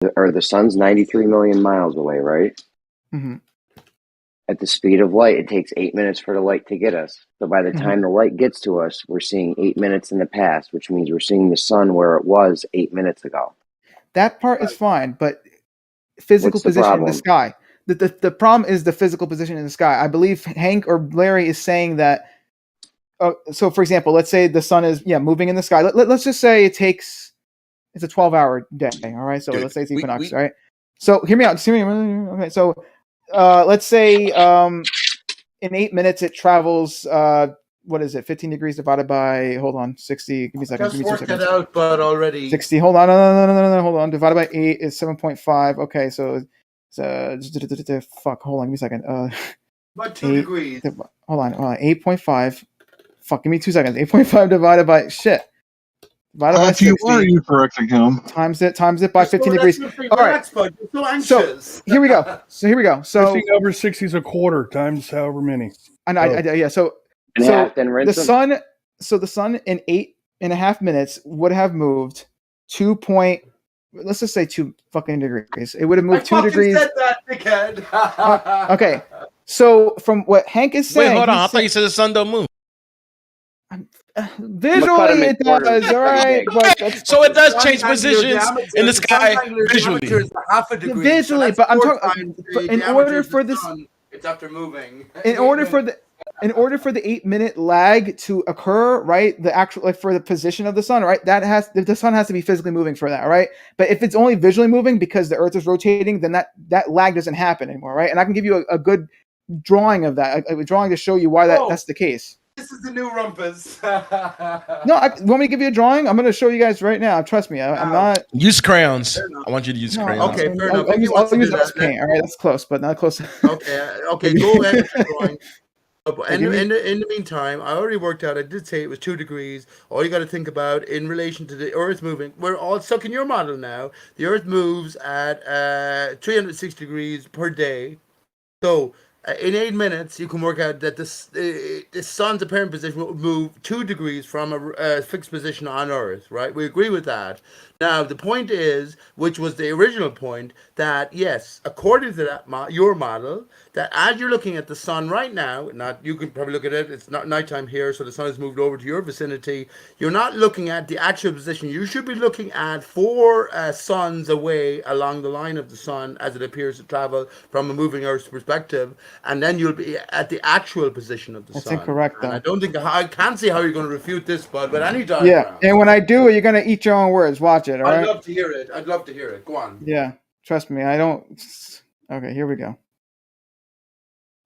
the sun's 93 million miles away, right? Mm-hmm. At the speed of light, it takes 8 minutes for the light to get us. So by the time the light gets to us, we're seeing 8 minutes in the past, which means we're seeing the sun where it was 8 minutes ago. That part is fine, but physical position in the sky. The problem is the physical position in the sky. I believe Hank or Larry is saying that. So, for example, let's say the sun is moving in the sky. Let's just say it's a 12-hour day. All right, so let's say it's equinox. All right, so hear me out. Okay, so let's say in 8 minutes it travels. What is it? 15 degrees divided by 60. Give me a second. Just worked it out, but already 60. Hold on, no. Hold on. Divided by 8 is 7.5. Okay, so it's fuck. Hold on, give me a second. About 2 degrees. Hold on. 8.5. Fuck, give me 2 seconds. 8.5 divided by shit. Divided by 60. You correcting him? Times it by 15 degrees. All right. So here we go. So 15 over 60 is a quarter times however many. And So the sun. So the sun in 8.5 minutes would have moved 2. Let's just say 2 fucking degrees. It would have moved 2 degrees. Said that, dickhead. Okay. So from what Hank is saying, wait, hold on. I thought you said the sun don't move. Visually, it does. All right, but so it does change positions in the sky visually. Visually, but I'm talking. In order for this, it's after moving. In order for the 8-minute lag to occur, right? The actual for the position of the sun, right? The sun has to be physically moving for that, right? But if it's only visually moving because the Earth is rotating, then that lag doesn't happen anymore, right? And I can give you a good drawing of that, a drawing to show you why that's the case. This is the new rumpus. No, want me to give you a drawing? I'm going to show you guys right now. Trust me, I'm not. Use crayons. I want you to use crayons. Okay, fair enough. I'll use that paint. All right, that's close, but not close. Okay, go ahead with the drawing. In the meantime, I already worked out. I did say it was 2 degrees. All you got to think about in relation to the Earth moving. We're all stuck in your model now. The Earth moves at 360 degrees per day. So in 8 minutes, you can work out that the sun's apparent position will move 2 degrees from a fixed position on Earth, right? We agree with that. Now, the point is, which was the original point, that yes, according to that your model, that as you're looking at the sun right now, you can probably look at it, it's not nighttime here, so the sun has moved over to your vicinity. You're not looking at the actual position. You should be looking at 4 suns away along the line of the sun as it appears to travel from a moving Earth's perspective, and then you'll be at the actual position of the sun. That's incorrect, though. And I can't see how you're going to refute this, Bud, but any time. Yeah, and when I do, you're going to eat your own words. Watch it, all right? I'd love to hear it. Go on. Yeah, trust me, I don't. Okay, here we go.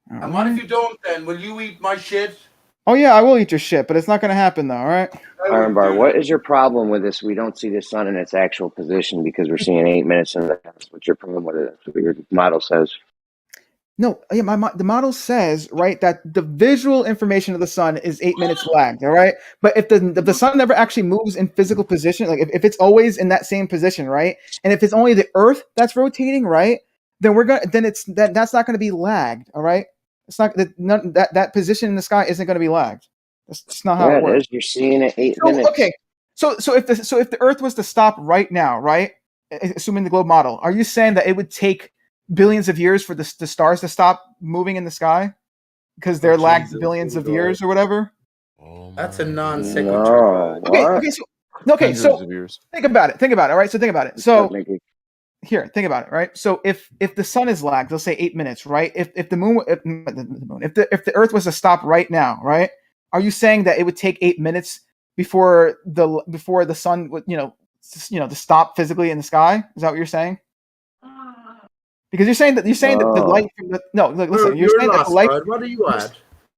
And what if you don't then? Will you eat my shit? Oh yeah, I will eat your shit, but it's not going to happen though, all right? Ironbar, what is your problem with this? We don't see the sun in its actual position because we're seeing 8 minutes in the past. What's your problem with it? That's what your model says. No, yeah, the model says, right, that the visual information of the sun is 8 minutes lagged, all right? But if the sun never actually moves in physical position, like if it's always in that same position, right? And if it's only the Earth that's rotating, right? Then that's not going to be lagged, all right? It's not that position in the sky isn't going to be lagged. That's not how it works. You're seeing it 8 minutes. Okay, so if the Earth was to stop right now, right? Assuming the globe model, are you saying that it would take billions of years for the stars to stop moving in the sky because they're lagged billions of years or whatever? That's a non sequitur. Okay, so think about it. All right, so think about it. So here, think about it. Right. So if the sun is lagged, let's say 8 minutes, right? If the Earth was to stop right now, right? Are you saying that it would take 8 minutes before the sun would to stop physically in the sky? Is that what you're saying? Because you're saying that the light from the listen. You're saying that the light. What are you at?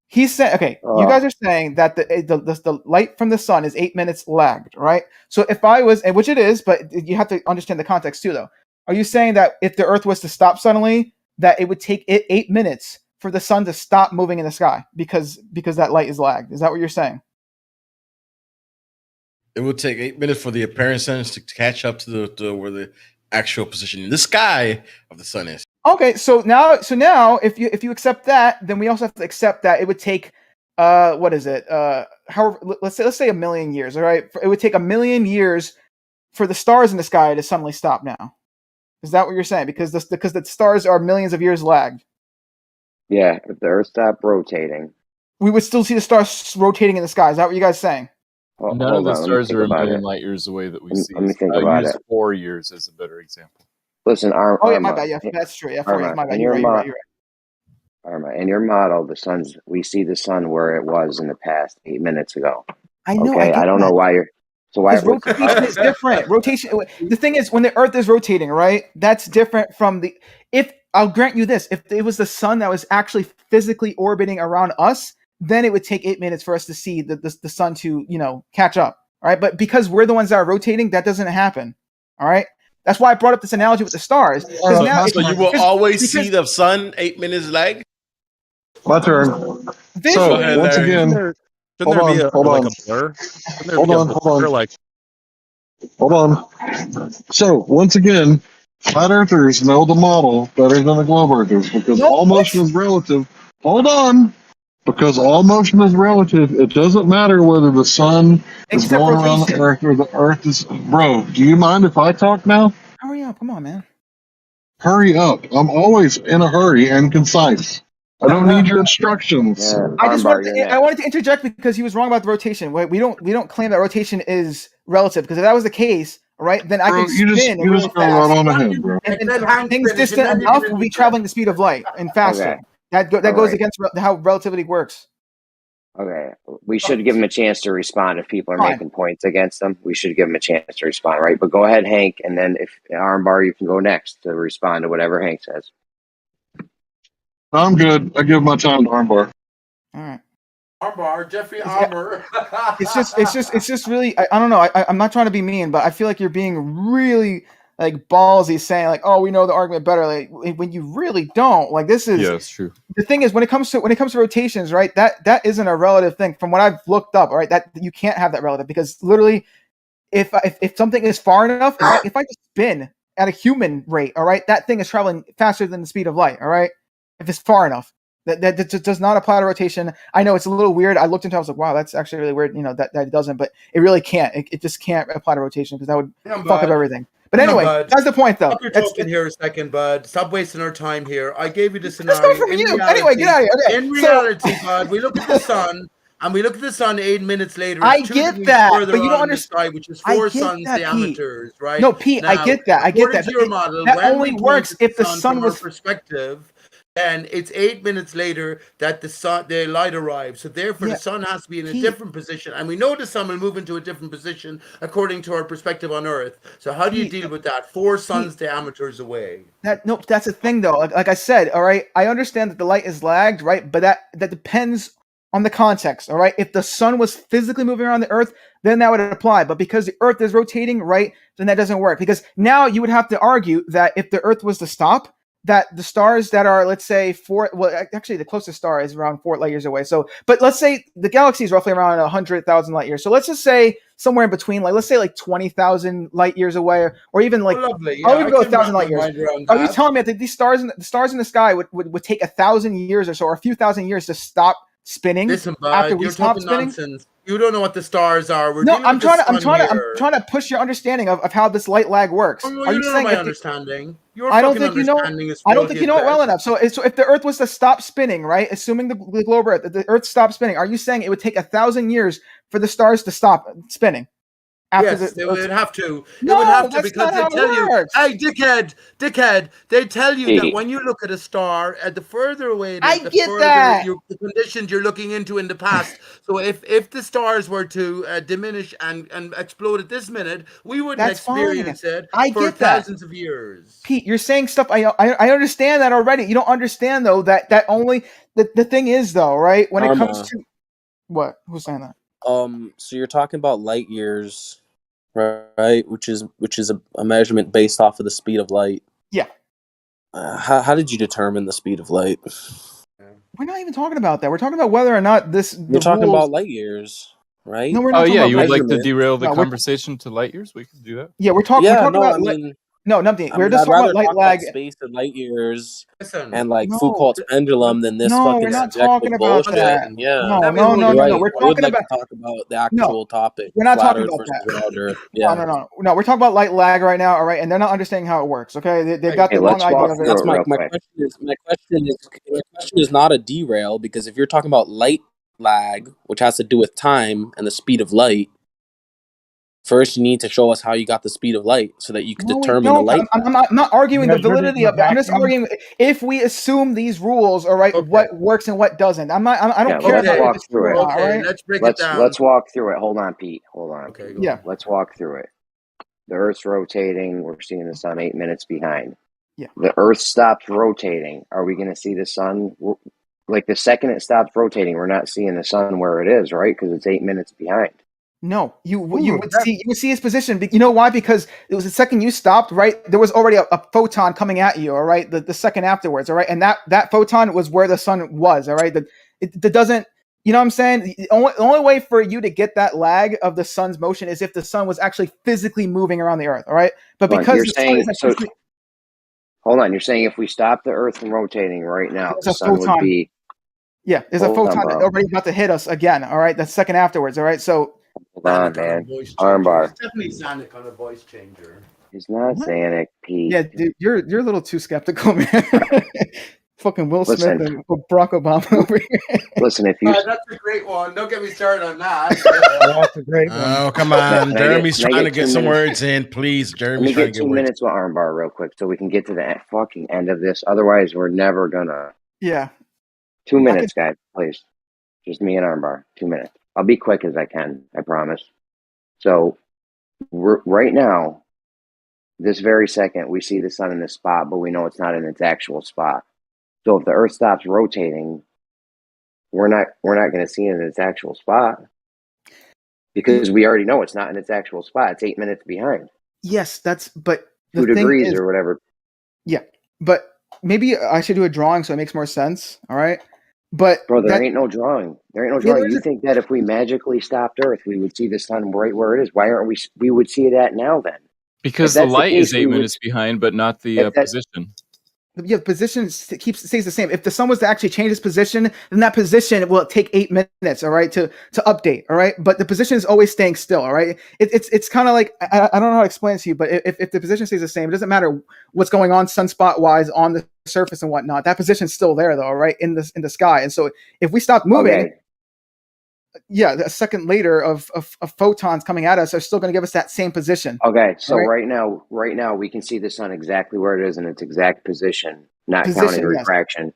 He said, okay. You guys are saying that the light from the sun is 8 minutes lagged, right? So if I was, which it is, but you have to understand the context too, though. Are you saying that if the Earth was to stop suddenly, that it would take it 8 minutes for the sun to stop moving in the sky because that light is lagged? Is that what you're saying? It would take 8 minutes for the apparent sun to catch up to where the actual position in the sky of the sun is. Okay, so now if you accept that, then we also have to accept that it would take what is it? However, let's say 1 million years. All right, it would take 1 million years for the stars in the sky to suddenly stop now. Is that what you're saying? Because the stars are millions of years lagged. Yeah, if the Earth stopped rotating, we would still see the stars rotating in the sky. Is that what you guys saying? None of the stars are a million light years away that we see. Let me think about use it. 4 years as a better example. Listen, yeah, my bad. Yeah, that's true. Yeah, 4 years. My bad. You're right. Arma, in your model, we see the sun where it was in the past 8 minutes ago. I know. Okay, I don't know why you're. So why? Because rotation is different. Rotation. The thing is, when the Earth is rotating, right? That's different from the. If I'll grant you this, if it was the sun that was actually physically orbiting around us, then it would take 8 minutes for us to see the sun to catch up. All right, but because we're the ones that are rotating, that doesn't happen. All right. That's why I brought up this analogy with the stars. So you will always see the sun 8 minutes lag? My turn. So, once again, hold on. So, once again, flat earthers know the model better than the globe earthers because all motion is relative. Hold on. Because all motion is relative, it doesn't matter whether the sun is going around the Earth or the Earth is. Bro, do you mind if I talk now? Hurry up. Come on, man. Hurry up. I'm always in a hurry and concise. I don't need your instructions. I wanted to interject because he was wrong about the rotation. We don't claim that rotation is relative because if that was the case, right, then I can spin really fast. Right on ahead, bro. And things distant enough will be traveling the speed of light and faster. Okay. That goes against how relativity works. Okay, we should give him a chance to respond if people are making points against them. We should give him a chance to respond, right? But go ahead, Hank, and then if Armbar, you can go next to respond to whatever Hank says. I'm good. I give my time to Armbar. All right. Armbar, Jeffrey Armor. It's just really. I don't know. I'm not trying to be mean, but I feel like you're being really like ballsy, saying like, "Oh, we know the argument better," like when you really don't. Like this is. Yeah, it's true. The thing is, when it comes to rotations, right? That isn't a relative thing. From what I've looked up, right? That you can't have that relative because literally, if something is far enough, if I just spin at a human rate, all right, that thing is traveling faster than the speed of light, all right. If it's far enough, that does not apply to rotation. I know it's a little weird. I looked into it, I was like, wow, that's actually really weird. That it doesn't, but it really can't. It just can't apply to rotation because that would fuck up everything. But anyway, that's the point, though. Stop your talking here a second, bud. Stop wasting our time here. I gave you the scenario. Let's go from you. Anyway, get out of here. Okay. In reality, bud, we look at the sun, and we look at the sun 8 minutes later. I get that, but you don't understand. Which is 4 suns diameters, right? No, Pete, now, I get that. I get that. Your model, that only works if the sun was perspective. And it's 8 minutes later that the light arrives. So therefore, the sun has to be in a different position. And we know the sun will move into a different position according to our perspective on Earth. So how do you deal with that? 4 suns diameters away. That's the thing, though. Like I said, all right, I understand that the light is lagged, right? But that depends on the context, all right? If the sun was physically moving around the Earth, then that would apply. But because the Earth is rotating, right, then that doesn't work. Because now you would have to argue that if the Earth was to stop, that the stars that are, let's say, actually the closest star is around 4 light years away. So, but let's say the galaxy is roughly around 100,000 light years. So let's just say somewhere in between, like let's say like 20,000 light years away, or even like I'll even go 1,000 light years. Are you telling me that these stars in the sky would take 1,000 years or so, or a few thousand years to stop spinning? Listen, after we stop spinning? Nonsense. You don't know what the stars are. I'm trying to push your understanding of how this light lag works. Are you saying my understanding? I don't think you know. I don't think you know it well enough. So if the Earth was to stop spinning, right? Assuming the globe Earth, the Earth stopped spinning, are you saying it would take 1,000 years for the stars to stop spinning? Yes, they would have to. They would have to because they tell you, hey, dickhead, they tell you that when you look at a star, the further away it is, the conditions you're looking into in the past. So if the stars were to diminish and explode at this minute, we wouldn't experience it for thousands of years. Pete, you're saying stuff. I understand that already. You don't understand, though, that only the thing is, though, right? When it comes to what? Who's saying that? So you're talking about light years, right? Which is a measurement based off of the speed of light. Yeah. How did you determine the speed of light? We're not even talking about that. We're talking about whether or not We're talking about light years, right? No, we're not. You would like to derail the conversation to light years? We can do that. Yeah, we're talking. Yeah, we're talking about. No, nothing. We're just talking about light lag. Space and light years and no, Foucault's pendulum than this fucking we're not subjective talking about bullshit. that. Yeah. No. We're talking about to talk about the actual topic. We're not Flat talking Earth about versus that. round Earth. Yeah. No. We're talking about light lag right now. All right, and they're not understanding how it works. Okay, they've got the wrong idea of it. That's my question is not a derail, because if you're talking about light lag, which has to do with time and the speed of light, first you need to show us how you got the speed of light so that you can determine the light. I'm not arguing the validity of it. I'm just arguing if we assume these rules, all right, what works and what doesn't. I don't care about walk through it. Okay, let's break it down. Let's walk through it. Hold on, Pete. Hold on. Okay, yeah. Let's walk through it. The Earth's rotating. We're seeing the sun 8 minutes behind. Yeah. The Earth stops rotating. Are we going to see the sun? Like the second it stops rotating, we're not seeing the sun where it is, right? Because it's 8 minutes behind. No, you would see his position. You know why? Because it was the second you stopped, right? There was already a photon coming at you, all right? The second afterwards, all right? And that photon was where the sun was, all right? It doesn't, you know what I'm saying? The only way for you to get that lag of the sun's motion is if the sun was actually physically moving around the Earth, all right? But because you're saying, hold on, you're saying if we stop the Earth from rotating right now, the sun would be... Yeah, there's a photon that's already about to hit us again, all right? That's second afterwards, all right? So... Hold on, man. Armbar. It's definitely Zanuck on a voice changer. It's not Zanuck, Pete. Yeah, dude, you're a little too skeptical, man. Fucking Will Smith and Barack Obama over here. Listen, if you... that's a great one. Don't get me started on that. That's a great one. Oh, come on. Jeremy's trying to get some words in, please. Jeremy's trying to get 2 minutes with Armbar real quick so we can get to the fucking end of this. Otherwise, we're never gonna... Yeah. 2 minutes, guys, please. Just me and Armbar. 2 minutes. I'll be quick as I can, I promise. So, right now, this very second, we see the sun in this spot, but we know it's not in its actual spot. So if the Earth stops rotating, we're not going to see it in its actual spot because we already know it's not in its actual spot. It's 8 minutes behind. Yes, but 2 degrees or whatever. Yeah, but maybe I should do a drawing so it makes more sense. All right. But bro, there ain't no drawing. You think that if we magically stopped Earth, we would see the sun right where it is? Why aren't we would see it at now then? Because the light is 8 minutes behind, but not the position. Yeah, position stays the same. If the sun was to actually change its position, then that position will take 8 minutes, all right, to update, all right. But the position is always staying still, all right. It's kind of like I don't know how to explain it to you, but if the position stays the same, it doesn't matter what's going on sunspot wise on the surface and whatnot. That position's still there, though, right, in the sky. And so if we stop moving, a second later of photons coming at us are still going to give us that same position. Okay, so right now we can see the sun exactly where it is in its exact position, counting refraction.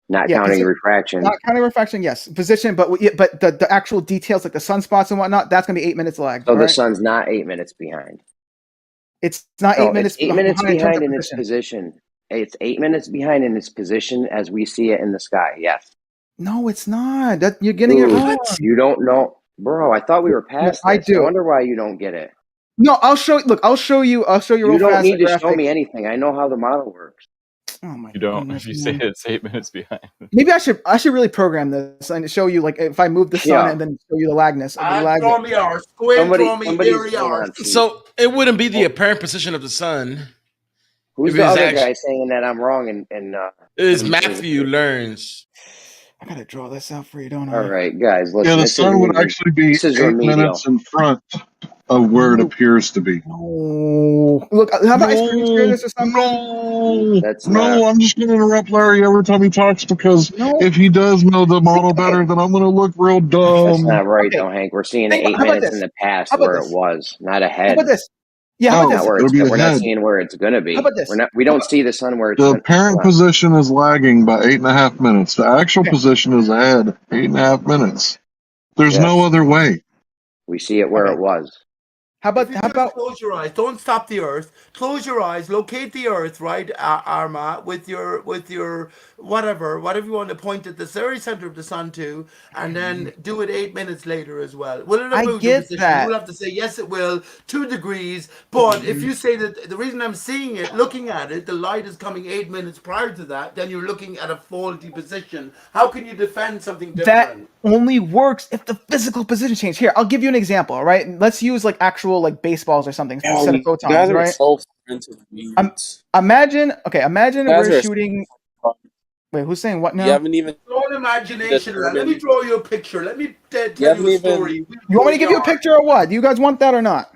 Not counting refraction. Not counting refraction, yes. Position, but the actual details like the sunspots and whatnot, that's going to be 8 minutes lag. So the sun's not 8 minutes behind. It's not 8 minutes. It's 8 minutes behind in its position. It's 8 minutes behind in its position as we see it in the sky. Yes. No, it's not. You're getting it wrong. You don't know, bro. I thought we were past. I do. I wonder why you don't get it. No, I'll show you. Look, I'll show you. You don't need to show me anything. I know how the model works. Oh my! You don't. If you say it's 8 minutes behind. Maybe I should really program this and show you, like, if I move the sun and then show you the lagness. So it wouldn't be the apparent position of the sun. Who's the other guy saying that I'm wrong? And is Matthew Learns. I gotta draw this out for you, don't I? All right, guys. Listen, yeah, the sun would actually be 8 minutes in front of where it appears to be. No. Look, how about I screen share this or something? No, I'm just going to interrupt Larry every time he talks because if he does know the model better, then I'm going to look real dumb. That's not right, though, Hank. We're seeing 8 minutes in the past where it was, not ahead. How about this? Yeah, we're not seeing where it's going to be. How about this? We don't see the sun where it's the apparent position is lagging by 8.5 minutes. The actual position is ahead 8.5 minutes. There's no other way. We see it where it was. How about close your eyes? Don't stop the Earth. Close your eyes. Locate the Earth, right, Arma, with your whatever you want to point at the very center of the sun to, and then do it 8 minutes later as well. Will it have moved your position? You will have to say yes, it will. 2 degrees. But if you say that the reason I'm seeing it, looking at it, the light is coming 8 minutes prior to that, then you're looking at a faulty position. How can you defend something different? That only works if the physical position change. Here, I'll give you an example. All right, let's use like actual like baseballs or something instead of photons. You guys are right? Imagine we're are- shooting. Wait, who's saying what now? You haven't even. Your own imagination. Let me draw you a picture. Let me tell you a story. You want me to give you a picture or what? Do you guys want that or not?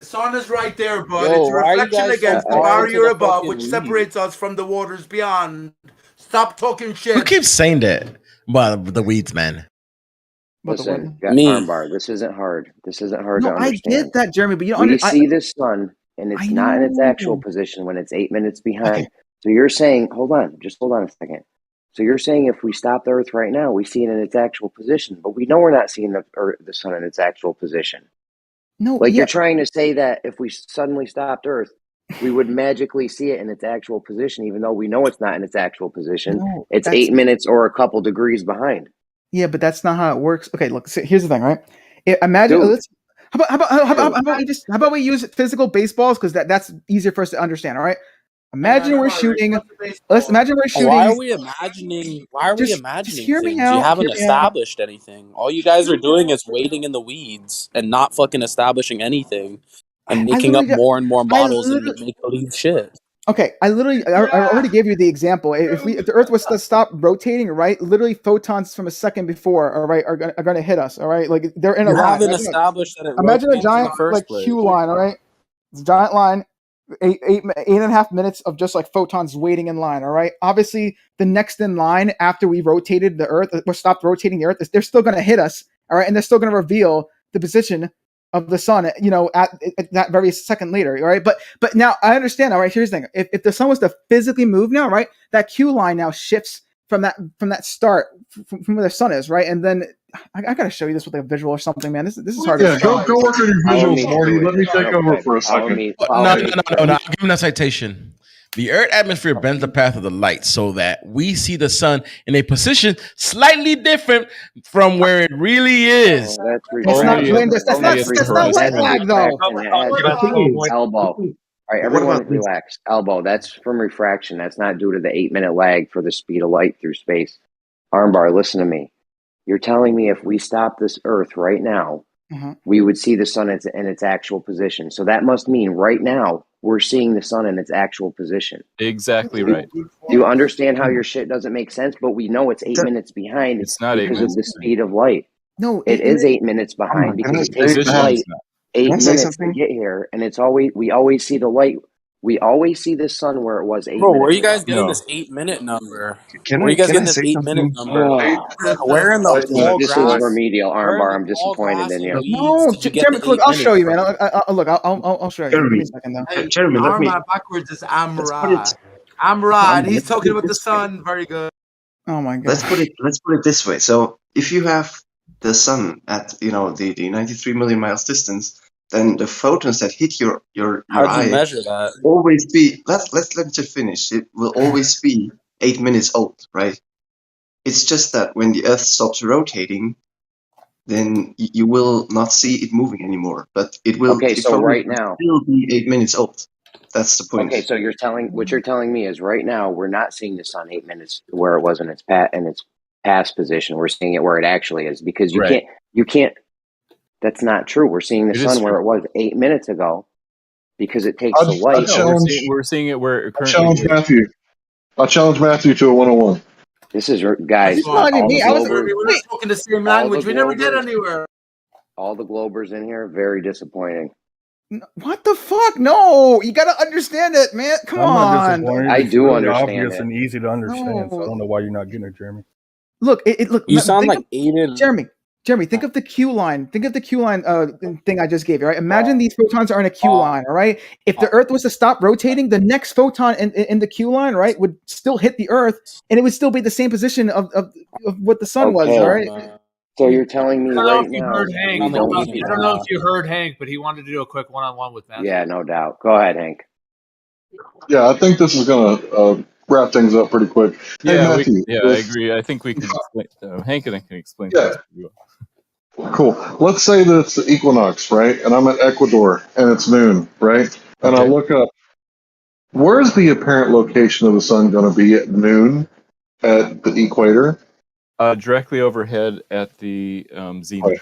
The sun is right there, bud. Yo, it's a reflection against the barrier above, which lead? separates us from the waters beyond. Stop talking shit. Who keeps saying that? But the weeds, man. Listen, Me. Armbar, this isn't hard. This isn't hard to No, I understand. get that, Jeremy, but you don't We understand. see the sun, and it's not in its actual position when it's 8 minutes behind. So you're saying, hold on a second. So you're saying if we stop the Earth right now, we see it in its actual position, but we know we're not seeing the sun in its actual position. No, Like you're trying to say that if we suddenly stopped Earth, we would magically see it in its actual position, even though we know it's not in its actual position. No, it's 8 minutes or a couple degrees behind. Yeah, but that's not how it works. Okay, look. So here's the thing, right? Imagine. How about we use physical baseballs because that's easier for us to understand. All right. Imagine we're shooting. Let's imagine we're shooting. Why are we imagining? Just hear me things? out. You haven't established anything. All you guys are doing is waiting in the weeds and not fucking establishing anything, and making up more and more models and make believe shit. Okay, I already gave you the example. If the Earth was to stop rotating, right, literally photons from a second before, all right, are going to hit us, all right, like they're in a line. You haven't established that it imagine a giant like Q line, all right, it's a giant line, 8.5 minutes of just like photons waiting in line, all right. Obviously, the next in line after we rotated the Earth, we stopped rotating the Earth, they're still going to hit us, all right, and they're still going to reveal the position of the sun, at that very second later, all right? But now I understand, all right, here's the thing. If the sun was to physically move now, right, that Q line now shifts from that start, from where the sun is, right? And then I got to show you this with like a visual or something, man. This is hard. Yeah, go work on your visuals, Marty. Let me take over for a second. No. I'll give him that citation. The Earth atmosphere bends the path of the light so that we see the sun in a position slightly different from where it really is. That's not light lag, though. Elbow. All right, everyone relax. Elbow. That's from refraction. That's not due to the 8 minute lag for the speed of light through space. Armbar, listen to me. You're telling me if we stop this Earth right now, we would see the sun in its actual position. So that must mean right now we're seeing the sun in its actual position. Exactly right. Do you understand how your shit doesn't make sense? But we know it's 8 minutes behind. It's not because of the speed of light. No, it is 8 minutes behind because it takes light 8 minutes to get here, and we always see the light. We always see the sun where it was 8 minutes. Bro, where are you guys getting this 8 minute number? Where are you guys getting this 8 minute number? Where in the whole This is remedial, Armbar. I'm disappointed in you. No, Jeremy, look, I'll show you, man. I'll show you. Give me a second, though. Hey, Jeremy, Armbar backwards is Amrad. Amrad, he's talking about the sun. Very good. Oh my god. Let's put it this way. So if you have the sun at the 93 million miles distance, then the photons that hit your How do eye you measure that? always be let me just finish. It will always be 8 minutes old, right? It's just that when the Earth stops rotating, then you will not see it moving anymore. But it will. Okay, so right now still be 8 minutes old. That's the point. Okay, so what you're telling me is right now we're not seeing the sun 8 minutes where it was in its past position. We're seeing it where it actually is because you can't. That's not true. We're seeing the sun where it was 8 minutes ago because it takes the light. We're seeing it where it currently is. I'll challenge Matthew to a 1-on-1. This is guys. We're not talking the same language. We never get anywhere. All the Globers in here, very disappointing. What the fuck? No, you gotta understand it, man. Come on. I do understand obvious and easy to understand. So I don't know why you're not getting it, Jeremy. Look, look. You sound like Aiden. Jeremy, think of the Q line. Think of the Q line thing I just gave you. Right? Imagine these photons are in a Q line. All right. If the Earth was to stop rotating, the next photon in the Q line, right, would still hit the Earth, and it would still be the same position of what the sun was. All right. So you're telling me right now? I don't know if you heard Hank, but he wanted to do a quick one-on-one with Matthew. Yeah, no doubt. Go ahead, Hank. Yeah, I think this is gonna wrap things up pretty quick. Yeah, hey, Matthew, I agree. I think we can explain. Hank and I can explain. Yeah. Cool. Let's say that it's the equinox, right? And I'm in Ecuador, and it's noon, right? And I look up, where's the apparent location of the sun going to be at noon at the equator? Directly overhead at the zenith.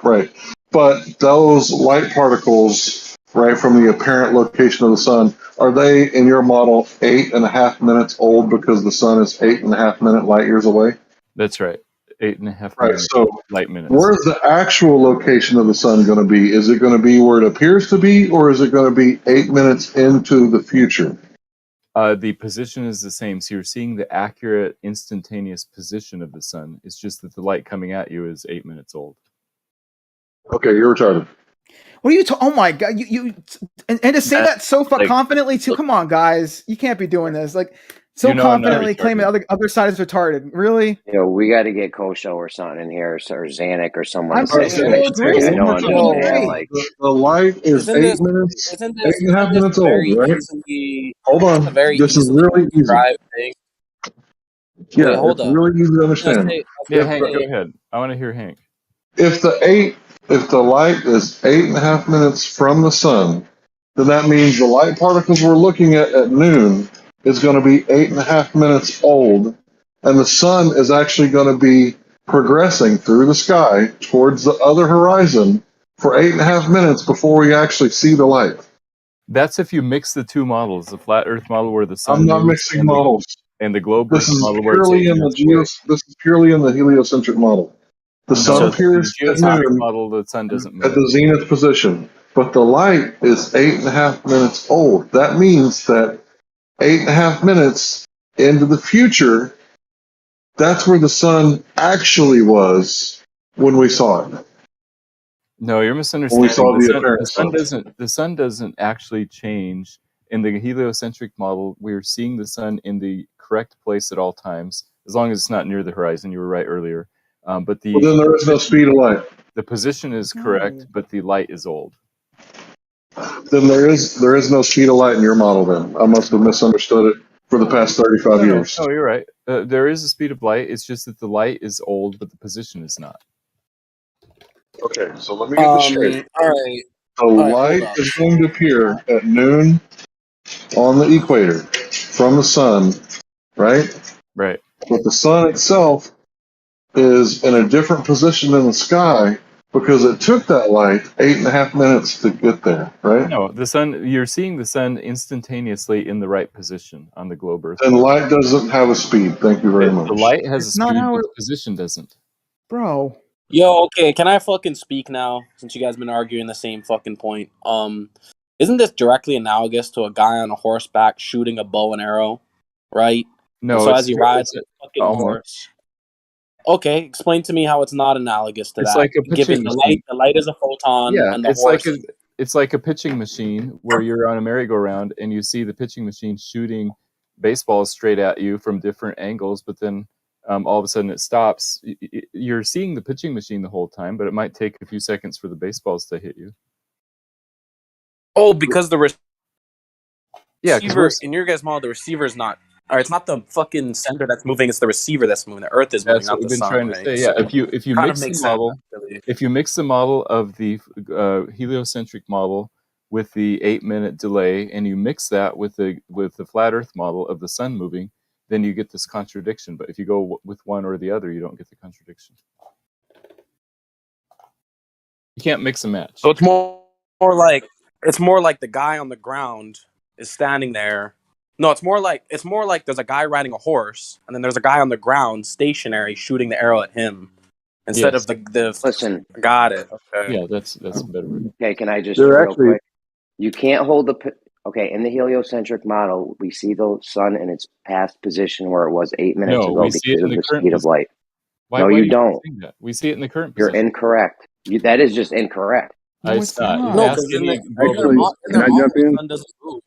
Right. But those light particles right, from the apparent location of the sun, are they in your model 8.5 minutes old because the sun is 8.5 light years away? That's right. 8.5 Right. minutes, So light minutes. where's the actual location of the sun going to be? Is it going to be where it appears to be, or is it going to be 8 minutes into the future? The position is the same, so you're seeing the accurate, instantaneous position of the sun. It's just that the light coming at you is 8 minutes old. Okay, you're retarded. What are you talking? Oh my god! You and to say that so confidently too. Come on, guys, you can't be doing this. Like so confidently claiming the other side is retarded. Really? You know, we got to get Kosho or something in here, or Zanuck or someone. I'm saying the light is 8 minutes, 8.5 minutes old, right? Hold on, this is really easy. Yeah, it's really easy to understand. Hank, go ahead. I want to hear Hank. If the light is 8.5 minutes from the sun, then that means the light particles we're looking at noon is going to be 8.5 minutes old, and the sun is actually going to be progressing through the sky towards the other horizon for 8.5 minutes before we actually see the light. That's if you mix the two models, the flat Earth model where the sun. I'm not mixing models. And the globe This is model purely in this is purely in the heliocentric model. The sun appears at noon model, the sun doesn't move. at the zenith position, but the light is 8.5 minutes old. That means that 8.5 minutes into the future, that's where the sun actually was when we saw it. No, you're misunderstanding. We saw the sun doesn't actually change. In the heliocentric model, we're seeing the sun in the correct place at all times, as long as it's not near the horizon. You were right earlier. But then there is no speed of light. The position is correct, but the light is old. Then there is no speed of light in your model. Then I must have misunderstood it for the past 35 years. No, you're right. There is a speed of light. It's just that the light is old, but the position is not. Okay, so let me get this straight. All right. The light is going to appear at noon on the equator from the sun, right? Right. But the sun itself is in a different position in the sky because it took that light 8.5 minutes to get there, right? No, the sun. You're seeing the sun instantaneously in the right position on the globe Earth. And light doesn't have a speed. Thank you very much. The light has a speed, but the position doesn't. Bro. Yo, okay, can I fucking speak now? Since you guys been arguing the same fucking point. Isn't this directly analogous to a guy on a horseback shooting a bow and arrow, right? No. And so as he rides a fucking horse. Okay, explain to me how it's not analogous to that. It's like a pitching machine. The light is a photon, and the horse. It's like a pitching machine where you're on a merry-go-round and you see the pitching machine shooting baseballs straight at you from different angles, but then all of a sudden it stops. You're seeing the pitching machine the whole time, but it might take a few seconds for the baseballs to hit you. Oh, because the receiver in your guys' model, the receiver is not. Or it's not the fucking sender that's moving; it's the receiver that's moving. The Earth is moving, not the sun. That's what we've been trying to say. Yeah, if you mix the model of the heliocentric model with the 8-minute delay, and you mix that with the flat Earth model of the sun moving, then you get this contradiction. But if you go with one or the other, you don't get the contradiction. You can't mix and match. So it's more like the guy on the ground is standing there. No, it's more like there's a guy riding a horse, and then there's a guy on the ground stationary shooting the arrow at him instead of the. Listen, got it. Okay. Yeah, that's better. Okay, can I just real quick? You can't hold in the heliocentric model, we see the sun in its past position where it was 8 minutes ago because of the speed of light. No, you don't. We see it in the current position. You're incorrect. That is just incorrect. It's not. No, because can I jump in? The sun doesn't move,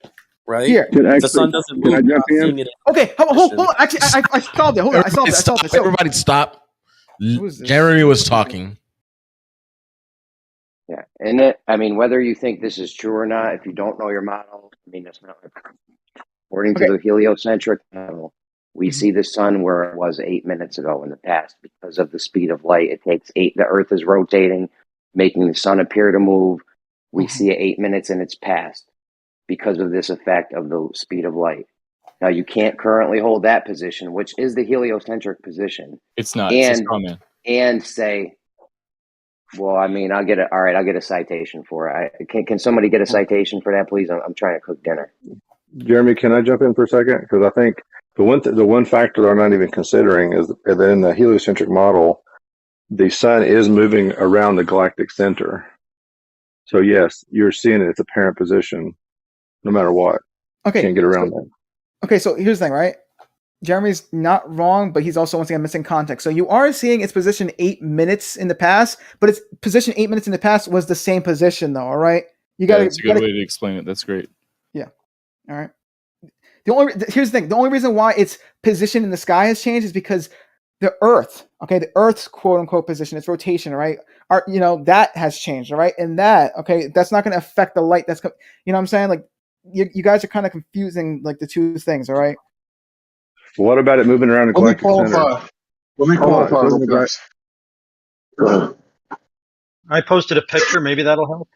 right? Here. The sun doesn't move. Can I jump in? Okay, hold on. Actually, I solved it. Hold on, I solved it. Everybody stop. Jeremy was talking. Yeah, and whether you think this is true or not, if you don't know your model, that's not according to the heliocentric model. We see the sun where it was 8 minutes ago in the past because of the speed of light. It takes the Earth is rotating, making the sun appear to move. We see it 8 minutes in its past because of this effect of the speed of light. Now, you can't currently hold that position, which is the heliocentric position. It's not. It's a straw man. And say, Well, I mean, I'll get a citation for it. Can somebody get a citation for that, please? I'm trying to cook dinner. Jeremy, can I jump in for a second? Because I think the one factor that I'm not even considering is that in the heliocentric model, the sun is moving around the galactic center. So yes, you're seeing its apparent position, no matter what. Okay, can't get around that. Okay, so here's the thing, right? Jeremy's not wrong, but he's also once again missing context. So you are seeing its position 8 minutes in the past, but its position 8 minutes in the past was the same position, though. All right, That's a good way to explain it. That's great. Yeah. All right. Here's the thing. The only reason why its position in the sky has changed is because the Earth, the Earth's quote unquote position, its rotation, right? That has changed, all right? And that's not going to affect the light. What I'm saying? Like, you guys are kind of confusing like the two things, all right? What about it moving around the galactic center? Let me qualify real quick. Go ahead. I posted a picture. Maybe that'll help.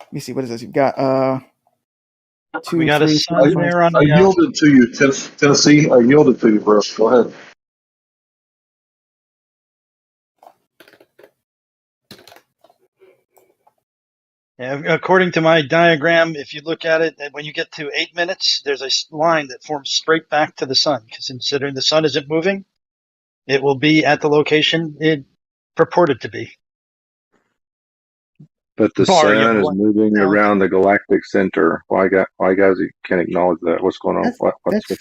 Let me see. What is this? You've got we got a sun there on the. I yielded to you, Tennessee. I yielded to you, bro. Go ahead. Yeah, according to my diagram, if you look at it, when you get to 8 minutes, there's a line that forms straight back to the sun. Because considering the sun isn't moving, it will be at the location it purported to be. But the sun is moving around the galactic center. Why guys can't acknowledge that? What's going on? That's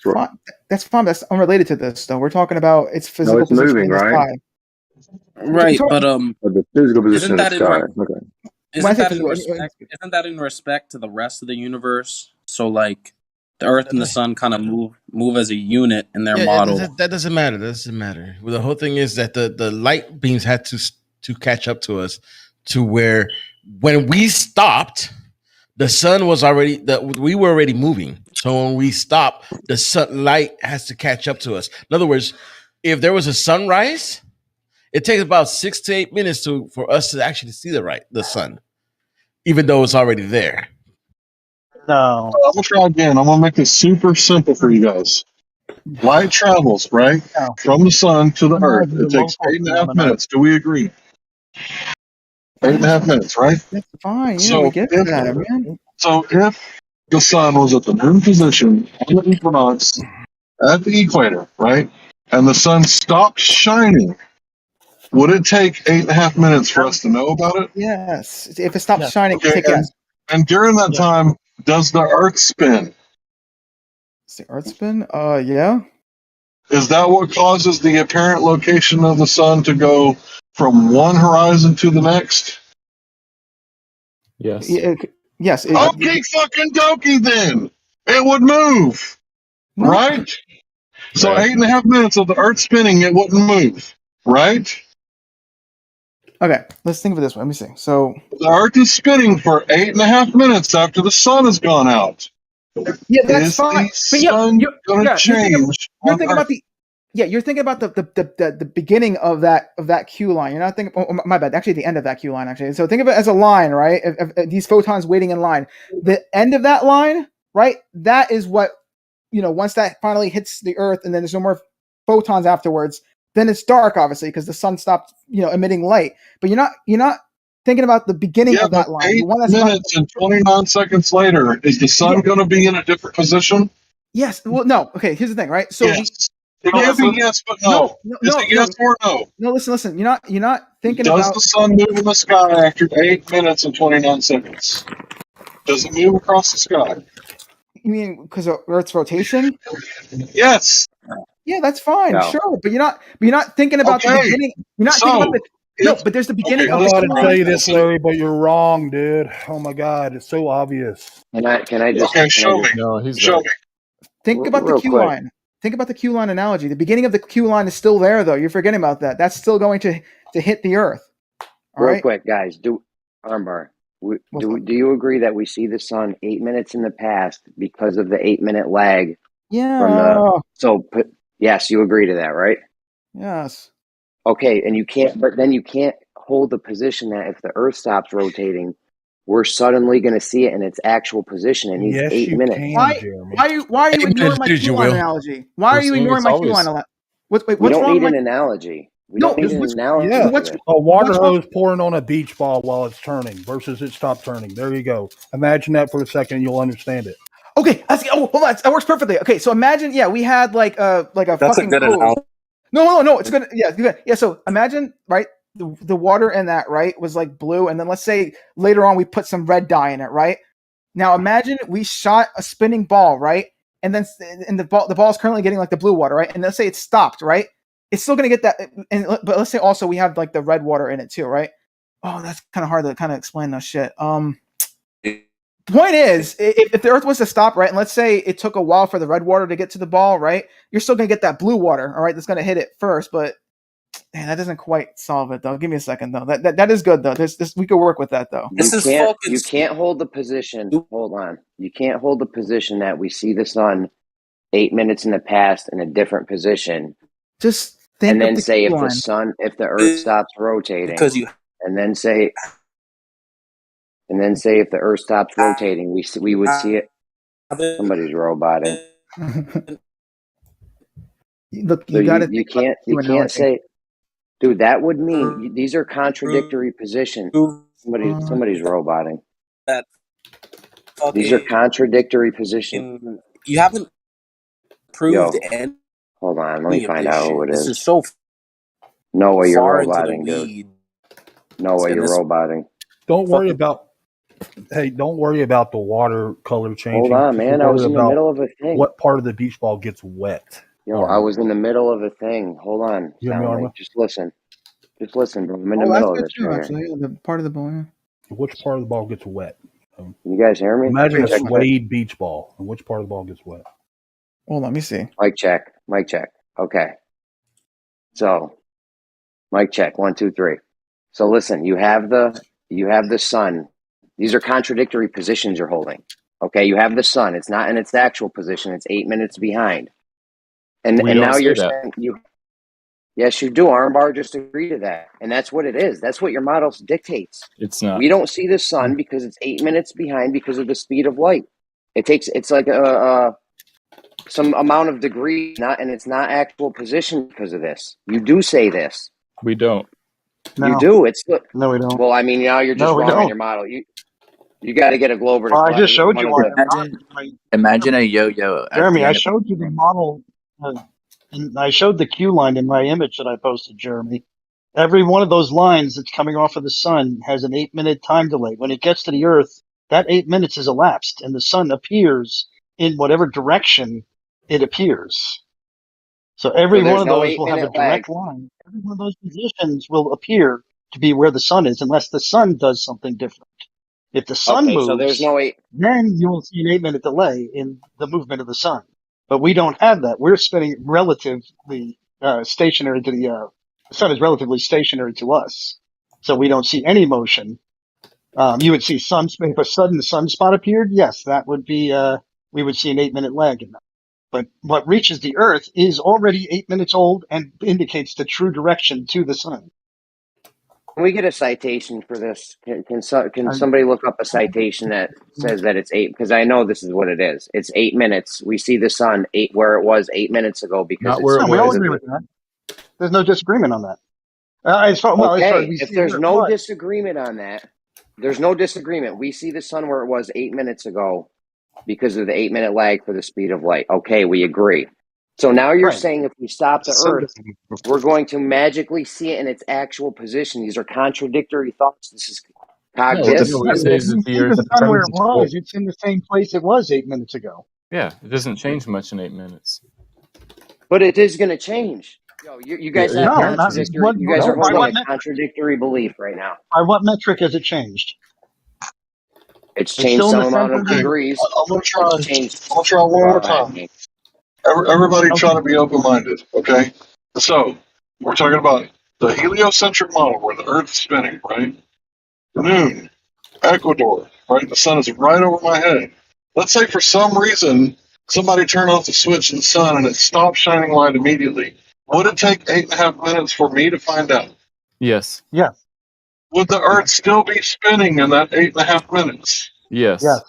fine. That's fine. That's unrelated to this, though. We're talking about its physical it's position moving, in the right? sky. Right, but the physical position in the sky. Okay. Isn't that in respect to the rest of the universe? So like the Earth and the Sun kind of move as a unit in their model. That doesn't matter. That doesn't matter. Well, the whole thing is that the light beams had to catch up to us to where when we stopped, the sun was we were already moving. So when we stop, the sunlight has to catch up to us. In other words, if there was a sunrise, it takes about 6 to 8 minutes for us to actually see the sun, even though it's already there. No. I'm gonna try again. I'm gonna make this super simple for you guys. Light travels right from the sun to the Earth. It takes 8.5 minutes. Do we agree? 8.5 minutes, right? That's fine. Yeah, we get that, man. So if the sun was at the noon position on the equinox at the equator, right, and the sun stopped shining, would it take 8.5 minutes for us to know about it? Yes. If it stops shining, okay, and during that time, does the Earth spin? Does the Earth spin? Yeah. Is that what causes the apparent location of the sun to go from one horizon to the next? Yes. Yes. Okay, fucking dokie then. It would move. No. Right? So 8.5 minutes of the Earth spinning, it wouldn't move. Right? Okay, let's think of it this way. Let me see. So the Earth is spinning for 8.5 minutes after the sun has gone out. Yeah, that's fine. But you're thinking about the beginning of that Q line. You're not thinking. Oh, my bad. Actually, the end of that Q line. Actually, so think of it as a line, right? Of these photons waiting in line. The end of that line, right? That is what once that finally hits the Earth, and then there's no more photons afterwards. Then it's dark, obviously, because the sun stopped, emitting light. But you're not thinking about the beginning of that line. 8 minutes and 29 seconds later, is the sun going to be in a different position? Yes. Well, no. Okay. Here's the thing, right? So yes. It can't be yes, but no. Is it yes or no? No. Listen. You're not thinking about. Does the sun move in the sky after 8 minutes and 29 seconds? Does it move across the sky? You mean because of Earth's rotation? Yes. Yeah, that's fine, sure, but you're not thinking about the beginning. You're not thinking about but there's the beginning of the. I gotta tell you this, Larry, but you're wrong, dude. Oh my God, it's so obvious. Can I just? Okay, show me. No, he's show right. me. Think about the Q line. Think about the Q line analogy. The beginning of the Q line is still there, though. You're forgetting about that. That's still going to hit the Earth. All Real right? quick, guys. Armbar. Do you agree that we see the sun 8 minutes in the past because of the 8-minute lag? Yeah. Yes, you agree to that, right? Yes. Okay, and you can't hold the position that if the Earth stops rotating, we're suddenly going to see it in its actual position. It needs 8 minutes. Why are you ignoring my Q line analogy? Why are you ignoring my Q line analogy? What's we don't wrong? need an analogy. We don't need an analogy. Yeah, for this. a water hose pouring on a beach ball while it's turning versus it stopped turning. There you go. Imagine that for a second, you'll understand it. Okay, hold on, that works perfectly. Okay, so imagine, we had like a That's fucking a good hose. analogy. No, it's good. Yeah, good. Yeah, so imagine, right, the water in that, right, was like blue, and then let's say later on we put some red dye in it, right? Now imagine we shot a spinning ball, right, and then the ball is currently getting like the blue water, right, and let's say it stopped, right? It's still gonna get that, but let's say also we have like the red water in it too, right? Oh, that's kind of hard to kind of explain that shit. The point is, if the Earth was to stop, right, and let's say it took a while for the red water to get to the ball, right, you're still going to get that blue water, all right, that's going to hit it first, but man, that doesn't quite solve it, though. Give me a second, though. That is good, though. We could work with that, though. You can't hold the position. Hold on. You can't hold the position that we see the sun 8 minutes in the past in a different position. Just think and then of the say if line. if the Earth stops rotating, and then say if the Earth stops rotating, we would see it. Somebody's roboting. Look, so you can't say, dude. That would mean these are contradictory positions. Somebody's roboting. These are contradictory positions. You haven't proved any. Hold on, let me find out who it is. This is so no way you're far roboting, into the dude. No way you're roboting. Don't worry about. Hey, don't worry about the water color changing. Hold on, man. I was in the middle of a thing. What part of the beach ball gets wet? Yo, I was in the middle of a thing. Hold on. Just listen. Just listen, bro. I'm in the middle of this. Actually, the part of the ball. Yeah. Which part of the ball gets wet? You guys hear me? Imagine a suede beach ball, and which part of the ball gets wet? Well, let me see. Mic check. Mic check. Okay. So, mic check. 1, 2, 3. So listen, you have the sun. These are contradictory positions you're holding. Okay, you have the sun. It's not in its actual position. It's 8 minutes behind. And now you're saying yes, you do. Armbar just agreed to that, and that's what it is. That's what your model dictates. It's not. We don't see the sun because it's 8 minutes behind because of the speed of light. It's like some amount of degree, and it's not actual position because of this. You do say this. We don't. No. You do. No, we don't. Well, I mean, now you're just wrong on your model. You got to get a Glober. I just showed you one. Imagine a yo-yo. Jeremy, I showed you the model. And I showed the Q line in my image that I posted, Jeremy. Every one of those lines that's coming off of the sun has an 8-minute time delay. When it gets to the Earth, that 8 minutes is elapsed, and the sun appears in whatever direction it appears. So every one of those will have a direct line. Every one of those positions will appear to be where the sun is, unless the sun does something different. If the sun moves, so there's no then you will see an 8-minute delay in the movement of the sun. But we don't have that. We're spinning relatively stationary to the sun is relatively stationary to us, so we don't see any motion. You would see if a sudden sunspot appeared. Yes, that would be we would see an 8-minute lag in that. But what reaches the Earth is already 8 minutes old and indicates the true direction to the sun. Can we get a citation for this? Can somebody look up a citation that says that it's 8? Because I know this is what it is. It's 8 minutes. We see the sun where it was 8 minutes ago because we all agree with that. There's no disagreement on that. If there's no disagreement on that, there's no disagreement. We see the sun where it was 8 minutes ago because of the 8-minute lag for the speed of light. Okay, we agree. So now you're saying if we stop the Earth, we're going to magically see it in its actual position. These are contradictory thoughts. This is cognitive. It's in the same place it was 8 minutes ago. Yeah, it doesn't change much in 8 minutes. But it is going to change. Yo, you guys have contradictory. You guys are holding a contradictory belief right now. By what metric has it changed? It's changed some amount of degrees. I'm going to try one more time. Everybody try to be open-minded, okay? So, we're talking about the heliocentric model where the Earth's spinning, right? Noon, Ecuador, right? The sun is right over my head. Let's say for some reason, somebody turned off the switch in the sun and it stopped shining light immediately. Would it take 8.5 minutes for me to find out? Yes. Yes. Would the Earth still be spinning in that 8.5 minutes? Yes. Yes.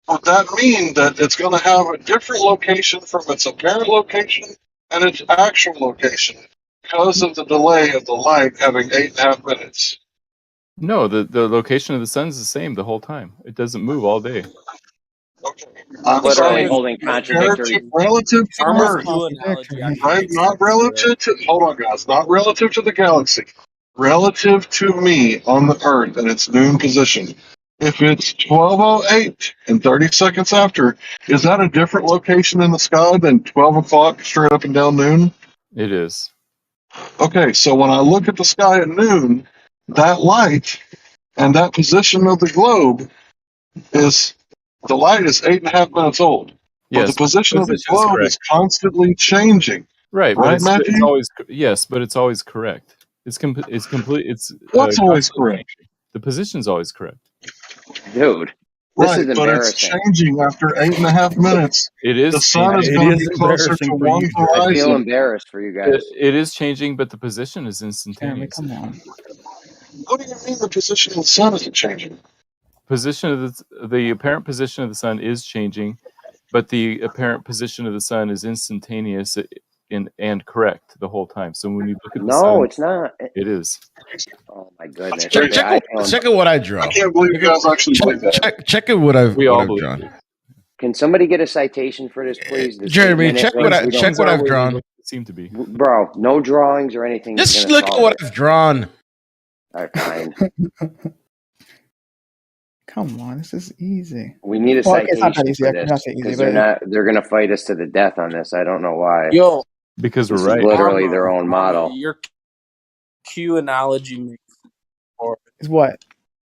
Would that mean that it's going to have a different location from its apparent location and its actual location because of the delay of the light having 8.5 minutes. No, the location of the sun is the same the whole time. It doesn't move all day. Okay. I'm Literally saying holding contradictory. relative to Arma's Earth, Q analogy actually right? makes Not sense for relative it. to, hold on guys, not relative to the galaxy. Relative to me on the Earth and its noon position. If it's 12:08 and 30 seconds after, is that a different location in the sky than 12 o'clock straight up and down noon? It is. Okay, so when I look at the sky at noon, that light and that position of the globe is, the light is 8.5 minutes old. But the Yes, position of the position's globe correct. is constantly changing. Right, but Right, it's Matthew? always yes, but it's always correct. It's complete. It's What's always constantly correct? changing. The position's always correct. Dude, this Right, is but it's embarrassing. changing after 8.5 minutes. It is The sun is changing. going to be closer to one I feel horizon. embarrassed for you guys. It is changing, but the position is Jeremy, instantaneous. come on. What do you mean the position of the sun isn't changing? Position of the apparent position of the sun is changing, but the apparent position of the sun is instantaneous and correct the whole time. So when you look at the sun, No, it's not. it is. Oh my goodness. Check it what I draw. I can't believe you guys actually like that. Check it what I've We all what I've believe drawn. it. Can somebody get a citation for this, please? This Jeremy, 8 minute check thing, what I we don't- check what I've drawn. Seem to be. Bro, no drawings or anything. is Just gonna look at solve what it. I've drawn. All right, fine. Come on, this is easy. We need a Well, okay, it's not that citation easy. for I cannot this say easy, because but they're gonna fight us to the death on this. I don't know why. Yo, Because This we're is right. literally their own model. Your Q analogy makes for is what?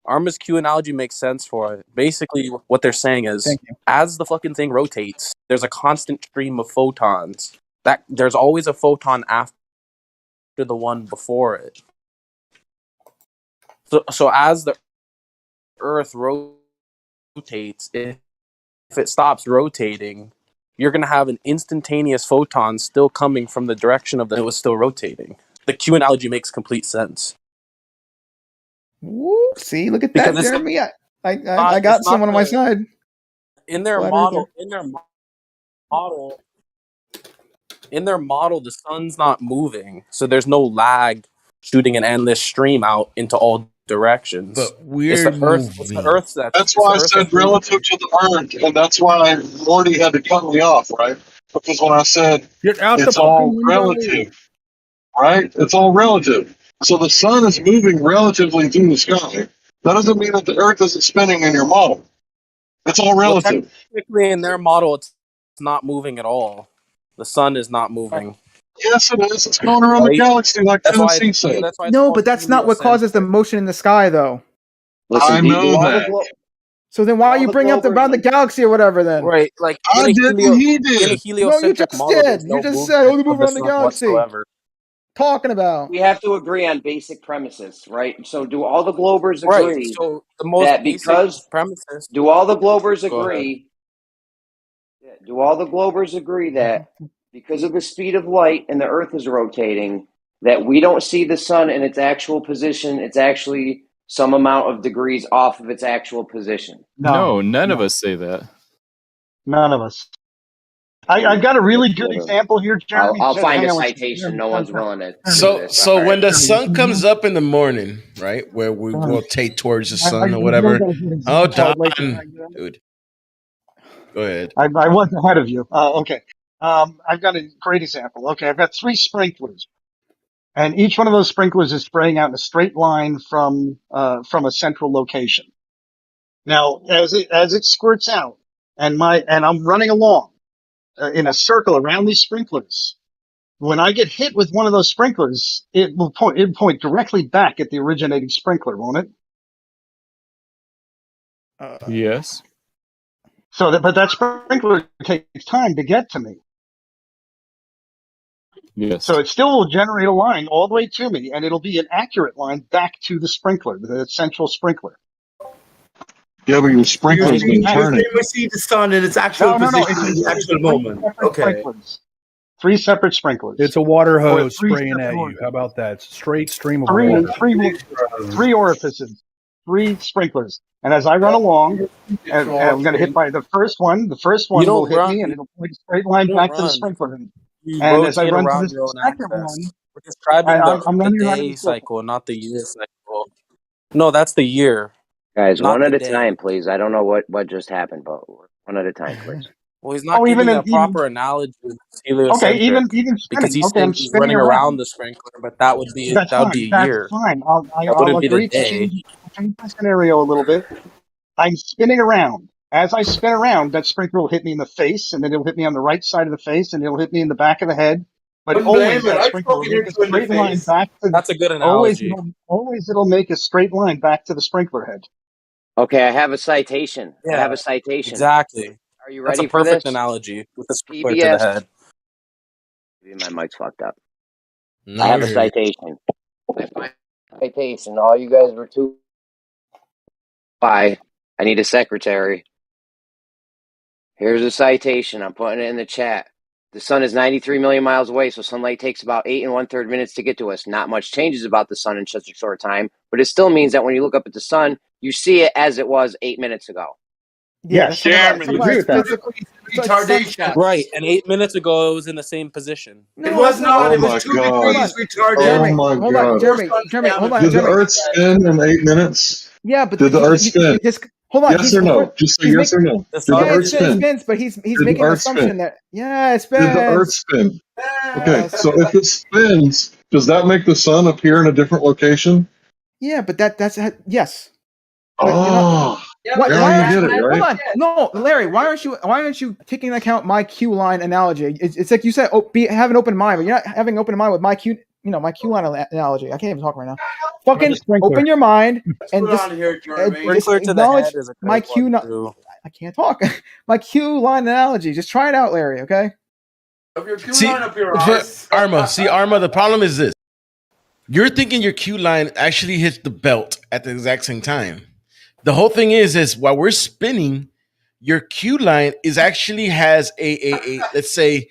Arma's Q analogy makes sense for it. Basically, what they're saying is, Thank you. as the fucking thing rotates, there's a constant stream of photons. That there's always a photon after the one before it. So as the Earth rotates, if it stops rotating, you're gonna have an instantaneous photon still coming from the direction of it was still rotating. The Q analogy makes complete sense. Woo, see, look at Because that, it's Jeremy. I not- got it's not someone on my the- side. In their Flat model, earther. in their model, the sun's not moving, so there's no lag shooting an endless stream out into all directions. But we're It's the Earth. moving. It's the Earth That's why I said relative to the Earth, and that's why Morty had to cut me off, right? Because when I said Get out it's the all fucking window. relative, right? It's all relative. So the sun is moving relatively through the sky. That doesn't mean that the Earth isn't spinning in your model. It's all relative. Technically, in their model, it's not moving at all. The sun is not moving. Yes, it is. It's going around the galaxy like Tennessee said. No, but that's not what causes the motion in the sky, though. Listen, I do know all the that. So then why are you bringing up around the galaxy or whatever then? Right, like I didn't. He did. in a No, you heliocentric just model, did. there's You no just said only movement move of the around the sun galaxy. whatsoever. Talking about. We have to agree on basic premises, right? So do all the Globers Right. agree So the most that basic because premises. do all the Globers Go ahead. agree? Do all the Globers agree that because of the speed of light and the Earth is rotating, that we don't see the sun in its actual position? It's actually some amount of degrees off of its actual position. No, none of us say that. None of us. I've got a really good example here, Jeremy. I'll find Hang a on one citation. second. No one's willing to do So this. so All when right. the sun comes up in the morning, right, where we rotate towards the sun or whatever. Oh, Don, dude, go ahead. I was ahead of you. Okay. I've got a great example. Okay, I've got 3 sprinklers, and each one of those sprinklers is spraying out in a straight line from a central location. Now, as it squirts out, and I'm running along in a circle around these sprinklers. When I get hit with one of those sprinklers, it will point directly back at the originating sprinkler, won't it? Yes. But that sprinkler takes time to get to me. Yes. So it still will generate a line all the way to me, and it'll be an accurate line back to the sprinkler, the central sprinkler. Yeah, but your sprinkler's been turning. We see the sun in its actual No. position in the actual moment. Okay. Sprinklers. 3 separate sprinklers. It's a water Or hose 3 spraying separate at you. orifices. How about that? Straight stream of Three water. orifices, 3 sprinklers. And as I run along, and I'm going to hit by the first one. The first one will hit me, and it'll point a straight line back to the sprinkler. You And as I rotate run to around this your own second axis. one, We're describing I'm the running around in day a circle. cycle, not the year cycle. No, that's the year, Guys, not one the at a day. time, please. I don't know what just happened, but one at a time, please. Well, he's not Oh, giving a even proper analogy of okay, heliocentric even because spinning. Okay, I'm he's spinning running around around. the sprinkler, but that would be That's a fine. That's year. fine. That I'll wouldn't be the agree to day. change my scenario a little bit. I'm spinning around. As I spin around, that sprinkler will hit me in the face, and then it'll hit me on the right side of the face, and it'll hit me in the back of the head. But Don't always blame it. that I sprinkler will fucking make hit a you in the straight line face. back to. That's a good analogy. Always it'll make a straight line back to the sprinkler head. Okay, I have a citation. I Yeah, have a citation. exactly. Are you That's a ready for perfect this? analogy with the sprinkler to the PBS. head. Maybe my mic's fucked up. No, I have a you're here. citation. I find a citation. All you guys were too. Bye. I need a secretary. Here's a citation. I'm putting it in the chat. The sun is 93 million miles away, so sunlight takes about 8 1/3 minutes to get to us. Not much changes about the sun in such a short time, but it still means that when you look up at the sun, you see it as it was 8 minutes ago. Yeah, that's talking about it's physical. It's Retardation. Right, and 8 minutes ago it was in the same position. It was not. Oh It my was 2 God. degrees retarded. Jeremy, Oh my hold on, God. Jeremy, hold on, Did the Jeremy. Earth spin in 8 minutes? Yeah, but Did the Earth spin? hold on. Yes or no? Just say yes or no. Did the Yeah, Earth it spin? spins, but he's Did the making an Earth assumption spin? that yeah, it Did the Earth spins. spin? Okay, Yes. so if it spins, does that make the sun appear in a different location? Yeah, but that's yes. But Oh, why now you get it, right? Hold on, no, Larry. Why aren't you taking into account my Q line analogy? It's like you said, have an open mind, but you're not having an open mind with my Q. My Q line analogy. I can't even talk right now. Fucking open your mind and just Sprinkler to the acknowledge head is a my great Q. one, too. I can't talk. My Q line analogy. Just try it out, Larry. Okay. See, Arma, the problem is this. You're thinking your Q line actually hits the belt at the exact same time. The whole thing is while we're spinning, your Q line actually has a let's say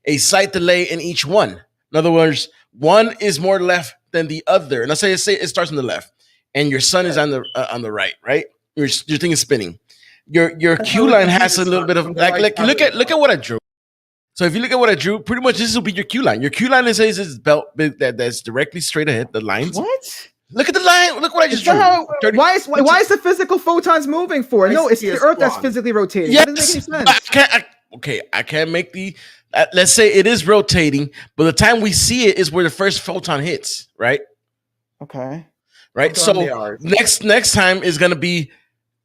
a slight delay in each one. In other words, one is more left than the other. And let's say it starts on the left, and your sun is on the right, right? Your thing is spinning. Your Q line has a little bit of like look at what I drew. So if you look at what I drew, pretty much this will be your Q line. Your Q line says it's belt that's directly straight ahead. The lines. What? Look at the line. Look what I just drew. Why is the physical photons moving for? No, it's the Earth that's physically rotating. Yes, That doesn't make any sense. I can't make the. Let's say it is rotating, but the time we see it is where the first photon hits, right? Okay. Right. So next time is gonna be.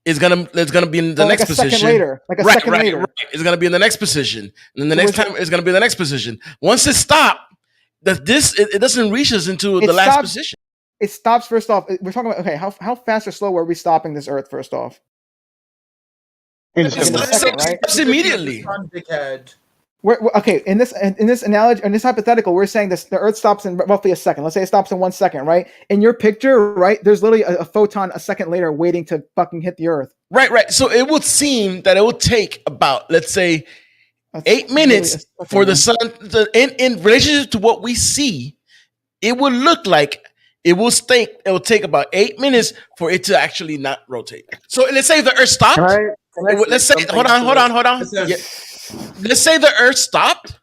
It's gonna be in the next position. Second later. Like a second later. Right. It's gonna be in the next position, and then the next time it's gonna be in the next position. Once it stops, it doesn't reach us into the last position. It stops first off. We're talking about how fast or slow are we stopping this Earth first off? In a second, right? It's immediately. Okay, in this analogy, in this hypothetical, we're saying this: the Earth stops in roughly a second. Let's say it stops in 1 second, right? In your picture, right? There's literally a photon a second later waiting to fucking hit the Earth. Right. So it would seem that it would take about, let's say, 8 minutes for the sun. In relationship to what we see, it would look like it will take about 8 minutes for it to actually not rotate. So let's say if the Earth stopped. Let's say, hold on. Yeah. Let's say the Earth stopped.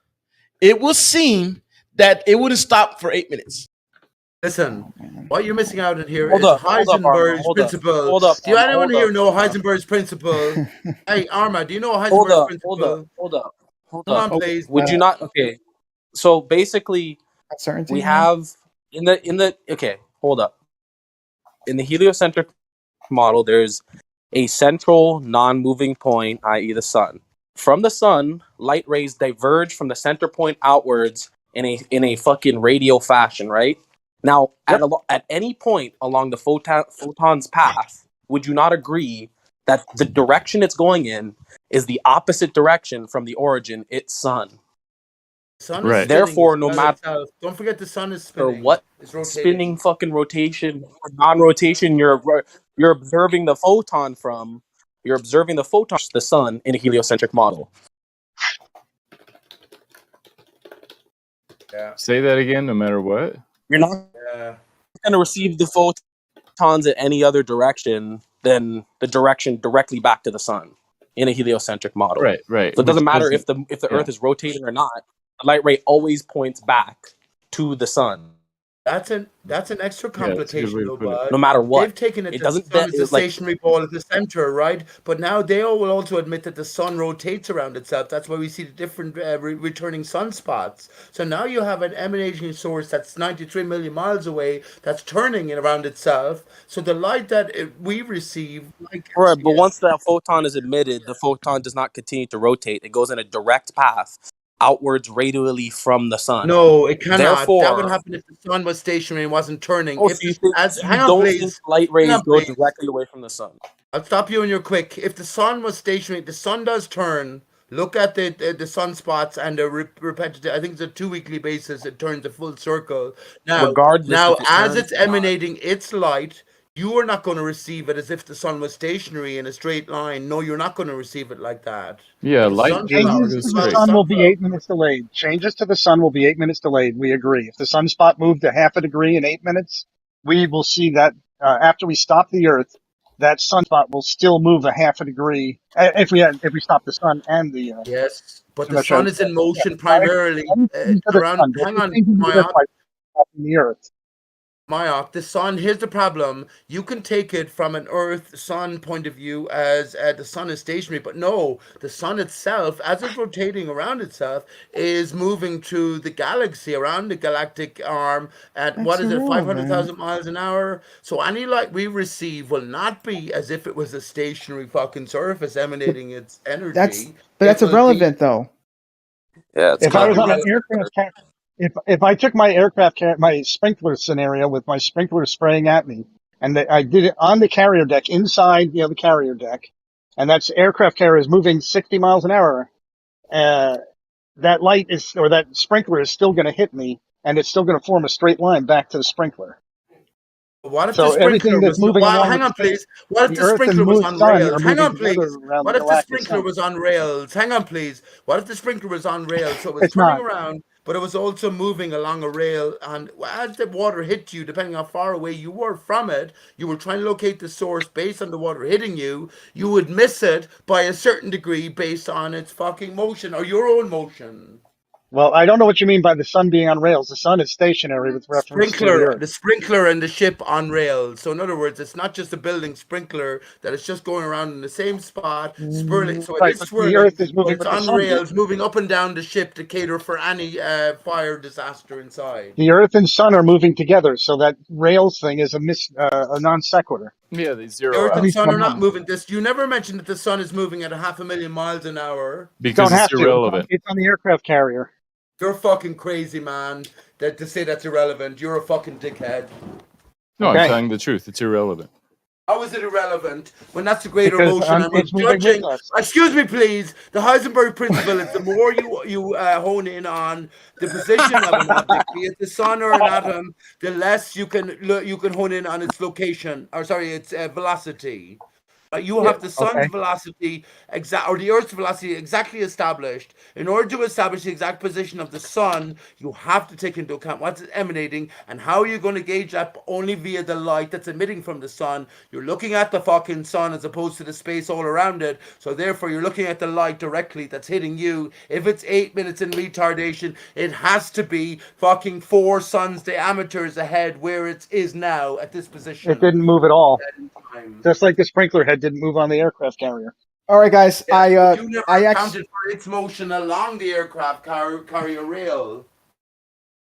It will seem that it wouldn't stop for 8 minutes. Listen, what you're missing out in here Hold is up, Heisenberg's principle. hold up, Do anyone hold here up. know Heisenberg's principle? Hey, Arma, do you know Heisenberg's principle? Hold up. Come on, please. Would you not? Okay. So basically, we have in the okay. Hold up. In the heliocentric model, there's a central non-moving point, i.e., the sun. From the sun, light rays diverge from the center point outwards in a fucking radial fashion, right? Now, at any point along the photon's path, would you not agree that the direction it's going in is the opposite direction from the origin, its sun? Sun is Right. spinning Therefore, as no well matter itself. Don't forget the sun is or spinning. what It's rotating. spinning fucking rotation or non-rotation you're observing the photon from, the sun in a heliocentric model. Yeah. Say that again. No matter what. You're not going to receive the photons at any other direction than the direction directly back to the sun in a heliocentric model. Right. So it doesn't matter if the yeah. Earth is rotating or not. The light ray always points back to the sun. That's an extra complication though, bud. No matter what. They've taken it It that doesn't the sun is a like stationary ball at the center, right? But now they all will also admit that the sun rotates around itself. That's why we see the different returning sunspots. So now you have an emanating source that's 93 million miles away that's turning around itself. So the light that we receive, right, but once that photon is emitted, the photon does not continue to rotate. It goes in a direct path outwards radially from the sun. no, it cannot. Therefore, that would happen if the sun was stationary and wasn't turning. oh, If so you think, hang on, don't please. think light Hang rays on, go please. directly away from the sun? I'll stop you when you're quick. If the sun was stationary, the sun does turn. Look at the sunspots and the repetitive. I think it's a 2 weekly basis. It turns a full circle. Regardless, Now if it as turns it's or not. emanating its light, you are not going to receive it as if the sun was stationary in a straight line. No, you're not going to receive it like that. Yeah, The light sun does not Changes go to the straight. sun will be 8 minutes delayed. Changes to the sun will be 8 minutes delayed. We agree. If the sunspot moved a half a degree in 8 minutes, we will see that after we stop the Earth, that sunspot will still move a half a degree if we stop the sun and the yes, but the much sun is in motion yeah, primarily to the around. sun. Hang on, Changing the Earth Maya. by stopping the Earth. Mayak, the sun, here's the problem. You can take it from an Earth-Sun point of view as the sun is stationary, but no, the sun itself, as it's rotating around itself, is moving to the galaxy, around the galactic arm at, That's what is it, irrelevant. 500,000 miles an hour? So any light we receive will not be as if it was a stationary fucking surface emanating its energy. That's irrelevant, though. Yeah, it's If I was on an irrelevant. aircraft if I took my my sprinkler scenario with my sprinkler spraying at me, and I did it on the carrier deck, inside the carrier deck, and that's aircraft carrier is moving 60 miles an hour, that light is, or that sprinkler is still going to hit me, and it's still going to form a straight line back to the sprinkler. What if So the sprinkler everything that's was moving along hang the on, please. What if the the Earth and sprinkler was on sun are rails? Hang moving on, together please. around What the if the galactic sprinkler sun. was on rails? Hang on, please. What if the sprinkler was on rails? So it was It's turning not. around, but it was also moving along a rail. And as the water hit you, depending how far away you were from it, you were trying to locate the source based on the water hitting you. You would miss it by a certain degree based on its fucking motion or your own motion. Well, I don't know what you mean by the sun being on rails. The sun is stationary with reference to the Earth. The sprinkler and the ship on rails. So in other words, it's not just a building sprinkler that it's just going around in the same spot, swirling. So it Right, is but swirling, the Earth is but moving it's with the on sun. rails, moving up and down the ship to cater for any fire disaster inside. The Earth and sun are moving together, so that rails thing is a non sequitur. Yeah, they The zero Earth out. and sun are not moving this. You never mentioned that the sun is moving at 500,000 miles an hour. Because Don't it's have to. irrelevant. It's on the aircraft carrier. You're fucking crazy, man. To say that's irrelevant. You're a fucking dickhead. No, Okay. I'm telling the truth. It's irrelevant. How is it irrelevant when that's the greater Because motion and we're it's moving judging? with us. Excuse me, please. The Heisenberg principle is the more you hone in on the position of an object, be it the sun or an atom, the less you can hone in on its location, or sorry, its velocity. You have the sun's Okay. velocity or the Earth's velocity exactly established. In order to establish the exact position of the sun, you have to take into account what's emanating and how you're going to gauge that only via the light that's emitting from the sun. You're looking at the fucking sun as opposed to the space all around it. So therefore, you're looking at the light directly that's hitting you. If it's 8 minutes in retardation, it has to be fucking 4 suns diameters ahead where it is now at this position. It didn't move at all. Just like the sprinkler head didn't move on the aircraft carrier. All right, guys. You never accounted for its motion along the aircraft carrier rail.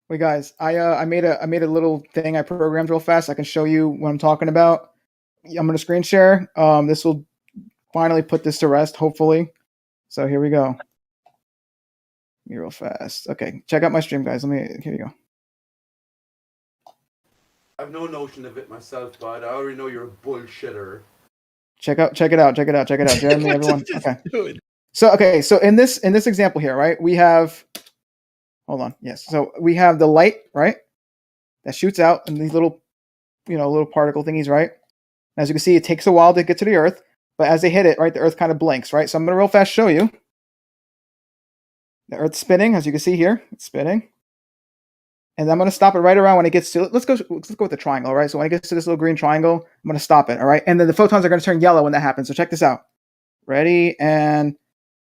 Wait, guys. I made a little thing I programmed real fast. I can show you what I'm talking about. I'm gonna screen share. This will finally put this to rest, hopefully. So here we go. Me real fast. Okay, check out my stream, guys. Here you go. I have no notion of it myself, but I already know you're a bullshitter. Check it out. Jeremy, everyone. Okay. So in this example here, right? We have, hold on. Yes. So we have the light, right? That shoots out and these little particle thingies, right? As you can see, it takes a while to get to the Earth, but as they hit it, right, the Earth kind of blinks, right? So I'm gonna real fast show you. The Earth's spinning, as you can see here, it's spinning. And I'm going to stop it right around when it gets to, let's go with the triangle, right? So when it gets to this little green triangle, I'm going to stop it, all right? And then the photons are going to turn yellow when that happens. So check this out. Ready, and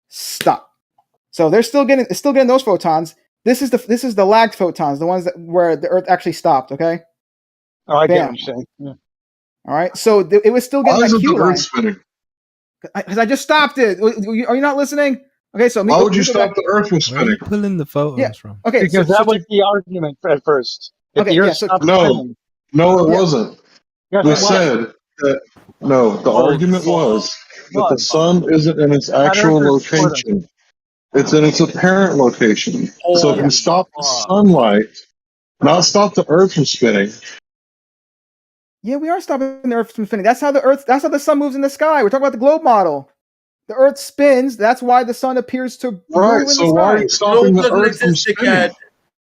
stop. So it's still getting those photons. This is the lagged photons, the ones where the Earth actually stopped. Okay. Oh, I get Bam. what you're saying. Yeah. All right. So it was still getting Why that isn't Q the line. Earth spinning? Because I just stopped it. Are you not listening? Okay. So Why would you stop the Earth from Where are you spinning? pulling the photons Yeah. from? Okay. Because that was the argument at first. If Okay, the Earth yeah, so- stopped No, spinning. no, it Yeah. wasn't. Yes, We it was. said that no. The argument was that the sun isn't in its Flat actual earthers support us. location; it's in its apparent location. So if Oh, you stop the sunlight, not stop the Earth from spinning. Yeah, we are stopping the Earth from spinning. That's how the sun moves in the sky. We're talking about the globe model. The Earth spins. That's why the sun appears to Right. move in So the why sky. are you stopping the doesn't Earth from exist, spinning? dickhead.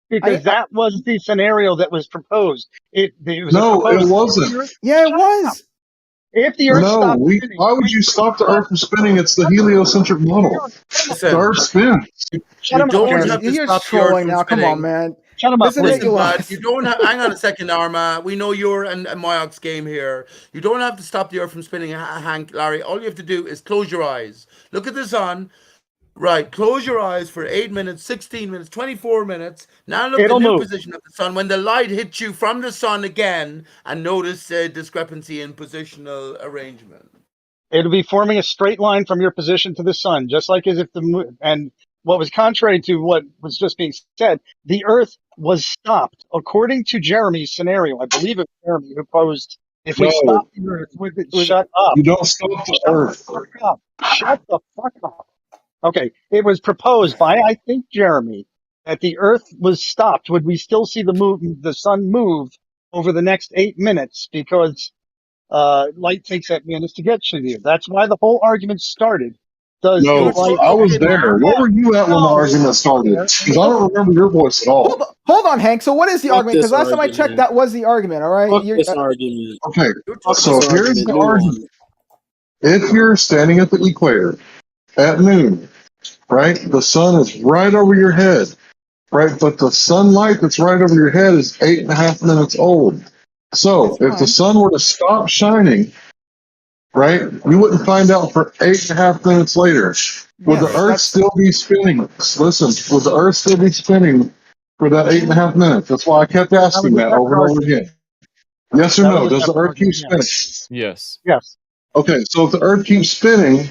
Because that was the scenario that was proposed. It was No, proposed. it wasn't. Yeah, it was. If the Earth No, stopped spinning, why would you stop the Earth from spinning? It's the heliocentric model. The Listen, Earth spins. you don't Jeremy, have to you're stop the Earth trolling from now. Come spinning. on, man. Shut him up, Listen, Listen, to lad, us. you don't have. Hang on a second, Arma. We know you're and Moyok's game here. You don't have to stop the Earth from spinning, Hank, Larry. All you have to do is close your eyes. Look at the sun. Right, close your eyes for 8 minutes, 16 minutes, 24 minutes. Now look at It'll the new move. position of the sun. When the light hits you from the sun again, and notice a discrepancy in positional arrangement. It'll be forming a straight line from your position to the sun, just like as if the moon. And what was contrary to what was just being said, the Earth was stopped according to Jeremy's scenario. I believe it was Jeremy who posed if we No. stop the Earth, would it shut up? You don't stop the Earth. Fuck up. Shut the fuck up. Okay, it was proposed by I think Jeremy that the Earth was stopped. Would we still see the sun move over the next 8 minutes because light takes 8 minutes to get to you? That's why the whole argument started. Does No, the light? I was there. Where were you at when the argument started? Because I don't remember your voice at all. Hold on, Hank. So what is the Fuck argument? Because this last time I checked, argument. that was the argument. All right. Fuck You're- this argument. Okay, Fuck so this here's argument. the New argument. one. If you're standing at the equator at noon, right, the sun is right over your head, right, but the sunlight that's right over your head is 8.5 minutes old. So if the sun were to stop shining, right, you wouldn't find out for 8.5 minutes later. Would the Earth still be spinning? Listen, would the Earth still be spinning for that 8.5 minutes? That's why I kept asking that over and over again. Yes or no? Does the Earth keep spinning? Yes. Yes. Okay, so if the Earth keeps spinning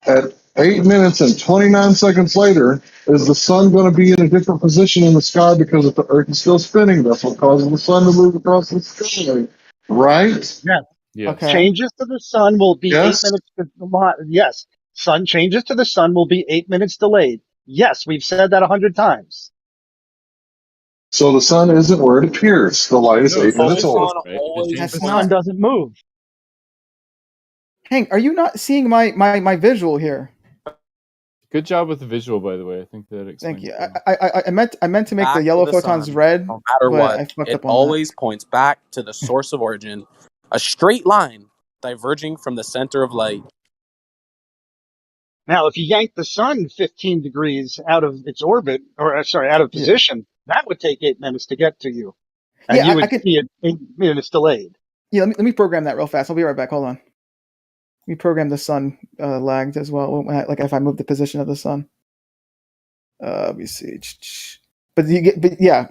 at 8 minutes and 29 seconds later, is the sun going to be in a different position in the sky because if the Earth is still spinning, that's what causes the sun to move across the sky, right? Yes. Yes. Okay. Changes to the sun will be Yes. 8 minutes. Yes. Sun changes to the sun will be 8 minutes delayed. Yes, we've said that 100 times. So the sun isn't where it appears. The light is 8 minutes old. The sun doesn't move. Hank, are you not seeing my visual here? Good job with the visual, by the way. I think that explains. Thank you. it. I meant to make Back the to yellow the photons sun. red, No matter but I what, fucked it up on always points back to the source of origin, a straight line diverging from the center of light. Now, if you yank the sun 15 degrees out of its orbit, or out of position, that would take 8 minutes to get to you. And Yeah, you I would can- see it 8 minutes delayed. Yeah, let me program that real fast. I'll be right back. Hold on. We program the sun lagged as well. Like if I move the position of the sun. Let me see. But yeah,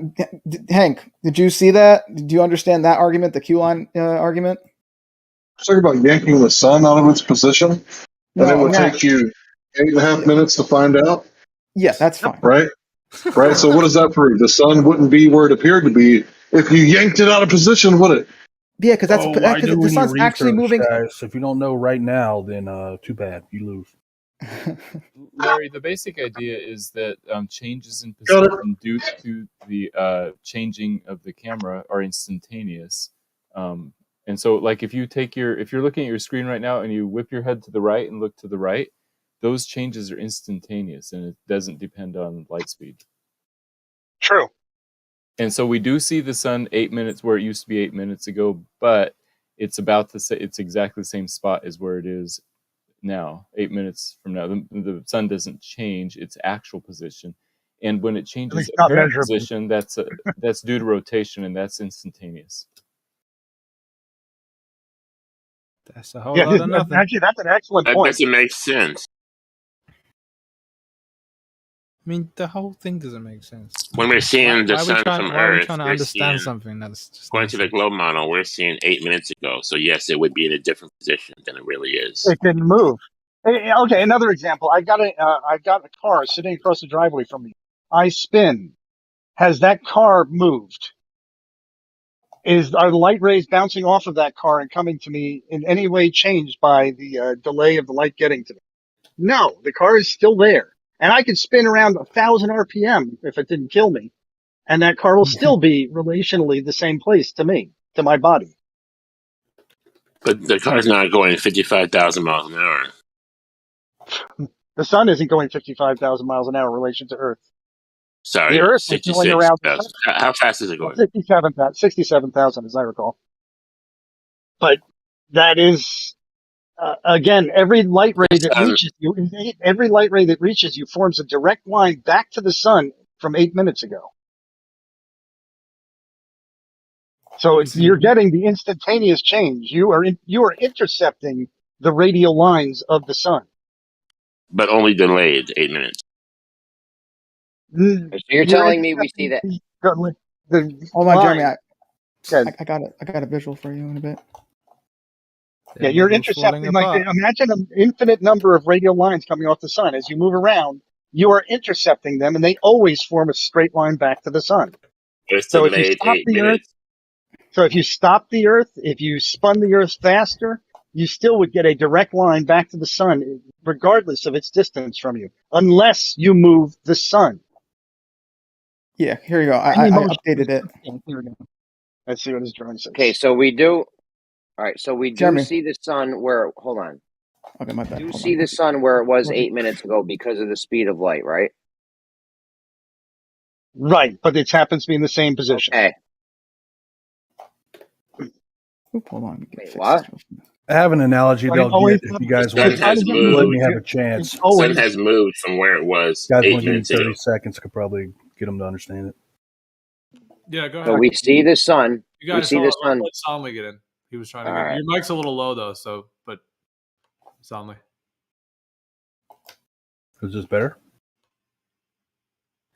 Hank, did you see that? Do you understand that argument, the Q line argument? Talking about yanking the sun out of its position, and No, it would no. take you 8.5 minutes to find out. Yes, that's fine. Right? Right? So what does that prove? The sun wouldn't be where it appeared to be if you yanked it out of position, would it? Yeah, because that's why because do the any sun's actually research, moving. Guys, if you don't know right now, then too bad, you lose. Larry, the basic idea is that changes in position due to the changing of the camera are instantaneous. And so, like, if you're looking at your screen right now and you whip your head to the right and look to the right, those changes are instantaneous and it doesn't depend on light speed. True. And so we do see the sun 8 minutes where it used to be 8 minutes ago, but it's it's exactly the same spot as where it is now, 8 minutes from now. The sun doesn't change its actual position. And when it changes apparent position, that's due to rotation, and that's instantaneous. That's a whole lot of nothing. Actually, that's an excellent That point. doesn't make sense. I mean, the whole thing doesn't make sense. When we're seeing the sun from why are we Earth, trying to we're understand seeing, something that's just according to the globe model, we're seeing 8 minutes ago. So yes, it would be in a different position than it really is. It didn't move. Okay, another example. I've got a car sitting across the driveway from me. I spin. Has that car moved? Are the light rays bouncing off of that car and coming to me in any way changed by the delay of the light getting to me? No, the car is still there. And I could spin around 1,000 RPM if it didn't kill me. And that car will still be relationally the same place to me, to my body. But the car's not going 55,000 miles an hour. The sun isn't going 55,000 miles an hour in relation to Earth. Sorry, The Earth is going around 66,000. How fast is it going? 67,000, as I recall. But that is, again, every light ray that reaches you forms a direct line back to the sun from 8 minutes ago. So you're getting the instantaneous change. You are intercepting the radial lines of the sun. But only delayed 8 minutes. So you're telling me we see that? Hold on, Jeremy. I got a visual for you in a bit. Yeah, you're intercepting. Imagine an infinite number of radial lines coming off the sun. As you move around, you are intercepting them, and they always form a straight line back to the sun. So if you stop the Earth, if you spun the Earth faster, you still would get a direct line back to the sun, regardless of its distance from you, unless you move the sun. Yeah, here you go. I updated it. Here we go. Let's see what his drawing says. Okay, so we do. All right, so we do Jeremy. see the sun where. Hold on. Okay, my bad. We do see the sun where it was 8 minutes ago because of the speed of light, right? Right, but it happens to be in the same position. Okay. Oop, hold on. Wait, what? I have an analogy they'll get if you guys want to let me have a chance. The sun has moved from where it was. You guys 8 want to give me minutes ago. 30 seconds, could probably get them to understand it. Yeah, go ahead. So we see the sun. You guys we see the sun. let Sonley get in. He was trying to All get right. Your mic's a little low though, but Sonley. Is this better?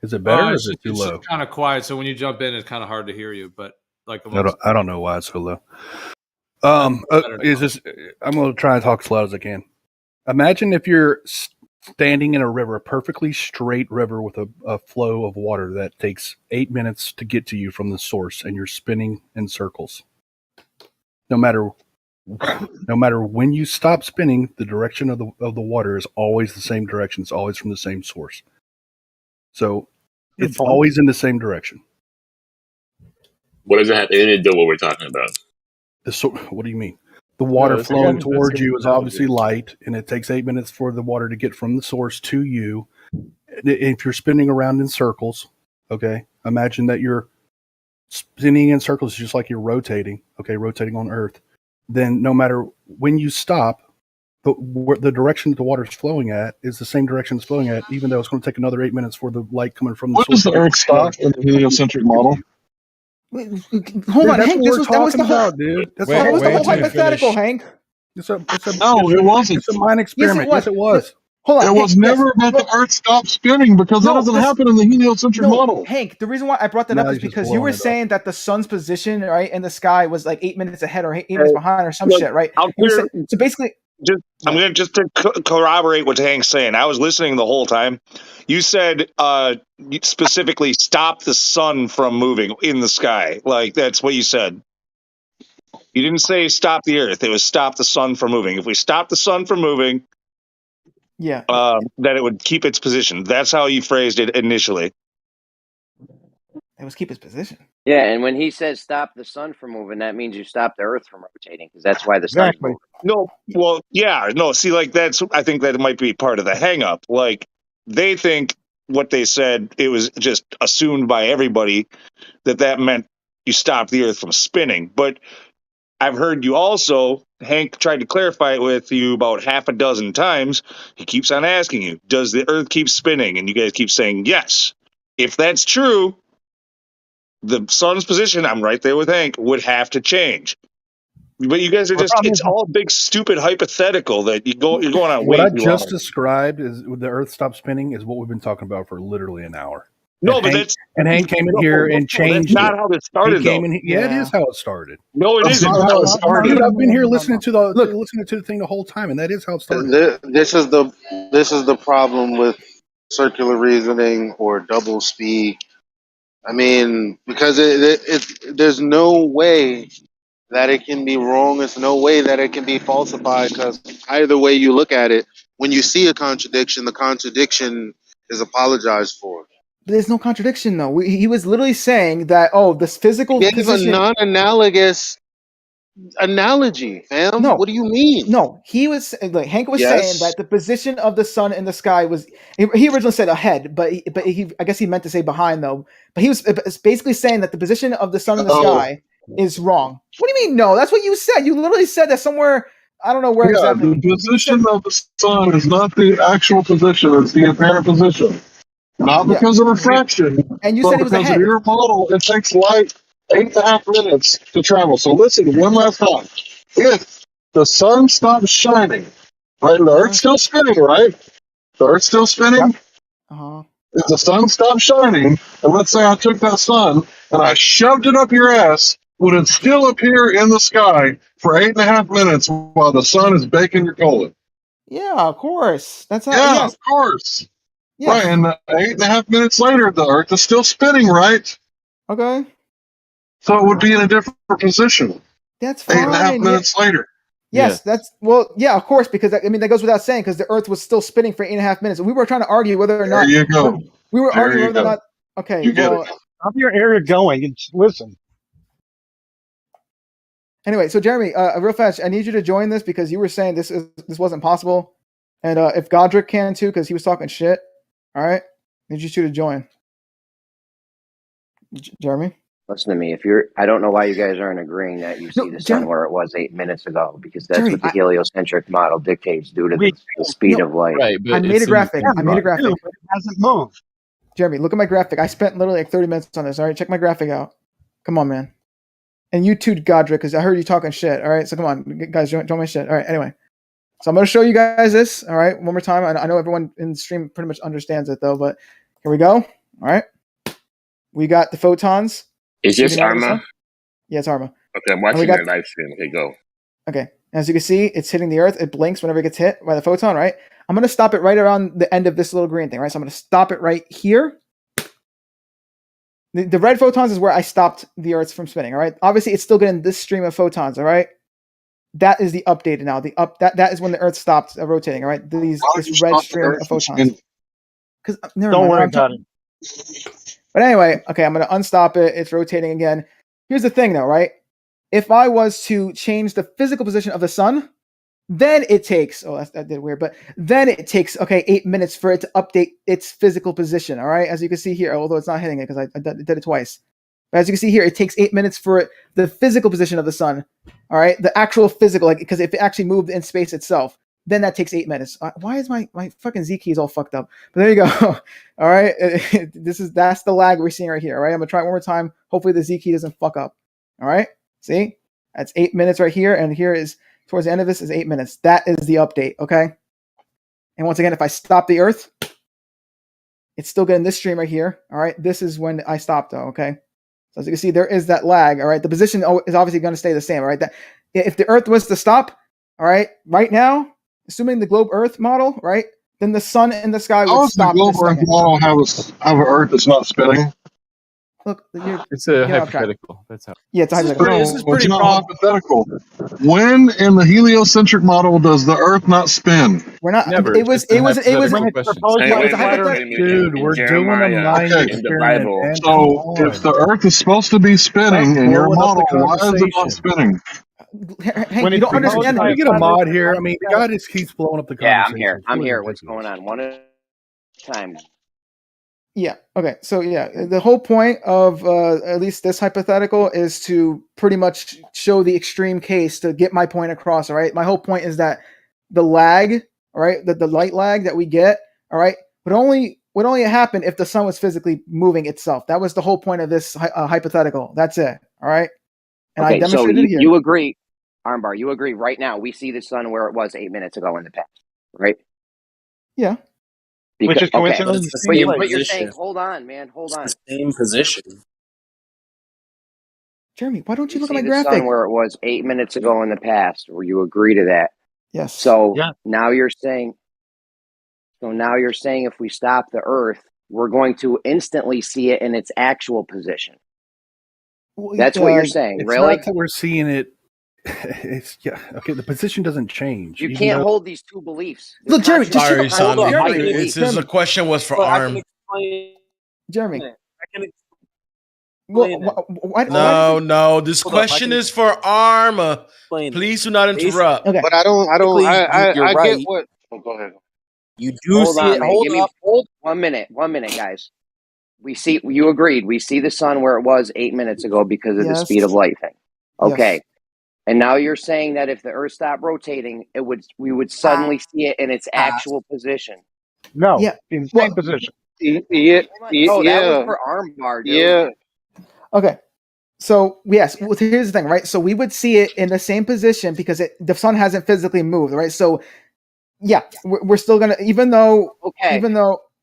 Is it better or is it too low? It's kind of quiet, so when you jump in, it's kind of hard to hear you. But like, I don't know why it's so low. Is this? I'm going to try and talk as loud as I can. Imagine if you're standing in a river, a perfectly straight river with a flow of water that takes 8 minutes to get to you from the source, and you're spinning in circles. No matter when you stop spinning, the direction of the water is always the same direction. It's always from the same source. So it's always in the same direction. What does it have anything to do with what we're talking about? What do you mean? The water flowing towards you is obviously light, and it takes 8 minutes for the water to get from the source to you. If you're spinning around in circles, okay, imagine that you're spinning in circles just like you're rotating, okay, rotating on Earth. Then no matter when you stop, the direction that the water is flowing at is the same direction it's flowing at, even though it's going to take another 8 minutes for the light coming from the source. What does the Earth stop in the heliocentric model? Wait, hold on, Hank. That was the whole, dude. That was the whole hypothetical, Hank. No, it wasn't. It's a mind experiment. Yes, it was. Hold on. It was never about the Earth stop spinning because that doesn't happen in the heliocentric model. Hank, the reason why I brought that up is because you were saying that the sun's position, right, in the sky was like 8 minutes ahead or 8 minutes behind or some shit, right? So basically, I'm going to just to corroborate what Hank's saying. I was listening the whole time. You said specifically stop the sun from moving in the sky. Like, that's what you said. You didn't say stop the Earth. It was stop the sun from moving. If we stop the sun from moving, then it would keep its position. That's how you phrased it initially. It was keep its position. Yeah, and when he says stop the sun from moving, that means you stop the Earth from rotating because that's why the sun's moving. No, well, yeah, no. See, like I think that might be part of the hang-up. Like they think what they said, it was just assumed by everybody that meant you stop the Earth from spinning. But I've heard you also, Hank tried to clarify it with you about half a dozen times. He keeps on asking you, does the Earth keep spinning? And you guys keep saying yes. If that's true, the sun's position, I'm right there with Hank, would have to change. But you guys are just—it's all big, stupid hypothetical that you're going on What way I too just long. described is when the Earth stopped spinning is what we've been talking about for literally an hour. No, and but Hank, that's and Hank came in here and that's changed not it. how this He started, came though. in. Yeah, it is how it started. No, it That's isn't. not how it started. Dude, I've been here listening to the thing the whole time, and that is how it started. This is the problem with circular reasoning or double speak. I mean, because there's no way that it can be wrong. There's no way that it can be falsified, because either way you look at it, when you see a contradiction, the contradiction is apologized for. But there's no contradiction though. He was literally saying that this physical He gave position. a non-analogous analogy, fam. No, What do you mean? No, he was like Hank was Yes. saying that the position of the sun in the sky was. He originally said ahead, but he I guess he meant to say behind though. But he was basically saying that the position of the sun in the sky is wrong. What do you mean? No, that's what you said. You literally said that somewhere. I don't know where exactly. The position of the sun is not the actual position; it's the apparent position. Not because of refraction, and you but said it was because ahead. of your model, it takes light 8.5 minutes to travel. So listen one last time. If the sun stops shining, right, the Earth's still spinning, right? The Earth's still spinning. Uh-huh. If the sun stops shining, and let's say I took that sun and I shoved it up your ass, would it still appear in the sky for 8.5 minutes while the sun is baking your colon? Yeah, of course. That's how. Yeah, Yes. of course. Yes. Right, and 8.5 minutes later, the Earth is still spinning, right? Okay. So it would be in a different position. That's fine. 8.5 minutes later. Yes, that's of course, because that goes without saying, because the Earth was still spinning for 8.5 minutes. We were trying to argue whether or not. There you go. We were There arguing you whether or go. not. Okay, You get well, it. Stop your area going and listen. Anyway, so Jeremy, real fast, I need you to join this because you were saying this wasn't possible, and if Godric can too, because he was talking shit. All right, I need you two to join. Jeremy, listen to me. I don't know why you guys aren't agreeing that you see the sun where it was 8 minutes ago, because that's what the heliocentric model dictates due to the speed of light. Right, but I made a graphic. It hasn't moved. Jeremy, look at my graphic. I spent literally like 30 minutes on this. All right, check my graphic out. Come on, man. And you too, Godric, because I heard you talking shit. All right, so come on, guys, join my shit. All right, anyway. So I'm going to show you guys this. All right, one more time. I know everyone in the stream pretty much understands it, though, but here we go. All right. We got the photons. Is this Arma? Yeah, it's Arma. Okay, I'm watching the live stream. Okay, go. Okay. As you can see, it's hitting the Earth. It blinks whenever it gets hit by the photon, right? I'm going to stop it right around the end of this little green thing, right? So I'm going to stop it right here. The red photons is where I stopped the Earth from spinning, all right? Obviously, it's still getting this stream of photons, all right? That is the updated now. That is when the Earth stopped rotating, all right? This red stream of photons. Don't worry about it. But anyway, okay, I'm going to unstop it. It's rotating again. Here's the thing, though, right? If I was to change the physical position of the sun, then it takes, that did weird, but then it takes, 8 minutes for it to update its physical position, all right? As you can see here, although it's not hitting it because I did it twice. But as you can see here, it takes 8 minutes for the physical position of the sun, all right? The actual physical, because if it actually moved in space itself, then that takes 8 minutes. Why is my fucking Z key is all fucked up? But there you go. All right, that's the lag we're seeing right here. All right, I'm gonna try it one more time. Hopefully the Z key doesn't fuck up. All right, see, that's 8 minutes right here, and here is towards the end of this is 8 minutes. That is the update. Okay, and once again, if I stop the Earth, it's still getting this stream right here. All right, this is when I stopped though. Okay, so as you can see, there is that lag. All right, the position is obviously going to stay the same. All right, that if the Earth was to stop, all right, right now, assuming the globe Earth model, right, then the sun in the sky would stop. How does the globe Earth model have an Earth that's not spinning? Look, it's a hypothetical. That's how. Yeah, it's a hypothetical. This is pretty hypothetical. When in the heliocentric model does the Earth not spin? We're not. Never. It was. Dude, we're doing a mind experiment. So if the Earth is supposed to be spinning in your model, why is it not spinning? Hank, you don't understand. Can we get a mod here? I mean, the guy just keeps blowing up the conversation. Yeah, I'm here. What's going on? One at a time. Yeah. Okay. So yeah, the whole point of at least this hypothetical is to pretty much show the extreme case to get my point across. All right. My whole point is that the lag, all right, the light lag that we get, all right, would only happen if the sun was physically moving itself. That was the whole point of this hypothetical. That's it. All right. And Okay, I demonstrated so it here. you agree. Armbar, you agree right now we see the sun where it was 8 minutes ago in the past, right? Yeah. Which is coincidentally But it's the same but you're position. saying, hold on, man, hold on. It's the same position. Jeremy, why don't you look at see my the graphic? sun where it was 8 minutes ago in the past, where you agree to that. Yes. So now you're saying if we stop the Earth, we're going to instantly see it in its actual position. That's what you're saying, it's really? not that we're seeing it. It's okay. The position doesn't change. You even can't though- hold these two beliefs. Look, Jeremy, just Sorry, hold on. Sonny. Jeremy, It's the question was for Arm. Jeremy. I can Why, No. This Hold up, I question can is for Arm. explain it. Please do not interrupt. Okay. But I Basically, you're I right. get what. Oh, go ahead. You do Hold see on, it. man. Hold Give me up. Hold. 1 minute, guys. You agreed. We see the sun where it was 8 minutes ago because of the speed of light thing. Okay. Yes. And now you're saying that if the Earth stopped rotating, we would suddenly see it in its actual position. No, Yeah. in the same position. Yeah. No, that was for Armbar, dude. Yeah. Okay. So yes, well, here's the thing, right? So we would see it in the same position because the sun hasn't physically moved, right? So yeah, we're still gonna, even though,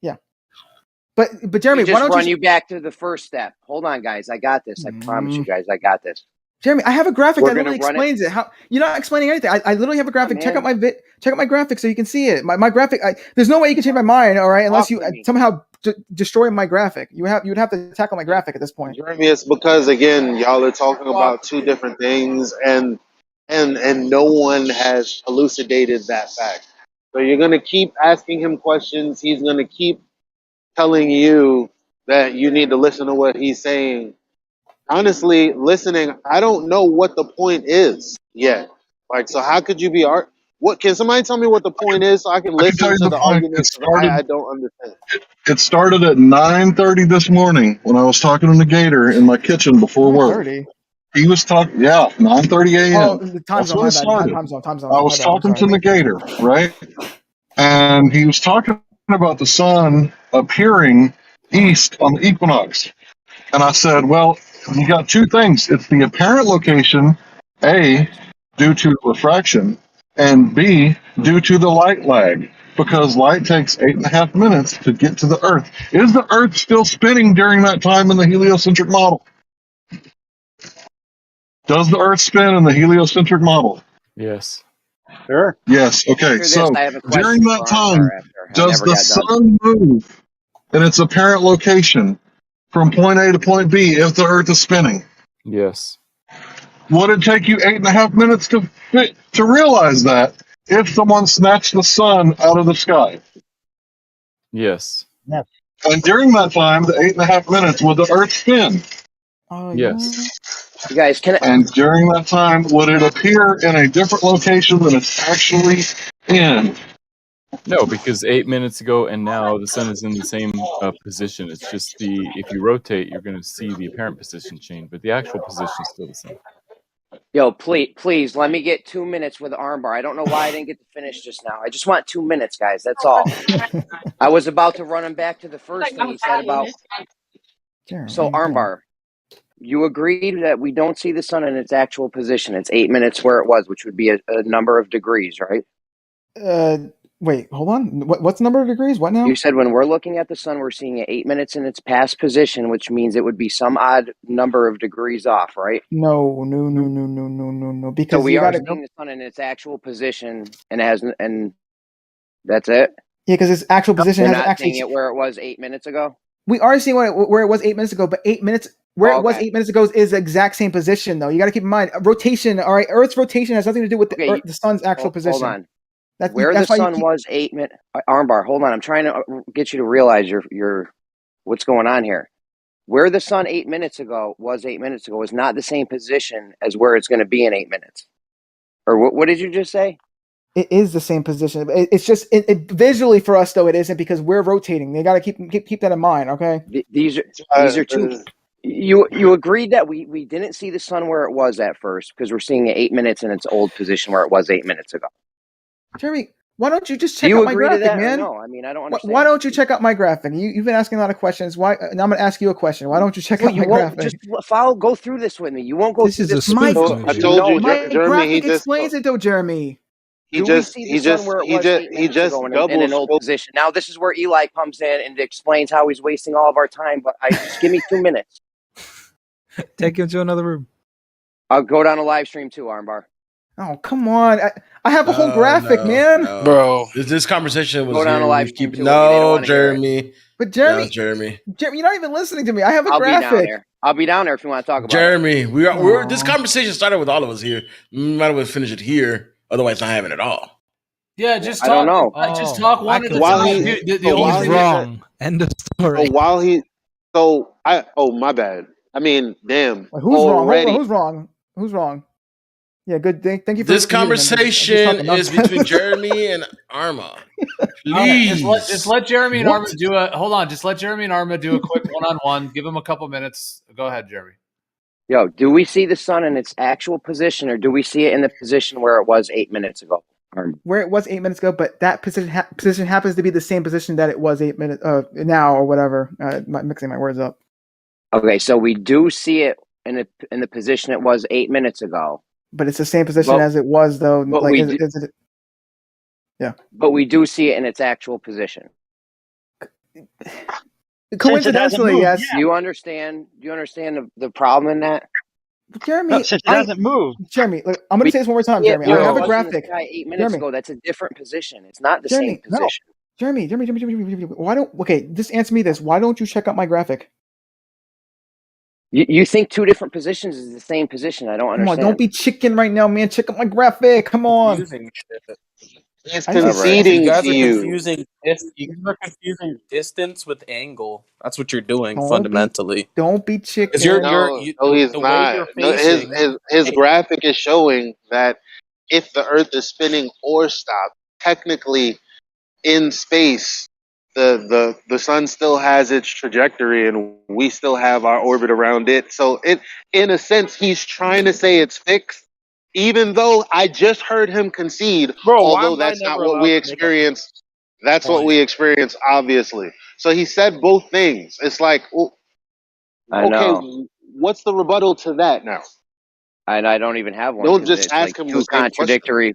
yeah. But Jeremy, just why don't run you back to the first step? Hold on, guys. I got this. I promise you guys, I got this. Jeremy, I have a graphic We're that gonna literally run explains it. How you're not explaining anything? I literally have a graphic. Check out man. my graphic so you can see it. My graphic. There's no way you can change my mind, all right? Unless you somehow destroy my graphic. You would have to tackle my graphic at this point. Jeremy, it's because again, y'all are talking about two different things, and no one has elucidated that fact. So you're gonna keep asking him questions. He's gonna keep telling you that you need to listen to what he's saying. Honestly, listening, I don't know what the point is yet. Like, so how could you be what? Can somebody tell me what the point is so I can I can tell listen you to the the point. arguments? I don't understand. It started at 9:30 this morning when I was talking to the Gator in my kitchen before work. 30. He was talking, 9:30 a.m. Oh, the time That's zone. when My it bad. started. Time zone. I was My bad, I'm talking to sorry. the Gator, right? And he was talking about the sun appearing east on the equinox. And I said, well, you got two things. It's the apparent location, A, due to refraction, and B, due to the light lag, because light takes 8.5 minutes to get to the Earth. Is the Earth still spinning during that time in the heliocentric model? Does the Earth spin in the heliocentric model? Yes. Sure. Yes. Okay. So I have a question during that for time, Armbar after. I does never the got done. sun move in its apparent location from point A to point B if the Earth is spinning? Yes. Would it take you 8.5 minutes to realize that if someone snatched the sun out of the sky? Yes. Yes. And during that time, the 8.5 minutes, would the Earth spin? Yes. You guys, And during that time, would it appear in a different location than it's actually in? No, because 8 minutes ago and now the sun is in the same position. It's just if you rotate, you're going to see the apparent position change, but the actual position is still the same. Yo, please, let me get 2 minutes with Armbar. I don't know why I didn't get to finish just now. I just want 2 minutes, guys. That's all. I was about to run him back to the first thing he said about. So, Armbar, you agreed that we don't see the sun in its actual position. It's 8 minutes where it was, which would be a number of degrees, right? Wait, hold on. What's the number of degrees? What now? You said when we're looking at the sun, we're seeing it 8 minutes in its past position, which means it would be some odd number of degrees off, right? No. Because so we you are gotta seeing the sun in its actual position, and that's it. Yeah, because its actual position We're hasn't not actually. seeing it where it was 8 minutes ago. We are seeing where it was 8 minutes ago, but 8 minutes where it was 8 minutes ago is the exact same position, though. You got to keep in mind rotation. All right, Earth's rotation has nothing to do with the sun's actual position. Hold on. Where the sun was 8 minutes. Armbar, hold on. I'm trying to get you to realize your what's going on here. Where the sun 8 minutes ago was not the same position as where it's going to be in 8 minutes. Or what did you just say? It is the same position. It's just visually for us, though, it isn't because we're rotating. They got to keep that in mind. Okay. These are two. You agreed that we didn't see the sun where it was at first because we're seeing it 8 minutes in its old position where it was 8 minutes ago. Jeremy, Why don't you just Do check you out my agree to graphic, that or man? no? I mean, I don't understand. Why don't you check out my graphic? You've been asking a lot of questions. Why? And I'm going to ask you a question. Why don't you check out you my won't graphic? just go through this with me. You won't go This through is a this with spoof me. movie. I told you, My Jeremy. graphic explains it, though, Jeremy. Do we see the sun where it was 8 he minutes just ago in double an old spoke. position? Now this is where Eli comes in and explains how he's wasting all of our time. But just give me 2 minutes. Take him to another room. I'll go down a live stream too, Armbar. Oh, come on. I have a whole graphic, man. Bro. This conversation was Go down here. a live We stream keep too. They don't no, wanna hear it. Jeremy. But Jeremy, No, Jeremy. you're not even listening to me. I have a I'll be down graphic. there. I'll be down there if you want to talk about it. Jeremy, we're this conversation started with all of us here. We might as well finish it here. Otherwise, not having it all. Yeah, just I talk. don't know. Just talk one at a While time. he- The so only while thing he- Wrong. End of story. My bad. I mean, damn. Wait, who's wrong? already. Hold on, who's wrong? Who's wrong? Yeah, good. Thank you for This for hearing them. I'm just conversation talking is nonsense. between Jeremy and Arma. Please. Please. Just let Jeremy and What? Arma do a hold on. Just let Jeremy and Arma do a quick one-on-one. Give them a couple minutes. Go ahead, Jeremy. Yo, do we see the sun in its actual position, or do we see it in the position where it was 8 minutes ago? Where it was 8 minutes ago, but that position happens to be the same position that it was 8 minutes now or whatever. Mixing my words up. Okay, so we do see it in the position it was 8 minutes ago. But it's the same position But- as it was, though. but Like, we is it? Yeah. But we do see it in its actual position. Coincidentally, yes. Do you understand? Do you understand the problem in that? Jeremy, No, since it hasn't moved. Jeremy, look, I'm going to say this one more time, Yeah, Jeremy. where I it have a was in the graphic. sky 8 minutes Jeremy. ago. That's a different position. It's not the Jeremy, same position. Jeremy, why don't? Okay, just answer me this. Why don't you check out my graphic? You think two different positions is the same position? I don't Come understand. on, don't be chicken right now, man. Check out my graphic. Come on. He's I know. conceding You guys to are you. confusing. You guys are confusing distance with angle. That's what you're doing Don't fundamentally. Don't be chicken. Because you're No, he's the way not. you're No, facing. his graphic is showing that if the Earth is spinning or stopped, technically in space, the sun still has its trajectory, and we still have our orbit around it. So in a sense, he's trying to say it's fixed, even though I just heard him concede. Bro, why although am I that's not never what allowed we to make a experienced. That's what point? we experienced, obviously. So he said both things. It's like, well, I know. what's the rebuttal to that now? And I don't even have one. Don't 'cause just it's ask like him two the same contradictory.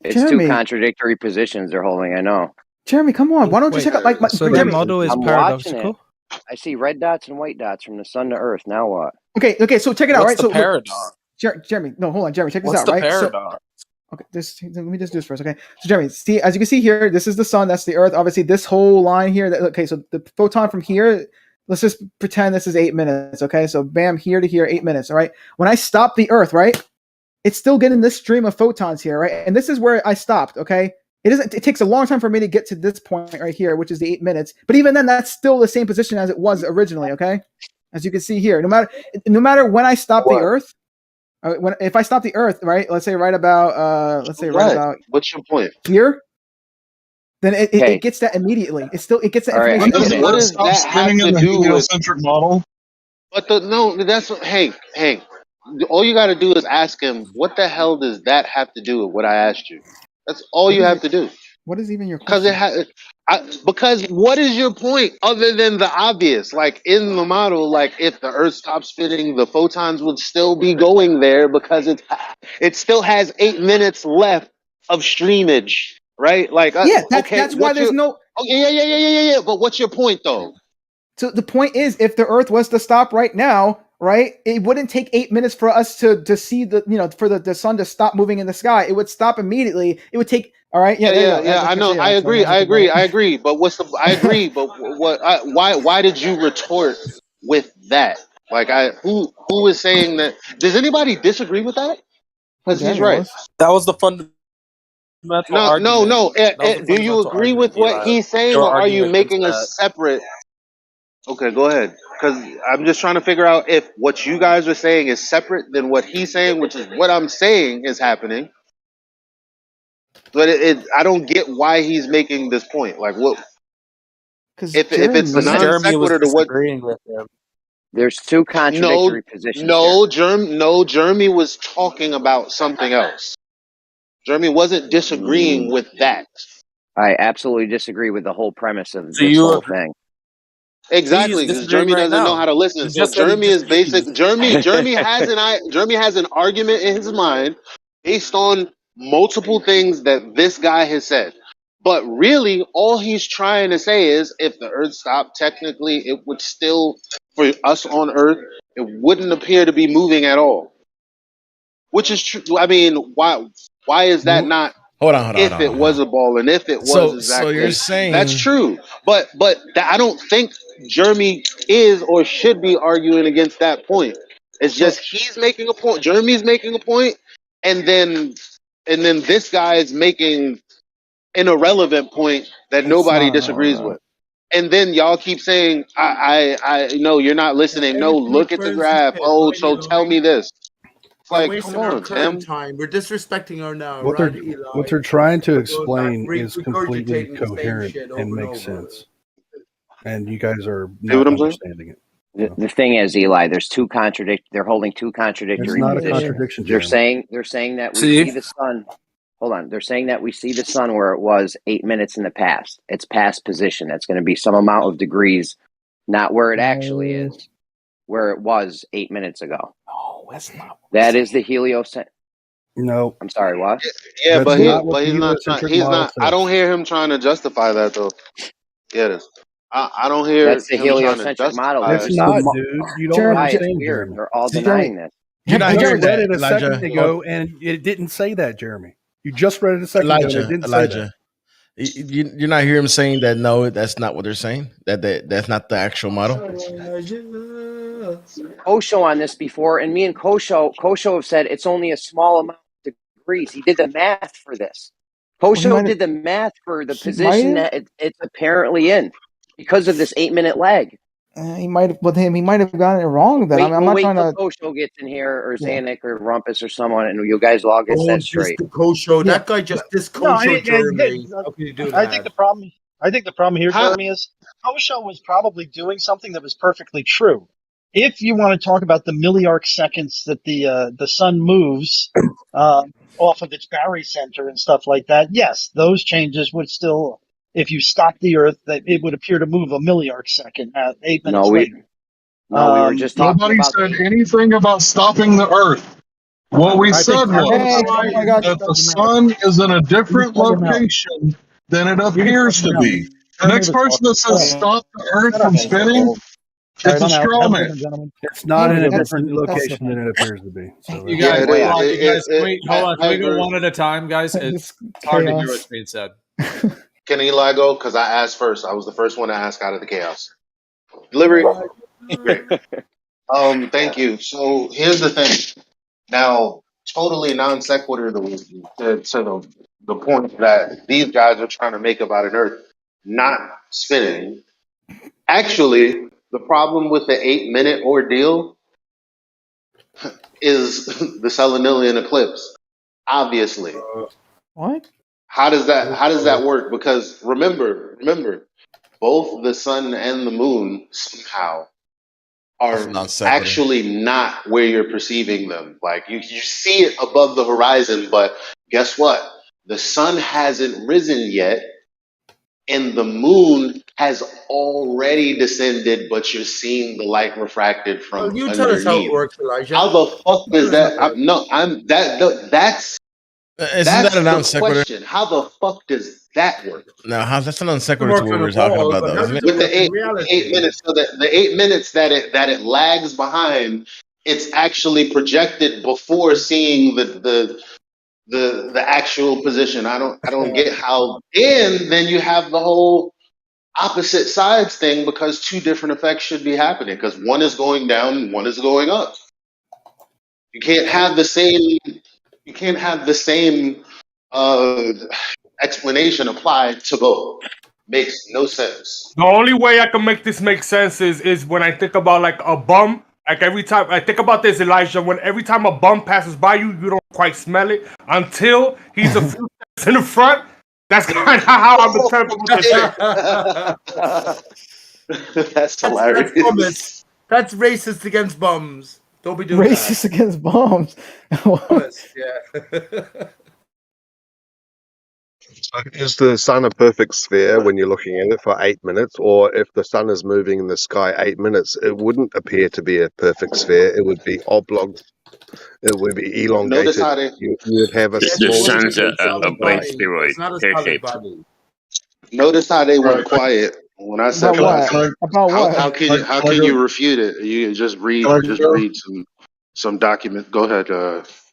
It's Jeremy. two contradictory positions they're holding. I know. Jeremy, come on. Why don't you Wait, check out my so the Jeremy? model is I'm watching paradoxical? it. I see red dots and white dots from the sun to Earth. Now what? Okay, so check it out, What's right? the So look, paradox? Jeremy, no, hold on, Jeremy, check this What's out, the right? paradox? Okay, let me just do this first, okay? So Jeremy, see, as you can see here, this is the sun, that's the Earth. Obviously, this whole line here, okay, so the photon from here, let's just pretend this is 8 minutes, okay? So bam, here to here, 8 minutes, all right? When I stop the Earth, right, it's still getting this stream of photons here, right? And this is where I stopped, okay? It takes a long time for me to get to this point right here, which is the 8 minutes. But even then, that's still the same position as it was originally, okay? As you can see here, no matter when I stop the Earth, if I stop the Earth, right? Let's say right about What's your point here, then it gets that immediately. It gets that information. What does that have spinning to in the do with? heliocentric model? But that's Hank. All you got to do is ask him, what the hell does that have to do with what I asked you? That's all you have to do. What is even your Because because what is your point other than the obvious? Like in the model, like if the Earth stops spinning, the photons would still be going there because it still has 8 minutes left of streamage, right? Like that's why there's no. Oh yeah. But what's your point though? So the point is, if the Earth was to stop right now, right, it wouldn't take 8 minutes for us to see for the sun to stop moving in the sky. It would stop immediately. It would take. All right. Yeah. I know. I agree. But I agree. But why did you retort with that? Like who is saying that? Does anybody disagree with that? Because he's right. That was the fundamental argument. No. Do you agree with what he's saying, or are you making a separate? Okay, go ahead. Because I'm just trying to figure out if what you guys are saying is separate than what he's saying, which is what I'm saying is happening. But I don't get why he's making this point. Like what? If it's non sequitur to what? With him. There's two contradictory positions. Jeremy was talking about something else. Jeremy wasn't disagreeing with that. I absolutely disagree with the whole premise of So this you whole agree? thing. Exactly, He's because disagreeing Jeremy right doesn't know now. how to listen. He So just said he Jeremy is disagrees. basic. Jeremy has an argument in his mind based on multiple things that this guy has said. But really, all he's trying to say is, if the Earth stopped, technically, it would still, for us on Earth, it wouldn't appear to be moving at all. Which is true. I mean, why is that not? Hold on. If it was a ball and if it was So exactly, you're saying that's true. But I don't think Jeremy is or should be arguing against that point. It's just he's making a point. Jeremy's making a point, and then this guy is making an irrelevant point that It's nobody not disagrees irrelevant. with. And then y'all keep saying, I no, you're not listening. No, Everything look at the requires this graph. pit, Oh, right, so tell Eli? me this. It's We're like, come wasting our on, current Tim. time. We're disrespecting our now, What right, they're Eli? trying to We're going back, explain is completely regurgitating the same coherent shit and over and makes over. sense, and you guys are See what not I'm saying? understanding it. The thing is, Eli, there's they're holding two It's contradictory not a positions. contradiction, They're Jeremy. saying that we See? see the sun. Hold on. They're saying that we see the sun where it was 8 minutes in the past. It's past position. That's going to be some amount of degrees, not where it actually is, where it was 8 minutes ago. No, that's not. That is the heliocent. No, I'm sorry, what? Yeah, that's but not what the he's not trying. heliocentric He's model not. I says. don't hear him trying to justify that though. Yeah, it is. I don't hear That's the him trying to heliocentric model. justify It's it. not, dude. You don't Jeremy, Why? It's understand, weird. Jeremy. They're all See, denying this. You're not You just hearing read that, it a second Elijah. ago, and it didn't say that, Jeremy. You just read it a second ago, and it didn't say that. You're not hearing him saying that. No, that's not what they're saying. That's not the actual model. Kosho on this before, and me and Kosho have said it's only a small amount of degrees. He did the math for this. Kosho did the math for the position that it's apparently in because of this 8 minute lag. He might have with him. He might have gotten it wrong. Then I'm not trying till to. Kosho gets in here, or Yeah. Zanuck, or Rumpus, or someone, and you guys will all get that straight. Just the Kosho. That guy just Kosho Jeremy. How can you do that? I think the problem here, Jeremy, is Kosho was probably doing something that was perfectly true. If you want to talk about the millisecond seconds that the sun moves off of its barycenter and stuff like that, yes, those changes would still, if you stop the Earth, that it would appear to move a millisecond second 8 minutes later. We were just talking Nobody about said anything about stopping the Earth. What we said was that the sun is in a different location than it appears to be. The next person that says stop the Earth from spinning, it's a straw man. It's not in a different location than it appears to be. So You that's- guys, Yeah, hold on, it- you guys, it- wait, hold on. Can we go agree. one at a time, guys? It's hard to hear what's being said. Can Eli go? Because I asked first. I was the first one to ask out of the chaos. Delivery. Great. Thank you. So here's the thing. Now, totally non sequitur to the point that these guys are trying to make about an Earth not spinning. Actually, the problem with the 8 minute ordeal is the Selenilian eclipse. Obviously. What? How does that work? Because remember, both the sun and the moon somehow are actually not where you're perceiving them. Like you see it above the horizon, but guess what? The sun hasn't risen yet, and the moon has already descended, but you're seeing the light refracted from You underneath. tell us how it works, Elijah. How the fuck does that? That's that a non the sequitur? question. How the fuck does that work? No, that's a non sequitur to what we were talking about, though, isn't it? With the 8 minutes, so that the 8 minutes that it lags behind, it's actually projected before seeing the actual position. I don't get how. And then you have the whole opposite sides thing because two different effects should be happening because one is going down and one is going up. You can't have the same. You can't have the same explanation applied to both. Makes no sense. The only way I can make this make sense is when I think about like a bum. Like every time I think about this, Elijah, when every time a bum passes by you, you don't quite smell it until he's a few steps in the front. That's kind of how I'm interpreting this. That's hilarious. That's racist against bums. Don't be doing Racist against bombs. that. Yeah. Is the sun a perfect sphere when you're looking at it for 8 minutes? Or if the sun is moving in the sky 8 minutes, it wouldn't appear to be a perfect sphere. It would be oblong. It would be Notice elongated. how they You would have a The smaller sun's space in a the blank sky. spheroid, It's not a pear solid shaped. body. notice how they went Right. quiet when I said About what. what? About How what? can you refute it? You just go? read some document. Go ahead,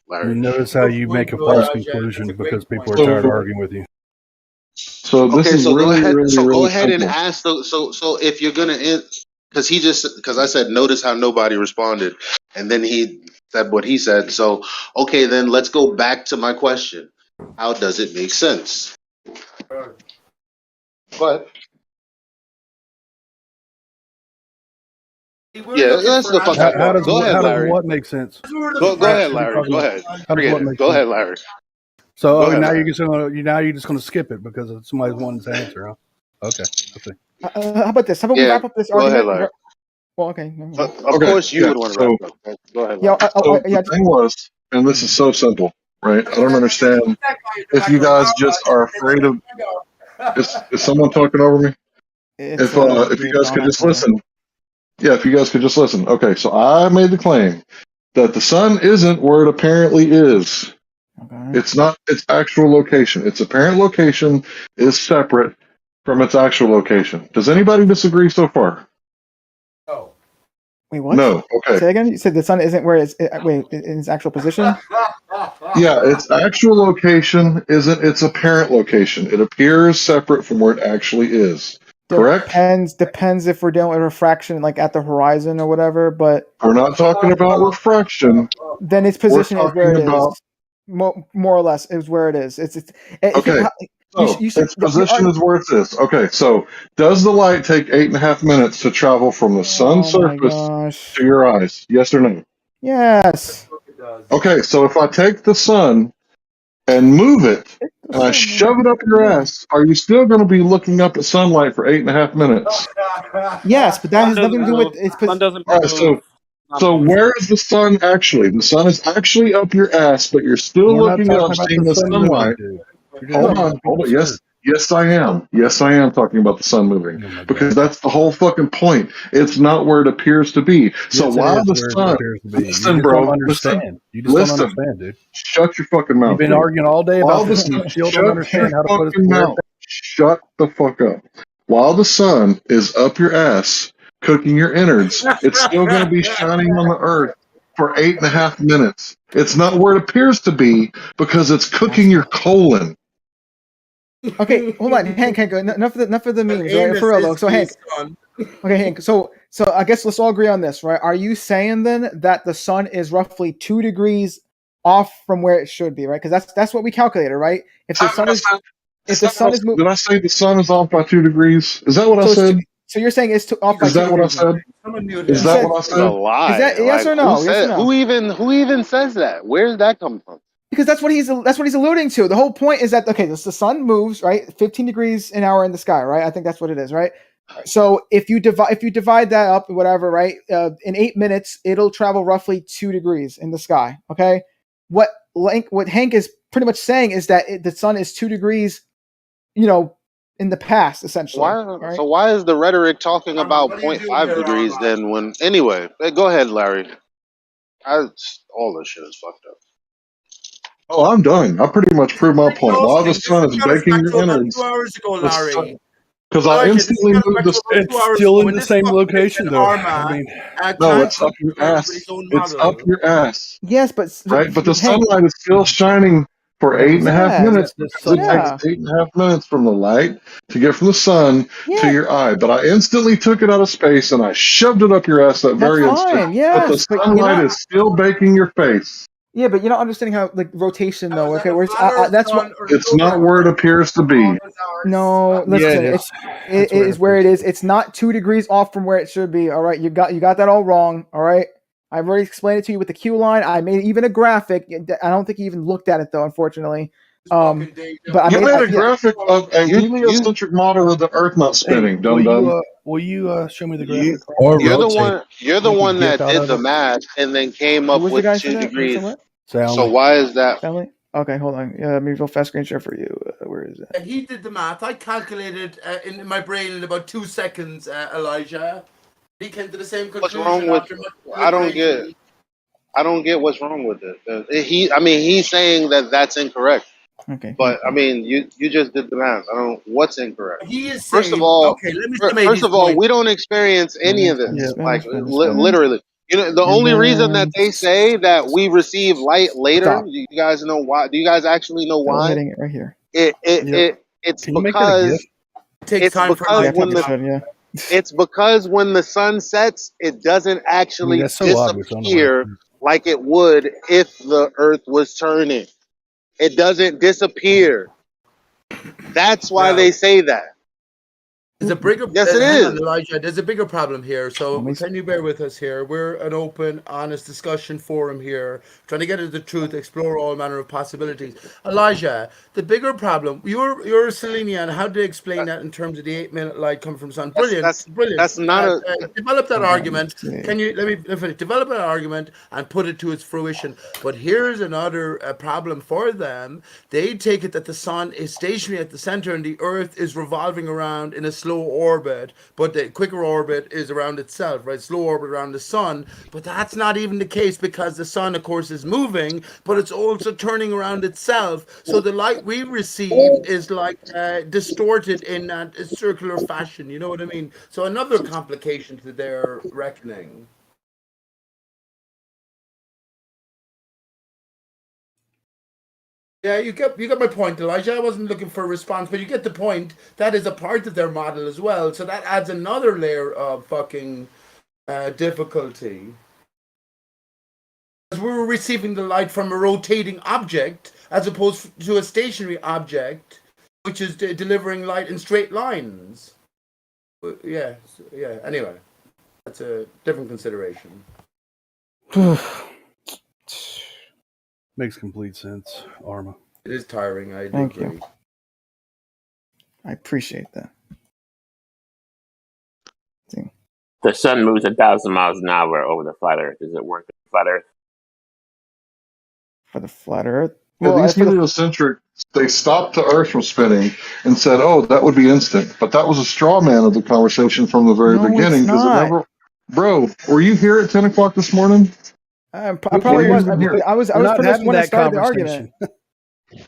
Larry. You notice how you make a false conclusion because people are tired of arguing with you. So this Okay, is so really, really, go really ahead and simple. ask. So if you're gonna, because I said notice how nobody responded, and then he said what he said. So okay, then let's go back to my question. How does it make sense? Go ahead. Yeah, that's the fuck out. How does Go ahead, how does Larry. what make sense? Go ahead, Larry. Go ahead. How does what Forget it. make Go sense? ahead, Larry. So Go ahead, now Larry. you're just gonna skip it because somebody wanted to answer, huh? Okay, I see. How about this? How about we Yeah, wrap up this go ahead, argument? Larry. Well, okay. never mind. Of course, you would want to So, wrap up. Go ahead, Yeah, Larry. the thing was, and this is so simple, right? I don't understand if you guys just are afraid of. Is someone talking over me? It's If you guys could just listen. Yeah, if you guys could just listen. Okay, so I made the claim that the sun isn't where it apparently is. Okay. It's not its actual location. Its apparent location is separate from its actual location. Does anybody disagree so far? Wait, what? No. Okay. Say again. You said the sun isn't where it's in its actual position. Yeah, its actual location isn't its apparent location. It appears separate from where it actually is. Correct? Depends if we're dealing with refraction, like at the horizon or whatever. But We're not talking about refraction. then its We're position is where it talking about is. More or less is where it is. It's okay. So you should, its position is where it is. Okay, so does the light take 8.5 minutes to travel from the sun's Oh my surface gosh. to your eyes? Yes or no? Yes. Okay, so if I take the sun and move it and I shove it up your ass, are you still going to be looking up at sunlight for 8.5 minutes? Yes, but that has nothing to do with its Sun doesn't All right, so where is the sun actually? The sun is actually up your ass, but you're still We're not looking talking up, about seeing the the sun moving, sunlight. dude. Hold on. Yes, I am. Yes, I am talking about the sun moving because that's the whole fucking point. It's not where it appears to be. So Yes, it while is the where it sun, appears to be. You listen, just bro, don't understand. listen, You just listen. don't understand, dude. Shut your fucking mouth. You've been dude. arguing all day While about the this, and sun, you still shut don't understand your how to put a fucking square mouth. Shut the fuck up. While the sun is up your ass cooking your innards, it's still going to be shining on the earth for 8.5 minutes. It's not where it appears to be because it's cooking your colon. Okay, hold on, Hank. Enough of the memes, right? anus For real is though. So the Hank. sun. Okay, Hank. So I guess let's all agree on this, right? Are you saying then that the sun is roughly 2 degrees off from where it should be, right? Because that's what we calculated, right? If the sun is moving, Did I say the sun is off by 2 degrees? Is that what I said? So you're saying it's off by 2 Is that what I degrees? said? Is that what I It's a said? lie. Is that yes or no? Yes or no? Who even says that? Where did that come from? Because that's what he's alluding to. The whole point is that the sun moves right 15 degrees an hour in the sky, right? I think that's what it is, right? So if you divide that up, whatever, right? In 8 minutes, it'll travel roughly 2 degrees in the sky. Okay, what Hank is pretty much saying is that the sun is 2 degrees, in the past, essentially. Right? So why is the rhetoric talking about 0.5 degrees then? When anyway, go ahead, Larry. All this shit is fucked up. Oh, I'm done. I pretty much proved my point. While the sun is baking your innards, 2 hours ago, Larry. because I instantly moved the. It's still in the same location, though. I mean, no, it's up your ass. It's up your ass. Yes, but right. But the sunlight is still shining for 8.5 minutes because it takes 8.5 minutes from the light to get from the sun to your eye. But I instantly took it out of space and I shoved it up your ass that very instant. Yes, but the sunlight is still baking your face. Yeah, but you're not understanding how rotation though. Okay, that's what it's not where it appears to be. No, listen, it is where it is. It's not 2 degrees off from where it should be. All right, you got that all wrong. All right, I've already explained it to you with the Q line. I made even a graphic. I don't think you even looked at it though, unfortunately. But you made a graphic of a heliocentric model of the Earth not spinning. Will you show me the graphic? You're the one that did the math and then came up with 2 degrees. So why is that? Okay, hold on. Let me go fast screen share for you. Where is it? He did the math. I calculated in my brain in about 2 seconds, Elijah. He came to the same What's conclusion wrong with? after much I don't deliberation. get what's wrong with it. He's saying that that's incorrect. Okay. But I mean, you just did the math. I don't. What's incorrect? He is First of saying, all, okay, let me summate first his of all, point. we don't experience any of this. Like literally, the And only reason that then they say that we receive light later. stop. Do you guys know why? Do you guys actually know Go why? hitting it right here. It's Can you make that a because GIF? It takes it's time for because light to when come. the Yeah. it's because when the sun sets, it doesn't actually that's so obvious. I don't know why. disappear like it would if the Earth was turning. It doesn't disappear. That's why Now, they say that. there's a bigger. Yes, it Hang on, is. Elijah. There's a bigger problem here. So can you bear with us here? We're an open, honest discussion forum here, trying to get at the truth, explore all manner of possibilities. Elijah, the bigger problem. You're a Selenian. How do you explain that in terms of the 8-minute light coming from sun? Brilliant, brilliant. That's not a. Develop that argument. let's see. Can you let me finish? Develop an argument and put it to its fruition. But here's another problem for them. They take it that the sun is stationary at the center and the Earth is revolving around in a slow orbit, but the quicker orbit is around itself, right? Slow orbit around the sun. But that's not even the case because the sun, of course, is moving, but it's also turning around itself. So the light we receive is like distorted in that circular fashion. You know what I mean? So another complication to their reckoning. Yeah, you got my point, Elijah. I wasn't looking for a response, but you get the point. That is a part of their model as well. So that adds another layer of fucking difficulty. Because we were receiving the light from a rotating object as opposed to a stationary object, which is delivering light in straight lines. Yeah. Anyway, that's a different consideration. Makes complete sense, Arma. It is tiring. I Thank agree. you. I appreciate that. The sun moves 1,000 miles an hour over the flat Earth. Does it work for the flat Earth? For the flat Earth? Well, these heliocentric, they stopped the Earth from spinning and said, "Oh, that would be instant." But that was a straw man of the conversation from the very beginning because it never. Bro, were you here at 10 o'clock this morning? I probably was. I was not pretty much having when I that started the conversation. argument.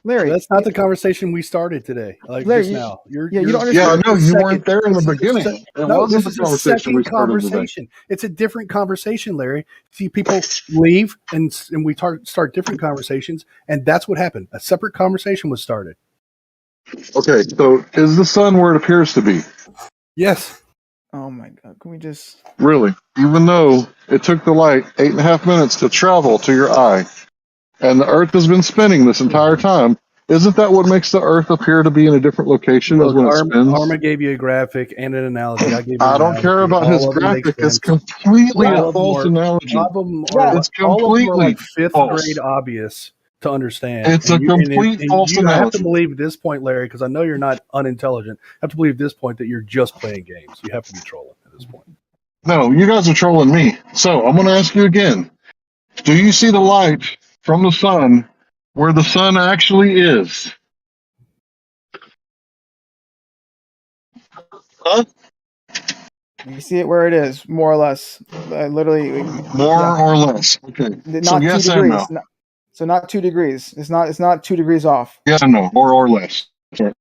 Larry, that's not the conversation we started today. Like Larry, just now, you don't understand. Yeah, I know you second- weren't there in the this is beginning. se- It no, wasn't this the is a conversation we second started today. conversation. It's a different conversation, Larry. See, people leave and we start different conversations, and that's what happened. A separate conversation was started. Okay, so is the sun where it appears to be? Yes. Oh my God! Can we just? Really? Even though it took the light 8.5 minutes to travel to your eye, and the Earth has been spinning this entire time, isn't that what makes the Earth appear to be in a different location as when it spins? Arma gave you a graphic and an analogy. I gave you I an don't care analogy. about his All of them make graphic. It's sense. completely All a of them false are- analogy. All of them are It's all of them are completely like fifth false. grade obvious to understand. It's a complete false you have analogy. to believe at this point, Larry, because I know you're not unintelligent. You have to believe at this point that you're just playing games. You have to be trolling at this point. No, you guys are trolling me. So I'm going to ask you again. Do you see the light from the sun where the sun actually is? Huh? You see it where it is, more or less. Literally. More or less. Okay. Not So 2 yes and degrees. no. So not 2 degrees. It's not 2 degrees off. Yes and no. More or less. Okay.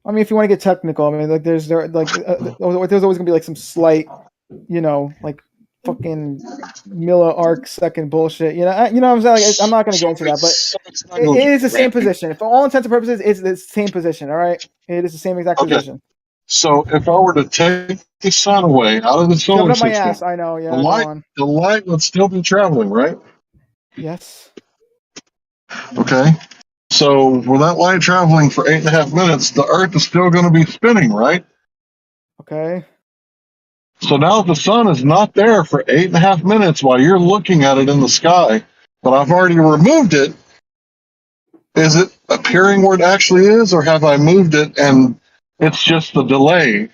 I mean, if you want to get technical, I mean, like there's always going to be like some slight, like fucking milliarc second bullshit. You know what I'm saying? Like, I'm not going to get into that, but it is the same position. For all intents and purposes, it's the same position. All right, it is the same exact position. So if I were to take the sun away out of the solar Shoving up my system, ass. I know. Yeah. the light would still be traveling, right? Yes. Okay. So with that light traveling for 8.5 minutes, the Earth is still going to be spinning, right? Okay. So now the sun is not there for 8.5 minutes while you're looking at it in the sky, but I've already removed it. Is it appearing where it actually is, or have I moved it and it's just the delay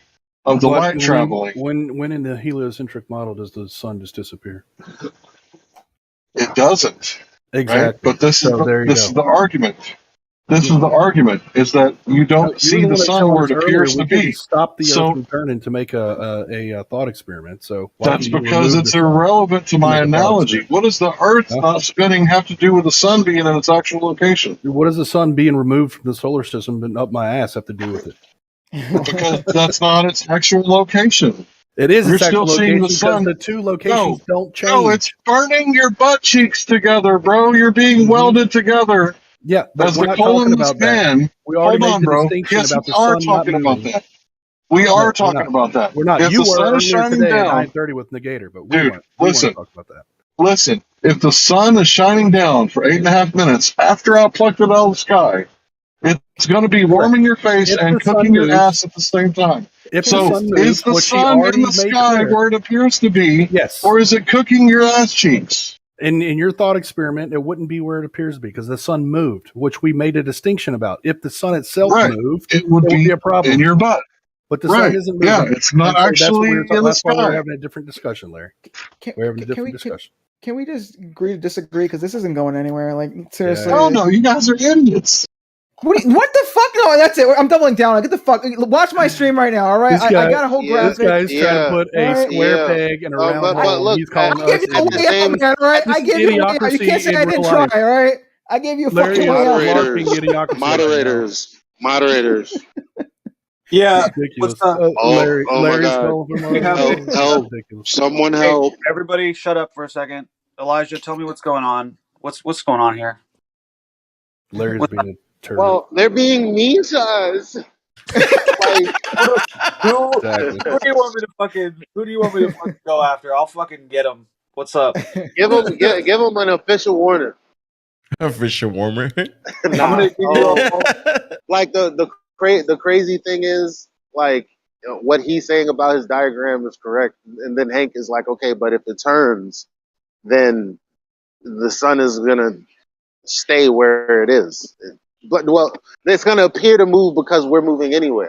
of the light traveling? When in the heliocentric model does the sun just disappear? It doesn't. Exactly. Right? But this So there you is go. the argument. This is the argument: is that you don't You see were the one that sun told where us it earlier appears we to couldn't be. stop the Earth So from turning to make a thought experiment. So why that's can you because remove it's the sun irrelevant to to my make a thought analogy. experiment? What does the Earth Huh? not spinning have to do with the sun being in its actual location? What does the sun being removed from the solar system and up my ass have to do with it? Because that's not its actual location. It is You're its still actual seeing the location because sun. the two locations don't change. No, it's burning your butt cheeks together, bro. You're being welded together. Yeah, but As we're the not colon talking was about that. man. We already Hold made on, the bro. distinction Yes, we about the are sun not talking about moving. that. We No, are we're talking not. about that. We're not. If You the were sun is earlier shining today at down, 9:30 with Negator, but we dude, weren't. We listen. weren't talking about that. Listen, if the sun is shining down for 8.5 minutes after I plucked it out of the sky, it's going to be warming your face If and the sun cooking your moves, ass at the same time. if the So, sun is moves, the which he sun in already the made sky clear, where it appears to be, yes. or is it cooking your ass cheeks? In your thought experiment, it wouldn't be where it appears to be because the sun moved, which we made a distinction about. If the sun itself Right. moved, It would be be a problem in your butt. But the Right. sun isn't Yeah, moving. it's not And so actually that's what we were in the that's why we're sky. having a different discussion, Larry. We're having a different discussion. Can we just agree to disagree? Because this isn't going anywhere. Like, seriously. Oh, no, you guys are idiots. What the fuck? No, that's it. I'm doubling down. Get the fuck. Watch my stream right now. All right, I got a whole graphic. This guy's trying to put a square peg in a round but hole. look, He's calling I us gave you a way out, man. All right, I gave you a way out. You can't say I didn't try. All right, I gave you a fucking way out. Moderators. Yeah, ridiculous. Larry's my God. Help. Someone Hey, help. everybody shut up for a second. Elijah, tell me what's going on. What's going on here? Larry's being a turd. Well, they're being mean to us. Who do you want me to fucking go after? I'll fucking get him. What's up? Give them an official warning. Official warmer. Nah, like the crazy thing is, like, what he's saying about his diagram is correct, and then Hank is like, okay, but if it turns, then the sun is gonna stay where it is. But it's gonna appear to move because we're moving anyway.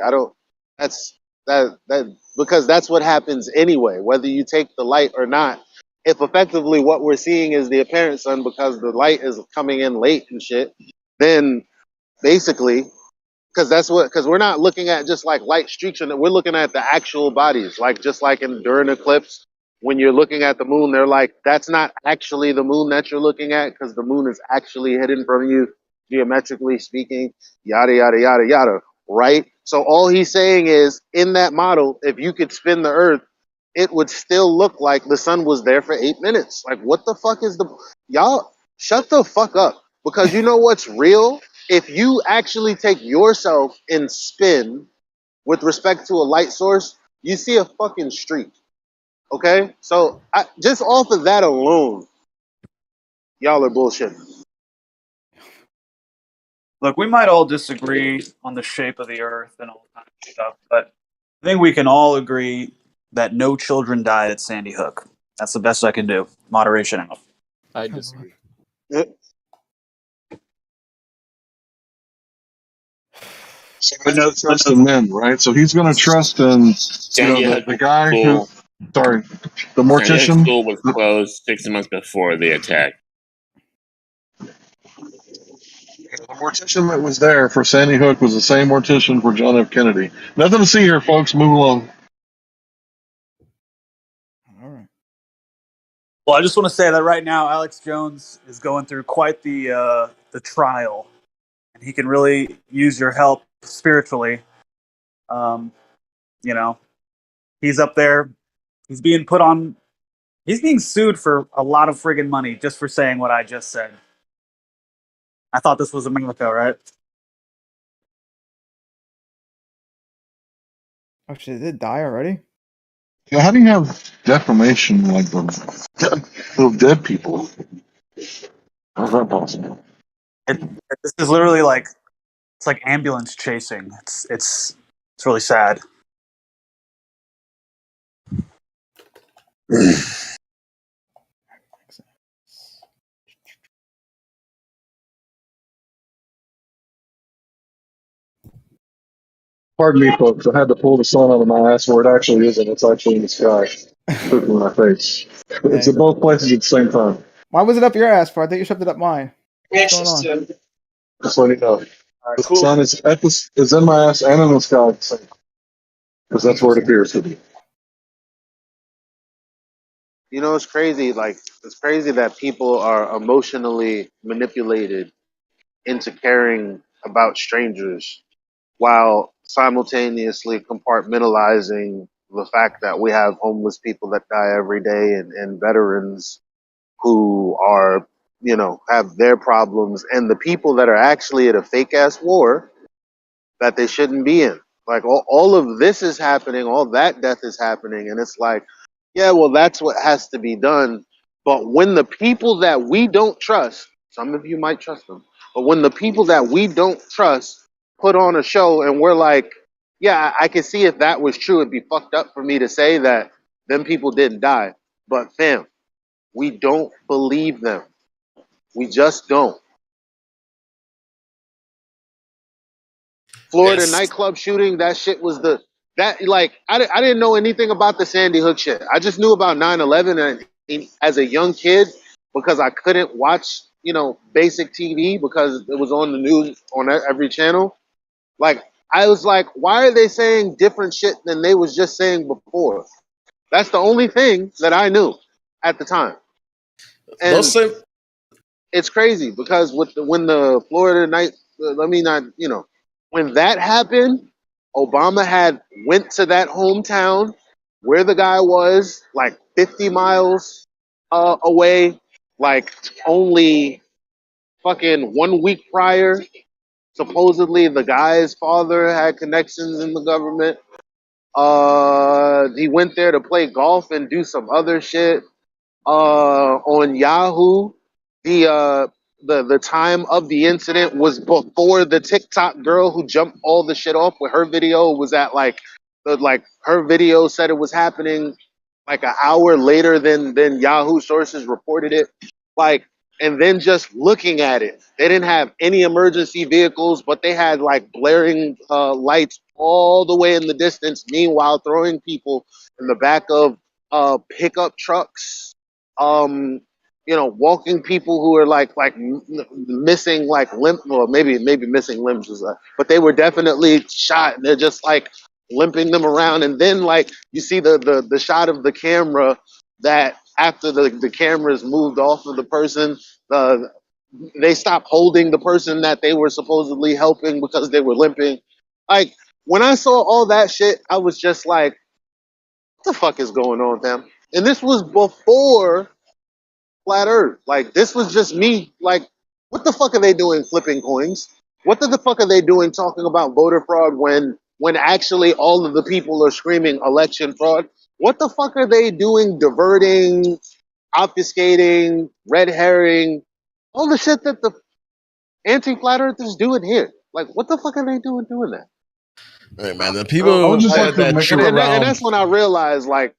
Because that's what happens anyway, whether you take the light or not. If effectively what we're seeing is the apparent sun because the light is coming in late and shit, then basically, because we're not looking at just like light streaks, and we're looking at the actual bodies, like just like during eclipse, when you're looking at the moon, they're like, that's not actually the moon that you're looking at because the moon is actually hidden from you, geometrically speaking, yada, yada, yada, yada, right? So all he's saying is, in that model, if you could spin the Earth, it would still look like the sun was there for 8 minutes. Like, what the fuck is y'all shut the fuck up. Because you know what's real? If you actually take yourself and spin with respect to a light source, you see a fucking streak. Okay? So just off of that alone, y'all are bullshit. Look, we might all disagree on the shape of the Earth and all kinds of stuff, but I think we can all agree that no children died at Sandy Hook. That's the best I can do. Moderation enough. I disagree. But no trust in men, right? So he's going to trust in the guy who, sorry, the mortician. School was closed 6 months before the attack. The mortician that was there for Sandy Hook was the same mortician for John F. Kennedy. Nothing to see here, folks. Move along. Well, I just want to say that right now, Alex Jones is going through quite the trial, and he can really use your help spiritually. He's up there. He's being sued for a lot of friggin' money just for saying what I just said. I thought this was America, right? Oh shit! Did it die already? Yeah, how do you have defamation like the dead people? How's that possible? This is literally like it's like ambulance chasing. It's really sad. Pardon me, folks. I had to pull the sun out of my ass where it actually isn't. It's actually in the sky. Cooking my face. It's at both places at the same time. Why was it up your ass for? I thought you shoved it up mine. What's going on? Just let you know. Alright, The cool. sun is is in my ass and in the sky, because that's where it appears to be. You know, it's crazy. Like, it's crazy that people are emotionally manipulated into caring about strangers while simultaneously compartmentalizing the fact that we have homeless people that die every day and veterans who are, you know, have their problems, and the people that are actually at a fake ass war that they shouldn't be in. Like, all of this is happening, all that death is happening, and it's like, yeah, well, that's what has to be done. But when the people that we don't trust, some of you might trust them, but when the people that we don't trust put on a show and we're like, yeah, I can see if that was true, it'd be fucked up for me to say that them people didn't die. But fam, we don't believe them. We just don't. Florida Yes. nightclub shooting, that shit was I didn't know anything about the Sandy Hook shit. I just knew about 9/11 and as a young kid, because I couldn't watch, you know, basic TV because it was on the news on every channel. Like, I was like, why are they saying different shit than they was just saying before? That's the only thing that I knew at the time. And Those same it's crazy because when the Florida night, when that happened, Obama had went to that hometown where the guy was, like 50 miles away, like only fucking 1 week prior. Supposedly, the guy's father had connections in the government. He went there to play golf and do some other shit. On Yahoo, the time of the incident was before the TikTok girl who jumped all the shit off with her video was at her video said it was happening like an hour later than Yahoo sources reported it. Like, and then just looking at it, they didn't have any emergency vehicles, but they had like blaring lights all the way in the distance. Meanwhile, throwing people in the back of pickup trucks, walking people who are missing like limb, well, maybe missing limbs is but they were definitely shot. They're just like limping them around, and then like you see the shot of the camera that after the cameras moved off of the person, they stopped holding the person that they were supposedly helping because they were limping. Like, when I saw all that shit, I was just like, what the fuck is going on, fam? And this was before Flat Earth. Like, this was just me. Like, what the fuck are they doing flipping coins? What the fuck are they doing talking about voter fraud when actually all of the people are screaming election fraud? What the fuck are they doing diverting, obfuscating, red herring, all the shit that the anti-flat earthers doing here? Like, what the fuck are they doing that? Hey man, the I people would just like to that make troop it. And around. that's when I realized, like,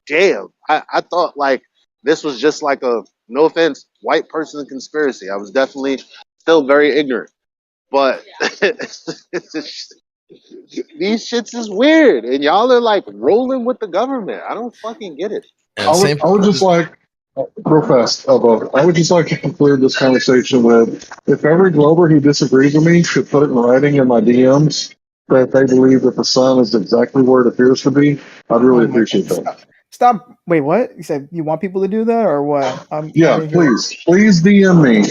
damn, I thought like this was just like a, no offense, white person conspiracy. I was definitely still very ignorant, but these shits is weird, and y'all are like rolling with the government. I don't fucking get it. And same. I would just like, real fast, I would just like to conclude this conversation with, if every Glober who disagrees with me should put it in writing in my DMs that they believe that the sun is exactly where it appears to be, I'd really appreciate that. Stop. Wait, what? You said you want people to do that or what? I Yeah, didn't hear. please DM me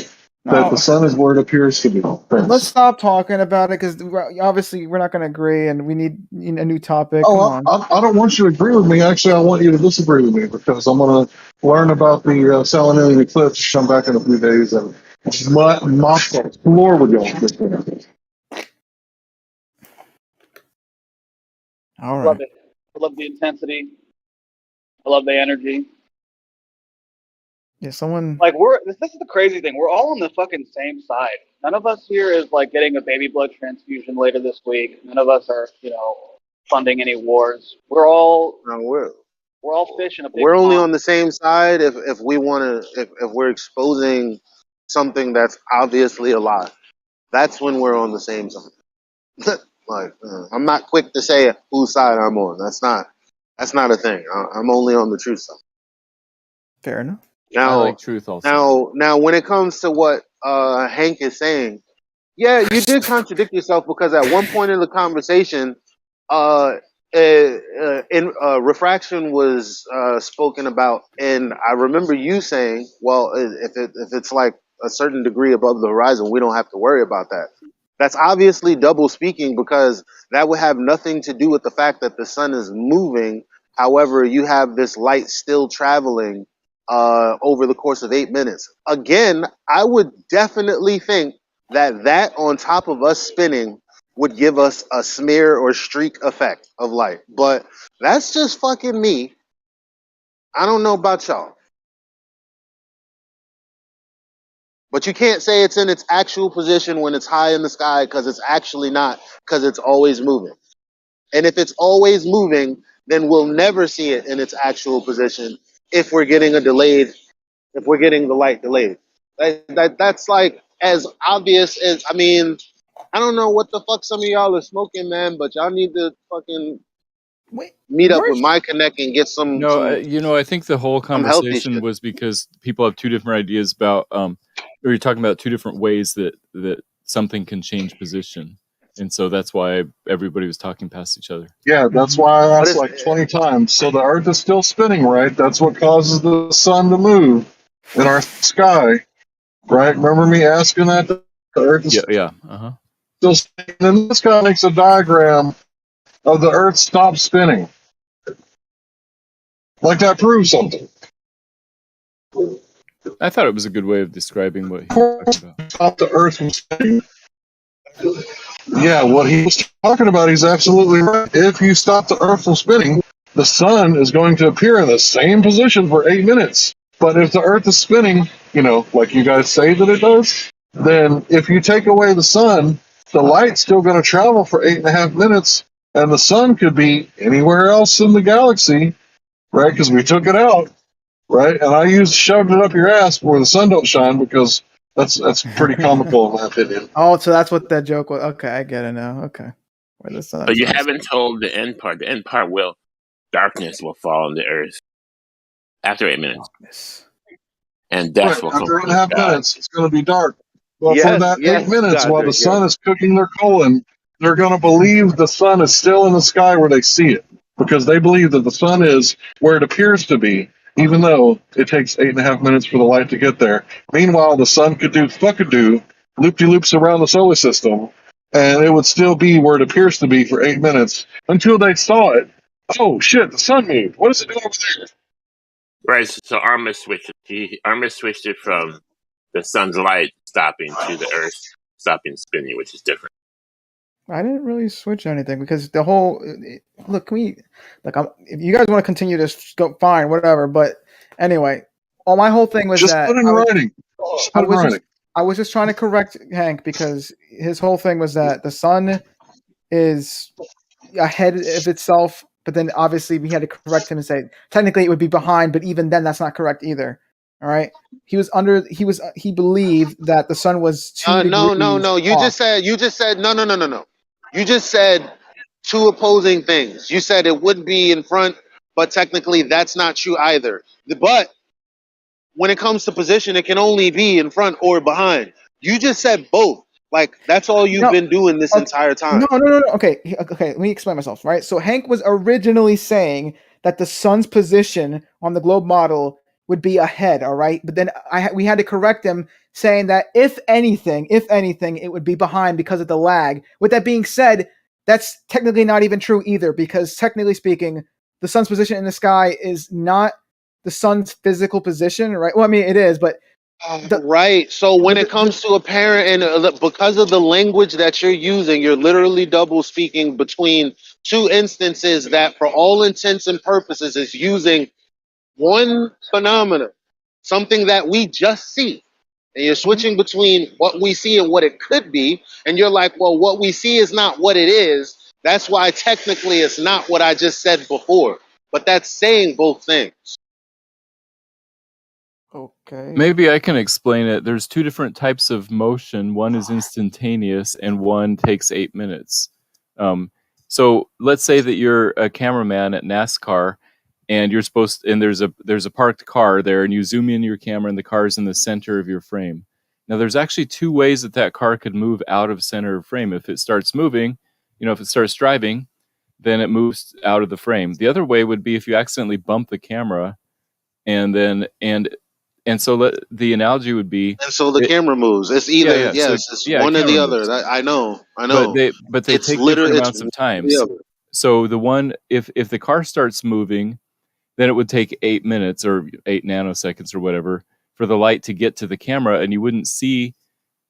that No. the sun is where it appears to be. Thanks. Let's stop talking about it because obviously we're not going to agree, and we need a new topic. Oh, Come on. I don't want you to agree with me. Actually, I want you to disagree with me because I'm going to learn about the Saturnalia eclipse, come back in a few days, and mop the floor with y'all. All Love right. it. I love the intensity. I love the energy. Yeah, someone. Like, this is the crazy thing. We're all on the fucking same side. None of us here is like getting a baby blood transfusion later this week. None of us are, funding any wars. We're all we're fish in a big we're only pond. on the same side if we want to, if we're exposing something that's obviously a lie. That's when we're on the same side. Like, I'm not quick to say whose side I'm on. That's not a thing. I'm only on the truth side. Fair enough. I Now, like truth also. now, when it comes to what Hank is saying, yeah, you did contradict yourself because at one point in the conversation, refraction was spoken about, and I remember you saying, "Well, if it's like a certain degree above the horizon, we don't have to worry about that." That's obviously double speaking because that would have nothing to do with the fact that the sun is moving. However, you have this light still traveling over the course of 8 minutes. Again, I would definitely think that on top of us spinning would give us a smear or streak effect of light. But that's just fucking me. I don't know about y'all. But you can't say it's in its actual position when it's high in the sky because it's actually not, because it's always moving. And if it's always moving, then we'll never see it in its actual position if we're getting the light delayed. That's like as obvious as, I mean, I don't know what the fuck some of y'all are smoking, man, but y'all need to fucking meet up with my connect and get some I think the whole some healthy conversation shit. was because people have two different ideas about, or you're talking about two different ways that something can change position, and so that's why everybody was talking past each other. Yeah, that's why I asked like 20 times. So the Earth is still spinning, right? That's what causes the sun to move in our sky, right? Remember me asking that? The Earth is still spinning. And this guy makes a diagram of the Earth stop spinning. Like that proves something. I thought it was a good way of describing what he was talking about. Stop the Earth from spinning. Yeah, what he was talking about, he's absolutely right. If you stop the Earth from spinning, the sun is going to appear in the same position for 8 minutes. But if the Earth is spinning, like you guys say that it does, then if you take away the sun, the light's still going to travel for 8.5 minutes, and the sun could be anywhere else in the galaxy, right? Because we took it out, right? And I shoved it up your ass where the sun don't shine because that's pretty comical in my opinion. Oh, so that's what that joke was. Okay, I get it now. Okay. Where the sun But you haven't told the end part. The end part darkness will fall on the earth after 8 minutes. And death will come after from 8.5 God. minutes, it's going to be dark. But for that 8 minutes, while the sun is cooking their colon, they're going to believe the sun is still in the sky where they see it, because they believe that the sun is where it appears to be, even though it takes 8.5 minutes for the light to get there. Meanwhile, the sun could do fuckadoo, loop-de-loops around the solar system, and it would still be where it appears to be for 8 minutes until they saw it. Oh shit, the sun moved. What is it doing over there? Right, so Arma switched it. Arma switched it from the sun's light stopping to the earth stopping spinning, which is different. I didn't really switch anything because the whole look. If you guys want to continue this, go fine, whatever. But anyway, my whole thing was just that put in writing. I was just trying to correct Hank because his whole thing was that the sun is ahead of itself, but then obviously we had to correct him and say technically it would be behind, but even then that's not correct either. All right, he believed that the sun was 2 degrees. No. You just said no. You just said two opposing things. You said it would be in front, but technically that's not true either. But when it comes to position, it can only be in front or behind. You just said both. Like that's all you've been doing this entire time. No. Okay. Let me explain myself. Right. So Hank was originally saying that the sun's position on the globe model would be ahead. All right. But then we had to correct him, saying that if anything, it would be behind because of the lag. With that being said, that's technically not even true either, because technically speaking, the sun's position in the sky is not the sun's physical position. Right. Well, I mean, it is, but. Right. So when it comes to apparent, and because of the language that you're using, you're literally double speaking between two instances that, for all intents and purposes, is using one phenomena, something that we just see. And you're switching between what we see and what it could be. And you're like, well, what we see is not what it is. That's why technically it's not what I just said before. But that's saying both things. Okay. Maybe I can explain it. There's two different types of motion. One is instantaneous and one takes 8 minutes. So let's say that you're a cameraman at NASCAR and you're supposed, and there's a parked car there, and you zoom in your camera, and the car's in the center of your frame. Now, there's actually two ways that car could move out of center of frame. If it starts moving, if it starts driving, then it moves out of the frame. The other way would be if you accidentally bump the camera, and so the analogy would be, and so the camera moves. It's either it's one or the other. I know. But they take different amounts of time. So the one, if the car starts moving, then it would take 8 minutes or 8 nanoseconds or whatever for the light to get to the camera, and you wouldn't see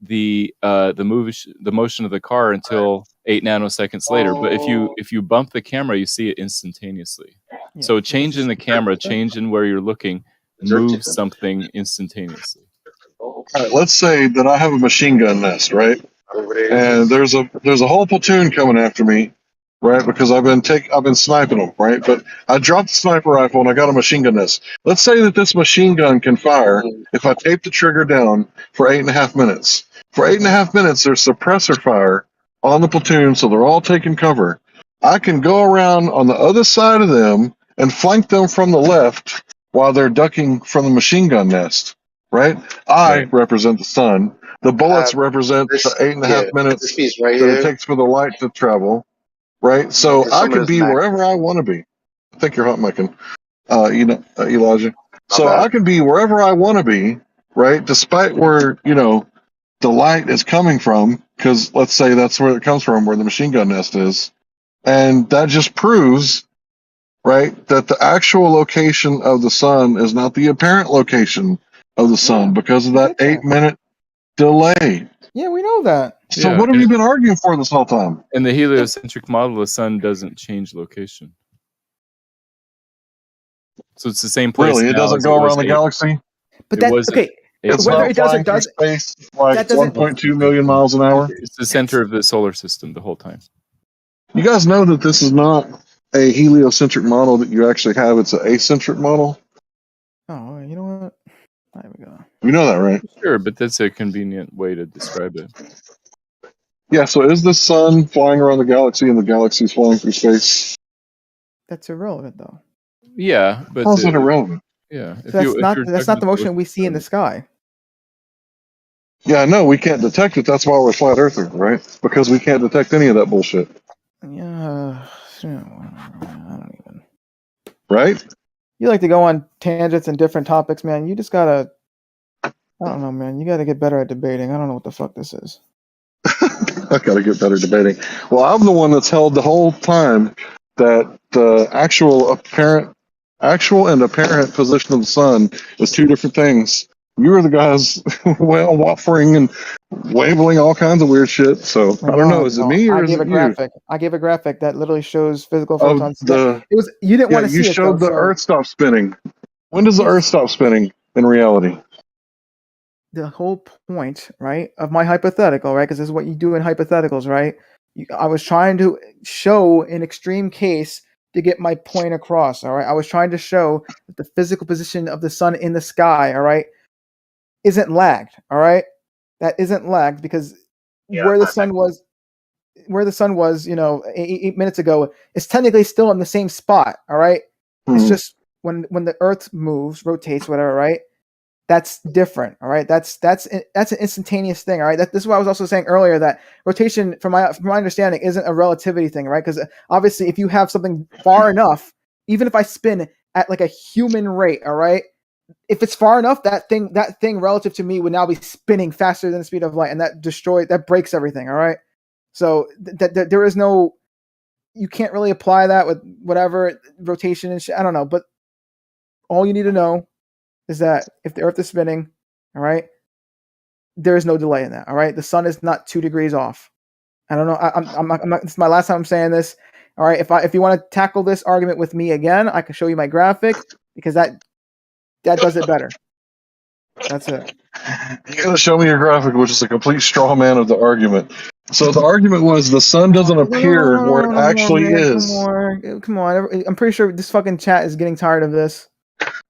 the motion of the car until 8 nanoseconds later. But if you bump the camera, you see it instantaneously. Yeah. So change in the camera, change in where you're looking, moves something instantaneously. All right, let's say that I have a machine gun nest, right? And there's a whole platoon coming after me, right? Because I've been sniping them, right? But I dropped the sniper rifle and I got a machine gun nest. Let's say that this machine gun can fire if I tape the trigger down for 8.5 minutes. For 8.5 minutes, there's suppressor fire on the platoon, so they're all taking cover. I can go around on the other side of them and flank them from the left while they're ducking from the machine gun nest, right? I represent the sun. The bullets represent the 8.5 minutes this piece right that here. it takes for the light to travel, right? So I can be wherever I want to be. I think you're hot micing, Elijah. So I can be wherever I want to be, right? Despite where, the light is coming from, because let's say that's where it comes from, where the machine gun nest is. And that just proves, right, that the actual location of the sun is not the apparent location of the sun because of that 8-minute delay. Yeah, we know that. So what have you been arguing for this whole time? In the heliocentric model, the sun doesn't change location. So it's the same place. Really? It doesn't go around the galaxy? But that's okay. It's whether not it does or flying through doesn't, space like 1.2 million miles an hour. It's the center of the solar system the whole time. You guys know that this is not a heliocentric model that you actually have. It's an acentric model. Oh, you know what? There we go. You know that, right? Sure, but that's a convenient way to describe it. Yeah, so is the sun flying around the galaxy and the galaxy is flying through space? That's irrelevant, though. Yeah, but how's it irrelevant? Yeah, so that's not the motion we see in the sky. Yeah, no, we can't detect it. That's why we're flat earthers, right? Because we can't detect any of that bullshit. Yeah, I don't even. Right? You like to go on tangents and different topics, man. You just gotta. I don't know, man. You gotta get better at debating. I don't know what the fuck this is. I gotta get better debating. Well, I'm the one that's held the whole time that the actual and apparent position of the sun is two different things. You were the guys waffling and waveling all kinds of weird shit. So I don't know. Is it me or is it you? I gave a graphic that literally shows physical photons. You didn't want to see it. You showed the Earth stop spinning. When does the Earth stop spinning in reality? The whole point, right, of my hypothetical, right, because this is what you do in hypotheticals, right? I was trying to show an extreme case to get my point across, all right? I was trying to show that the physical position of the sun in the sky, all right, isn't lagged, all right? That isn't lagged because where the sun was, 8 minutes ago, is technically still in the same spot, all right? It's just when the Earth moves, rotates, whatever, right? That's different, all right? That's an instantaneous thing, all right? This is what I was also saying earlier, that rotation, from my understanding, isn't a relativity thing, right? Because obviously, if you have something far enough, even if I spin at like a human rate, all right, if it's far enough, that thing relative to me would now be spinning faster than the speed of light, and that breaks everything, all right? So there is no, you can't really apply that with whatever rotation and shit. I don't know, but all you need to know is that if the Earth is spinning, all right, there is no delay in that. All right, the sun is not 2 degrees off. I don't know. I'm not. This is my last time I'm saying this. All right, if you want to tackle this argument with me again, I can show you my graphic because that does it better. That's it. You gotta show me your graphic, which is a complete straw man of the argument. So the argument was the sun doesn't appear where it actually is. Come on. I'm pretty sure this fucking chat is getting tired of this.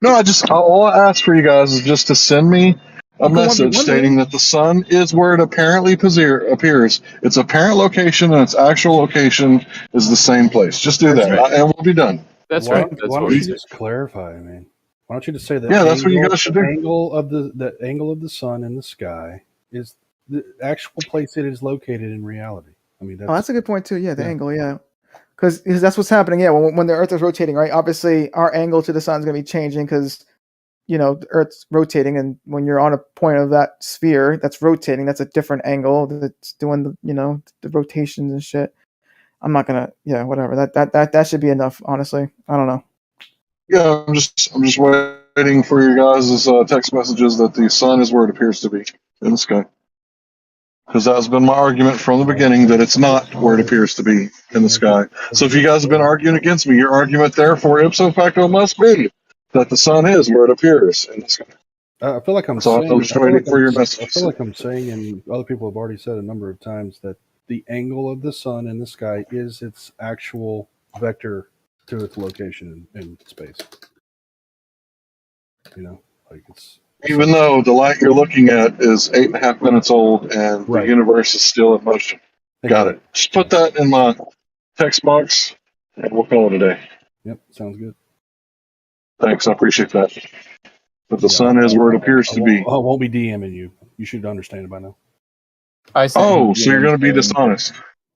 No, all I ask for you guys is just to send me a message stating that the sun is where it apparently appears. Its apparent location and its actual location is the same place. Just do that, and we'll be done. That's why right. don't, That's why what don't we you said. just clarify, man? Why don't you just say that? Yeah, that's what you guys should do. The angle of the sun in the sky is the actual place it is located in reality. I mean, that's a good point too. Yeah, the yeah. angle. Yeah, because that's what's happening. Yeah, when the Earth is rotating, right? Obviously, our angle to the sun is going to be changing because the Earth's rotating, and when you're on a point of that sphere that's rotating, that's a different angle that's doing the rotations and shit. I'm not gonna. Yeah, whatever. That should be enough. Honestly, I don't know. Yeah, I'm just waiting for your guys' text messages that the sun is where it appears to be in the sky. Because that has been my argument from the beginning that it's not where it appears to be in the sky. So if you guys have been arguing against me, your argument therefore ipso facto must be that the sun is where it appears in the sky. I feel like I'm So saying. I'm just waiting for your I messages. feel like I'm saying, and other people have already said a number of times that the angle of the sun in the sky is its actual vector to its location in space. Like it's. Even though the light you're looking at is 8.5 minutes old and the universe is still in motion. Got it. Just put that in my text box and we'll call it a day. Yep, sounds good. Thanks, I appreciate that. But the sun is where it appears to be. I won't be DMing you. You should understand it by now. So you're going to be dishonest.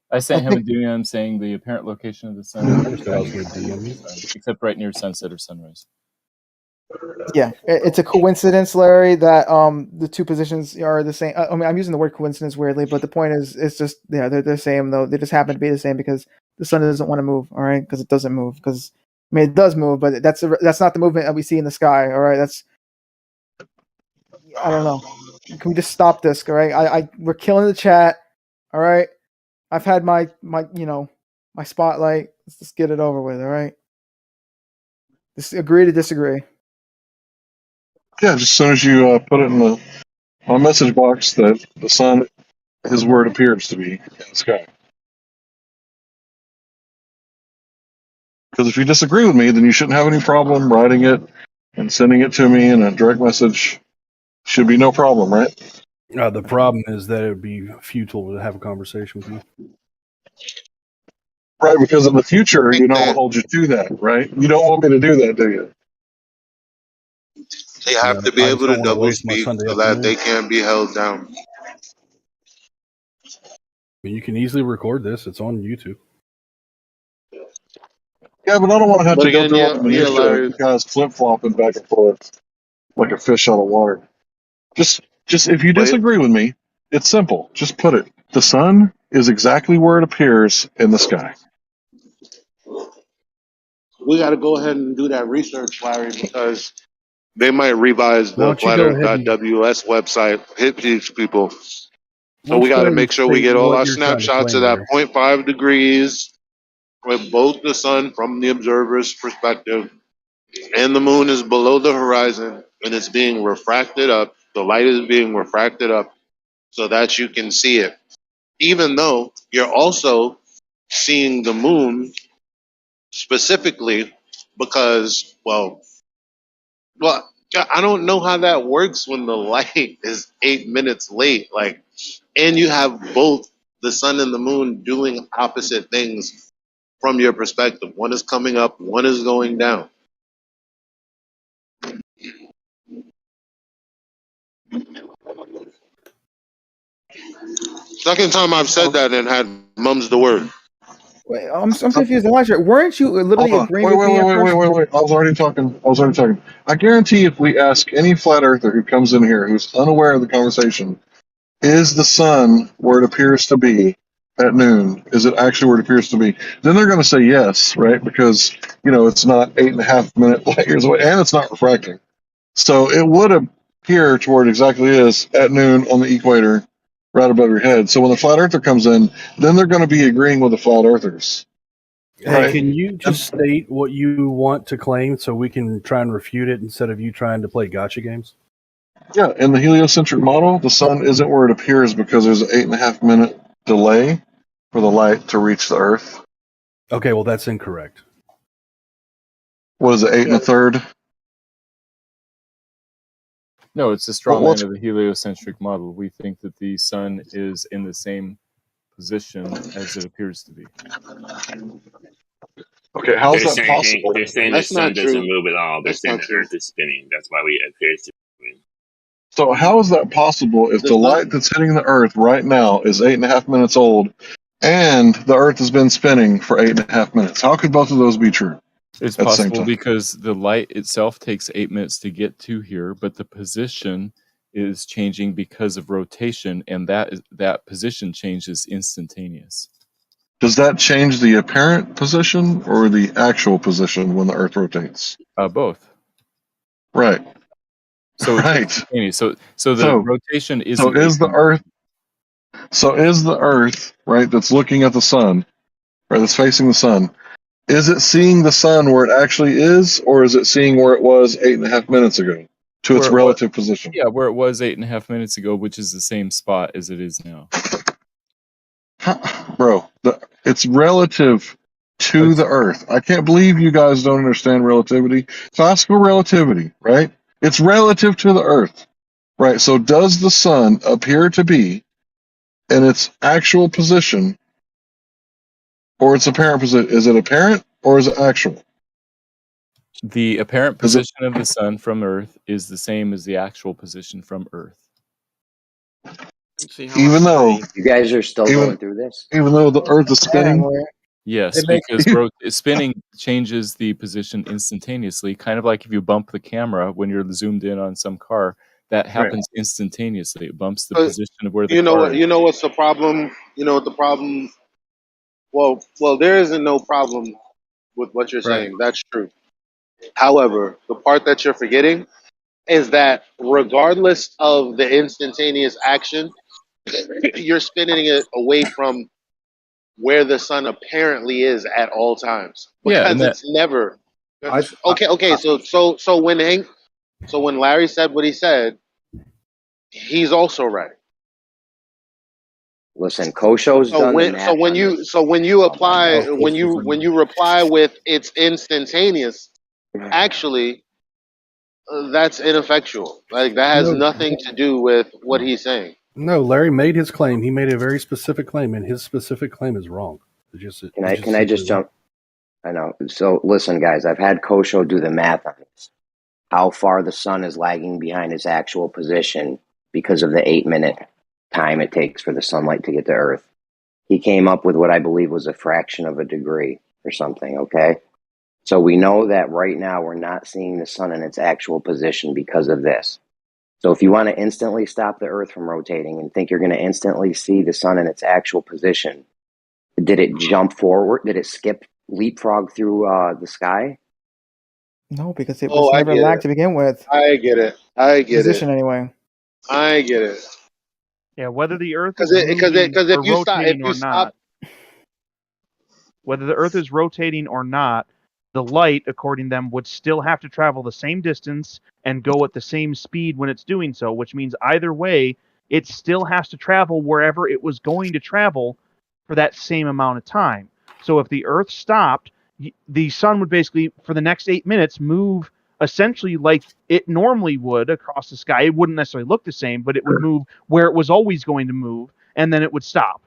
I sent him a DM saying the apparent location of the sun, I never said I was going to DM you, except right near sunset or sunrise. Yeah, it's a coincidence, Larry, that the two positions are the same. I mean, I'm using the word coincidence weirdly, but the point is, it's just they're the same though. They just happen to be the same because the sun doesn't want to move. All right, because it doesn't move. Because it does move, but that's not the movement that we see in the sky. All right, I don't know. Can we just stop this? All right, we're killing the chat. All right, I've had my my spotlight. Let's just get it over with. All right, just agree to disagree. Yeah, just as soon as you put it in my message box that the sun is where it appears to be in the sky. Because if you disagree with me, then you shouldn't have any problem writing it and sending it to me in a direct message. Should be no problem, right? The problem is that it would be futile to have a conversation with you. Right, because in the future, you don't want to hold you to that, right? You don't want me to do that, do you? They have to be able to double speak so that they can't be held down. I mean, you can easily record this. It's on YouTube. Yeah, but I don't want to have to go through all the Larry. minutia of guys flip-flopping back and forth like a fish out of water. Just if you disagree with me, it's simple. Just put it. The sun is exactly where it appears in the sky. We got to go ahead and do that research, Larry, because they might revise the flatearth.ws website, hit these people. So we got to make sure we get all our snapshots of that 0.5 degrees with both the sun from the observer's perspective and the moon is below the horizon and it's being refracted up. The light is being refracted up so that you can see it. Even though you're also seeing the moon specifically because, well, I don't know how that works when the light is 8 minutes late. Like, and you have both the sun and the moon doing opposite things from your perspective. One is coming up, one is going down. Second time I've said that and had mum's the word. Wait, I'm confused. Elijah, weren't you literally agreeing with me? Wait. I was already talking. I guarantee if we ask any flat earther who comes in here who's unaware of the conversation, is the sun where it appears to be at noon? Is it actually where it appears to be? Then they're going to say yes, right? Because, it's not 8.5 minute light years away and it's not refracting. So it would appear to where it exactly is at noon on the equator, right above your head. So when the flat earther comes in, then they're going to be agreeing with the flat earthers. Hey, can you just state what you want to claim so we can try and refute it instead of you trying to play gotcha games? Yeah, in the heliocentric model, the sun isn't where it appears because there's an 8.5 minute delay for the light to reach the Earth. Okay, well, that's incorrect. What is it, 8 1/3? No, it's a straw man of the heliocentric model. We think that the sun is in the same position as it appears to be. Okay, how is They're that saying, possible? they're saying the sun doesn't move at all. They're saying the Earth is spinning. That's why it appears to be moving. So how is that possible if the light that's hitting the Earth right now is 8.5 minutes old, and the Earth has been spinning for 8.5 minutes? How could both of those be true? It's at the same possible time? because the light itself takes 8 minutes to get to here, but the position is changing because of rotation, and that position change is instantaneous. Does that change the apparent position or the actual position when the Earth rotates? Both. Right. So it's Right. instantaneous. So the rotation isn't. So is the Earth? So is the Earth, right? That's looking at the sun, right? That's facing the sun. Is it seeing the sun where it actually is, or is it seeing where it was 8.5 minutes ago to its relative position? Yeah, where it was 8.5 minutes ago, which is the same spot as it is now. Bro, it's relative to the Earth. I can't believe you guys don't understand relativity. Classical relativity, right? It's relative to the Earth, right? So does the sun appear to be in its actual position or its apparent position? Is it apparent or is it actual? The apparent position of the sun from Earth is the same as the actual position from Earth. Even though you guys are still going through this, even though the Earth is spinning. Yes, because spinning changes the position instantaneously, kind of like if you bump the camera when you're zoomed in on some car. That happens instantaneously. It bumps the position of where the car is. You know what's the problem? You know what the problem? Well, there isn't no problem with what you're saying. That's true. However, the part that you're forgetting is that regardless of the instantaneous action, you're spinning it away from where the sun apparently is at all times, because it's never okay. So when Larry said what he said, he's also right. listen, Kosho's done the math. So when you reply with it's instantaneous, actually that's ineffectual. Like that has nothing to do with what he's saying. No, Larry made his claim. He made a very specific claim, and his specific claim is wrong. Can I just jump? I know. So listen, guys, I've had Kosho do the math on this. How far the sun is lagging behind its actual position because of the 8-minute time it takes for the sunlight to get to Earth. He came up with what I believe was a fraction of a degree or something, okay? So we know that right now we're not seeing the sun in its actual position because of this. So if you want to instantly stop the Earth from rotating and think you're going to instantly see the sun in its actual position, did it jump forward? Did it leapfrog through the sky? No, because it was never lagged to begin with. I get it. Position anyway. I get it. Yeah, whether the Earth is because if you rotating or stop, not, whether the Earth is rotating or not, the light, according to them, would still have to travel the same distance and go at the same speed when it's doing so, which means either way, it still has to travel wherever it was going to travel for that same amount of time. So if the Earth stopped, the sun would basically, for the next 8 minutes, move essentially like it normally would across the sky. It wouldn't necessarily look the same, but it would move where it was always going to move, and then it would stop.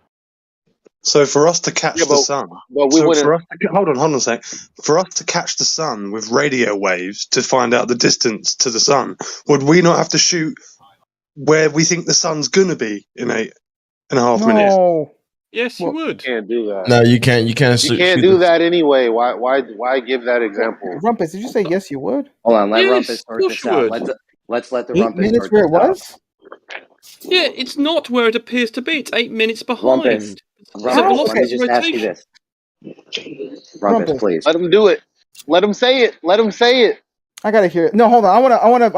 So for us to catch the sun, hold on a sec. For us to catch the sun with radio waves to find out the distance to the sun, would we not have to shoot where we think the sun's gonna be in 8.5 minutes? Yes, you would. You can't do that. No, you can't. You can't. You can't do that anyway. Why give that example? Rumpus, did you say yes? You would. Hold on, let Yes, Rumpus sort of this course you out. would. Let's let the 8 Rumpus minutes sort where this it was. Yeah, it's not where it appears to be. It's 8 minutes behind. Rumpus, So let me velocity just ask you rotation. this. Rumpus, please. Let him do it. Let him say it. Let him say it. I gotta hear it. No, hold on. I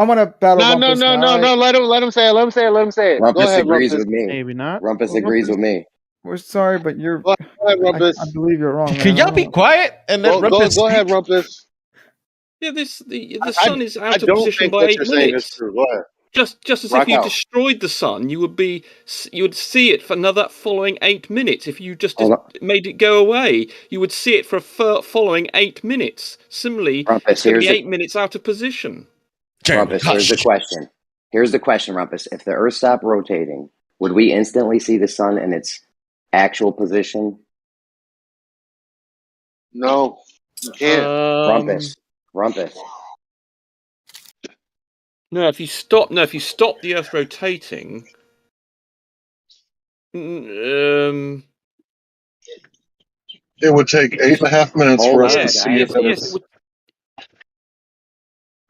wanna battle. Rumpus No. now. Let him say it. Let him say it. Let him say it. Rumpus Go ahead, agrees Rumpus. with me. Maybe not. Rumpus agrees with me. We're sorry, but you're. Go ahead, Rumpus. I believe you're wrong. Can y'all be quiet and let Rumpus Go ahead, speak? Rumpus. Yeah, the sun is out of don't position think by what 8 you're saying is minutes. true. Go ahead. Just as Rock if you out. destroyed the sun, you would see it for another following 8 minutes. If you just made it go away, you would see it for a following 8 minutes. Similarly, Rumpus, it's going to be here's 8 minutes out of position. Rumpus, here's the question. Here's the question, Rumpus. If the Earth stopped rotating, would we instantly see the sun in its actual position? No. You can't. Rumpus. No, if you stop the Earth rotating, It would take 8.5 minutes for us to see it.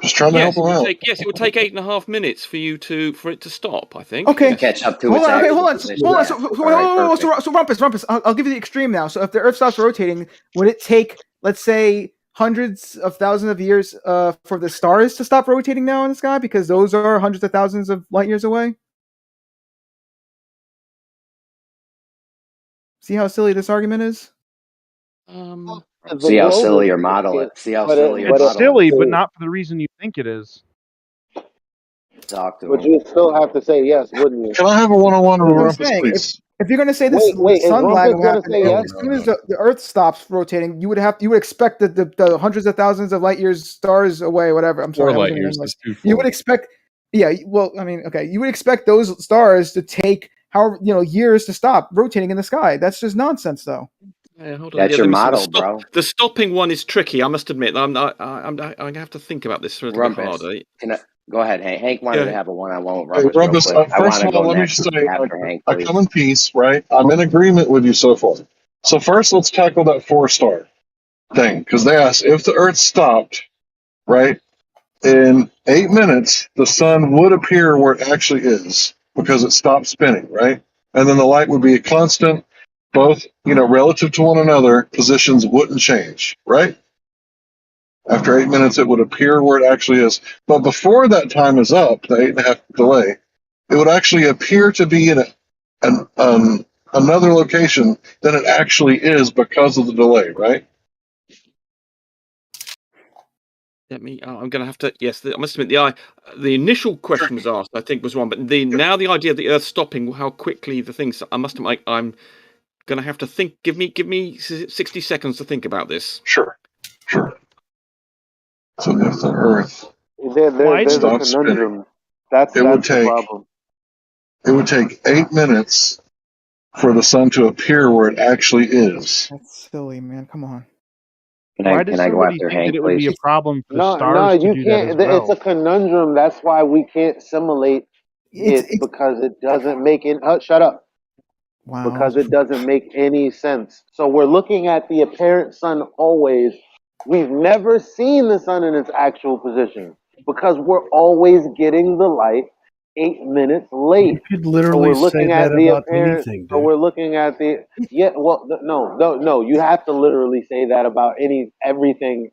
Just trying to help them out. It would take 8.5 minutes for it to stop. I think. Okay. Yes. Catch up to hold its on. Okay, actual hold on. position. Hold on. Yeah. So Rumpus. I'll give you the extreme now. So if the Earth stops rotating, would it take, let's say, hundreds of thousands of years for the stars to stop rotating now in the sky, because those are hundreds of thousands of light years away? See how silly this argument is? See how silly your model is. See how silly your model is. It's silly, but not for the reason you think it is. Talk to But him. you still have to say yes, wouldn't you? Can I have a one-on-one with Rumpus, saying, please? If you're going to say this Wait, is sun lag Rumpus will gonna happen, say yes? as soon as the Earth stops rotating, you would expect that the hundreds of thousands of light years, stars away, whatever. I'm sorry, 4 light years is too you would expect. Yeah, well, I mean, okay, you would expect those stars to take years to stop rotating in the sky. That's just nonsense, though. Yeah, hold on. That's your model, bro. The stopping one is tricky. I must admit. I'm gonna have to think about this a little bit harder. Go ahead, Hank. Hank wanted to have a one-on-one with Hey, Rumpus. Rumpus, first of all, let me just say, I come in peace, right? I'm in agreement with you so far. So first, let's tackle that 4-star thing, because they asked if the Earth stopped, right, in 8 minutes, the sun would appear where it actually is because it stopped spinning, right? And then the light would be a constant, both, relative to one another, positions wouldn't change, right? After 8 minutes, it would appear where it actually is. But before that time is up, the 8.5 delay, it would actually appear to be in another location than it actually is because of the delay, right? I'm going to have to. Yes, I must admit the initial question was asked. I think was wrong, but now the idea of the Earth stopping, how quickly the things. I must admit, I'm going to have to think. Give me 60 seconds to think about this. Sure. So if the Earth there's a stops spinning, conundrum. That's the problem. It would take 8 minutes for the sun to appear where it actually is. That's silly, man. Come on. Why does somebody think that it would be a problem for the stars to do that as well? It's a conundrum. That's why we can't simulate it because it doesn't make it. Shut up. Wow. Because it doesn't make any sense. So we're looking at the apparent sun always. We've never seen the sun in its actual position because we're always getting the light 8 minutes late. You could literally say that about anything, dude. So we're looking at the no. You have to literally say that about everything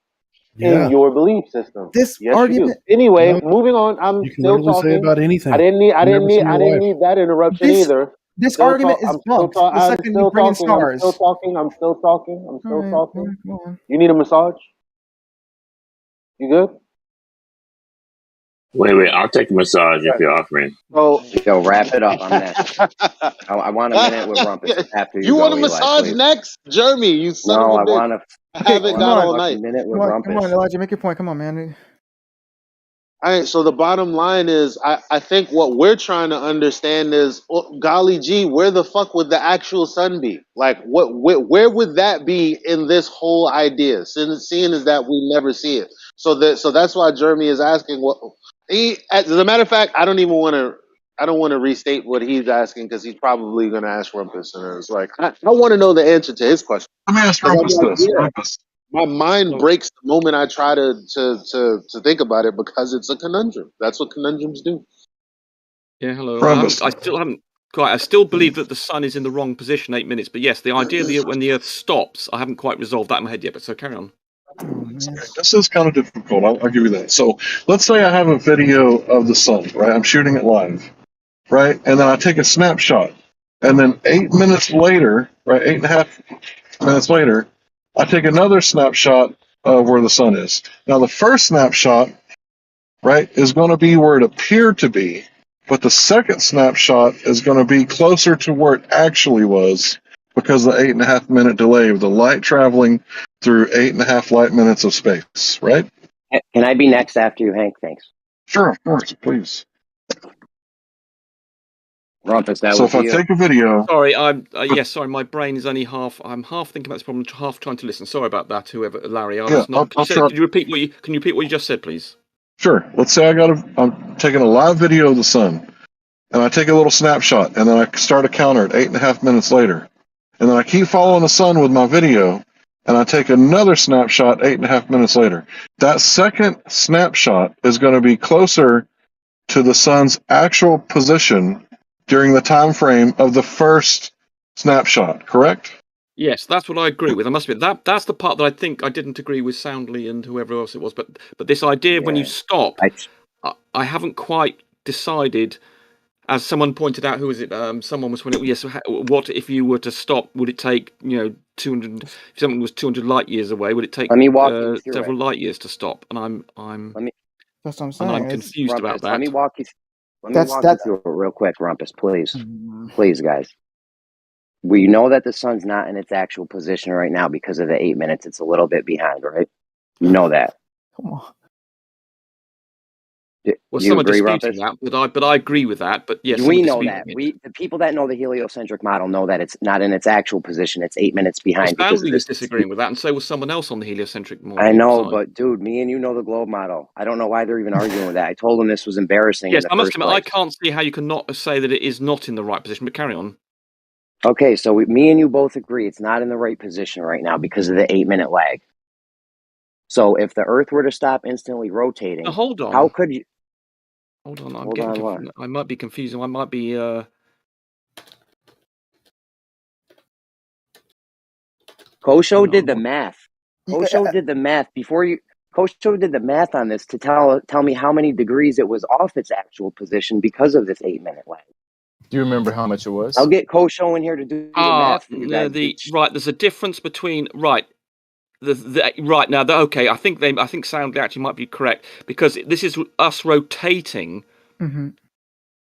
in your belief system. This yes, argument. You do. Anyway, moving on. I'm you can still literally talking. say about anything. I didn't need that interruption either. This argument is bumped the second you bring in stars. I'm still talking. Come on. You need a massage? You good? Wait. I'll take a massage if you're offering. So, wrap it up. I'm next. I want a minute with Rumpus after you want a massage next? Jeremy, you son of a bitch. I want to. I haven't got all night. Minute with Come on, Elijah, make your point. Come on, man. All right, so the bottom line is, I think what we're trying to understand is, golly gee, where the fuck would the actual sun be? Like, where would that be in this whole idea? Seeing as that we never see it, so that's why Jeremy is asking what. As a matter of fact, I don't want to restate what he's asking because he's probably going to ask Rumpus, and it's like I want to know the answer to his question. Let me ask Rumpus this. Rumpus. My mind breaks the moment I try to think about it because it's a conundrum. That's what conundrums do. Yeah, hello. I still haven't quite. I still believe that the sun is in the wrong position 8 minutes. But yes, the idea that when the Earth stops, I haven't quite resolved that in my head yet. But so carry on. This is kind of difficult. I'll give you that. So let's say I have a video of the sun, right? I'm shooting it live, right? And then I take a snapshot. And then 8 minutes later, right, 8.5 minutes later, I take another snapshot of where the sun is. Now, the first snapshot, right, is going to be where it appeared to be, but the second snapshot is going to be closer to where it actually was because of the 8.5 minute delay of the light traveling through 8.5 light minutes of space, right? Can I be next after you, Hank? Thanks. Sure, of course, please. Rumpus, that So was if I you. take a video, Sorry, yes, sorry. My brain is only half. I'm half thinking about this problem, half trying to listen. Sorry about that, whoever, Larry. I yeah, was not. I'll try. Can you repeat what you just said, please? Sure. Let's say I'm taking a live video of the sun, and I take a little snapshot, and then I start a counter at 8.5 minutes later, and then I keep following the sun with my video, and I take another snapshot 8.5 minutes later. That second snapshot is going to be closer to the sun's actual position during the time frame of the first snapshot, correct? Yes, that's what I agree with. I must admit that's the part that I think I didn't agree with Soundly and whoever else it was. But this idea of when you stop, I haven't quite decided. As someone pointed out, who was it? Someone was pointing out, yes. What if you were to stop? Would it take 200? If something was 200 light years away, would it take several light years to stop? And that's what I'm saying. And I'm confused Rumpus, about that. Let me walk you through it real quick, Rumpus, please. Please, guys. We know that the sun's not in its actual position right now because of the 8 minutes. It's a little bit behind, right? You know that. Come on. Well, you someone agree, disputing Rumpus? that, but I agree with that. But yes, we know that. The people that know the heliocentric model know that it's not in its actual position. It's 8 minutes behind. Well, Stanley was disagreeing with that, and so was someone else on the heliocentric model. I know, but dude, me and you know the globe model. I don't know why they're even arguing with that. I told them this was embarrassing. Yes, in the I must first admit, place. I can't see how you can not say that it is not in the right position. But carry on. Okay, so me and you both agree it's not in the right position right now because of the 8 minute lag. So if the Earth were to stop instantly rotating, now, hold on. How could you? Hold on, I might be confusing. I might be. Kosho did the math. Kosho did the math before you. Kosho did the math on this to tell me how many degrees it was off its actual position because of this 8 minute lag. Do you remember how much it was? I'll get Kosho in here to do the math for you guys. Right, there's a difference between right now. Okay, I think Soundly actually might be correct because this is us rotating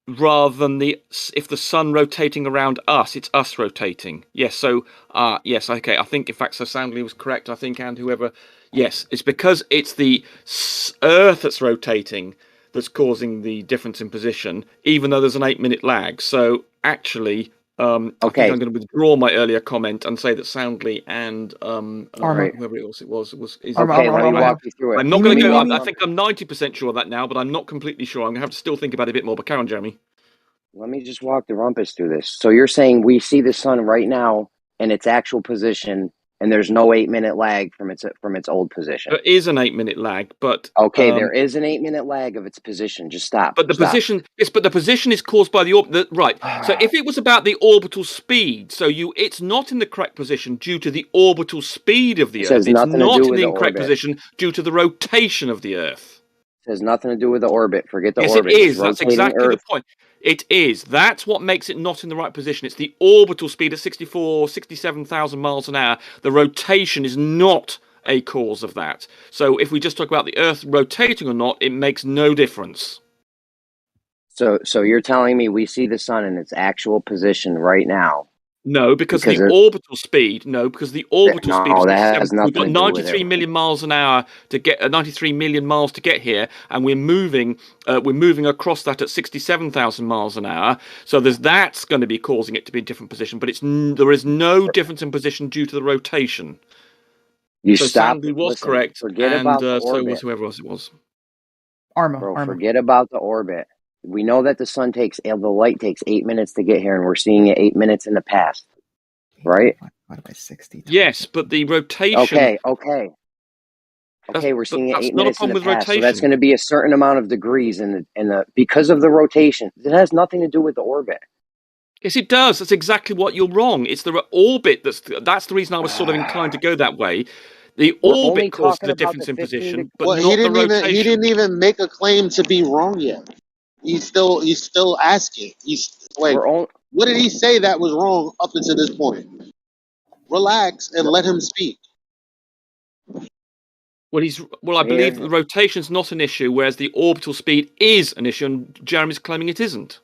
rather than if the sun rotating around us, it's us rotating. Yes, so yes, okay. I think in fact, so Soundly was correct. I think, and whoever, yes, it's because it's the Earth that's rotating that's causing the difference in position, even though there's an 8 minute lag. So actually, I think I'm going to withdraw my earlier comment and say that Soundly and whoever else it was is okay. Let me walk you through it. I'm not going to go. I think I'm 90% sure of that now, but I'm not completely sure. I'm going to have to still think about it a bit more. But carry on, Jeremy. Let me just walk the Rumpus through this. So you're saying we see the sun right now in its actual position, and there's no 8 minute lag from its old position. There is an 8 minute lag, but okay, there is an 8 minute lag of its position. Just stop. But the position is caused by the orbit. Right. So if it was about the orbital speed, it's not in the correct position due to the orbital speed of the Earth. It's not in the incorrect position due to the rotation of the Earth. It has nothing to do with the orbit. Forget the orbit. Yes, it is. That's exactly the point. It is. That's what makes it not in the right position. It's the orbital speed at 67,000 miles an hour. The rotation is not a cause of that. So if we just talk about the Earth rotating or not, it makes no difference. So you're telling me we see the sun in its actual position right now? No, because the orbital speed. No, because the orbital speed is 67. We've got 93 million miles an hour to get 93 million miles to get here, and we're moving across that at 67,000 miles an hour. So that's going to be causing it to be in a different position. But there is no difference in position due to the rotation. Sandy was correct, Forget and about the so orbit. was whoever else it was. Arma. Forget about the orbit. We know that the light takes 8 minutes to get here, and we're seeing it 8 minutes in the past, right? Divided by 60. Yes, but the rotation. Okay, we're seeing it 8 minutes in the past. Rotation. So that's going to be a certain amount of degrees in the because of the rotation. It has nothing to do with the orbit. Yes, it does. That's exactly what you're wrong. It's the orbit that's the reason I was sort of inclined to go that way. The orbit caused the difference in position, but not the rotation. He didn't even make a claim to be wrong yet. He's still asking. He's like, what did he say that was wrong up until this point? Relax and let him speak. I believe the rotation's not an issue, whereas the orbital speed is an issue, and Jeremy's claiming it isn't.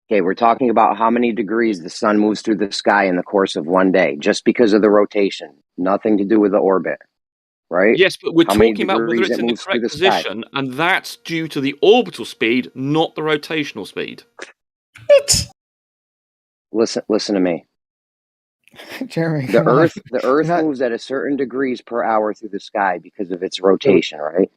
Okay, we're talking about how many degrees the sun moves through the sky in the course of one day, just because of the rotation. Nothing to do with the orbit, right? Yes, but we're talking about whether it's in the correct position, and that's due to the orbital speed, not the rotational speed. What? Listen to me. Jeremy, The Earth not... moves at a certain degrees per hour through the sky because of its rotation, right?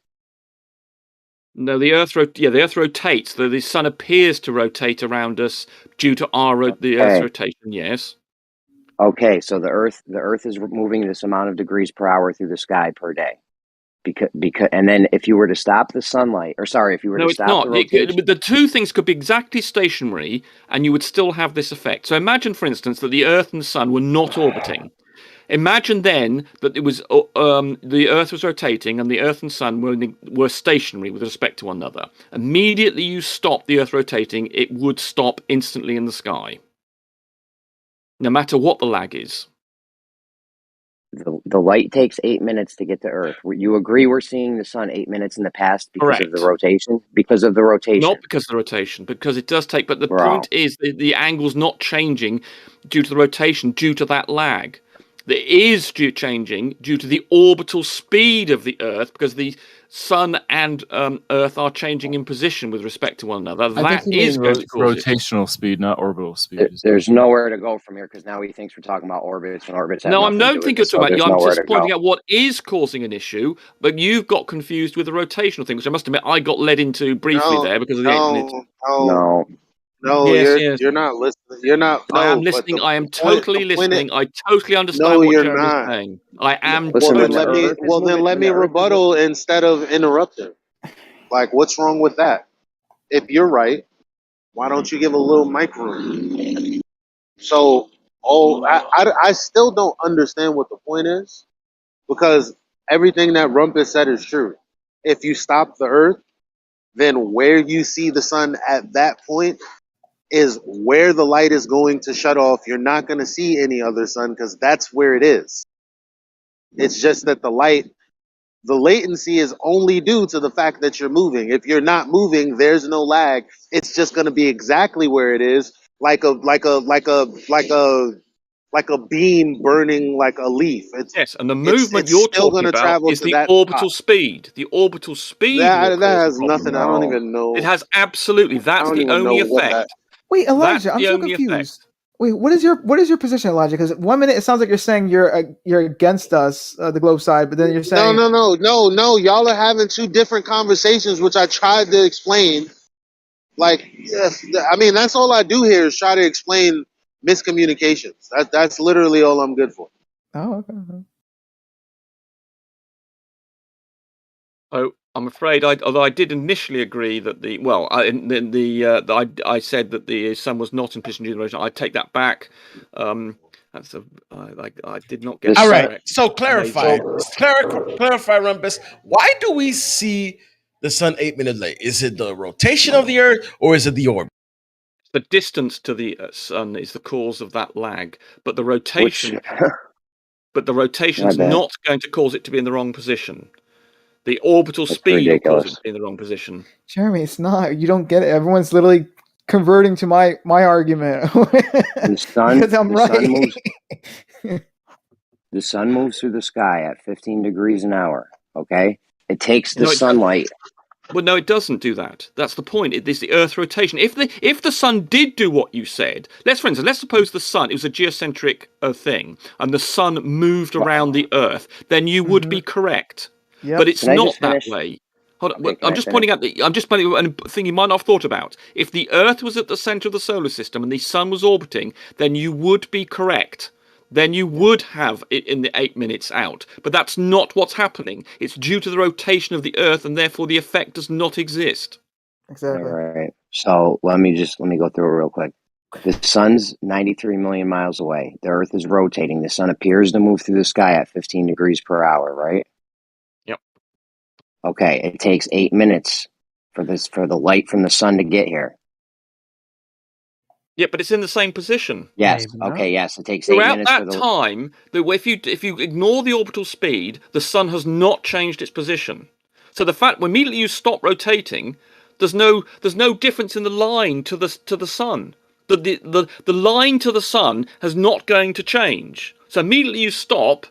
No, the Earth rotates. The sun appears to rotate around us due to the Earth's rotation. Yes. Okay, so the Earth is moving this amount of degrees per hour through the sky per day. Because and then if you were to stop the sunlight, or sorry, if you were to stop the rotation, the two things could be exactly stationary, and you would still have this effect. So imagine, for instance, that the Earth and the sun were not orbiting. Imagine then that it was the Earth was rotating and the Earth and Sun were stationary with respect to one another. Immediately you stop the Earth rotating, it would stop instantly in the sky, no matter what the lag is. The light takes 8 minutes to get to Earth. You agree we're seeing the sun 8 minutes in the past because of the rotation? Because of the rotation. Not because of the rotation, because it does take, but the point is the angle's not changing due to the rotation, due to that lag. There is changing due to the orbital speed of the Earth, because the Sun and Earth are changing in position with respect to one another. That is going to cause rotational speed, not orbital speed. There's nowhere to go from here because now he thinks we're talking about orbits and orbits. No, I don't think you're talking about. I'm just pointing out what is causing an issue, but you've got confused with the rotational thing, which I must admit I got led into briefly there because of the No, you're not listening. You're not. No, I am listening. I am totally listening. I totally understand what Jeremy's saying. I am. Then let me rebuttal instead of interrupting. Like, what's wrong with that? If you're right, why don't you give a little mic room? So, I still don't understand what the point is, because everything that Rumpus said is true. If you stop the Earth, then where you see the sun at that point is where the light is going to shut off. You're not going to see any other sun because that's where it is. It's just that the latency is only due to the fact that you're moving. If you're not moving, there's no lag. It's just going to be exactly where it is, like a beam burning like a leaf. Yes, and the movement you're talking about is the orbital speed. The orbital speed. That has nothing. I don't even know. It has absolutely. That's the only effect. Wait, Elijah, I'm so confused. Wait, what is your position, Elijah? Because 1 minute it sounds like you're saying you're against us, the Globe side, but then you're saying no. Y'all are having two different conversations, which I tried to explain. Like, I mean, that's all I do here is try to explain miscommunications. That's literally all I'm good for. Oh, okay. Oh, I'm afraid, although I did initially agree that I said that the sun was not in position during the rotation. I take that back. I did not get. All right. So clarify, Rumpus. Why do we see the sun 8 minutes late? Is it the rotation of the Earth or is it the orbit? The distance to the sun is the cause of that lag, but the rotation, is not going to cause it to be in the wrong position. The orbital speed will cause it to be in the wrong position. Jeremy, it's not. You don't get it. Everyone's literally converting to my argument. Because I'm right. The sun moves through the sky at 15 degrees an hour. Okay, it takes the sunlight. Well, no, it doesn't do that. That's the point. It is the Earth rotation. If the sun did do what you said, let's suppose the sun, it was a geocentric thing, and the sun moved around the Earth, then you would be correct. Yep. But it's not that way. Hold on. I'm just pointing out a thing you might not have thought about. If the Earth was at the center of the solar system and the sun was orbiting, then you would be correct. Then you would have it in the 8 minutes out. But that's not what's happening. It's due to the rotation of the Earth, and therefore the effect does not exist. Exactly. All right. So let me go through it real quick. The sun's 93 million miles away. The Earth is rotating. The sun appears to move through the sky at 15 degrees per hour, right? Yep. Okay. It takes 8 minutes for the light from the sun to get here. Yeah, but it's in the same position. Yes. Okay. Yes. It takes 8 minutes. Throughout that time, if you ignore the orbital speed, the sun has not changed its position. So the fact when immediately you stop rotating, there's no difference in the line to the sun. The line to the sun is not going to change. So immediately you stop,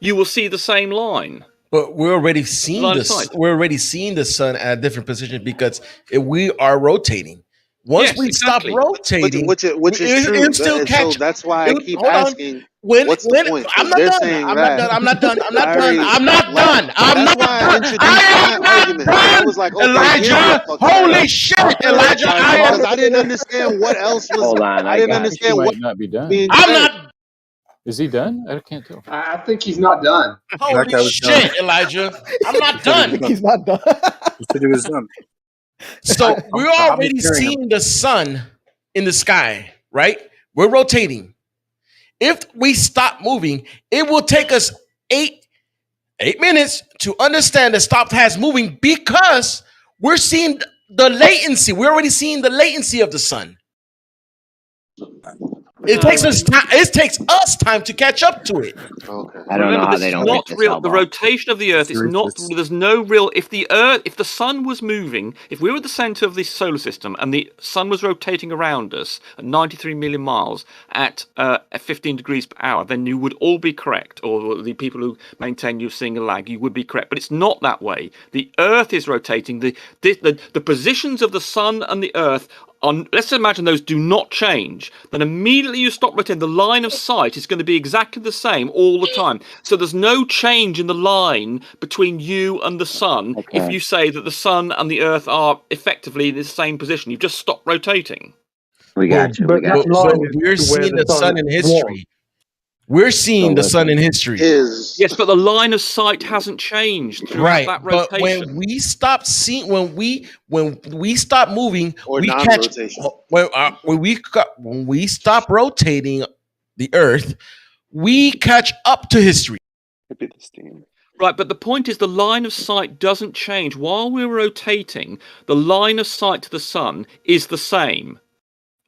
you will see the same line. But we're already seeing this. We're already seeing the sun at a different position because we are rotating. Once we stop rotating, which is true. it'll still catch. So that's why I keep hold on. asking. What's the point? I'm not They're done. saying I'm that. not done. I'm not done. I'm not Larry, done. I'm not done. I'm That's not why I done. introduced my argument. I was like, okay, Elijah, holy shit, Elijah! Because I didn't understand what else was. Hold on, I didn't got understand He what might not be done. being I'm said. not. Is he done? I can't tell. I think he's not done. Holy shit, Elijah! I'm not done. He's not done. He said he was done. So we're already seeing the sun in the sky, right? We're rotating. If we stop moving, it will take us 8 minutes to understand the stop has moving because we're seeing the latency. We're already seeing the latency of the sun. It takes us time. It takes us time to catch up to it. Okay. I don't know how they don't not get this real. all The off. rotation of the Earth is not. There's no real. If the sun was moving, if we were at the center of this solar system and the sun was rotating around us at 93 million miles at 15 degrees per hour, then you would all be correct. Or the people who maintain you're seeing a lag, you would be correct. But it's not that way. The Earth is rotating. The positions of the sun and the Earth. Let's imagine those do not change. Then immediately you stop rotating, the line of sight is going to be exactly the same all the time. So there's no change in the line between you and the sun if you say that the sun and the Earth are effectively in the same position. You've just stopped rotating. We got you. But we're seeing the sun in history. We're seeing the sun in history. Yes, but the line of sight hasn't changed throughout that rotation. But when we stop seeing, when we stop moving, Or we non-rotation. catch. When we stop rotating the Earth, we catch up to history. Right, but the point is the line of sight doesn't change. While we're rotating, the line of sight to the sun is the same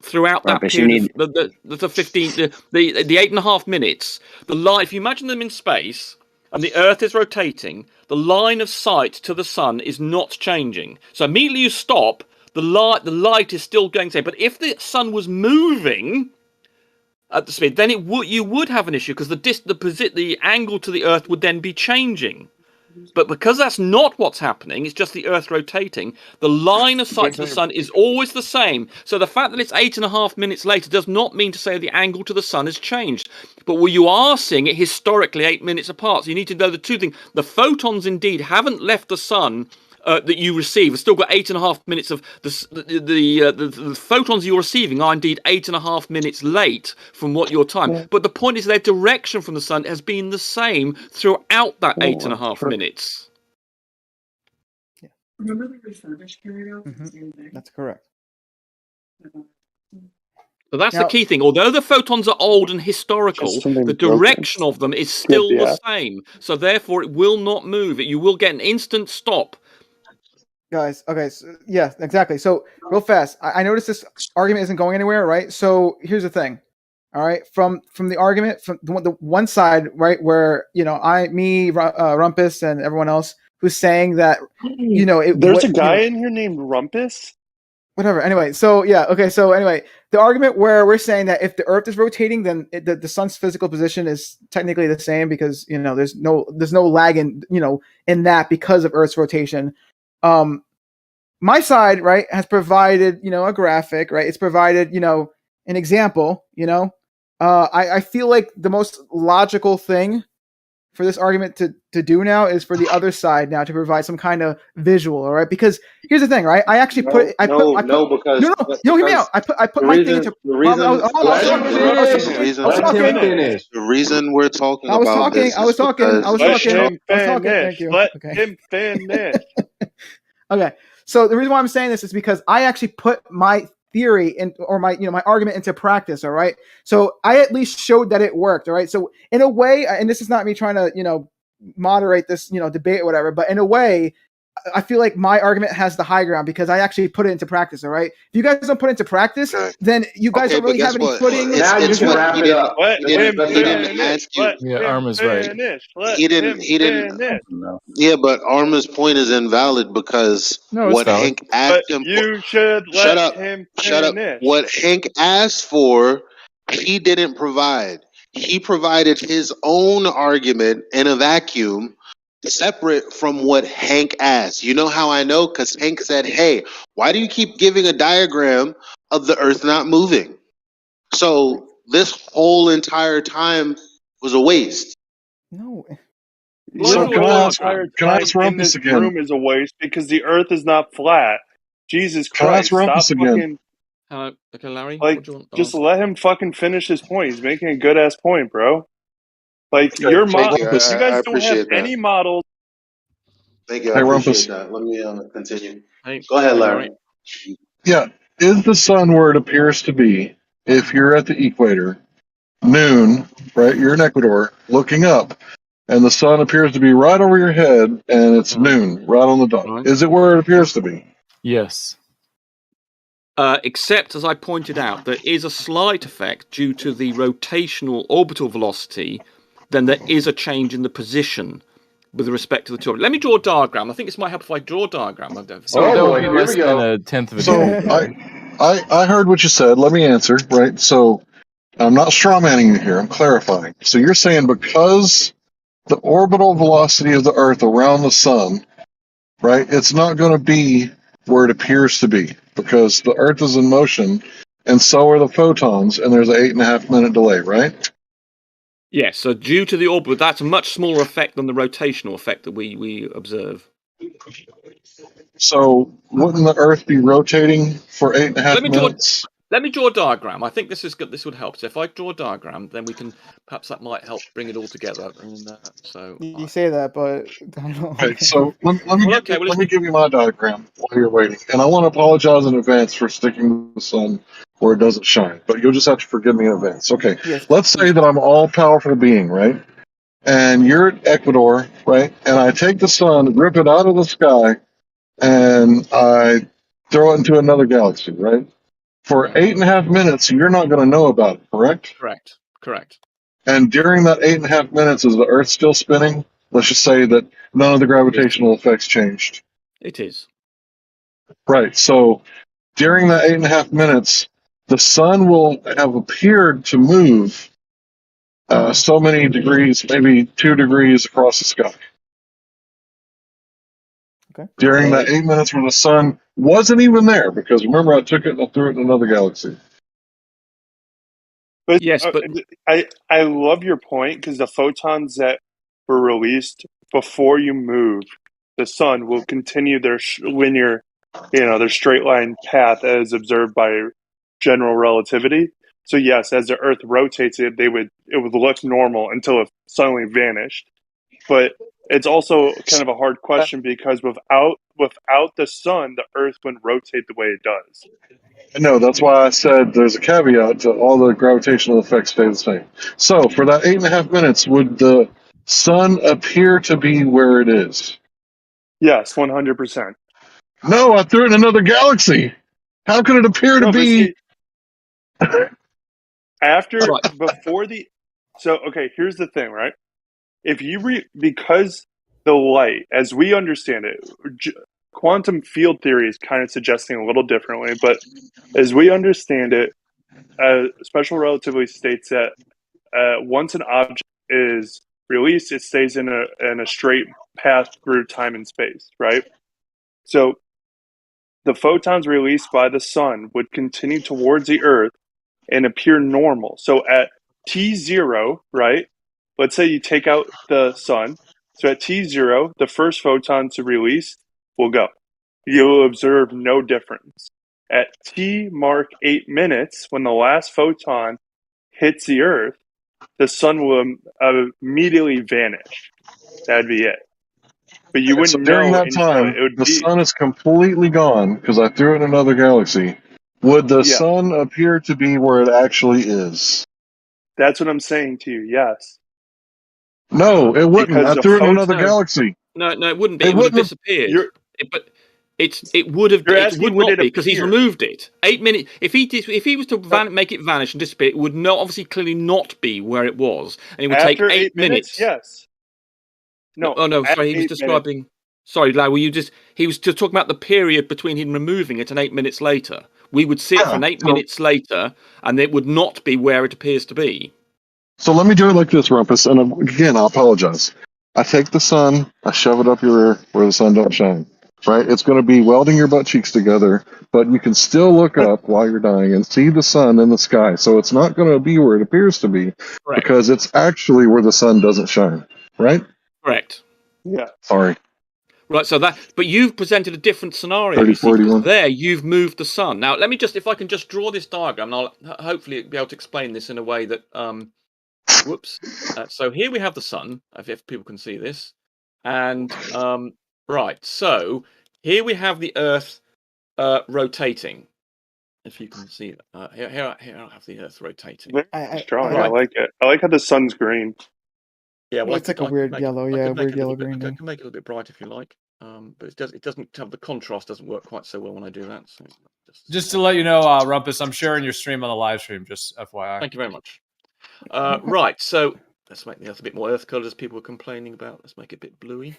throughout that period. The 15, the 8.5 minutes. The line, if you imagine them in space and the Earth is rotating, the line of sight to the sun is not changing. So immediately you stop, the light is still going the same. But if the sun was moving at the speed, then you would have an issue because the angle to the Earth would then be changing. But because that's not what's happening, it's just the Earth rotating, the line of sight to the sun is always the same. So the fact that it's 8.5 minutes later does not mean to say the angle to the sun has changed. But what you are seeing it historically 8 minutes apart. So you need to know the two things. The photons indeed haven't left the sun that you receive. It's still got 8.5 minutes of the photons you're receiving are indeed 8.5 minutes late from what your time. Yeah. But the point is their direction from the sun has been the same throughout that 8.5 minutes. Yeah. Remember the refurbished period? That's correct. So that's the key thing. Although the photons are old and historical, the direction of them is still the same. So therefore, it will not move. You will get an instant stop. Guys, okay, so, yeah, exactly. So real fast, I noticed this argument isn't going anywhere, right? So here's the thing, all right? From the argument, from the one side, right, where Rumpus, and everyone else who's saying that, there's a guy in here named Rumpus. Whatever. Anyway, so yeah, okay. So anyway, the argument where we're saying that if the Earth is rotating, then the sun's physical position is technically the same because there's no lag in in that because of Earth's rotation. My side, right, has provided, a graphic, right? It's provided, an example, I feel like the most logical thing for this argument to do now is for the other side now to provide some kind of visual, all right? Because here's the thing, right? I actually hear me out. I put my thing into the reason we're talking about this. I was talking. Thank you. Let him finish. Okay. So the reason why I'm saying this is because I actually put my theory or my argument into practice. All right. So I at least showed that it worked. All right. So in a way, and this is not me trying to, moderate this, debate or whatever, but in a way, I feel like my argument has the high ground because I actually put it into practice. All right. If you guys don't put it into practice, then you guys don't really have any footing. Now you can wrap it up. He didn't ask you. Yeah, Arma's right. He didn't. Yeah, but Arma's point is invalid because what Hank asked him. You should let him finish. Shut up. What Hank asked for, he didn't provide. He provided his own argument in a vacuum separate from what Hank asked. You know how I know? Because Hank said, hey, why do you keep giving a diagram of the Earth not moving? So this whole entire time was a waste. No. So the whole entire time in this room is a waste because the Earth is not flat. Jesus Christ! Stop fucking. Okay, Larry. Like, just let him fucking finish his point. He's making a good ass point, bro. Like your model, you guys don't have any models. Thank you. I appreciate that. Let me continue. Go ahead, Larry. Yeah. Is the sun where it appears to be if you're at the equator, noon, right? You're in Ecuador, looking up, and the sun appears to be right over your head, and it's noon, right on the dot. Is it where it appears to be? Yes. Except, as I pointed out, there is a slight effect due to the rotational orbital velocity. Then there is a change in the position with respect to the two. Let me draw a diagram. I think this might help if I draw a diagram. So that would be less than a tenth of a second. I heard what you said. Let me answer, right? So I'm not strawmanning you here. I'm clarifying. So you're saying because the orbital velocity of the Earth around the sun, right, it's not going to be where it appears to be because the Earth is in motion and so are the photons, and there's an 8.5 minute delay, right? Yes, so due to the orbit, that's a much smaller effect than the rotational effect that we observe. So wouldn't the Earth be rotating for 8.5 minutes? Let me draw a diagram. I think this is good. This would help. So if I draw a diagram, then we can perhaps that might help bring it all together. And so you say that, but I don't. Okay, so let me give you my diagram while you're waiting, and I want to apologize in advance for sticking with the sun where it doesn't shine. But you'll just have to forgive me in advance. Okay, let's say that I'm an all-powerful being, right? And you're at Ecuador, right? And I take the sun, rip it out of the sky, and I throw it into another galaxy, right? For 8.5 minutes, you're not going to know about it, correct? Correct. And during that 8.5 minutes, is the Earth still spinning? Let's just say that none of the gravitational effects changed. It is. Right. So during that 8.5 minutes, the sun will have appeared to move so many degrees, maybe 2 degrees across the sky. Okay. During that 8 minutes when the sun wasn't even there, because remember I took it and I threw it in another galaxy. But yes, but I love your point because the photons that were released before you move, the sun will continue their linear, their straight line path as observed by general relativity. So yes, as the Earth rotates it would look normal until it suddenly vanished. But it's also kind of a hard question because without the sun, the Earth wouldn't rotate the way it does. No, that's why I said there's a caveat to all the gravitational effects stay the same. So for that 8.5 minutes, would the sun appear to be where it is? Yes, 100%. No, I threw it in another galaxy. How could it appear to be? Here's the thing, right? If you because the light, as we understand it, quantum field theory is kind of suggesting a little differently, but as we understand it, special relativity states that once an object is released, it stays in a straight path through time and space, right? So the photons released by the sun would continue towards the Earth and appear normal. So at T0, right? Let's say you take out the sun. So at T0, the first photon to release will go. You'll observe no difference. At T mark 8 minutes, when the last photon hits the Earth, the sun will immediately vanish. That'd be it. But you wouldn't during know that time, the sun is completely gone because I threw it in another galaxy. Would the sun appear to be where it actually is? That's what I'm saying to you, yes. No, it wouldn't. I threw it in another galaxy. No, it wouldn't be. It would have disappeared. But it would have. It would not be because he's removed it. 8 minutes. If he was to make it vanish and disappear, it would obviously clearly not be where it was, and it would take 8 minutes. Yes. No. Oh no, sorry. He was describing. Minutes. Sorry, Larry. He was just talking about the period between him removing it and 8 minutes later. We would see it from 8 minutes later, and it would not be where it appears to be. So let me do it like this, Rumpus, and again, I apologize. I take the sun, I shove it up your rear where the sun don't shine. Right? It's going to be welding your butt cheeks together, but you can still look up while you're dying and see the sun in the sky. So it's not going to be where it appears to be because it's actually where the sun doesn't shine. Right? Correct. Yeah. Sorry. Right, so but you've presented a different scenario, you see, because there you've moved the sun. Now, let me just, if I can just draw this diagram, and I'll hopefully be able to explain this in a way that, whoops. So here we have the sun, if people can see this. And, right, so here we have the Earth rotating. If you can see that. Here I have the Earth rotating. Very strong. I like it. I like how the sun's green. Yeah, well, it's like a weird yellow, weird yellow-green. I can make it a little bit bright if you like, but it doesn't have the contrast. Doesn't work quite so well when I do that. So just to let you know, Rumpus, I'm sharing your stream on the live stream. Just FYI. Thank you very much. Right, so let's make the Earth a bit more earth colored, as people were complaining about. Let's make it a bit bluey.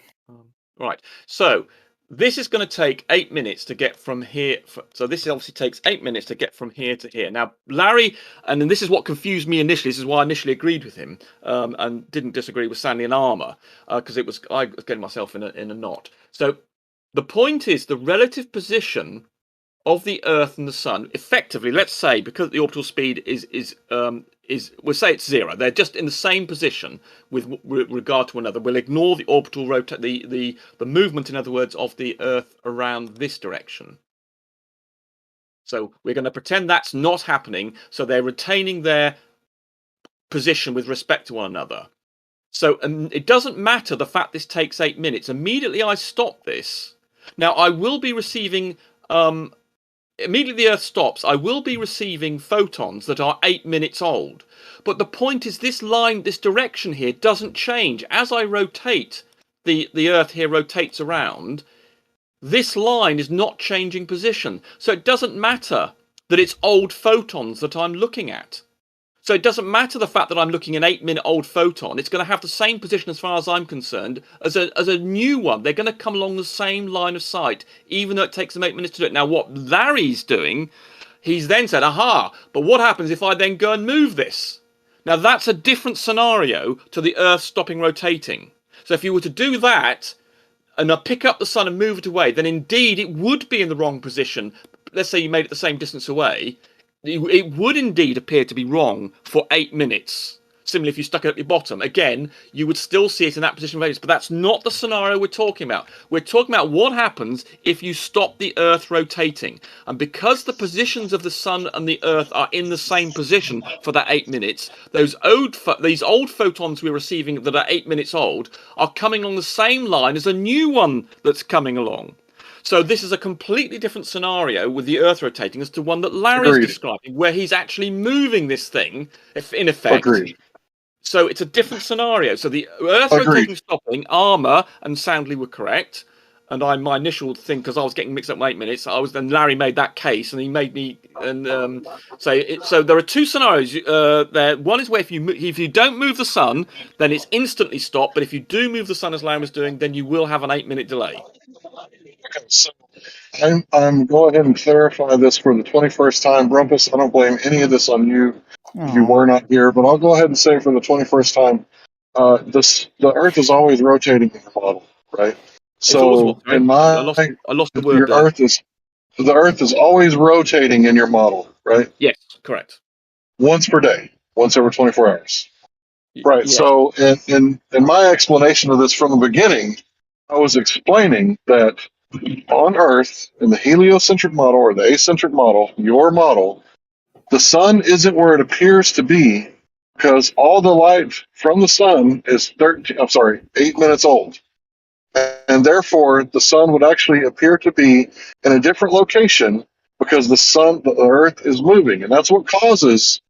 Right, so this is going to take 8 minutes to get from here. So this obviously takes 8 minutes to get from here to here. Now, Larry, and then this is what confused me initially. This is why I initially agreed with him and didn't disagree with Sandy and Armour because I was getting myself in a knot. So the point is the relative position of the Earth and the Sun. Effectively, let's say because the orbital speed is we'll say it's 0. They're just in the same position with regard to another. We'll ignore the orbital the movement, in other words, of the Earth around this direction. So we're going to pretend that's not happening. So they're retaining their position with respect to one another. So it doesn't matter the fact this takes 8 minutes. Immediately I stop this. Now I will be receiving. Immediately the Earth stops, I will be receiving photons that are 8 minutes old. But the point is this line, this direction here doesn't change. As I rotate, the Earth here rotates around, this line is not changing position. So it doesn't matter that it's old photons that I'm looking at. So it doesn't matter the fact that I'm looking at an 8 minute old photon. It's going to have the same position as far as I'm concerned as a new one. They're going to come along the same line of sight, even though it takes them 8 minutes to do it. Now, what Larry's doing, he's then said, aha, but what happens if I then go and move this? Now, that's a different scenario to the Earth stopping rotating. So if you were to do that and pick up the sun and move it away, then indeed it would be in the wrong position. Let's say you made it the same distance away. It would indeed appear to be wrong for 8 minutes. Similarly, if you stuck it at your bottom, again, you would still see it in that position of 8 minutes. But that's not the scenario we're talking about. We're talking about what happens if you stop the Earth rotating. And because the positions of the sun and the Earth are in the same position for that 8 minutes, these old photons we're receiving that are 8 minutes old are coming along the same line as a new one that's coming along. So this is a completely different scenario with the Earth rotating as to one that Larry's describing, where he's actually moving this thing, in effect. Agreed. So it's a different scenario. So the Earth rotating stopping, Armour and Soundly were correct. And my initial thing, because I was getting mixed up with 8 minutes, then Larry made that case, and he made me say it. So there are two scenarios there. One is where if you don't move the sun, then it's instantly stopped. But if you do move the sun, as Larry was doing, then you will have an 8 minute delay. Okay, so I'm go ahead and clarify this for the 21st time. Rumpus, I don't blame any of this on you. You were not here, but I'll go ahead and say for the 21st time, the Earth is always rotating in the model, right? So in my, I lost the word. The Earth is always rotating in your model, right? Yes, correct. Once per day, once every 24 hours. Right. Yes. So in my explanation of this from the beginning, I was explaining that on Earth, in the heliocentric model or the acentric model, your model, the sun isn't where it appears to be because all the light from the sun is 8 minutes old. And therefore, the sun would actually appear to be in a different location because the Earth is moving. And that's what causes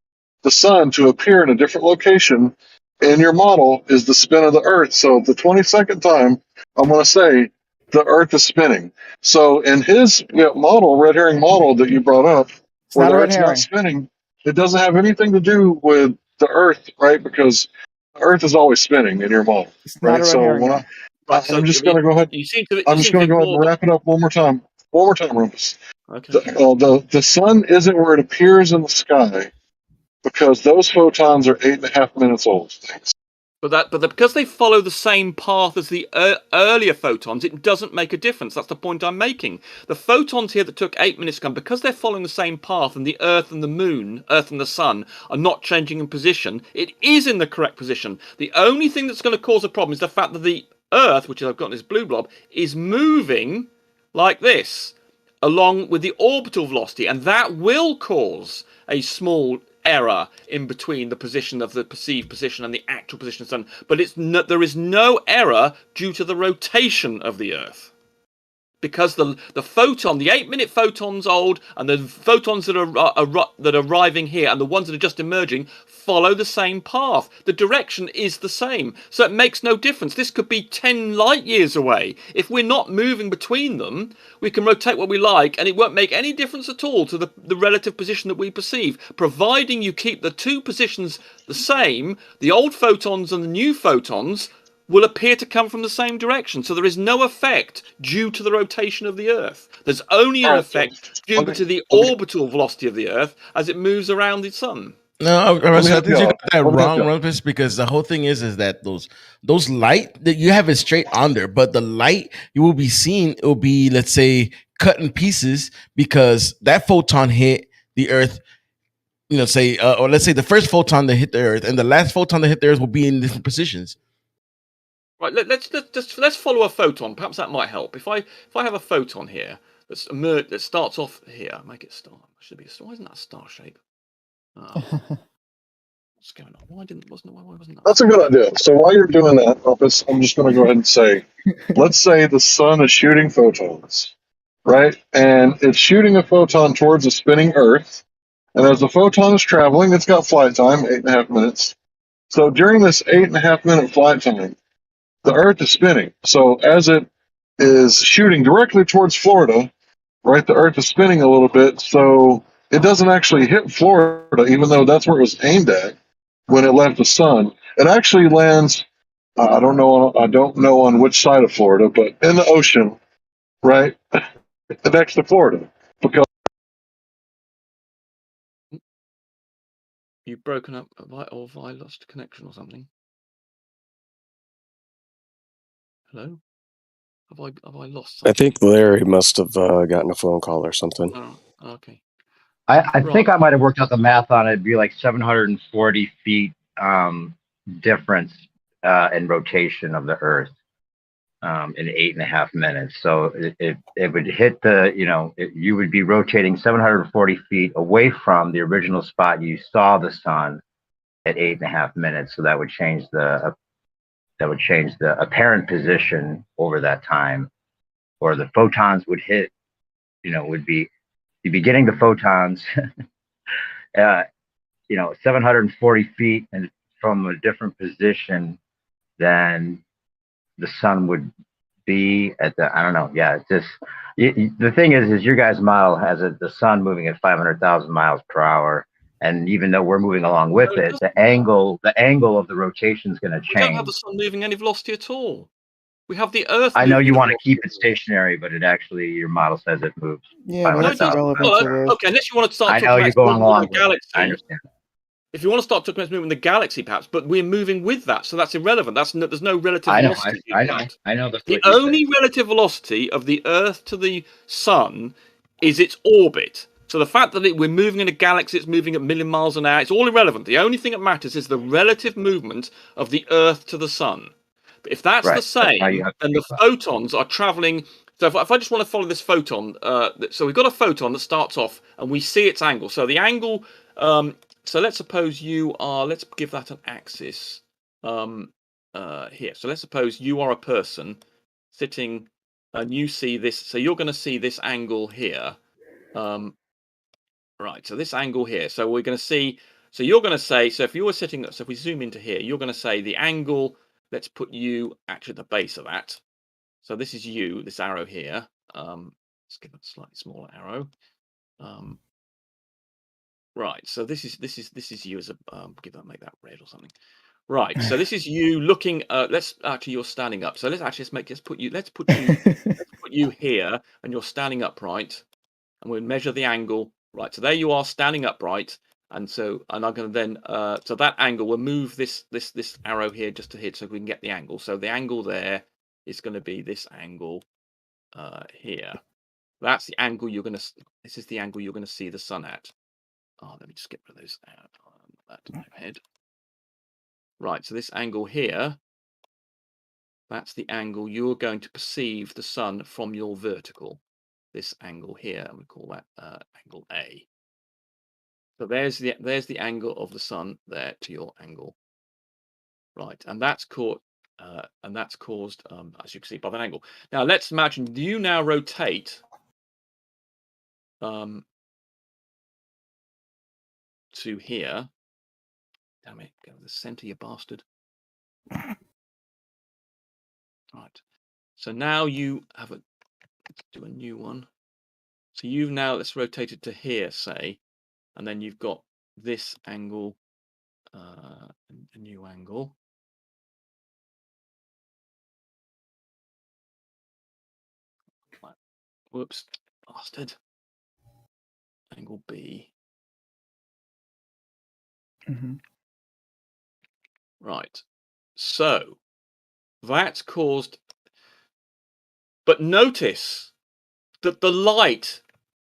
the sun to appear in a different location in your model is the spin of the Earth. So the 22nd time, I'm going to say the Earth is spinning. So in his model, red herring model that you brought up, where the Earth's not spinning, it doesn't have anything to do with the Earth, right? Because the Earth is always spinning in your model, right? So when I'm just going to go ahead. I'm just going to go ahead and wrap it up one more time. One more time, Rumpus. Okay. The sun isn't where it appears in the sky because those photons are 8.5 minutes old. Thanks. But because they follow the same path as the earlier photons, it doesn't make a difference. That's the point I'm making. The photons here that took 8 minutes to come, because they're following the same path, and the Earth and the Moon, Earth and the Sun, are not changing in position, it is in the correct position. The only thing that's going to cause a problem is the fact that the Earth, which I've got in this blue blob, is moving like this, along with the orbital velocity, and that will cause a small error in between the position of the perceived position and the actual position of the Sun. But there is no error due to the rotation of the Earth. Because the photon, the 8-minute photons old, and the photons that are arriving here, and the ones that are just emerging, follow the same path. The direction is the same, so it makes no difference. This could be 10 light years away. If we're not moving between them, we can rotate what we like, and it won't make any difference at all to the relative position that we perceive, providing you keep the two positions the same. The old photons and the new photons will appear to come from the same direction. So there is no effect due to the rotation of the Earth. There's only an effect due to the orbital velocity of the Earth as it moves around the Sun. No, I think you got that wrong, Rumpus, because the whole thing is that those light that you have it straight on there, but the light you will be seeing, it will be, let's say, cut in pieces because that photon hit the Earth. Or let's say the first photon that hit the Earth and the last photon that hit the Earth will be in different positions. Right, let's follow a photon. Perhaps that might help. If I have a photon here that starts off here, make it star. Should be a star. Why isn't that a star shape? What's going on? Why wasn't that? That's a good idea. So while you're doing that, I'm just going to go ahead and say, let's say the sun is shooting photons, right? And it's shooting a photon towards a spinning Earth. And as the photon is traveling, it's got flight time, 8.5 minutes. So during this 8.5 minute flight time, the Earth is spinning. So as it is shooting directly towards Florida, right, the Earth is spinning a little bit, so it doesn't actually hit Florida, even though that's where it was aimed at when it left the sun. It actually lands, I don't know on which side of Florida, but in the ocean, right, next to Florida. Because You've broken up, or have I lost connection or something? Hello? Have I lost something? I think Larry must have gotten a phone call or something. Oh, okay. I think I might have worked out the math on it. It'd be like 740 feet difference in rotation of the Earth in 8.5 minutes. So it would hit you would be rotating 740 feet away from the original spot you saw the sun at 8.5 minutes. So that would change the apparent position over that time, or the photons would hit, you'd be getting the photons, 740 feet and from a different position than the sun would be at I don't know. Yeah, it's just, the thing is your guys' model has the sun moving at 500,000 miles per hour. And even though we're moving along with it, the angle of the rotation is going to change. We don't have the sun moving any velocity at all. We have the Earth. I know you want to keep it stationary, but it actually, your model says it moves. Yeah, but that's irrelevant to this. Okay, unless you want to start I talking know about you're going along with galaxy. it. I understand. If you want to start talking about moving the galaxy, perhaps, but we're moving with that, so that's irrelevant. There's no relative velocity. I know. The only relative velocity of the Earth to the Sun is its orbit. So the fact that we're moving in a galaxy, it's moving at 1,000,000 miles an hour, it's all irrelevant. The only thing that matters is the relative movement of the Earth to the Sun. But if that's the same, then the photons are traveling. So if I just want to follow this photon, so we've got a photon that starts off and we see its angle. So the angle, so let's suppose you are, let's give that an axis here. So let's suppose you are a person sitting and you see this. So you're going to see this angle here. Right, so this angle here. So we're going to see, so you're going to say, so if you were sitting, so if we zoom into here, you're going to say the angle, let's put you actually at the base of that. So this is you, this arrow here. Let's give it a slightly smaller arrow. Right, so this is you as a, make that red or something. Right, so this is you looking, you're standing up. So let's put you here and you're standing upright and we'll measure the angle. Right, so there you are standing upright, And I'm going to then, so that angle, we'll move this arrow here just to hit so we can get the angle. So the angle there is going to be this angle here. That's the angle you're going to, this is the angle you're going to see the sun at. Oh, let me just get rid of those that head. Right, so this angle here, that's the angle you're going to perceive the sun from your vertical. This angle here, and we call that angle A. So there's the angle of the sun there to your angle, right? And that's caused as you can see by that angle. Now let's imagine you now rotate to here. Damn it! Go to the center, you bastard. Right. So now you have let's do a new one. So you've now let's rotate it to here, say. And then you've got this angle, a new angle. Whoops, bastard. Angle B. Right. So that's caused. But notice that the light,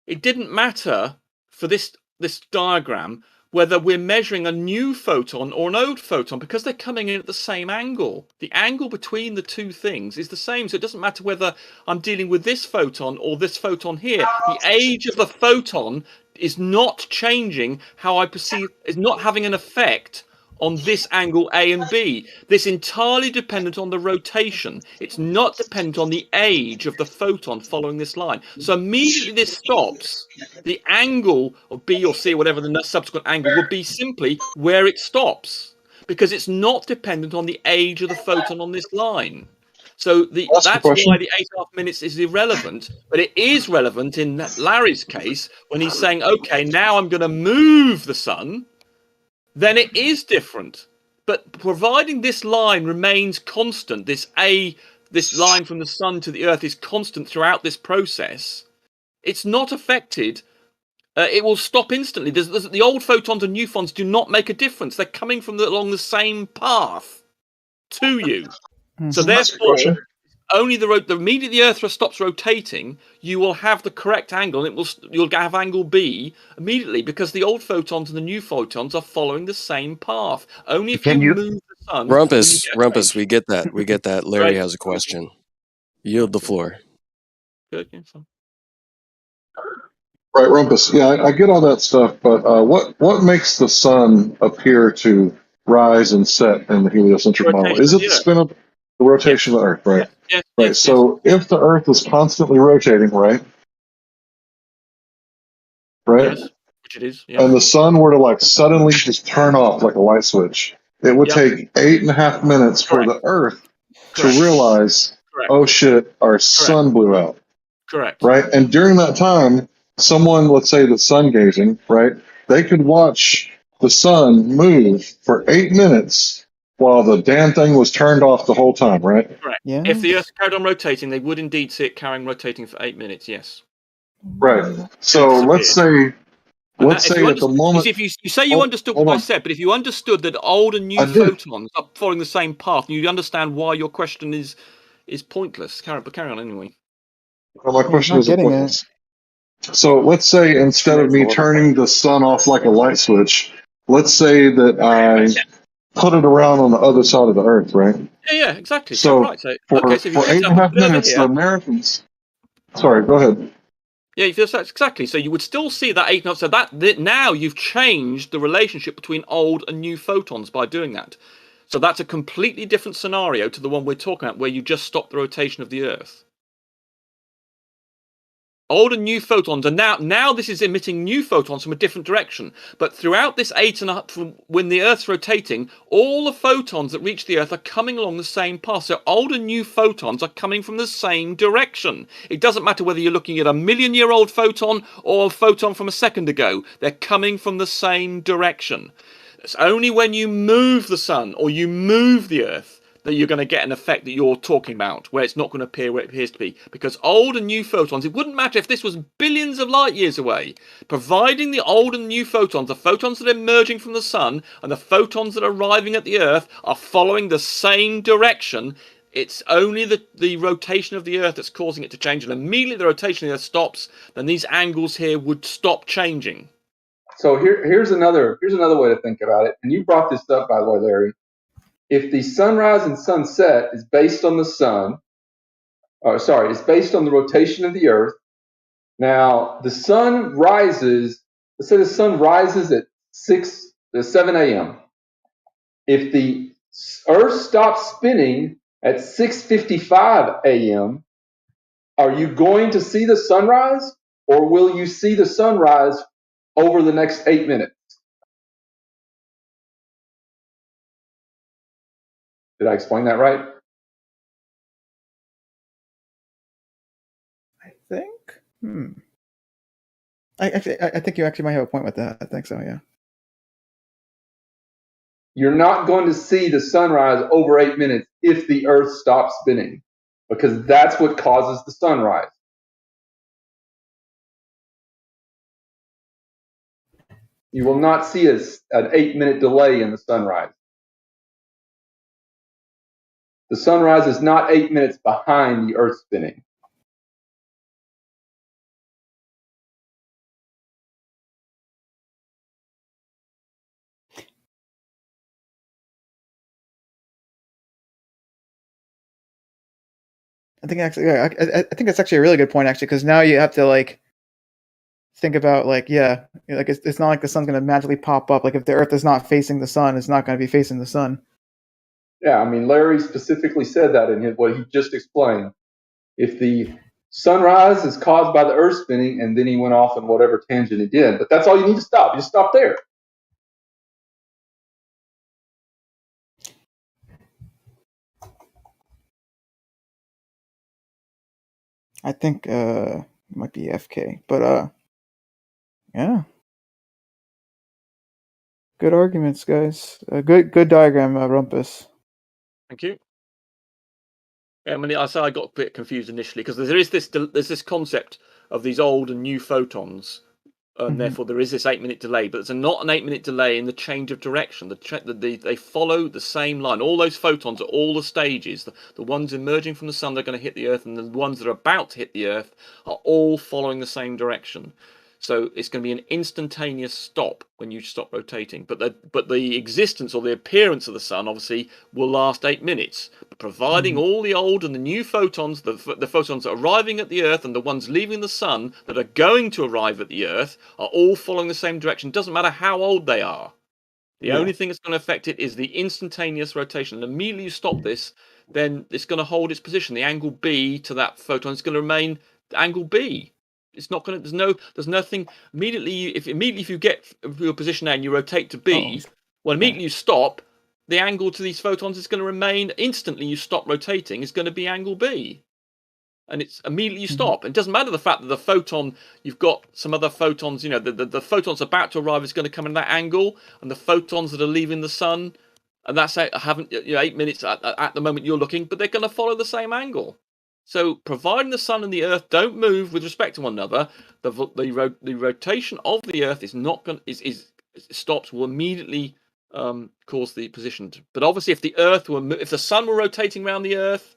it didn't matter for this diagram whether we're measuring a new photon or an old photon, because they're coming in at the same angle. The angle between the two things is the same, so it doesn't matter whether I'm dealing with this photon or this photon here. The age of the photon is not changing how I perceive, is not having an effect on this angle A and B. This entirely dependent on the rotation. It's not dependent on the age of the photon following this line. So immediately this stops, the angle of B or C, or whatever the subsequent angle, will be simply where it stops, because it's not dependent on the age of the photon on this line. So that's why the 8.5 minutes is irrelevant, but it is relevant in Larry's case when he's saying, okay, now I'm going to move the sun. Then it is different. But providing this line remains constant, this line from the sun to the earth is constant throughout this process, it's not affected. It will stop instantly. The old photons and new photons do not make a difference. They're coming from along the same path to you. So therefore, only the immediate the Earth stops rotating, you will have the correct angle, and you'll have angle B immediately, because the old photons and the new photons are following the same path. Only if you move the sun. Rumpus, we get that. We get that. Larry has a question. Yield the floor. Good, yeah, fine. Right, Rumpus. Yeah, I get all that stuff, but what makes the sun appear to rise and set in the heliocentric model? Is it the spin of the rotation of the Earth, right? Yes, right. Yes, so if the Earth is constantly rotating, right? Yes, which it is. Yeah. And the sun were to like suddenly just turn off like a light switch, it would take 8.5 minutes for the Earth to realize, oh shit, our sun blew out. Correct. Right. And during that time, someone, let's say the sun gazing, right? They could watch the sun move for 8 minutes while the damn thing was turned off the whole time, right? Correct. Yeah. If the Earth carried on rotating, they would indeed see it carrying rotating for 8 minutes. Yes. Right. So let's say at the moment. If you say you understood what I said, but if you understood that old and new photons are following the same path, you understand why your question is pointless. Carry on anyway. Well, my question is pointless. So let's say instead of me turning the sun off like a light switch, let's say that I put it around on the other side of the Earth, right? Yeah, exactly. So, so for 8.5 minutes, the Americans. Sorry, go ahead. Yeah, exactly. So you would still see that 8.5. So that now you've changed the relationship between old and new photons by doing that. So that's a completely different scenario to the one we're talking about, where you just stop the rotation of the Earth. Old and new photons, and now this is emitting new photons from a different direction. But throughout this 8.5, when the Earth's rotating, all the photons that reach the Earth are coming along the same path. So old and new photons are coming from the same direction. It doesn't matter whether you're looking at a million-year-old photon or a photon from a second ago. They're coming from the same direction. It's only when you move the sun or you move the Earth that you're going to get an effect that you're talking about, where it's not going to appear where it appears to be. Because old and new photons, it wouldn't matter if this was billions of light years away, providing the old and new photons, the photons that are emerging from the sun and the photons that are arriving at the Earth are following the same direction. It's only the rotation of the Earth that's causing it to change, and immediately the rotation of the Earth stops, then these angles here would stop changing. So here's another way to think about it, and you brought this up, by the way, Larry. If the sunrise and sunset is based on the sun, it's based on the rotation of the Earth. Now, the sun rises, let's say the sun rises at 7 a.m. If the Earth stops spinning at 6:55 a.m., are you going to see the sunrise, or will you see the sunrise over the next 8 minutes? Did I explain that right? I think. I think you actually might have a point with that. I think so. Yeah. You're not going to see the sunrise over 8 minutes if the Earth stops spinning, because that's what causes the sunrise. You will not see an 8-minute delay in the sunrise. The sunrise is not 8 minutes behind the Earth spinning. I think actually, yeah, I think that's actually a really good point, actually, because now you have to like think about like it's not like the sun's going to magically pop up. Like if the Earth is not facing the sun, it's not going to be facing the sun. Yeah, I mean, Larry specifically said that in what he just explained. If the sunrise is caused by the Earth spinning, and then he went off on whatever tangent he did, but that's all you need to stop. You just stop there. I think it might be FK, but yeah. Good arguments, guys. Good diagram, Rumpus. Thank you. I mean, I got a bit confused initially because there's this concept of these old and new photons, and therefore there is this 8-minute delay. But there's not an 8-minute delay in the change of direction. They follow the same line. All those photons at all the stages, the ones emerging from the sun that are going to hit the Earth, and the ones that are about to hit the Earth, are all following the same direction. So it's going to be an instantaneous stop when you stop rotating. But the existence or the appearance of the sun obviously will last 8 minutes. But providing all the old and the new photons, the photons that are arriving at the Earth and the ones leaving the sun that are going to arrive at the Earth are all following the same direction. It doesn't matter how old they are. The only thing that's going to affect it is the instantaneous rotation. And immediately you stop this, then it's going to hold its position. The angle B to that photon is going to remain angle B. It's not going to. There's nothing immediately. If you get your position A and you rotate to B, well, immediately you stop. The angle to these photons is going to remain. Instantly, you stop rotating. Is going to be angle B, and it's immediately you stop. It doesn't matter the fact that the photon you've got some other photons. You know, the photons about to arrive is going to come in that angle, and the photons that are leaving the sun, and that's 8 minutes at the moment you're looking, but they're going to follow the same angle. So, providing the sun and the Earth don't move with respect to one another, the rotation of the Earth is not going stops will immediately cause the position. But obviously, if the sun were rotating around the Earth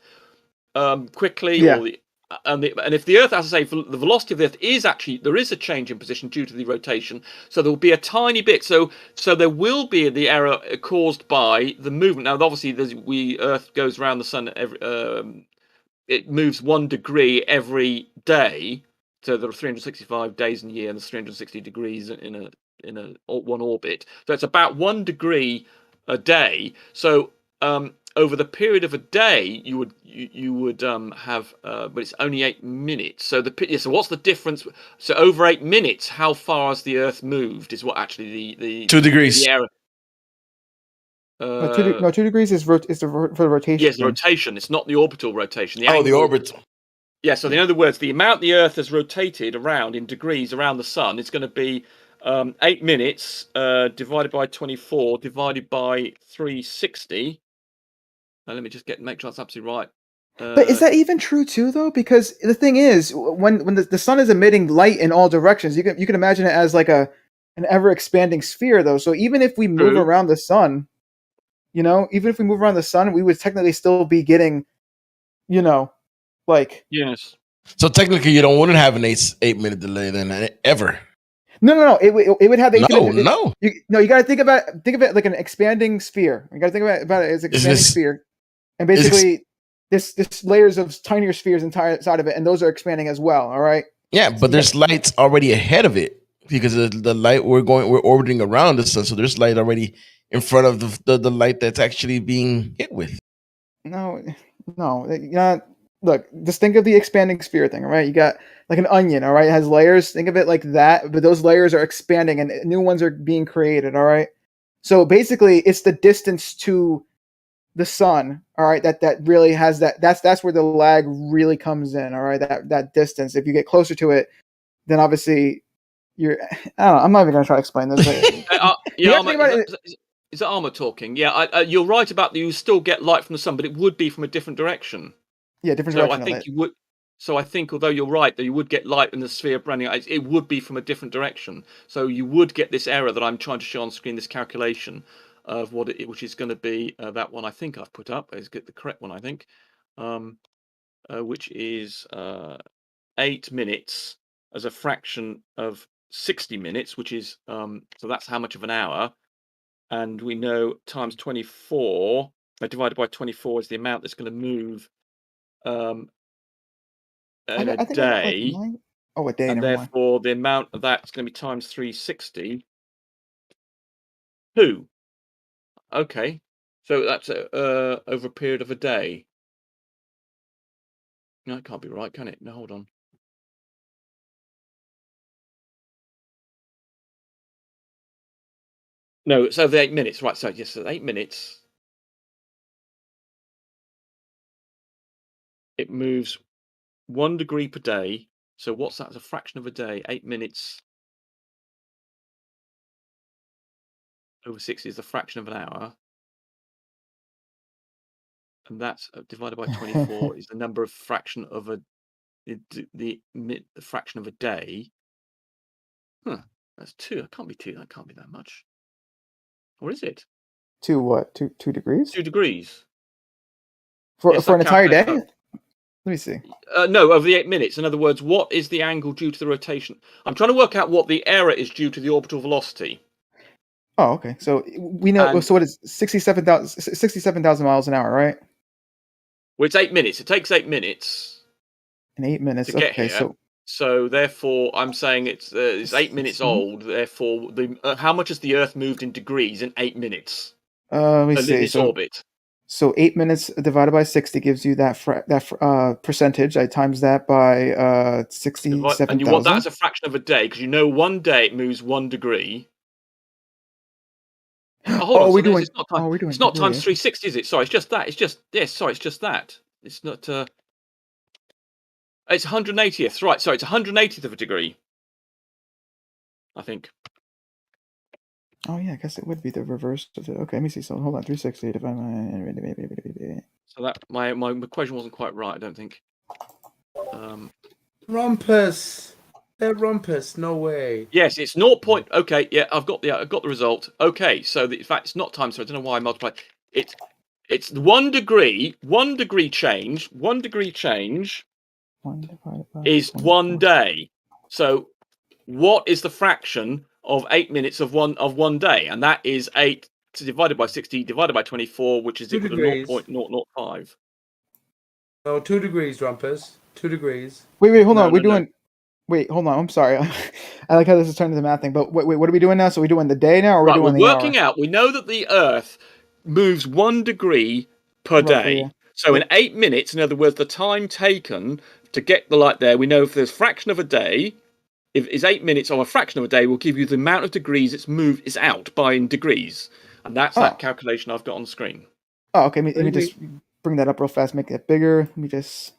quickly, and if the Earth, as I say, the velocity of the Earth is actually there is a change in position due to the rotation, so there will be a tiny bit. So there will be the error caused by the movement. Now, obviously, Earth goes around the sun every. It moves 1 degree every day, so there are 365 days in a year, and there's 360 degrees in one orbit. So it's about 1 degree a day. So over the period of a day, you would have, but it's only 8 minutes. So so what's the difference? So over 8 minutes, how far has the Earth moved? Is what actually the 2 degrees. The error. 2 degrees is for the rotation. Yes, the rotation. It's not the orbital rotation. The orbital. Yeah, so in other words, the amount the Earth has rotated around in degrees around the sun is going to be 8 minutes divided by 24 divided by 360. Let me just make sure that's absolutely right. But is that even true too, though? Because the thing is, when the sun is emitting light in all directions, you can imagine it as like an ever expanding sphere, though. So even if we move around the sun, even if we move around the sun, we would technically still be getting, like yes. So technically, you don't want to have an 8-minute delay then ever. No. It would have 8 minutes. No. You got to think of it like an expanding sphere. You got to think about it as an expanding sphere, and basically. This layers of tinier spheres inside of it, and those are expanding as well. All right. Yeah, but there's lights already ahead of it because the light we're orbiting around the sun, so there's light already in front of the light that's actually being hit with. No. Look, just think of the expanding sphere thing. All right, you got like an onion. All right, it has layers. Think of it like that, but those layers are expanding and new ones are being created. All right. So basically, it's the distance to the sun, all right, that really has that's where the lag really comes in, all right, that distance. If you get closer to it, then obviously I don't know, I'm not even gonna try to explain this. Is that Armor talking? Yeah, you're right about you still get light from the sun, but it would be from a different direction. Yeah, different direction. So I think you would. So I think, although you're right that you would get light in the sphere branding, it would be from a different direction. So you would get this error that I'm trying to show on screen, this calculation of which is going to be that one I think I've put up. Is get the correct one, I think, which is 8 minutes as a fraction of 60 minutes, which is so that's how much of an hour, and we know times 24 divided by 24 is the amount that's going to move in a day. A day, and never therefore mind. the amount of that's going to be times 360. 2. Okay, so that's over a period of a day. No, it can't be right, can it? No, hold on. No, it's over 8 minutes, right? So yes, 8 minutes. It moves 1 degree per day. So what's that as a fraction of a day? 8 minutes over 60 is the fraction of an hour. And that's divided by 24 is the number of fraction of the fraction of a day. Huh, that's 2. That can't be 2. That can't be that much. Or is it? 2 what? 2 degrees? 2 degrees. For an entire day? Let me see. No, over the 8 minutes. In other words, what is the angle due to the rotation? I'm trying to work out what the error is due to the orbital velocity. Oh, okay. So we know. So what is 67,000 miles an hour, right? Well, it's 8 minutes. It takes 8 minutes. In 8 minutes. To get okay, here. So therefore, I'm saying it's 8 minutes old. Therefore, how much has the Earth moved in degrees in 8 minutes? Let me see. Its orbit. So 8 minutes divided by 60 gives you that percentage. I times that by 67,000. And you want that as a fraction of a day because you know 1 day it moves 1 degree. Hold on. It's not times 360, is it? Sorry, it's just that. It's just it's just that. It's not. It's 180th, right? Sorry, it's 180th of a degree. I think. Oh yeah, I guess it would be the reverse of it. Okay, let me see. So hold on, 360 divided by. So that my equation wasn't quite right. I don't think. Rumpus. They're rumpus. No way. Yes, it's 0. Okay, yeah, I've got the result. Okay, so in fact it's not times. So I don't know why I multiplied. It's 1 degree. 1 degree change. 1 degree change. 1 divided by is 1 day. So what is the fraction of 8 minutes of one day? And that is 8 divided by 60 divided by 24, which is equal to 0.005. No, 2 degrees, Rumpus. 2 degrees. Wait, hold on. Wait, hold on. I'm sorry. I like how this is turning to the math thing. But wait, what are we doing now? So we're doing the day now, or are we doing the hour? We're working out. We know that the Earth moves 1 degree per day. Yeah. So in 8 minutes, in other words, the time taken to get the light there, we know if there's a fraction of a day, if it's 8 minutes of a fraction of a day, will give you the amount of degrees it's moved is out by in degrees. And that's that calculation I've got on the screen. Oh, okay. Let me just bring that up real fast, make it bigger. Let me just.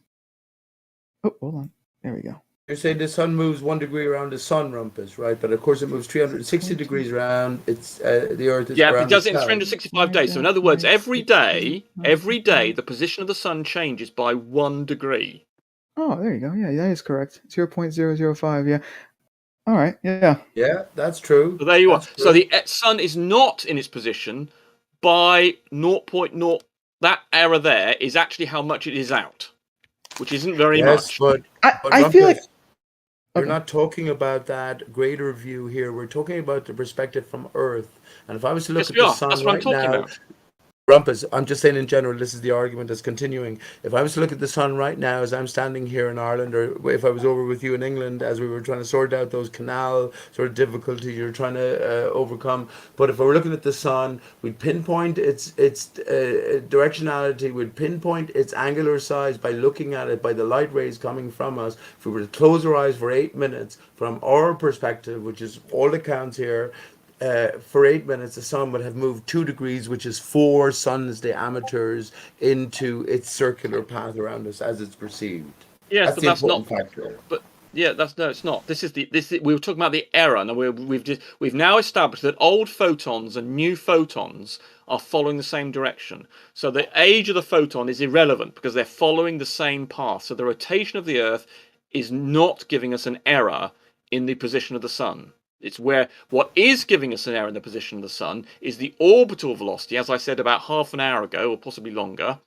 Oh, hold on. There we go. You're saying the sun moves 1 degree around the sun, Rumpus, right? But of course, it moves 360 degrees around. It's the Earth is Yeah, around it does the it in sun. 365 days. So in other words, every day, the position of the sun changes by 1 degree. Oh, there you go. Yeah, that is correct. 0.005. Yeah. All right. Yeah. Yeah, that's true. So there you are. So the sun is not in its position by 0.0. That error there is actually how much it is out, which isn't very much. But I feel like you're not talking about that greater view here. We're talking about the perspective from Earth. And if I was to look at the sun That's what I'm right talking now, about. Rumpus, I'm just saying in general, this is the argument that's continuing. If I was to look at the sun right now as I'm standing here in Ireland, or if I was over with you in England as we were trying to sort out those canal sort of difficulties you're trying to overcome, but if I were looking at the sun, we'd pinpoint its directionality, we'd pinpoint its angular size by looking at it, by the light rays coming from us. If we were to close our eyes for 8 minutes, from our perspective, which is all that counts here, for 8 minutes, the sun would have moved 2 degrees, which is 4 sun's diameters into its circular path around us as it's perceived. Yes, that's but the that's not. important factor. But yeah, no, it's not. We were talking about the error, and we've now established that old photons and new photons are following the same direction. So the age of the photon is irrelevant because they're following the same path. So the rotation of the Earth is not giving us an error in the position of the sun. It's where what is giving us an error in the position of the sun is the orbital velocity, as I said about half an hour ago, or possibly longer.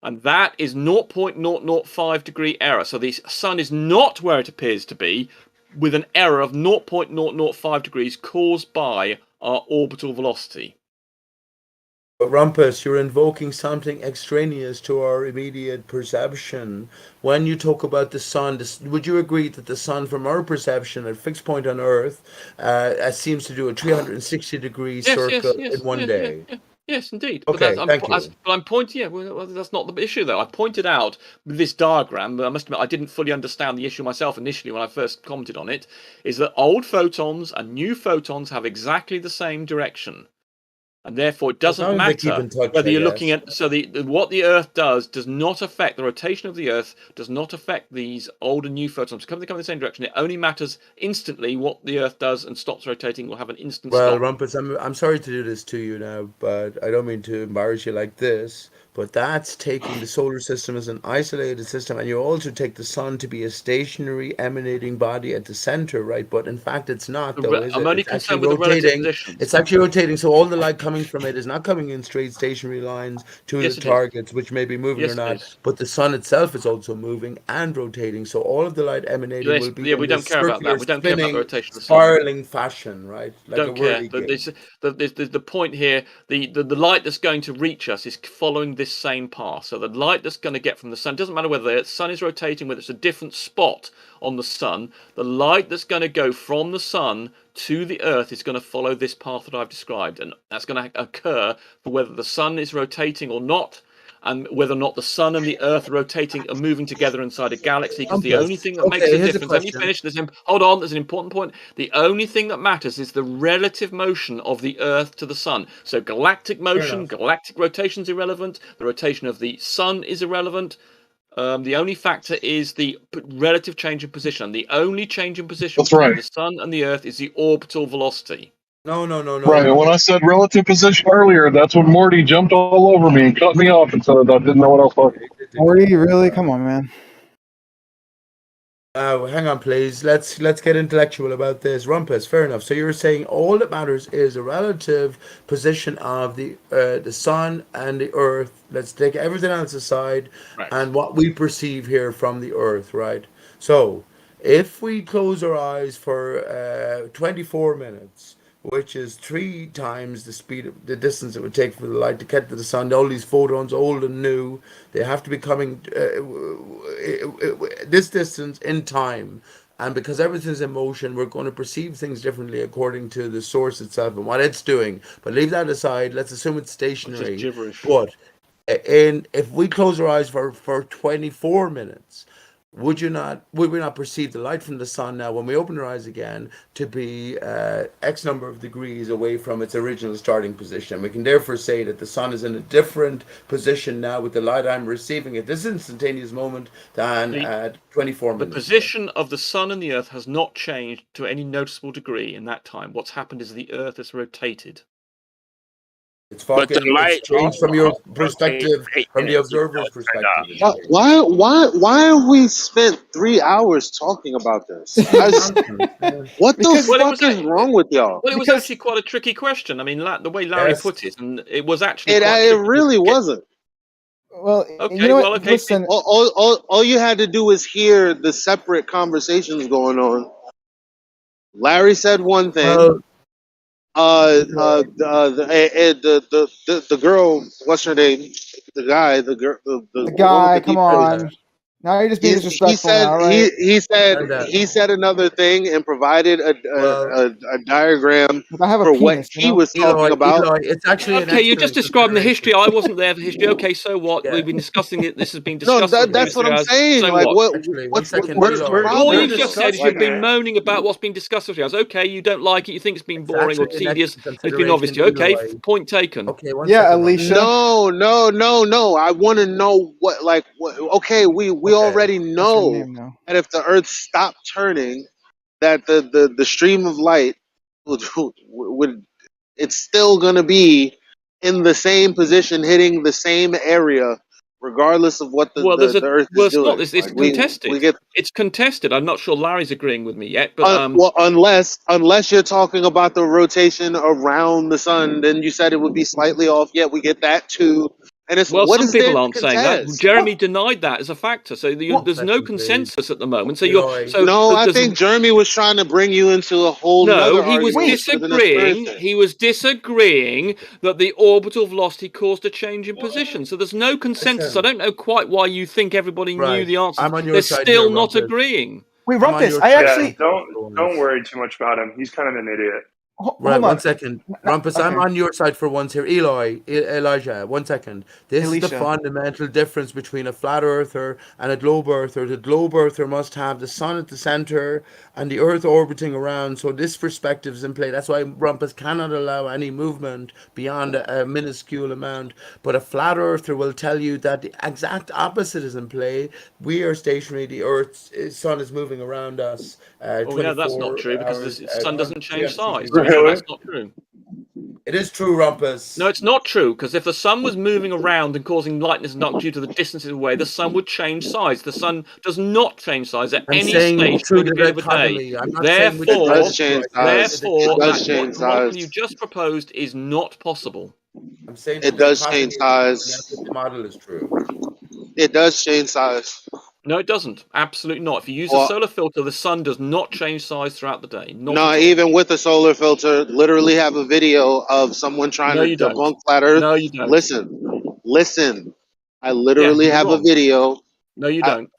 And that is 0.005 degree error. So the sun is not where it appears to be, with an error of 0.005 degrees caused by our orbital velocity. But Rumpus, you're invoking something extraneous to our immediate perception. When you talk about the sun, would you agree that the sun, from our perception at fixed point on Earth, seems to do a 360-degree circle in one day? Yes, indeed. Okay, But thank you. But I'm pointing. Yeah, well, that's not the issue, though. I pointed out with this diagram, but I must admit I didn't fully understand the issue myself initially when I first commented on it. Is that old photons and new photons have exactly the same direction, and therefore it doesn't matter whether you're looking at. So what the Earth does not affect the rotation of the Earth. Does not affect these old and new photons. Because they come in the same direction. It only matters instantly what the Earth does and stops rotating. Will have an instant Well, stop. Rumpus, I'm sorry to do this to you now, but I don't mean to embarrass you like this. But that's taking the solar system as an isolated system, and you also take the sun to be a stationary emanating body at the center, right? But in fact, it's not, though, is it? I'm only It's concerned actually with the relative rotating. positions. It's actually rotating, so all the light coming from it is not coming in straight stationary lines to Yes, the it is. targets, which may be moving Yes, or it not. is. But the sun itself is also moving and rotating, so all of the light emanating Yes, will be yeah, in we don't this care about circular, that. We don't care about the spinning, rotation of the sun. spiraling fashion, right? Like Don't a care. whirligig. The point here, the light that's going to reach us is following this same path. So the light that's going to get from the sun, doesn't matter whether the sun is rotating, whether it's a different spot on the sun, the light that's going to go from the sun to the Earth is going to follow this path that I've described. And that's going to occur for whether the sun is rotating or not, and whether or not the sun and the Earth are rotating and moving together inside a galaxy. Because the only thing that makes a difference, let me finish, hold on, there's an important point. The only thing that matters is the relative motion of the Earth to the sun. So galactic motion, galactic rotation is irrelevant, the rotation of the sun is irrelevant. The only factor is the relative change in position. The only change in position between the sun and the Earth is the orbital velocity. No. Right, and when I said relative position earlier, that's when Morty jumped all over me and cut me off and said I didn't know what I was talking about. Morty, really? Come on, man. Hang on, please. Let's get intellectual about this. Rumpus, fair enough. So you're saying all that matters is the relative position of the sun and the Earth. Let's take everything else aside, and what we perceive here from the Earth, right? So if we close our eyes for 24 minutes, which is 3 times the distance it would take for the light to get to the sun. All these photons, old and new, they have to be coming this distance in time. And because everything's in motion, we're going to perceive things differently according to the source itself and what it's doing. But leave that aside. Let's assume it's stationary. It's just gibberish. But if we close our eyes for 24 minutes, would we not perceive the light from the sun now when we open our eyes again to be X number of degrees away from its original starting position? We can therefore say that the sun is in a different position now with the light I'm receiving at this instantaneous moment than at 24 minutes. The position of the sun and the earth has not changed to any noticeable degree in that time. What's happened is the earth has rotated. It's fucking it's changed from your perspective, from the observer's perspective. Why have we spent 3 hours talking about this? What the fuck is wrong with y'all? Well, it was actually quite a tricky question. I mean, the way Larry put it, and it was actually it really wasn't. Well, okay, you know what? okay. Listen, all you had to do was hear the separate conversations going on. Larry said one thing. The girl, what's her name? The guy, the girl, the guy. Come on. Now you're just being disrespectful. He said another thing and provided a diagram for what he was talking about. It's actually okay. You're just describing the history. I wasn't there for history. Okay, so what? We've been discussing it. This has been discussed. No, that's what I'm saying. So like, what's all you've just said is you've been moaning about what's been discussed for 3 hours. Okay, you don't like it. You think it's been boring or tedious. It's been obviously okay. Point taken. Okay, Alicia. No. I want to know what. Okay, we already know that if the Earth stopped turning, that the stream of light would it's still gonna be in the same position, hitting the same area, regardless of what the Earth is doing. It's contested. It's contested. I'm not sure Larry's agreeing with me yet, but well, unless you're talking about the rotation around the sun, then you said it would be slightly off. Yeah, we get that too. And it's some people aren't saying that. Jeremy denied that as a factor, so there's no consensus at the moment. So I think Jeremy was trying to bring you into a whole. No, he was disagreeing. He was disagreeing that the orbital velocity caused a change in position. So there's no consensus. I don't know quite why you think everybody knew the answer. They're still not agreeing. Wait, Rumpus, I actually don't worry too much about him. He's kind of an idiot. Right, 1 second. Rumpus, I'm on your side for once here. Elijah, 1 second. This is the fundamental difference between a flat earther and a globe earther. The globe earther must have the sun at the center and the earth orbiting around. So this perspective is in play. That's why Rumpus cannot allow any movement beyond a minuscule amount. But a flat earther will tell you that the exact opposite is in play. We are stationary. The sun is moving around us. No, that's not true because the sun doesn't change size. Really? That's not true. It is true, Rumpus. No, it's not true, because if the sun was moving around and causing lightness and dark due to the distances away, the sun would change size. The sun does not change size at any stage during the period of a day. Therefore, what you just proposed is not possible. I'm saying it does change size. The model is true. It does change size. No, it doesn't. Absolutely not. If you use a solar filter, the sun does not change size throughout the day. Even with a solar filter, literally have a video of someone trying to debunk flat Earth. No, you don't. Listen. I literally have a video. No, you don't.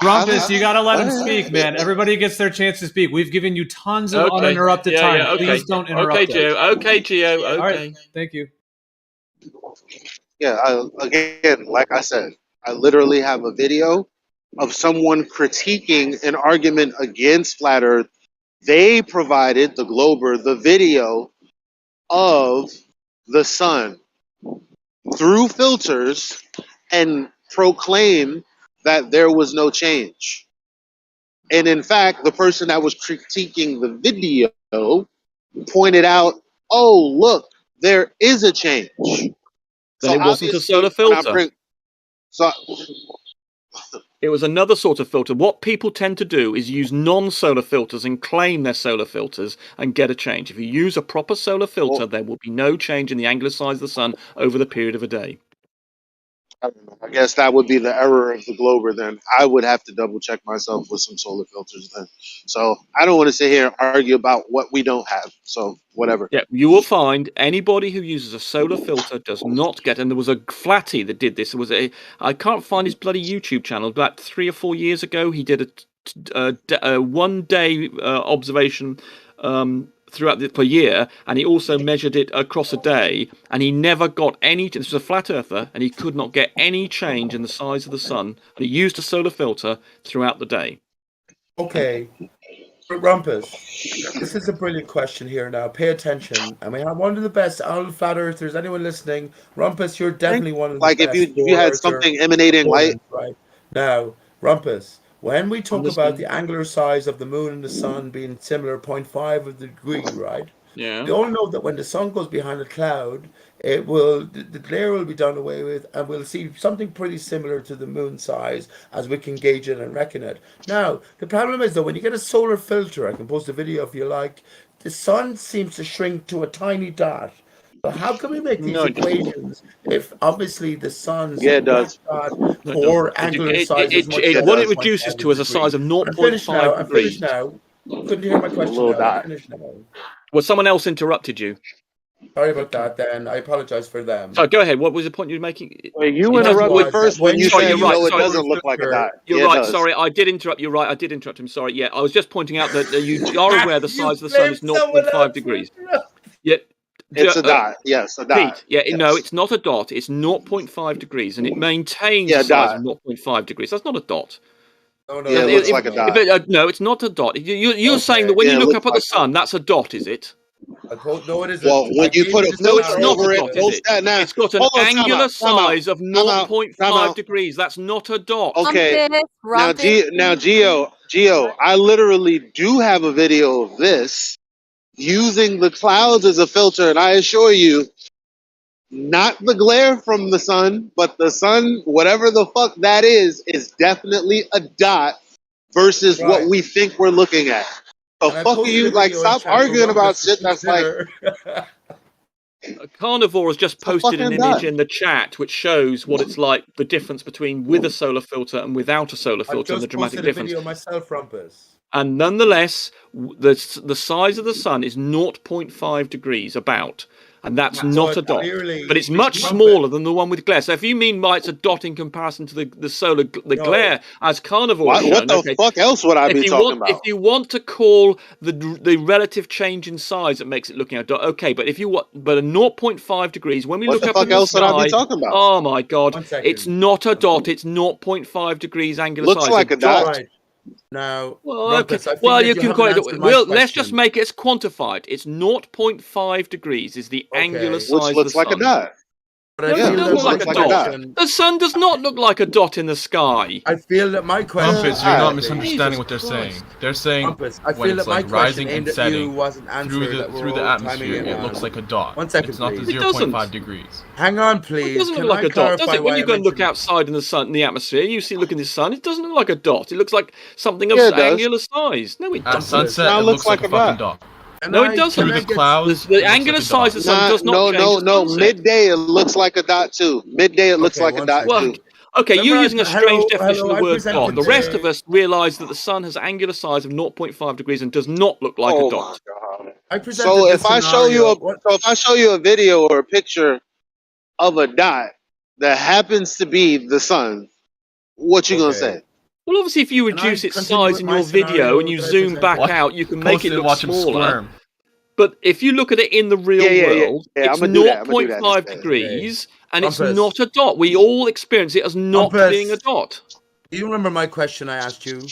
Rumpus, you gotta let him speak, man. Everybody gets their chance to speak. We've given you tons of uninterrupted time. Please don't interrupt us. Okay, Gio. Okay. All right. Thank you. Yeah, again, like I said, I literally have a video of someone critiquing an argument against flat Earth. They provided, the Glober, the video of the sun through filters and proclaim that there was no change. And in fact, the person that was critiquing the video pointed out, oh, look, there is a change. Then it wasn't a solar filter. It was another sort of filter. What people tend to do is use non-solar filters and claim they're solar filters and get a change. If you use a proper solar filter, there will be no change in the angular size of the sun over the period of a day. I don't know. I guess that would be the error of the Glober then. I would have to double check myself with some solar filters then. So I don't want to sit here and argue about what we don't have. So whatever. Yeah, you will find anybody who uses a solar filter does not get, and there was a flatty that did this. It was I can't find his bloody YouTube channel. About 3 or 4 years ago, he did a 1 day observation throughout the per year, and he also measured it across a day, and he never got any. This was a flat earther, and he could not get any change in the size of the sun. But he used a solar filter throughout the day. Okay, Rumpus, this is a brilliant question here now. Pay attention. And we have one of the best out of flat earthers. Anyone listening? Rumpus, you're definitely one of the Like best. if you had something emanating light. Right. Now, Rumpus, when we talk about the angular size of the moon and the sun being similar, 0.5 of the degree, right? Yeah. We all know that when the sun goes behind a cloud, it will the glare will be done away with, and we'll see something pretty similar to the moon size as we can gauge it and reckon it. Now, the problem is though, when you get a solar filter, I can post a video if you like, the sun seems to shrink to a tiny dot. So how can we make these equations if obviously the sun's it does. or angular size is much what it reduces to is a size of 0.5 I'm degrees. finished now. Couldn't you hear my question? I'm finished now. Well, someone else interrupted you. Sorry about that, then. I apologize for them. So go ahead. What was the point you were making? Well, you interrupted first when you said, you're right, it doesn't look like a dot. You're Yeah, it right. does. Sorry, I did interrupt. You're right. I did interrupt him. Sorry. Yeah, I was just pointing out that you are aware the size of the sun is 0.5 degrees. Yeah. It's a dot. Yes, a dot. Pete, no, it's not a dot. It's 0.5 degrees, and it maintains the size dot. of 0.5 degrees. That's not a dot. No, Yeah, it looks like a dot. No, it's not a dot. You're saying that when you look up at the sun, that's a dot, is it? No, it isn't. Well, when you put a filter over it, it's got an angular size of 0.5 degrees. That's not a dot. Okay. Now, Geo, I literally do have a video of this using the clouds as a filter, and I assure you, not the glare from the sun, but the sun, whatever the fuck that is definitely a dot versus what we think we're looking at. The fuck are you, like, stop arguing about shit that's like... Carnivore has just posted an image in the chat which shows what it's like, the difference between with a solar filter and without a solar filter, and the dramatic difference. Video myself, Rumpus. And nonetheless, the size of the sun is 0.5 degrees about. And that's not a dot, but it's much smaller than the one with glare. So if you mean it's a dot in comparison to the glare as Carnivore, what the fuck else would I be talking about? If you want to call the relative change in size that makes it looking at a dot, okay. But if you want, but a 0.5 degrees when we look up in the sky, would I be talking about? Oh my god, it's not a dot. It's 0.5 degrees angular size. Looks like a dot. Right. Now, well, Rumpus, okay. I think Well, that you can haven't call it. answered my Well, let's question. just make it quantified. It's 0.5 degrees is the angular size. Which looks like a dot. No, it doesn't look like a dot. The sun does not look like a dot in the sky. I feel that my question. Rumpus, you're not misunderstanding what they're saying. They're saying Rumpus, I when feel it's that my like rising question and setting wasn't answered, that we're through the all timing atmosphere, in it on. looks like a dot. 1 second, It's not the please. 0.5 degrees. Hang on, please. It doesn't Can look like I a dot, does clarify it? When why you I go and look mentioned- outside in the sun, in the atmosphere, you see, look in the sun. It doesn't look like a dot. It looks like something of Yeah, it does. angular size. No, it At doesn't. sunset, it looks like a fucking dot. No, it doesn't. Through the clouds, The angular size of the sun does not change. No. Midday, it looks like a dot too. Midday, it looks like a dot Well, too. okay, you're Remember, using a strange hello, definition hello, of I the word presented dot. The to- rest of us realise that the sun has angular size of 0.5 degrees and does not look like a dot. I presented So this if I show you scenario- a video or a picture of a dot that happens to be the sun, what you gonna say? Well, obviously, if you reduce its size in your video and you zoom back out, you can make it look watch him smaller. squirm. But if you look at it in the real world, Yeah, it's I'ma do that, I'ma do that 0.5 instead. degrees, and it's Rumpus. not a dot. We all experience it as not Rumpus. being a dot. Do you remember my question I asked you?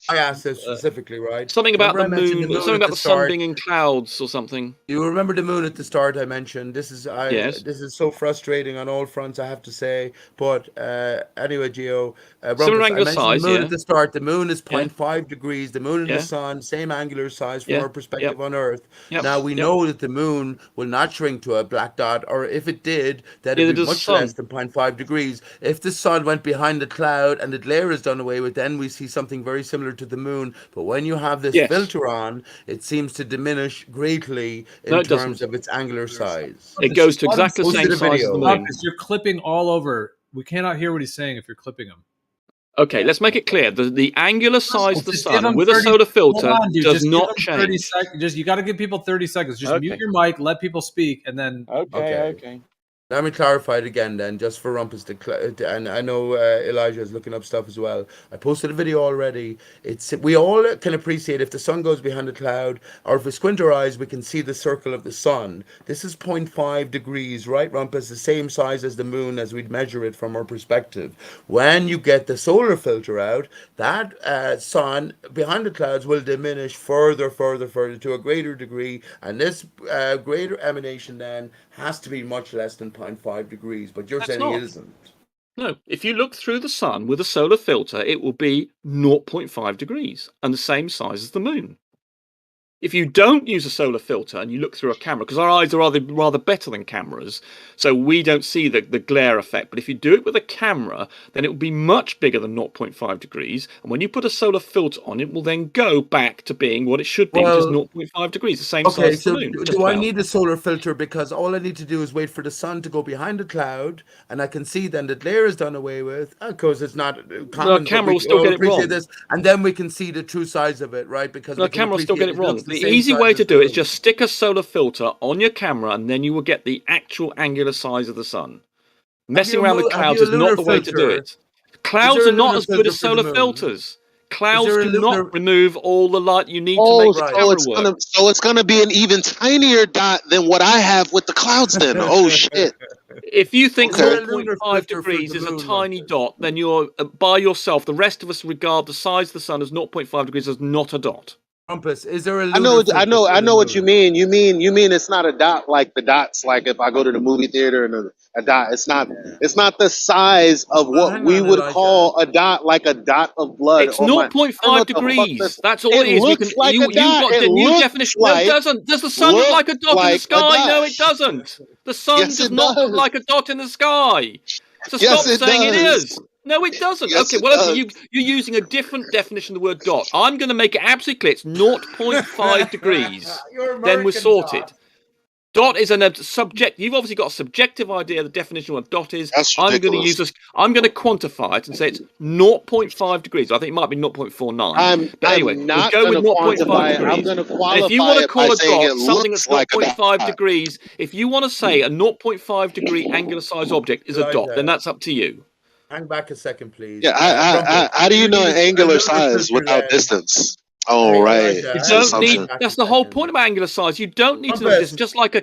I asked this specifically, right? Something about Remember the I mentioned moon, something at about the sun start? being in clouds or something. You remember the moon at the start I mentioned. This is Yes. this is so frustrating on all fronts, I have to say. But anyway, Gio, Similar Rumpus, I angular mentioned size, the moon yeah. at the start. The moon is Yeah. 0.5 degrees. The moon and Yeah. the sun, same angular size from Yeah. our perspective Yep. on Earth. Yep. Now we Yep. know that the moon will not shrink to a black dot, or if it did, that Neither it would be does the much sun. less than 0.5 degrees. If the sun went behind the cloud and the glare is done away with, then we see something very similar to the moon. But when you have this Yes. filter on, it seems to diminish greatly in No, it terms doesn't. of its angular size. It goes to exactly the Posted same a size as video. the moon. Marcus, you're clipping all over. We cannot hear what he's saying if you're clipping him. Okay, let's make it clear. The angular size of the Just give sun him with a 30 solar filter Hold on, dude. does Just not give him 30 change. seconds. You got to give people 30 seconds. Just Okay. mute your mic, let people speak, and then. Okay. Let me clarify it again then, just for Rumpus and I know Elijah is looking up stuff as well. I posted a video already. We all can appreciate if the sun goes behind a cloud, or if we squint our eyes, we can see the circle of the sun. This is 0.5 degrees, right, Rumpus? The same size as the moon as we'd measure it from our perspective. When you get the solar filter out, that sun behind the clouds will diminish further to a greater degree, and this greater emanation then has to be much less than 0.5 degrees, but you're saying it isn't. No, if you look through the sun with a solar filter, it will be 0.5 degrees and the same size as the moon. If you don't use a solar filter and you look through a camera, because our eyes are rather better than cameras, so we don't see the glare effect. But if you do it with a camera, then it will be much bigger than 0.5 degrees. And when you put a solar filter on, it will then go back to being what it should be, which is 0.5 degrees, the same size as the moon. Do I need a solar filter? Because all I need to do is wait for the sun to go behind the cloud, and I can see then the glare is done away with, because it's not common. The camera will still get it wrong. This, and then we can see the true size of it, right? Because the camera will still get it wrong. The easy way to do it is just stick a solar filter on your camera, and then you will get the actual angular size of the sun. Messing around with clouds is not the way to do it. Clouds are not as good as solar filters. Clouds do not remove all the light you need to make the camera work. So it's going to be an even tinier dot than what I have with the clouds then. Oh, shit. If you think 0.5 degrees is a tiny dot, then you're by yourself. The rest of us regard the size of the sun as 0.5 degrees as not a dot. Rumpus, is there a I know what you mean. You mean it's not a dot like the dots. Like if I go to the movie theater and a dot, it's not the size of what we would call a dot, like a dot of blood. It's 0.5 degrees. That's all it is. Looks like a dot. Got the new definition. No, it doesn't. Does the sun look like a dot in the sky? No, it doesn't. The sun does not look like a dot in the sky. So stop saying it is. No, it doesn't. Yes, okay, well, you're using a different definition of the word dot. I'm going to make it absolutely clear. It's 0.5 degrees. Then we're sorted. Dot is a subject. You've obviously got a subjective idea of the definition of what dot is. I'm going to use this. I'm going to quantify it and say it's 0.5 degrees. I think it might be 0.49. But anyway, we'll go with 0.5 degrees. I'm going to qualify if you want to call a dot something that's like 0.5 degrees, if you want to say a 0.5 degree angular size object is a dot, then that's up to you. Hang back a second, please. Yeah, how do you know an angular size without distance? Oh, right. You don't need. That's the whole point about angular size. You don't need to know distance. Just like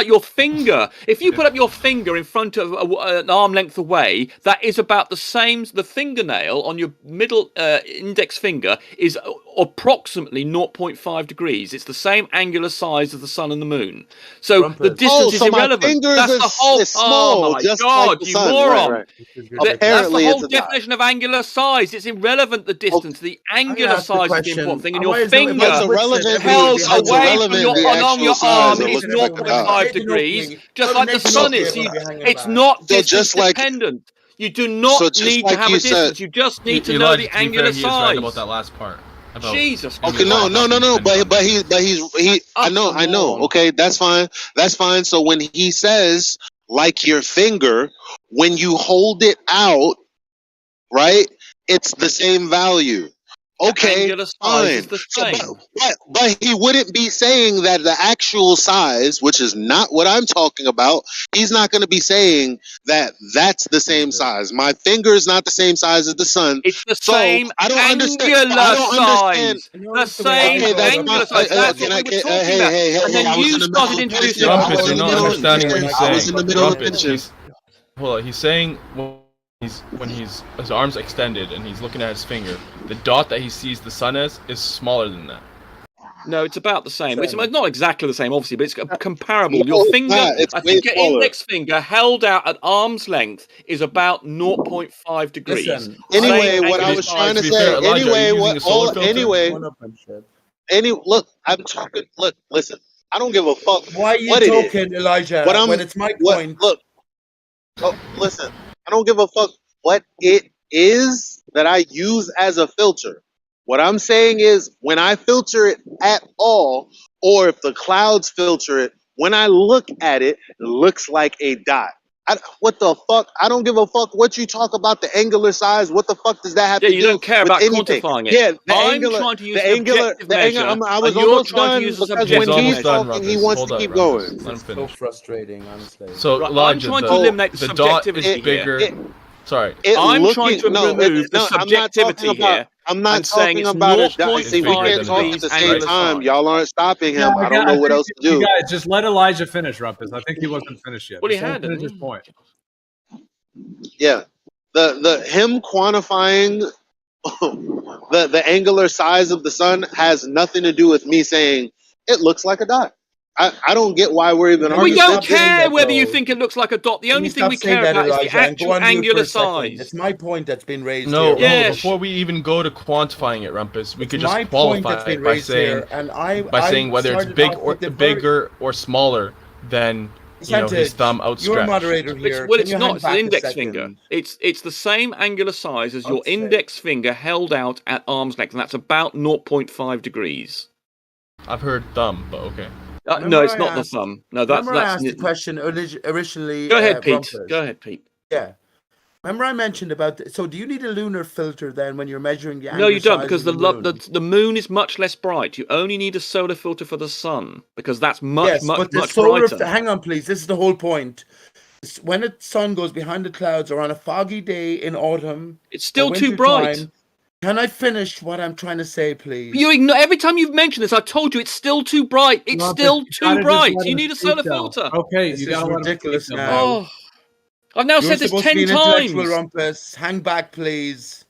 your finger. If you put up your finger in front of an arm length away, that is about the same. The fingernail on your middle index finger is approximately 0.5 degrees. It's the same angular size as the sun and the moon. So the distance is irrelevant. That's the whole. Small, oh my God, you moron! Right. That's the whole definition of angular size. It's irrelevant. The distance, the angular size. The important thing, and your finger held away from along your arm is 0.5 degrees, just like the sun is. It's not distance dependent. You do not need to have a distance. You just need to know the angular size. Right about that last part. Jesus. Okay, no. But he. I know. Okay, that's fine. That's fine. So when he says like your finger, when you hold it out, right, it's the same value. Okay, fine. But he wouldn't be saying that the actual size, which is not what I'm talking about. He's not going to be saying that that's the same size. My finger is not the same size as the sun. It's the same angular size. The same angular size. That's what we were talking about. And then you started introducing. Rumpus, you're not understanding what he's saying. I was in the middle of finishing. Hold on, he's saying. When his arms extended and he's looking at his finger, the dot that he sees the sun as is smaller than that. No, it's about the same. It's not exactly the same, obviously, but it's comparable. Your finger, I think your index finger held out at arm's length is about 0.5 degrees. Listen, anyway, what I was trying to say. Look, I'm talking. Look, listen. I don't give a fuck. Why are you talking, Elijah? When it's my point. Look. Oh, listen. I don't give a fuck what it is that I use as a filter. What I'm saying is when I filter it at all, or if the clouds filter it, when I look at it, it looks like a dot. What the fuck? I don't give a fuck what you talk about the angular size. What the fuck does that have to do? You don't care with about anything? quantifying it. Yeah, I'm trying to use an objective measure, I was and you're almost trying to done use a because when subjective he's measure. talking, he wants to keep going. Let him So finish. frustrating, honestly. So Right, I'm Elijah, trying to eliminate the the dot subjectivity is bigger. Sorry, I'm trying to remove the subjectivity here. I'm not and saying talking it's about a dot. 0.5 See, we can't talk at degrees the same angular time. size. Y'all aren't stopping him. No, I don't know what else to do. You guys, just let Elijah finish, Rumpus. I think he wasn't finished yet. Well, he Just let him had, finish didn't his he? point. Yeah, the him quantifying the angular size of the sun has nothing to do with me saying it looks like a dot. I don't get why we're even arguing. We don't care whether you think it looks like a dot. The only thing we care about is the actual angular size. It's my point that's been raised No, here. no. Before we even go to quantifying it, Rumpus, we could just my point qualify that's been it by raised saying here, and I whether it's started big off or with the bigger or smaller than his thumb outstretched. You're a moderator here. Well, Can it's you not. hang It's an back a index second? finger. It's the same angular size as your Okay. index finger held out at arm's length, and that's about 0.5 degrees. I've heard thumb, but okay. No, it's not the thumb. No, that's Remember I asked the question originally. Go ahead, Pete. Rumpus. Go ahead, Pete. Yeah. Remember I mentioned about so do you need a lunar filter then when you're measuring the No, angular you don't, size because of the moon? the moon is much less bright. You only need a solar filter for the sun because that's much but the much solar brighter. hang on, please. This is the whole point. When the sun goes behind the clouds or on a foggy day in autumn, It's still or too winter bright. time, can I finish what I'm trying to say, please? You ignore every time you've mentioned this. I told you it's still too bright. It's still too bright. You need a solar filter. Okay, This you is gotta let him ridiculous speak, now. Oh, I've now You're said this supposed to be 10 an intellectual, times. Rumpus. Hang back, please.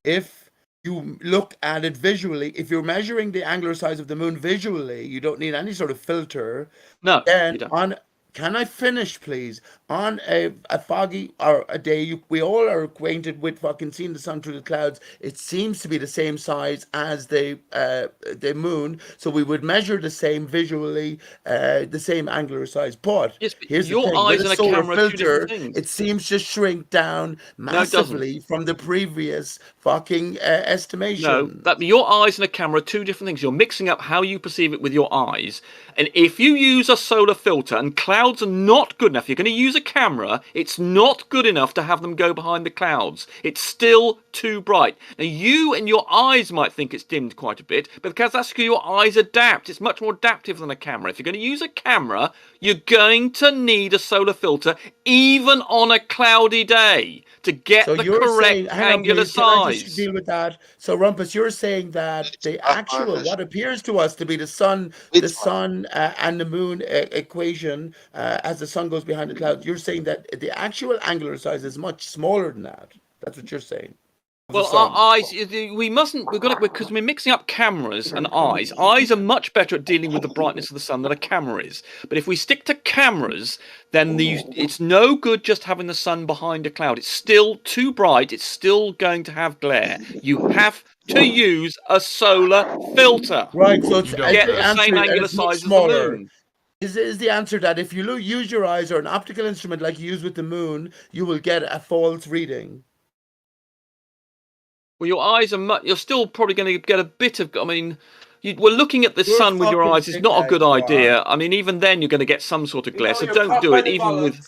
If you look at it visually, if you're measuring the angular size of the moon visually, you don't need any sort of filter. No, Then you don't. can I finish, please? On a foggy or a day, we all are acquainted with fucking seeing the sun through the clouds. It seems to be the same size as the moon, so we would measure the same visually, the same angular size. But Yes, but here's your the thing: eyes with and a a solar camera are two filter, different things. it seems to shrink down No, it doesn't. massively from the previous fucking estimation. No, that your eyes and a camera are two different things. You're mixing up how you perceive it with your eyes. And if you use a solar filter and clouds are not good enough, you're going to use a camera, it's not good enough to have them go behind the clouds. It's still too bright. Now, you and your eyes might think it's dimmed quite a bit, but because that's because your eyes adapt. It's much more adaptive than a camera. If you're going to use a camera, you're going to need a solar filter, even on a cloudy day, to get So the you're correct saying, hang on, angular please, can I just size. deal with that? So Rumpus, you're saying that the actual, what appears to us to be the sun and the moon equation, as the sun goes behind the clouds, you're saying that the actual angular size is much smaller than that. That's what you're saying. Well, our eyes, we've got it, because we're mixing up cameras and eyes. Eyes are much better at dealing with the brightness of the sun than a camera is. But if we stick to cameras, then it's no good just having the sun behind a cloud. It's still too bright. It's still going to have glare. You have to use a solar filter. Right, so it's get the same angular size as the moon. Is the answer that if you use your eyes or an optical instrument like you use with the moon, you will get a false reading? Well, your eyes are you're still probably going to get a bit of. I mean, we're looking at the sun with your eyes. It's not a good idea. I mean, even then, you're going to get some sort of glare. So don't do it. Even with.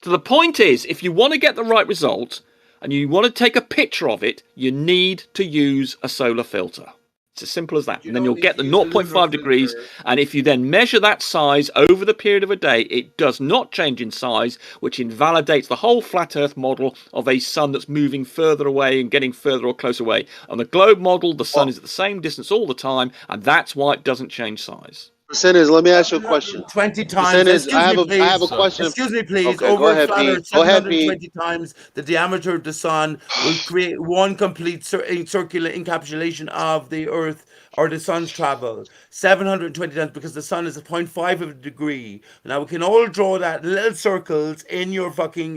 So the point is, if you want to get the right result and you want to take a picture of it, you need to use a solar filter. It's as simple as that. And then you'll get the 0.5 degrees. And if you then measure that size over the period of a day, it does not change in size, which invalidates the whole flat Earth model of a sun that's moving further away and getting further or closer away. On the globe model, the sun is at the same distance all the time, and that's why it doesn't change size. Percentage, let me ask you a question. 20 times. Percentage, I have a question. Excuse me, please. Okay, Over go ahead, flat Earth, Pete. Go ahead, Pete. 720 times the diameter of the sun will create one complete circular encapsulation of the Earth or the sun's travel. 720 times, because the sun is a 0.5 of a degree. Now we can all draw that little circles in your fucking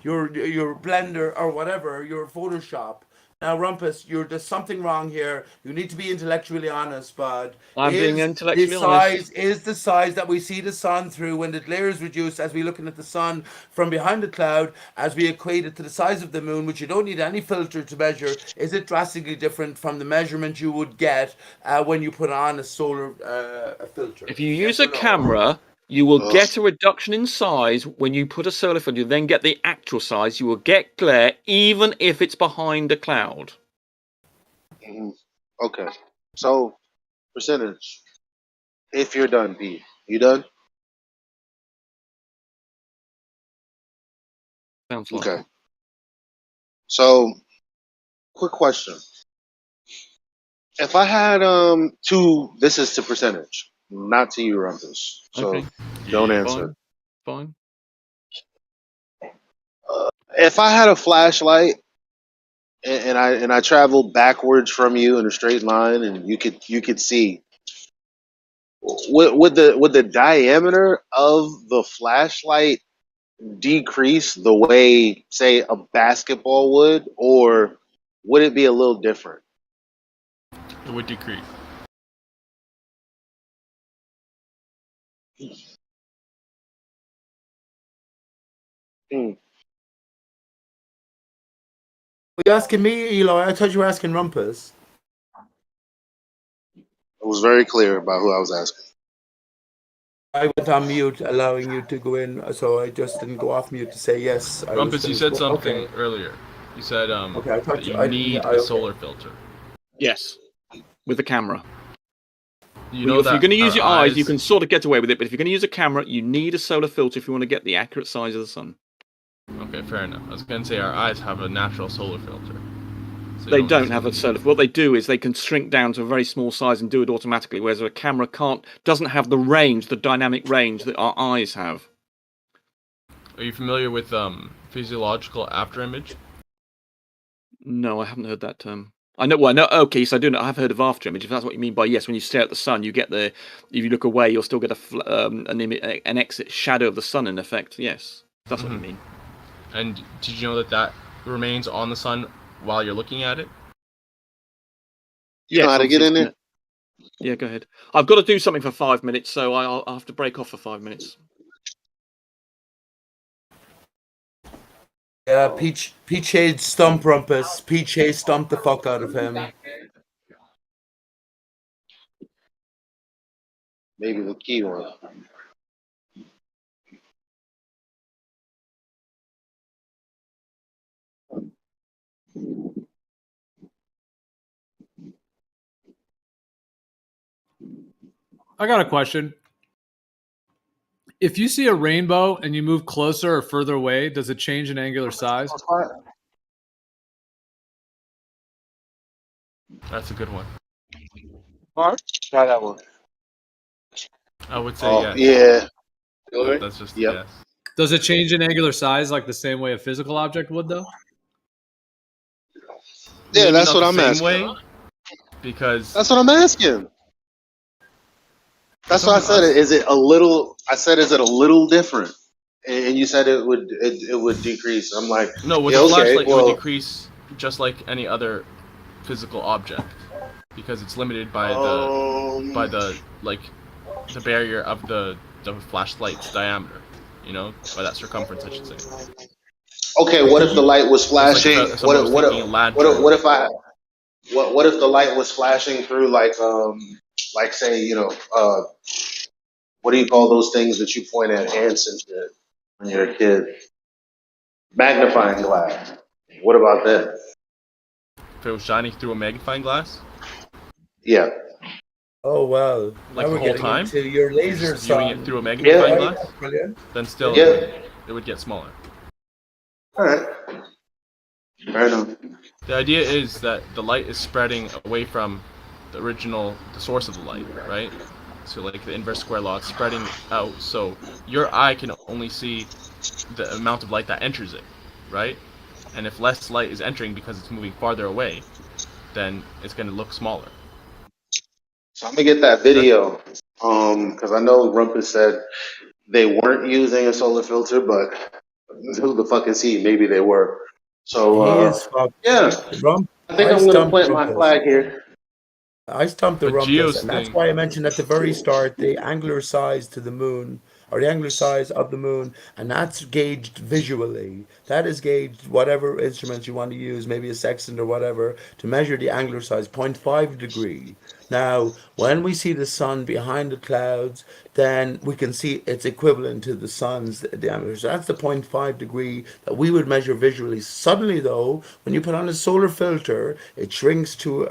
your Blender or whatever, your Photoshop. Now, Rumpus, there's something wrong here. You need to be intellectually honest, bud. I'm being intellectually honest. Is the size that we see the sun through when the glare is reduced as we're looking at the sun from behind the cloud, as we equate it to the size of the moon, which you don't need any filter to measure, is it drastically different from the measurement you would get when you put on a solar filter? If you use a camera, You will get a reduction in size when you put a solar filter. You then get the actual size. You will get glare even if it's behind a cloud. Okay. So percentage. If you're done, Pete. You done? Sounds like okay. So, quick question. If I had two, this is to percentage, not to you, Rumpus. So Okay. don't answer. Fine. If I had a flashlight and I traveled backwards from you in a straight line, and you could see, would the diameter of the flashlight decrease the way, say, a basketball would, or would it be a little different? It would decrease. Are you asking me, Eli? I thought you were asking Rumpus. It was very clear about who I was asking. I went on mute, allowing you to go in, so I just didn't go off mute to say yes. Rumpus, you said something earlier. You said that you need a solar filter. Yes, with the camera. You know if that you're going to use our your eyes, you eyes- can sort of get away with it. But if you're going to use a camera, you need a solar filter if you want to get the accurate size of the sun. Okay, fair enough. I was going to say our eyes have a natural solar filter. So They don't have a solar. What they do is they can shrink down to a very small size and do it automatically, whereas a camera doesn't have the range, the dynamic range that our eyes have. Are you familiar with physiological afterimage? No, I haven't heard that term. I know. Well, no. Okay, so I do know. I've heard of afterimage. If that's what you mean by yes, when you stare at the sun, you get the. If you look away, you'll still get an exit shadow of the sun. In effect, yes, that's what you mean. And did you know that remains on the sun while you're looking at it? You know how to get in there? Yeah, go ahead. I've got to do something for 5 minutes, so I'll have to break off for 5 minutes. Yeah, Peach Shade stump Rumpus. Peach Shade stumped the fuck out of him. Maybe the key one. I got a question. If you see a rainbow and you move closer or further away, does it change in angular size? That's a good one. Mark, try that one. I would say yes. Yeah. That's just yes. Does it change in angular size like the same way a physical object would, though? Yeah, Maybe that's not what the I'm same asking. way, because that's what I'm asking. That's what I said. Is it a little? I said, is it a little different? And you said it would decrease. I'm like, no, with yeah, a flashlight well, it would decrease just like any other physical object, because it's limited by the barrier of the flashlight's diameter. You know, by that circumference, I should say. Okay, what if the light was flashing? Like What if the light was flashing through like say, what do you call those things that you point at ants and shit when you're a kid? Magnifying glass. What about that? If it was shining through a magnifying glass? Yeah. Oh well. Like the whole time? Into your laser just viewing it sun. through a magnifying glass? Brilliant. Then still it would get smaller. Alright. Fair enough. The idea is that the light is spreading away from the source of the light, right? So like the inverse square law, it's spreading out, so your eye can only see the amount of light that enters it, right? And if less light is entering because it's moving farther away, then it's going to look smaller. So I'm gonna get that video, because I know Rumpus said they weren't using a solar filter, but who the fuck is he? Maybe they were. So yeah, I think I'm gonna plant my flag here. I stumped the Rumpus, and that's why I mentioned at the very start the angular size to the moon, or the angular size of the moon, and that's gauged visually. That is gauged, whatever instruments you want to use, maybe a sextant or whatever, to measure the angular size, 0.5 degree. Now, when we see the sun behind the clouds, then we can see it's equivalent to the sun's diameter. So that's the 0.5 degree that we would measure visually. Suddenly, though, when you put on a solar filter, it shrinks to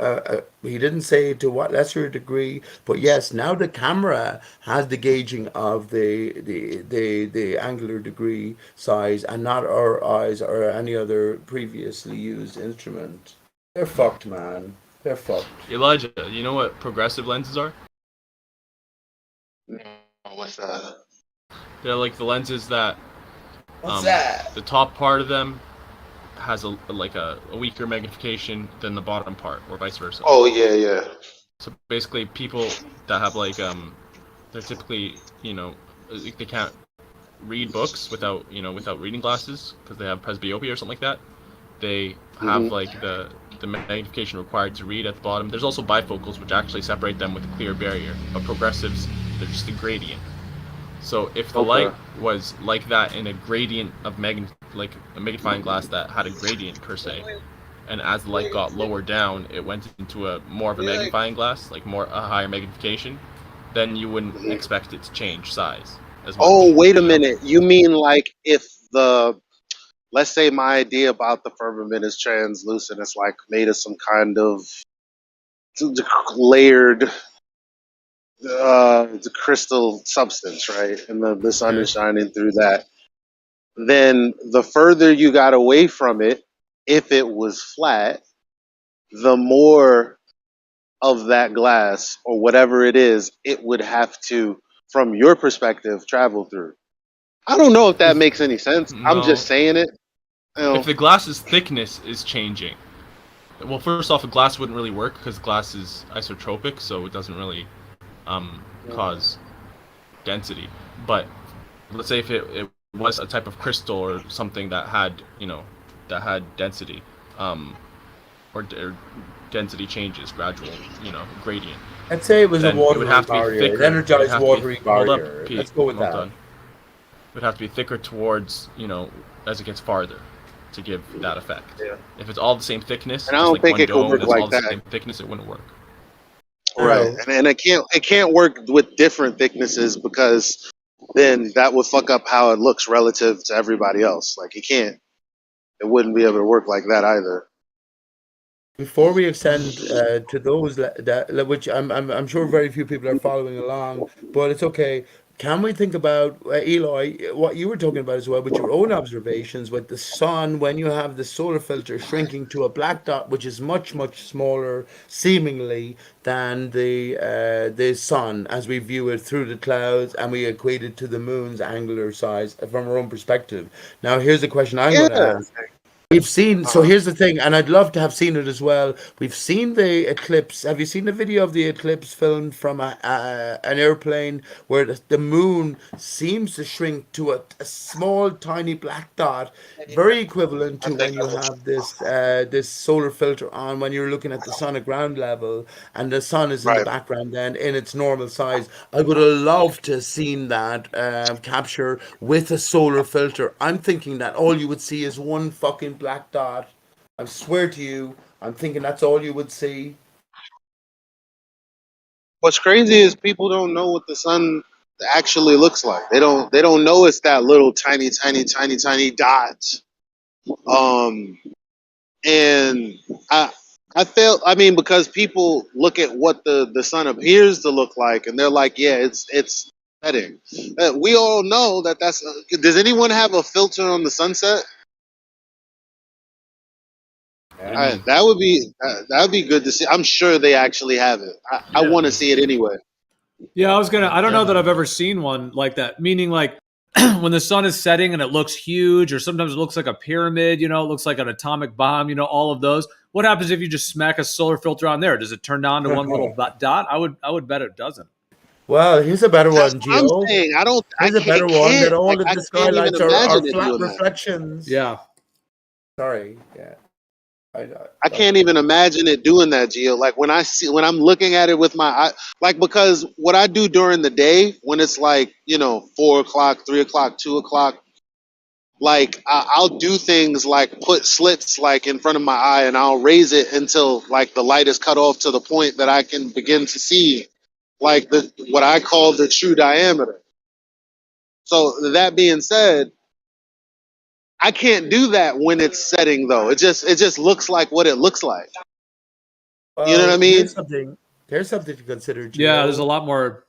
he didn't say to what lesser degree, but yes, now the camera has the gauging of the angular degree size, and not our eyes or any other previously used instrument. They're fucked, man. They're fucked. Elijah, you know what progressive lenses are? No, what's that? They're like the lenses that, What's that? the top part of them has a weaker magnification than the bottom part, or vice versa. Oh yeah. So basically, people that have they're typically, they can't read books without reading glasses because they have presbyopia or something like that. They have the magnification required to read at the bottom. There's also bifocals, which actually separate them with a clear barrier. But progressives, they're just a gradient. So if the light was like that in a gradient of like a magnifying glass that had a gradient per se, and as the light got lower down, it went into a more of a magnifying glass, like a higher magnification, then you wouldn't expect it to change size as much. Oh, wait a minute. You mean like if let's say my idea about the firmament is translucent, it's like made of some kind of layered the crystal substance, right? And the sun is shining through that. Then the further you got away from it, if it was flat, the more of that glass or whatever it is, it would have to, from your perspective, travel through. I don't know if that makes any sense. No. I'm just saying it. If the glass's thickness is changing, well, first off, a glass wouldn't really work because glass is isotropic, so it doesn't really cause density. But let's say if it was a type of crystal or something that had density, or density changes, gradual, gradient. I'd say it was a then watery it would have to be barrier, thicker. an energized It would have to watery be, hold barrier. up, Pete, Let's go with hold that. on. It would have to be thicker towards, as it gets farther, to give that effect. Yeah. If it's all the same thickness, And I don't just like think one it could dome work that's like all the that. same thickness, it wouldn't work. Right, and it can't work with different thicknesses because then that would fuck up how it looks relative to everybody else. Like it wouldn't be able to work like that either. Before we extend to those that which I'm sure very few people are following along, but it's okay. Can we think about Eloy, what you were talking about as well, with your own observations with the sun when you have the solar filter shrinking to a black dot, which is much smaller, seemingly, than the sun as we view it through the clouds, and we equate it to the moon's angular size from our own perspective. Now, here's the question I'm going to ask. We've seen, so here's the thing, and I'd love to have seen it as well. We've seen the eclipse. Have you seen the video of the eclipse filmed from an airplane where the moon seems to shrink to a small, tiny black dot, very equivalent to when you have this solar filter on when you're looking at the sun at ground level, and the sun is in the background then in its normal size. I would have loved to have seen that capture with a solar filter. I'm thinking that all you would see is one fucking black dot. I swear to you, I'm thinking that's all you would see. What's crazy is people don't know what the sun actually looks like. They don't know it's that little tiny dot. And I felt, because people look at what the sun appears to look like, and they're like, yeah, it's setting. We all know that's. Does anyone have a filter on the sunset? That would be good to see. I'm sure they actually have it. I want to see it anyway. Yeah, I don't know that I've ever seen one like that. Meaning, like when the sun is setting and it looks huge, or sometimes it looks like a pyramid. It looks like an atomic bomb. All of those. What happens if you just smack a solar filter on there? Does it turn down to one little dot? I would bet it doesn't. Well, here's a better one, Gio. I'm saying Here's a better one that all of the skylights are flat that. reflections. Yeah. Sorry. Yeah. I can't even imagine it doing that, Gio. Like when I'm looking at it with my eye, like, because what I do during the day when it's like 4 o'clock, 3 o'clock, 2 o'clock, Like I'll do things like put slits like in front of my eye, and I'll raise it until like the light is cut off to the point that I can begin to see like the what I call the true diameter. So that being said, I can't do that when it's setting though. It just looks like what it looks like. You know what I mean? There's something to consider, Gio. Yeah, there's a lot more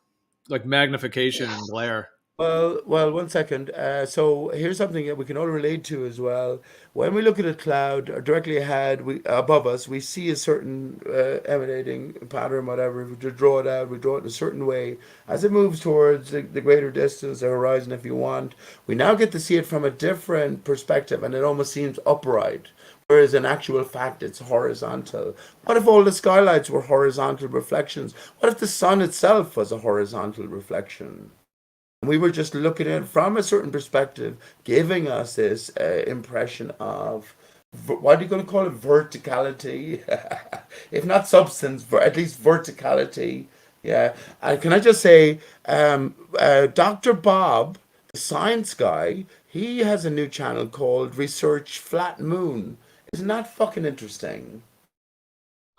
like magnification and glare. Well, 1 second. So here's something that we can all relate to as well. When we look at a cloud directly ahead, above us, we see a certain emanating pattern, whatever. If we draw it out, we draw it in a certain way. As it moves towards the greater distance, the horizon, if you want, we now get to see it from a different perspective, and it almost seems upright. Whereas in actual fact, it's horizontal. What if all the skylights were horizontal reflections? What if the sun itself was a horizontal reflection? We were just looking at it from a certain perspective, giving us this impression of, what are you going to call it, verticality? If not substance, at least verticality. Yeah. Can I just say, Dr. Bob, the science guy, he has a new channel called Research Flat Moon. Isn't that fucking interesting?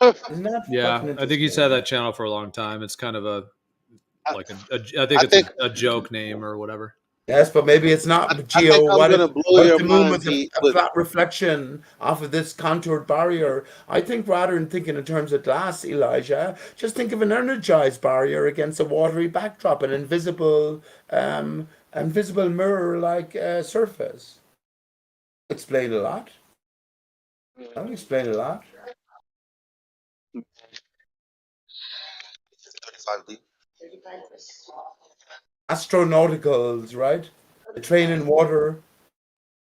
Isn't that Yeah, fucking interesting? I think he's had that channel for a long time. It's kind of a I think it's a joke name or whatever. Yes, but maybe it's not. Geo, what if the moon was a flat reflection off of this contoured barrier? I think rather than thinking in terms of glass, Elijah, just think of an energized barrier against a watery backdrop, an invisible mirror-like surface. Explain a lot. I'll explain a lot. 35D. Astronauticals, right? The train in water.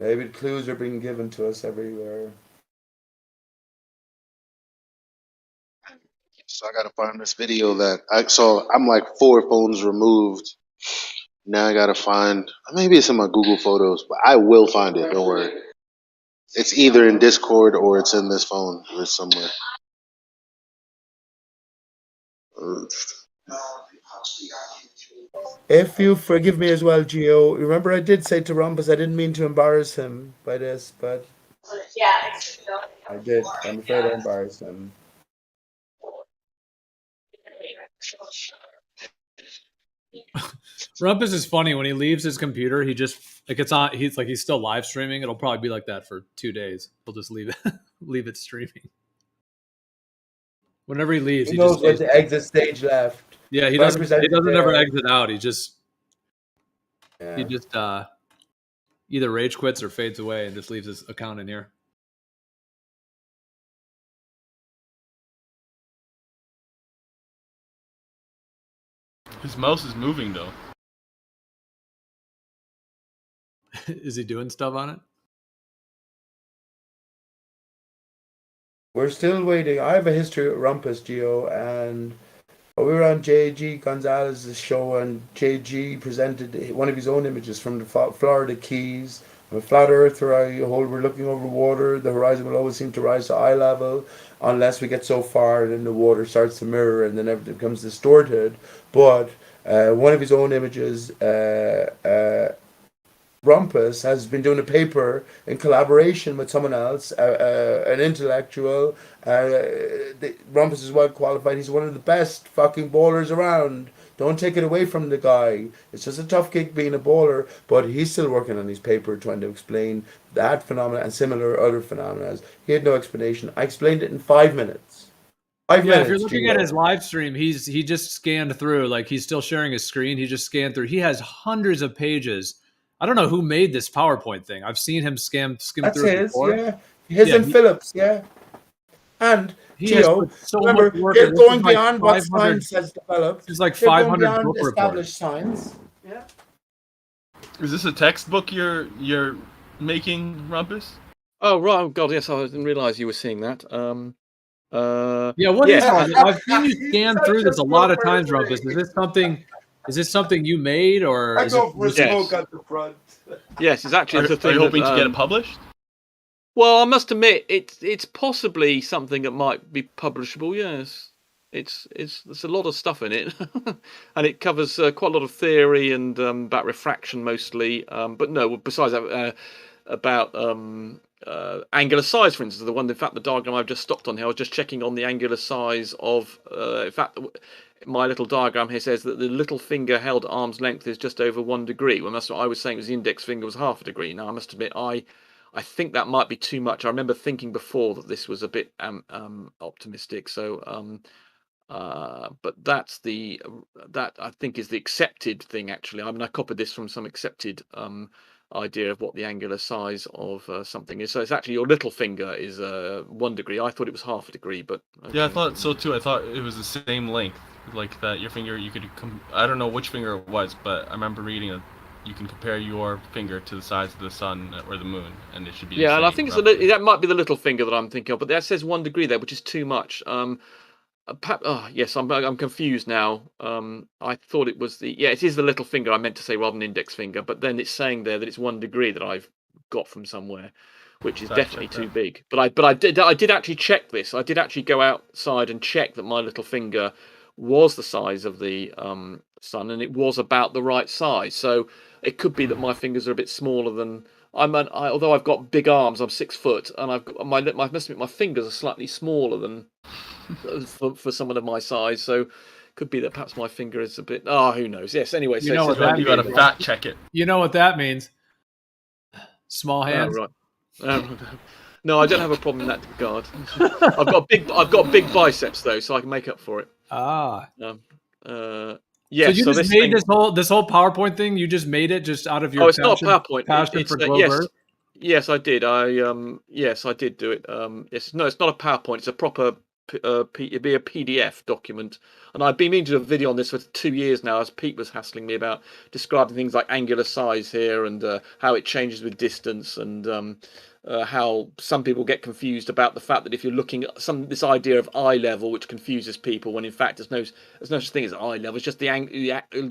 Maybe clues are being given to us everywhere. So I gotta find this video that I saw. I'm like 4 phones removed. Now I gotta find. Maybe it's in my Google Photos, but I will find it. Don't worry. It's either in Discord or it's in this phone or somewhere. If you forgive me as well, Gio, remember I did say to Rumpus I didn't mean to embarrass him by this, but I did. I'm afraid I embarrassed him. Rumpus is funny. When he leaves his computer, he just like it's on. He's still live streaming. It'll probably be like that for 2 days. He'll just leave it streaming. Whenever he leaves, he knows when the exit stage left. Yeah, he doesn't ever exit out. He just either rage quits or fades away and just leaves his account in here. His mouse is moving though. Is he doing stuff on it? We're still waiting. I have a history with Rumpus, Gio, and we were on JG Gonzalez's show, and JG presented one of his own images from the Florida Keys. On a flat earth where we're looking over water, the horizon will always seem to rise to eye level unless we get so far, then the water starts to mirror and then everything becomes distorted. But one of his own images, Rumpus has been doing a paper in collaboration with someone else, an intellectual. Rumpus is well qualified. He's one of the best fucking bowlers around. Don't take it away from the guy. It's just a tough gig being a bowler, but he's still working on his paper trying to explain that phenomena and similar other phenomena. He had no explanation. I explained it in 5 minutes. 5 minutes. If you're looking at his live stream, he just scanned through. Like he's still sharing his screen. He just scanned through. He has hundreds of pages. I don't know who made this PowerPoint thing. I've seen him skim That's through his, before. yeah. His and Phillips, yeah. And Gio, so remember, they're going beyond what science has developed. It's like They're going 500 beyond book established reports. science. Yeah. Is this a textbook you're making, Rumpus? Oh right, oh god, yes, I didn't realise you were seeing that. Yeah, what is it? I've seen you scan through this a lot of times, Rumpus. Is this something you made, or is go it for a smoke at the front? Yes, it's actually the thing. Are you hoping to get it published? Well, I must admit, it's possibly something that might be publishable. Yes, there's a lot of stuff in it, and it covers quite a lot of theory and about refraction mostly. But no, besides that, about angular size, for instance, in fact, the diagram I've just stopped on here, I was just checking on the angular size of, in fact, my little diagram here says that the little finger held at arm's length is just over 1 degree. Well, that's what I was saying, was the index finger was half a degree. Now, I must admit, I think that might be too much. I remember thinking before that this was a bit optimistic. So, but that's that I think is the accepted thing, actually. I mean, I copied this from some accepted idea of what the angular size of something is. So it's actually your little finger is 1 degree. I thought it was half a degree, but okay. Yeah, I thought so too. I thought it was the same length, like that. Your finger, you could I don't know which finger it was, but I remember reading it. You can compare your finger to the size of the sun or the moon, and it should be. Yeah, and I think that might be the little finger that I'm thinking of, but that says 1 degree there, which is too much. Yes, I'm confused now. I thought it was it is the little finger I meant to say rather than index finger, but then it's saying there that it's 1 degree that I've got from somewhere, which is definitely too big. But I did actually check this. I did actually go outside and check that my little finger was the size of the sun, and it was about the right size. So it could be that my fingers are a bit smaller than although I've got big arms, I'm 6 foot, and I've got my fingers are slightly smaller than for someone of my size. So could be that perhaps my finger is a bit. Who knows? Yes. Anyway, you know what that means. You got to fact check it. You know what that means? Small hands. Right. No, I don't have a problem in that regard. I've got big biceps though, so I can make up for it. Yeah. So you just made this whole PowerPoint thing. You just made it just out of your. Oh, it's not a PowerPoint. Passion for Globe Earth? Yes, I did. Yes, I did do it. It's not a PowerPoint. It's a proper. It'd be a PDF document, and I've been meaning to do a video on this for 2 years now, as Pete was hassling me about describing things like angular size here and how it changes with distance, and how some people get confused about the fact that if you're looking at this idea of eye level, which confuses people, when in fact there's no such thing as eye level. It's just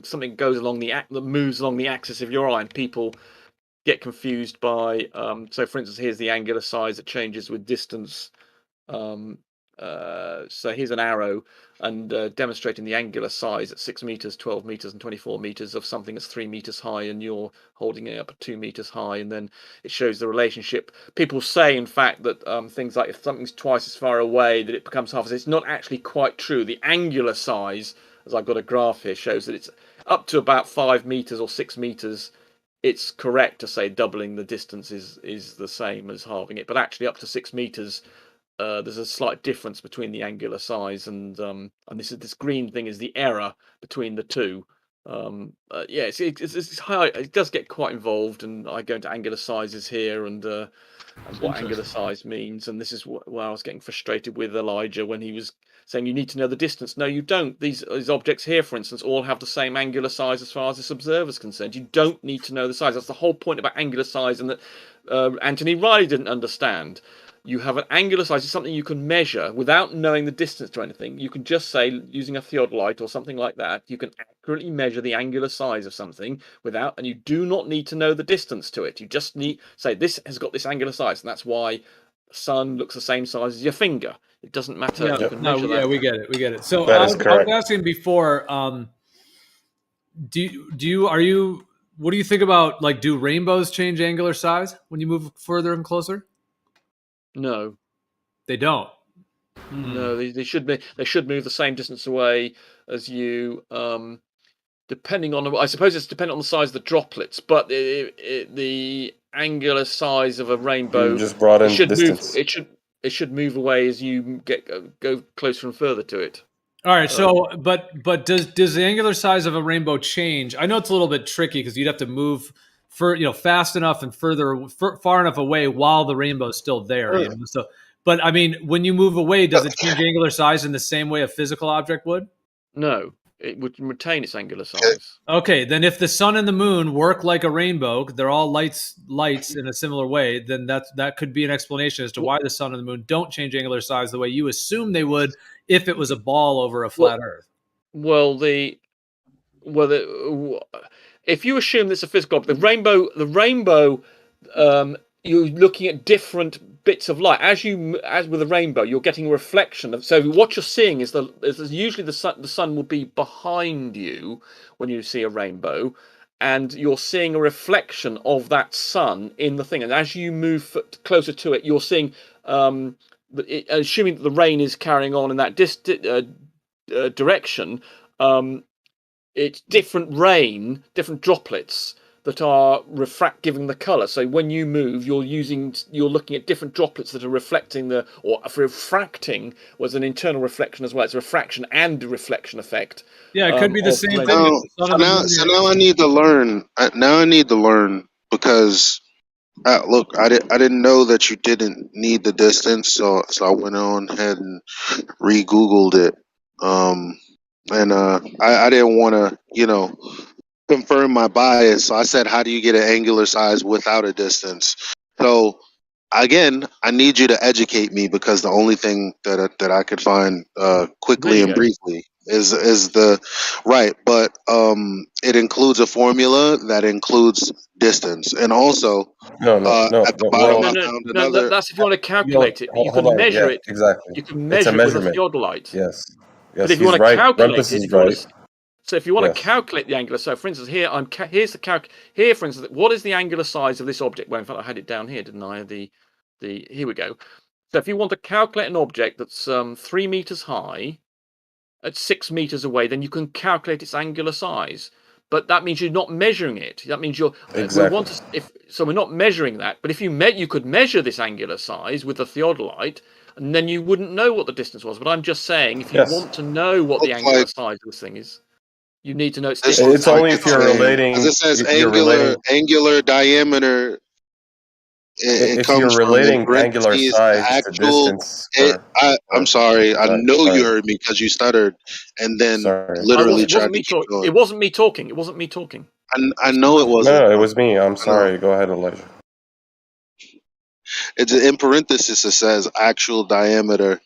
something goes along that moves along the axis of your eye, and people get confused by. So, for instance, here's the angular size that changes with distance. So here's an arrow and demonstrating the angular size at 6 meters, 12 meters, and 24 meters of something that's 3 meters high, and you're holding it up at 2 meters high, and then it shows the relationship. People say, in fact, that things like if something's twice as far away, that it becomes half as. It's not actually quite true. The angular size, as I've got a graph here, shows that it's up to about 5 meters or 6 meters. It's correct to say doubling the distance is the same as halving it, but actually up to 6 meters. There's a slight difference between the angular size and this green thing is the error between the two. It's high. It does get quite involved, and I go into angular sizes here and what angular size means. And this is where I was getting frustrated with Elijah when he was saying you need to know the distance. No, you don't. These objects here, for instance, all have the same angular size as far as this observer is concerned. You don't need to know the size. That's the whole point about angular size, and that Anthony Riley didn't understand. You have an angular size. It's something you can measure without knowing the distance to anything. You can just say, using a theodolite or something like that, you can accurately measure the angular size of something and you do not need to know the distance to it. You just need say this has got this angular size, and that's why the sun looks the same size as your finger. It doesn't matter. Yeah, you can measure that. We get it. So That I is was correct. asking before. What do you think about, like, do rainbows change angular size when you move further and closer? No, they don't. No, they should be. They should move the same distance away as you. Depending on, I suppose it's dependent on the size of the droplets, but the angular size of a rainbow You just brought in should distance. move. It should move away as you go closer and further to it. All right. So, but does the angular size of a rainbow change? I know it's a little bit tricky because you'd have to move fast enough and far enough away while the rainbow is still there. You know? So, but I mean, when you move away, does it change angular size in the same way a physical object would? No, it would retain its angular size. Okay, then if the sun and the moon work like a rainbow, they're all lights in a similar way, then that could be an explanation as to why the sun and the moon don't change angular size the way you assume they would if it was a ball over a flat Earth. If you assume it's a physical object, the rainbow, you're looking at different bits of light. As with a rainbow, you're getting a reflection of. So what you're seeing is usually the sun will be behind you when you see a rainbow, and you're seeing a reflection of that sun in the thing. And as you move closer to it, you're seeing, assuming that the rain is carrying on in that direction, it's different rain, different droplets that are giving the color. So when you move, you're looking at different droplets that are reflecting refracting was an internal reflection as well. It's a refraction and a reflection effect. Yeah, it could be the same thing. So now I need to learn. Now I need to learn because look, I didn't know that you didn't need the distance, so I went on ahead and re-googled it. And I didn't want to, confirm my bias. So I said, how do you get an angular size without a distance? So again, I need you to educate me because the only thing that I could find quickly and briefly is the right, but it includes a formula that includes distance, and also at the bottom I found another. That's if you want to calculate it. You can measure it. Exactly. You can measure it with a theodolite. Yes. But if you want to calculate it, if you want Yes. to calculate the angular, so for instance, here here's the here, for instance, what is the angular size of this object? Well, in fact, I had it down here, didn't I? Here we go. So if you want to calculate an object that's 3 meters high at 6 meters away, then you can calculate its angular size. But that means you're not measuring it. That means you're we're not measuring that. But if you could measure this angular size with a theodolite, and then you wouldn't know what the distance was. But I'm just saying, if you want to know what the angular size of this thing is, you need to know its distance. It's only if you're relating. Because it says angular diameter. If you're relating angular size to distance. I'm sorry. I know you heard me because you stuttered, and then literally tried to keep going. It wasn't me talking. It wasn't me talking. I know it wasn't. No, it was me. I'm sorry. Go ahead, Elijah. It's in parenthesis. It says actual diameter,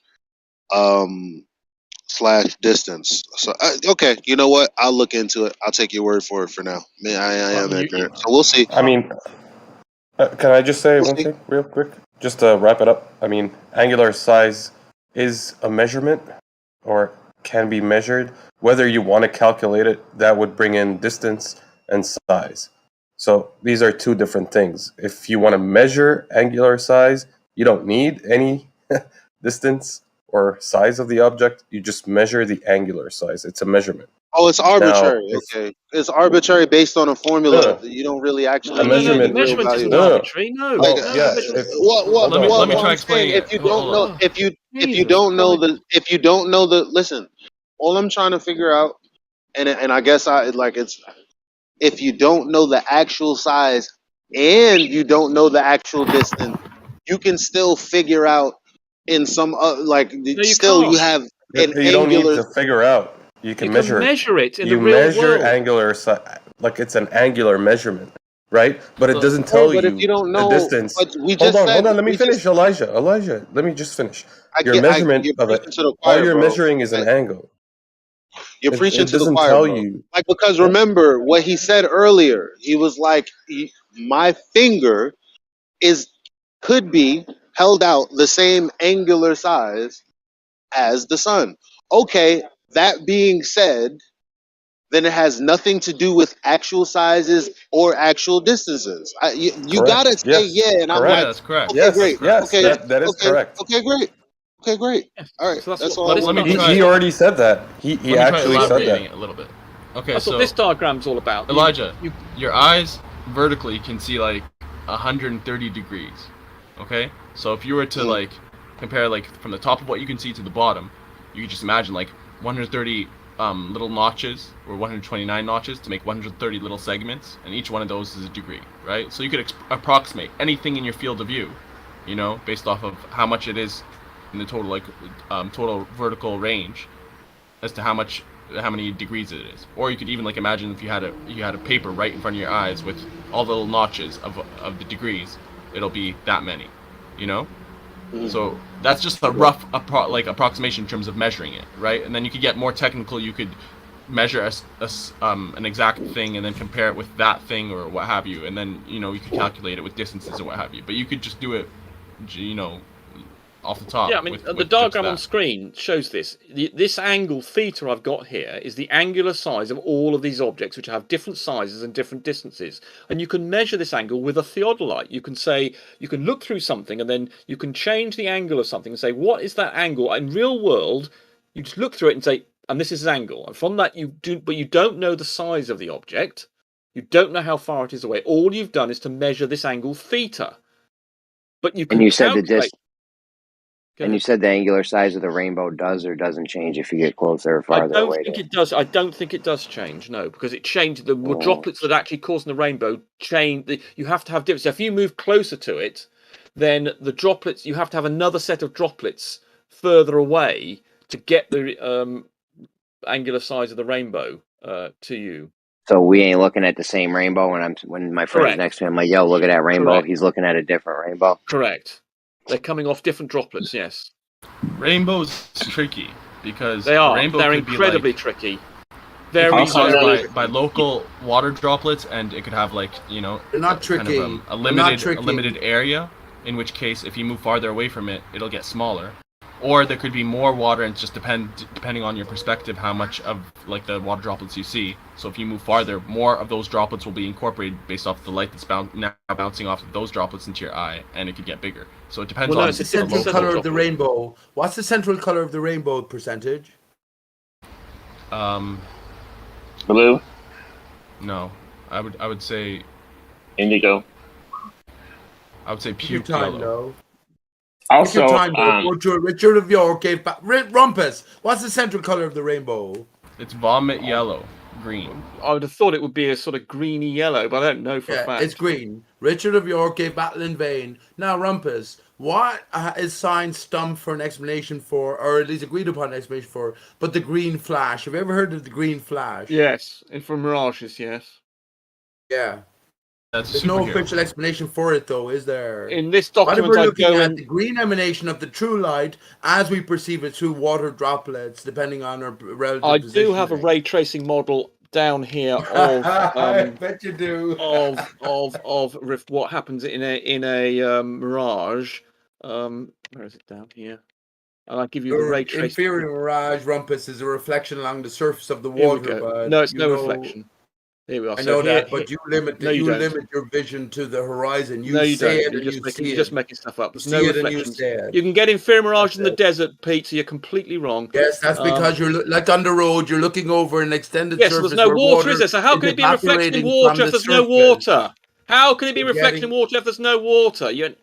/ distance. So okay, you know what? I'll look into it. I'll take your word for it for now. I am ignorant, so we'll see. I mean, can I just say one thing real quick, just to wrap it up? I mean, angular size is a measurement, or can be measured. Whether you want to calculate it, that would bring in distance and size. So these are two different things. If you want to measure angular size, you don't need any distance or size of the object. You just measure the angular size. It's a measurement. Oh, it's arbitrary. Now, Okay, it's arbitrary based on a formula. You don't really actually. A measurement. Measurement isn't arbitrary. No. Let me try explaining it. If you don't know, if you don't know the listen. All I'm trying to figure out, and I guess it's if you don't know the actual size and you don't know the actual distance, you can still figure out in some you have an you don't need angular. to figure out. You can measure it. In you the real measure world. angular size, like it's an angular measurement, right? But it doesn't tell but you if you don't know, the distance. but we Hold just on, said, let me finish, Elijah. Let me just finish. Your measurement of it. All you're measuring is an angle. You're preaching to the doesn't choir, tell bro. you. Because remember what he said earlier. He was like, my finger could be held out the same angular size as the sun. Okay, that being said, then it has nothing to do with actual sizes or actual distances. You gotta say and I'm like, that's correct. Okay, great. Yes, okay, that is correct. Okay, great. Okay, great. All right, that's all. He already said that. He actually said that. It a little bit. Okay, That's so what this diagram's all about. Elijah, your eyes vertically can see like 130 degrees. Okay, so if you were to like compare like from the top of what you can see to the bottom, you could just imagine like 130 little notches or 129 notches to make 130 little segments, and each one of those is a degree, right? So you could approximate anything in your field of view, based off of how much it is in the total total vertical range, as to how many degrees it is. Or you could even like imagine if you had a paper right in front of your eyes with all the little notches of the degrees, it'll be that many, So that's just a rough approximation in terms of measuring it, right? And then you could get more technical. You could measure an exact thing and then compare it with that thing or what have you, and then you could calculate it with distances or what have you. But you could just do it, off the top. Yeah, I mean, the diagram on screen shows this. This angle theta I've got here is the angular size of all of these objects, which have different sizes and different distances. And you can measure this angle with a theodolite. You can say, you can look through something and then you can change the angle of something and say, what is that angle? In real world, you just look through it and say, and this is his angle. And from that, but you don't know the size of the object. You don't know how far it is away. All you've done is to measure this angle theta. But you can And you said calculate. And you said the angular size of the rainbow does or doesn't change if you get closer or farther away. I don't think it does. I don't think it does change. No, because it changed the droplets that actually causing the rainbow change. You have to have different. So if you move closer to it, then the droplets. You have to have another set of droplets further away to get the angular size of the rainbow to you. So we ain't looking at the same rainbow when my friend's next to me. I'm like, yo, look at that rainbow. Correct. He's looking at a different rainbow. Correct. They're coming off different droplets. Yes. Rainbows tricky because they are. Rainbow They're could be incredibly like, tricky. Very hard by local water droplets, and it could have like They're not tricky. Kind of, a limited area. In which case, if you move farther away from it, it'll get smaller. Or there could be more water, and it's just depending on your perspective how much of like the water droplets you see. So if you move farther, more of those droplets will be incorporated based off the light that's now bouncing off of those droplets into your eye, and it could get bigger. So it depends on the central color of the rainbow. What's the central color of the rainbow percentage? Blue. No, I would say indigo. I would say puke yellow. Though. Also, Richard of York gave back. Rumpus. What's the central color of the rainbow? It's vomit yellow, green. I would have thought it would be a sort of greeny yellow, but I don't know for a fact. It's green. Richard of York gave battle in vain. Now, Rumpus, what is science stumped for an explanation for, or at least agreed upon an explanation for, but the green flash? Have you ever heard of the green flash? Yes, and for mirages, yes. Yeah. There's no official explanation for it, though, is there? In this document, we're looking at the green emanation of the true light as we perceive it through water droplets, depending on our relative I positioning. do have a ray tracing model down here of I bet you do. of what happens in a mirage. Where is it down here? And I'll give you the ray tracing. Inferior mirage, Rumpus, is a reflection along the surface of the water. But no, it's no reflection. Here we are. I know that, but you limit your vision to the horizon. You say it, you're just making stuff up. There's you no see it and reflections. you say it. You can get inferior mirage in the desert, Pete. So you're completely wrong. Yes, that's because you're like on the road. You're looking over an extended surface. Yes, there's no water, is there? So how can it be reflected in water if there's no water? How can it be reflected in water if there's no water? There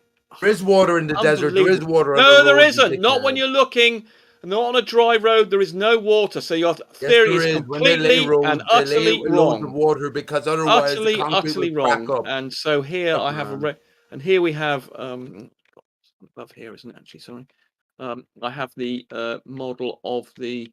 is water in the desert. There is water. No, there isn't. Not when you're looking. Not on a dry road, there is no water, so your theory is completely and utterly wrong. Of water because otherwise utterly wrong. And so here I have and here we have above here, isn't it? Actually, sorry. I have the model of the.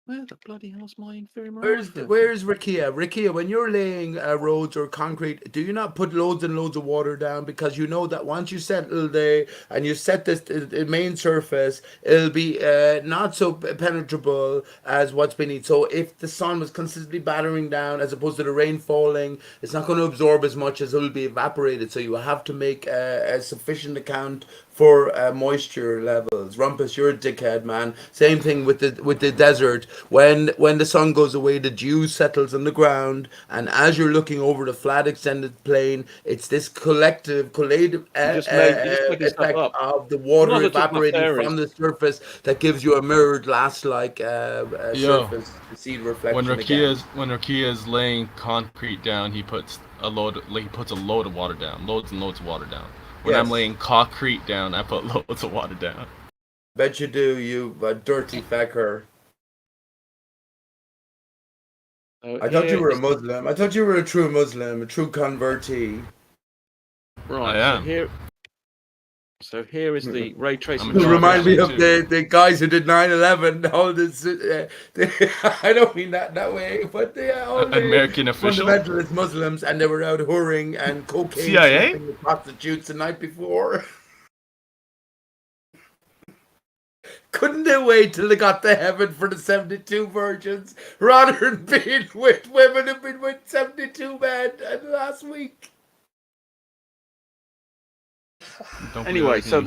Where the bloody hell's my inferior mirage? Where's Rikia? Rikia, when you're laying roads or concrete, do you not put loads and loads of water down? Because you know that once you settle there and you set this main surface, it'll be not so penetrable as what's beneath. So if the sun was consistently battering down as opposed to the rain falling, it's not going to absorb as much as it'll be evaporated. So you have to make a sufficient account for moisture levels. Rumpus, you're a dickhead, man. Same thing with the desert. When the sun goes away, the dew settles on the ground, and as you're looking over the flat extended plain, it's this collective effect of the water evaporating from the surface that gives you a mirrored glass-like surface to see the reflection. When Rakia is laying concrete down, he puts a load of water down, loads and loads of water down. When I'm laying concrete down, I put loads of water down. Bet you do, you dirty fecker. I thought you were a Muslim. I thought you were a true Muslim, a true convertee. Right. I am. So here is the ray tracing. You remind me of the guys who did 9/11. All this, I don't mean that way, but they are all American officials, fundamentalist Muslims, and they were out whoring and cocaine, CIA, with prostitutes the night before. Couldn't they wait till they got to heaven for the 72 virgins rather than being with women who've been with 72 men last week? Anyway, so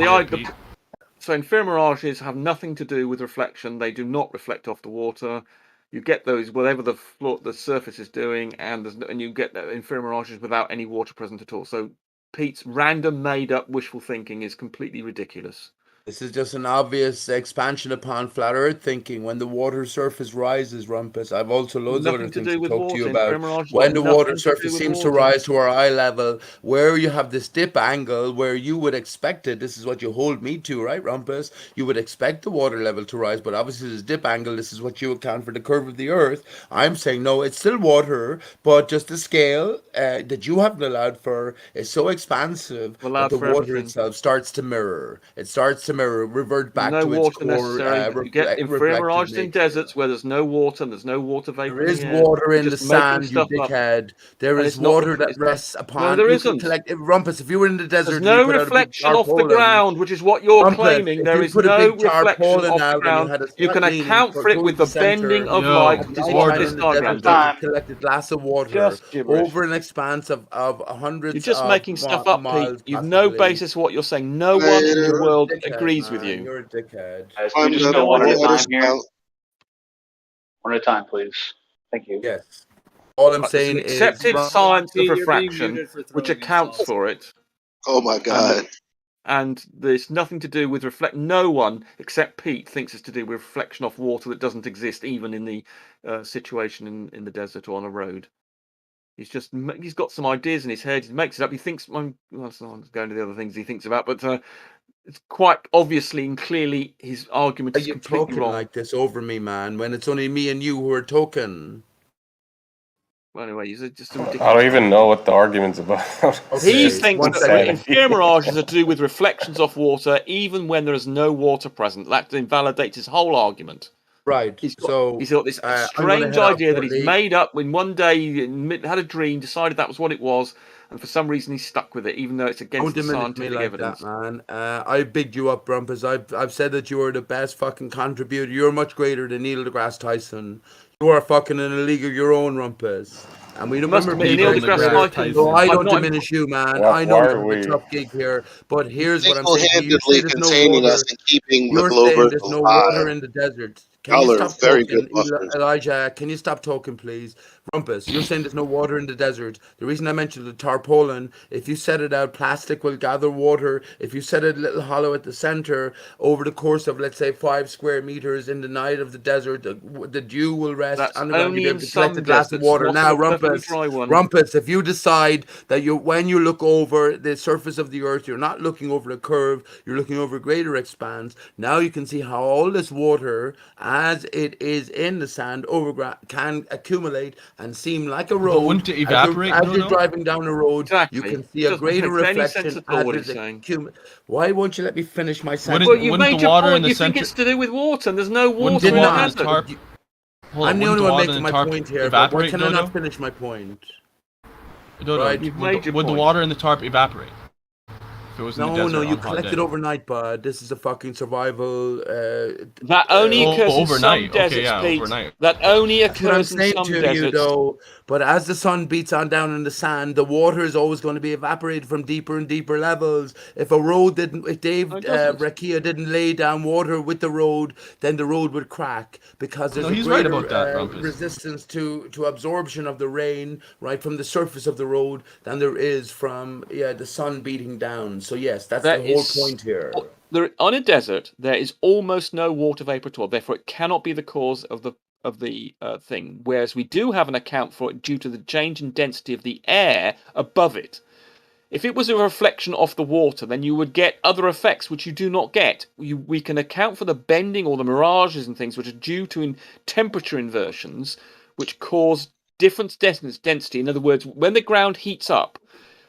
so ephemeralages have nothing to do with reflection. They do not reflect off the water. You get those whatever the surface is doing, and you get ephemeralages without any water present at all. So Pete's random, made-up, wishful thinking is completely ridiculous. This is just an obvious expansion upon flat Earth thinking. When the water surface rises, Rumpus, I've also loads of other things to talk to you about. When the water surface seems to rise to our eye level, where you have this dip angle, where you would expect it, this is what you hold me to, right, Rumpus? You would expect the water level to rise, but obviously this dip angle, this is what you account for the curve of the Earth. I'm saying, no, it's still water, but just the scale that you haven't allowed for is so expansive that the water itself starts to mirror. It starts to revert back to its core. You get ephemeralages in deserts where there's no water and there's no water vapor. There is water in the sand, you dickhead. There is water that rests upon. No, there isn't. Rumpus, if you were in the desert, there's no reflection off the ground, which is what you're claiming. There is no reflection off the ground. You can account for it with the bending of light, which is what this diagram does. Collect a glass of water over an expanse of hundreds. You're just making stuff up, Pete. You've no basis for what you're saying. No one in the world agrees with you. You're a dickhead. Guys, can we just go one at a time here? One at a time, please. Thank you. Yes. All I'm saying is accepted science of refraction, which accounts for it. Oh my God. And there's nothing to do with no one except Pete thinks it's to do with reflection off water that doesn't exist even in the situation in the desert or on a road. He's got some ideas in his head. He makes it up. He thinks, well, it's not going to the other things he thinks about, but it's quite obviously and clearly his argument is completely wrong. Like this over me, man, when it's only me and you who are talking. Well, anyway, he's just I don't even know what the argument's about. He thinks that ephemeralages are to do with reflections off water, even when there is no water present. That invalidates his whole argument. Right. He's got this strange idea that he's made up when one day he had a dream, decided that was what it was, and for some reason he's stuck with it, even though it's against the scientific evidence. Man. I bigged you up, Rumpus. I've said that you are the best fucking contributor. You're much greater than Neil deGrasse Tyson. You are fucking in a league of your own, Rumpus. And we remember Neil deGrasse Tyson. So I don't diminish you, man. I know you're a tough gig here, but here's what I'm saying. Single-handedly containing us and keeping the globers there's no water in the desert. Can you stop talking, Elijah? Can you stop talking, please? Rumpus, you're saying there's no water in the desert. The reason I mentioned the tarpaulin, if you set it out, plastic will gather water. If you set a little hollow at the center, over the course of, let's say, 5 square meters in the night of the desert, the dew will rest. I'm going to be able to collect a glass of water. Now, Rumpus, if you decide that when you look over the surface of the earth, you're not looking over a curve, you're looking over a greater expanse. Now you can see how all this water, as it is in the sand, can accumulate and seem like a road. But wouldn't it evaporate? As you're driving down a road, you can see a greater reflection as it accumulates. Why won't you let me finish my sentence? Well, you made your point. You think it's to do with water, and there's no water. I'm the only one making my point here. But why can I not finish my point? Right. Would the water in the tarp evaporate? No, you collect it overnight, bud. This is a fucking survival. That only occurs overnight. in some deserts, okay, yeah, Pete. overnight. That only occurs in some deserts. You, though, but as the sun beats on down in the sand, the water is always going to be evaporated from deeper and deeper levels. If Dave Rakia didn't lay down water with the road, then the road would crack because there's a greater resistance to absorption of the rain right from the surface of the road than there is from the sun beating down. So yes, that's the whole point here. On a desert, there is almost no water vapor at all. Therefore, it cannot be the cause of the thing. Whereas we do have an account for it due to the change in density of the air above it. If it was a reflection off the water, then you would get other effects which you do not get. We can account for the bending or the mirages and things which are due to temperature inversions, which cause different density. In other words, when the ground heats up,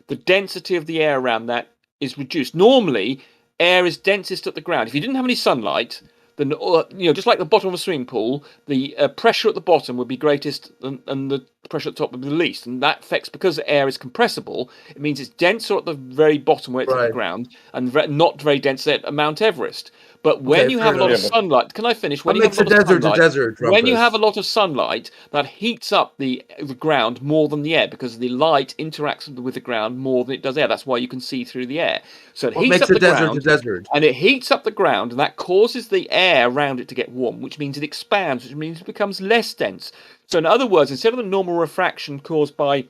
the density of the air around that is reduced. Normally, air is densest at the ground. If you didn't have any sunlight, then just like the bottom of a swimming pool, the pressure at the bottom would be greatest, and the pressure at the top would be the least. And that affects, because air is compressible, it means it's denser at the very bottom where it's at the ground, and not very dense at Mount Everest. But when Okay, you fair have a lot of enough. Yeah, but sunlight, can I finish? When what you have makes a lot a of desert a sunlight, desert, when you Rumpus? have a lot of sunlight, that heats up the ground more than the air because the light interacts with the ground more than it does air. That's why you can see through the air. So it What heats makes up a the desert ground, a desert? and it heats up the ground, and that causes the air around it to get warm, which means it expands, which means it becomes less dense. So in other words, instead of the normal refraction caused by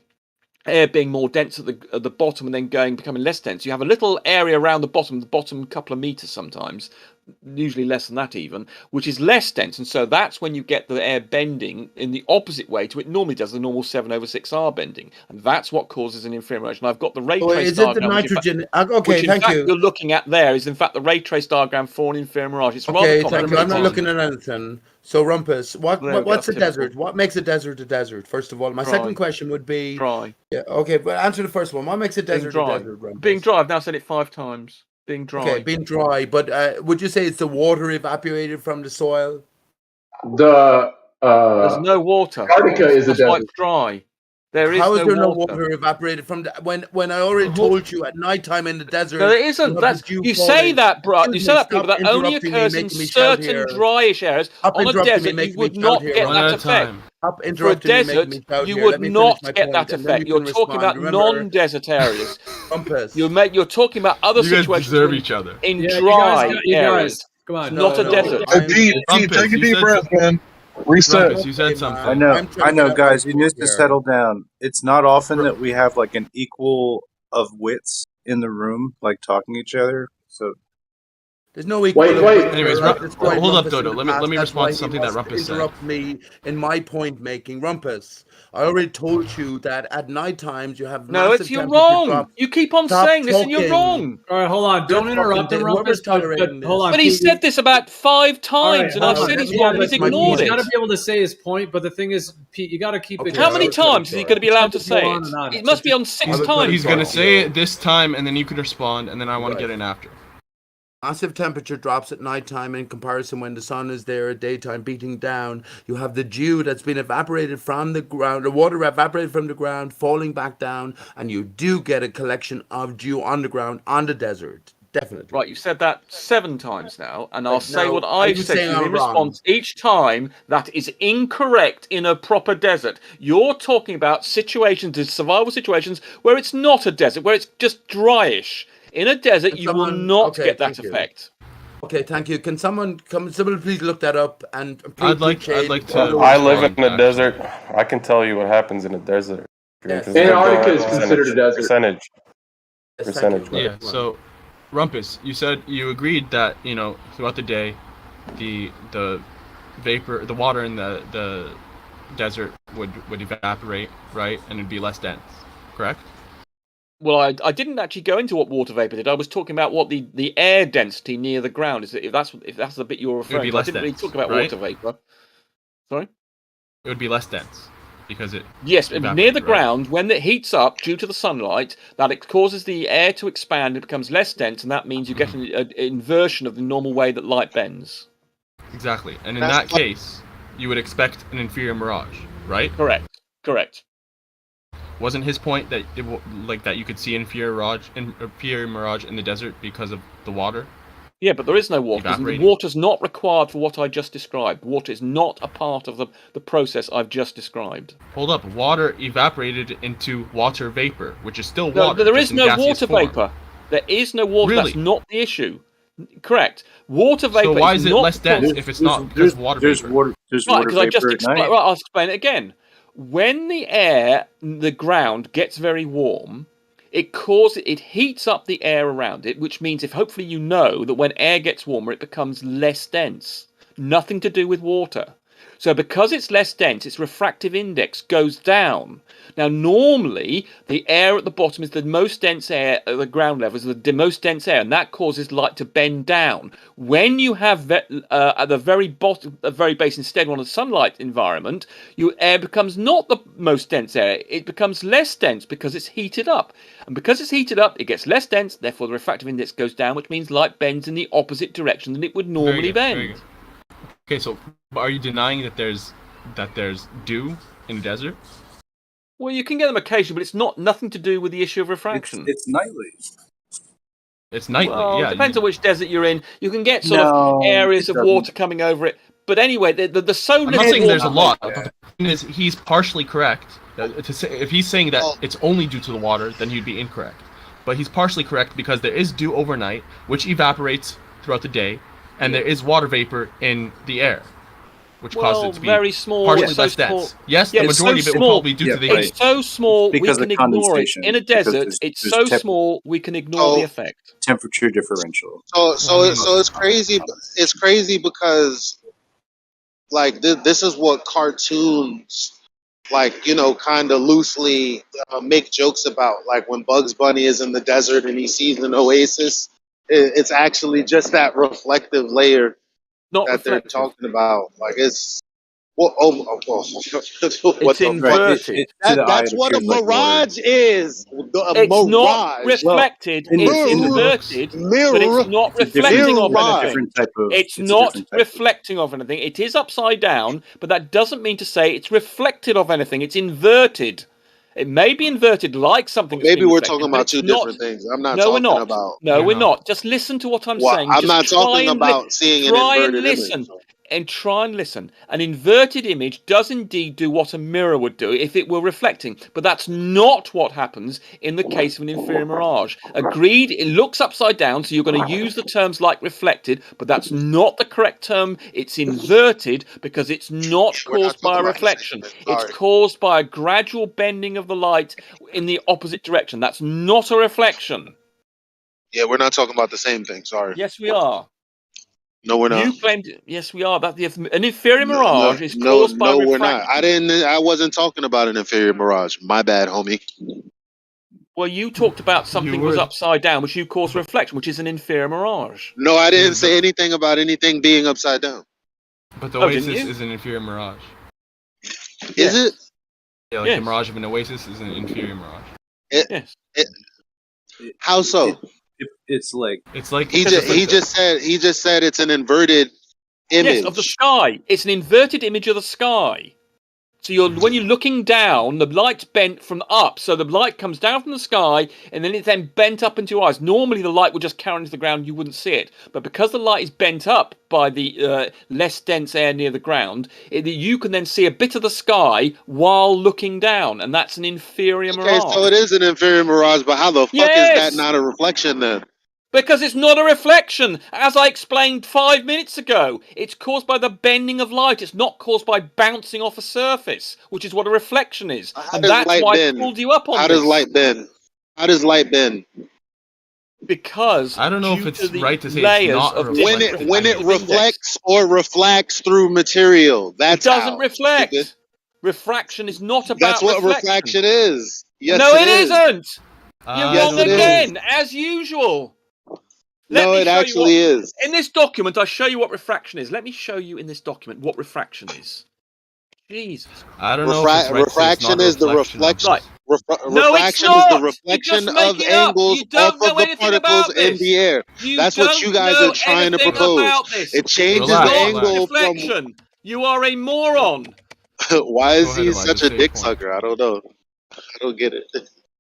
air being more dense at the bottom and then becoming less dense, you have a little area around the bottom couple of meters sometimes, usually less than that even, which is less dense, and so that's when you get the air bending in the opposite way to what it normally does, the normal 7/6R bending, and that's what causes an inferior motion. I've got the ray Oh, trace is it the diagram, nitrogen? which Okay, in thank fact you. you're looking at there is in fact the ray trace diagram for an inferior mirage. It's rather Okay, thank you. I'm complicated. not looking at anything. So, Rumpus, There we go, what's a that's typical. desert? What makes a desert a desert? First of all, my Dry. second question would be Dry. Yeah, okay, but answer the first one. What makes a Being desert a dry. desert, Rumpus? Being dry. I've now said it 5 times. Being dry. Okay, being dry, but would you say it's the water evaporated from the soil? The There's no water. Antarctica is a That's why desert. it's dry. There is How is no there no water. water evaporated from the when I already told you at nighttime in the desert? No, there isn't. you have That's the dew you say falling. that, bro. You Excuse say me, that, people. stop That only interrupting me, occurs in making me shout certain here. dryish areas. Stop On a interrupting me, desert, you making me would shout not here. get Run that out effect. of time. Stop For a interrupting me, making desert, me shout you here. would Let me not finish my get point, that and then effect. you You're can talking respond. about Remember, non-desert areas. Rumpus. You're talking about other You guys situations deserve in- each other. in Yeah, dry you guys, areas. come on. It's not a desert. Hey, Pete, take a deep breath, man. Reset. Rumpus, you said something. I know, I'm trying to get out my guys. You point need to here. settle down. It's not often that we have like an equal of wits in the room, like talking to each other. So There's no equal. Anyways, at this point, hold up, Rumpus Dodo. in the Let me past, that's respond why to he something that must Rumpus said. interrupt me in my point making. Rumpus, I already told you that at night times you have No, massive it's you're temperature wrong. drop. You keep on Stop saying this, and you're talking. wrong. All right, hold on. Don't You're interrupt him, fucking- Rumpus. whoever's tolerating But hold on, But he Pete, said this about 5 all right, times, and hold I've on. said he's Yeah, wrong, and but he's ignored he's it. got to be able to say his point. But the thing is, Pete, you got to keep it. How many times is he going to be allowed to It's gonna say go it? on and on. It must be on 6 times. He's gonna now. say it this time, and then you can respond, and then I want to Right. get in after. Massive temperature drops at nighttime in comparison when the sun is there at daytime beating down. You have the dew that's been evaporated from the ground, the water evaporated from the ground, falling back down, and you do get a collection of dew on the ground on the desert. Definitely. Right, you've said that 7 times now, and I'll Right, say now, what are I've you said to saying you I'm in wrong? response each time. That is incorrect in a proper desert. You're talking about situations, survival situations, where it's not a desert, where it's just dryish. In a desert, you will not get that effect. Okay, thank you. Can someone please look that up and please I'd like to I live in a desert. I can tell you what happens in a desert. Yes. Antarctica is considered a desert. Percentage. Yeah. So, Rumpus, you said you agreed that throughout the day, the vapor, the water in the desert would evaporate, right, and it'd be less dense, correct? Well, I didn't actually go into what water vapor did. I was talking about what the air density near the ground is. If that's the bit you're referring be to, I less didn't really dense, talk about right? water vapor. Sorry. It would be less dense because it Yes, near the evaporated, right? ground, when it heats up due to the sunlight, that it causes the air to expand. It becomes less dense, and that means you get an inversion of the normal way that light bends. Exactly, and in that case, you would expect an inferior mirage, right? Correct. Wasn't his point that that you could see inferior mirage in the desert because of the water? Yeah, but there is no water. Evaporating. Water's not required for what I just described. Water is not a part of the process I've just described. Hold up, water evaporated into water vapor, which is still No, water. there just is in no gaseous water form. vapor. There is no water. Really? That's not the issue. Correct. Water vapor. So why is it not less dense if it's not because of water vapor? Right, because I just explained. Right, I'll explain it again. When the ground gets very warm, it heats up the air around it, which means hopefully you know that when air gets warmer, it becomes less dense. Nothing to do with water. So because it's less dense, its refractive index goes down. Now, normally, the air at the bottom is the most dense air at the ground level, is the most dense air, and that causes light to bend down. When you have at the very bottom, the very base, instead on a sunlight environment, your air becomes not the most dense air. It becomes less dense because it's heated up. And because it's heated up, it gets less dense, therefore the refractive index goes down, which means light bends in the opposite direction than it would normally bend. Okay, so are you denying that there's dew in the desert? Well, you can get them occasionally, but it's nothing to do with the issue of refraction. It's nightly. It's nightly. Well, yeah, it depends on which desert you're in. You can get sort of areas of water coming over it. But anyway, the so I'm little not saying there's a water- lot. But the point is, he's partially correct. To say, if he's saying that it's only due to the water, then he'd be incorrect. But he's partially correct because there is dew overnight, which evaporates throughout the day, and there is water vapor in the air, which causes it to be very small. partially It's so less small. dense. Yes, Yeah, the it's so majority of it will small. probably be due to the It's so small we because can of ignore it. condensation. In a Because desert, there's it's so small we can ignore the effect. Temperature differential. So it's crazy. It's crazy because like this is what cartoons like kind of loosely make jokes about. Like when Bugs Bunny is in the desert and he sees an oasis, it's actually just that reflective layer they're talking about. Like it's It's inverted. That's what a mirage is. It's not reflected. It's inverted, but it's not reflecting of anything. It's not reflecting of anything. It is upside down, but that doesn't mean to say it's reflected of anything. It's inverted. It may be inverted like something. Maybe we're talking about two different things. I'm not talking about. No, we're not. Just listen to what I'm saying. I'm Just not try talking and about seeing an try and inverted listen. image. And try and listen. An inverted image does indeed do what a mirror would do if it were reflecting, but that's not what happens in the case of an inferior mirage. Agreed, it looks upside down, so you're going to use the terms like reflected, but that's not the correct term. It's inverted because it's not caused by a reflection. It's caused by a gradual bending of the light in the opposite direction. That's not a reflection. Yeah, we're not talking about the same thing. Sorry. Yes, we are. No, we're not. You claimed, yes, we are. That an inferior mirage is caused by we're refraction. not. I wasn't talking about an inferior mirage. My bad, homie. Well, you talked about something was upside down, which you caused reflection, which is an inferior mirage. No, I didn't say anything about anything being upside down. But the didn't oasis you? is an inferior mirage. Is it? Yeah, like Yes. the mirage of an oasis is an inferior mirage. Yes. How so? It's like he just said it's an inverted image. Yes, of the sky. It's an inverted image of the sky. So when you're looking down, the light's bent from up. So the light comes down from the sky, and then it's then bent up into your eyes. Normally, the light would just carry into the ground; you wouldn't see it. But because the light is bent up by the less dense air near the ground, you can then see a bit of the sky while looking down, and that's an inferior mirage. Okay, so it is an inferior mirage, but how the fuck is that not a reflection then? Because it's not a reflection. As I explained 5 minutes ago, it's caused by the bending of light. It's not caused by bouncing off a surface, which is what a reflection is. And does that's light why bend? I pulled you up on How this. does light bend? How does light bend? Because I don't know if due it's to the right to say layers it's not a of reflection. When it reflects or reflects through material, that's it doesn't how. reflect. Stupid. Refraction is not about That's what reflection. refraction is. Yes, no, it it is. isn't. You're Yes, wrong it is. again, as usual. No, it actually is. In this document, I show you what refraction is. Let me show you in this document what refraction is. Jesus. I don't know. If it's right Refraction is the reflection. Right. No, it's Refraction is the not. reflection You're just of making it up. angles You don't off know of the anything particles about in this. the air. That's what you guys are trying to propose. It changes the angle from. Reflection. You are a moron. Why is Go ahead, he Elijah, such a say your dick point. sucker? I don't know. I don't get it.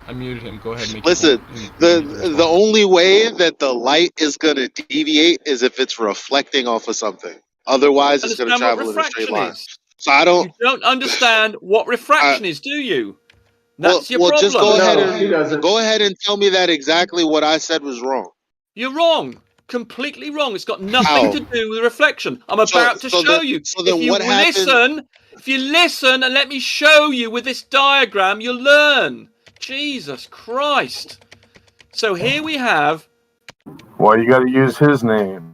I muted him. Go ahead and make Listen, your point. the only way that the light is gonna deviate is if it's reflecting off of something. Otherwise, it's gonna Understand what travel in a straight refraction line. is? So I don't. You don't understand what refraction is, do you? That's your well, problem. just go ahead and tell me that exactly what I said was wrong. You're wrong. Completely wrong. It's got nothing to do with reflection. I'm about to show you. So then If you what happened? if you listen and let me show you with this diagram, you'll learn. Jesus Christ. So here we have. Why you got to use his name?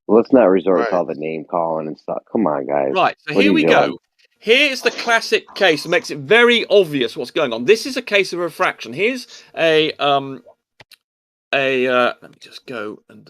Let's not resort to all the name calling and stuff. Come on, guys. Right, so What are here you we doing? go. Here's the classic case that makes it very obvious what's going on. This is a case of refraction. Here's a let me just go and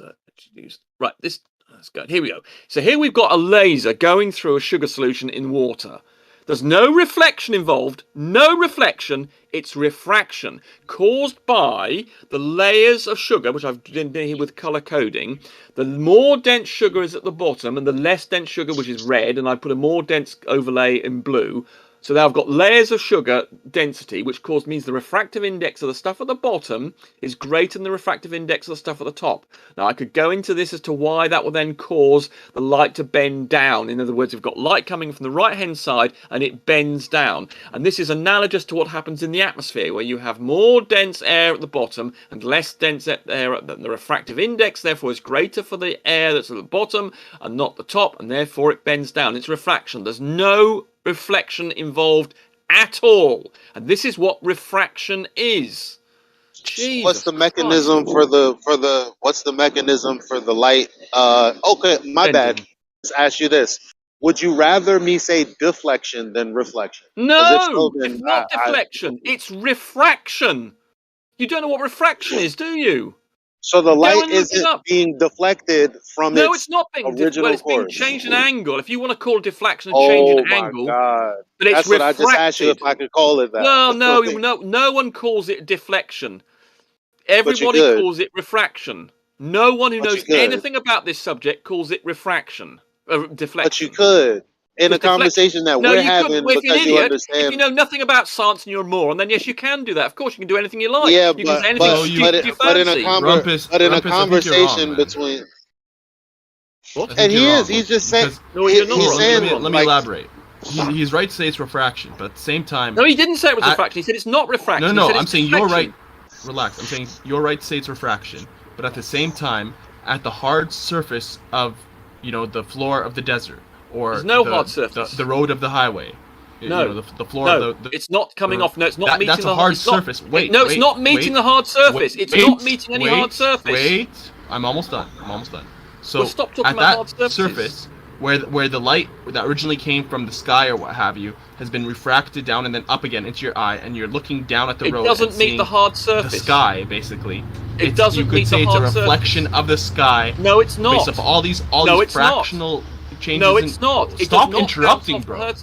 use right this. Let's go. Here we go. So here we've got a laser going through a sugar solution in water. There's no reflection involved. No reflection. It's refraction caused by the layers of sugar, which I've done here with color coding. The more dense sugar is at the bottom, and the less dense sugar, which is red, and I put a more dense overlay in blue. So now I've got layers of sugar density, which means the refractive index of the stuff at the bottom is greater than the refractive index of the stuff at the top. Now I could go into this as to why that will then cause the light to bend down. In other words, we've got light coming from the right-hand side and it bends down. And this is analogous to what happens in the atmosphere, where you have more dense air at the bottom and less dense air at the refractive index, therefore is greater for the air that's at the bottom and not the top, and therefore it bends down. It's refraction. There's no reflection involved at all, and this is what refraction is. Jesus what's the mechanism for the what's the mechanism for the light? Okay, my bad. Let's ask you this: would you rather me say deflection than reflection? No, it's not deflection. It's refraction. You don't know what refraction is, do you? So the light isn't being deflected from no, its it's not being original it's being course. changed an angle. If you want to call deflection a change in angle, God. but it's That's what I refracted. just asked you if I could call it that. Well, no one calls it deflection. Everybody could. calls it refraction. No one who But you knows could. anything about this subject calls it refraction, deflection. But you could. In a Because conversation that no, we're you having, couldn't. Well, if you're because an you idiot, understand. if you know nothing about science and you're a moron, then yes, you can do that. Of course, you can do anything you like. Yeah, you can say anything stupid you but in a fancy. conversation between. What? And he is. He's just saying. No, you're not he's wrong. saying. Let me elaborate. He's right to say it's refraction, but at the same time. No, he didn't say it was refraction. He said it's not refraction. No, He said I'm it's saying you're deflection. right. Relax. I'm saying you're right to say it's refraction, but at the same time, at the hard surface of, the floor of the desert, or There's no hard surface. the road of the highway. No, the floor no, of the it's not coming off. No, it's not meeting that's the a hard it's not- surface. Wait, no, it's wait, not meeting wait, the hard surface. wait, It's not meeting any hard surface. Wait, I'm almost done. So Well, stop talking at about that hard surfaces. surface, where the light that originally came from the sky or what have you has been refracted down and then up again into your eye, and you're looking down at the It road. doesn't and meet seeing the hard surface. The sky, basically. It doesn't You could meet say the it's a hard reflection of the sky. No, it's not. Based off all these fractional changes. No, it's not. It Stop does not interrupting, bounce off bro. the hard-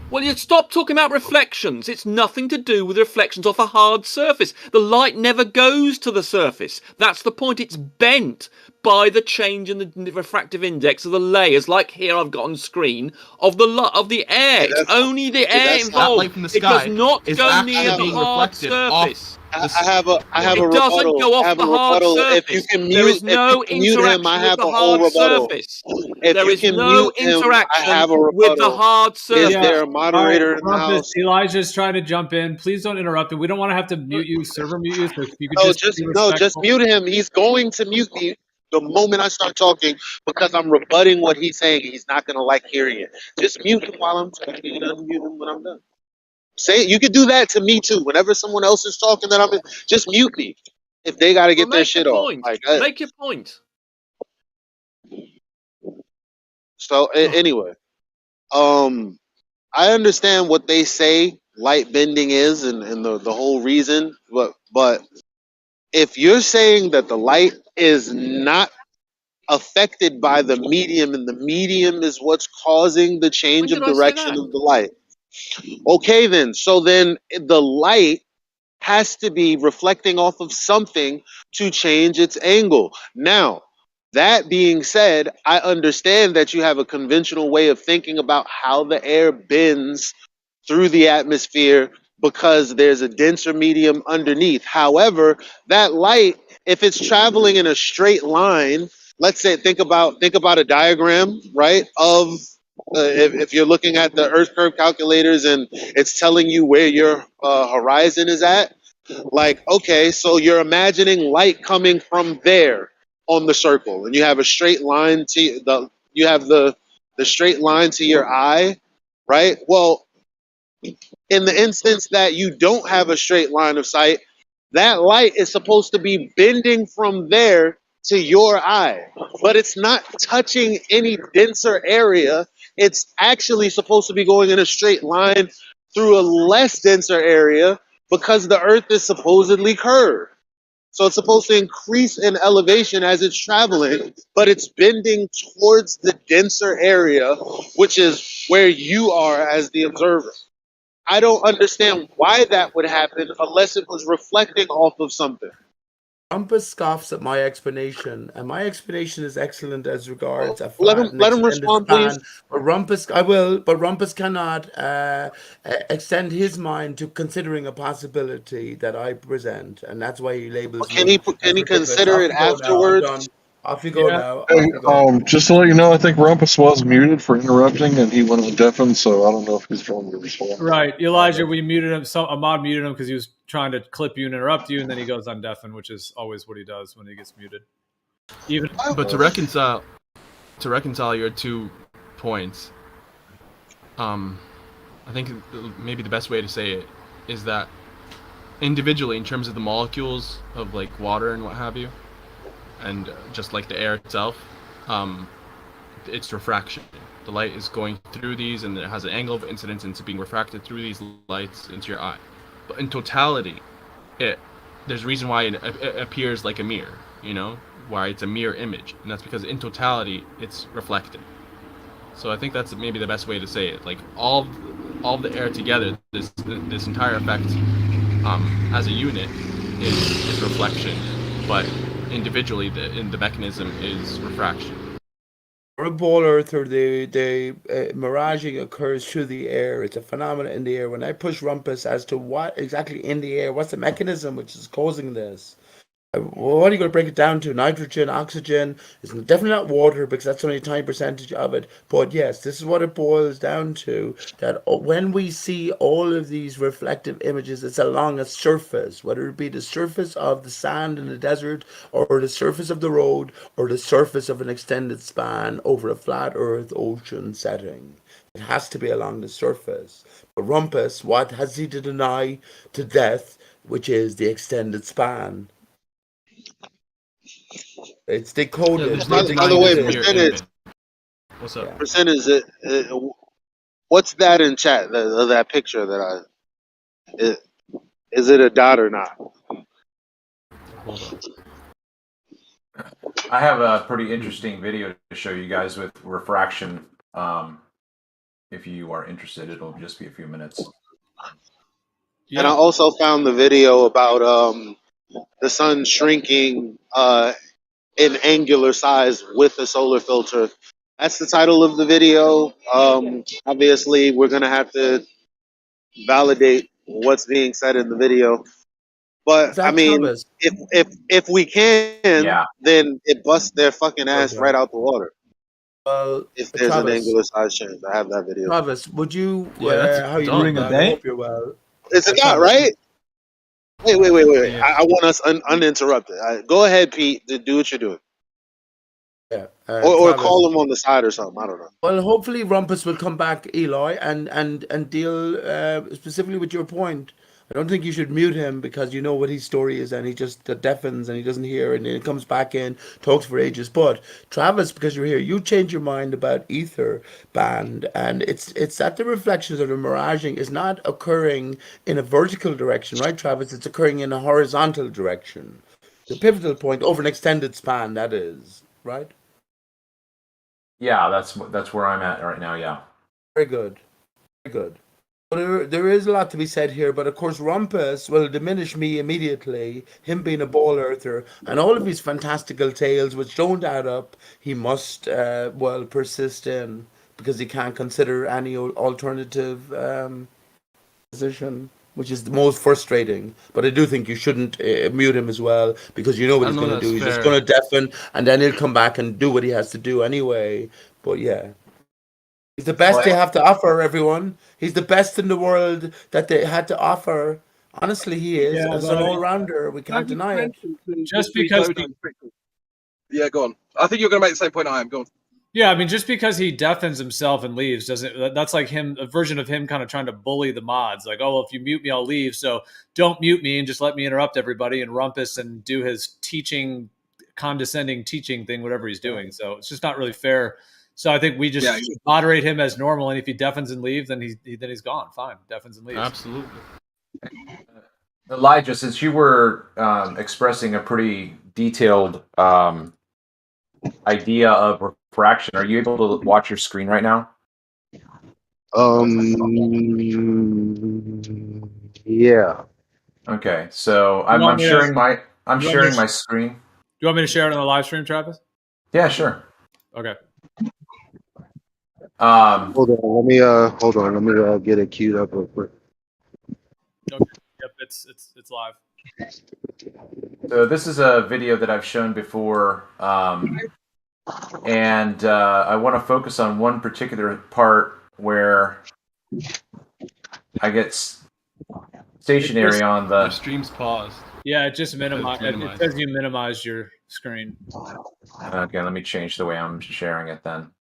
Well, you stop talking about reflections. It's nothing to do with reflections off a hard surface. The light never goes to the surface. That's the point. It's bent by the change in the refractive index of the layers, like here I've got on screen, of the air. It's only the air That involved. light from the It sky does not is go actually near the being hard reflected off surface. I have a It doesn't rebuttal. go off I have the a hard rebuttal. surface. If you can There mute, is no if you can mute interaction him, I with have the a whole hard rebuttal. surface. If There you is can no mute him, I interaction have a with the rebuttal. hard surface. Is there a moderator in the Rumpus, house? Elijah's trying to jump in. Please don't interrupt him. We don't want to have to mute you, server mute you. So if you could No, just be just respectful. mute him. He's going to mute me the moment I start talking because I'm rebutting what he's saying. He's not going to like hearing it. Just mute him while I'm talking and unmute him when I'm done. Say it. You could do that to me too. Whenever someone else is talking, just mute me. If they got to get their shit off. Make your point. So anyway, I understand what they say light bending is and the whole reason, but if you're saying that the light is not affected by the medium and the medium is what's causing the change of direction of the light, okay then. So then the light has to be reflecting off of something to change its angle. Now, that being said, I understand that you have a conventional way of thinking about how the air bends through the atmosphere because there's a denser medium underneath. However, that light, if it's traveling in a straight line, let's say, think about a diagram, right? Of if you're looking at the Earth curve calculators and it's telling you where your horizon is at, like, okay, so you're imagining light coming from there on the circle, and you have a straight line to the straight line to your eye, right? Well, in the instance that you don't have a straight line of sight, that light is supposed to be bending from there to your eye, but it's not touching any denser area. It's actually supposed to be going in a straight line through a less denser area because the Earth is supposedly curved. So it's supposed to increase in elevation as it's traveling, but it's bending towards the denser area, which is where you are as the observer. I don't understand why that would happen unless it was reflecting off of something. Rumpus scoffs at my explanation, and my explanation is excellent as regards a Let flat him and let him extended respond, please. span. But Rumpus, I will, but Rumpus cannot extend his mind to considering a possibility that I present, and that's why he labels Can me he as ridiculous. consider Off it you go now. I'm afterwards? done. Off you go now. Hey, Off you go. just to let you know, I think Rumpus was muted for interrupting, and he went on deafened, so I don't know if he's going to respond. Right, Elijah, we muted him. So a mod muted him because he was trying to clip you and interrupt you, and then he goes on deafen, which is always what he does when he gets muted. Even But to reconcile your 2 points, I think maybe the best way to say it is that individually, in terms of the molecules of like water and what have you, and just like the air itself, it's refraction. The light is going through these, and it has an angle of incidence into being refracted through these lights into your eye. But in totality, there's a reason why it appears like a mirror, you know, why it's a mirror image, and that's because in totality it's reflected. So I think that's maybe the best way to say it. Like all of the air together, this entire effect, as a unit, is reflection, but individually the mechanism is refraction. For a ball earther, the miraging occurs through the air. It's a phenomenon in the air. When I push Rumpus as to what exactly in the air, what's the mechanism which is causing this? What are you going to break it down to? Nitrogen, oxygen? It's definitely not water because that's only a tiny percentage of it. But yes, this is what it boils down to. That when we see all of these reflective images, it's along a surface, whether it be the surface of the sand in the desert, or the surface of the road, or the surface of an extended span over a flat earth ocean setting. It has to be along the surface. But Rumpus, what has he to deny to death, which is the extended span? It's decoded. By the way, percentage. What's up? Yeah. Percentage. What's that in chat? That picture that is it a dot or not? I have a pretty interesting video to show you guys with refraction. If you are interested, it'll just be a few minutes. Yeah. And I also found the video about the sun shrinking in angular size with a solar filter. That's the title of the video. Obviously, we're gonna have to validate what's being said in the video. But I mean, if we can, then it busts their fucking ass right out the water. Well, if there's an angular size change, I have that video. Travis, would you? Yeah, how you doing? I hope you're well. It's a dot, right? Wait. I want us uninterrupted. Go ahead, Pete. Do what you're doing. Yeah. Or call him on the side or something. I don't know. Well, hopefully Rumpus will come back, Eloy, and deal specifically with your point. I don't think you should mute him because you know what his story is, and he just deafens and he doesn't hear, and then he comes back in, talks for ages. But Travis, because you're here, you change your mind about ether band, and it's that the reflections or the miraging is not occurring in a vertical direction, right, Travis? It's occurring in a horizontal direction. The pivotal point over an extended span, that is, right? Yeah, that's where I'm at right now. Yeah. Very good. Very good. There is a lot to be said here, but of course Rumpus will diminish me immediately, him being a ball earther, and all of his fantastical tales which don't add up, he must, persist in, because he can't consider any alternative position, which is the most frustrating. But I do think you shouldn't mute him as well, because you know what he's going to do. He's just going to deafen, and then he'll come back and do what he has to do anyway. But yeah. He's the best they have to offer, everyone. He's the best in the world that they had to offer. Honestly, he is. Yeah, As an all-rounder, we can't deny it. Just because Yeah, go on. I think you're going to make the same point I am. Go on. Yeah, I mean, just because he deafens himself and leaves doesn't. That's like him, a version of him kind of trying to bully the mods. Like, oh, well, if you mute me, I'll leave. So don't mute me and just let me interrupt everybody and Rumpus and do his teaching, condescending teaching thing, whatever he's doing. So it's just not really fair. So I think we just moderate him as normal, and if he deafens and leaves, then he's gone. Fine, deafens and leaves. Absolutely. Elijah, since you were expressing a pretty detailed idea of refraction, are you able to watch your screen right now? Yeah. Okay, so I'm sharing my I'm You want me sharing to- my screen. Do you want me to share it on the live stream, Travis? Yeah, sure. Okay. Hold on. Let me get it queued up real quick. Okay. Yep, it's live. So this is a video that I've shown before, and I want to focus on one particular part where I get stationary on the... Your stream's paused. Yeah, it just minimized. It says you minimized your screen. Okay, let me change the way I'm sharing it then.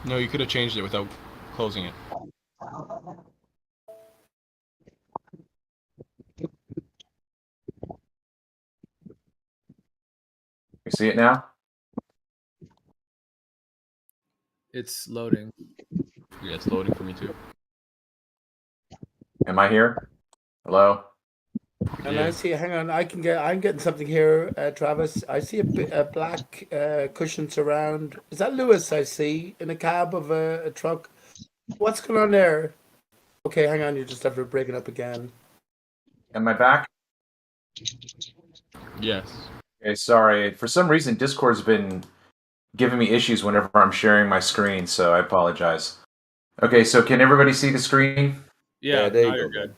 No, you could have changed it without closing it. You see it now? It's loading. Yeah, it's loading for me too. Am I here? Hello? And I see. Hang on, I'm getting something here, Travis. I see a black cushion surround. Is that Lewis? I see in a cab of a truck. What's going on there? Okay, hang on. You just have to break it up again. Am I back? Yes. Okay, sorry. For some reason, Discord's been giving me issues whenever I'm sharing my screen, so I apologize. Okay, so can everybody see the screen? Yeah, there now you you're go. good.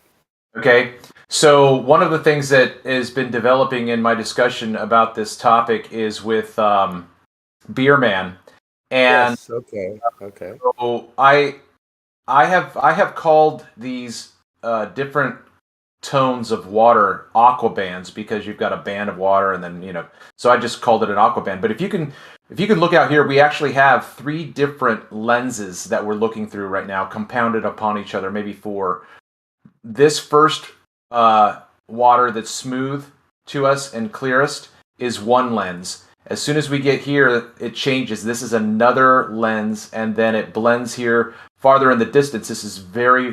Okay, so one of the things that has been developing in my discussion about this topic is with Beer Man, and Yes. Okay. so I have called these different tones of water aqua bands because you've got a band of water and then so I just called it an aqua band. But if you can look out here, we actually have 3 different lenses that we're looking through right now, compounded upon each other, maybe 4. This first water that's smooth to us and clearest is one lens. As soon as we get here, it changes. This is another lens, and then it blends here farther in the distance. This is very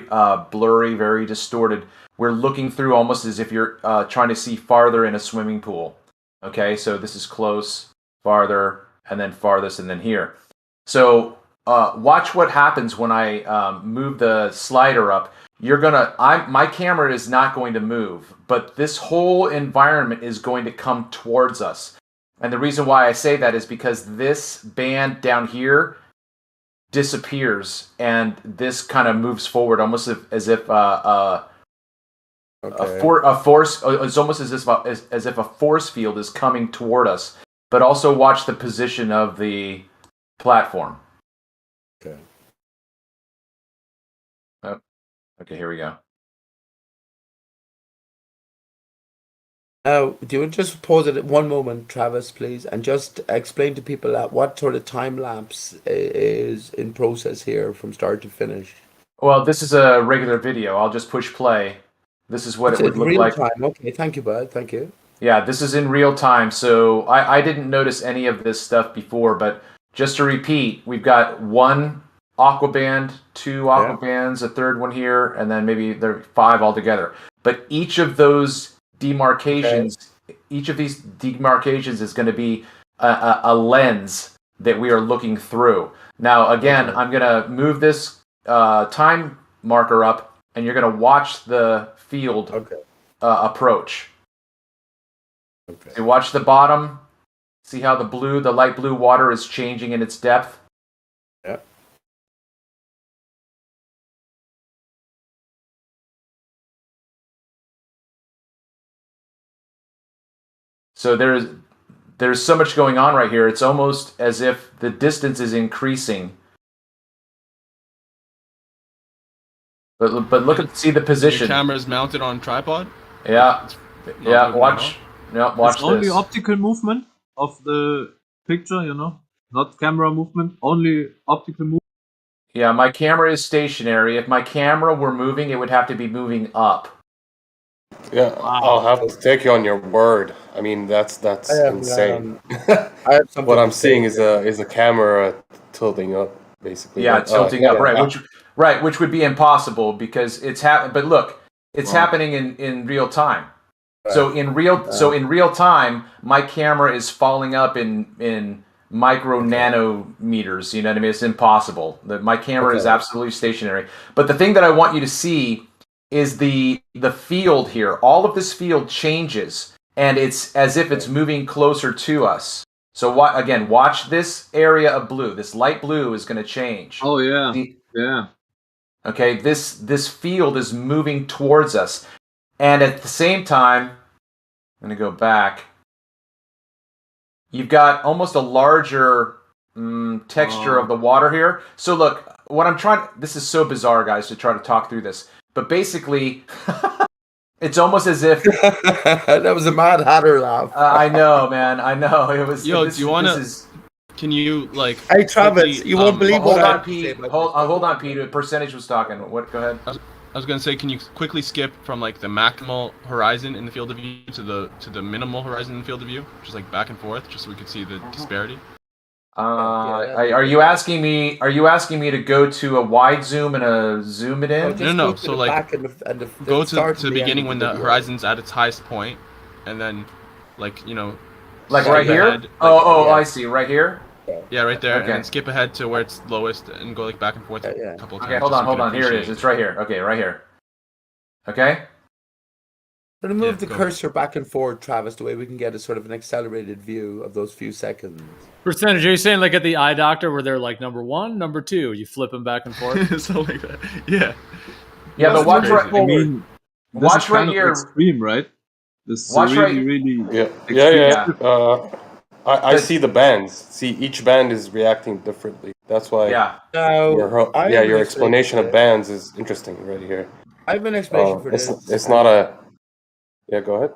blurry, very distorted. We're looking through almost as if you're trying to see farther in a swimming pool. Okay, so this is close, farther, and then farthest, and then here. So watch what happens when I move the slider up. My camera is not going to move, but this whole environment is going to come towards us. And the reason why I say that is because this band down here disappears, and this kind of moves forward, almost as if a force. It's almost as if a force field is coming toward us. But also watch the position of the platform. Okay. Oh, okay, here we go. Now, do you just pause it at one moment, Travis, please, and just explain to people what sort of time lapse is in process here from start to finish? Well, this is a regular video. I'll just push play. This is what it would look real like. Time. Okay, thank you, bud. Thank you. Yeah, this is in real time. So I didn't notice any of this stuff before, but just to repeat, we've got 1 aqua band, 2 aqua bands, a 3rd one here, and then maybe there are 5 altogether. But each of those demarcations, each of these demarcations is going to be a lens that we are looking through. Now, again, I'm going to move this time marker up, and you're going to watch the field approach. Okay. So watch the bottom. See how the light blue water is changing in its depth? Yep. So there's so much going on right here. It's almost as if the distance is increasing. But look see the position. Your camera is mounted on tripod? Yeah. Yeah, watch It's only this. optical movement of the picture, not camera movement, only optical movement. Yeah, my camera is stationary. If my camera were moving, it would have to be moving up. Yeah, I'll have to take you on your word. I mean, that's insane. What I'm seeing is a camera tilting up, basically. Yeah, But, tilting up, right? Which would be impossible because it's happening. But look, it's happening in real time. So in real time, my camera is falling up in micro nanometers. You know what I mean? It's impossible. My camera is absolutely stationary. But the thing that I want you to see is the field here. All of this field changes, and it's as if it's moving closer to us. So again, watch this area of blue. This light blue is going to change. Oh yeah, yeah. Okay, this field is moving towards us, and at the same time, I'm going to go back. You've got almost a larger texture of the water here. So look, what I'm trying. This is so bizarre, guys, to try to talk through this. But basically, it's almost as if that was a Mad Hatter laugh. I know, man. I know it was. Yo, do you want to? Can you like? Hey, Travis, quickly, you won't believe hold what on, I Pete. Hold on, Pete. Percentage was talking. What? Go ahead. I was gonna say, can you quickly skip from like the maximal horizon in the field of view to the minimal horizon in the field of view, just like back and forth, just so we could see the disparity? Are you asking me? Are you asking me to go to a wide zoom and a zoom it in? No. So like, go to the beginning when the horizon's at its highest point, and then, like like right here. Ahead, I see. Right here. Yeah, right there. Okay. And then skip ahead to where it's lowest and go like back and forth a couple of times. Okay, hold on. Here it is. It's right here. Okay, right here. Okay. I'm going to move the cursor back and forth, Travis, the way we can get a sort of an accelerated view of those few seconds. Percentage, are you saying like at the eye doctor where they're like number 1, number 2, you flip them back and forth? Something like that. Yeah. Yeah, but watch right. I mean, watch right here. Extreme, right? This watch really. Yeah. I see the bands. See, each band is reacting differently. That's why. Yeah. Your explanation of bands is interesting right here. I have an explanation for this. It's not a. Yeah, go ahead.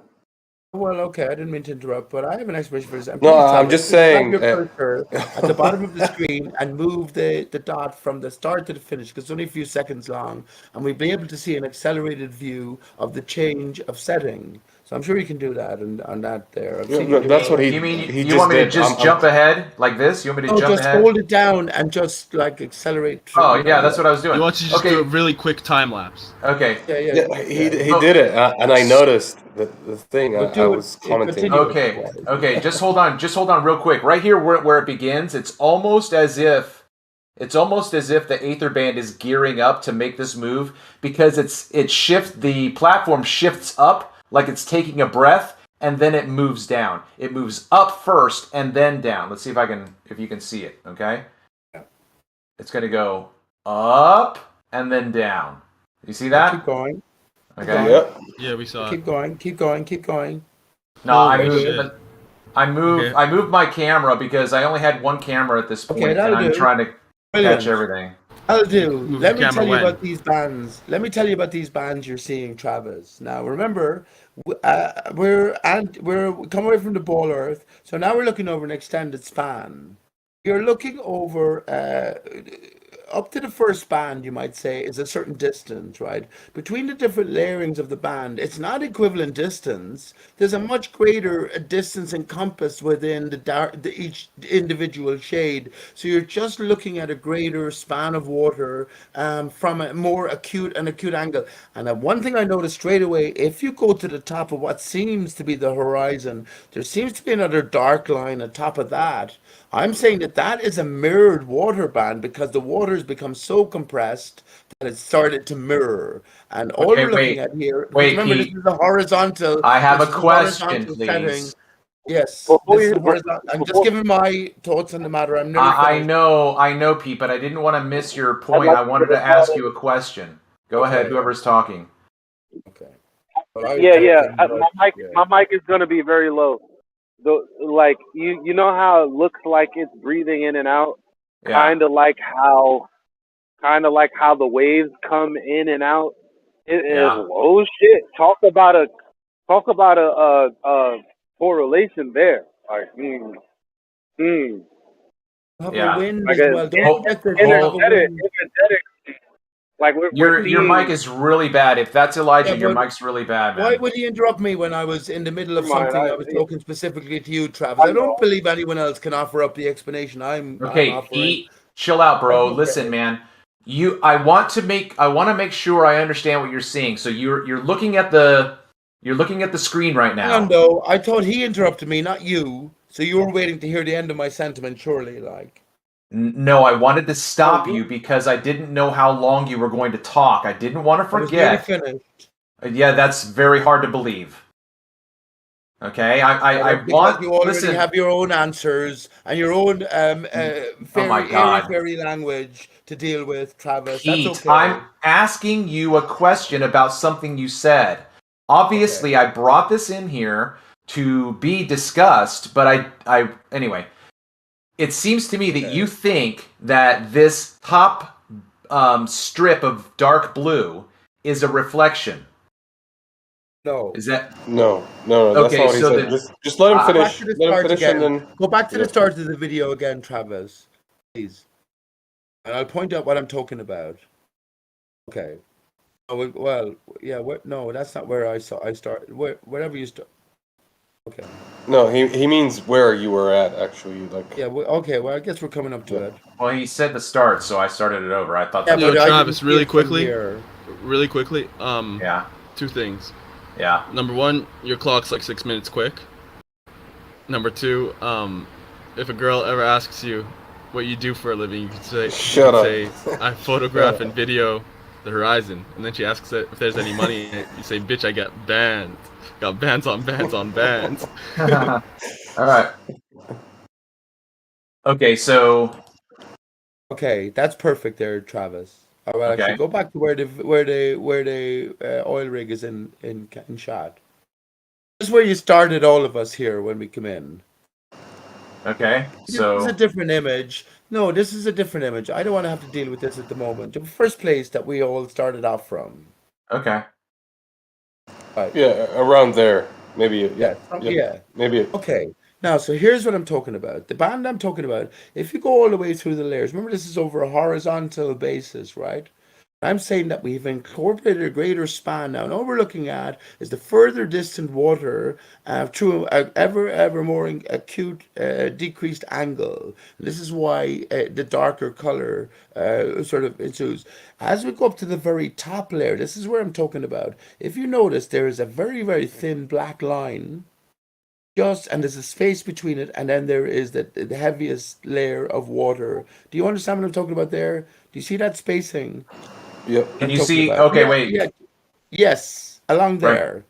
Well, okay, I didn't mean to interrupt, but I have an explanation for this. I'm just saying. Your cursor at the bottom of the screen and move the dot from the start to the finish, because it's only a few seconds long, and we'll be able to see an accelerated view of the change of setting. So I'm sure you can do that on that there. That's what he. You mean he you want me to did. just jump ahead like this? You want me to jump just ahead? hold it down and just like accelerate. Oh yeah, that's what I was doing. You want to just do a really quick time lapse. Okay. Yeah. He did it, and I noticed the thing. I was commenting. Okay. Just hold on, real quick. Right here, where it begins, it's almost as if the Aether band is gearing up to make this move, because the platform shifts up like it's taking a breath, and then it moves down. It moves up first and then down. Let's see if you can see it. Okay. It's gonna go up and then down. You see that? Keep going. Okay. Yeah, we saw it. Keep going. No, I moved my camera because I only had one camera at this point, and I'm trying to catch everything. I'll do. Let me tell you about these bands. Let me tell you about these bands you're seeing, Travis. Now, remember, we're coming away from the ball Earth, so now we're looking over an extended span. You're looking over up to the first band, you might say, is a certain distance, right? Between the different layerings of the band, it's not equivalent distance. There's a much greater distance encompassed within each individual shade. So you're just looking at a greater span of water from a more acute angle. And one thing I noticed straight away, if you go to the top of what seems to be the horizon, there seems to be another dark line on top of that. I'm saying that is a mirrored water band, because the water has become so compressed that it started to mirror. And all we're looking at here, remember, Pete, this is a horizontal. I have a question, please. Setting. Yes, I'm just giving my thoughts on the matter. I know, Pete, but I didn't want to miss your point. I wanted to ask you a question. Go ahead, whoever's talking. Okay. My mic is going to be very low. Like you know how it looks like it's breathing in and out, kind of like how the waves come in and out. It is low shit. Talk about a correlation there. Like, Yeah. Like energetic. Like your mic is really bad. If that's Elijah, your mic's really bad, man. Why would you interrupt me when I was in the middle of something? I was talking specifically to you, Travis. I don't believe anyone else can offer up the explanation I'm offering. Pete, chill out, bro. Listen, man. I want to make sure I understand what you're seeing. So you're looking at the screen right now. No, I thought he interrupted me, not you. So you were waiting to hear the end of my sentiment, surely, like. No, I wanted to stop you because I didn't know how long you were going to talk. I didn't want to I was nearly forget. finished. Yeah, that's very hard to believe. Okay, I Because want. you already Listen, have your own answers and your own my airy God. fairy language to deal with, Travis. Pete, That's okay. I'm asking you a question about something you said. Obviously, I brought this in here to be discussed, but anyway. It seems to me that you think that this top strip of dark blue is a reflection. No. Is that No, that's okay? not what he So said. Just let him Go back finish. to the Let him start finish, again. and then Go back to yeah. the start of the video again, Travis, please. And I'll point out what I'm talking about. Okay. Oh, well, yeah. No, that's not where I started. Wherever you start. Okay. No, he means where you were at actually. Like Yeah. Okay. Well, I guess we're coming up to it. Well, he said the start, so I started it over. I thought. Yeah, Yo, but Travis, really quickly. Here. Really quickly. Yeah. 2 things. Yeah. Number 1, your clock's like 6 minutes quick. Number 2, if a girl ever asks you what you do for a living, you can say, Shut up. I photograph and video the horizon. And then she asks if there's any money in it. You say, bitch, I got bands. Got bands on bands on bands. All right. Okay, so. Okay, that's perfect there, Travis. All right, actually, go back to where the oil rig is in shot. This is where you started all of us here when we come in. Okay, so this is a different image. No, this is a different image. I don't want to have to deal with this at the moment. The first place that we all started off from. Okay. Right. Yeah, around there, maybe. Yeah. Maybe. Okay. Now, so here's what I'm talking about. The band I'm talking about, if you go all the way through the layers, remember this is over a horizontal basis, right? I'm saying that we've incorporated a greater span now. And all we're looking at is the further distant water through an ever more acute decreased angle. And this is why the darker color sort of ensues. As we go up to the very top layer, this is where I'm talking about. If you notice, there is a very, very thin black line. And there's a space between it, and then there is the heaviest layer of water. Do you understand what I'm talking about there? Do you see that spacing? Yep. Can you see? Okay, wait. Yeah. Yes, along there. Right.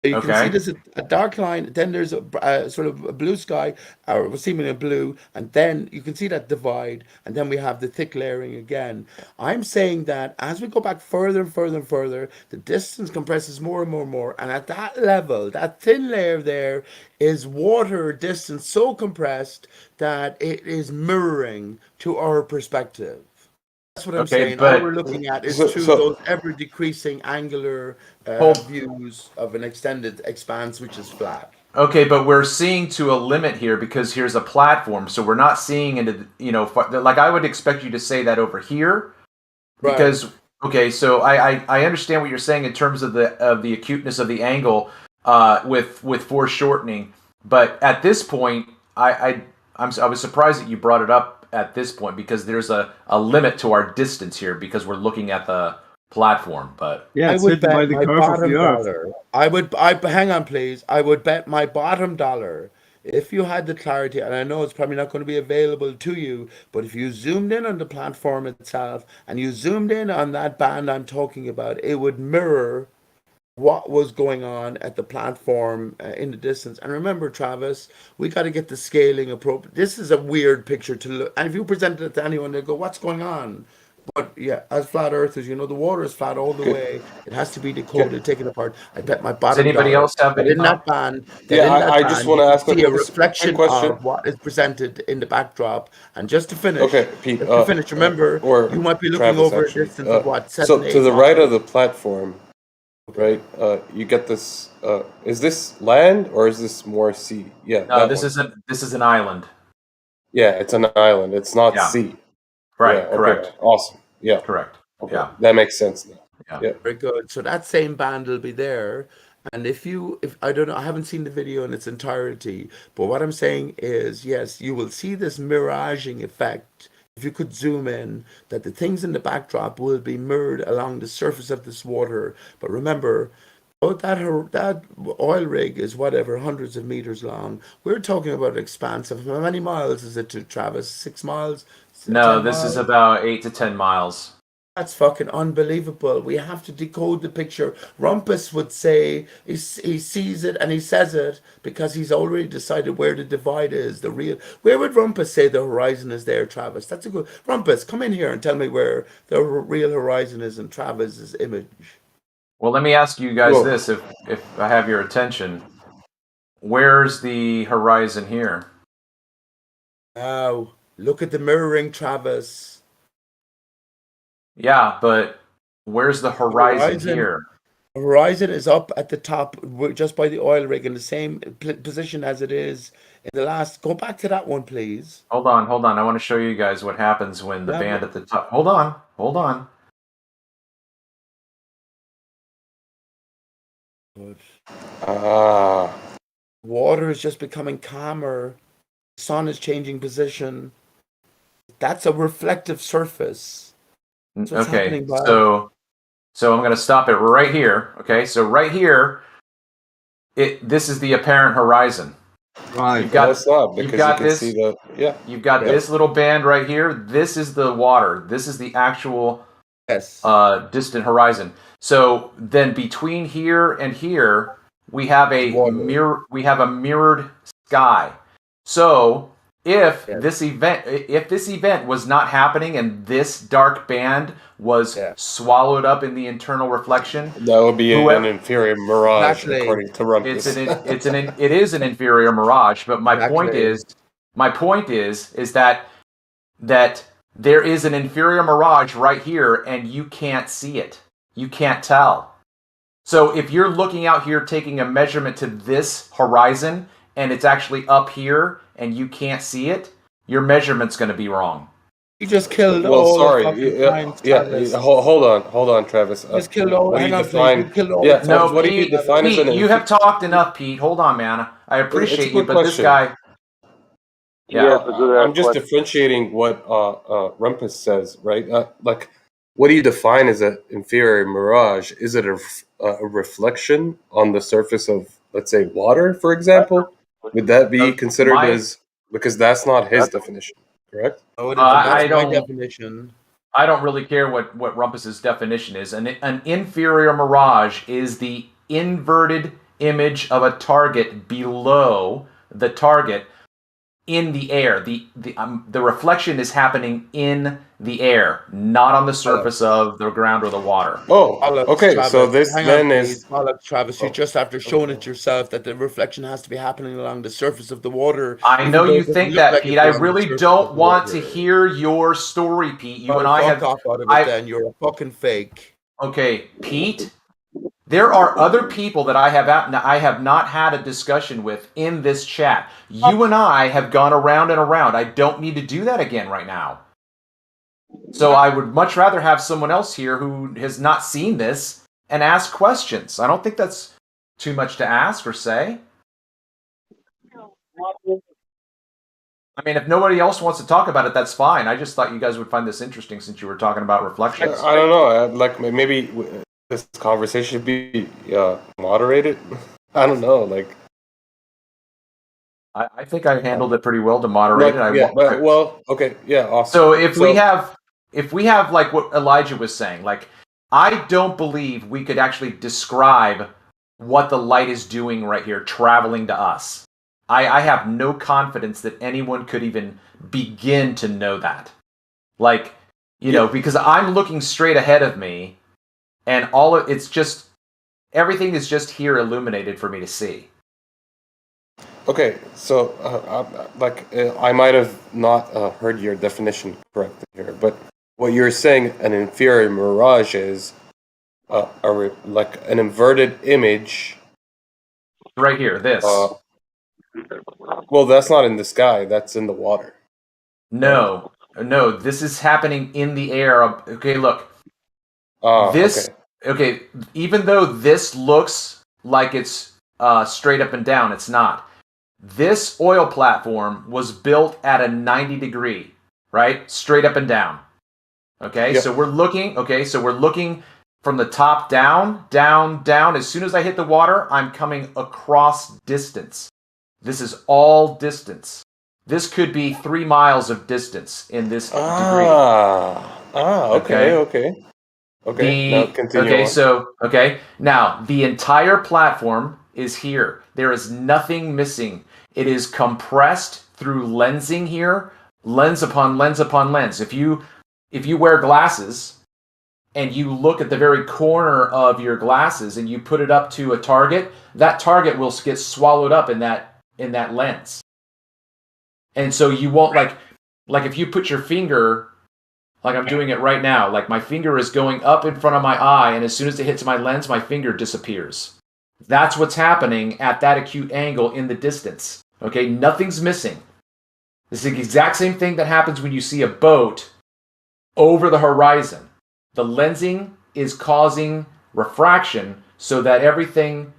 You can see there's a dark line, then there's a sort of a blue sky, or seemingly blue, and then you can see that divide, and then we have the thick layering again. I'm saying that as we go back further and further and further, the distance compresses more and more and more, and at that level, that thin layer there is water distance so compressed that it is mirroring to our perspective. That's what I'm saying. All we're looking at is through those ever-decreasing angular views of an extended expanse, which is flat. Okay, but we're seeing to a limit here because here's a platform, so we're not seeing into like I would expect you to say that over here, because okay, so I understand what you're saying in terms of the acuteness of the angle with foreshortening, but at this point, I was surprised that you brought it up at this point because there's a limit to our distance here because we're looking at the platform. But yeah, it's hidden by the curve of the earth. Hang on, please. I would bet my bottom dollar if you had the clarity, and I know it's probably not going to be available to you, but if you zoomed in on the platform itself and you zoomed in on that band I'm talking about, it would mirror what was going on at the platform in the distance. And remember, Travis, we got to get the scaling appropriate. This is a weird picture to look, and if you present it to anyone, they go, what's going on? But yeah, as flat earthers, the water is flat all the way. It has to be decoded, taken apart. I bet my bottom Does anybody else have that in that band, I just want to ask a reflection of what is presented in the backdrop. And just to finish, Pete, remember, you might be looking Travis, over a distance of what? 7, so 8 to the miles. right of the platform, right? You get this. Is this land or is this more sea? Yeah. No, this is an island. Yeah, it's an island. It's not sea. Right. Yeah, okay. Correct. Awesome. Yeah. Correct. Okay. Yeah. That makes sense now. Yeah. Very good. So that same band will be there. And if I don't know, I haven't seen the video in its entirety, but what I'm saying is, yes, you will see this miraging effect. If you could zoom in, that the things in the backdrop will be mirrored along the surface of this water. But remember, Oh, that oil rig is whatever, hundreds of meters long. We're talking about an expanse of how many miles is it to Travis? 6 miles? No, 10 this is miles? about 8 to 10 miles. That's fucking unbelievable. We have to decode the picture. Rumpus would say he sees it and he says it because he's already decided where the divide is. The real. Where would Rumpus say the horizon is there, Travis? That's a good. Rumpus, come in here and tell me where the real horizon is in Travis's image. Well, let me ask you guys this, if I have your attention. Where's the horizon here? Now, look at the mirroring, Travis. Yeah, but where's the horizon here? The horizon is up at the top, just by the oil rig, in the same position as it is in the last. Go back to that one, please. Hold on. I want to show you guys what happens when the band at the top. Hold on. Good. Ah. Water is just becoming calmer. The sun is changing position. That's a reflective surface. Okay, so I'm going to stop it right here. Okay, so right here, this is the apparent horizon. Right. You've got this. You've got this little band right here. This is the water. This is the actual distant horizon. So then between here and here, we have a mirrored sky. So if this event was not happening and this dark band was swallowed up in the internal reflection, that would be an inferior mirage, according to Rumpus. It is an inferior mirage. But my point is that there is an inferior mirage right here, and you can't see it. You can't tell. So if you're looking out here taking a measurement to this horizon, and it's actually up here, and you can't see it, your measurement's going to be wrong. You just killed all. Hold on, Travis. Just killed all. What do you define? What do you define as an? You have talked enough, Pete. Hold on, man. I appreciate you, but this guy. Yeah, I'm just differentiating what Rumpus says, right? Like, what do you define as an inferior mirage? Is it a reflection on the surface of, let's say, water, for example? Would that be considered as, because that's not his definition, correct? I don't really care what Rumpus's definition is. An inferior mirage is the inverted image of a target below the target in the air. The reflection is happening in the air, not on the surface of the ground or the water. Oh, okay. Travis, so this then is Travis. You just after showing it yourself that the reflection has to be happening along the surface of the water. I know you think that, Pete. I really don't want to hear your story, Pete. You and I have. Then you're a fucking fake. Okay, Pete. There are other people that I have not had a discussion with in this chat. You and I have gone around and around. I don't need to do that again right now. So I would much rather have someone else here who has not seen this and ask questions. I don't think that's too much to ask or say. I mean, if nobody else wants to talk about it, that's fine. I just thought you guys would find this interesting since you were talking about reflections. I don't know. Like, maybe this conversation should be moderated. I don't know. Like, I think I handled it pretty well to moderate it. Okay, yeah, awesome. So if we have like what Elijah was saying, like, I don't believe we could actually describe what the light is doing right here, traveling to us. I have no confidence that anyone could even begin to know that. Like, because I'm looking straight ahead of me, and everything is just here illuminated for me to see. Okay, so I might have not heard your definition correctly here, but what you're saying, an inferior mirage is like an inverted image. Right here, this. Well, that's not in the sky. That's in the water. No, this is happening in the air. Okay, look. Okay, even though this looks like it's straight up and down, it's not. This oil platform was built at a 90 degree, right? Straight up and down. Okay, so we're looking from the top down, down, down. As soon as I hit the water, I'm coming across distance. This is all distance. This could be 3 miles of distance in this degree. Okay. Now continue on. Now the entire platform is here. There is nothing missing. It is compressed through lensing here, lens upon lens upon lens. If you wear glasses and you look at the very corner of your glasses and you put it up to a target, that target will get swallowed up in that lens. And so you won't like if you put your finger, like I'm doing it right now, like my finger is going up in front of my eye, and as soon as it hits my lens, my finger disappears. That's what's happening at that acute angle in the distance. Okay, nothing's missing. This is the exact same thing that happens when you see a boat over the horizon. The lensing is causing refraction so that everything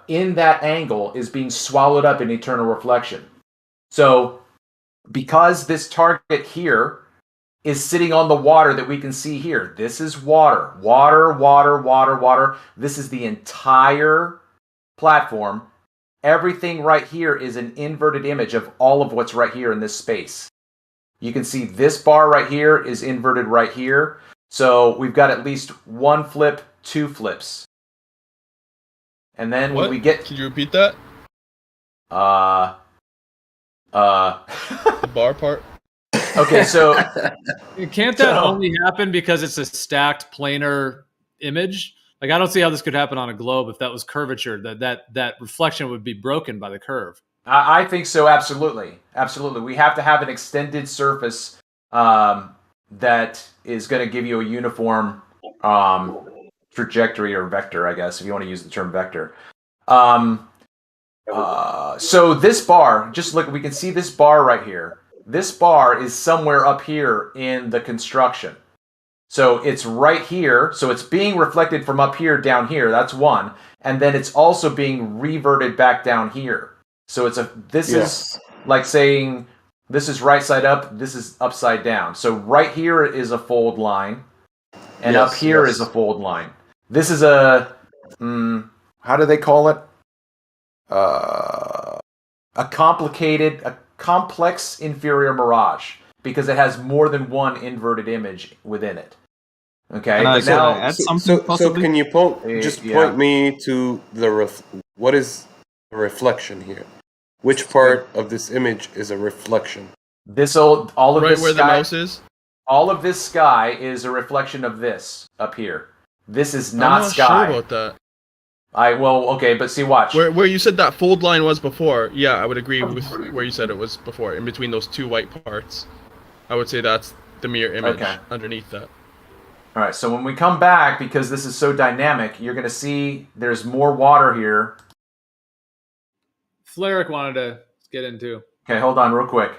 in that angle is being swallowed up in eternal reflection. So because this target here is sitting on the water that we can see here, this is water, water, water, water, water. This is the entire platform. Everything right here is an inverted image of all of what's right here in this space. You can see this bar right here is inverted right here. So we've got at least 1 flip, 2 flips. And then when we get... Can you repeat that? The bar part? Okay, so... Can't that only happen because it's a stacked planar image? Like, I don't see how this could happen on a globe if that was curvature. That reflection would be broken by the curve. I think so, absolutely. Absolutely. We have to have an extended surface that is going to give you a uniform trajectory or vector, I guess, if you want to use the term vector. So this bar, just look, we can see this bar right here. This bar is somewhere up here in the construction. So it's right here. So it's being reflected from up here down here. That's one. And then it's also being reverted back down here. So this is like saying this is right side up, this is upside down. So right here is a fold line, and up here is a fold line. This is a, how do they call it? A complex inferior mirage, because it has more than one inverted image within it. Okay. So can you point me to what is the reflection here? Which part of this image is a reflection? All of right this where sky, the mouse is? All of this sky is a reflection of this up here. This is not sky. I'm not sure about that. Okay, but see, watch. Where you said that fold line was before, yeah, I would agree with where you said it was before. In between those two white parts, I would say that's the mirror image underneath that. All right, so when we come back, because this is so dynamic, you're going to see there's more water here. Fleric wanted to get into. Okay, hold on real quick.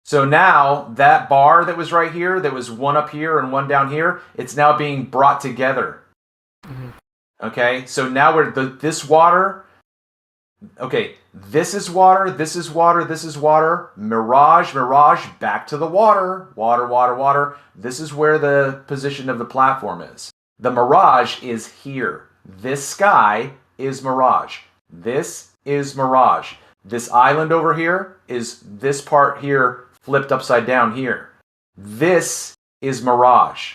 So now that bar that was right here, that was one up here and one down here, it's now being brought together. Mm-hmm. Okay, so now this water. Okay, this is water, this is water, this is water. Mirage, mirage, back to the water. Water, water, water. This is where the position of the platform is. The mirage is here. This sky is mirage. This is mirage. This island over here is this part here flipped upside down here. This is mirage.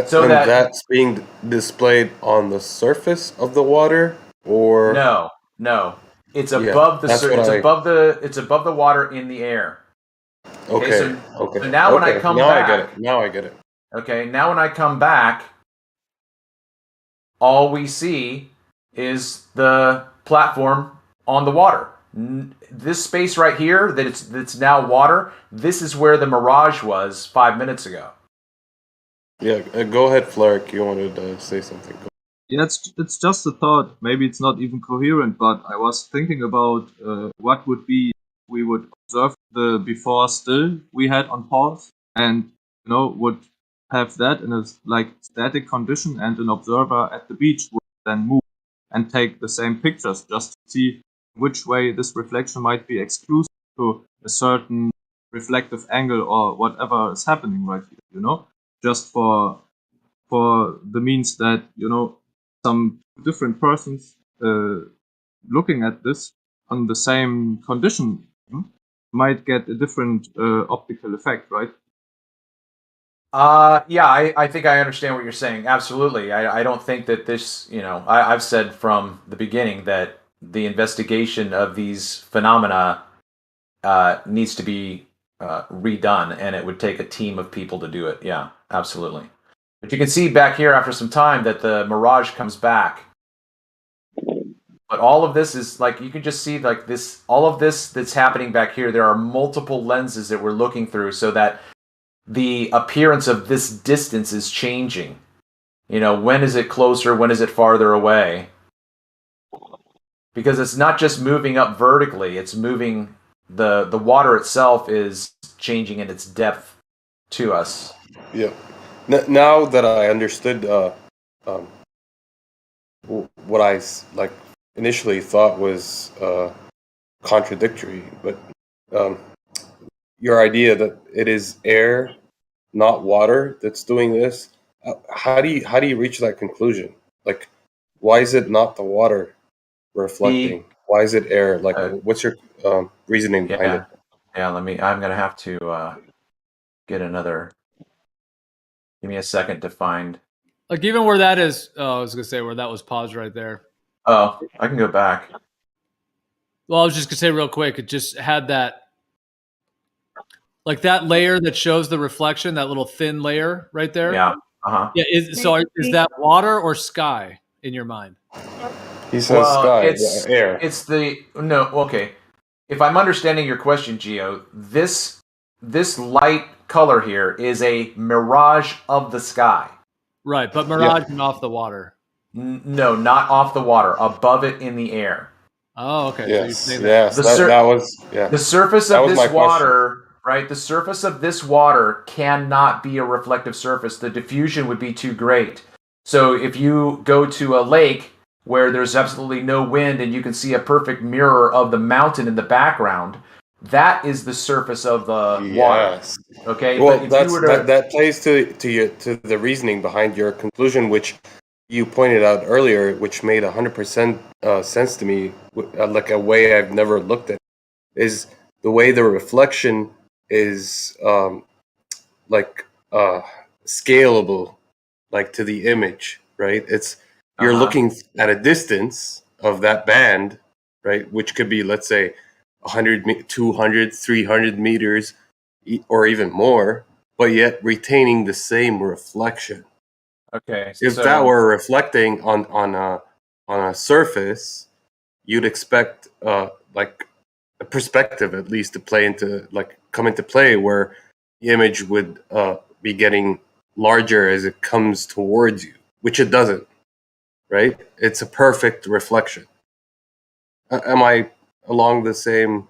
So that's being displayed on the surface of the water, or no. It's above it's above the water in the air. Okay. So now when I come back, Now I get it. Okay, now when I come back, all we see is the platform on the water. This space right here that's now water, this is where the mirage was 5 minutes ago. Yeah, go ahead, Fleric. You wanted to say something. Yeah, it's just a thought. Maybe it's not even coherent, but I was thinking about what would be if we would observe the before still we had on pause, and would have that in a static condition, and an observer at the beach would then move and take the same pictures just to see which way this reflection might be exclusive to a certain reflective angle or whatever is happening right here, you know, just for the means that, you know, some different persons looking at this on the same condition might get a different optical effect, right? Yeah, I think I understand what you're saying. Absolutely. I don't think that this, you know, I've said from the beginning that the investigation of these phenomena needs to be redone, and it would take a team of people to do it. Yeah, absolutely. But you can see back here after some time that the mirage comes back. But all of this is like, you can just see like this, all of this that's happening back here, there are multiple lenses that we're looking through so that the appearance of this distance is changing. You know, when is it closer? When is it farther away? Because it's not just moving up vertically, it's moving, the water itself is changing in its depth to us. Yeah. Now that I understood what I like initially thought was contradictory, but your idea that it is air, not water, that's doing this. How do you reach that conclusion? Like, why is it not the water reflecting? Why is it air? Like, what's your reasoning behind it? Yeah, I'm gonna have to get another. Give me a second to find. Like even where that is, I was gonna say where that was paused right there. Oh, I can go back. Well, I was just gonna say real quick, it just had that, like that layer that shows the reflection, that little thin layer right there. Yeah. Yeah. Is that water or sky in your mind? He says sky, it's air. It's the no. Okay, if I'm understanding your question, Gio, this light color here is a mirage of the sky. Right, but miraging off the water. No, not off the water. Above it in the air. Oh, okay. Yes, so you're yes. That was the surface of this water. Right, the surface of this water cannot be a reflective surface. The diffusion would be too great. So if you go to a lake where there's absolutely no wind and you can see a perfect mirror of the mountain in the background, that is the surface of the water. Okay. Well, but if that plays to the reasoning behind your conclusion, which you pointed out earlier, which made 100% sense to me, like a way I've never looked at it, is the way the reflection is scalable, like to the image, right? It's you're looking at a distance of that band, right, which could be, let's say, 100, 200, 300 meters, or even more, but yet retaining the same reflection. Okay. If that were reflecting on a surface, you'd expect like a perspective at least to come into play, where the image would be getting larger as it comes towards you, which it doesn't, right? It's a perfect reflection. Am I along the same?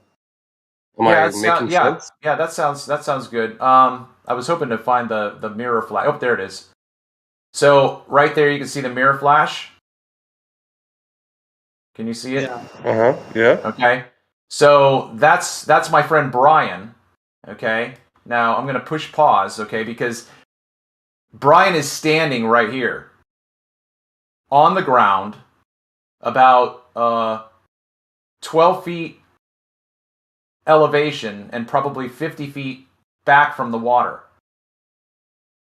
Am I making sense? Yeah, that sounds good. I was hoping to find the mirror flash. Oh, there it is. So right there, you can see the mirror flash. Can you see it? Yeah. Yeah. Okay. So that's my friend Brian. Okay. Now I'm going to push pause. Okay, because Brian is standing right here on the ground, about 12 feet elevation and probably 50 feet back from the water.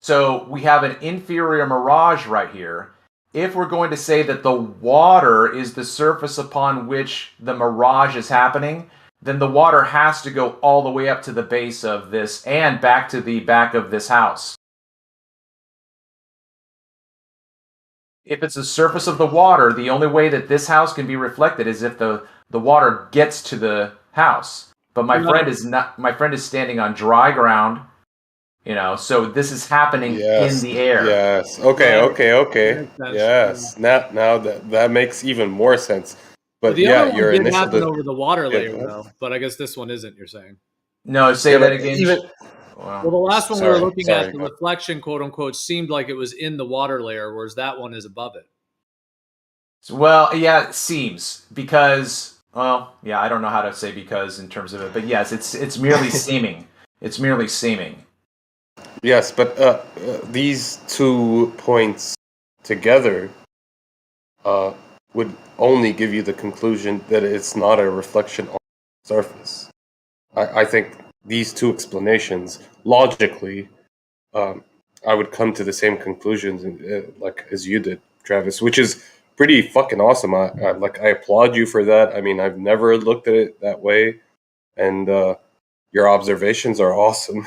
So we have an inferior mirage right here. If we're going to say that the water is the surface upon which the mirage is happening, then the water has to go all the way up to the base of this and back to the back of this house. If it's the surface of the water, the only way that this house can be reflected is if the water gets to the house. But my friend is standing on dry ground, you know, so this is happening in the air. Yes. Okay. Yes. Now that makes even more sense. But the yeah, other your one did initial happen over the water layer, though. But I guess this one isn't. You're saying? No, say that again. Well, the last one we were looking at, the reflection, quote unquote, seemed like it was in the water layer, whereas that one is above it. Well, yeah, it seems, because, well, yeah, I don't know how to say because in terms of it, but yes, it's merely seeming. It's merely seeming. Yes, but these 2 points together would only give you the conclusion that it's not a reflection on the surface. I think these 2 explanations, logically, I would come to the same conclusions like as you did, Travis, which is pretty fucking awesome. I applaud you for that. I mean, I've never looked at it that way, and your observations are awesome.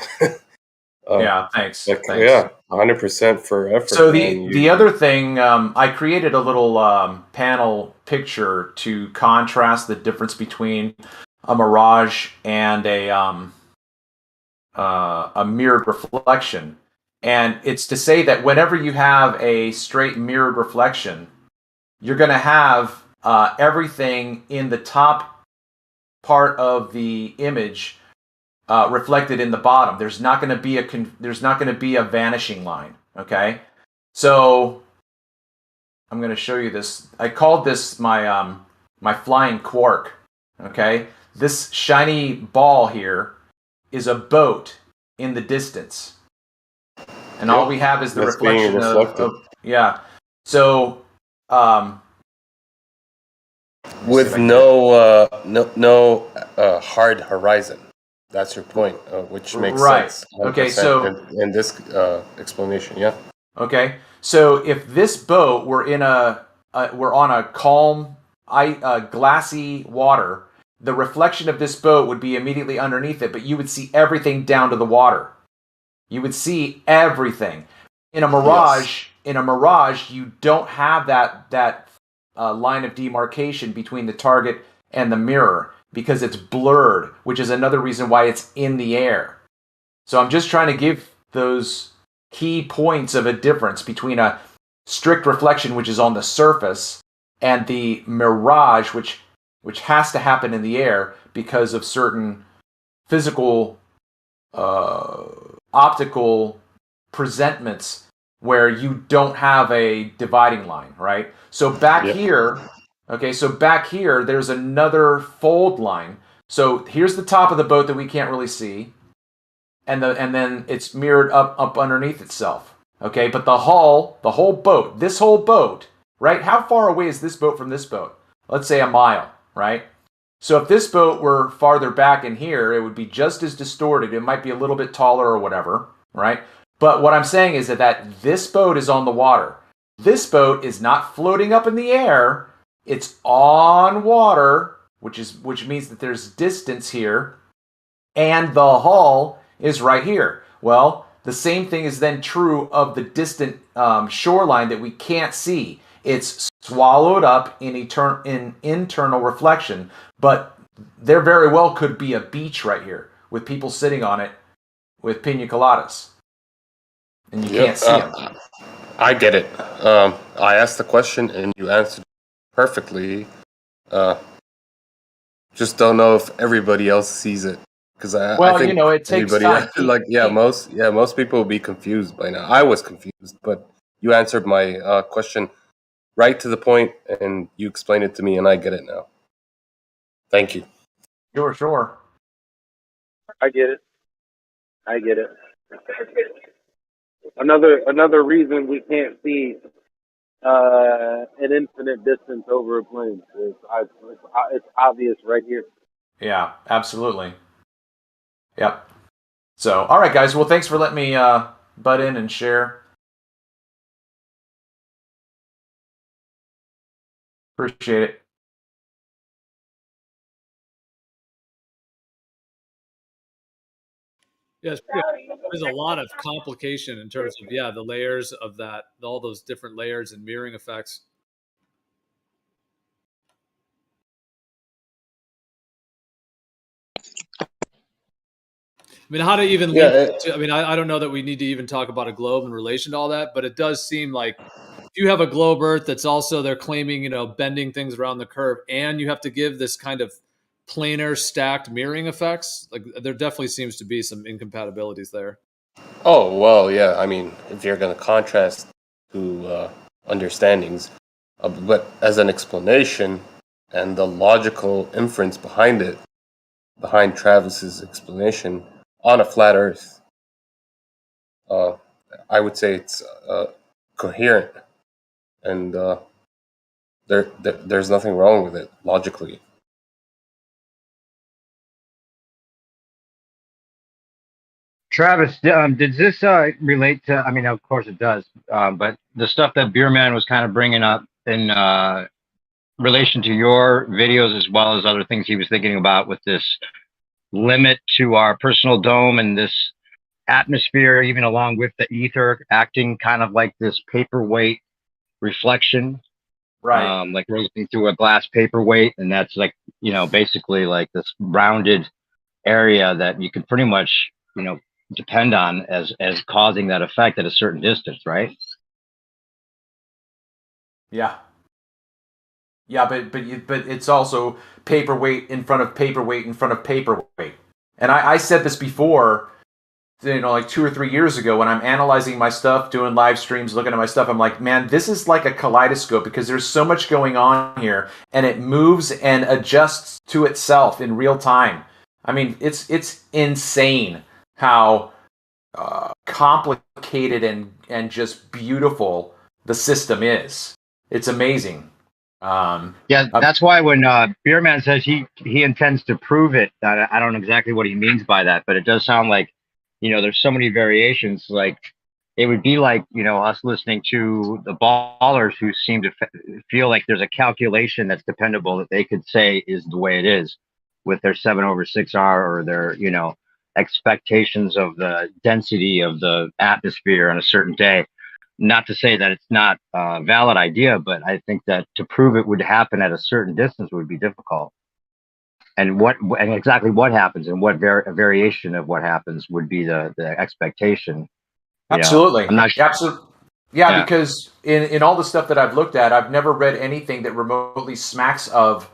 Yeah, thanks. Thanks. Yeah, 100% for effort. So the other thing, I created a little panel picture to contrast the difference between a mirage and a mirrored reflection. And it's to say that whenever you have a straight mirrored reflection, you're going to have everything in the top part of the image reflected in the bottom. There's not going to be a vanishing line. Okay, so I'm going to show you this. I called this my my flying quark. Okay, this shiny ball here is a boat in the distance, and all we have is the reflection of yeah. So with no hard horizon. That's your point, which makes sense. Okay, so in this explanation, yeah. Okay, so if this boat were in we're on a calm, glassy water, the reflection of this boat would be immediately underneath it, but you would see everything down to the water. You would see everything. In a mirage, you don't have that line of demarcation between the target and the mirror, because it's blurred, which is another reason why it's in the air. So I'm just trying to give those key points of a difference between a strict reflection, which is on the surface, and the mirage, which has to happen in the air because of certain physical, optical presentments where you don't have a dividing line, right? So back here, okay, so back here, there's another fold line. So here's the top of the boat that we can't really see, and then it's mirrored up underneath itself. Okay, but the whole boat, this whole boat, right? How far away is this boat from this boat? Let's say a mile, right? So if this boat were farther back in here, it would be just as distorted. It might be a little bit taller or whatever, right? But what I'm saying is that this boat is on the water. This boat is not floating up in the air. It's on water, which means that there's distance here, and the hull is right here. Well, the same thing is then true of the distant shoreline that we can't see. It's swallowed up in internal reflection, but there very well could be a beach right here with people sitting on it with pina coladas, and you can't see them. I get it. I asked the question and you answered perfectly. Just don't know if everybody else sees it, because I think it takes time. Most people will be confused by now. I was confused, but you answered my question right to the point, and you explained it to me, and I get it now. Thank you. Sure. I get it. Another reason we can't see an infinite distance over a plane is it's obvious right here. Yeah, absolutely. Yep. So, all right, guys. Well, thanks for letting me butt in and share. Appreciate it. Yes, there's a lot of complication in terms of the layers of that, all those different layers and mirroring effects. I mean, how to even I don't know that we need to even talk about a globe in relation to all that, but it does seem like if you have a globe Earth that's also, they're claiming, bending things around the curve, and you have to give this kind of planar stacked mirroring effects, like there definitely seems to be some incompatibilities there. Oh, well, yeah. I mean, if you're going to contrast to understandings, but as an explanation and the logical inference behind Travis's explanation, on a flat Earth, I would say it's coherent, and there's nothing wrong with it logically. Travis, did this relate to? I mean, of course it does, but the stuff that Beerman was kind of bringing up in relation to your videos, as well as other things he was thinking about with this limit to our personal dome and this atmosphere, even along with the ether acting kind of like this paperweight reflection, right? Like we're looking through a glass paperweight, and that's like, basically like this rounded area that you can pretty much, depend on as causing that effect at a certain distance, right? Yeah. Yeah, but it's also paperweight in front of paperweight in front of paperweight. And I said this before, like 2 or 3 years ago when I'm analyzing my stuff, doing live streams, looking at my stuff, I'm like, man, this is like a kaleidoscope because there's so much going on here, and it moves and adjusts to itself in real time. I mean, it's insane how complicated and just beautiful the system is. It's amazing. Yeah, that's why when Beerman says he intends to prove it, I don't know exactly what he means by that, but it does sound like, there's so many variations. Like it would be like, us listening to the ballers who seem to feel like there's a calculation that's dependable that they could say is the way it is with their 7/6R or their, expectations of the density of the atmosphere on a certain day. Not to say that it's not a valid idea, but I think that to prove it would happen at a certain distance would be difficult. And exactly what happens and what variation of what happens would be the expectation. Absolutely. I'm not sure. Absolutely. Yeah, because in all the stuff that I've looked at, I've never read anything that remotely smacks of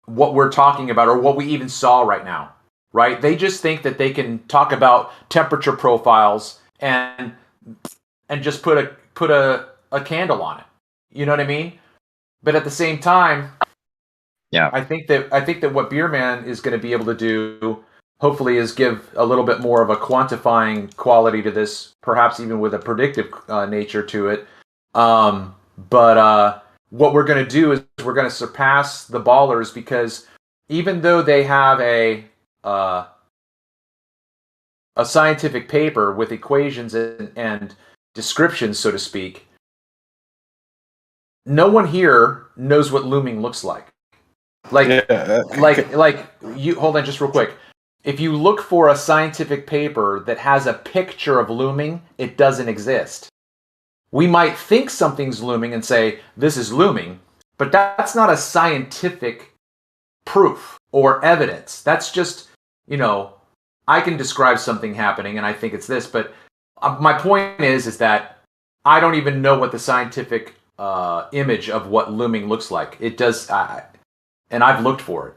what we're talking about or what we even saw right now. Right? They just think that they can talk about temperature profiles and just put a candle on it. You know what I mean? But at the same time, I think that what Beerman is going to be able to do, hopefully, is give a little bit more of a quantifying quality to this, perhaps even with a predictive nature to it. But what we're going to do is we're going to surpass the ballers, because even though they have a scientific paper with equations and descriptions, so to speak, no one here knows what looming looks like. Like you hold on just real quick. If you look for a scientific paper that has a picture of looming, it doesn't exist. We might think something's looming and say this is looming, but that's not a scientific proof or evidence. That's just, I can describe something happening and I think it's this, but my point is that I don't even know what the scientific image of what looming looks like. It does, and I've looked for it.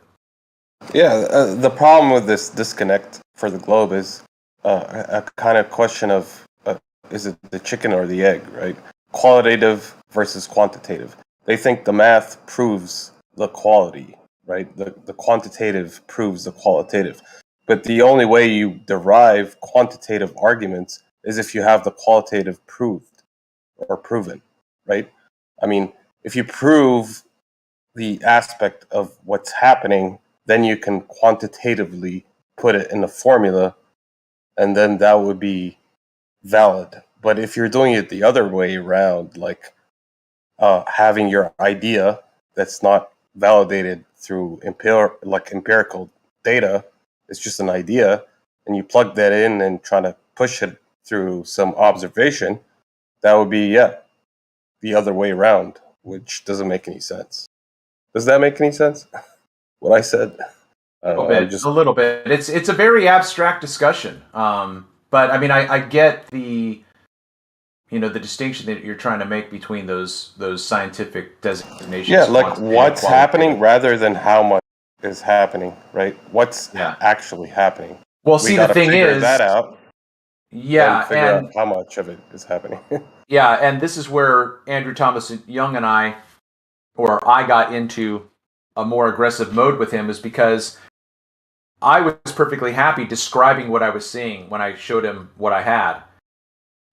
Yeah, the problem with this disconnect for the globe is a kind of question of is it the chicken or the egg, right? Qualitative versus quantitative. They think the math proves the quality, right? The quantitative proves the qualitative. But the only way you derive quantitative arguments is if you have the qualitative proved or proven, right? I mean, if you prove the aspect of what's happening, then you can quantitatively put it in a formula, and then that would be valid. But if you're doing it the other way around, like having your idea that's not validated through empirical data, it's just an idea, and you plug that in and try to push it through some observation, that would be the other way around, which doesn't make any sense. Does that make any sense? What I said? A little bit. It's a very abstract discussion. But I mean, I get the the distinction that you're trying to make between those scientific designations. Yeah, like what's happening rather than how much is happening, right? What's actually happening? Well, see, the thing is that out. Yeah, and figure out how much of it is happening. Yeah, and this is where Andrew Thomas Young and I got into a more aggressive mode with him, is because I was perfectly happy describing what I was seeing when I showed him what I had.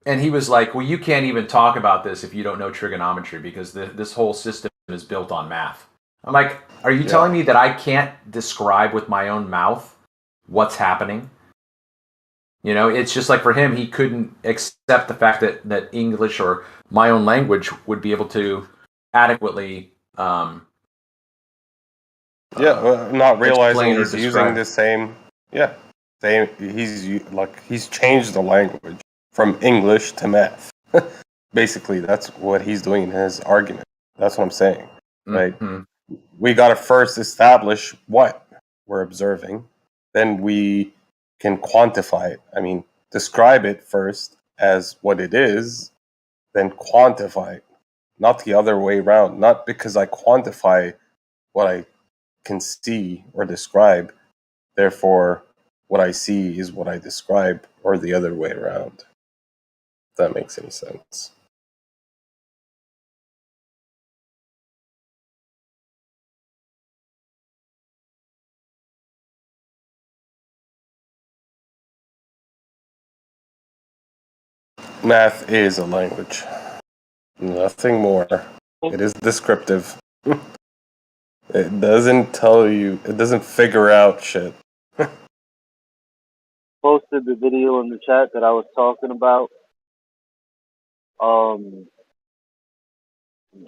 And he was like, well, you can't even talk about this if you don't know trigonometry because this whole system is built on math. I'm like, are you telling me that I can't describe with my own mouth what's happening? You know, it's just like for him, he couldn't accept the fact that English or my own language would be able to adequately not realizing he's using the same. Yeah, same. He's changed the language from English to math. Basically, that's what he's doing in his argument. That's what I'm saying. Right? We got to first establish what we're observing, then we can quantify it. I mean, describe it first as what it is, then quantify it. Not the other way around. Not because I quantify what I can see or describe, therefore what I see is what I describe, or the other way around. If that makes any sense. Math is a language. Nothing more. It is descriptive. It doesn't tell you, it doesn't figure out shit. Posted the video in the chat that I was talking about.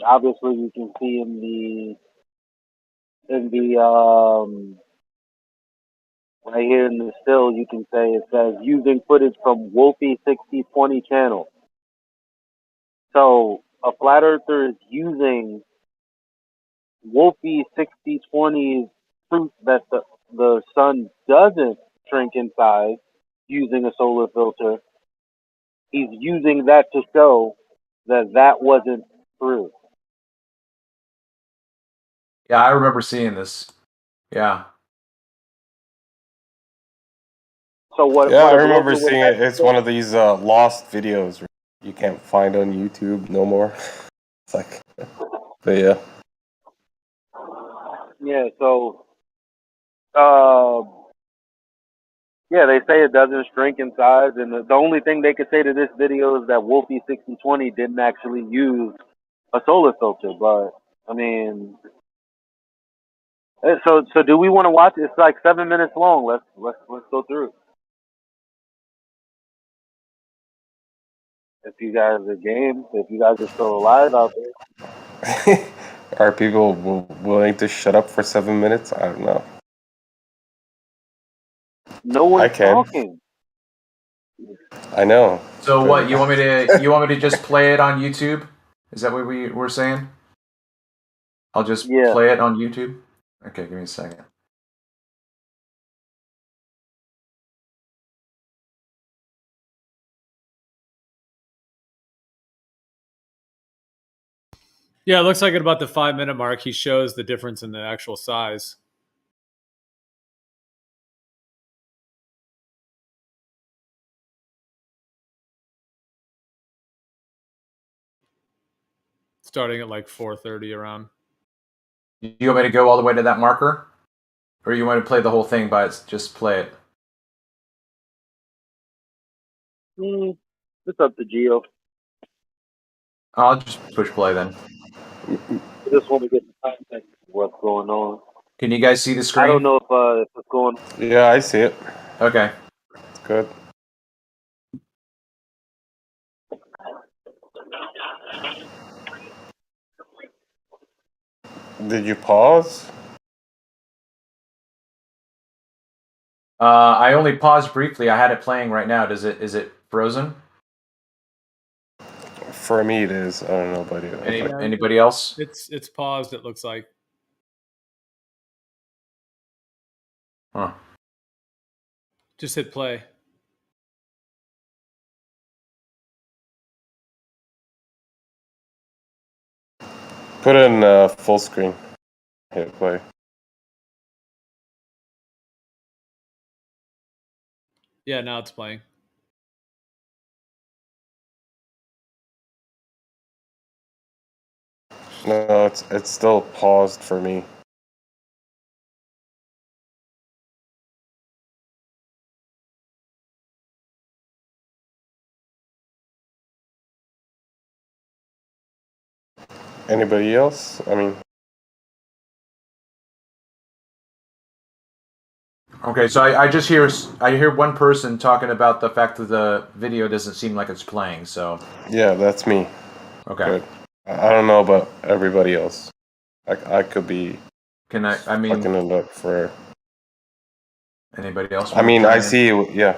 Obviously you can see in the right here in the still, you can say it says using footage from Wolfie 6020 channel. So a flat earther is using Wolfie 6020's proof that the sun doesn't shrink in size using a solar filter. He's using that to show that that wasn't true. Yeah, I remember seeing this. Yeah. So what? Yeah, I remember seeing it. It's one of these lost videos you can't find on YouTube no more. It's like, but yeah. Yeah. So, yeah, they say it doesn't shrink in size, and the only thing they could say to this video is that Wolfie 6020 didn't actually use a solar filter. But I mean, so do we want to watch? It's like 7 minutes long. Let's go through it. If you guys are game, if you guys are still alive out there. Are people willing to shut up for 7 minutes? I don't know. No one's talking. I know. So what, you want me to just play it on YouTube? Is that what we were saying? I'll just play it on YouTube? Okay, give me a second. Yeah, it looks like at about the 5-minute mark, he shows the difference in the actual size. Starting at like 4:30 around. You want me to go all the way to that marker? Or you want to play the whole thing by just play it? It's up to Geo. I'll just push play then. I just want to get the context of what's going on. Can you guys see the screen? I don't know if it's going. Yeah, I see it. Okay. It's good. Did you pause? I only paused briefly. I had it playing right now. Is it frozen? For me, it is. I don't know about you. Anybody else? It's paused. It looks like. Huh. Just hit play. Put it in full screen. Hit play. Yeah, now it's playing. No, it's still paused for me. Anybody else? I mean, Okay, so I just hear one person talking about the fact that the video doesn't seem like it's playing. So yeah, that's me. Okay. But I don't know about everybody else. I could be. I mean, fucking it up for anybody else? I mean, wanna I chime in? see.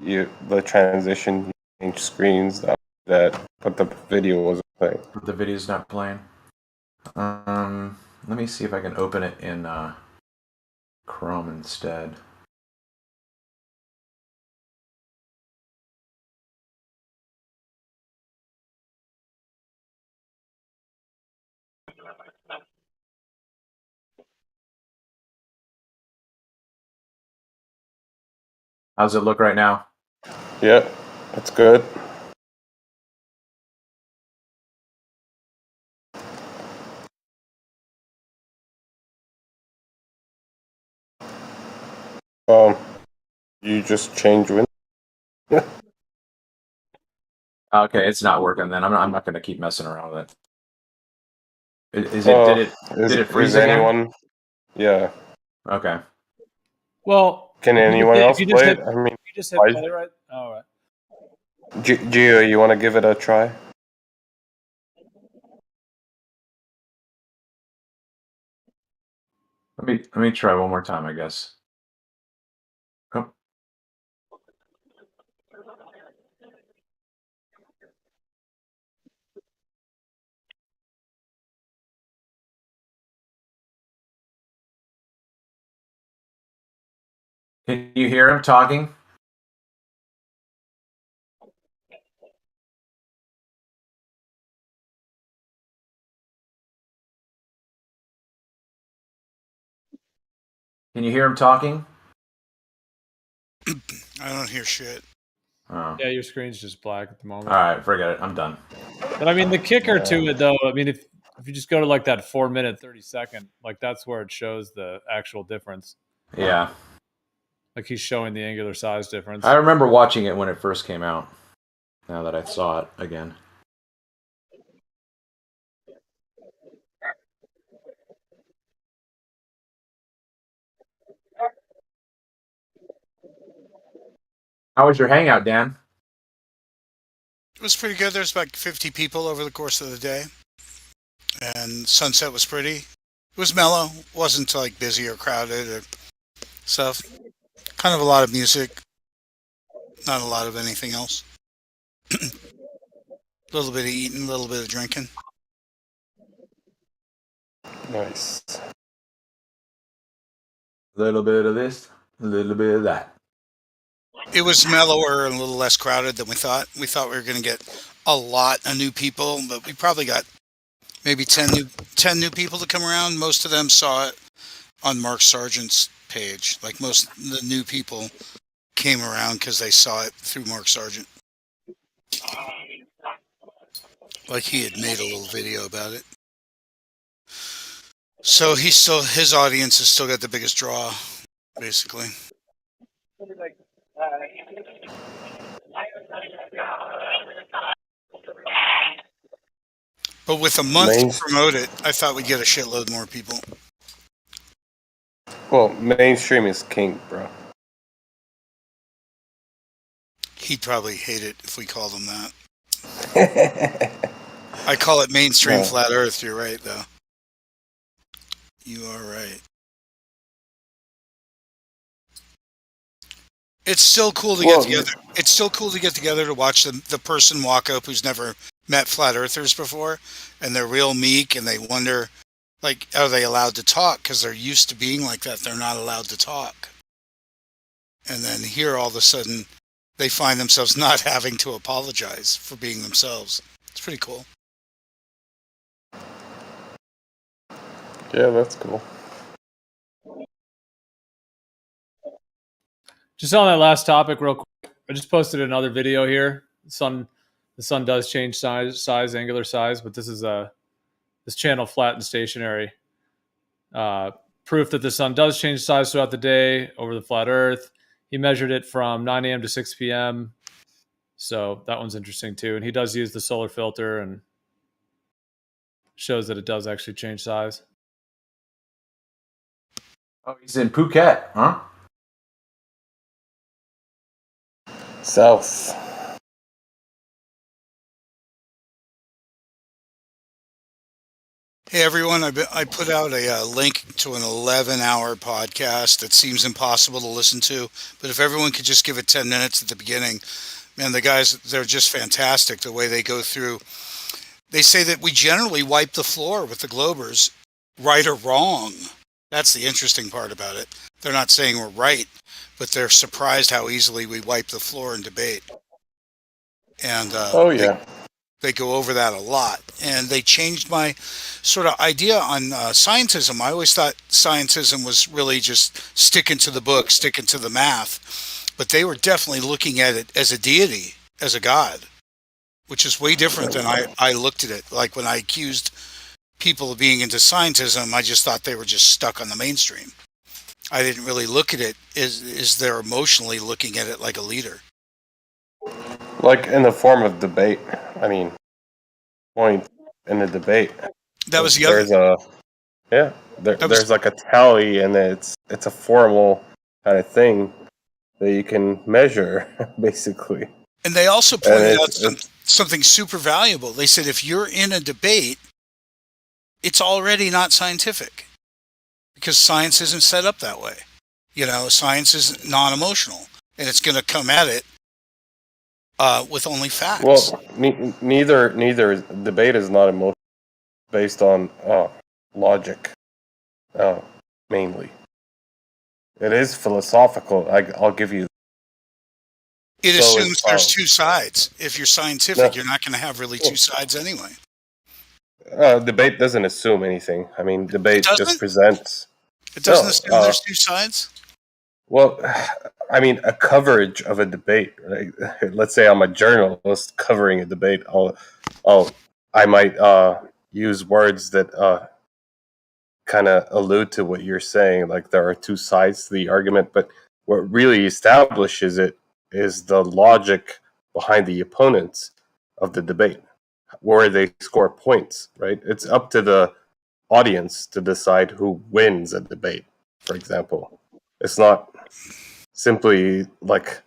Yeah, the transition, you change screens that, but the video wasn't playing. But the video's not playing. Let me see if I can open it in Chrome instead. How's it look right now? Yeah, that's good. You just change window. Okay, it's not working then. I'm not going to keep messing around with it. Did it freeze is again? anyone? Yeah. Okay. Well, Can if you anyone just hit- else if you just play hit, it? I mean, if you just hit why- play right. All right. Gio, you want to give it a try? Let me try one more time, I guess. Oh. Can you hear him talking? Can you hear him talking? I don't hear shit. Oh. Yeah, your screen's just black at the moment. All right, forget it. I'm done. But I mean, the kicker to it, though, I mean, if you just go to like that 4-minute 30-second, like that's where it shows the actual difference. Yeah. Like he's showing the angular size difference. I remember watching it when it first came out. Now that I saw it again. How was your hangout, Dan? It was pretty good. There's about 50 people over the course of the day. And sunset was pretty. It was mellow. Wasn't like busy or crowded or stuff. Kind of a lot of music. Not a lot of anything else. A little bit of eating, a little bit of drinking. Nice. A little bit of this, a little bit of that. It was mellower and a little less crowded than we thought. We thought we were going to get a lot of new people, but we probably got maybe 10 new people to come around. Most of them saw it on Mark Sargent's page. Like most of the new people came around because they saw it through Mark Sargent. Like he had made a little video about it. So his audience has still got the biggest draw, basically. But with a month to promote it, I thought we'd get a shitload more people. Well, mainstream is king, bro. He'd probably hate it if we called him that. I call it mainstream flat earth. You're right, though. You are right. It's still cool to get together. It's still cool to get together to watch the person walk up who's never met flat earthers before, and they're real meek, and they wonder, like, are they allowed to talk? Because they're used to being like that. They're not allowed to talk. And then here, all of a sudden, they find themselves not having to apologize for being themselves. It's pretty cool. Yeah, that's cool. Just on that last topic, real quick, I just posted another video here. The sun does change size, angular size, but this is this channel flat and stationary. Proof that the sun does change size throughout the day over the flat Earth. He measured it from 9 a.m. to 6 p.m. So that one's interesting too. And he does use the solar filter and shows that it does actually change size. Oh, he's in Phuket, huh? South. Hey everyone, I put out a link to an 11-hour podcast that seems impossible to listen to, but if everyone could just give it 10 minutes at the beginning, man, the guys, they're just fantastic the way they go through. They say that we generally wipe the floor with the Globers, right or wrong. That's the interesting part about it. They're not saying we're right, but they're surprised how easily we wipe the floor in debate. And oh yeah. They go over that a lot, and they changed my sort of idea on scientism. I always thought scientism was really just sticking to the book, sticking to the math, but they were definitely looking at it as a deity, as a god, which is way different than I looked at it. Like when I accused people of being into scientism, I just thought they were just stuck on the mainstream. I didn't really look at it as they're emotionally looking at it like a leader. Like in the form of debate. I mean, point in the debate. That was the other. There's like a tally, and it's a formal kind of thing that you can measure, basically. And they also pointed out something super valuable. They said if you're in a debate, it's already not scientific because science isn't set up that way. You know, science is non-emotional, and it's going to come at it with only facts. Well, neither debate is not emotional, based on logic, mainly. It is philosophical. I'll give you. It assumes there's two sides. If you're scientific, you're not going to have really two sides anyway. Debate doesn't assume anything. I mean, debate just presents. It doesn't assume there's two sides? Well, I mean, a coverage of a debate. Right? Let's say I'm a journalist covering a debate. I might use words that kind of allude to what you're saying, like there are two sides to the argument. But what really establishes it is the logic behind the opponents of the debate, where they score points. Right? It's up to the audience to decide who wins a debate. For example, it's not simply like,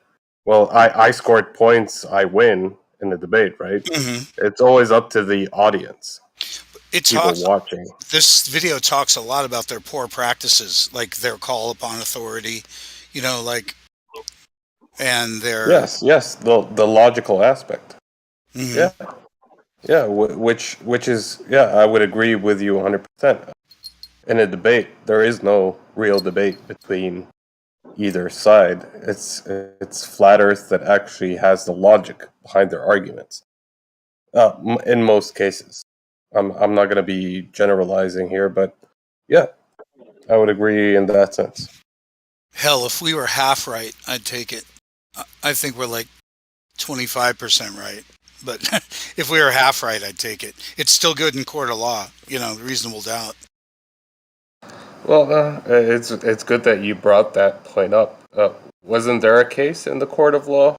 well, I scored points, I win in the debate, right? Mm-hmm. It's always up to the audience. People watching. This video talks a lot about their poor practices, like their call upon authority, you know, like, and their yes, the logical aspect. Mm-hmm. Yeah, which is I would agree with you 100%. In a debate, there is no real debate between either side. It's flat Earth that actually has the logic behind their arguments. In most cases, I'm not going to be generalizing here, but yeah, I would agree in that sense. Hell, if we were half right, I'd take it. I think we're like 25% right, but if we were half right, I'd take it. It's still good in court of law, you know, reasonable doubt. Well, it's good that you brought that point up. Wasn't there a case in the court of law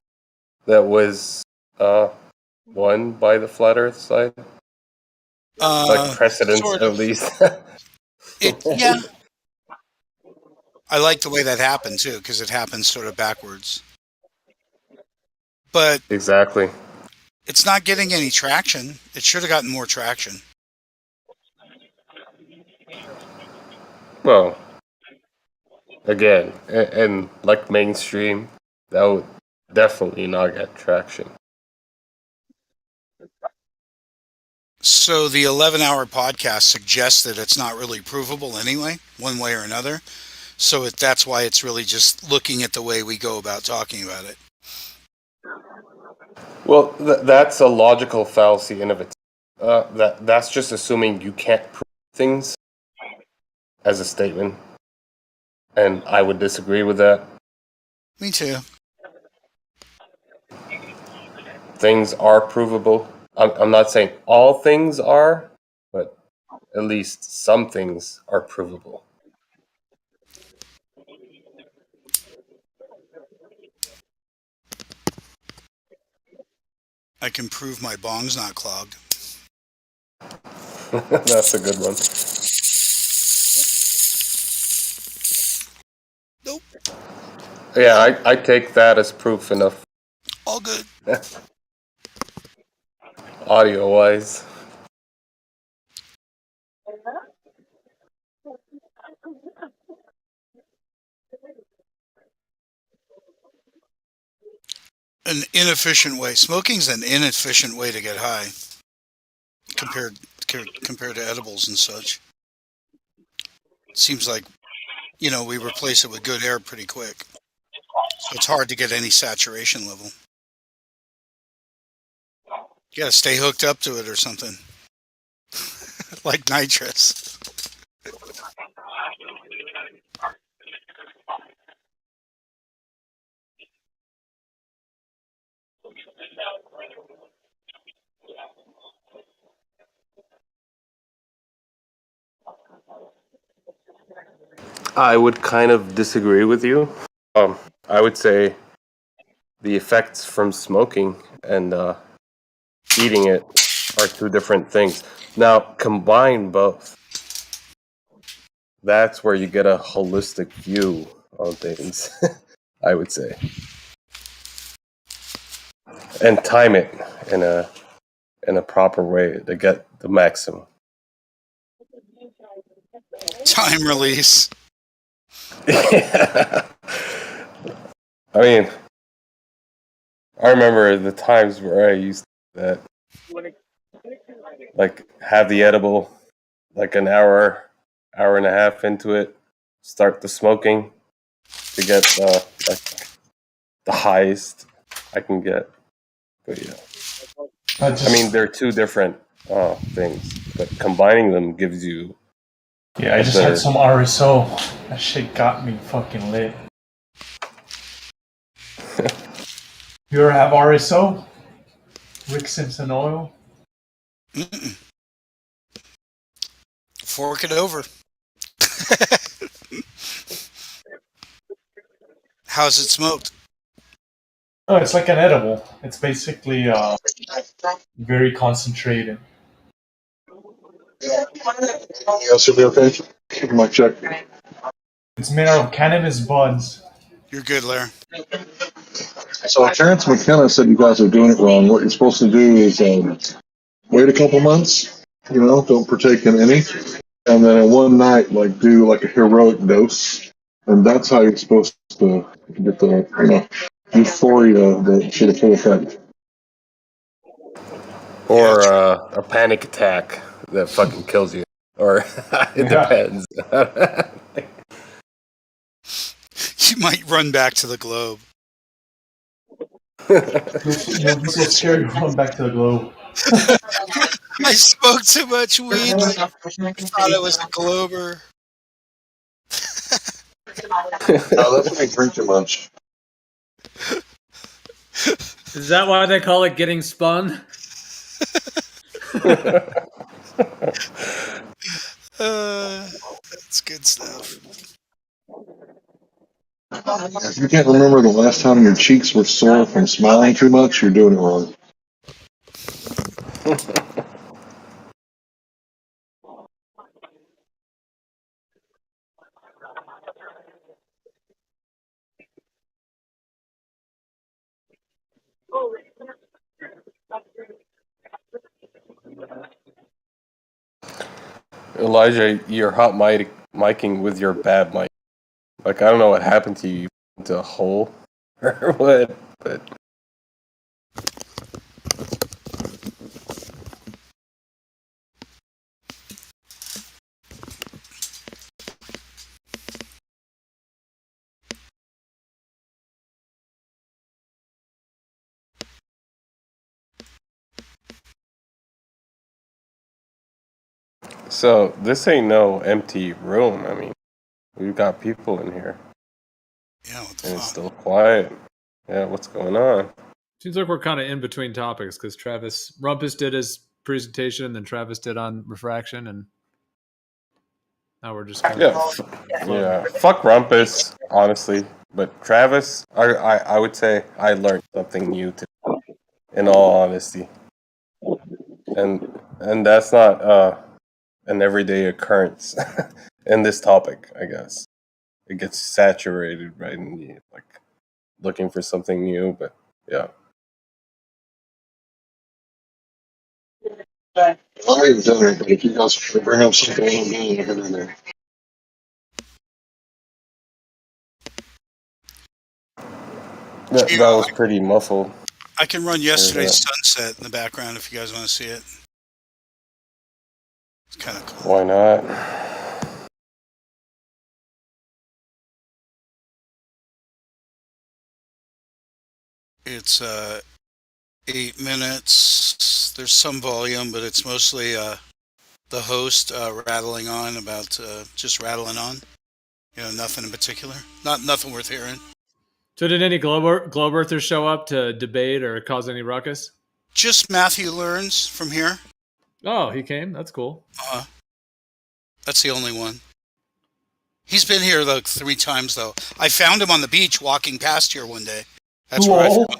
that was won by the flat Earth side? Like precedence, sort of. At least. Yeah. I like the way that happened too, because it happens sort of backwards. But exactly, it's not getting any traction. It should have gotten more traction. Well, again, and like mainstream, that would definitely not get traction. So the 11-hour podcast suggests that it's not really provable anyway, one way or another. So that's why it's really just looking at the way we go about talking about it. Well, that's a logical fallacy in of itself. That's just assuming you can't prove things as a statement. And I would disagree with that. Me too. Things are provable. I'm not saying all things are, but at least some things are provable. I can prove my bong's not clogged. That's a good one. Nope. Yeah, I take that as proof enough. All good. Audio-wise. An inefficient way. Smoking's an inefficient way to get high compared to edibles and such. It seems like, we replace it with good air pretty quick. So it's hard to get any saturation level. You gotta stay hooked up to it or something. Like nitrous. I would kind of disagree with you. I would say the effects from smoking and eating it are two different things. Now, combine both. That's where you get a holistic view on things, I would say. And time it in a proper way to get the maximum. Time release. Yeah. I mean, I remember the times where I used that, like, have the edible, like an hour and a half into it, start the smoking to get like the highest I can get. But yeah, I mean, they're two different things, but combining them gives you. Yeah, I just had some RSO. That shit got me fucking lit. You ever have RSO? Rick Simpson oil? Mm-mm. Fork it over. How's it smoked? Oh, it's like an edible. It's basically very concentrated. Else will be okay. Give my check. It's made out of cannabis buds. You're good, Larry. So Terrence McKenna said you guys are doing it wrong. What you're supposed to do is wait a couple months. Don't partake in any, and then in one night, do like a heroic dose, and that's how you're supposed to get the euphoria that should have full effect. Or a panic attack that fucking kills you. Or it depends. You might run back to the globe. You'll be so scared you run back to the globe. I smoked too much weed. I thought I was a glober. No, that's when I drink too much. Is that why they call it getting spun? That's good stuff. If you can't remember the last time your cheeks were sore from smiling too much, you're doing it wrong. Elijah, you're hot micing with your bad mic. Like, I don't know what happened to you. You went into a hole or what, but. So, this ain't no empty room. I mean, we've got people in here. Yeah, what the and fuck? It's still quiet. Yeah, what's going on? Seems like we're kind of in between topics because Rumpus did his presentation, and then Travis did on refraction, and now we're just kind of Yeah. Fuck Rumpus, honestly. But Travis, I would say I learned something new today, in all honesty. And that's not an everyday occurrence in this topic, I guess. It gets saturated, right? And like looking for something new, but yeah. I ain't done it, but if you guys bring up something, I'll get in there. That was pretty muffled. I can run yesterday's sunset in the background if you guys want to see it. It's kind of cool. Why not? It's 8 minutes. There's some volume, but it's mostly the host rattling on about just rattling on. You know, nothing in particular. Nothing worth hearing. So did any globe earthers show up to debate or cause any ruckus? Just Matthew Learns from here. Oh, he came? That's cool. That's the only one. He's been here like 3 times, though. I found him on the beach walking past here one day. That's where I found him.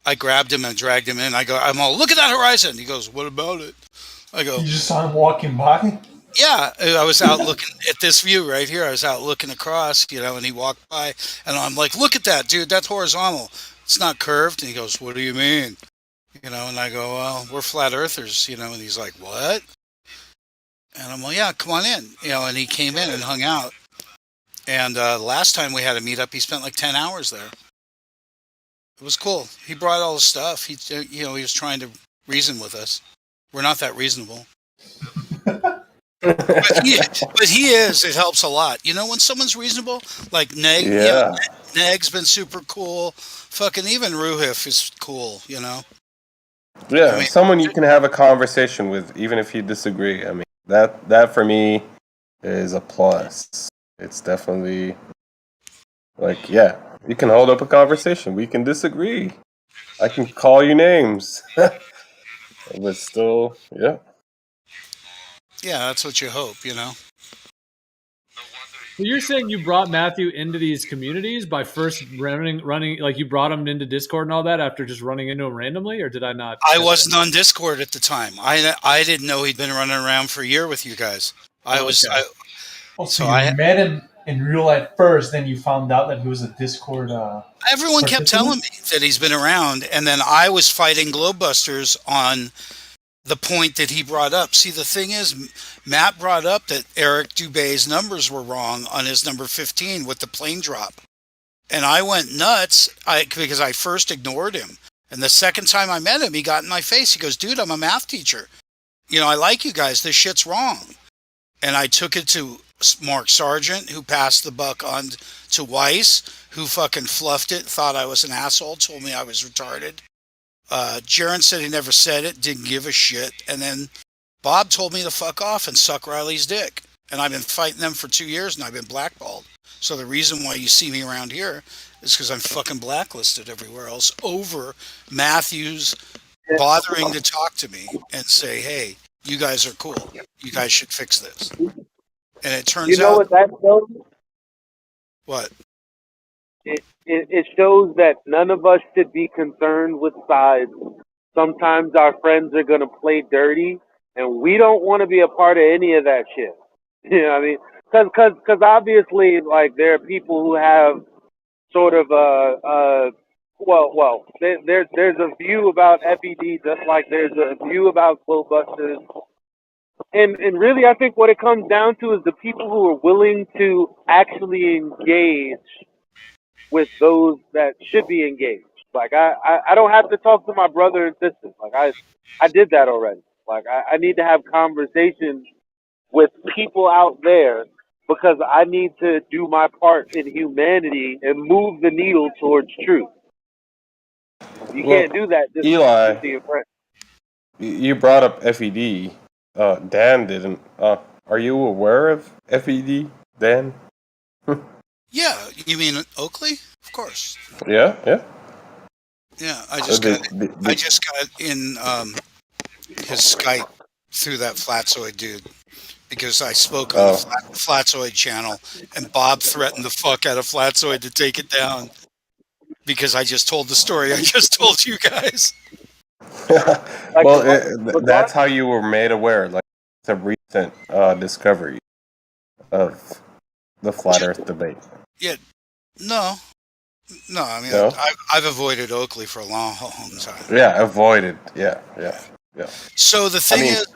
I grabbed him and dragged him in. I'm all, look at that horizon. He goes, what about it? I go, you just saw him walking by? Yeah, I was out looking at this view right here. I was out looking across, you know, and he walked by, and I'm like, look at that, dude. That's horizontal. It's not curved. And he goes, what do you mean? You know, and I go, well, we're flat earthers, you know, and he's like, what? And I'm like, yeah, come on in. You know, and he came in and hung out. And last time we had a meetup, he spent like 10 hours there. It was cool. He brought all his stuff. He was trying to reason with us. We're not that reasonable. But he is. It helps a lot. You know, when someone's reasonable, like Neg, Yeah. you know, Neg's been super cool. Fucking even Ruhif is cool, you know? Yeah, I mean, someone you can have a conversation with, even if you disagree. I mean, that for me is a plus. It's definitely like, yeah, you can hold up a conversation. We can disagree. I can call you names, but still, yeah. Yeah, that's what you hope, you know? So you're saying you brought Matthew into these communities by first running, like you brought him into Discord and all that after just running into him randomly, or did I not? I wasn't on Discord at the time. I didn't know he'd been running around for a year with you guys. So you met him in real life first, then you found out that he was a Discord. Everyone kept telling me that he's been around, and then I was fighting Globebusters on the point that he brought up. See, the thing is, Matt brought up that Eric Dubé's numbers were wrong on his number 15 with the plane drop. And I went nuts because I first ignored him. And the second time I met him, he got in my face. He goes, dude, I'm a math teacher. You know, I like you guys. This shit's wrong. And I took it to Mark Sargent, who passed the buck on to Weiss, who fucking fluffed it, thought I was an asshole, told me I was retarded. Jaron said he never said it, didn't give a shit. And then Bob told me to fuck off and suck Riley's dick. And I've been fighting them for 2 years and I've been blackballed. So the reason why you see me around here is because I'm fucking blacklisted everywhere else over Matthews bothering to talk to me and say, hey, you guys are cool. You guys should fix this. And it turns out... what that shows? What? It shows that none of us should be concerned with sides. Sometimes our friends are going to play dirty, and we don't want to be a part of any of that shit. You know what I mean? Because obviously, like, there are people who have sort of there's a view about FED just like there's a view about Globebusters. And really, I think what it comes down to is the people who are willing to actually engage with those that should be engaged. Like, I don't have to talk to my brother and sister. Like, I did that already. Like, I need to have conversations with people out there because I need to do my part in humanity and move the needle towards truth. You can't do that just Eli, to your friend. you brought up FED. Dan didn't. Are you aware of FED, Dan? Yeah, you mean Oakley? Of course. Yeah. Yeah, I just got in his Skype through that Flatzoid dude because I spoke on the Flatzoid channel, and Bob threatened the fuck out of Flatzoid to take it down because I just told the story I just told you guys. Well, that's how you were made aware. Like, a recent discovery of the flat Earth debate. Yeah, no. I mean, No? I've avoided Oakley for a long time. Yeah, avoided. Yeah. So the thing is,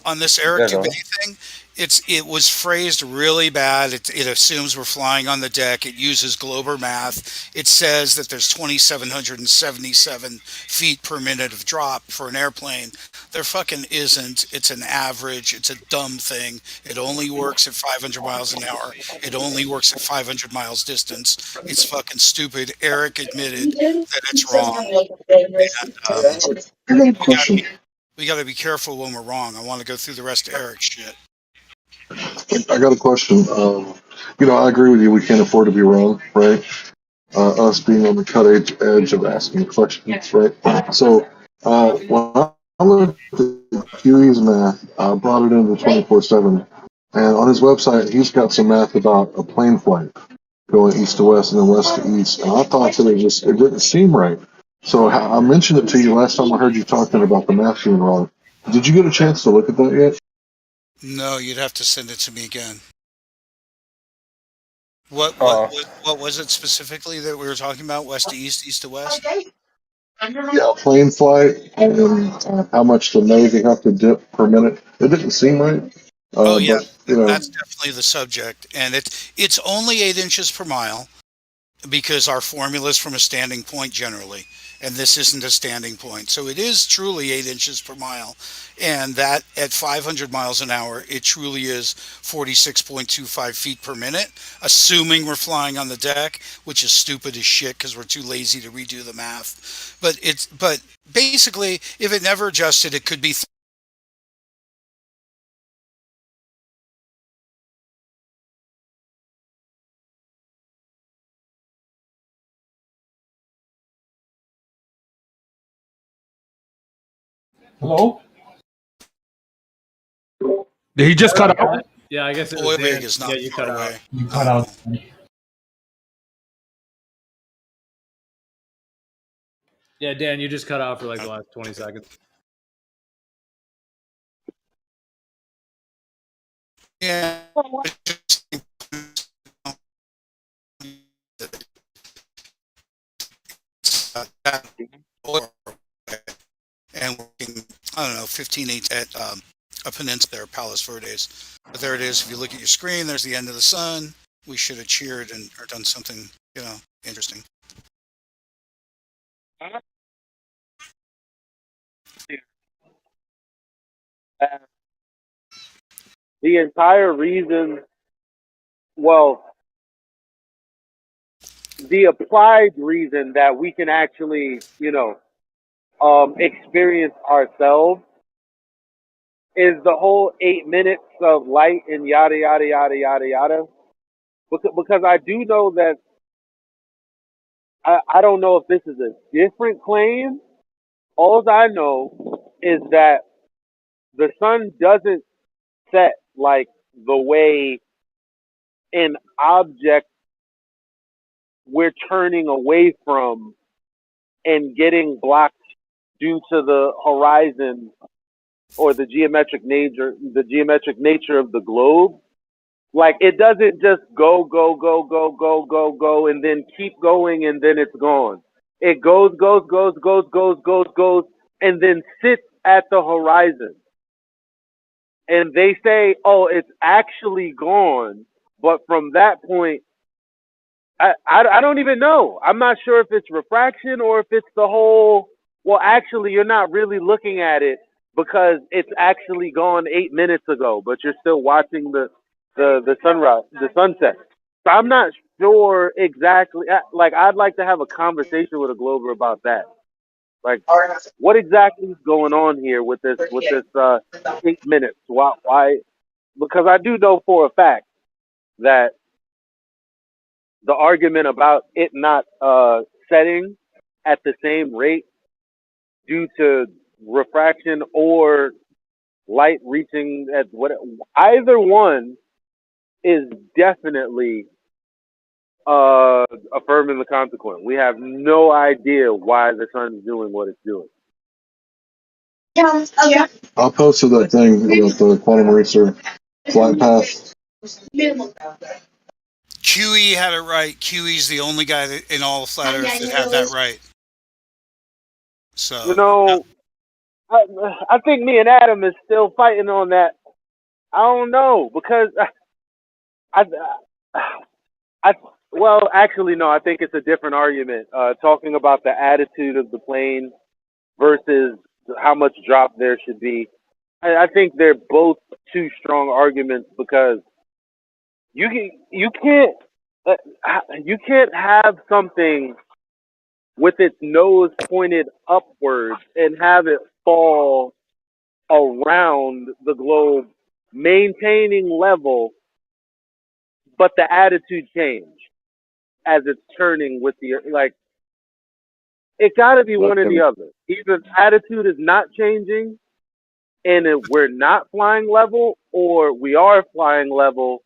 on this Eric Yeah, go Dubay thing, it was phrased really bad. It assumes we're flying on the deck. It uses Glober math. It says that there's 2,777 feet per minute of drop for an airplane. There fucking isn't. It's an average. It's a dumb thing. It only works at 500 miles an hour. It only works at 500 miles distance. It's fucking stupid. Eric admitted that it's wrong. And, we got to be careful when we're wrong. I want to go through the rest of Eric's shit. I got a question. I agree with you. We can't afford to be wrong, right? Us being on the cutting edge of asking questions, right? So when I looked at Huey's math, I brought it into 24/7, and on his website, he's got some math about a plane flight going east to west and then west to east, and I thought that it didn't seem right. So I mentioned it to you last time I heard you talking about the math being wrong. Did you get a chance to look at that yet? No, you'd have to send it to me again. What was it specifically that we were talking about? West to east, east to west? Yeah, plane flight and how much the nose you have to dip per minute. It didn't seem right. Yeah, but that's definitely the subject, and it's only 8 inches per mile because our formula is from a standing point generally, and this isn't a standing point, so it is truly 8 inches per mile, and that at 500 miles an hour, it truly is 46.25 feet per minute, assuming we're flying on the deck, which is stupid as shit because we're too lazy to redo the math. But basically, if it never adjusted, it could be. Hello? Did he just cut out? Yeah, I guess it Oil was rig Dan. is not Yeah, you far cut away. out. You cut out. Yeah, Dan, you just cut out for like the last 20 seconds. Yeah. And working, I don't know, 15/8 at a peninsula there, Palos Verdes. But there it is. If you look at your screen, there's the end of the sun. We should have cheered or done something, interesting. The entire reason, the applied reason that we can actually, experience ourselves is the whole 8 minutes of light and yada, yada, yada, yada, yada. Because I do know that, I don't know if this is a different claim. All I know is that the sun doesn't set like the way an object we're turning away from and getting blocked due to the horizon or the geometric nature of the globe. Like it doesn't just go, and then keep going and then it's gone. It goes, and then sits at the horizon. And they say, oh, it's actually gone. But from that point, I don't even know. I'm not sure if it's refraction or if it's the whole, well, actually, you're not really looking at it because it's actually gone 8 minutes ago, but you're still watching the sunrise, the sunset. So I'm not sure exactly. Like, I'd like to have a conversation with a Glober about that. Like, what exactly is going on here with this 8 minutes? Why? Because I do know for a fact that the argument about it not setting at the same rate due to refraction or light reaching at either one is definitely affirming the consequent. We have no idea why the sun is doing what it's doing. I posted that thing with the quantum research flight path. QE had it right. QE's the only guy that, in all of Flat Earth that had that right. So You know, I think me and Adam is still fighting on that. I don't know because I well, actually, no. I think it's a different argument. Talking about the attitude of the plane versus how much drop there should be. I think they're both two strong arguments because you can't have something with its nose pointed upwards and have it fall around the globe, maintaining level, but the attitude change as it's turning with the like. It got to be one or the other. Either the attitude is not changing and we're not flying level, or we are flying level.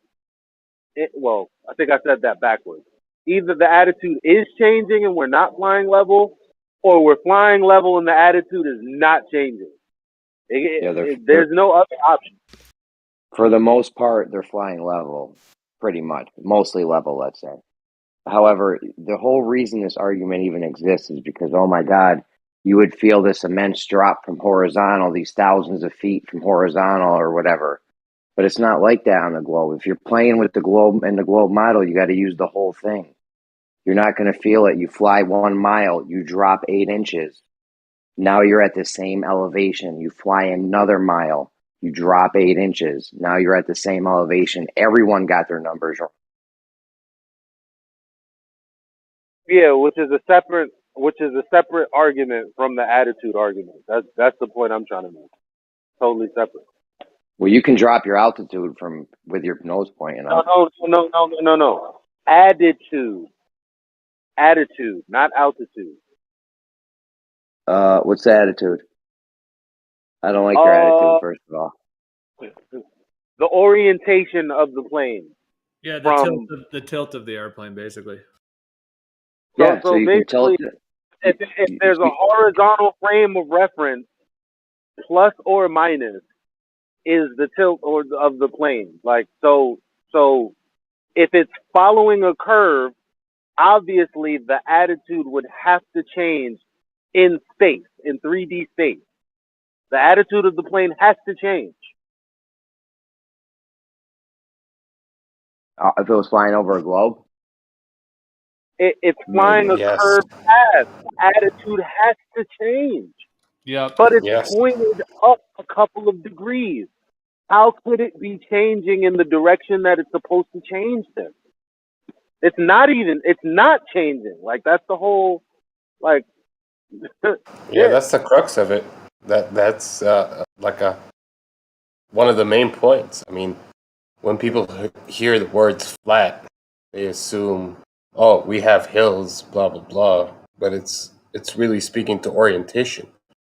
Well, I think I said that backwards. Either the attitude is changing and we're not flying level, or we're flying level and the attitude is not changing. There's no other option. For the most part, they're flying level, pretty much. Mostly level, let's say. However, the whole reason this argument even exists is because, oh my God, you would feel this immense drop from horizontal, these thousands of feet from horizontal or whatever. But it's not like that on the globe. If you're playing with the globe and the globe model, you got to use the whole thing. You're not going to feel it. You fly 1 mile, you drop 8 inches. Now you're at the same elevation. You fly another mile, you drop 8 inches. Now you're at the same elevation. Everyone got their numbers wrong. Yeah, which is a separate argument from the attitude argument. That's the point I'm trying to make. Totally separate. Well, you can drop your altitude from with your nose pointing up. No. Attitude, not altitude. What's the attitude? I don't like your attitude, first of all. The orientation of the plane. Yeah, the tilt of the airplane, basically. So you can tilt basically, it. if there's a horizontal frame of reference, plus or minus is the tilt of the plane. Like so if it's following a curve, obviously the attitude would have to change in space, in 3D space. The attitude of the plane has to change. If it was flying over a globe? It's flying a curved path. The attitude has to change. Yeah. But it's pointed up a couple of degrees. How could it be changing in the direction that it's supposed to change then? It's not changing. Like, that's the whole, like... Yeah, that's the crux of it. That's like one of the main points. I mean, when people hear the words flat, they assume, oh, we have hills, blah blah blah. But it's really speaking to orientation.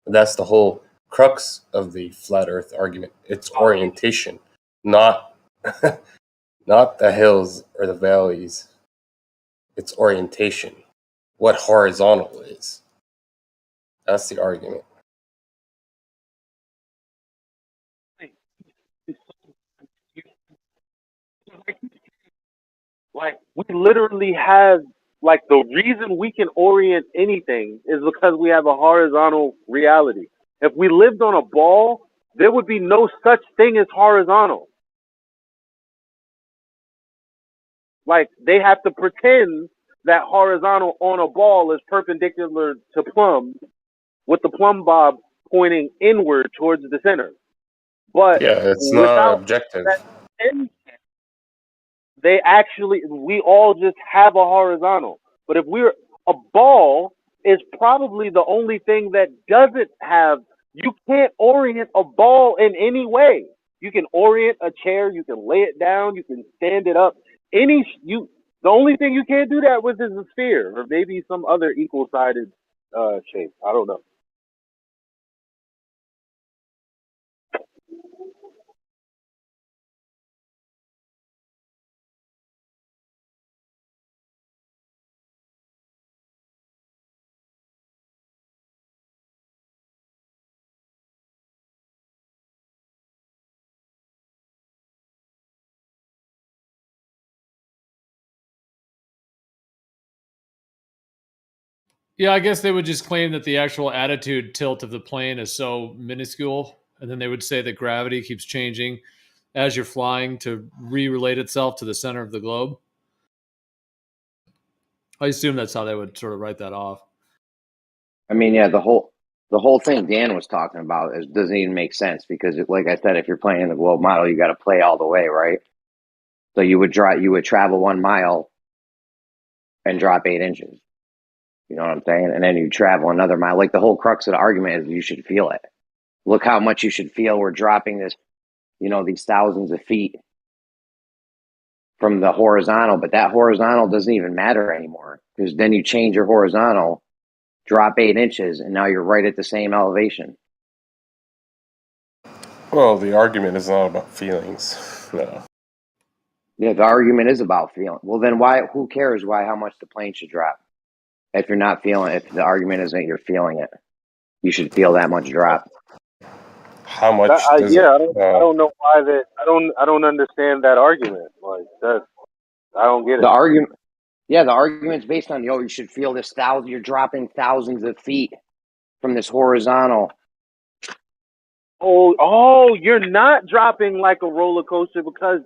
And that's the whole crux of the flat Earth argument. It's orientation, not not the hills or the valleys. It's orientation. What horizontal is. That's the argument. Like, we literally have, like, the reason we can orient anything is because we have a horizontal reality. If we lived on a ball, there would be no such thing as horizontal. Like, they have to pretend that horizontal on a ball is perpendicular to plumb, with the plumb bob pointing inward towards the center. But yeah, it's not objective. We all just have a horizontal. But if a ball is probably the only thing that doesn't have, you can't orient a ball in any way. You can orient a chair, you can lay it down, you can stand it up. The only thing you can't do that with is a sphere, or maybe some other equal-sided shape. I don't know. Yeah, I guess they would just claim that the actual attitude tilt of the plane is so minuscule, and then they would say that gravity keeps changing as you're flying to re-relate itself to the center of the globe. I assume that's how they would sort of write that off. I mean, yeah, the whole thing Dan was talking about doesn't even make sense because, like I said, if you're playing in the globe model, you got to play all the way, right? So you would travel 1 mile and drop 8 inches. You know what I'm saying? And then you travel another mile. Like the whole crux of the argument is you should feel it. Look how much you should feel. We're dropping this, these thousands of feet from the horizontal, but that horizontal doesn't even matter anymore because then you change your horizontal, drop 8 inches, and now you're right at the same elevation. Well, the argument is not about feelings. No. Yeah, the argument is about feeling. Well, then why? Who cares how much the plane should drop? If you're not feeling, if the argument isn't you're feeling it, you should feel that much drop. How much? I don't know why that. I don't understand that argument. Like that, I don't get it. The argument. Yeah, the argument's based on you should feel this you're dropping thousands of feet from this horizontal. Oh, you're not dropping like a roller coaster because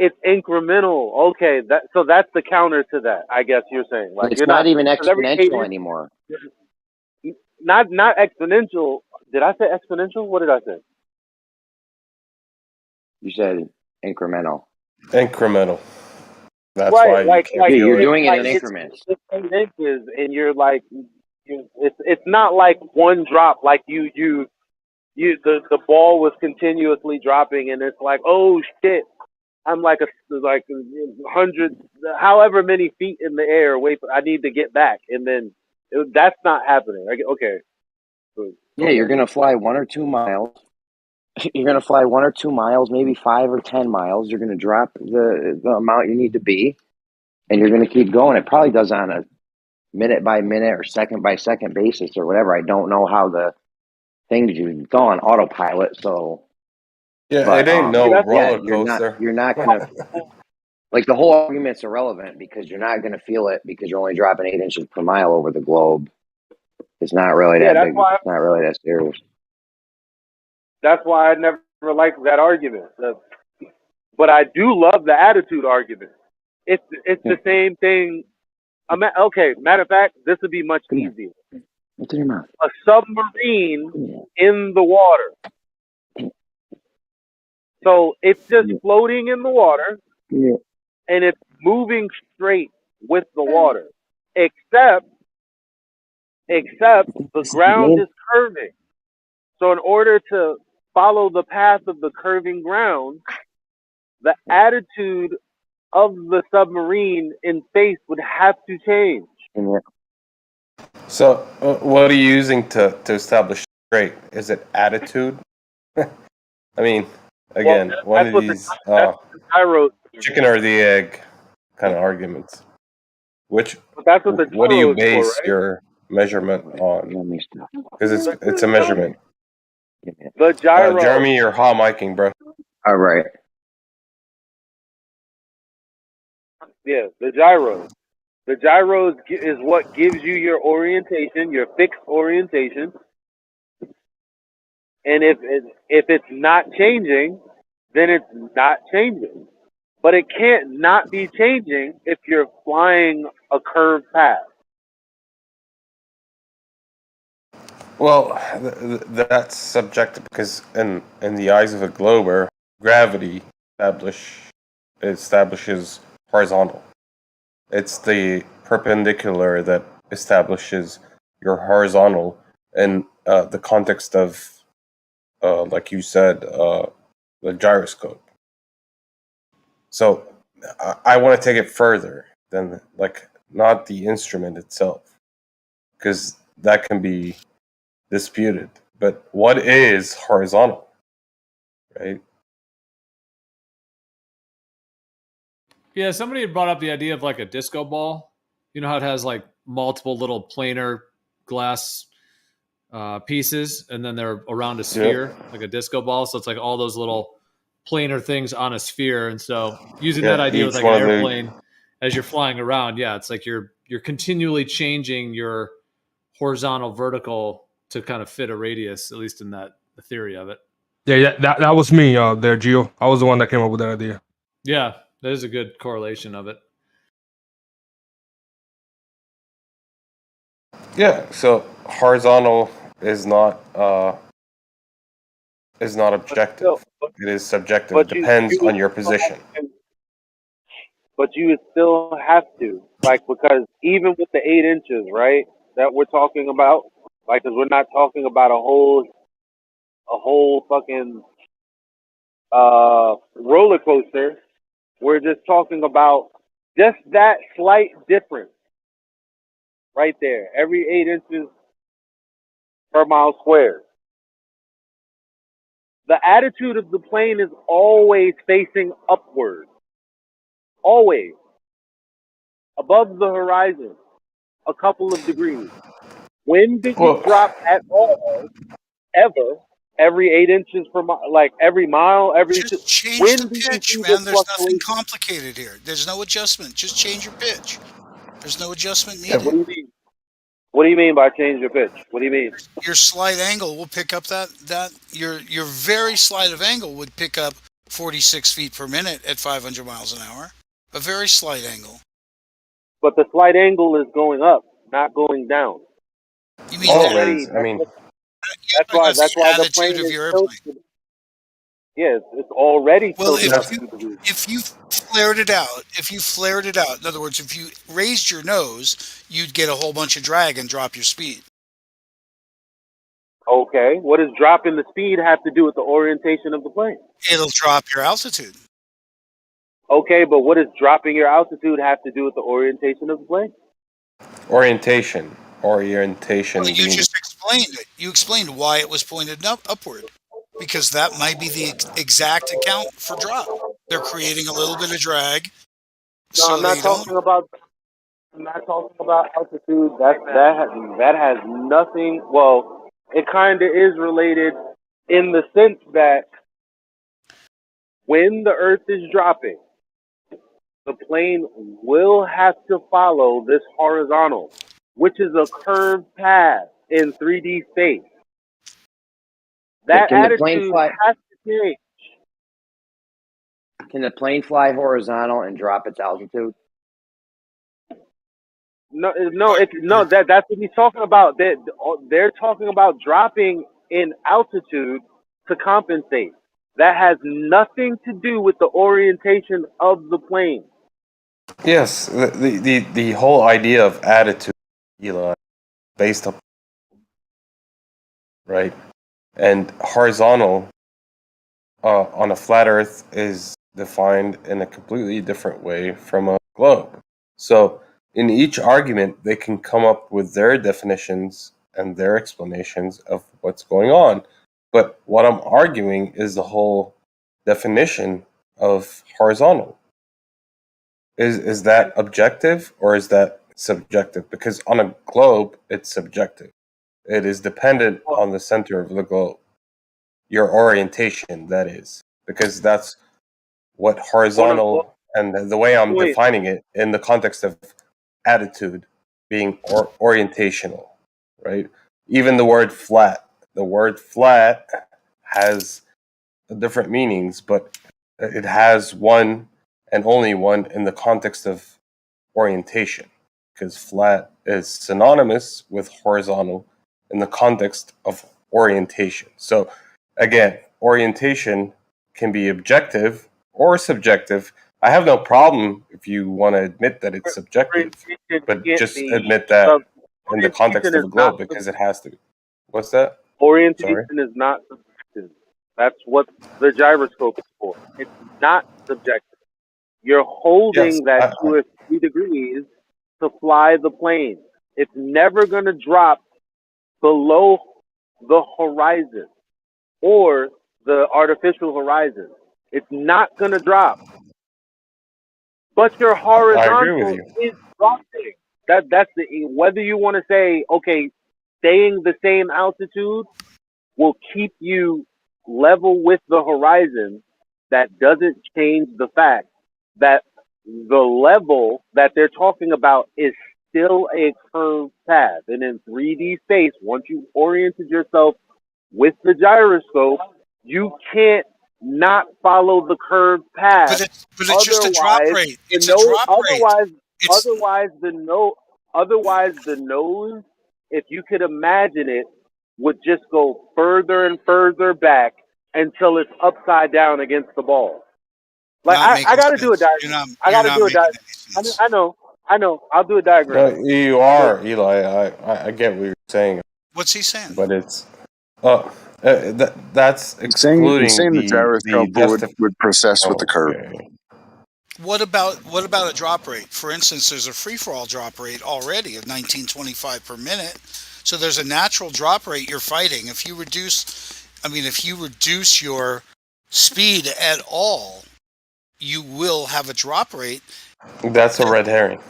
it's incremental. Okay, so that's the counter to that. I guess you're saying like It's you're not even exponential anymore. Not exponential. Did I say exponential? What did I say? You said incremental. Incremental. That's right, why you're doing it in increments. It's 8 inches, and you're like, it's not like one drop. Like the ball was continuously dropping, and it's like, oh shit, I'm like 100, however many feet in the air. I need to get back, and then that's not happening. Okay. Yeah, you're gonna fly 1 or 2 miles. You're gonna fly 1 or 2 miles, maybe 5 or 10 miles. You're gonna drop the amount you need to be, and you're gonna keep going. It probably does on a minute by minute or second by second basis or whatever. I don't know how the things you go on autopilot. So yeah, it ain't no roller coaster. You're not gonna like the whole argument's irrelevant because you're not gonna feel it because you're only dropping 8 inches per mile over the globe. It's not really that big. It's not really that serious. That's why I never liked that argument. But I do love the attitude argument. It's the same thing. Okay, matter of fact, this would be much easier. What's in your mouth? A submarine in the water. So it's just floating in the water, and it's moving straight with the water, except the ground is curving. So in order to follow the path of the curving ground, the attitude of the submarine in space would have to change. So, what are you using to establish straight? Is it attitude? I mean, again, one of these chicken or the egg kind of arguments. What do you base your measurement on? Because it's a measurement. The gyro. Jeremy, you're hot micing, bro. All right. Yeah, the gyro. The gyro is what gives you your orientation, your fixed orientation. And if it's not changing, then it's not changing. But it can't not be changing if you're flying a curved path. Well, that's subjective because in the eyes of a glober, gravity establishes horizontal. It's the perpendicular that establishes your horizontal in the context of, like you said, the gyroscope. So I want to take it further than not the instrument itself, because that can be disputed. But what is horizontal, right? Yeah, somebody had brought up the idea of like a disco ball. You know how it has like multiple little planar glass pieces, and then they're around a sphere, like a disco ball. So it's like all those little planar things on a sphere. And so using that idea with like an airplane as you're flying around, it's like you're continually changing your horizontal, vertical to kind of fit a radius, at least in the theory of it. Yeah, that was me there, Gio. I was the one that came up with that idea. Yeah, that is a good correlation of it. Yeah, so horizontal is not objective. It is subjective. It depends on your position. But you would still have to, like, because even with the 8 inches, right, that we're talking about, like, because we're not talking about a whole fucking roller coaster. We're just talking about just that slight difference right there. Every 8 inches per mile squared. The attitude of the plane is always facing upward. Always. Above the horizon. A couple of degrees. When did you drop at all, ever, every 8 inches per mile, like every mile, Just change the pitch, man. There's nothing complicated here. There's no adjustment. Just change your pitch. There's no adjustment needed. What do you mean? What do you mean by change your pitch? What do you mean? Your slight angle will pick up that your very slight of angle would pick up 46 feet per minute at 500 miles an hour. A very slight angle. But the slight angle is going up, not going down. You mean always? I mean, that's why the plane is tilted. Yes, it's already tilted up. If you flared it out, in other words, if you raised your nose, you'd get a whole bunch of drag and drop your speed. Okay, what does dropping the speed have to do with the orientation of the plane? It'll drop your altitude. Okay, but what does dropping your altitude have to do with the orientation of the plane? Orientation. Well, you just explained it. You explained why it was pointed upward. Because that might be the exact account for drop. They're creating a little bit of drag. No, I'm not talking about altitude. That has nothing. Well, it kind of is related in the sense that when the Earth is dropping, the plane will have to follow this horizontal, which is a curved path in 3D space. That attitude has to change. Can the plane fly horizontal and drop its altitude? No, that's what he's talking about. They're talking about dropping in altitude to compensate. That has nothing to do with the orientation of the plane. yes, the whole idea of attitude, Eli, based on right, and horizontal on a flat Earth is defined in a completely different way from a globe. So in each argument, they can come up with their definitions and their explanations of what's going on. But what I'm arguing is the whole definition of horizontal. Is that objective or is that subjective? Because on a globe, it's subjective. It is dependent on the center of the globe. Your orientation, that is. Because that's what horizontal, and the way I'm defining it in the context of attitude being orientational, right? Even the word flat has different meanings, but it has one and only one in the context of orientation, because flat is synonymous with horizontal in the context of orientation. So again, orientation can be objective or subjective. I have no problem if you want to admit that it's subjective, but just admit that in the context of a globe, because it has to be. What's that? Orientation is not subjective. That's what the gyroscope is for. It's not subjective. You're holding that 2 or 3 degrees to fly the plane. It's never going to drop below the horizon or the artificial horizon. It's not going to drop. But your horizontal is dropping. That's whether you want to say, okay, staying the same altitude will keep you level with the horizon. That doesn't change the fact that the level that they're talking about is still a curved path. And in 3D space, once you oriented yourself with the gyroscope, you can't not follow the curved path. But it's just a drop rate. It's a drop rate. Otherwise the nose, if you could imagine it, would just go further and further back until it's upside down against the ball. Like I gotta do a diagram. I gotta do a diagram. I know. I'll do a diagram. No, you are, Eli. I get what you're saying. What's he saying? But it's that's excluding the gyroscope would process with the curve. What about a drop rate? For instance, there's a free-for-all drop rate already of 1925 per minute. So there's a natural drop rate you're fighting. If you reduce your speed at all, you will have a drop rate. That's a red herring.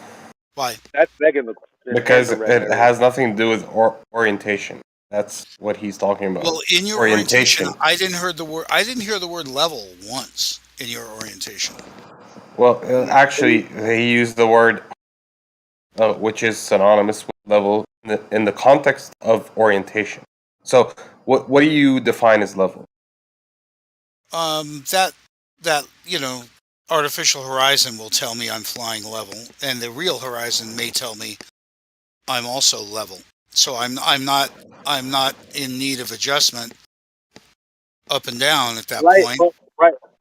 Why? That's begging the question. Because it has nothing to do with orientation. That's what he's talking about. Well, in your orientation, I didn't hear the word level once in your orientation. Well, actually, he used the word, which is synonymous with level in the context of orientation. So, what do you define as level? That artificial horizon will tell me I'm flying level, and the real horizon may tell me I'm also level. So I'm not in need of adjustment up and down at that point.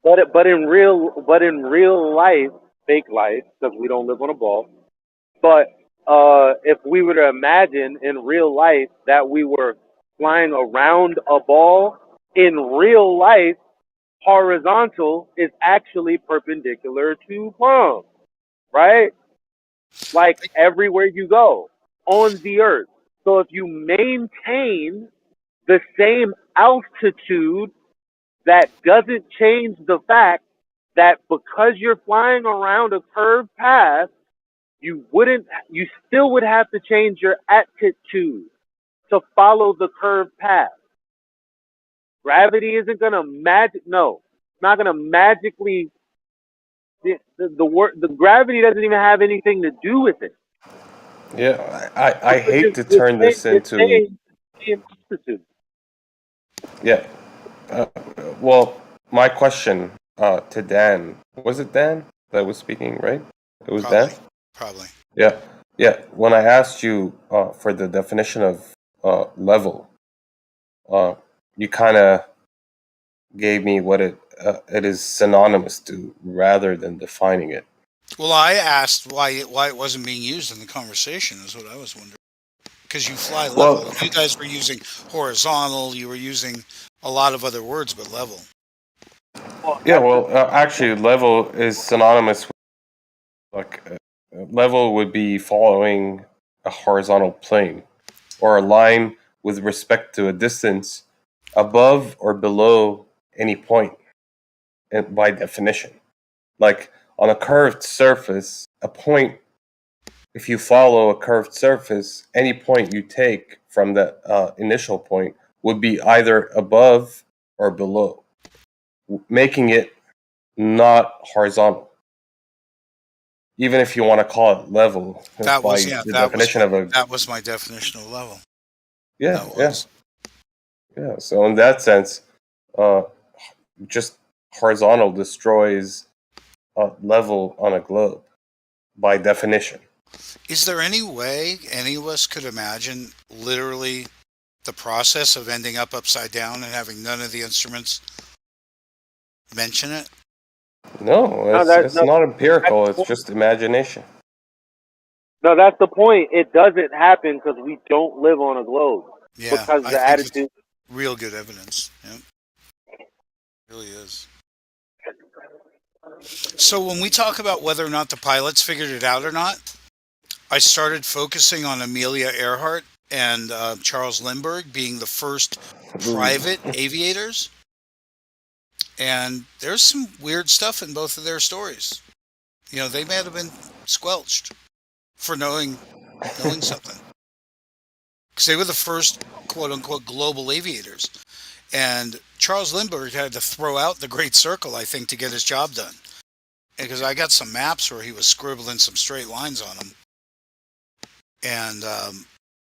But in real life, fake life, because we don't live on a ball. But if we were to imagine in real life that we were flying around a ball, in real life, horizontal is actually perpendicular to plumb, right? Like everywhere you go on the earth. So if you maintain the same altitude, that doesn't change the fact that because you're flying around a curved path, you still would have to change your attitude to follow the curved path. Gravity isn't gonna it's not gonna magically. The gravity doesn't even have anything to do with it. Yeah, I hate to turn this into. Yeah. Well, my question to Dan, was it Dan that was speaking, right? It was Dan? Probably. Yeah. When I asked you for the definition of level, you kind of gave me what it is synonymous to rather than defining it. Well, I asked why it wasn't being used in the conversation is what I was wondering. Because you fly level. Well, you guys were using horizontal. You were using a lot of other words, but level. Yeah, well, actually, level is synonymous with, level would be following a horizontal plane or a line with respect to a distance above or below any point, and by definition. Like on a curved surface, a point, if you follow a curved surface, any point you take from the initial point would be either above or below, making it not horizontal. Even if you want to call it level, That was my definition of level. Yeah. So in that sense, just horizontal destroys level on a globe by definition. Is there any way any of us could imagine literally the process of ending up upside down and having none of the instruments mention it? No, it's not empirical. It's just imagination. No, that's the point. It doesn't happen because we don't live on a globe. Yeah, because I the think attitude. it's real good evidence. Yeah, it really is. So when we talk about whether or not the pilots figured it out or not, I started focusing on Amelia Earhart and Charles Lindbergh being the first private aviators. And there's some weird stuff in both of their stories. You know, they may have been squelched for knowing something. Because they were the first quote-unquote global aviators. And Charles Lindbergh had to throw out the Great Circle, I think, to get his job done. Because I got some maps where he was scribbling some straight lines on them. And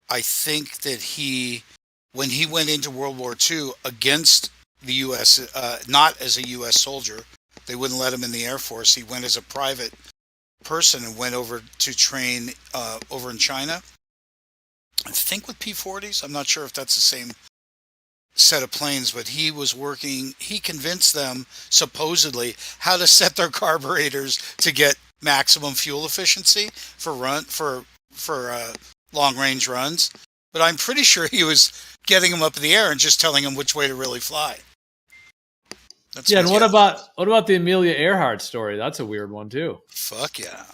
I think that when he went into World War II against the U.S., not as a U.S. soldier, they wouldn't let him in the Air Force. He went as a private person and went over to train over in China. I think with P-40s. I'm not sure if that's the same set of planes, but he convinced them supposedly how to set their carburetors to get maximum fuel efficiency for long range runs. But I'm pretty sure he was getting them up in the air and just telling them which way to really fly. And what about the Amelia Earhart story? That's a weird one too. Fuck yeah.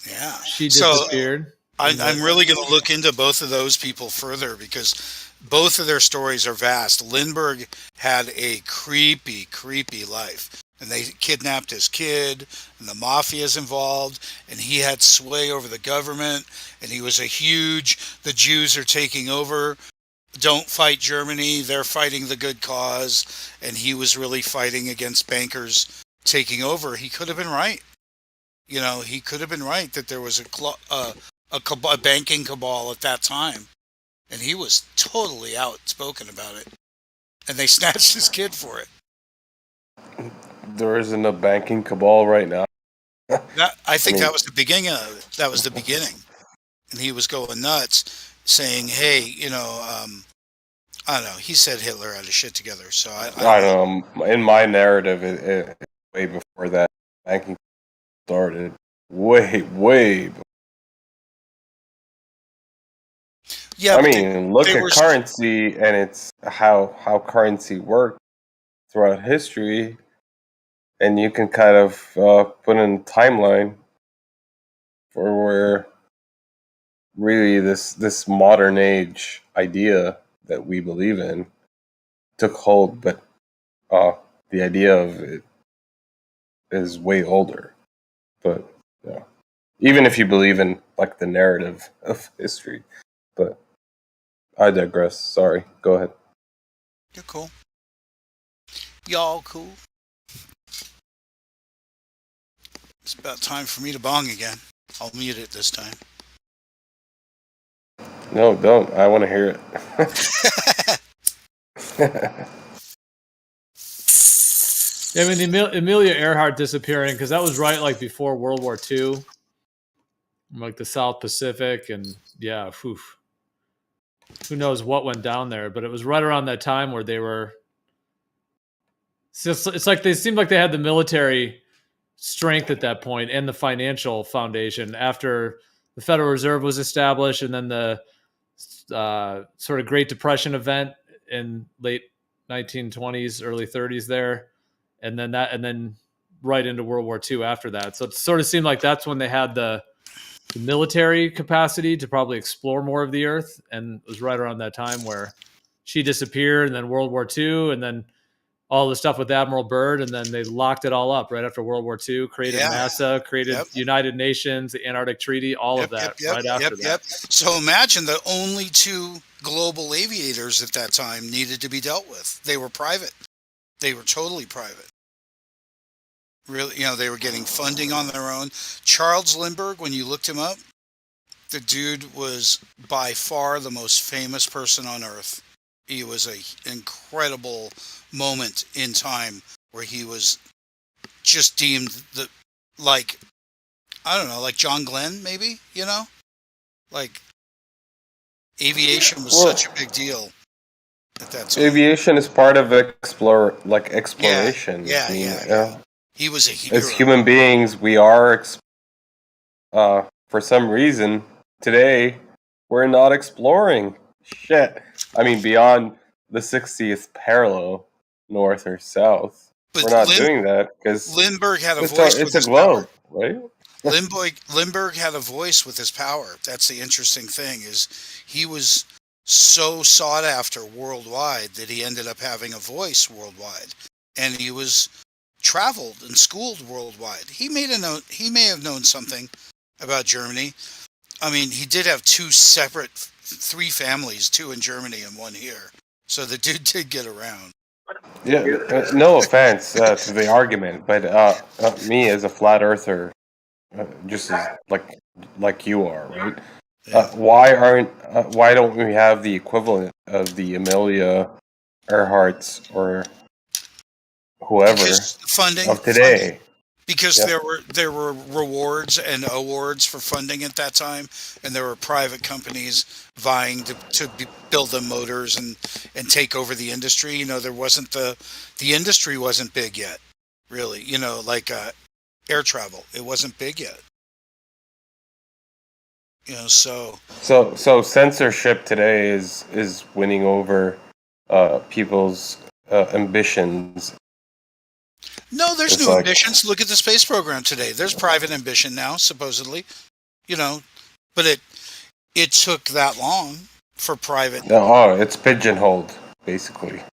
Yeah. She disappeared. So, I'm really going to look into both of those people further because both of their stories are vast. Lindbergh had a creepy, creepy life. And they kidnapped his kid, and the mafia's involved, and he had sway over the government, and he was the Jews are taking over. Don't fight Germany, they're fighting the good cause. And he was really fighting against bankers taking over. He could have been right. He could have been right that there was a banking cabal at that time, and he was totally outspoken about it, and they snatched his kid for it. There isn't a banking cabal right now. I think that was the beginning of it. That was the beginning, and he was going nuts, saying, "Hey, I don't know." He said Hitler had his shit together, so I don't know. In my narrative, it way before that banking started, way before. Yeah, I mean, look at currency, and it's how currency worked throughout history, and you can kind of put in a timeline for where really this modern age idea that we believe in took hold, but the idea of it is way older. But even if you believe in like the narrative of history, but I digress. Sorry. Go ahead. You're cool. Y'all cool. It's about time for me to bong again. I'll mute it this time. No, don't. I want to hear it. I mean, the Amelia Earhart disappearing, because that was right like before World War II, like the South Pacific, and yeah, who knows what went down there, but it was right around that time where they were. It's like they seemed like they had the military strength at that point and the financial foundation after the Federal Reserve was established, and then the sort of Great Depression event in late 1920s, early 30s there, and then right into World War II after that. So it sort of seemed like that's when they had the military capacity to probably explore more of the earth, and it was right around that time where she disappeared, and then World War II, and then all the stuff with Admiral Byrd, and then they locked it all up right after World War II, created NASA, created United Nations, the Antarctic Treaty, all of that right after that. So imagine the only two global aviators at that time needed to be dealt with. They were private. They were totally private. Really, they were getting funding on their own. Charles Lindbergh, when you looked him up, the dude was by far the most famous person on Earth. He was an incredible moment in time where he was just deemed like John Glenn, maybe, like aviation was such a big deal at that time. Aviation is part of exploration. Yeah. He was a hero. As human beings, we are, for some reason, today, we're not exploring shit. I mean, beyond the 60th parallel, north or south. But we're not doing that because Lindbergh had a voice. It's a globe, right? Lindbergh had a voice with his power. That's the interesting thing, is he was so sought after worldwide that he ended up having a voice worldwide, and he was traveled and schooled worldwide. He may have known something about Germany. I mean, he did have three families, two in Germany and one here. So the dude did get around. Yeah, no offense to the argument, but me as a flat earther, just as like you are, right? Why don't we have the equivalent of the Amelia Earharts or whoever Because funding of today? Because Yep. there were rewards and awards for funding at that time, and there were private companies vying to build the motors and take over the industry. You know, there wasn't the industry wasn't big yet, really. You know, like air travel, it wasn't big yet. You know, so censorship today is winning over people's ambitions. No, there's It's new like- ambitions. Look at the space program today. There's private ambition now, supposedly. You know, but it took that long for private. Oh, it's pigeonholed basically.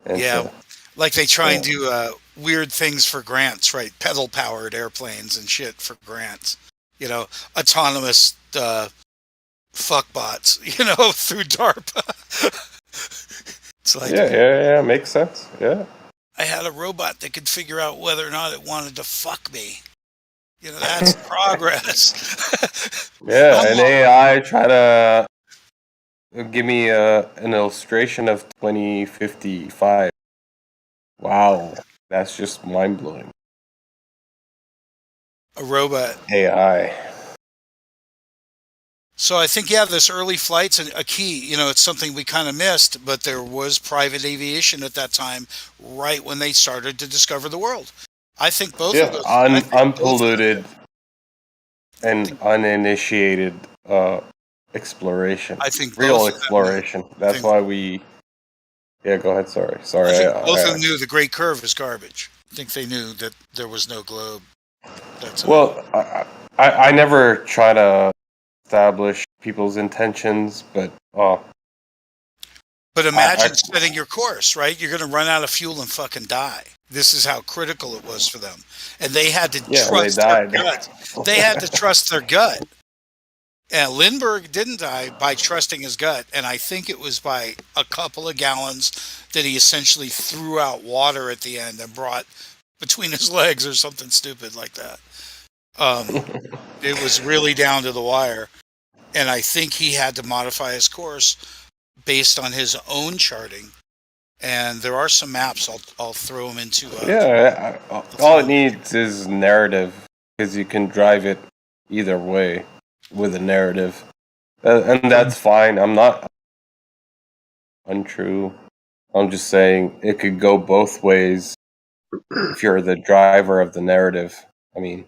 Yeah, like they try and do weird things for grants, right? Pedal powered airplanes and shit for grants. You know, autonomous fuckbots. You know, through DARPA. It's like yeah, makes sense. Yeah. I had a robot that could figure out whether or not it wanted to fuck me. You know, that's progress. Yeah, an AI try to give me an illustration of 2055. Wow, that's just mind blowing. A robot. AI. So I think, this early flight's a key. You know, it's something we kind of missed, but there was private aviation at that time, right when they started to discover the world. I think both of those. Unpolluted and uninitiated exploration. I think real both of them exploration. That's why we. Yeah, go ahead. Sorry. I think both of them knew the Great Curve is garbage. I think they knew that there was no globe. That's well, I never try to establish people's intentions, but But imagine setting your course, right? You're going to run out of fuel and fucking die. This is how critical it was for them. And they had to trust their gut. They had to trust their gut. And Lindbergh didn't die by trusting his gut. And I think it was by a couple of gallons that he essentially threw out water at the end and brought between his legs or something stupid like that. It was really down to the wire. And I think he had to modify his course based on his own charting. And there are some maps I'll throw them into. All it needs is narrative, because you can drive it either way with a narrative, and that's fine. I'm not untrue. I'm just saying it could go both ways if you're the driver of the narrative. I mean,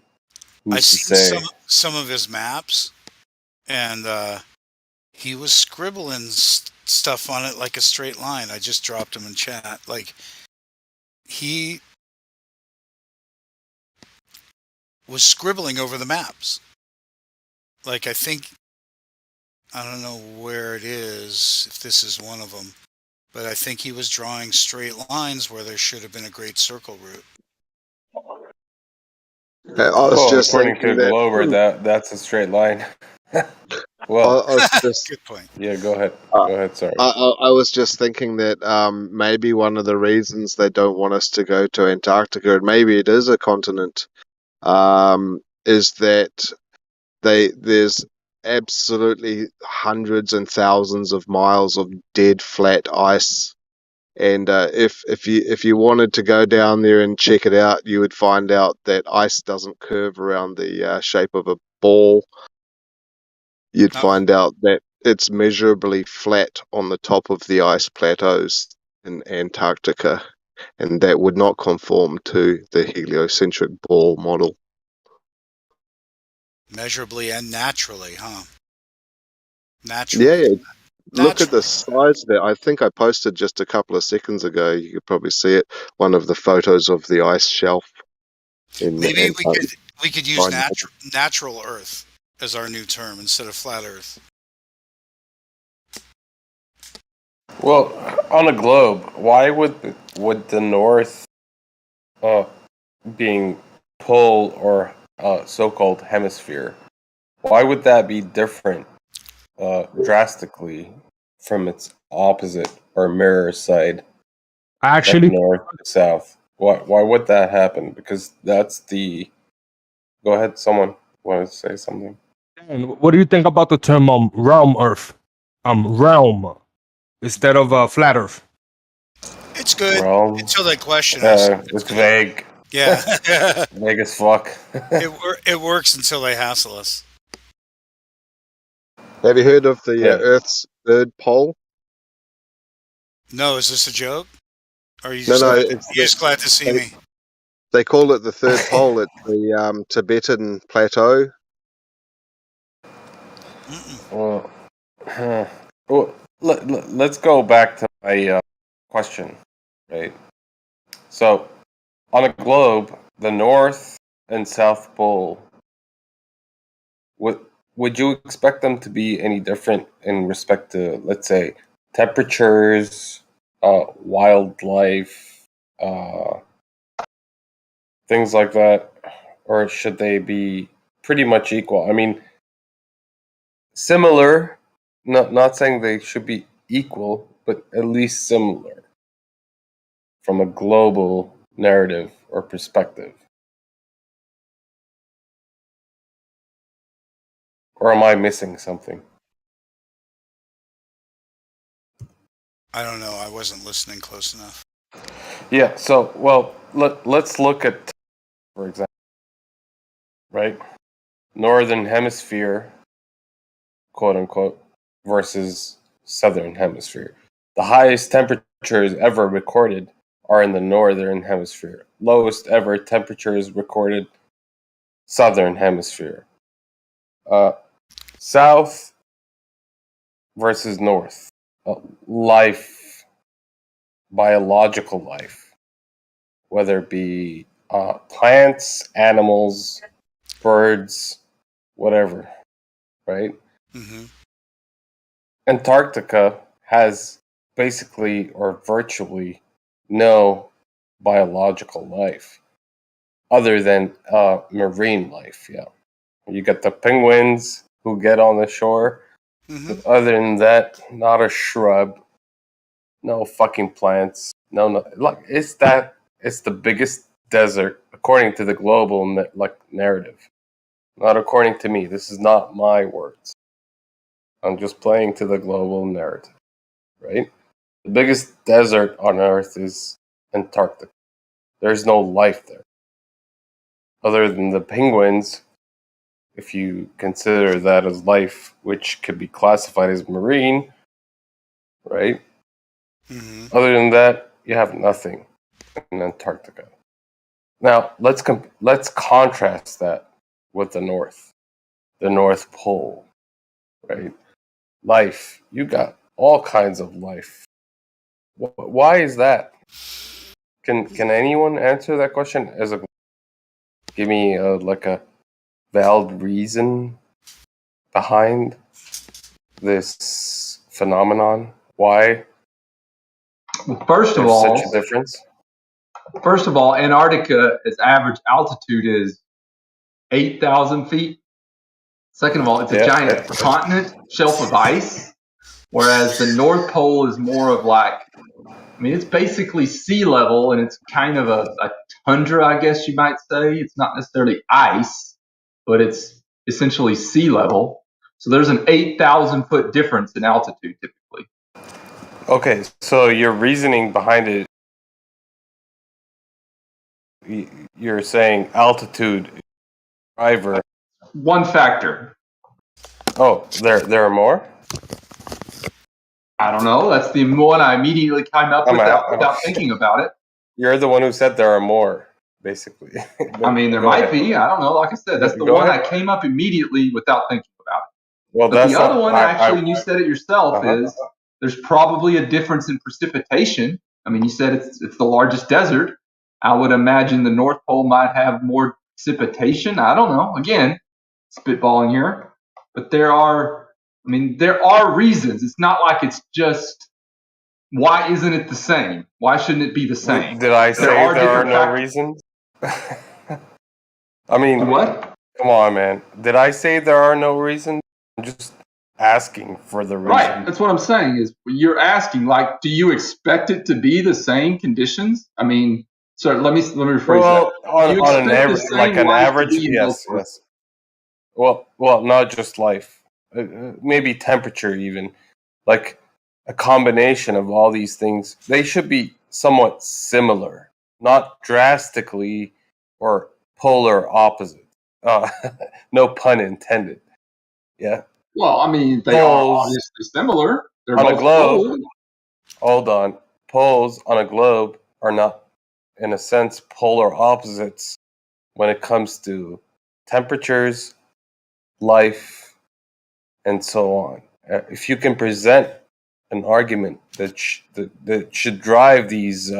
I've seen some of his maps, and he was scribbling stuff on it like a straight line. I just dropped him in chat. Like, he was scribbling over the maps. Like, I don't know where it is, if this is one of them, but I think he was drawing straight lines where there should have been a great circle route. I was just according thinking to that. Glover, that's a straight line. Well, I was just, good point. Yeah, go ahead. Go ahead. Sorry. I was just thinking that maybe one of the reasons they don't want us to go to Antarctica, and maybe it is a continent, is that there's absolutely hundreds and thousands of miles of dead flat ice. And if you wanted to go down there and check it out, you would find out that ice doesn't curve around the shape of a ball. You'd find out that it's measurably flat on the top of the ice plateaus in Antarctica, and that would not conform to the heliocentric ball model. Measurably and naturally, huh? Naturally. Yeah. Look at the size there. I think I posted just a couple of seconds ago. You could probably see it. One of the photos of the ice shelf. Maybe we could use natural Earth as our new term instead of flat Earth. Well, on a globe, why would the North, being pole or so-called hemisphere, why would that be different drastically from its opposite or mirror side? Actually, north to south. Why would that happen? Because that's the. Go ahead. Someone wanted to say something. And what do you think about the term realm Earth? Realm instead of flat Earth. It's good Realm. until they question us. It's vague. Yeah. Vague as fuck. It works until they hassle us. Have you heard of the Earth's third pole? No, is this a joke? Or are you No, just, no, glad, it's you're just glad to see me? They call it the third pole at the Tibetan plateau. Well, let's go back to my question, right? So, on a globe, the North and South Pole, would you expect them to be any different in respect to, let's say, temperatures, wildlife, things like that? Or should they be pretty much equal? I mean, similar, not saying they should be equal, but at least similar from a global narrative or perspective. Or am I missing something? I don't know. I wasn't listening close enough. Yeah, so, well, let's look at, for example, right? Northern Hemisphere, quote unquote, versus Southern Hemisphere. The highest temperatures ever recorded are in the Northern Hemisphere. Lowest ever temperatures recorded, Southern Hemisphere. South versus North. Life, biological life, whether it be plants, animals, birds, whatever, right? Mm-hmm. Antarctica has basically or virtually no biological life other than marine life. Yeah, you got the penguins who get on the shore. Mm-hmm. Other than that, not a shrub, no fucking plants, no. Like it's the biggest desert according to the global narrative, not according to me. This is not my words. I'm just playing to the global narrative, right? The biggest desert on Earth is Antarctica. There's no life there. Other than the penguins, if you consider that as life, which could be classified as marine, right? Mm-hmm. Other than that, you have nothing in Antarctica. Now, let's contrast that with the North Pole, right? Life. You got all kinds of life. Why is that? Can anyone answer that question? Give me like a valid reason behind this phenomenon? Why? Well, first of there's all, such a difference. First of all, Antarctica, its average altitude is 8,000 feet. Second of all, it's a giant continent shelf of ice, whereas the North Pole is more of like, I mean, it's basically sea level, and it's kind of a tundra, I guess you might say. It's not necessarily ice, but it's essentially sea level. So there's an 8,000 foot difference in altitude typically. Okay, so your reasoning behind it, you're saying altitude is a driver. One factor. Oh, there are more? I don't know. That's the one I immediately came up with without thinking about it. You're the one who said there are more, basically. I mean, there might be. I don't know. Like I said, that's the one I came up immediately without thinking about it. Well, but the other one, actually, and you said it yourself, is there's probably a difference in precipitation. I mean, you said it's the largest desert. I would imagine the North Pole might have more precipitation. I don't know. Again, spitballing here. But there are reasons. It's not like it's just, why isn't it the same? Why shouldn't it be the same? Did I say there are no reasons? I mean, what? Come on, man. Did I say there are no reasons? I'm just asking for the reason. Right. That's what I'm saying is you're asking, like, do you expect it to be the same conditions? I mean, sorry, let me rephrase that. On an average, yes. well, not just life, maybe temperature even, like a combination of all these things. They should be somewhat similar, not drastically or polar opposite. No pun intended. Yeah. Well, I mean, they are obviously similar. They're on both a globe. cold. Hold on. Poles on a globe are not, in a sense, polar opposites when it comes to temperatures, life, and so on. If you can present an argument that that should drive these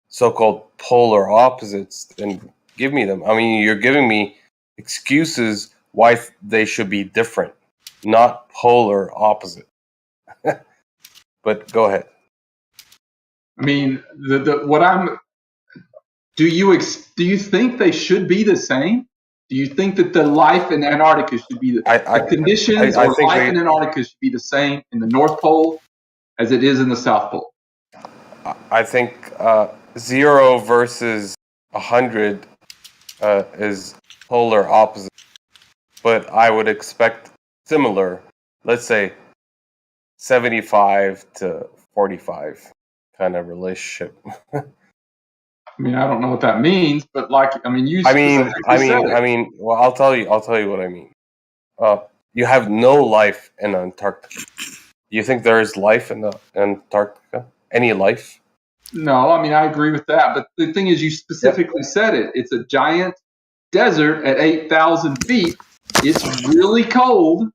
so-called polar opposites, then give me them. I mean, you're giving me excuses why they should be different, not polar opposite. But go ahead. I mean, do you think they should be the same? Do you think that the life in Antarctica should be the conditions or life in Antarctica should be the same in the North Pole as it is in the South Pole? I think 0 versus 100 is polar opposite, but I would expect similar. Let's say 75 to 45 kind of relationship. I mean, I don't know what that means, but I mean, well, I'll tell you what I mean. You have no life in Antarctica. Do you think there is life in Antarctica? Any life? No, I mean, I agree with that. But the thing is, you specifically said it. It's a giant desert at 8,000 feet. It's really cold.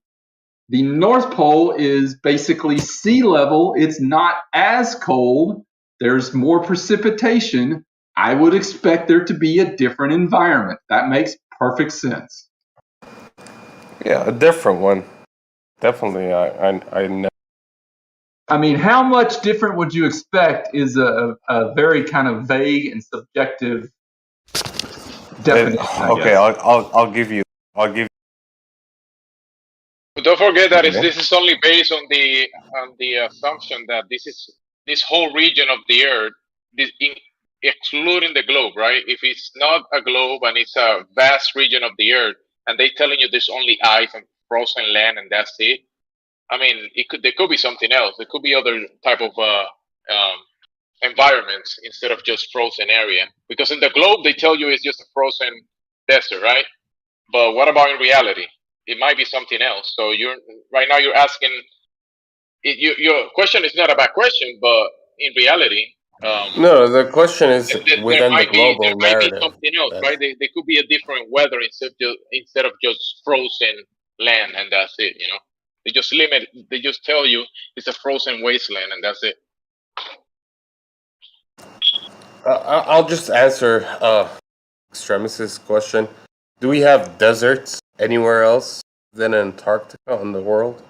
The North Pole is basically sea level. It's not as cold. There's more precipitation. I would expect there to be a different environment. That makes perfect sense. Yeah, a different one. Definitely, I know. I mean, how much different would you expect is a very kind of vague and subjective definition. Okay, I'll give you. But don't forget that this is only based on the assumption that this whole region of the Earth, excluding the globe, right? If it's not a globe and it's a vast region of the Earth, and they telling you there's only ice and frozen land and that's it. I mean, there could be something else. There could be other type of environments instead of just frozen area. Because in the globe they tell you it's just a frozen desert, right? But what about in reality? It might be something else. So right now you're asking. Your question is not a bad question, but in reality, no. The question is within the global narrative. There might be something else, right? There could be a different weather instead of just frozen land, and that's it. You know, they just limit. They just tell you it's a frozen wasteland, and that's it. I'll just answer Extremis's question. Do we have deserts anywhere else than Antarctica in the world?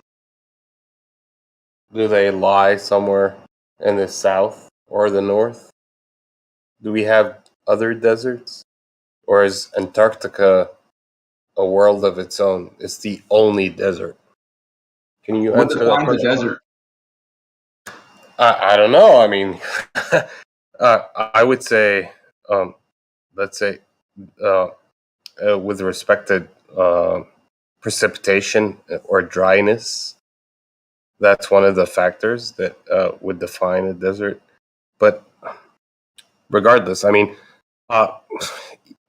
Do they lie somewhere in the south or the north? Do we have other deserts? Or is Antarctica a world of its own? It's the only desert. Can you answer that question? What defines a desert? I don't know. I mean, I would say, let's say, with respect to precipitation or dryness, that's one of the factors that would define a desert. But regardless, I mean,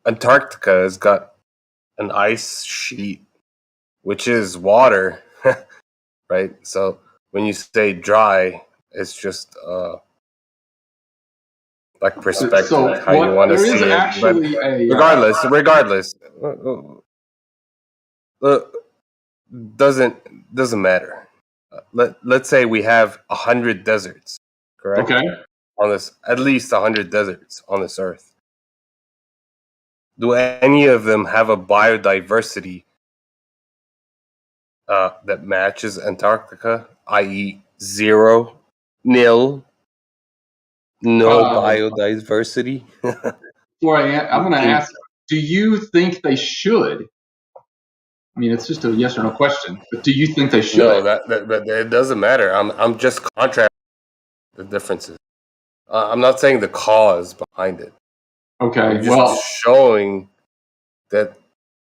Antarctica has got an ice sheet, which is water, right? So when you say dry, it's just like perspective, how you want to see it. But regardless, doesn't matter. Let's say we have 100 deserts, correct? Okay. On this, at least 100 deserts on this earth. Do any of them have a biodiversity that matches Antarctica, i.e., 0, nil, no biodiversity? I'm going to ask, do you think they should? I mean, it's just a yes or no question, but do you think they should? No, that it doesn't matter. I'm just contrasting the differences. I'm not saying the cause behind it. Okay, I'm just showing that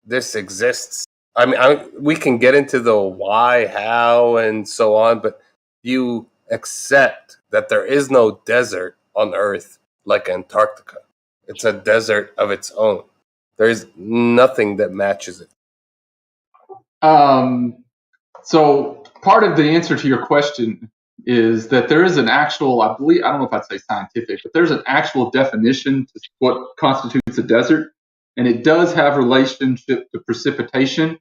this exists I mean, we can get into the why, how, and so on, but you accept that there is no desert on Earth like Antarctica. It's a desert of its own. There is nothing that matches it. So part of the answer to your question is that there is an actual, I believe, I don't know if I'd say scientific, but there's an actual definition to what constitutes a desert, and it does have relationship to precipitation.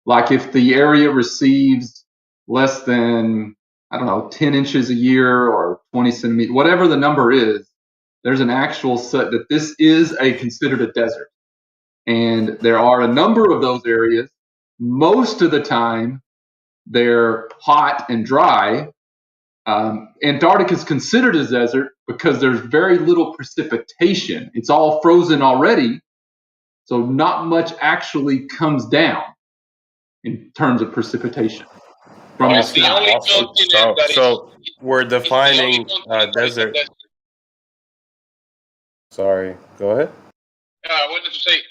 Like if the area receives less than, I don't know, 10 inches a year or 20 centimeters, whatever the number is, there's an actual set that this is considered a desert. And there are a number of those areas. Most of the time, they're hot and dry. Antarctica is considered a desert because there's very little precipitation. It's all frozen already, so not much actually comes down in terms of precipitation from the sky. So we're defining desert. Sorry, go ahead. I wanted to say,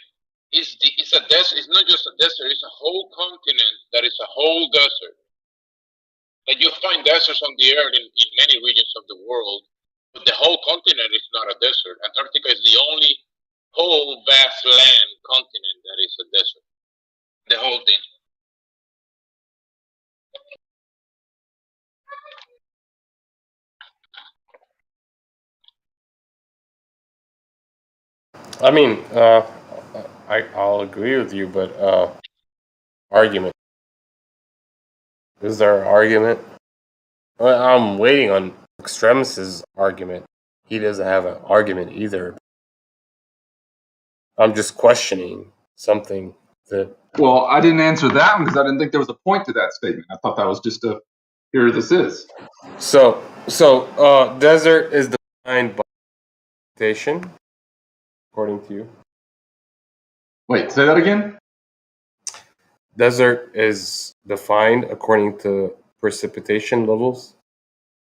it's a desert. It's not just a desert. It's a whole continent that is a whole desert. Like you find deserts on the earth in many regions of the world, but the whole continent is not a desert. Antarctica is the only whole vast land continent that is a desert. The whole thing. I mean, I'll agree with you, but argument. Is there an argument? Well, I'm waiting on Extremis's argument. He doesn't have an argument either. I'm just questioning something that. Well, I didn't answer that one because I didn't think there was a point to that statement. I thought that was just a here this is. So desert is defined by precipitation, according to you. Wait, say that again? Desert is defined according to precipitation levels?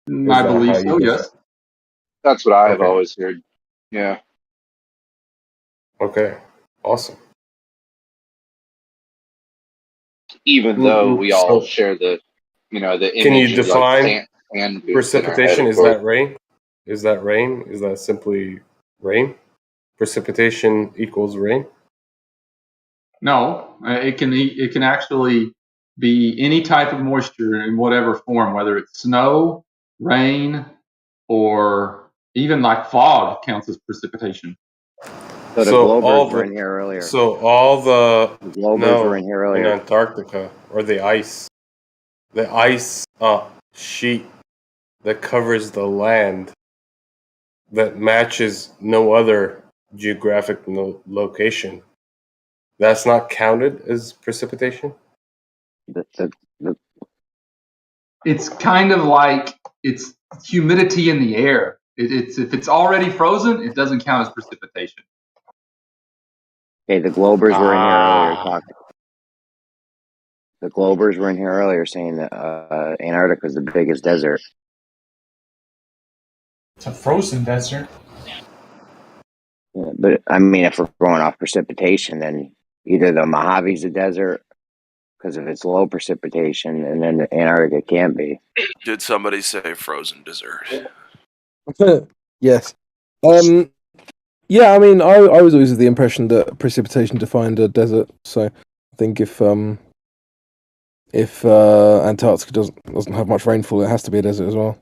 I believe so, yes. That's what I've always heard. Yeah. Okay, awesome. Even though we all share the image. Can you define sand precipitation? Is that rain? Is that rain? Is that simply rain? Precipitation equals rain? No, it can actually be any type of moisture in whatever form, whether it's snow, rain, or even like fog counts as precipitation. So the globers were in here earlier. So all the globers were in here earlier. In Antarctica, or the ice sheet that covers the land that matches no other geographic location. That's not counted as precipitation? It's kind of like it's humidity in the air. It's if it's already frozen, it doesn't count as precipitation. Okay, the globers were in here earlier talking. The globers were in here earlier saying that Antarctica is the biggest desert. It's a frozen desert. Yeah, but I mean, if we're going off precipitation, then either the Mojave's a desert because of its low precipitation, and then Antarctica can't be. Did somebody say frozen dessert? Yes. Yeah, I mean, I was always of the impression that precipitation defined a desert. So I think if Antarctica doesn't have much rainfall, it has to be a desert as well.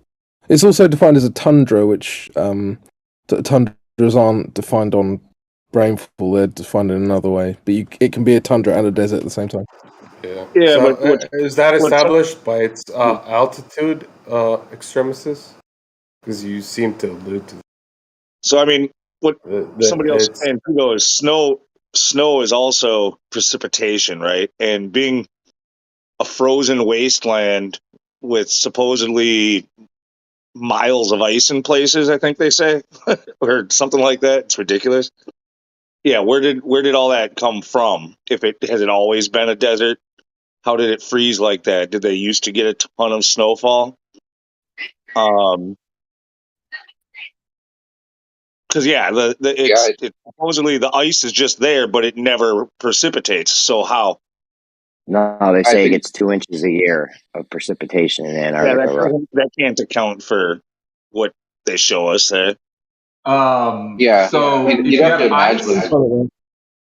It's also defined as a tundra, which tundras aren't defined on rainfall; they're defined in another way. But it can be a tundra and a desert at the same time. Yeah. Yeah, So, but is that established by its altitude, Extremis? Because you seem to allude to. So I mean, what somebody else is saying too, though, is snow is also precipitation, right? And being a frozen wasteland with supposedly miles of ice in places, I think they say, or something like that. It's ridiculous. Yeah, where did all that come from? If it has it always been a desert? How did it freeze like that? Did they used to get a ton of snowfall? Because it's supposedly the ice is just there, but it never precipitates. So how? No, they say it gets 2 inches a year of precipitation in Antarctica. That can't account for what they show us there. So if you have ice, imagine.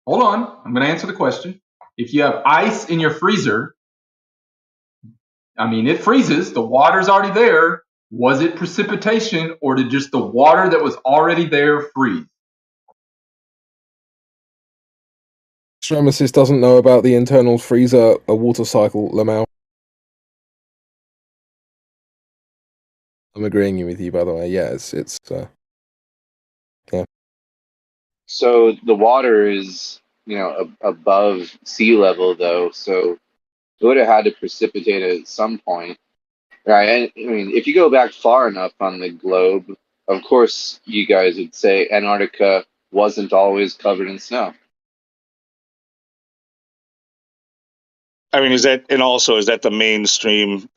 hold on, I'm going to answer the question. If you have ice in your freezer, I mean, it freezes, the water's already there. Was it precipitation, or did just the water that was already there freeze? Extremis doesn't know about the internal freezer water cycle, Lamau. I'm agreeing with you, by the way. Yeah, it's yeah. So the water is, above sea level, though. So it would have had to precipitate at some point, right? I mean, if you go back far enough on the globe, of course, you guys would say Antarctica wasn't always covered in snow. I mean, is that the mainstream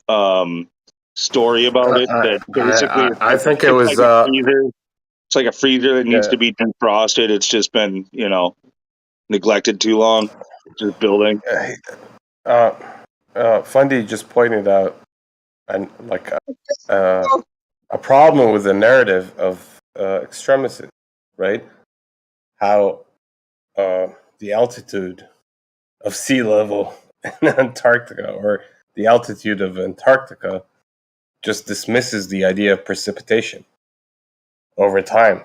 story about it? That basically, I think it was. It's like a freezer that needs to be defrosted. It's just been, neglected too long. Just building. Fundy just pointed out, and like a problem with the narrative of extremists, right? How the altitude of sea level in Antarctica, or the altitude of Antarctica, just dismisses the idea of precipitation over time.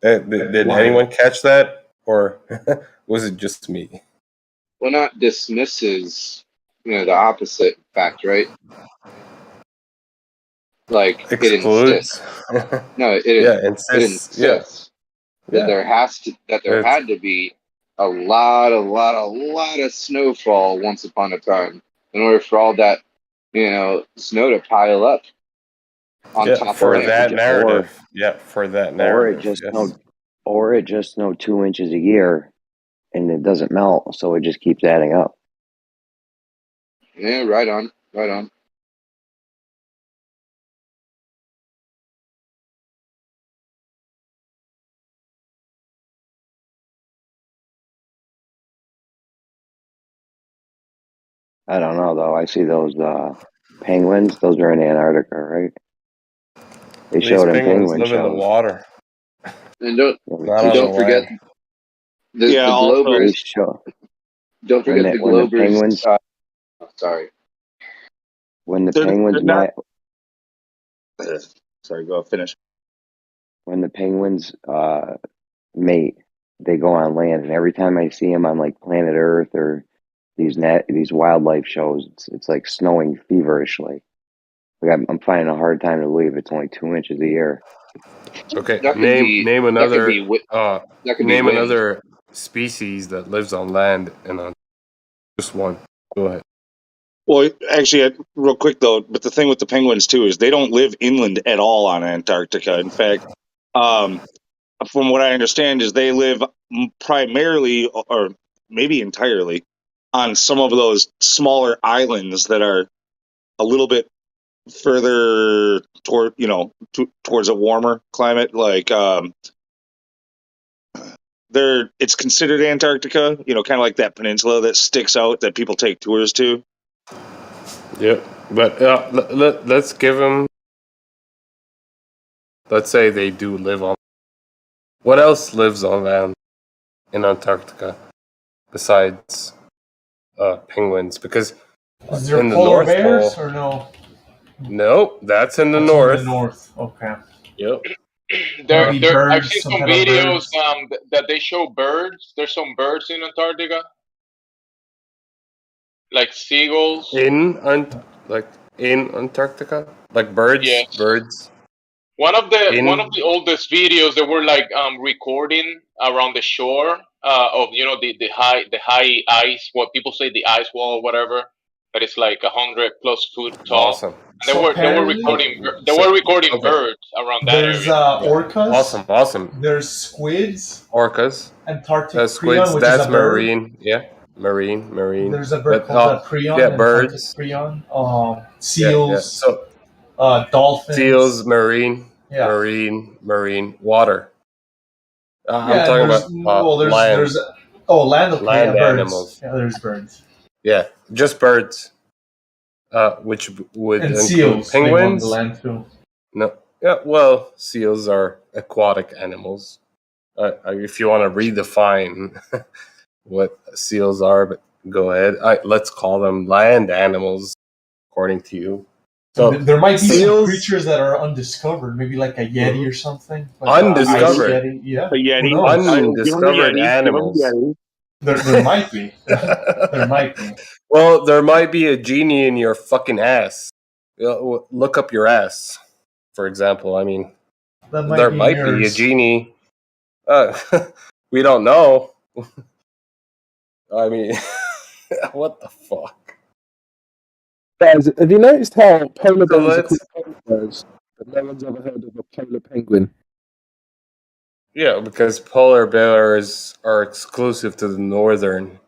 Did anyone catch that, or was it just me? Well, not dismisses, the opposite fact, right? Like Excludes. it insists. No, it insists that there had to be a lot of snowfall once upon a time in order for all that, snow to pile up on top for of that narrative. For that narrative. Or it just 2 inches a year, and it doesn't melt, so it just keeps adding up. Yeah, right on. I don't know, though. I see those penguins. Those are in Antarctica, right? They showed them penguins live in the water. And don't forget the Globers. Don't forget the Globers. The penguins, sorry. When the penguins Sorry, go finish. When the penguins mate, they go on land, and every time I see them on like Planet Earth or these wildlife shows, it's like snowing feverishly. Like I'm finding a hard time to believe it's only 2 inches a year. Okay, name another species that lives on land and on just one. Go ahead. Well, actually, real quick though, but the thing with the penguins too is they don't live inland at all on Antarctica. In fact, from what I understand, is they live primarily or maybe entirely on some of those smaller islands that are a little bit further toward, towards a warmer climate. Like, it's considered Antarctica, kind of like that peninsula that sticks out that people take tours to. Yep, but let's give them. Let's say they do live on. What else lives on land in Antarctica besides penguins? Because is there in the polar North bears Pole, or no? Nope, that's in the north. In the north, okay. Yep. I've seen some videos that they show birds. There's some birds in Antarctica, like seagulls. In Antarctica, like birds. Yes. Birds. One of the oldest videos, they were like recording around the shore of the high ice, what people say the ice wall or whatever, that is like 100+ foot tall. Awesome. And they were recording birds around that There's area. orcas. Awesome. There's squids. Orcas. Antarctic squids. prion, which that's is a bird. marine. Yeah, marine. There's a bird called a prion. Yeah, birds. Prion. Seals. Yeah. So, dolphins. Seals, marine. Yeah. Marine, water. I'm talking about land. land Land animals. Yeah, there's birds. Yeah, just birds. Which would And include seals. penguins. They want the landfill. No, yeah. Well, seals are aquatic animals. If you want to redefine what seals are, but go ahead. Let's call them land animals, according to you. So There might be some seals, creatures that are undiscovered, maybe like a yeti or something. Like undiscovered. A ice yeti. Yeah, A yeti. who knows? Undiscovered animals. There might be. There might be. Well, there might be a genie in your fucking ass. Look up your ass, for example. I mean, That might there be might be a yours. genie. We don't know. I mean, what the fuck? Guys, have you noticed how polar So bears are let's- called polar bears, but no one's ever heard of a polar penguin? Yeah, because polar bears are exclusive to the northern,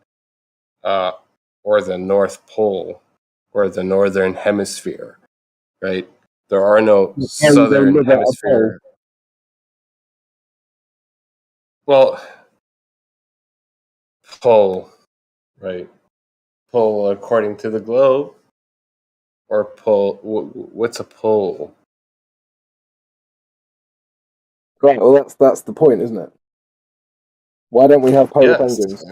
or the North Pole, or the northern hemisphere, right? There are no They southern live at a hemisphere. Well, pole, right? Pole according to the globe, or pole? What's a pole? Right, well that's the point, isn't it? Why don't we have polar Yes. penguins?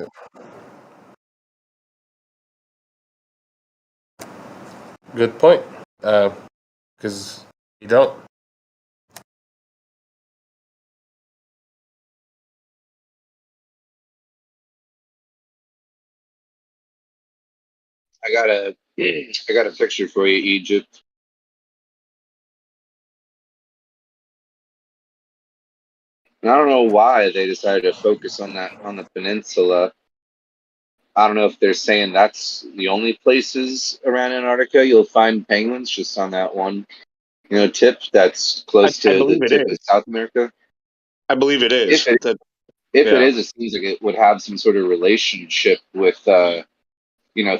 Good point. Because you don't. I got a picture for you, Egypt. And I don't know why they decided to focus on the peninsula. I don't know if they're saying that's the only places around Antarctica you'll find penguins, just on that one, tip that's close to the tip of South America. I believe it is. If it is, it seems like it would have some sort of relationship with,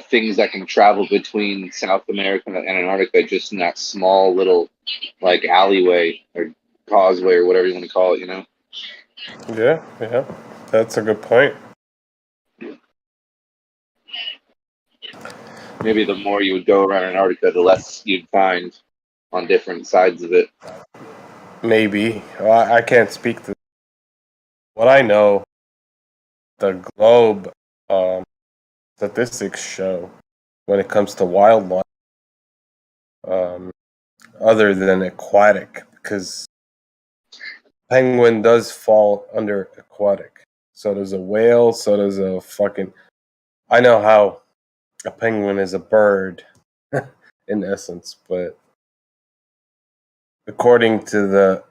things that can travel between South America and Antarctica, just in that small little, like, alleyway or causeway or whatever you want to call it. Yeah, that's a good point. Maybe the more you would go around Antarctica, the less you'd find on different sides of it. Maybe. Well, I can't speak to what I know. The globe statistics show when it comes to wildlife, other than aquatic, because penguin does fall under aquatic. So does a whale. So does a fucking. I know how a penguin is a bird, in essence, but according to the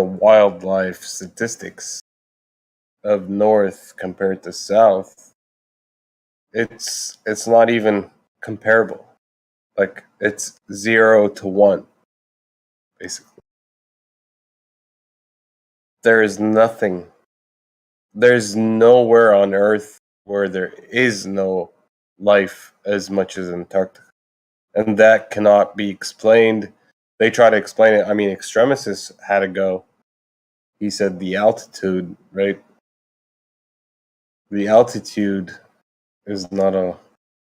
wildlife statistics of North compared to South, it's not even comparable. Like, it's 0 to 1, basically. There is nothing. There's nowhere on Earth where there is no life as much as Antarctica. And that cannot be explained. They try to explain it. I mean, Extremistus had to go. He said the altitude, right? The altitude is not a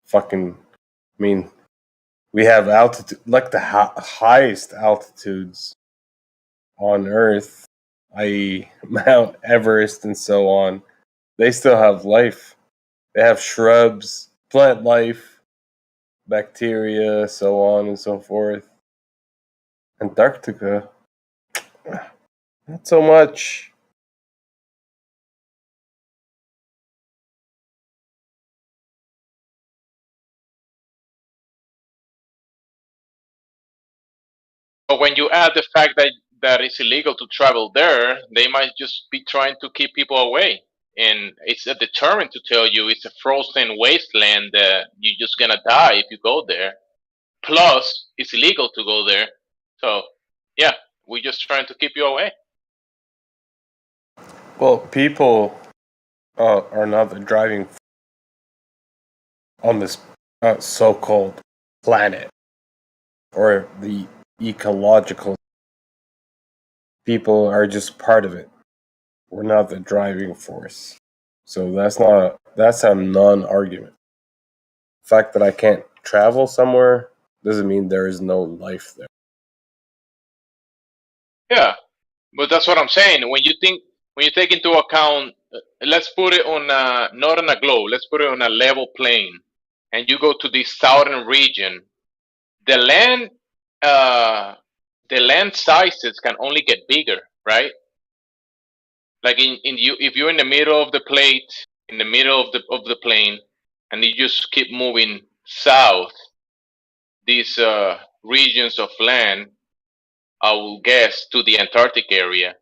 fucking. I mean, we have altitude, like the highest altitudes on Earth, i.e., Mount Everest and so on. They still have life. They have shrubs, plant life, bacteria, so on and so forth. Antarctica, not so much. But when you add the fact that it's illegal to travel there, they might just be trying to keep people away. And it's determined to tell you it's a frozen wasteland that you're just gonna die if you go there. Plus, it's illegal to go there. So, yeah, we're just trying to keep you away. Well, people are not the driving on this so-called planet or the ecological. People are just part of it. We're not the driving force. So that's a non-argument. fact that I can't travel somewhere doesn't mean there is no life there. Yeah, but that's what I'm saying. When you take into account, let's put it on not on a globe. Let's put it on a level plane, and you go to the southern region. The land sizes can only get bigger, right? Like if you're in the middle of the plate, in the middle of the plane, and you just keep moving south, these regions of land, I will guess, to the Antarctic area.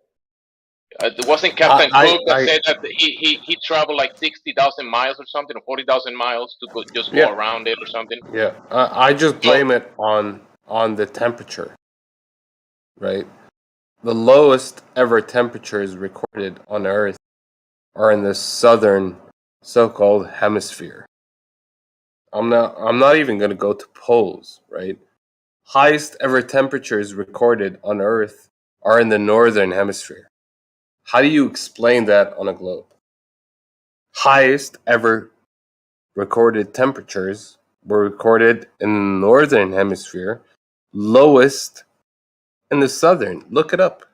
It wasn't Captain Cook that said that he traveled like 60,000 miles or something, or 40,000 miles to go around it or something? Yeah, I just blame it on the temperature, right? The lowest ever temperatures recorded on Earth are in the southern so-called hemisphere. I'm not even going to go to poles, right? Highest ever temperatures recorded on Earth are in the northern hemisphere. How do you explain that on a globe? Highest ever recorded temperatures were recorded in the northern hemisphere, lowest in the southern. Look it up.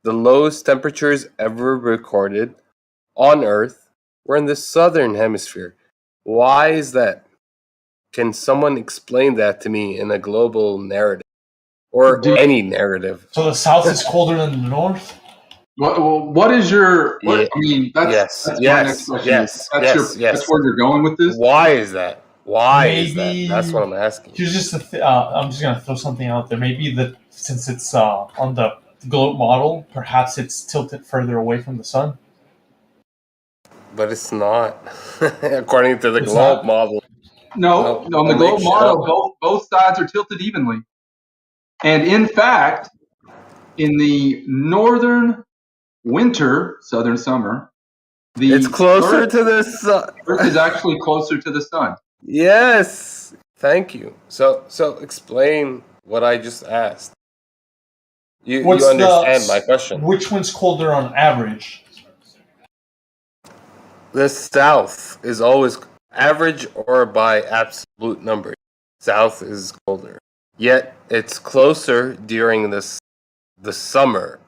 The lowest temperatures ever recorded on Earth were in the southern hemisphere. Why is that? Can someone explain that to me in a global narrative? Or any narrative? So the south is colder than the north? What is your? I mean, that's my next question. That's where you're going with this. Why is that? Why is that? That's what I'm asking. Here's just I'm just gonna throw something out there. Maybe since it's on the globe model, perhaps it's tilted further away from the sun. But it's not, according to the globe model. No, on the globe model, both sides are tilted evenly. And in fact, in the northern winter, southern summer, it's closer to the sun. Earth is actually closer to the sun. Yes, thank you. So explain what I just asked. You understand my question. Which one's colder on average? The south is always average or by absolute number. South is colder. Yet it's closer during the summer,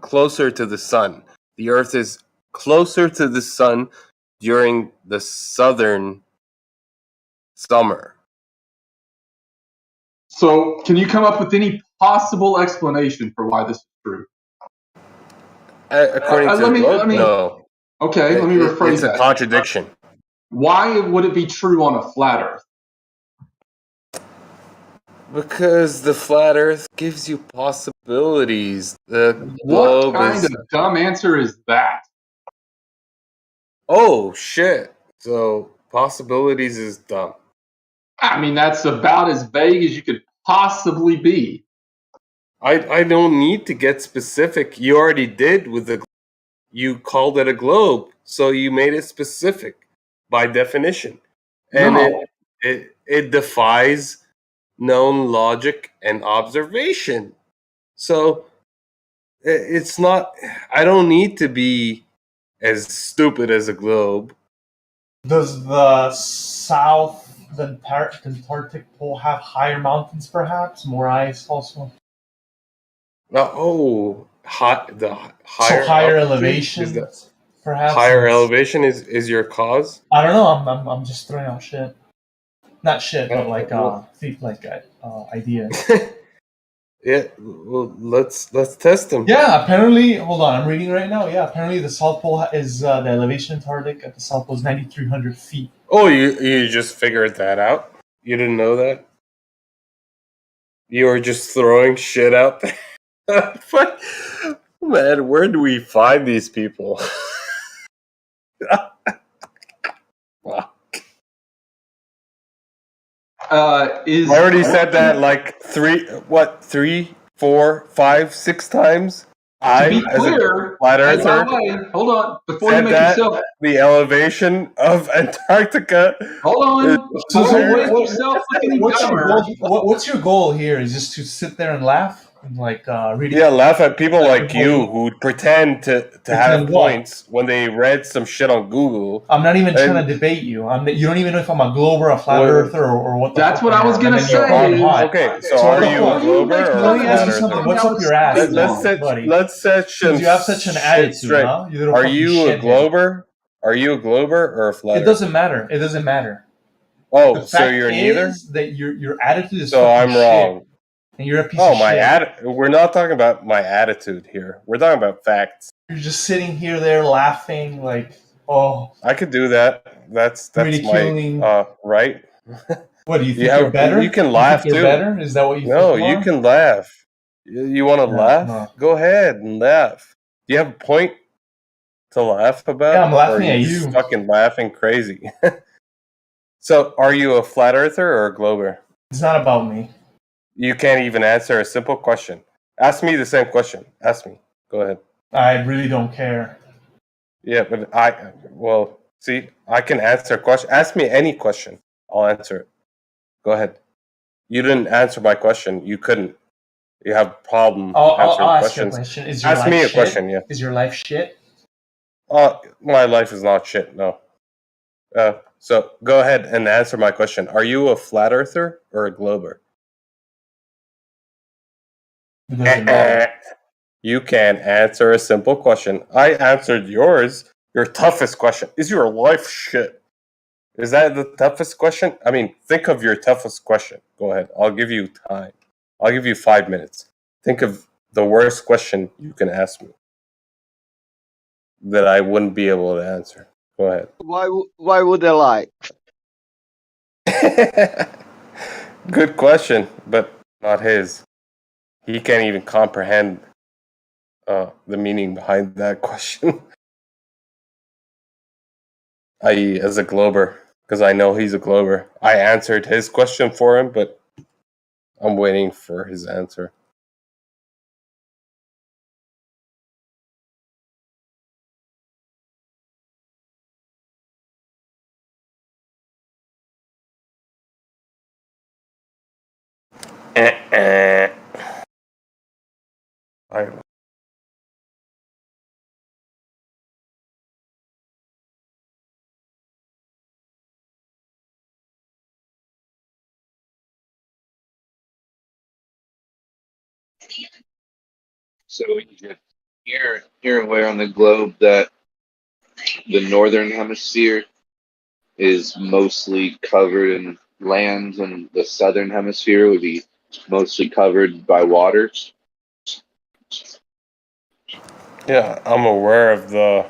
closer to the sun. The Earth is closer to the sun during the southern summer. So, can you come up with any possible explanation for why this is true? According to the globe, no. Okay, let me rephrase it's that. It's a contradiction. Why would it be true on a flat Earth? Because the flat Earth gives you possibilities. The globe what kind of dumb answer is that? Oh, shit. So, possibilities is dumb. I mean, that's about as vague as you could possibly be. I don't need to get specific. You already did with the... You called it a globe, so you made it specific by definition. And it defies known logic and observation. So it's not... I don't need to be as stupid as a globe. Does the south, the Antarctic pole, have higher mountains perhaps? More ice also? Higher elevation, perhaps. Higher elevation is your cause? I don't know. I'm just throwing out shit. Not shit, but like ideas. Yeah, well, let's test them. Yeah, apparently. Hold on, I'm reading right now. Yeah, apparently the South Pole is the elevation Antarctic at the South Pole is 9,300 feet. Oh, you just figured that out? You didn't know that? You were just throwing shit out there. Man, where do we find these people? I already said that like 3, 4, 5, 6 times. To be clear, flat earther, hold on, before you make yourself the elevation of Antarctica. Hold on. What's your goal here? Is just to sit there and laugh? like reading. Yeah, laugh at people like you who pretend to have what? points when they read some shit on Google. I'm not even trying And- to debate you. You don't even know if I'm a globe or a flat Well, earther or what. That's what I was gonna say. Okay, so are you a glober or Let a me ask flat you earther? something. What's up your ass, Let's buddy? set some Because you have such an shit attitude, straight. huh? You little Are fucking you a shithead. glober? Are you a glober or a flat It earther? doesn't matter. It doesn't matter. Oh, The so fact you're is neither? that your attitude is So fucking I'm shit. wrong. And you're a piece Oh, of shit. We're not talking about my attitude here. We're talking about facts. You're just sitting here there laughing like, oh. I could do that. That's Ridiculing. my right. What do you think you're better? You can You laugh think you're too. better? Is that what you No, think you you are? can laugh. You want to laugh? no. Go ahead and laugh. Do you have a point to laugh about? Yeah, I'm laughing or are at just you. fucking laughing crazy. So, are you a flat earther or a glober? It's not about me. You can't even answer a simple question. Ask me the same question. Ask me. Go ahead. I really don't care. Yeah, but see, I can answer a question. Ask me any question. I'll answer it. Go ahead. You didn't answer my question. You couldn't. You have a problem answering I'll ask you a questions. question. Is your Ask life me a shit? question, yeah. Is your life shit? My life is not shit, no. So go ahead and answer my question. Are you a flat earther or a glober? It doesn't matter. You can answer a simple question. I answered yours. Your toughest question. Is your life shit? Is that the toughest question? I mean, think of your toughest question. Go ahead. I'll give you time. I'll give you 5 minutes. Think of the worst question you can ask me that I wouldn't be able to answer. Go ahead. Why would they lie? Good question, but not his. He can't even comprehend the meaning behind that question. I.e., as a glober, because I know he's a glober. I answered his question for him, but I'm waiting for his answer. So you're aware on the globe that the northern hemisphere is mostly covered in land, and the southern hemisphere would be mostly covered by water. Yeah, I'm aware of the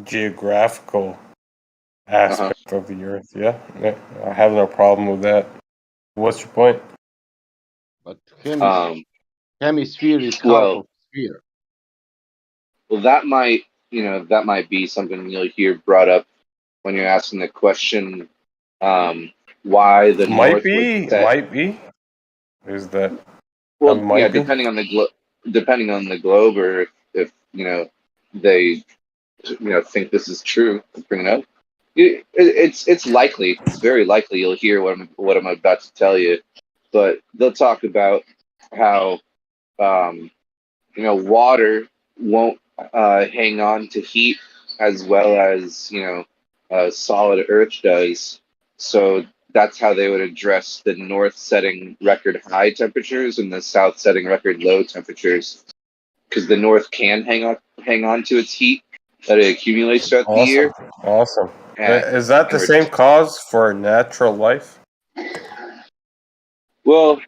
geographical aspect of the Earth. Yeah, I have no problem with that. What's your point? But hemisphere is half of sphere. Well, that might be something you'll hear brought up when you're asking the question, why the Might North would set. Might be. Is that? Well, might yeah, be? depending on the globe, or if they think this is true, bring it up. It's likely. It's very likely you'll hear what I'm about to tell you, but they'll talk about how water won't hang on to heat as well as solid Earth does. So that's how they would address the north setting record high temperatures and the south setting record low temperatures, because the north can hang on to its heat that it accumulates throughout the year. Awesome. And Is that the same cause for natural life? Well,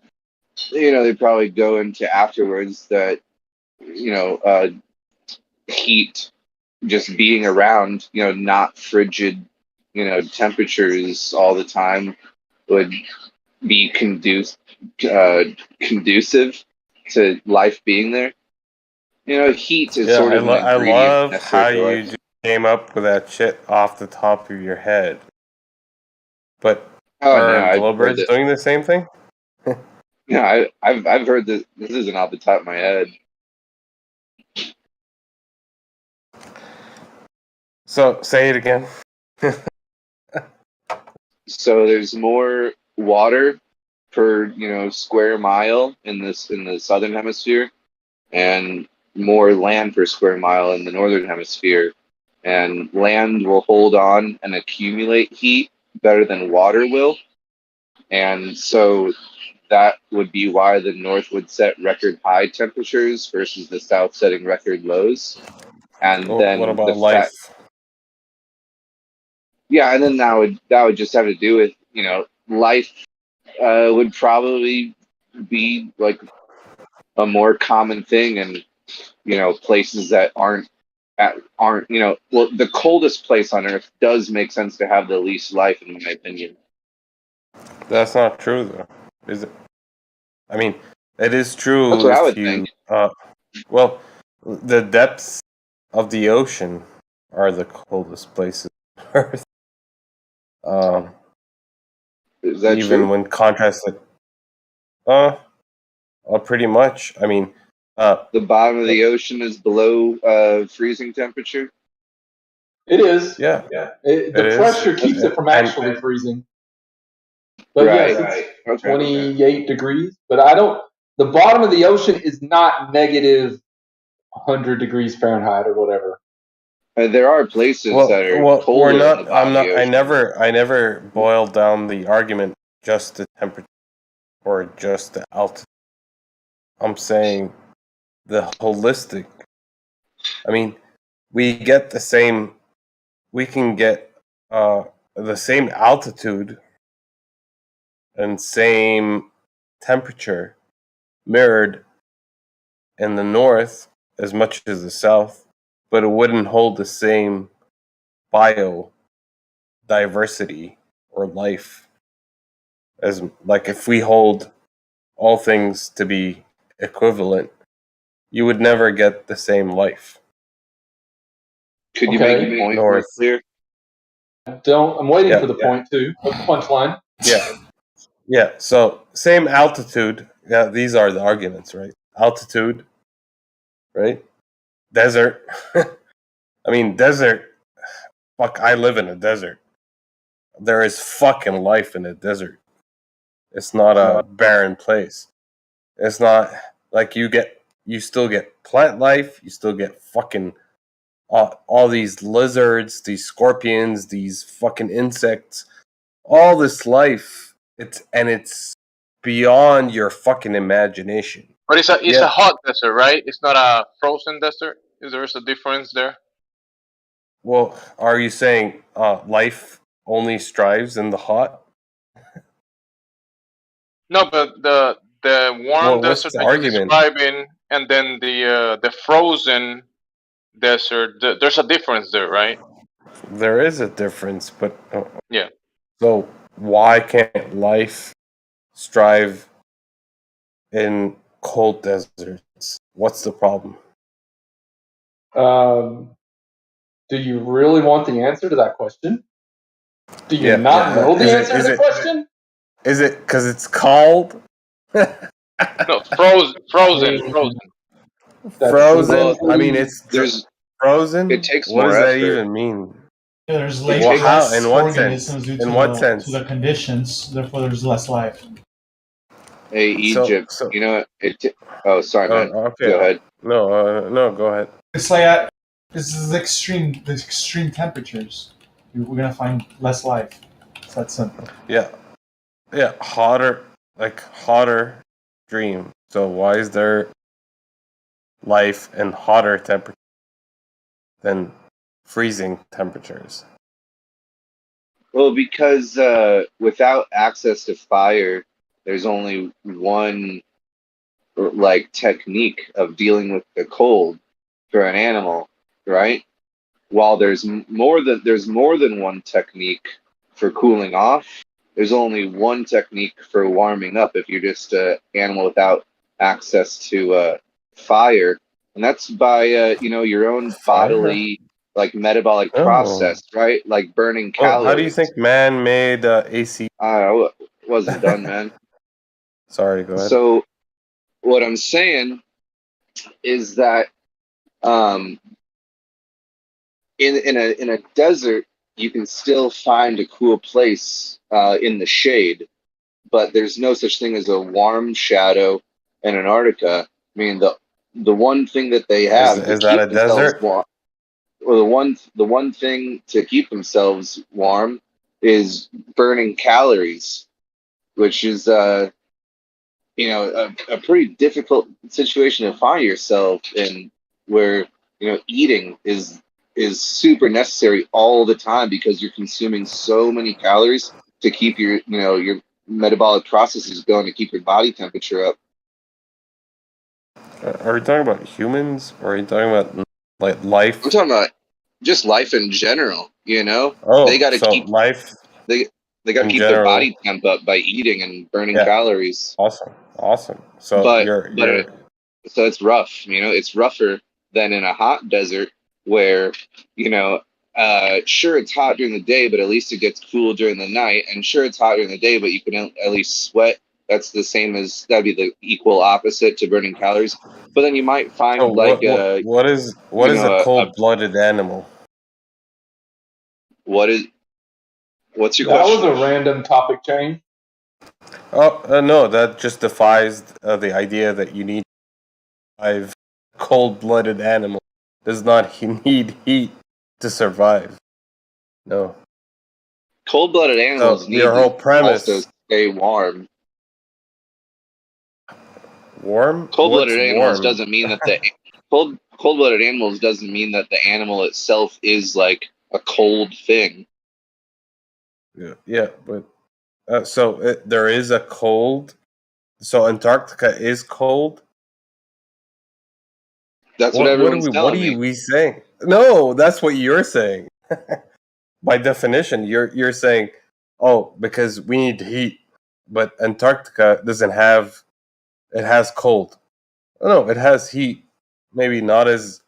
they probably go into afterwards that heat just being around, not frigid, temperatures all the time would be conducive to life being there. Heat is sort of an ingredient I love necessary how for you life. just came up with that shit off the top of your head. But are Globers doing the same thing? Yeah, I've heard this. This isn't off the top of my head. So say it again. So there's more water per square mile in the southern hemisphere, and more land per square mile in the northern hemisphere. And land will hold on and accumulate heat better than water will. And so that would be why the north would set record high temperatures versus the south setting record lows. And then what about life? Yeah, and then that would just have to do with life would probably be like a more common thing in places that aren't well, the coldest place on Earth does make sense to have the least life, in my opinion. That's not true, though, is it? I mean, it is true. That's what I if would you, think. Well, the depths of the ocean are the coldest places on Earth. Is that even true? when contrasted, pretty much. I mean, the bottom of the ocean is below freezing temperature. It is. Yeah. The pressure keeps it from actually freezing. But yes, it's 28 degrees. But the bottom of the ocean is not negative 100 degrees Fahrenheit or whatever. There are places that are colder we're not. than the bottom of the ocean. I never boiled down the argument just to temperature or just the altitude. I'm saying the holistic. I mean, we get the same. We can get the same altitude and same temperature mirrored in the north as much as the south, but it wouldn't hold the same biodiversity or life as like if we hold all things to be equivalent, you would never get the same life. Could you make your point more clear? I'm waiting for the point too. Punchline. Yeah. So same altitude. Yeah, these are the arguments, right? Altitude, right? Desert. I mean, desert. Fuck, I live in a desert. There is fucking life in a desert. It's not a barren place. It's not like you still get plant life. You still get fucking all these lizards, these scorpions, these fucking insects, all this life. It's beyond your fucking imagination. But it's a hot desert, right? It's not a frozen desert. Is there a difference there? Well, are you saying life only strives in the hot? No, but the warm desert that you're describing, and then the frozen desert, there's a difference there, right? There is a difference, but yeah. So why can't life strive in cold deserts? What's the problem? Do you really want the answer to that question? Do you not know the answer to the question? Is it because it's cold? No, frozen. Frozen. I mean, it's frozen. It takes what more does that effort. even mean? Yeah, there's Well, less in what organisms sense? due In what to sense? the conditions. Therefore, there's less life. Hey, Egypt. You know what? Sorry, man. Okay. Go ahead. No, go ahead. It's like this is the extreme temperatures. We're gonna find less life. It's that simple. Yeah, hotter dream. So why is there life in hotter temperatures than freezing temperatures? Well, because without access to fire, there's only one technique of dealing with the cold for an animal, right? While there's more than one technique for cooling off, there's only one technique for warming up if you're just an animal without access to fire, and that's by your own bodily metabolic process, right? Like burning calories. How do you think man made AC? I wasn't done, man. Sorry, go ahead. So what I'm saying is that in a desert you can still find a cool place in the shade, but there's no such thing as a warm shadow in Antarctica. I mean, the one thing that they have to Is that keep a themselves desert? warm, well, the one thing to keep themselves warm is burning calories, which is a pretty difficult situation to find yourself in, where eating is super necessary all the time because you're consuming so many calories to keep your metabolic processes going, to keep your body temperature up. Are we talking about humans, or are you talking about like life? I'm talking about just life in general. Oh, They got to so keep life they got to in keep their general. body temp up by eating and burning Yeah. calories. Awesome. So But you're so it's rough. It's rougher than in a hot desert where sure, it's hot during the day, but at least it gets cool during the night. And sure, it's hot during the day, but you can at least sweat. That's the same as, that'd be the equal opposite to burning calories. But then you might find so what is a cold-blooded animal? What's your That was question? a random topic change. Oh no, that just defies the idea that you need to survive. Cold-blooded animal does not need heat to survive. No. Cold-blooded animals So need your to whole premise also stay warm. warm. Cold-blooded What's animals warm? doesn't mean that the cold-blooded animals doesn't mean that the animal itself is like a cold thing. Yeah, but there is a cold. So Antarctica is cold. That's what everyone's telling me. What are we saying? No, that's what you're saying. By definition, you're saying, oh, because we need heat, but Antarctica doesn't have. It has cold. Oh, no, it has heat. Maybe not as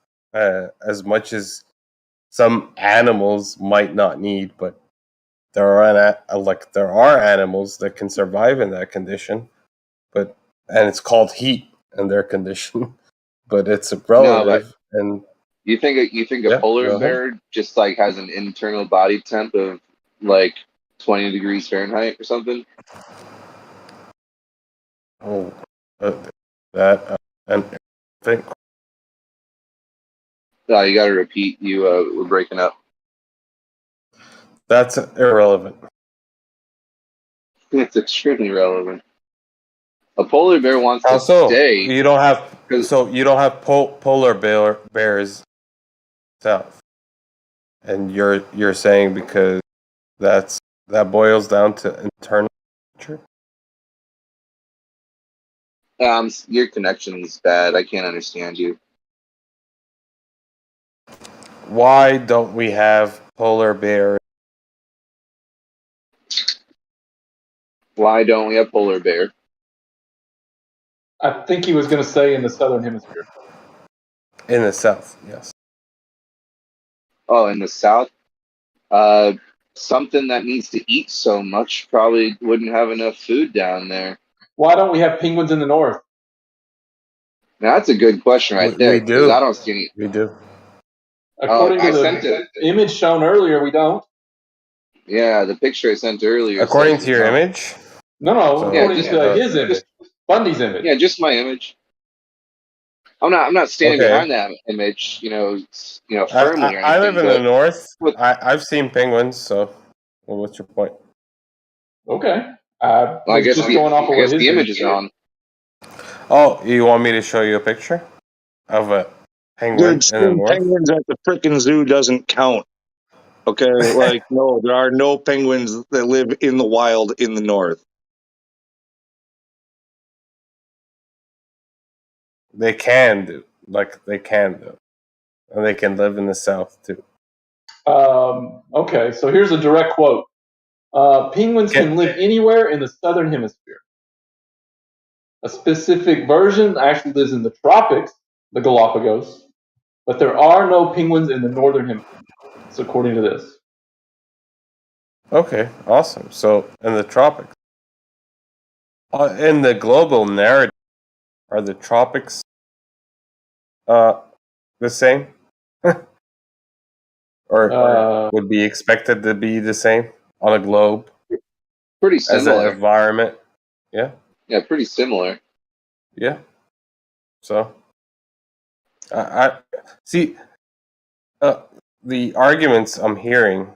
much as some animals might not need, but there are animals that can survive in that condition, and it's called heat in their condition, but it's No, but relative. And you think a polar go ahead. bear just like has an internal body temp of like 20 degrees Fahrenheit or something? Oh, and think No, you got to repeat. You were breaking up. that's irrelevant. It's extremely relevant. A polar bear wants to Also, stay. you don't have polar bears south, and you're saying because that boils down to internal temperature. Your connection's bad. I can't understand you. Why don't we have polar bears? Why don't we have polar bear? I think he was going to say in the southern hemisphere. In the south, yes. Oh, in the south? Something that needs to eat so much probably wouldn't have enough food down there. Why don't we have penguins in the north? Now, that's a good question right there. We do. I don't see any. We do. According to I the sent it. image shown earlier, we don't. Yeah, the picture I sent earlier. According says to your no. image? No, according to his image, just- Bundy's image. Yeah, just my image. I'm not standing Okay. behind that image, firmly or anything. I live in the but north. I've seen penguins, so what's your point? Okay. I guess the image is wrong. Oh, you want me to show you a picture of a penguin Dude, in the seeing north? penguins at the frickin' zoo doesn't count. Okay, no, there are no penguins that live in the wild in the north. They can do. And they can live in the south too. Okay, so here's a direct quote. Penguins can live anywhere in the southern hemisphere. A specific version actually lives in the tropics, the Galapagos, but there are no penguins in the northern hemisphere. It's according to this. Okay, awesome. So in the tropics, in the global narrative, are the tropics the same, or would be expected to be the same on a globe? Pretty as an similar. environment. Yeah. Yeah, pretty similar. Yeah. So, I see. The arguments I'm hearing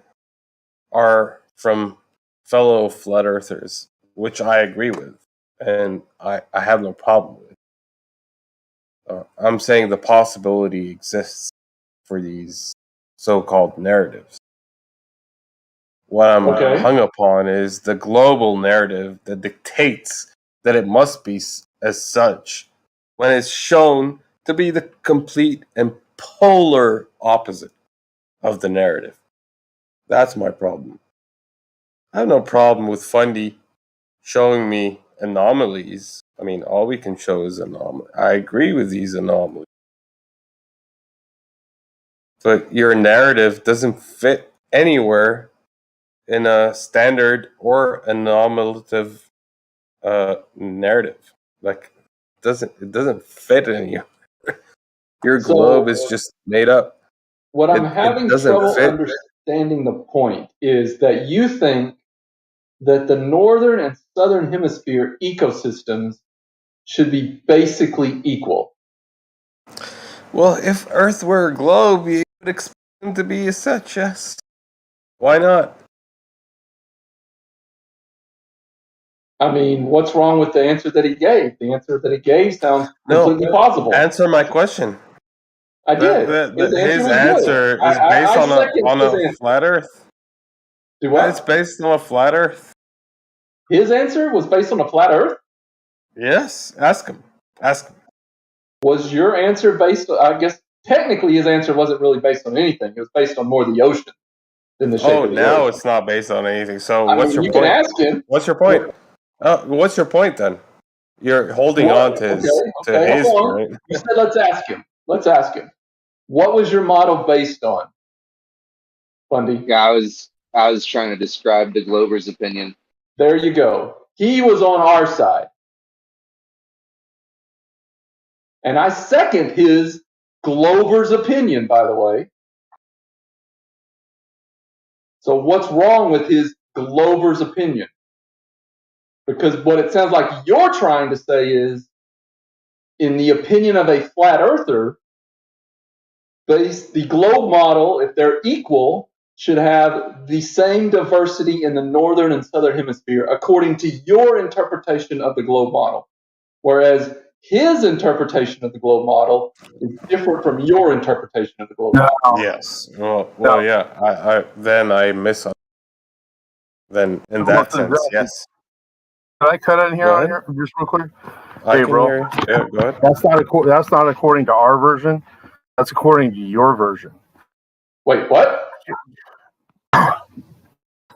are from fellow flat earthers, which I agree with, and I have no problem with. I'm saying the possibility exists for these so-called narratives. What I'm hung upon is the global narrative that dictates that it must be as such, when it's shown to be the complete and polar opposite of the narrative. That's my problem. I have no problem with Fundy showing me anomalies. I mean, all we can show is anomalies. I agree with these anomalies. But your narrative doesn't fit anywhere in a standard or anomalous narrative. Like, it doesn't fit anywhere. Your globe is just made up. What I'm having trouble understanding the point is that you think that the northern and southern hemisphere ecosystems should be basically equal. Well, if Earth were a globe, you would expect them to be as such, yes. Why not? I mean, what's wrong with the answer that he gave? The answer that he gave sounds completely plausible. Answer my question. I did. His answer is based on a flat Earth. Do what? It's based on a flat Earth. His answer was based on a flat Earth? Yes. Ask him. Was your answer based on, I guess, technically his answer wasn't really based on anything. It was based on more the ocean than the shape of the now Earth. It's not based on anything. So what's your point? You can ask him. What's your point? What's your point then? You're holding on to his point. You said let's ask him. Let's ask him. What was your model based on, Fundy? Yeah, I was trying to describe the Glober's opinion. There you go. He was on our side. And I second his Glober's opinion, by the way. So what's wrong with his Glober's opinion? Because what it sounds like you're trying to say is, in the opinion of a flat earther, the globe model, if they're equal, should have the same diversity in the northern and southern hemisphere, according to your interpretation of the globe model. Whereas his interpretation of the globe model is different from your interpretation of the globe model. Yes. Well, yeah. I miss. Then in that sense, yes. Can I cut in here just real quick? Hey, bro. Yeah, go ahead. That's not according to our version. That's according to your version. Wait, what?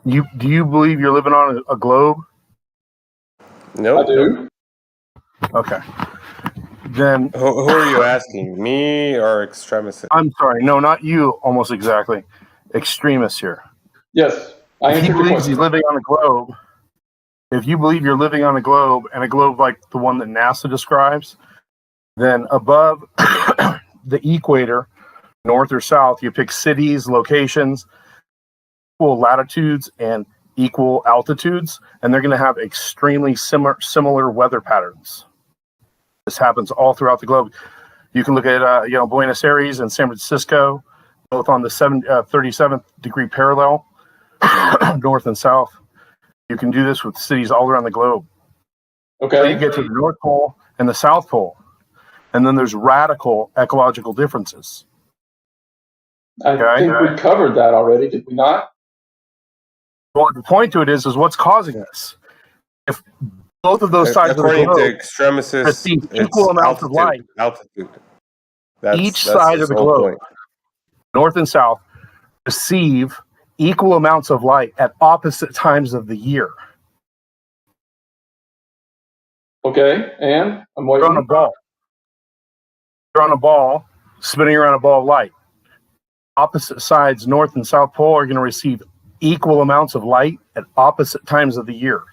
Do you believe you're living on a globe? No, I do. Okay. Then who are you asking? Me or Extremis? I'm sorry. No, not you. Almost exactly. Extremis here. Yes. If he believes he's living on a globe, if you believe you're living on a globe and a globe like the one that NASA describes, then above the equator, north or south, you pick cities, locations, equal latitudes and equal altitudes, and they're going to have extremely similar weather patterns. This happens all throughout the globe. You can look at Buenos Aires and San Francisco, both on the 37th degree parallel, north and south. You can do this with cities all around the globe. Okay. So you get to the North Pole and the South Pole, and then there's radical ecological differences. I think we covered that already, did we not? Well, the point to it is what's causing this. If both of those sides of the globe receive equal amounts of light, each side of the globe, north and south, receive equal amounts of light at opposite times of the year. Okay, and I'm waiting. You're on a ball. You're on a ball, spinning around a ball of light. Opposite sides, north and south pole, are going to receive equal amounts of light at opposite times of the year.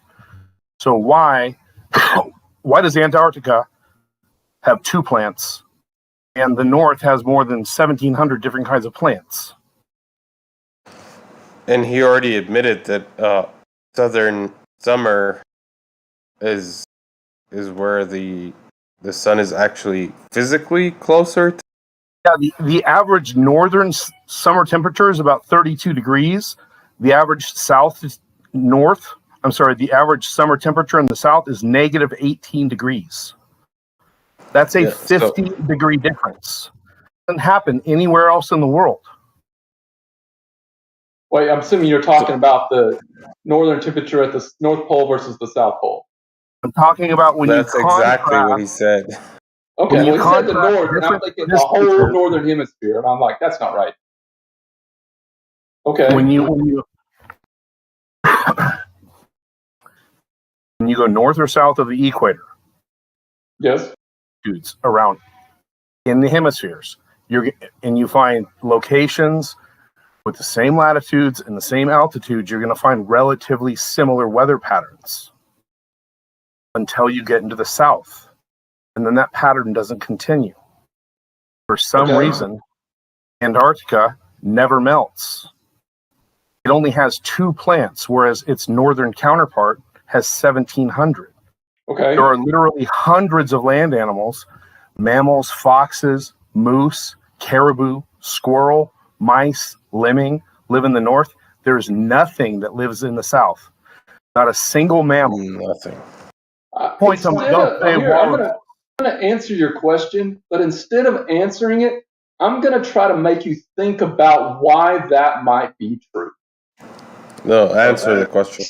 So why does Antarctica have 2 plants and the north has more than 1,700 different kinds of plants? And he already admitted that southern summer is where the sun is actually physically closer to. Yeah, the average northern summer temperature is about 32 degrees. The average the average summer temperature in the south is negative 18 degrees. That's a 50-degree difference. Doesn't happen anywhere else in the world. Wait, I'm assuming you're talking about the northern temperature at the North Pole versus the South Pole. I'm talking about when That's exactly what he said. Okay, well, he said the north, and I'm thinking the whole northern hemisphere, and I'm like, that's not right. Okay. When you go north or south of the equator, yes, dudes around in the hemispheres, you find locations with the same latitudes and the same altitudes, you're going to find relatively similar weather patterns until you get into the south. And then that pattern doesn't continue. For some reason, Antarctica never melts. It only has 2 plants, whereas its northern counterpart has 1,700. Okay. There are literally hundreds of land animals, mammals, foxes, moose, caribou, squirrel, mice, lemming, live in the north. There's nothing that lives in the south. Not a single mammal. Nothing. I'm going to answer your question, but instead of answering it, I'm going to try to make you think about why that might be true. No, answer the question.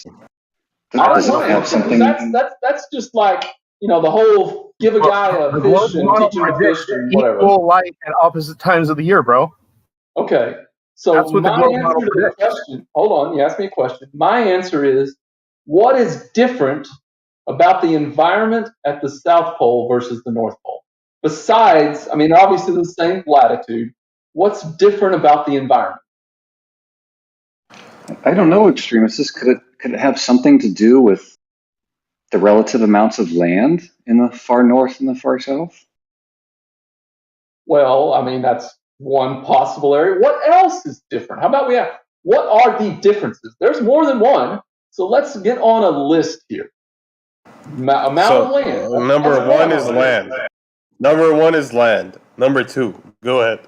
I don't want to answer something. That's just like, the whole give a guy a fish and teach him to fish and whatever. Equal light at opposite times of the year, bro. Okay. So that's what my answer to the question, hold on, you asked me a question. My answer is, what is different about the environment at the South Pole versus the North Pole? Besides, obviously the same latitude, what's different about the environment? I don't know, Extremists. Could it have something to do with the relative amounts of land in the far north and the far south? Well, that's one possible area. What else is different? How about what are the differences? There's more than one, so let's get on a list here. Amount of land. Number one is land. Number one is land. Number two, go ahead.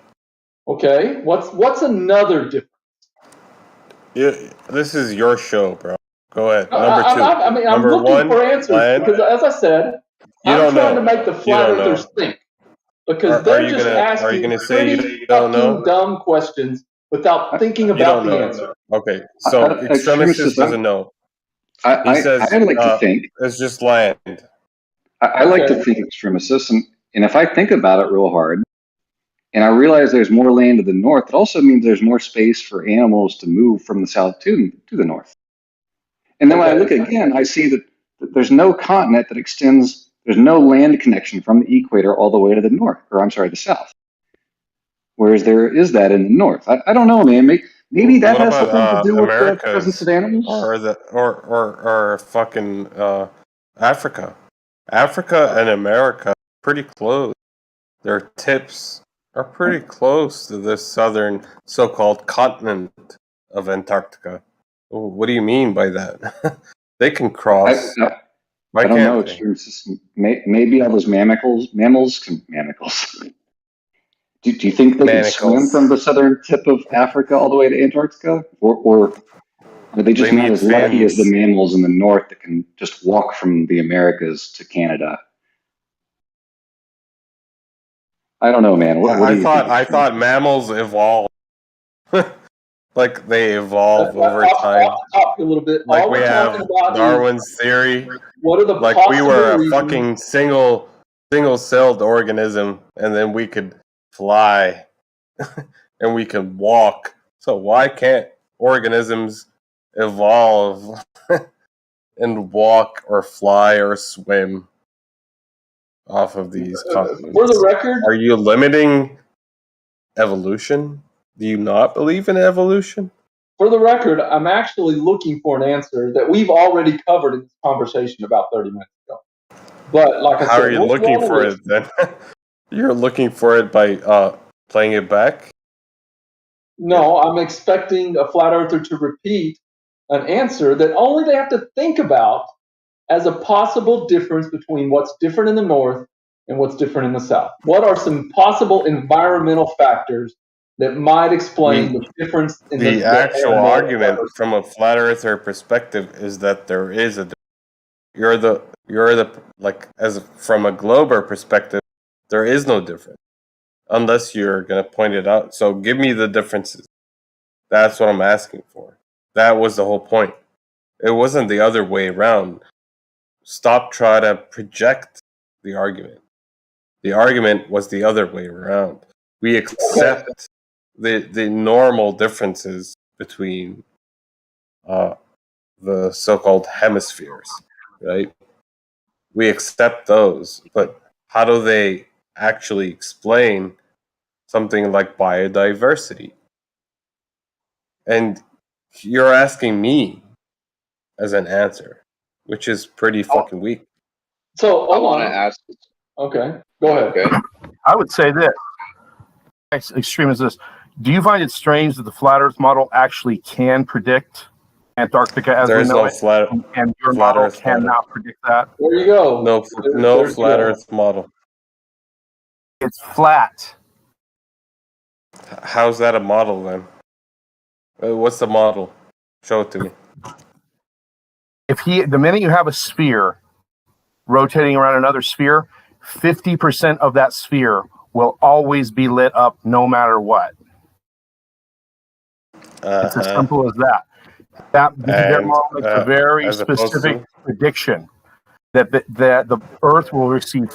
Okay, what's another difference? Yeah, this is your show, bro. Go ahead. Number two. I'm looking for answers because, as I said, I'm trying to make the flat earthers think. Because they're just asking pretty fucking dumb questions without thinking about the answer. Okay, so Extremists doesn't know. He says I like to think it's just land. I like to think Extremists, and if I think about it real hard, and I realize there's more land to the north, it also means there's more space for animals to move from the south to the north. And then when I look again, I see that there's no continent that extends. There's no land connection from the equator all the way to the north, the south. Whereas there is that in the north. I don't know, man. Maybe that has something to do with the presence of animals, or fucking Africa. Africa and America are pretty close. Their tips are pretty close to the southern so-called continent of Antarctica. What do you mean by that? They can cross. I don't know. Maybe all those mammals. Do you think they can swim from the southern tip of Africa all the way to Antarctica, or are they just not as lucky as the mammals in the north that can just walk from the Americas to Canada? I don't know, man. What do you think? I thought mammals evolve. Like they evolve over time. A little bit. Like we have Darwin's theory. What are the like we were a fucking single-celled organism, and then we could fly, and we could walk. So why can't organisms evolve and walk or fly or swim off of these continents? For the record, are you limiting evolution? Do you not believe in evolution? For the record, I'm actually looking for an answer that we've already covered in this conversation about 30 minutes ago. But like I said, how are you looking for it then? You're looking for it by playing it back? No, I'm expecting a flat earther to repeat an answer that only they have to think about as a possible difference between what's different in the north and what's different in the south? What are some possible environmental factors that might explain the difference in the actual argument from a flat earther perspective is that there is a. You're the like as from a glober perspective, there is no difference unless you're gonna point it out. So give me the differences. That's what I'm asking for. That was the whole point. It wasn't the other way around. Stop trying to project the argument. The argument was the other way around. We accept the normal differences between the so-called hemispheres, right? We accept those, but how do they actually explain something like biodiversity? And you're asking me as an answer, which is pretty fucking weak. So I want to ask. Okay, go ahead. Okay. I would say this. Next extreme is this. Do you find it strange that the flat Earth model actually can predict Antarctica as There's we know no it, flat, and your flat model Earth cannot model. predict that? There you go. No flat Earth model. It's flat. How's that a model then? What's the model? Show it to me. The minute you have a sphere rotating around another sphere, 50% of that sphere will always be lit up no matter what. It's as simple as that. Their model makes a very specific prediction that the Earth will receive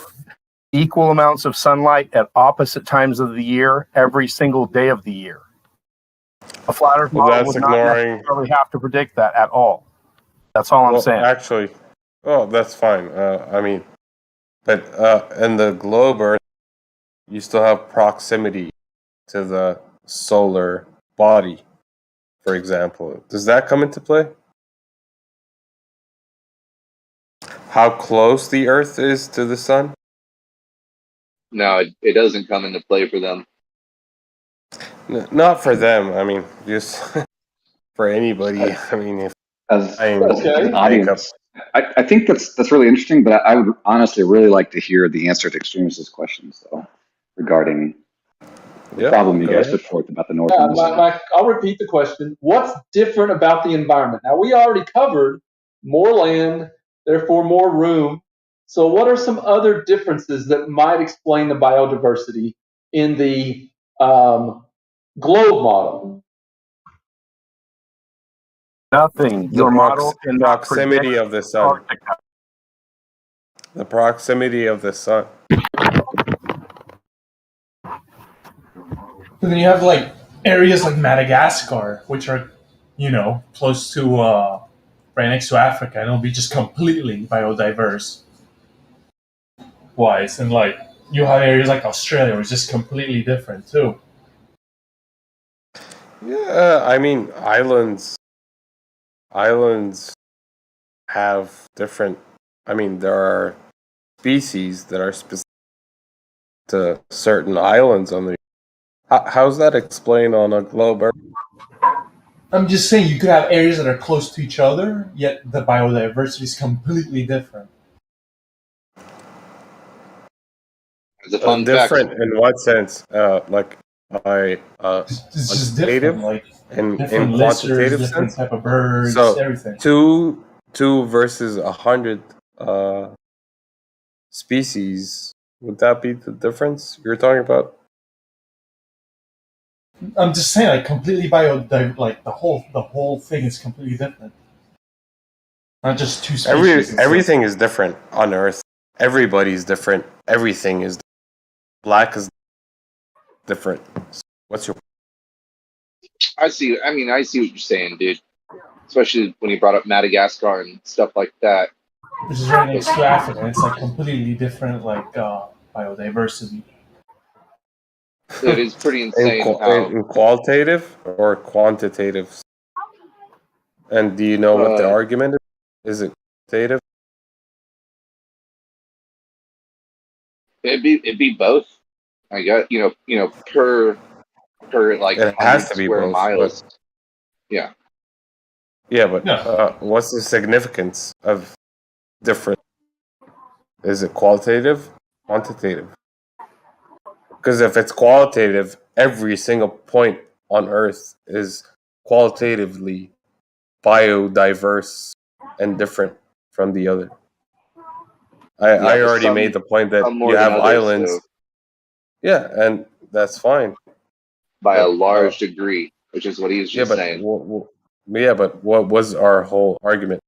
equal amounts of sunlight at opposite times of the year every single day of the year. A flat Earth model would not necessarily have to predict that at all. That's all I'm saying. Actually, that's fine. I mean, but in the globe Earth, you still have proximity to the solar body, for example. Does that come into play? How close the Earth is to the sun? No, it doesn't come into play for them. Not for them. I mean, just for anybody. I mean, if as an audience, I think that's really interesting. But I would honestly really like to hear the answer to Extremis' questions, though, regarding the problem you guys put forth about the North. And the South. I'll repeat the question. What's different about the environment? Now, we already covered more land, therefore more room. So what are some other differences that might explain the biodiversity in the globe model? Nothing. Your model in the proximity of the sun. Antarctica. The proximity of the sun. But then you have like areas like Madagascar, which are, close to right next to Africa, and it'll be just completely biodiverse wise. And like you have areas like Australia, which is just completely different too. Yeah, I mean islands have different. I mean, there are species that are specific to certain islands on the. How's that explained on a globe Earth? I'm just saying you could have areas that are close to each other, yet the biodiversity is completely different. It's a fun different fact. in what sense? Like it's just different, like in different quantitative lizards, different sense. type of birds, So everything. two versus 100 species. Would that be the difference you're talking about? I'm just saying, like completely like the whole thing is completely different. Not just two species. Everything is different on Earth. Everybody's different. Everything is black is different. What's your? I see what you're saying, dude. Especially when you brought up Madagascar and stuff like that. Which is right next to Africa. It's like completely different, like biodiversity. It is pretty insane. In qualitative or quantitative? And do you know what the argument is? Is it quantitative? It'd be both. I got per like it has to be square both, miles. But, yeah. Yeah, but what's the significance of different? Is it qualitative, quantitative? Because if it's qualitative, every single point on Earth is qualitatively biodiverse and different from the other. I already made the point that you have islands. Yeah, and that's fine. By a large degree, which is what he was just saying. But what was our whole argument?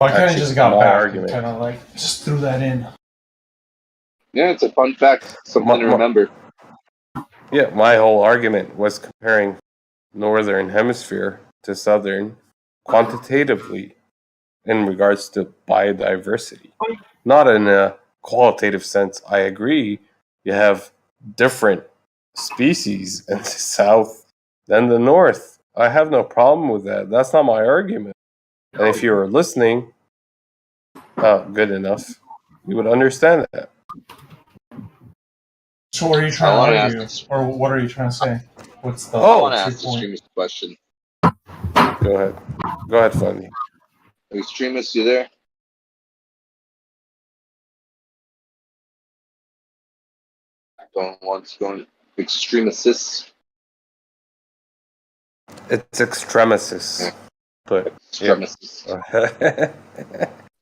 I kind of just got my back argument. and kind of like just threw that in. Yeah, it's a fun fact, something to remember. Yeah, my whole argument was comparing northern hemisphere to southern quantitatively in regards to biodiversity. Not in a qualitative sense. I agree. You have different species in the south than the north. I have no problem with that. That's not my argument. And if you were listening, good enough, you would understand that. So what are you trying to argue? Or what are you trying to say? What's the I want to ask the Extremist a question. Go ahead. Go ahead, Funny. Extremist, you there? Going once, going extremists. It's extremists. But extremists.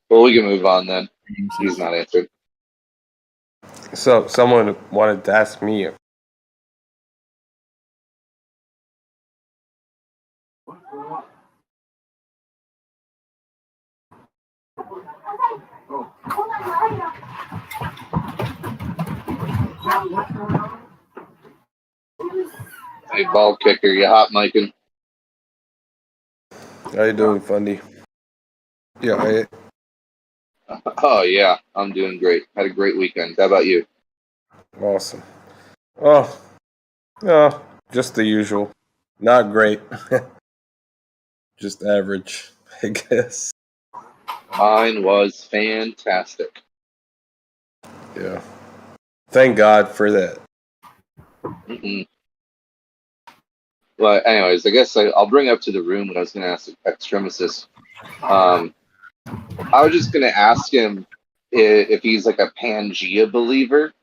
Well, we can move on then. He's not answered. So someone wanted to ask me. Hey, ball kicker, you hot micing? How you doing, Fundy? Yeah, Oh yeah, I'm doing great. Had a great weekend. How about you? Awesome. Oh, yeah, just the usual. Not great. Just average, I guess. Mine was fantastic. Yeah. Thank God for that. Mm-mm. Well, anyways, I guess I'll bring up to the room what I was going to ask Extremist. I was just going to ask him if he's like a Pangea believer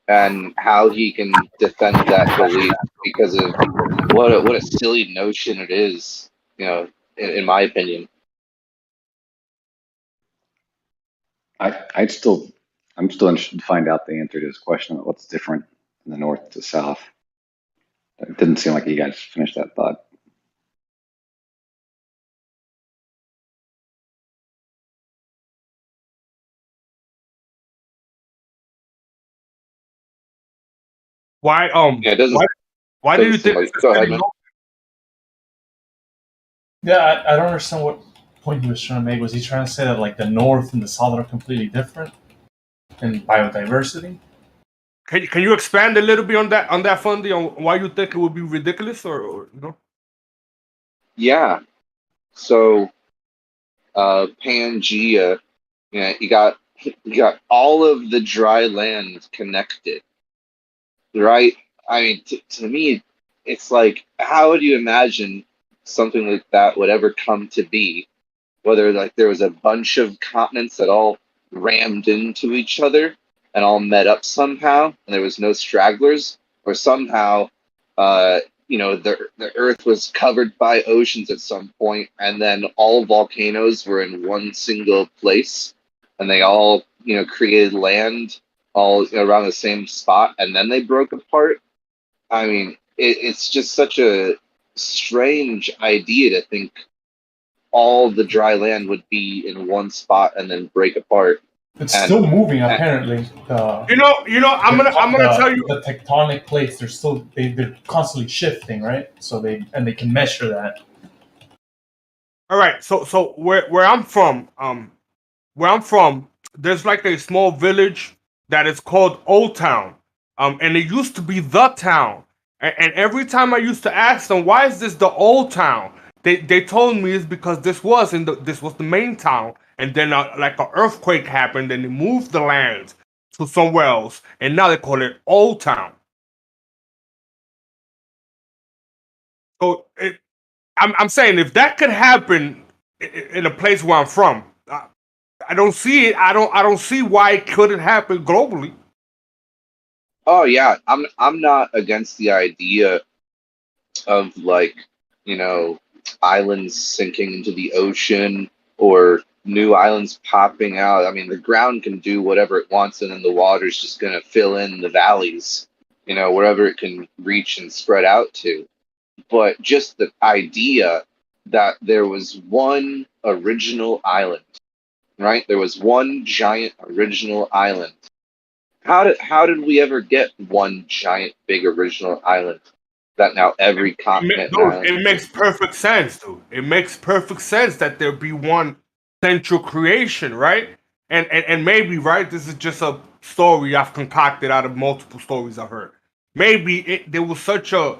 and how he can defend that belief because of what a silly notion it is, you know, in my opinion. I'm still interested to find out the answer to this question. What's different in the north to south? It didn't seem like you guys finished that thought. Why why do you think Go ahead, man. Yeah, I don't understand what point he was trying to make. Was he trying to say that like the north and the south are completely different in biodiversity? Can you expand a little bit on that Fundy, on why you think it would be ridiculous or no? Yeah. So Pangea, you know, you got all of the dry land connected, right? I mean, to me, it's like, how would you imagine something like that would ever come to be? Whether like there was a bunch of continents that all rammed into each other and all met up somehow, and there was no stragglers, or somehow, you know, the Earth was covered by oceans at some point, and then all volcanoes were in one single place, and they all, you know, created land all around the same spot, and then they broke apart. I mean, it's just such a strange idea to think all the dry land would be in one spot and then break apart. It's still moving apparently. I'm gonna tell you the tectonic plates. They're constantly shifting, right? So they can measure that. All right, so where I'm from, there's like a small village that is called Old Town, and it used to be the town. And every time I used to ask them, why is this the Old Town? They told me it's because this was the main town, and then like an earthquake happened, and they moved the land to somewhere else, and now they call it Old Town. So I'm saying if that could happen in a place where I'm from, I don't see it. I don't see why it couldn't happen globally. Oh yeah, I'm not against the idea of like, islands sinking into the ocean or new islands popping out. I mean, the ground can do whatever it wants, and then the water's just going to fill in the valleys, wherever it can reach and spread out to. But just the idea that there was one original island, right? There was one giant original island. How did we ever get one giant big original island that now every continent and island? It makes perfect sense, dude. It makes perfect sense that there be one central creation, right? And maybe, right, this is just a story I've concocted out of multiple stories I've heard. Maybe there was such a,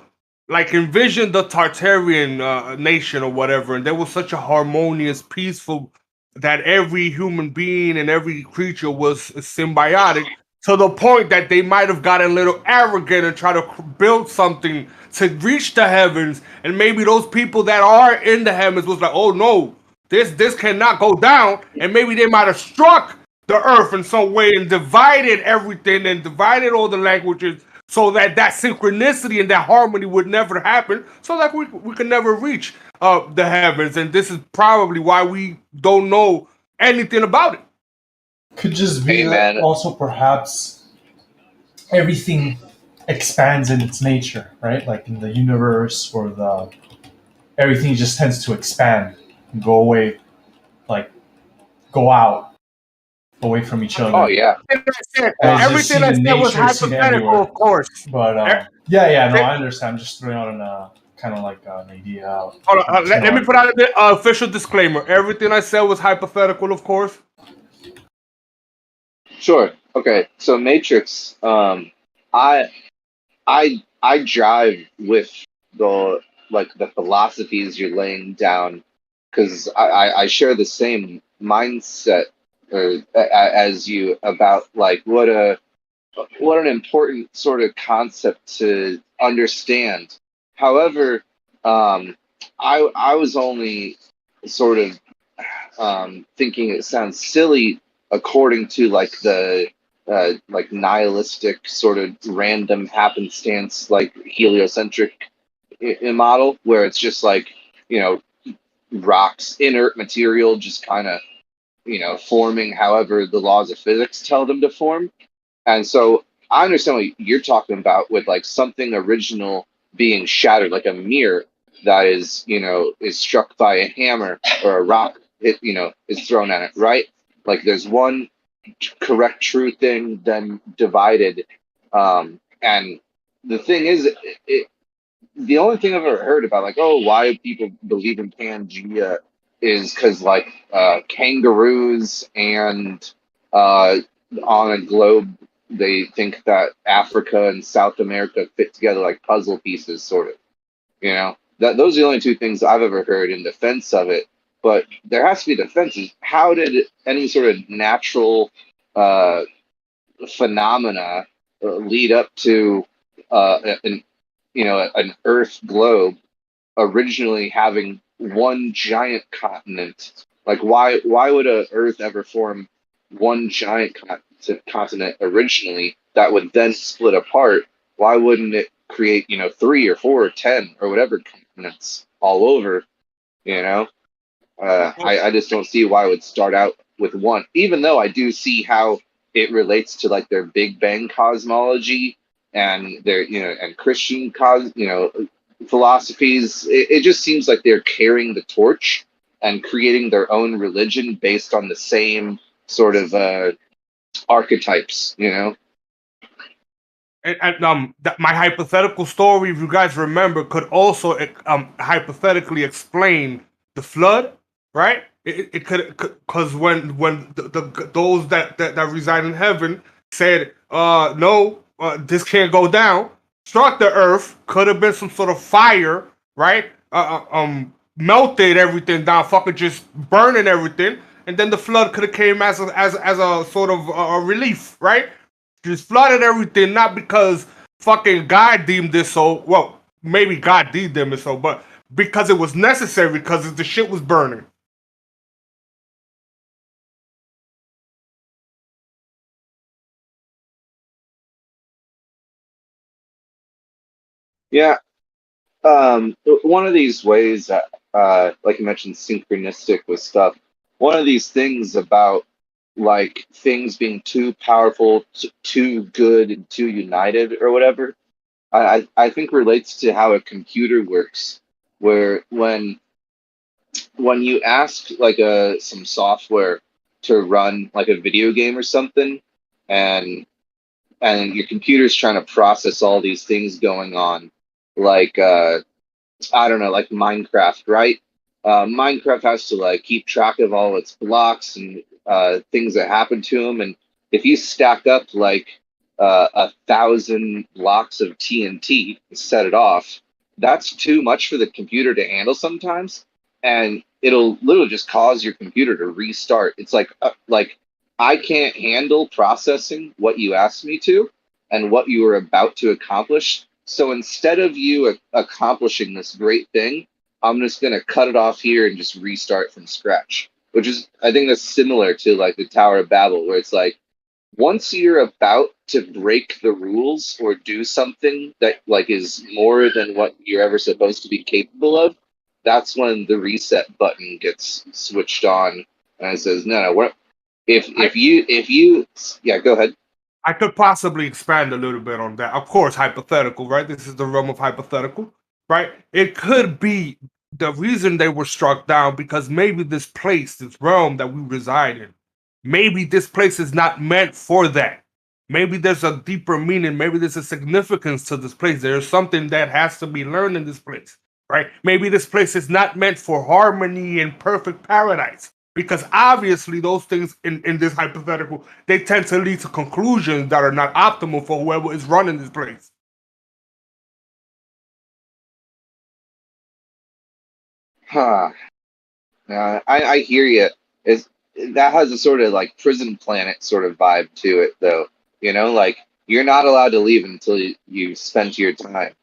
like, envision the Tartarian nation or whatever, and there was such a harmonious, peaceful, that every human being and every creature was symbiotic, to the point that they might have gotten a little arrogant and try to build something to reach the heavens, and maybe those people that are in the heavens was like, oh no, this cannot go down, and maybe they might have struck the earth in some way and divided everything and divided all the languages, so that synchronicity and that harmony would never happen, so that we could never reach the heavens. And this is probably why we don't know anything about it. Could just be that also perhaps everything expands in its nature, right? Like in the universe, or everything just tends to expand and go away, like go out away from each other. Oh yeah. Everything I said was hypothetical, of course. But yeah, no, I understand. I'm just throwing out an kind of like an idea out. Hold on, let me put out an official disclaimer. Everything I said was hypothetical, of course. Sure. Okay. So Matrix, I drive with the philosophies you're laying down, because I share the same mindset as you about like what an important sort of concept to understand. However, I was only sort of thinking it sounds silly according to like the like nihilistic sort of random happenstance, like heliocentric model, where it's just like, rocks, inert material, just kind of, forming however the laws of physics tell them to form. And so I understand what you're talking about with like something original being shattered, like a mirror that is, is struck by a hammer or a rock, it, is thrown at it, right? Like there's one correct true thing, then divided. And the thing is, the only thing I've ever heard about, like, oh, why people believe in Pangea is because, like, kangaroos and on a globe, they think that Africa and South America fit together like puzzle pieces, sort of. Those are the only two things I've ever heard in defense of it. But there has to be defenses. How did any sort of natural phenomena lead up to an Earth globe originally having one giant continent? Like, why would a Earth ever form one giant continent originally that would then split apart? Why wouldn't it create 3 or 4 or 10 or whatever continents all over? I just don't see why it would start out with one, even though I do see how it relates to like their Big Bang cosmology and their, and Christian philosophies. It just seems like they're carrying the torch and creating their own religion based on the same sort of archetypes, And my hypothetical story, if you guys remember, could also hypothetically explain the flood, right? It could, because when those that reside in heaven said, no, this can't go down, struck the earth, could have been some sort of fire, right? Melted everything down, fucking just burning everything, and then the flood could have came as a sort of a relief, right? Just flooded everything, not because fucking God deemed this so. Well, maybe God deemed them it so, but because it was necessary, because the shit was burning. Yeah. One of these ways that, like you mentioned, synchronistic with stuff. One of these things about like things being too powerful, too good, and too united, or whatever. I think relates to how a computer works, where when you ask like some software to run like a video game or something, and your computer's trying to process all these things going on, like I don't know, like Minecraft, right? Minecraft has to like keep track of all its blocks and things that happen to them, and if you stack up like 1,000 blocks of TNT and set it off, that's too much for the computer to handle sometimes, and it'll literally just cause your computer to restart. It's like I can't handle processing what you asked me to and what you were about to accomplish. So instead of you accomplishing this great thing, I'm just going to cut it off here and just restart from scratch, which is, I think that's similar to like the Tower of Babel, where it's like, once you're about to break the rules or do something that like is more than what you're ever supposed to be capable of, that's when the reset button gets switched on and it says, no, if you, yeah, go ahead. I could possibly expand a little bit on that. Of course, hypothetical, right? This is the realm of hypothetical, right? It could be the reason they were struck down because maybe this place, this realm that we reside in, maybe this place is not meant for that. Maybe there's a deeper meaning. Maybe there's a significance to this place. There's something that has to be learned in this place, right? Maybe this place is not meant for harmony and perfect paradise. Because obviously those things in this hypothetical, they tend to lead to conclusions that are not optimal for whoever is running this place. Huh. I hear you. That has a sort of like prison planet sort of vibe to it, though. You know, like you're not allowed to leave until you spend your time.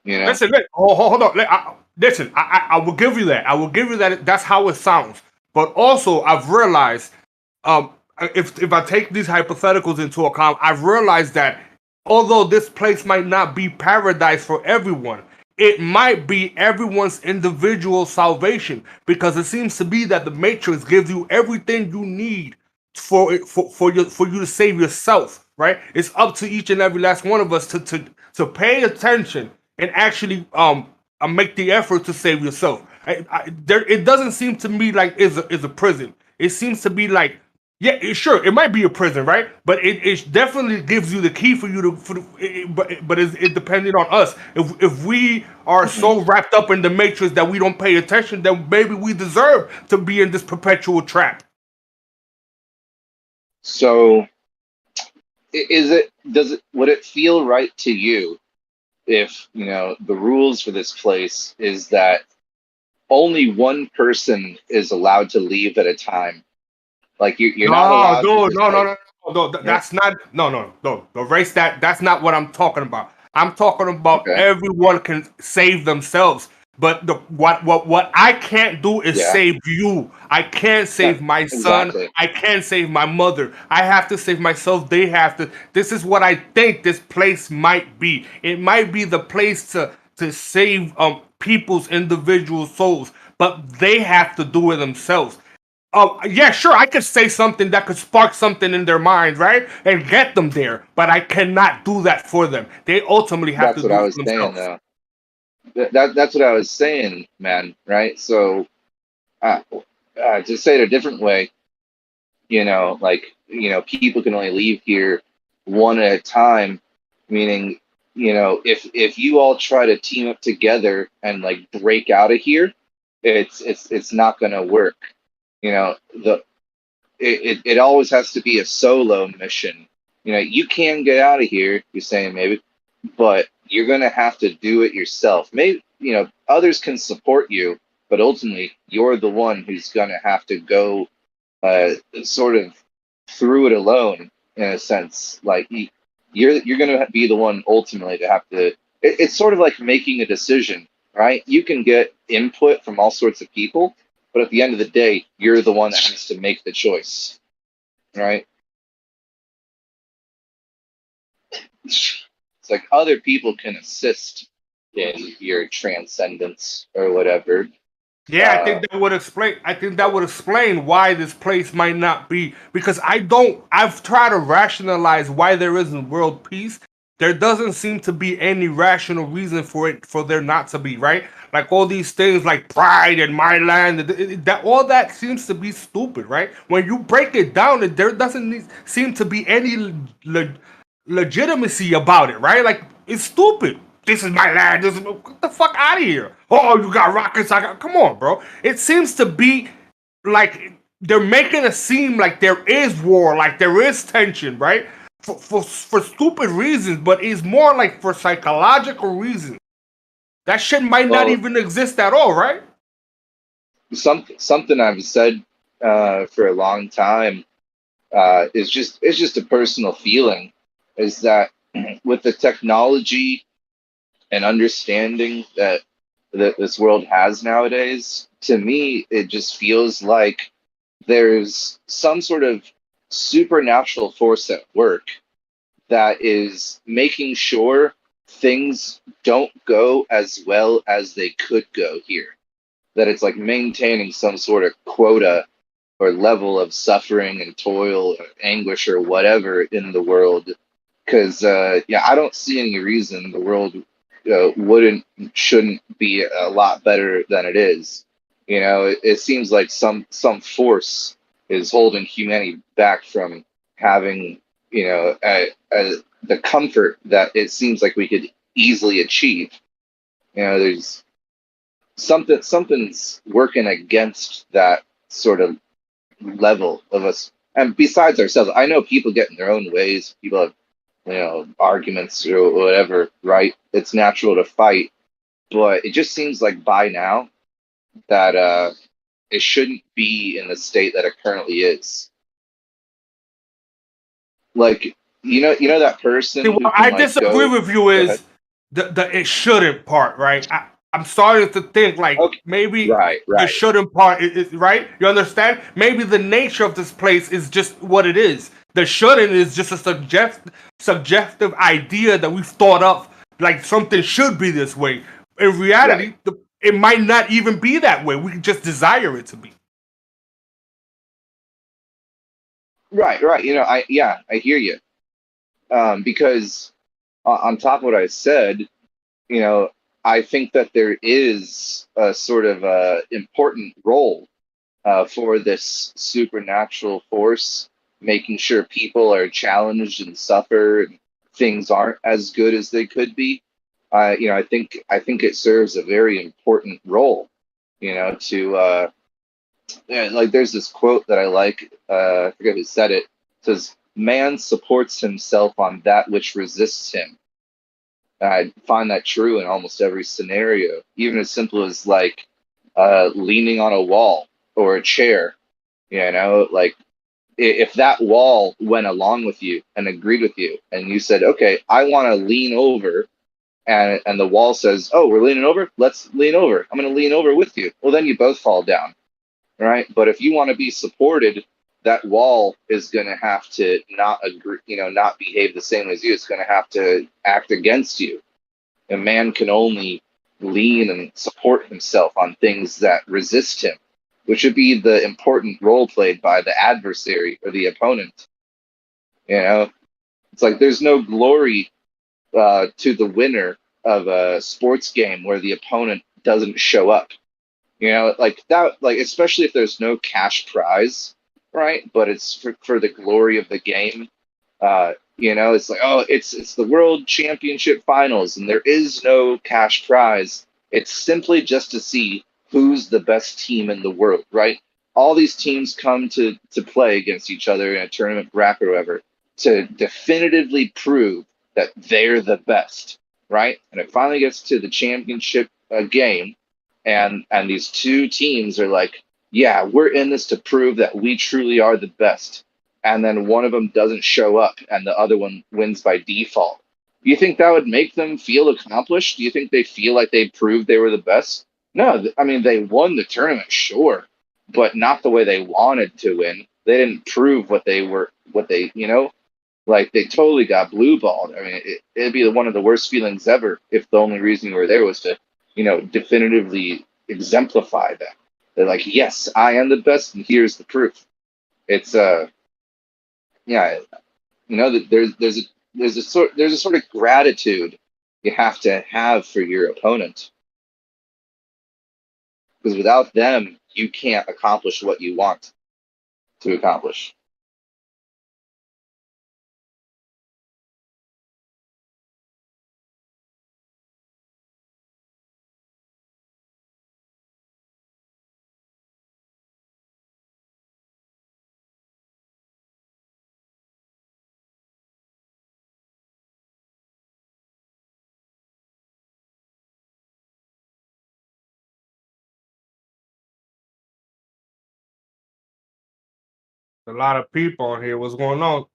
You know. Listen, hold on. Listen, I will give you that. I will give you that. That's how it sounds. But also, I've realized, if I take these hypotheticals into account, I've realized that although this place might not be paradise for everyone, it might be everyone's individual salvation, because it seems to be that the Matrix gives you everything you need for you to save yourself. Right? It's up to each and every last one of us to pay attention and actually make the effort to save yourself. It doesn't seem to me like it's a prison. It seems to be like, yeah, sure, it might be a prison, right? But it definitely gives you the key for you to, but it's depending on us. If we are so wrapped up in the Matrix that we don't pay attention, then maybe we deserve to be in this perpetual trap. So, would it feel right to you if, you know, the rules for this place is that only one person is allowed to leave at a time? Like you're not allowed to just, no. That's not no. Erase that. That's not what I'm talking about. I'm talking about everyone can save themselves. But what I can't do is save you. I can't save my son. Exactly. I can't save my mother. I have to save myself. They have to. This is what I think this place might be. It might be the place to save people's individual souls, but they have to do it themselves. Yeah, sure, I could say something that could spark something in their mind, right? And get them there, but I cannot do that for them. They ultimately have to do it themselves. Saying, though. That's what I was saying, man, right? So, to say it a different way, you know, like, you know, people can only leave here one at a time, meaning, you know, if you all try to team up together and like break out of here, it's not going to work. You know, it always has to be a solo mission. You know, you can get out of here, you're saying maybe, but you're going to have to do it yourself. Maybe, you know, others can support you, but ultimately you're the one who's going to have to go sort of through it alone, in a sense. Like you're going to be the one ultimately to have to. It's sort of like making a decision, right? You can get input from all sorts of people, but at the end of the day, you're the one that has to make the choice, right? It's like other people can assist in your transcendence or whatever. Yeah, I think that would explain. I think that would explain why this place might not be, because I've tried to rationalize why there isn't world peace. There doesn't seem to be any rational reason for there not to be, right? Like all these things like pride and my land, that all that seems to be stupid, right? When you break it down, there doesn't seem to be any legitimacy about it, right? Like it's stupid. This is my land. Get the fuck out of here. Oh, you got rockets. Come on, bro. It seems to be like they're making it seem like there is war, like there is tension, right? For stupid reasons, but it's more like for psychological reasons. That shit might not even exist at all, right? Something I've said for a long time is just a personal feeling, is that with the technology and understanding that this world has nowadays, to me, it just feels like there's some sort of supernatural force at work that is making sure things don't go as well as they could go here. That it's like maintaining some sort of quota or level of suffering and toil or anguish or whatever in the world. Because, I don't see any reason the world shouldn't be a lot better than it is. You know, it seems like some force is holding humanity back from having, the comfort that it seems like we could easily achieve. You know, there's something's working against that sort of level of us. And besides ourselves, I know people get in their own ways. People have, arguments or whatever, right? It's natural to fight, but it just seems like by now that it shouldn't be in the state that it currently is. Like, you know that person. See, what I disagree with you is the it shouldn't part, right? I'm starting to think like maybe the shouldn't part is right. You understand? Maybe the nature of this place is just what it is. The shouldn't is just a subjective idea that we've thought of, like something should be this way. In reality, it might not even be that way. We can just desire it to be. Right. I hear you. Because on top of what I said, I think that there is a sort of important role for this supernatural force, making sure people are challenged and suffer and things aren't as good as they could be. I think it serves a very important role, to like there's this quote that I like, I forget who said it. It says, "Man supports himself on that which resists him." I find that true in almost every scenario, even as simple as like leaning on a wall or a chair. Like if that wall went along with you and agreed with you, and you said, "Okay, I want to lean over," and the wall says, "Oh, we're leaning over. Let's lean over. I'm going to lean over with you." Well, then you both fall down, right? But if you want to be supported, that wall is going to have to not agree, not behave the same as you. It's going to have to act against you. A man can only lean and support himself on things that resist him, which would be the important role played by the adversary or the opponent. It's like there's no glory to the winner of a sports game where the opponent doesn't show up. Like that, like especially if there's no cash prize, right? But it's for the glory of the game. It's like, oh, it's the World Championship Finals, and there is no cash prize. It's simply just to see who's the best team in the world, right? All these teams come to play against each other in a tournament bracket or whatever to definitively prove that they're the best, right? And it finally gets to the championship game, and these two teams are like, yeah, we're in this to prove that we truly are the best. And then one of them doesn't show up and the other one wins by default. Do you think that would make them feel accomplished? Do you think they feel like they proved they were the best? No, I mean, they won the tournament, sure, but not the way they wanted to win. They didn't prove what they were, Like they totally got blue balled. I mean, it'd be one of the worst feelings ever if the only reason you were there was to, definitively exemplify that. They're like, yes, I am the best, and here's the proof. It's yeah, that there's a sort of gratitude you have to have for your opponent, because without them, you can't accomplish what you want to accomplish. A lot of people on here. What's going on?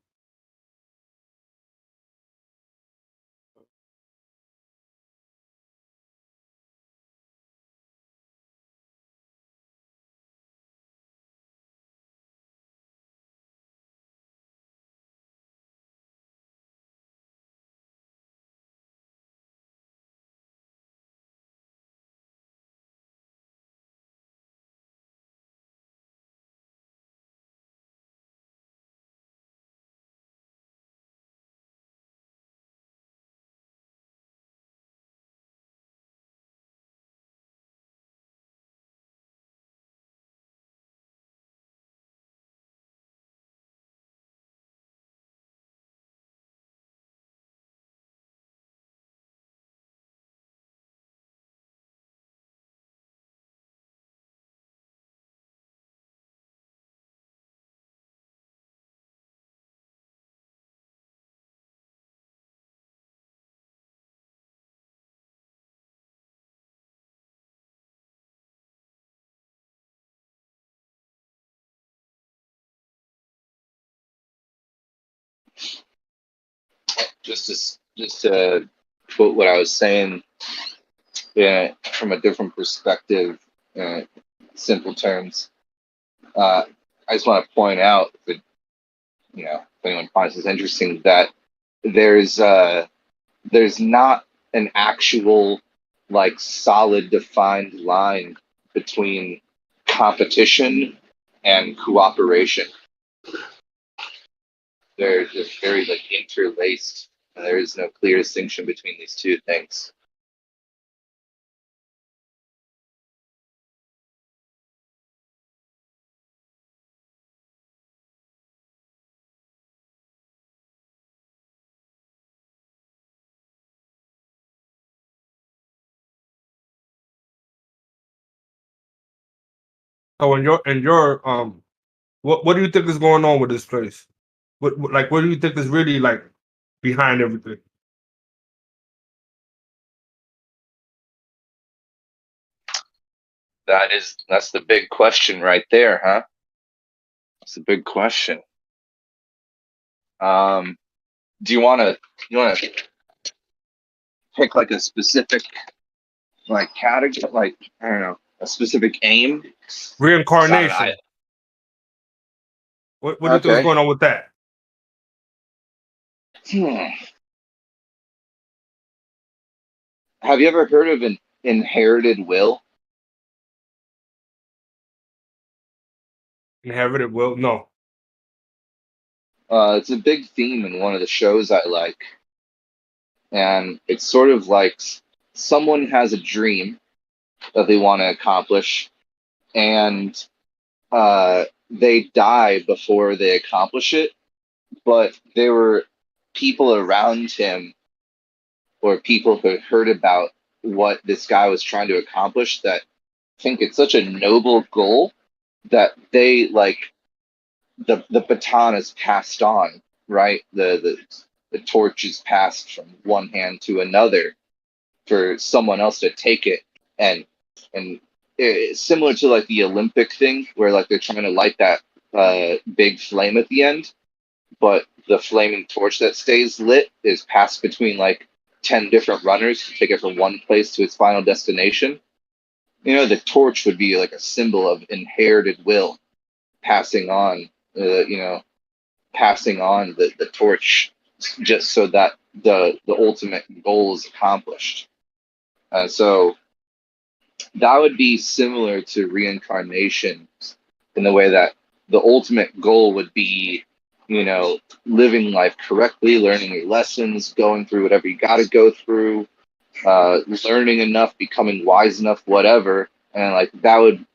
Just to put what I was saying from a different perspective, simple terms. I just want to point out that, if anyone finds this interesting, that there's not an actual solid defined line between competition and cooperation. They're just very interlaced. And there is no clear distinction between these two things. So in your what do you think is going on with this place? What do you think is really behind everything? That's the big question right there, huh? That's a big question. Do you want to pick a specific category, I don't know, a specific aim? Reincarnation. What do you think is going on with that? Have you ever heard of an inherited will? Inherited will? No. It's a big theme in one of the shows I like. And it's sort of like someone has a dream that they want to accomplish, and they die before they accomplish it, but there were people around him or people who had heard about what this guy was trying to accomplish that think it's such a noble goal that they the baton is passed on, right? The torch is passed from one hand to another for someone else to take it, and it's similar to the Olympic thing where they're trying to light that big flame at the end, but the flaming torch that stays lit is passed between 10 different runners to take it from one place to its final destination. The torch would be a symbol of inherited will, passing on passing on the torch just so that the ultimate goal is accomplished. So that would be similar to reincarnation in the way that the ultimate goal would be, living life correctly, learning your lessons, going through whatever you got to go through, learning enough, becoming wise enough, whatever. And like that would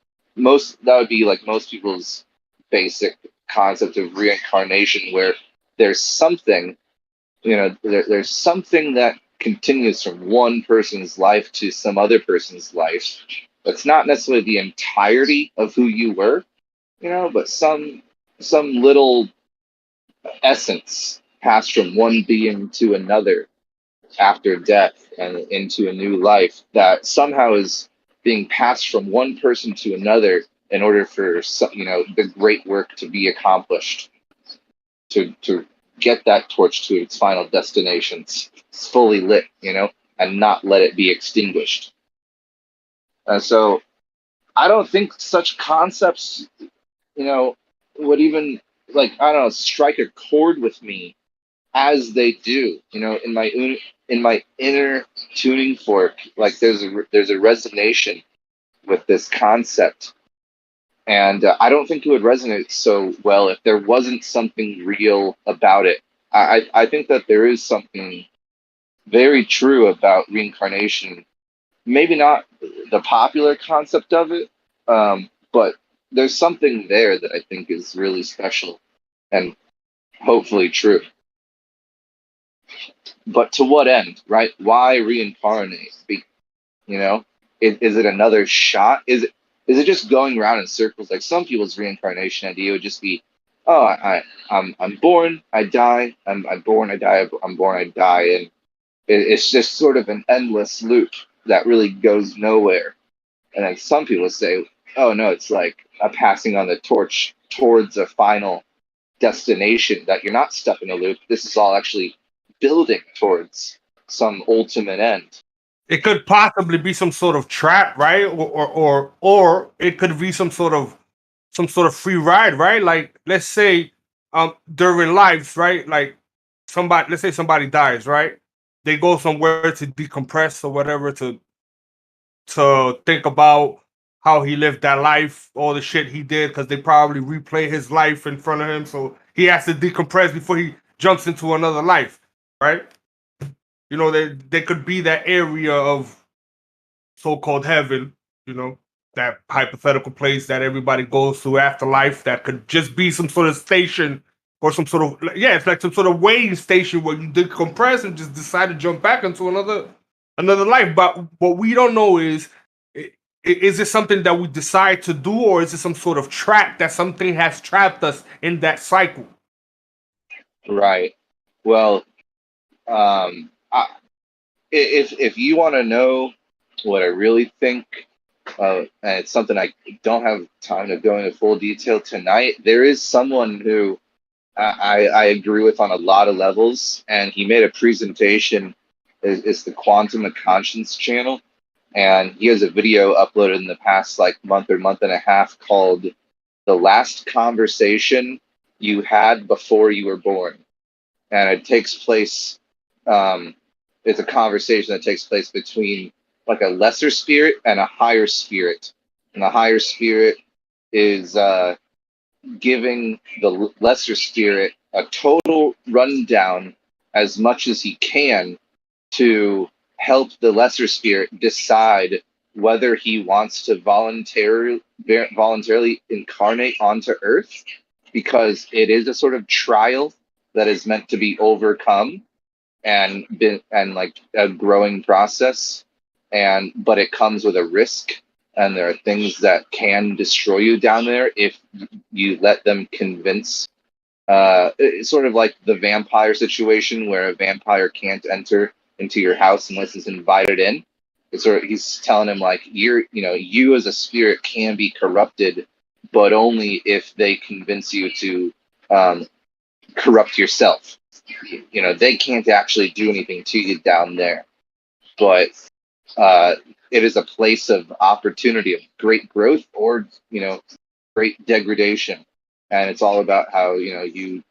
be like most people's basic concept of reincarnation, where there's something, there's something that continues from one person's life to some other person's life. It's not necessarily the entirety of who you were, but some little essence passed from one being to another after death and into a new life that somehow is being passed from one person to another in order for the great work to be accomplished, to get that torch to its final destinations, fully lit, and not let it be extinguished. So I don't think such concepts, would even strike a chord with me as they do, in my inner tuning fork. Like there's a resonation with this concept, and I don't think it would resonate so well if there wasn't something real about it. I think that there is something very true about reincarnation. Maybe not the popular concept of it, but there's something there that I think is really special and hopefully true. But to what end, right? Why reincarnate? Is it another shot? Is it just going around in circles? Like some people's reincarnation idea would just be, oh, I'm born, I die, I'm born, I die, I'm born, I die, and it's just sort of an endless loop that really goes nowhere. And then some people say, oh no, it's like a passing on the torch towards a final destination, that you're not stuck in a loop. This is all actually building towards some ultimate end. It could possibly be some sort of trap, right? Or it could be some sort of free ride, right? Like let's say during lives, right? Like let's say somebody dies, right? They go somewhere to decompress or whatever, to think about how he lived that life, all the shit he did, because they probably replay his life in front of him, so he has to decompress before he jumps into another life, right? There could be that area of so-called heaven, that hypothetical place that everybody goes to after life, that could just be some sort of station or some sort of, it's like some sort of waiting station where you decompress and just decide to jump back into another life. But what we don't know is it something that we decide to do, or is it some sort of trap that something has trapped us in that cycle? Right. Well, if you want to know what I really think, and it's something I don't have time to go into full detail tonight, there is someone who I agree with on a lot of levels, and he made a presentation. It's the Quantum of Conscience channel, and he has a video uploaded in the past month or month and a half called "The Last Conversation You Had Before You Were Born," and it takes place. It's a conversation that takes place between like a lesser spirit and a higher spirit, and the higher spirit is giving the lesser spirit a total rundown as much as he can to help the lesser spirit decide whether he wants to voluntarily incarnate onto Earth, because it is a sort of trial that is meant to be overcome and like a growing process, but it comes with a risk, and there are things that can destroy you down there if you let them convince. It's sort of like the vampire situation, where a vampire can't enter into your house unless he's invited in. He's telling him like, you as a spirit can be corrupted, but only if they convince you to corrupt yourself. They can't actually do anything to you down there, but it is a place of opportunity, of great growth or great degradation, and it's all about how you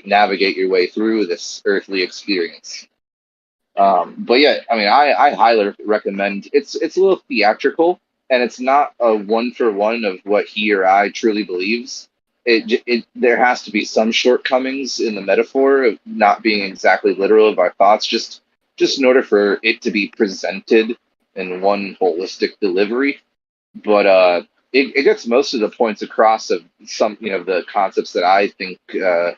navigate your way through this earthly experience. But yeah, I mean, I highly recommend. It's a little theatrical, and it's not a one for one of what he or I truly believes. There has to be some shortcomings in the metaphor of not being exactly literal of our thoughts, just in order for it to be presented in one holistic delivery. But it gets most of the points across of some, the concepts that I think have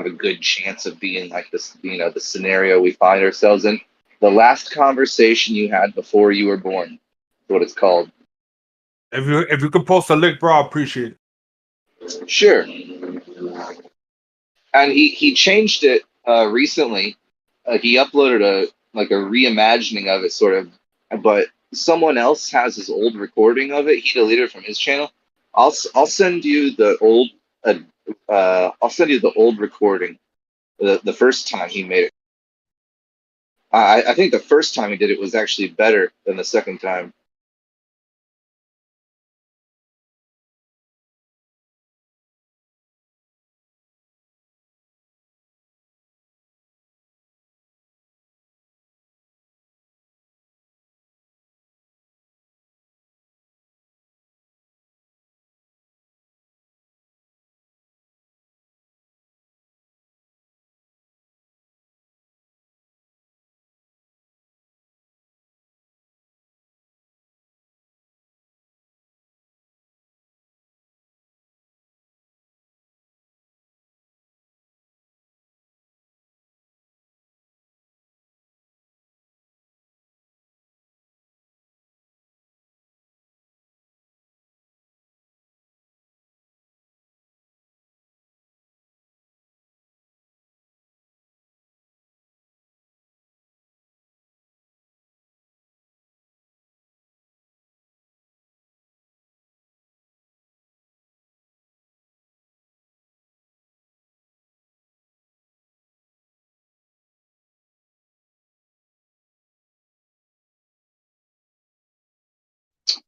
a good chance of being like this, the scenario we find ourselves in. The last conversation you had before you were born, is what it's called. If you could post a link, bro, I appreciate it. Sure. And he changed it recently. He uploaded a reimagining of it, sort of, but someone else has his old recording of it. He deleted it from his channel. I'll send you the old recording. The first time he made it. I think the first time he did it was actually better than the second time.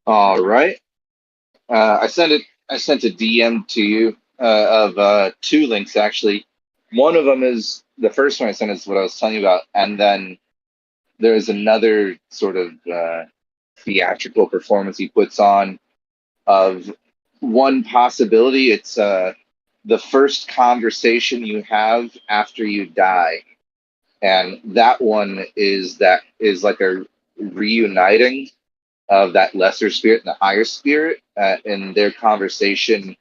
All right. I sent a DM to you of two links actually. One of them is the first one I sent is what I was telling you about, and then there's another sort of theatrical performance he puts on of one possibility. It's the first conversation you have after you die, and that one is like a reuniting of that lesser spirit and the higher spirit in their conversation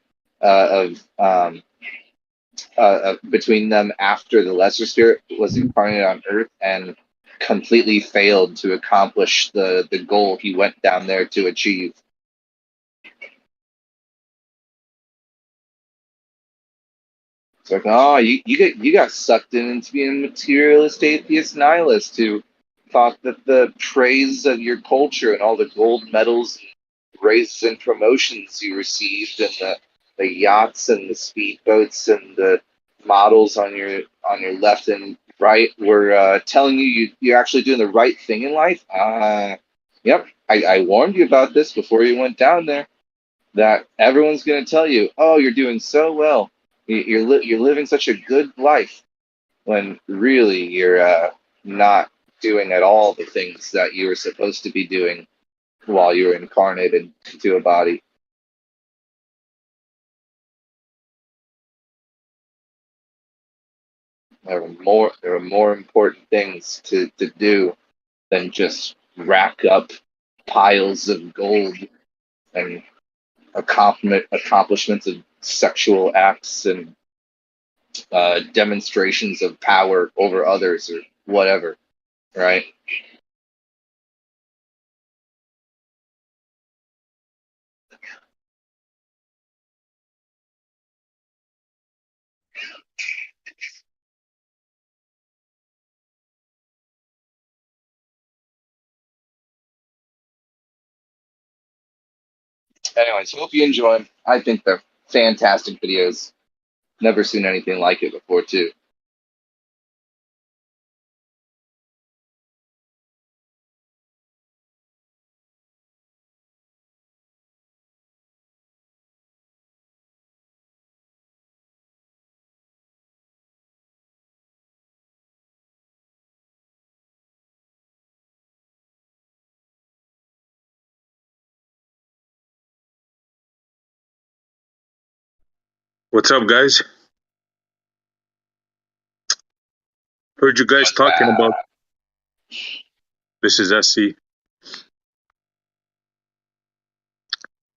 between them after the lesser spirit was incarnated on Earth and completely failed to accomplish the goal he went down there to achieve. It's like, oh, you got sucked into being a materialist, atheist, nihilist who thought that the praise of your culture and all the gold medals, raises, and promotions you received, and the yachts and the speedboats and the models on your left and right were telling you're actually doing the right thing in life. Yep, I warned you about this before you went down there. That everyone's going to tell you, oh, you're doing so well. You're living such a good life, when really you're not doing at all the things that you were supposed to be doing while you were incarnated into a body. There are more important things to do than just rack up piles of gold and accomplishments of sexual acts and demonstrations of power over others or whatever, right? Anyways, hope you enjoy them. I think they're fantastic videos. Never seen anything like it before, too. What's up, guys? Heard you guys talking about. This is SC.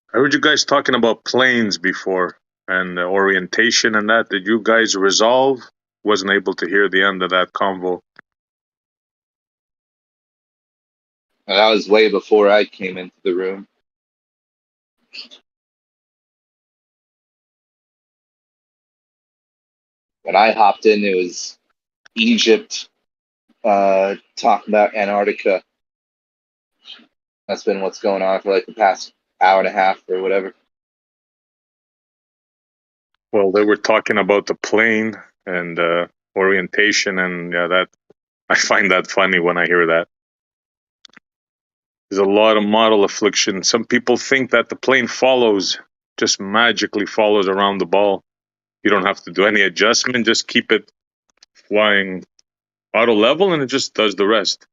I heard you guys talking about planes before and orientation and that. Did you guys resolve? Wasn't able to hear the end of that convo. And that was way before I came into the room. When I hopped in, it was Egypt talking about Antarctica. That's been what's going on for like the past hour and a half or whatever. Well, they were talking about the plane and orientation, and yeah, that I find that funny when I hear that. There's a lot of model affliction. Some people think that the plane just magically follows around the ball. You don't have to do any adjustment, just keep it flying auto level and it just does the rest.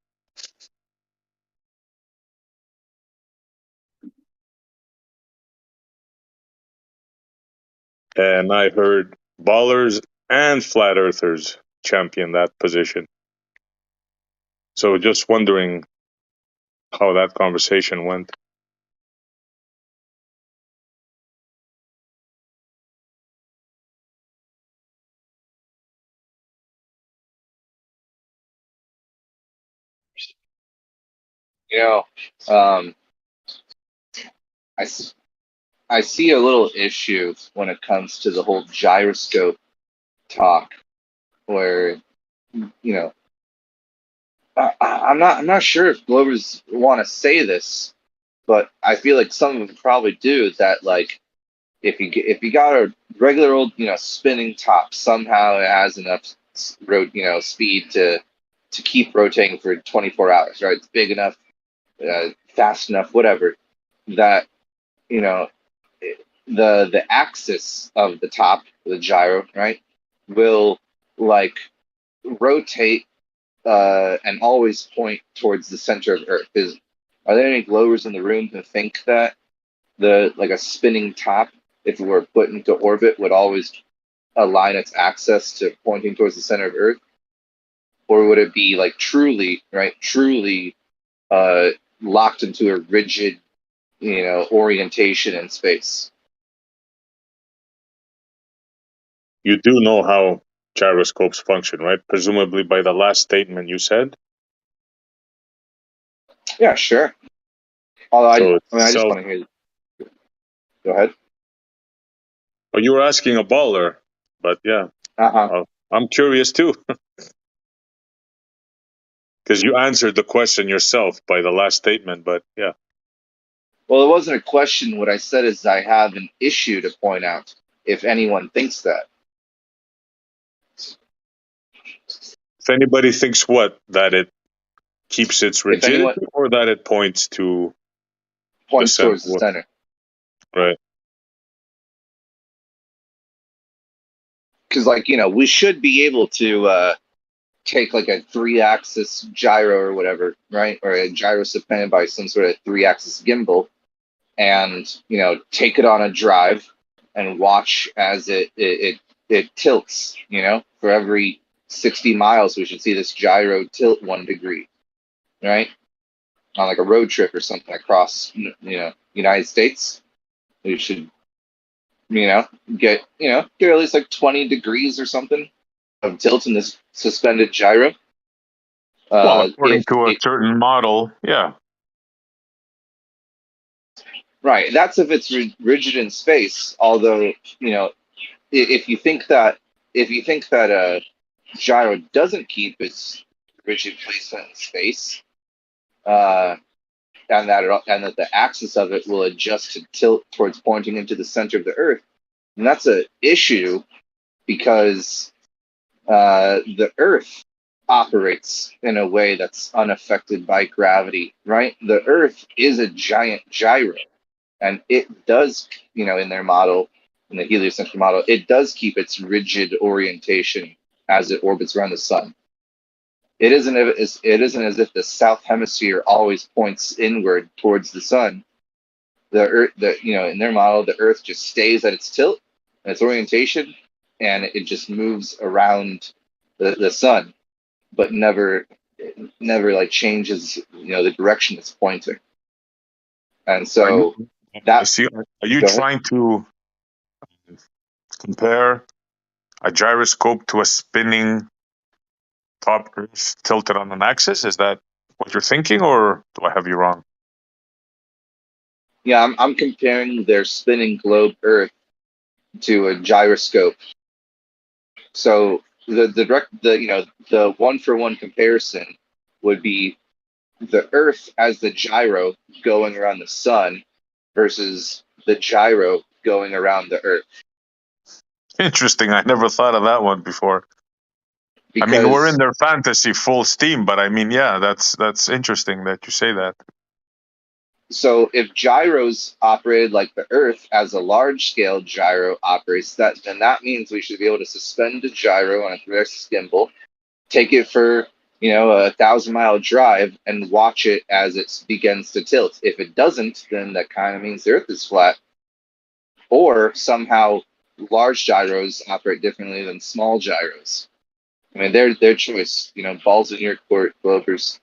And I heard ballers and flat earthers champion that position. So just wondering how that conversation went. You know, I see a little issue when it comes to the whole gyroscope talk, where I'm not sure if Glovers want to say this, but I feel like some of them probably do. That like if you got a regular old spinning top, somehow it has enough speed to keep rotating for 24 hours, right? It's big enough, fast enough, whatever. That the axis of the top, the gyro, right, will like rotate and always point towards the center of Earth. Are there any Glovers in the room who think that a spinning top, if it were put into orbit, would always align its axis to pointing towards the center of Earth? Or would it be like truly locked into a rigid, orientation in space? You do know how gyroscopes function, right? Presumably by the last statement you said. Yeah, sure. Although I just want to hear. Go ahead. Well, you were asking a baller, but yeah, I'm curious too. Because you answered the question yourself by the last statement, but yeah. Well, it wasn't a question. What I said is I have an issue to point out if anyone thinks that. If anybody thinks that it keeps its rigidity or that it points towards the center. Right. Because we should be able to take like a 3-axis gyro or whatever, right? Or a gyro suspended by some sort of 3-axis gimbal, and take it on a drive and watch as it tilts. For every 60 miles, we should see this gyro tilt 1 degree, right? On like a road trip or something across United States, we should get at least like 20 degrees or something of tilt in this suspended gyro. Well, according to a certain model, yeah. Right. That's if it's rigid in space. Although, if you think that a gyro doesn't keep its rigid placement in space, and that the axis of it will adjust to tilt towards pointing into the center of the Earth, and that's an issue because the Earth operates in a way that's unaffected by gravity, right? The Earth is a giant gyro, and it does, in their model, in the heliocentric model, it does keep its rigid orientation as it orbits around the sun. It isn't as if the south hemisphere always points inward towards the sun. The Earth, in their model, the Earth just stays at its tilt, its orientation, and it just moves around the sun, but never like changes, the direction it's pointing. And so are you trying to compare a gyroscope to a spinning top Earth tilted on an axis? Is that what you're thinking, or do I have you wrong? Yeah, I'm comparing their spinning globe Earth to a gyroscope. So the one-for-one comparison would be the Earth as the gyro going around the sun versus the gyro going around the Earth. Interesting. I never thought of that one before. I mean, we're in their fantasy full steam, but I mean, yeah, that's interesting that you say that. So if gyros operated like the Earth as a large-scale gyro operates, then that means we should be able to suspend a gyro on a 3-axis gimbal, take it for 1,000-mile drive, and watch it as it begins to tilt. If it doesn't, then that kind of means the Earth is flat. Or somehow large gyros operate differently than small gyros. I mean, their choice. Balls in your court, Glovers.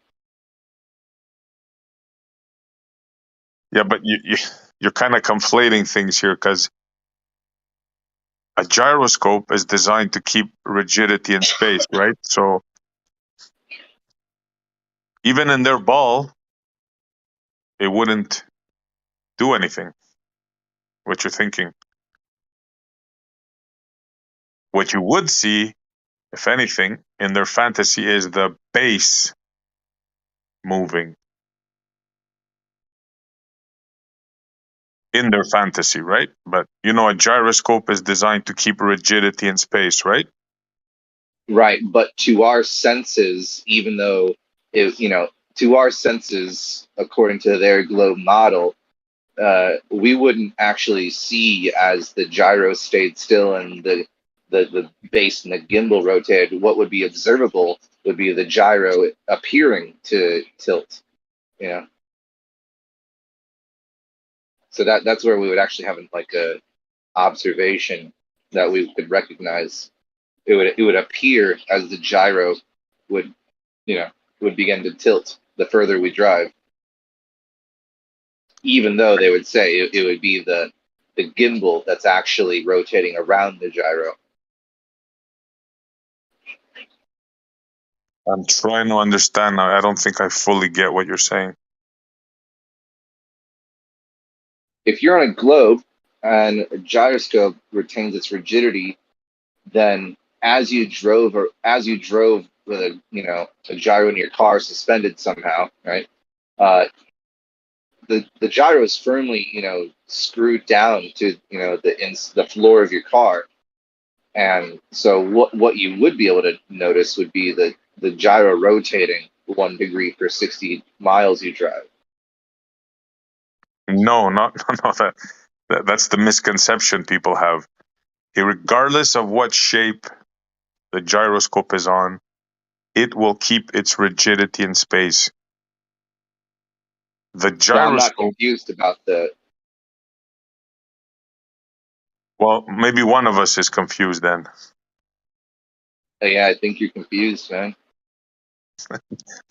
Yeah, but you're kind of conflating things here, because a gyroscope is designed to keep rigidity in space, right? So even in their ball, it wouldn't do anything. What you're thinking. What you would see, if anything, in their fantasy is the base moving. In their fantasy, right? But a gyroscope is designed to keep rigidity in space, right? Right, but to our senses, even though to our senses, according to their globe model, we wouldn't actually see as the gyro stayed still and the base and the gimbal rotated. What would be observable would be the gyro appearing to tilt. So that's where we would actually have like a observation that we could recognize. It would appear as the gyro would begin to tilt the further we drive. Even though they would say it would be the gimbal that's actually rotating around the gyro. I'm trying to understand now. I don't think I fully get what you're saying. If you're on a globe and a gyroscope retains its rigidity, then as you drove with a gyro in your car suspended somehow, right? The gyro is firmly screwed down to the floor of your car, and so what you would be able to notice would be the gyro rotating 1 degree per 60 miles you drive. No, that's the misconception people have. Regardless of what shape the gyroscope is on, it will keep its rigidity in space. The gyroscope. I'm not confused about the. Well, maybe one of us is confused then. Yeah, I think you're confused, man.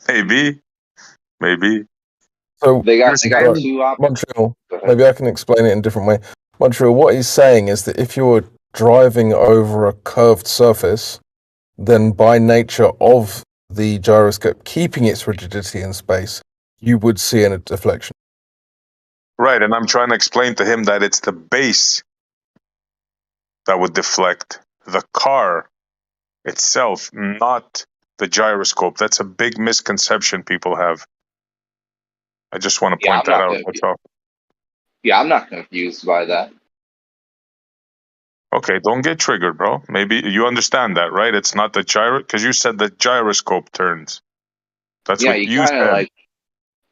Maybe. So they got two options. Montreal, maybe I can explain it in a different way. Montreal, what he's saying is that if you're driving over a curved surface, then by nature of the gyroscope keeping its rigidity in space, you would see a deflection. Right, and I'm trying to explain to him that it's the base that would deflect, the car itself, not the gyroscope. That's a big misconception people have. I just want to point that out. That's all. Yeah, I'm not confused by that. Okay, don't get triggered, bro. Maybe you understand that, right? It's not the gyro, because you said the gyroscope turns. That's what you said.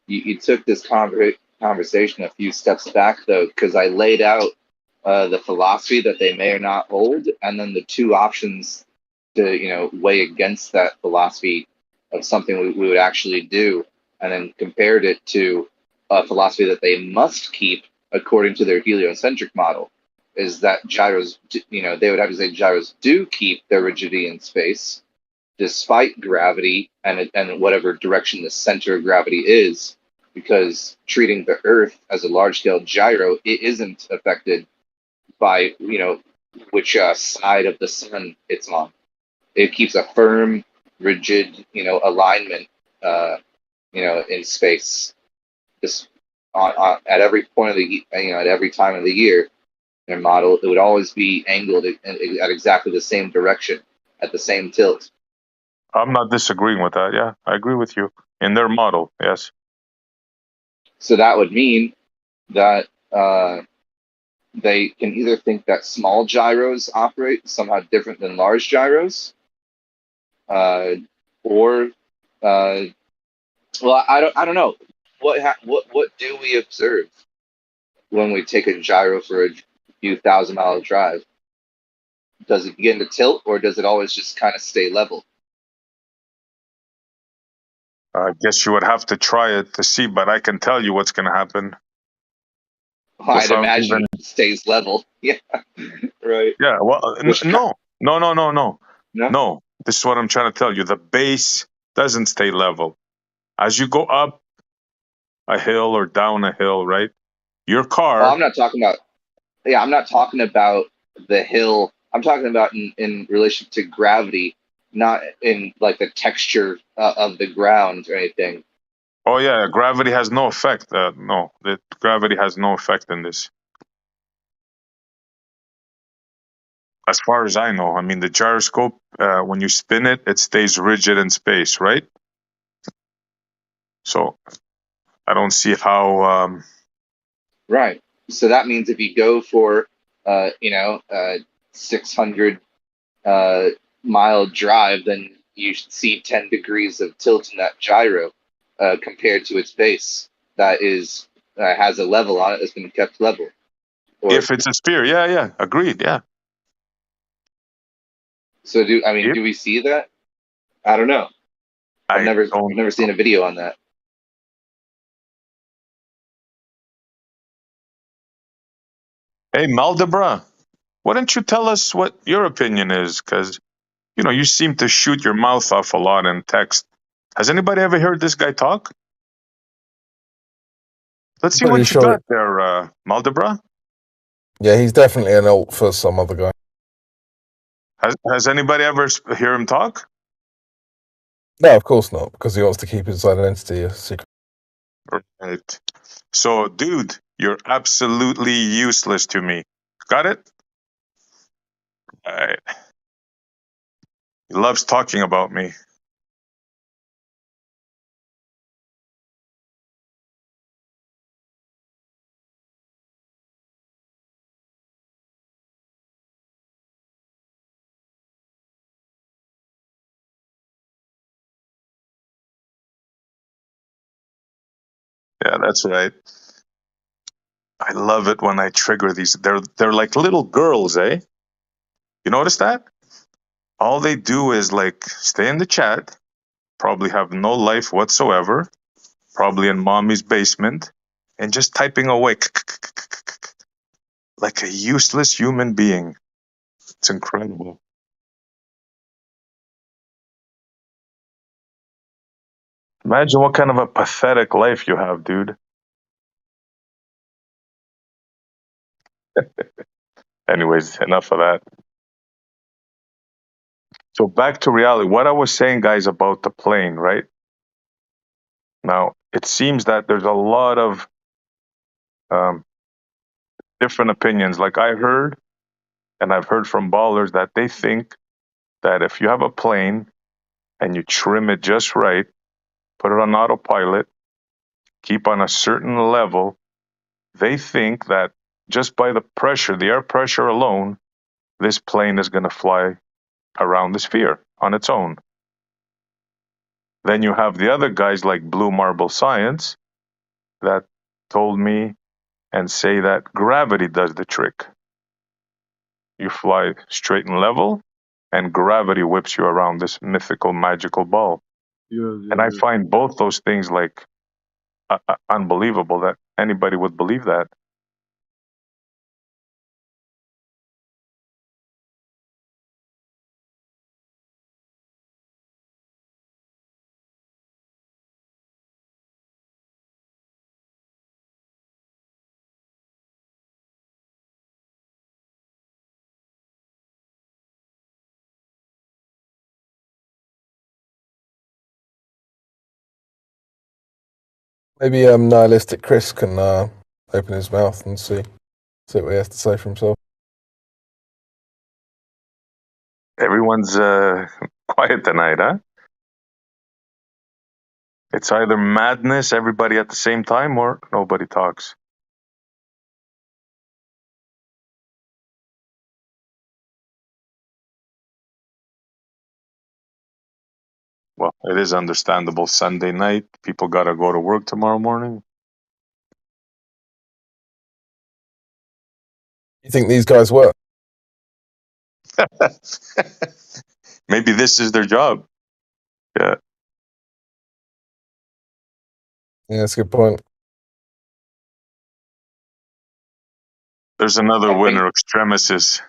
You took this conversation a few steps back, though, because I laid out the philosophy that they may or not hold, and then the two options to weigh against that philosophy of something we would actually do, and then compared it to a philosophy that they must keep according to their heliocentric model. is that gyros, they would have to say gyros do keep their rigidity in space despite gravity and whatever direction the center of gravity is, because treating the Earth as a large-scale gyro, it isn't affected by, which side of the sun it's on. It keeps a firm, rigid, alignment, in space. Just at every point of the, at every time of the year, their model, it would always be angled at exactly the same direction, at the same tilt. I'm not disagreeing with that. Yeah, I agree with you. In their model, yes. So that would mean that they can either think that small gyros operate somehow different than large gyros, or well, I don't know. What do we observe when we take a gyro for a few 1,000-mile drive? Does it begin to tilt, or does it always just kind of stay level? I guess you would have to try it to see, but I can tell you what's going to happen. I'd imagine it stays level. Yeah, right. Yeah, well, no. This is what I'm trying to tell you. The base doesn't stay level. As you go up a hill or down a hill, right? Your car. I'm not talking about. Yeah, I'm not talking about the hill. I'm talking about in relation to gravity, not in like the texture of the ground or anything. Oh yeah, gravity has no effect. No, gravity has no effect in this. As far as I know, I mean, the gyroscope, when you spin it, it stays rigid in space, right? So I don't see how. Right. So that means if you go for 600 mile drive, then you should see 10 degrees of tilt in that gyro compared to its base that is has a level on it that's been kept level. If it's a sphere, yeah, agreed, yeah. So do we see that? I don't know. I've never seen a video on that. Hey, Maldebra, why don't you tell us what your opinion is? Because, you seem to shoot your mouth off a lot in text. Has anybody ever heard this guy talk? Let's see what you got there, Maldebra. Yeah, he's definitely an alt for some other guy. Has anybody ever hear him talk? No, of course not, because he wants to keep his identity a secret. Right. So, dude, you're absolutely useless to me. Got it? Right. He loves talking about me. Yeah, that's right. I love it when I trigger these. They're like little girls, eh? You notice that? All they do is like stay in the chat, probably have no life whatsoever, probably in mommy's basement, and just typing away like a useless human being. It's incredible. Imagine what kind of a pathetic life you have, dude. Anyways, enough of that. So back to reality. What I was saying, guys, about the plane, right? Now, it seems that there's a lot of different opinions. Like I heard, and I've heard from ballers that they think that if you have a plane and you trim it just right, put it on autopilot, keep on a certain level, they think that just by the pressure, the air pressure alone, this plane is going to fly around the sphere on its own. Then you have the other guys like Blue Marble Science that told me and say that gravity does the trick. You fly straight and level, and gravity whips you around this mythical, magical ball. And I find both those things like unbelievable that anybody would believe that. Maybe nihilistic Chris can open his mouth and see what he has to say for himself. Everyone's quiet tonight, huh? It's either madness, everybody at the same time, or nobody talks. Well, it is understandable. Sunday night, people got to go to work tomorrow morning. You think these guys work? Maybe this is their job. Yeah. Yeah, that's a good point. There's another winner, Extremis is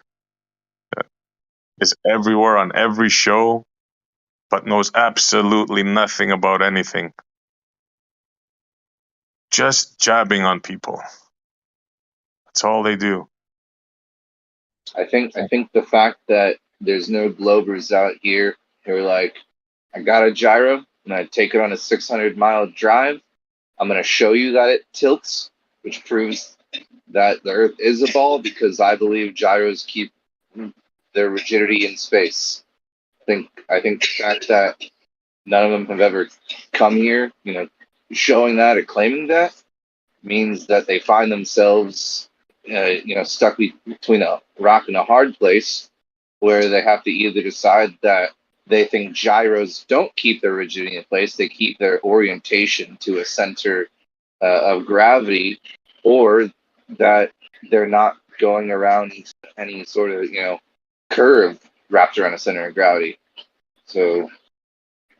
everywhere on every show, but knows absolutely nothing about anything. Just jabbing on people. That's all they do. I think the fact that there's no Globers out here who are like, I got a gyro and I take it on a 600-mile drive. I'm going to show you that it tilts, which proves that the Earth is a ball, because I believe gyros keep their rigidity in space. I think the fact that none of them have ever come here, showing that or claiming that, means that they find themselves, stuck between a rock and a hard place, where they have to either decide that they think gyros don't keep their rigidity in place, they keep their orientation to a center of gravity, or that they're not going around any sort of, curve wrapped around a center of gravity. So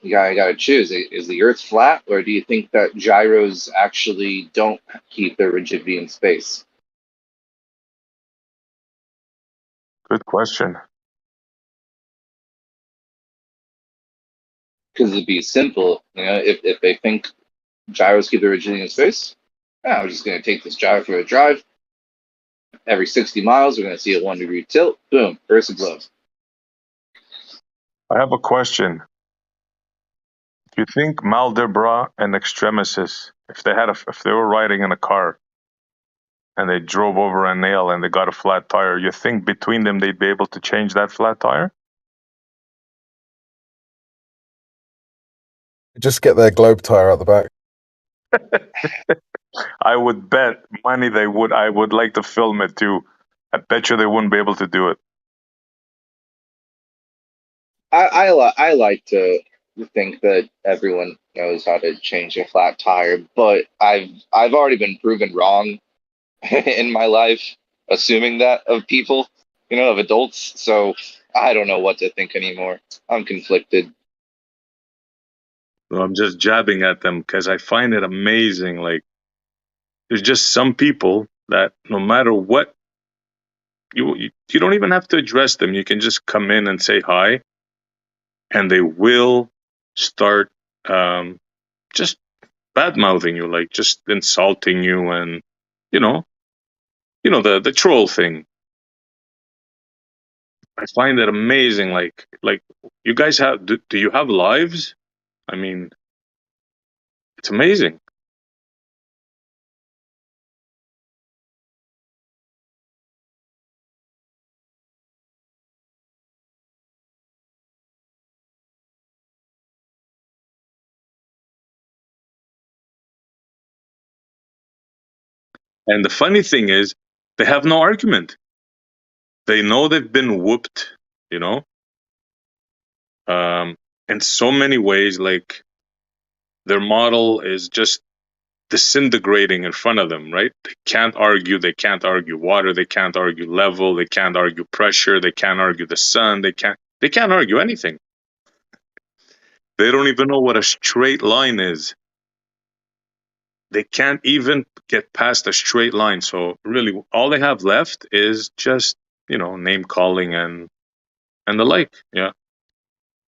you gotta choose. Is the Earth flat, or do you think that gyros actually don't keep their rigidity in space? Good question. Because it'd be simple, if they think gyros keep their rigidity in space, I'm just going to take this gyro for a drive. Every 60 miles, we're going to see a 1 degree tilt. Boom, Earth's a globe. I have a question. Do you think Maldebra and Extremis, if they were riding in a car and they drove over a nail and they got a flat tire, you think between them they'd be able to change that flat tire? Just get their globe tire out the back. I would bet money they would. I would like to film it too. I bet you they wouldn't be able to do it. I like to think that everyone knows how to change a flat tire, but I've already been proven wrong in my life, assuming that of people, of adults. So I don't know what to think anymore. I'm conflicted. So I'm just jabbing at them because I find it amazing. Like, there's just some people that no matter what, you don't even have to address them. You can just come in and say hi, and they will start just bad mouthing you, like just insulting you, and the troll thing. I find it amazing. Like you guys have. Do you have lives? I mean, it's amazing. And the funny thing is, they have no argument. They know they've been whooped, in so many ways. Like, their model is just disintegrating in front of them, right? They can't argue. They can't argue water. They can't argue level. They can't argue pressure. They can't argue the sun. They can't argue anything. They don't even know what a straight line is. They can't even get past a straight line. So really, all they have left is just, name calling and the like. Yeah.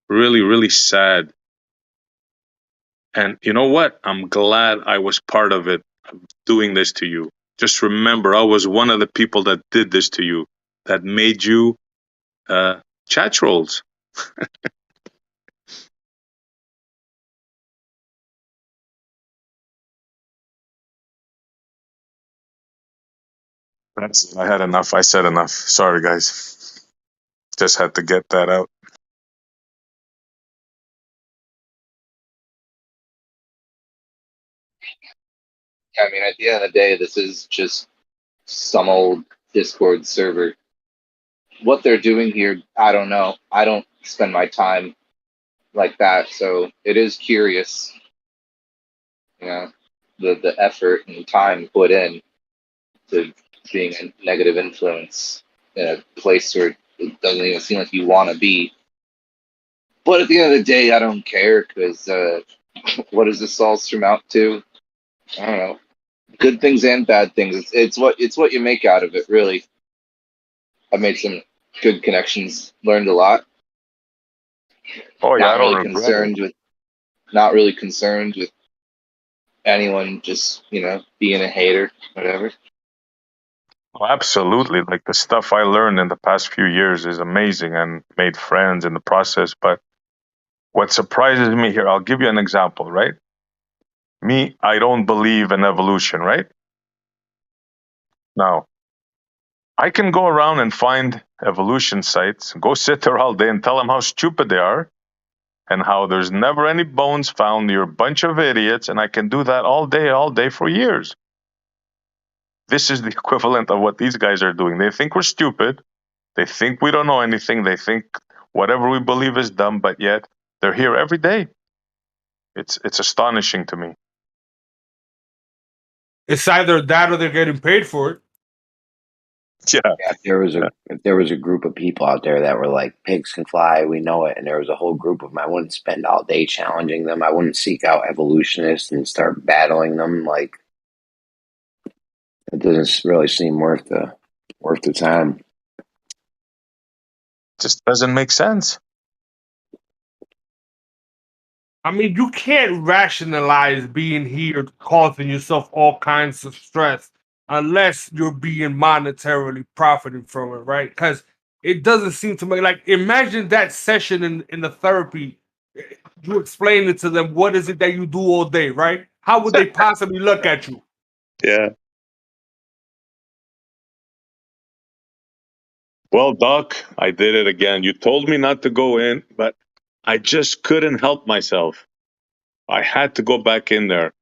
Really, really sad. And you know what? I'm glad I was part of it, doing this to you. Just remember, I was one of the people that did this to you, that made you chat trolls. That's it. I had enough. I said enough. Sorry, guys. Just had to get that out. I mean, at the end of the day, this is just some old Discord server. What they're doing here, I don't know. I don't spend my time like that, so it is curious. You know, the effort and time put in to being a negative influence in a place where it doesn't even seem like you want to be. But at the end of the day, I don't care because what does this all surmount to? I don't know. Good things and bad things. It's what you make out of it, really. I've made some good connections, learned a lot. Oh yeah, Not I don't really regret concerned it. with not really concerned with anyone just, being a hater, whatever. Oh, absolutely. Like the stuff I learned in the past few years is amazing and made friends in the process. But what surprises me here, I'll give you an example, right? Me, I don't believe in evolution, right? Now, I can go around and find evolution sites, go sit there all day and tell them how stupid they are and how there's never any bones found. You're a bunch of idiots. And I can do that all day for years. This is the equivalent of what these guys are doing. They think we're stupid. They think we don't know anything. They think whatever we believe is dumb, but yet they're here every day. It's astonishing to me. It's either that or they're getting paid for it. Yeah. If there was a group of people out there that were like, pigs can fly, we know it, and there was a whole group of them, I wouldn't spend all day challenging them. I wouldn't seek out evolutionists and start battling them. Like, it doesn't really seem worth the time. Just doesn't make sense. I mean, you can't rationalize being here causing yourself all kinds of stress unless you're being monetarily profiting from it, right? Because it doesn't seem to me like, imagine that session in the therapy. You explain it to them, what is it that you do all day, right? How would they possibly look at you? Yeah. Well, Doc, I did it again. You told me not to go in, but I just couldn't help myself. I had to go back in there.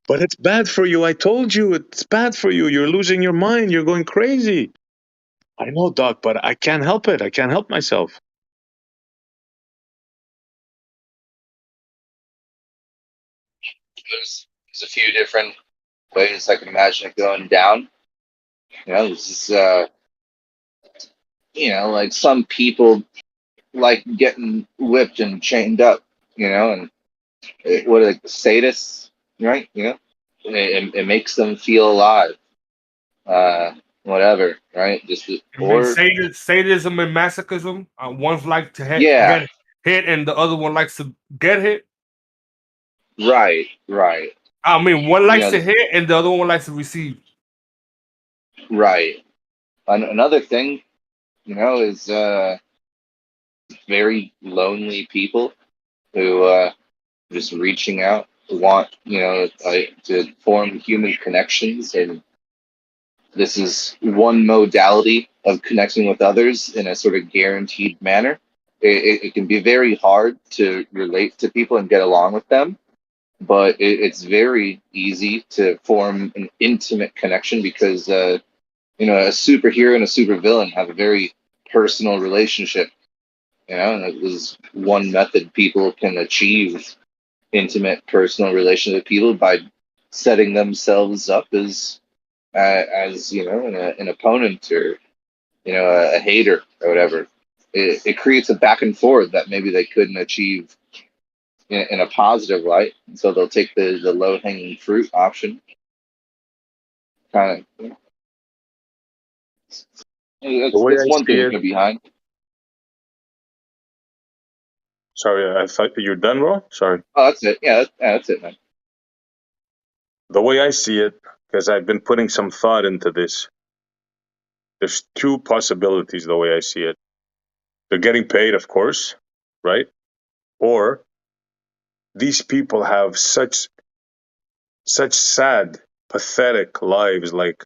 But it's bad for you. I told you it's bad for you. You're losing your mind. You're going crazy. I know, Doc, but I can't help it. I can't help myself. There's a few different ways I can imagine it going down. This is like some people like getting whipped and chained up, and what are like sadists, right? It makes them feel alive. Whatever, right? Sadism and masochism. One's like to Yeah. get hit, and the other one likes to get hit. Right. I mean, one likes to hit, and the other one likes to receive. Right. Another thing, is very lonely people who just reaching out, want to form human connections, and this is one modality of connecting with others in a sort of guaranteed manner. It can be very hard to relate to people and get along with them, but it's very easy to form an intimate connection because a superhero and a supervillain have a very personal relationship. And it was one method people can achieve intimate personal relations with people by setting themselves up as an opponent or a hater or whatever. It creates a back and forth that maybe they couldn't achieve in a positive light, so they'll take the low hanging fruit option. Kind of. That's one thing to get behind. Sorry, I thought you're done, bro. Sorry. Oh, that's it. Yeah, that's it, man. The way I see it, because I've been putting some thought into this, there's two possibilities the way I see it. They're getting paid, of course, right? Or these people have such such sad, pathetic lives, like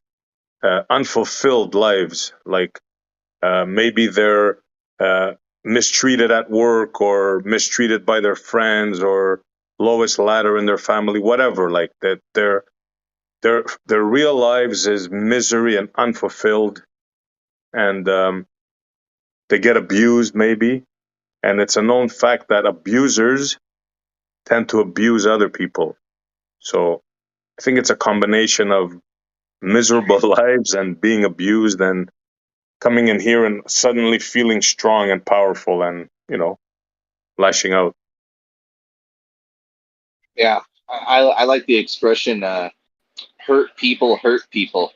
unfulfilled lives, like maybe they're mistreated at work or mistreated by their friends or lowest ladder in their family, whatever. Like that, their real lives is misery and unfulfilled, and they get abused maybe. And it's a known fact that abusers tend to abuse other people. So I think it's a combination of miserable lives and being abused and coming in here and suddenly feeling strong and powerful and, lashing out. Yeah, I like the expression hurt people hurt people.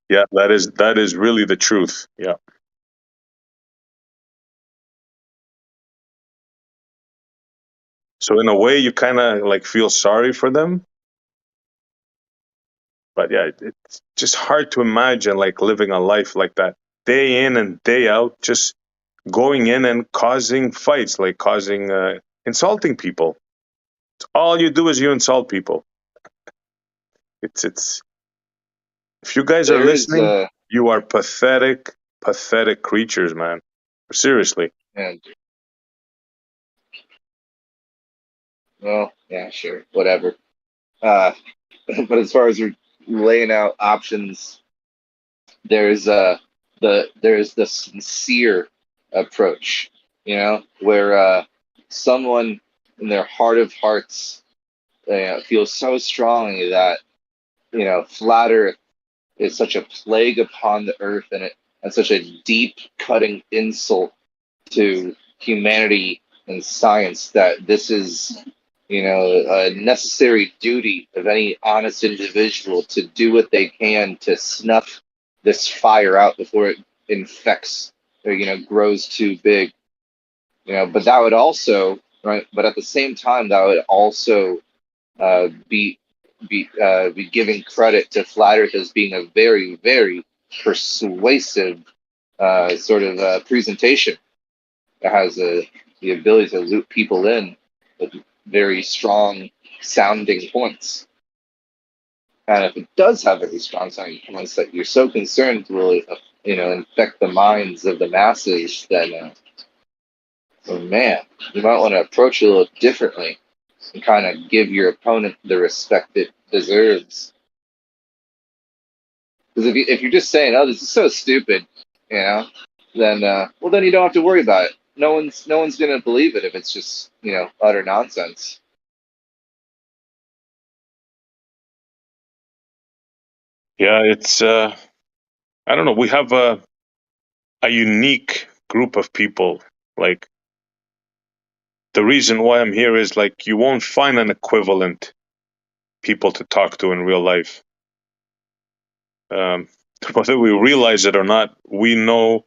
Yeah, that is really the truth. Yeah. So in a way you kind of like feel sorry for them. But yeah, it's just hard to imagine like living a life like that day in and day out, just going in and causing fights, like causing insulting people. All you do is you insult people. It's if you guys are listening, you are pathetic creatures, man. Seriously. And, well, yeah, sure, whatever. But as far as you're laying out options, there's the sincere approach, where someone in their heart of hearts feels so strongly that flat Earth is such a plague upon the Earth and such a deep cutting insult to humanity and science that this is a necessary duty of any honest individual to do what they can to snuff this fire out before it infects or grows too big. But that would also, right, but at the same time that would also be giving credit to flat Earth as being a very, very persuasive sort of presentation that has the ability to loop people in with very strong sounding points. And if it does have very strong sounding points that you're so concerned will, infect the minds of the masses, then, oh man, you might want to approach it a little differently and kind of give your opponent the respect it deserves. Because if you're just saying, "Oh, this is so stupid," then then you don't have to worry about it. No one's gonna believe it if it's just utter nonsense. Yeah, it's I don't know. We have a unique group of people. Like the reason why I'm here is like you won't find an equivalent people to talk to in real life. Whether we realize it or not, we know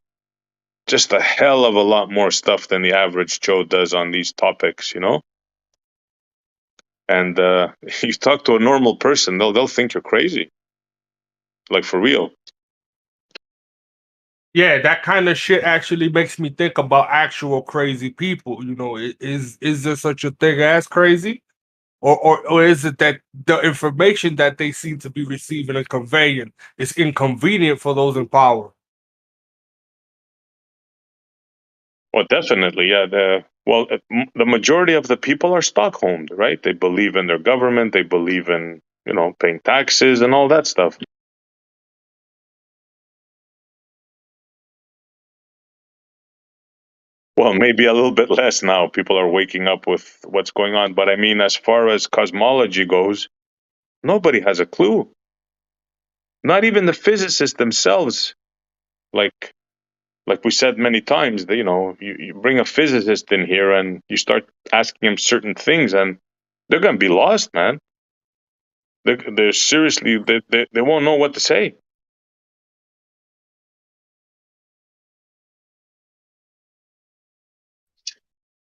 just a hell of a lot more stuff than the average Joe does on these topics, And you talk to a normal person, they'll think you're crazy, like for real. Yeah, that kind of shit actually makes me think about actual crazy people. Is there such a thing as crazy, or is it that the information that they seem to be receiving and conveying is inconvenient for those in power? Well, definitely, yeah. The majority of the people are Stockholmed, right? They believe in their government. They believe in paying taxes and all that stuff. Well, maybe a little bit less now. People are waking up with what's going on. But I mean, as far as cosmology goes, nobody has a clue. Not even the physicists themselves. Like we said many times, you bring a physicist in here and you start asking him certain things, and they're gonna be lost, man. They're seriously, they won't know what to say.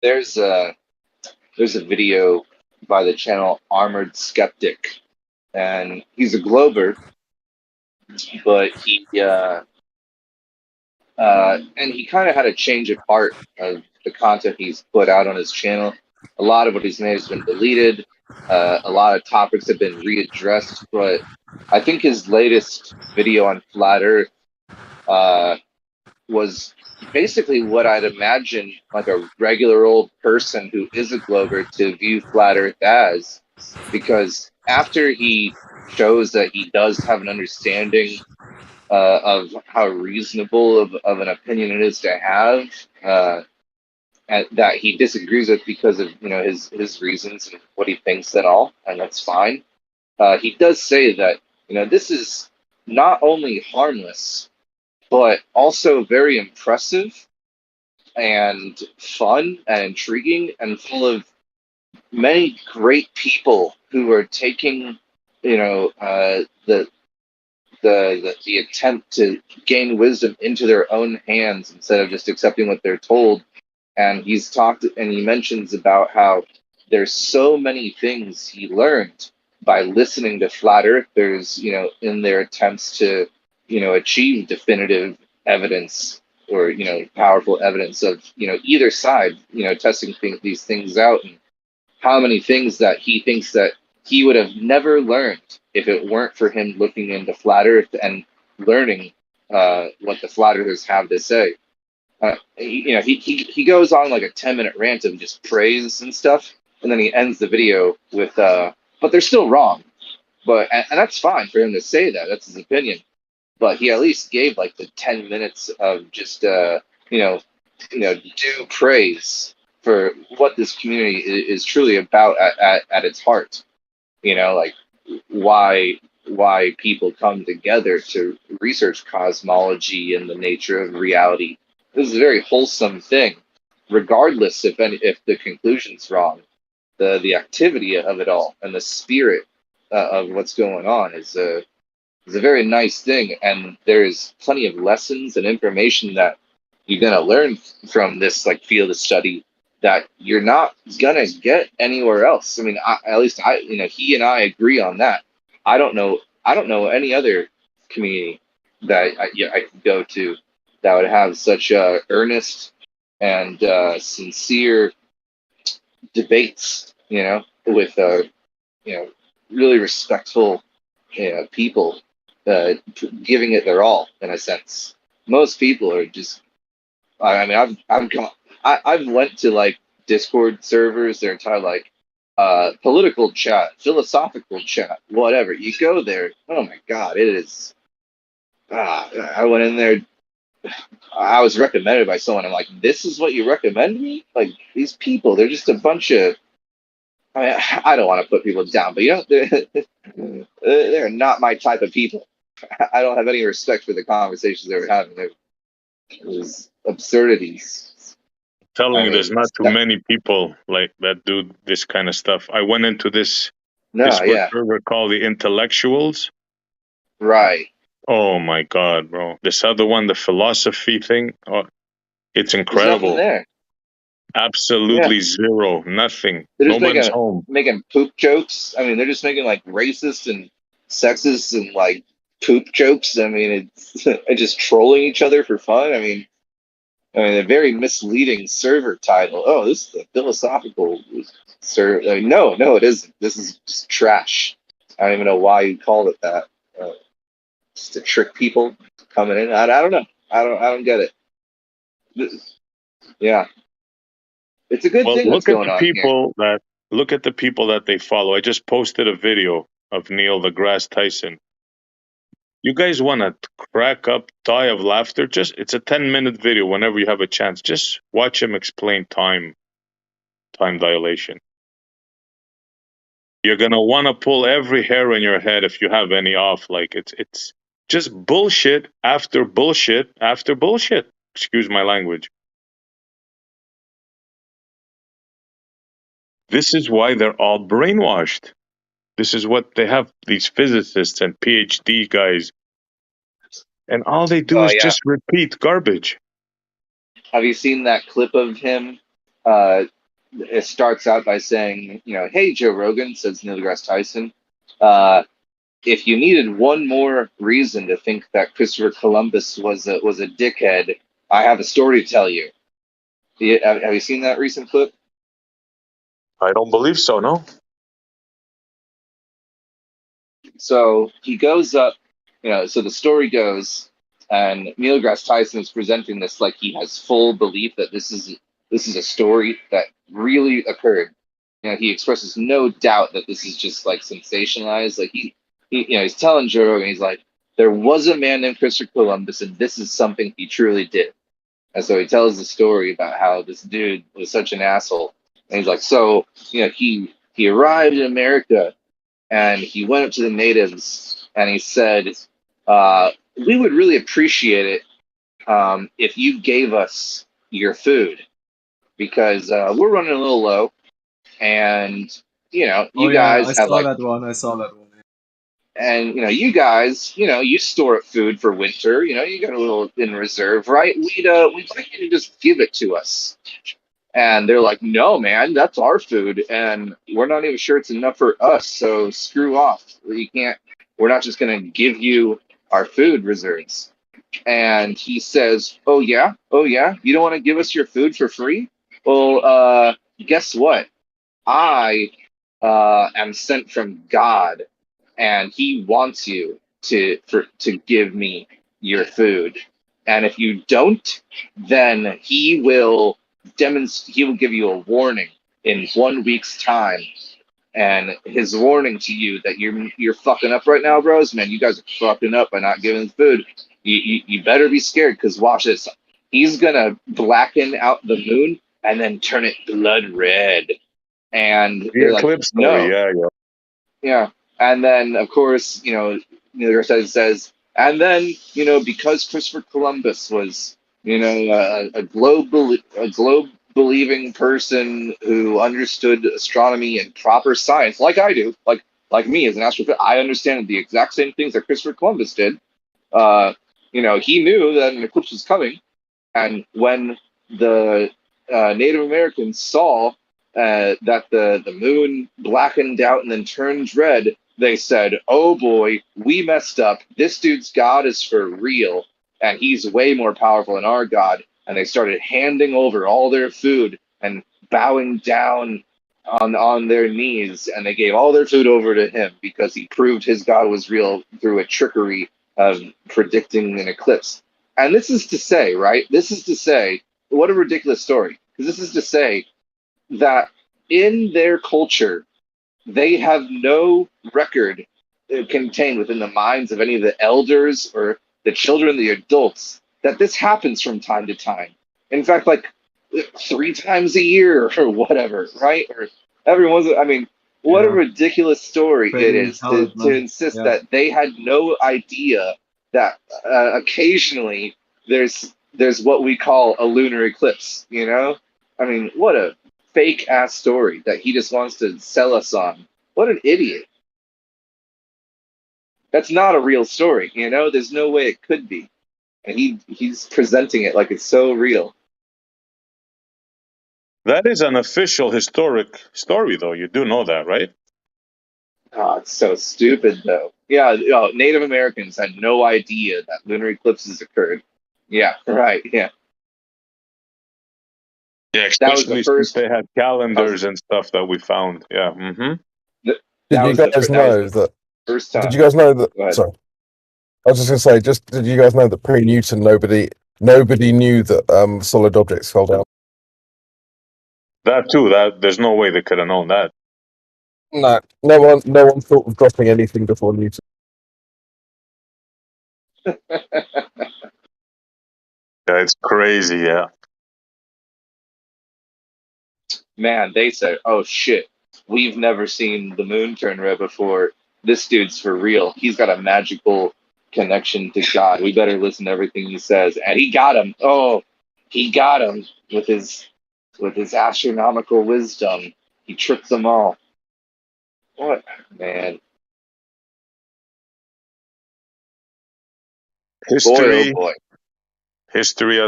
There's a video by the channel Armored Skeptic, and he's a glober, but he and he kind of had a change of heart of the content he's put out on his channel. A lot of what he's made has been deleted. A lot of topics have been readdressed, but I think his latest video on Flat Earth was basically what I'd imagine like a regular old person who is a Glober to view Flat Earth as, because after he shows that he does have an understanding of how reasonable of an opinion it is to have, and that he disagrees with because of his reasons and what he thinks and all, and that's fine. He does say that this is not only harmless, but also very impressive and fun and intriguing and full of many great people who are taking the attempt to gain wisdom into their own hands instead of just accepting what they're told. And he's talked and he mentions about how there's so many things he learned by listening to flat earthers, in their attempts to, achieve definitive evidence or, powerful evidence of, either side, testing these things out, and how many things that he thinks that he would have never learned if it weren't for him looking into flat earth and learning what the flat earthers have to say. He goes on like a 10-minute rant of just praise and stuff, and then he ends the video with but they're still wrong. But and that's fine for him to say that. That's his opinion. But he at least gave like the 10 minutes of just due praise for what this community is truly about at its heart. Like why people come together to research cosmology and the nature of reality. This is a very wholesome thing, regardless if the conclusion's wrong. The activity of it all and the spirit of what's going on is a very nice thing, and there's plenty of lessons and information that you're gonna learn from this like field of study that you're not gonna get anywhere else. I mean, he and I agree on that. I don't know any other community that I could go to that would have such earnest and sincere debates, with really respectful people giving it their all, in a sense. Most people are just, I mean, I've went to like Discord servers. They're entirely like political chat, philosophical chat, whatever. You go there, oh my god, it is. I went in there. I was recommended by someone. I'm like, this is what you recommend me? Like, these people, they're just a bunch of. I mean, I don't want to put people down, but they're not my type of people. I don't have any respect for the conversations they were having. It was absurdities. Telling you, there's not too many people like that do this kind of stuff. I went into this Discord server called the Intellectuals. Right. Oh my god, bro! This other one, the philosophy thing. Oh, it's incredible. There's nothing there. Absolutely zero, nothing. They're just Nobody's home. making poop jokes. I mean, they're just making like racist and sexist and like poop jokes. I mean, it's just trolling each other for fun. I mean, a very misleading server title. Oh, this is a philosophical server. I mean, no, it isn't. This is just trash. I don't even know why you called it that. Just to trick people coming in. I don't know. I don't get it. Yeah. It's a good thing that's going on here. Look at the people that they follow. I just posted a video of Neil deGrasse Tyson. You guys want to crack up, die of laughter? It's a 10-minute video whenever you have a chance. Just watch him explain time dilation. You're going to want to pull every hair in your head if you have any off. Like, it's just bullshit after bullshit after bullshit. Excuse my language. This is why they're all brainwashed. This is what they have, these physicists and PhD guys. And all they do is just repeat garbage. Have you seen that clip of him? It starts out by saying, hey, Joe Rogan, says Neil deGrasse Tyson, if you needed one more reason to think that Christopher Columbus was a dickhead, I have a story to tell you. Have you seen that recent clip? I don't believe so. No. So he goes up, so the story goes, and Neil deGrasse Tyson is presenting this like he has full belief that this is a story that really occurred. He expresses no doubt that this is just like sensationalized. Like he's telling Joe Rogan, he's like, there was a man named Christopher Columbus, and this is something he truly did. And so he tells the story about how this dude was such an asshole. And he's like, so, he arrived in America and he went up to the natives and he said, we would really appreciate it if you gave us your food because we're running a little low. And, you guys have like. I saw that one. And, you guys, you store up food for winter, you got a little in reserve, right? We'd like you to just give it to us. And they're like, no, man, that's our food. And we're not even sure it's enough for us. So screw off. We're not just going to give you our food reserves. And he says, oh, yeah. You don't want to give us your food for free? Well, guess what? I am sent from God. And he wants you to give me your food. And if you don't, then he will give you a warning in 1 week's time. And his warning to you that you're fucking up right now, bros, man, you guys are fucking up by not giving food. You better be scared, because watch this. He's gonna blacken out the moon and then turn it blood red. And The eclipse story, no. Yeah. And then, of course, Neil says, and then, because Christopher Columbus was, a globe-believing person who understood astronomy and proper science, like I do, like me as an astrophysicist, I understand the exact same things that Christopher Columbus did. He knew that an eclipse was coming, and when the Native Americans saw that the moon blackened out and then turned red, they said, oh boy, we messed up. This dude's God is for real, and he's way more powerful than our God. And they started handing over all their food and bowing down on their knees, and they gave all their food over to him because he proved his God was real through a trickery of predicting an eclipse. And this is to say, right? This is to say, what a ridiculous story. Because this is to say that in their culture, they have no record contained within the minds of any of the elders or the children, the adults, that this happens from time to time. In fact, like 3 times a year or whatever, right? Or every once. What a ridiculous story it is to insist that they had no idea that occasionally there's what we call a lunar eclipse. What a fake ass story that he just wants to sell us on. What an idiot. That's not a real story, there's no way it could be. And he's presenting it like it's so real. That is an official historic story, though. You do know that, right? Oh, it's so stupid, though. Yeah, Native Americans had no idea that lunar eclipses occurred. Yeah, right, yeah. Yeah, especially since they had calendars and stuff that we found. Yeah. Mm-hmm. Did you guys know that? First time. Did you guys know that? Sorry, I was just going to say. Did you guys know that pre-Newton, nobody knew that solid objects fell down? That too. That there's no way they could have known that. No one thought of dropping anything before Newton. Yeah, it's crazy. Yeah. Man, they said, oh shit, we've never seen the moon turn red before. This dude's for real. He's got a magical connection to God. We better listen to everything he says. And he got him. Oh, he got him with his astronomical wisdom. He tricked them all. What, man? History, boy, oh boy. History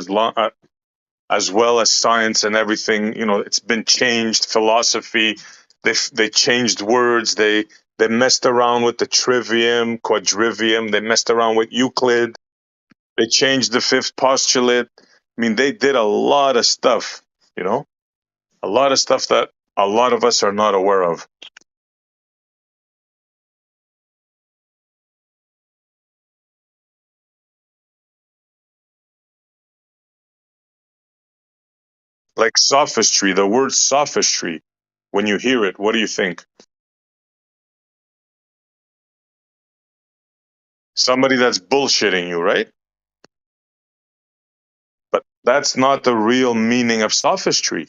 as well as science and everything. It's been changed. Philosophy, they changed words. They messed around with the trivium, quadrivium. They messed around with Euclid. They changed the fifth postulate. They did a lot of stuff. A lot of stuff that a lot of us are not aware of. Like sophistry, the word sophistry, when you hear it, what do you think? Somebody that's bullshitting you, right? But that's not the real meaning of sophistry.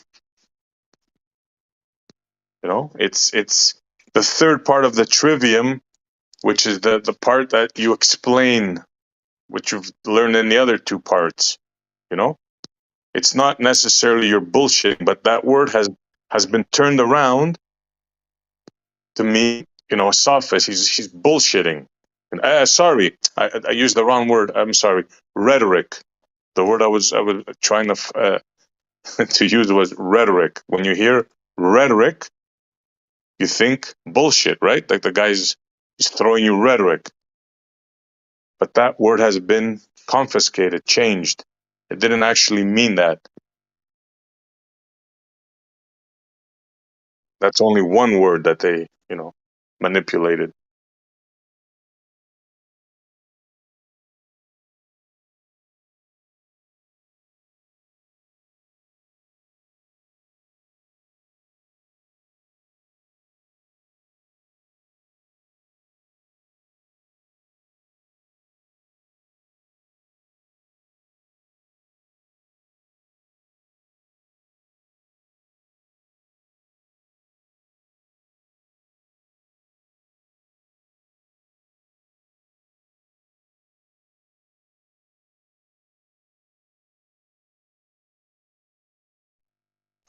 You know, it's the third part of the trivium, which is the part that you explain, which you've learned in the other two parts. You know, it's not necessarily your bullshitting, but that word has been turned around to mean, you know, a sophist. He's bullshitting. And, sorry, I used the wrong word. I'm sorry. Rhetoric. The word I was trying to to use was rhetoric. When you hear rhetoric, you think bullshit, right? Like the guy's he's throwing you rhetoric. But that word has been confiscated, changed. It didn't actually mean that. That's only one word that they, you know, manipulated.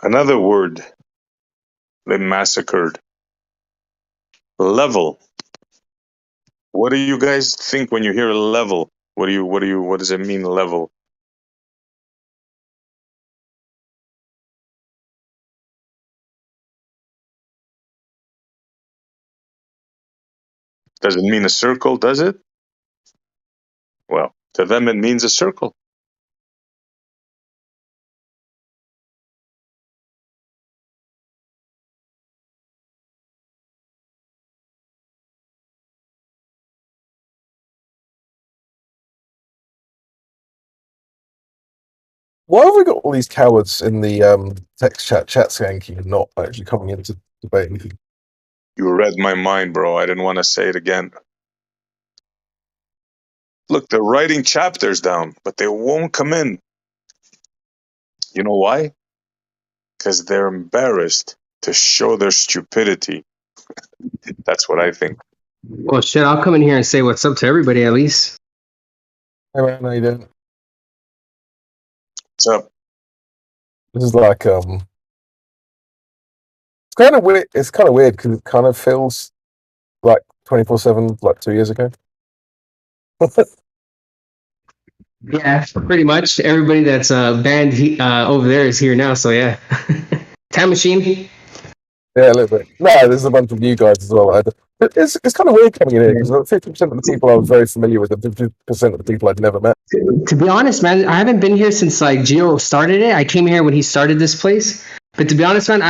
Another word they massacred. Level. What do you guys think when you hear level? What does it mean, level? Does it mean a circle, does it? Well, to them it means a circle. Why have we got all these cowards in the text chat skanking and not actually coming in to debate anything? You read my mind, bro. I didn't want to say it again. Look, they're writing chapters down, but they won't come in. You know why? Because they're embarrassed to show their stupidity. That's what I think. Well, shit, I'll come in here and say what's up to everybody at least. Hey man, how you doing? What's up? This is like it's kind of weird. It's kind of weird because it kind of feels like 24/7, like 2 years ago. Yeah, pretty much. Everybody that's banned over there is here now, so yeah. Time machine. Yeah, a little bit. No, there's a bunch of new guys as well. It's kind of weird coming in here because 50% of the people I was very familiar with, and 50% of the people I'd never met. To be honest, man, I haven't been here since like Gio started it. I came here when he started this place. But to be honest, man,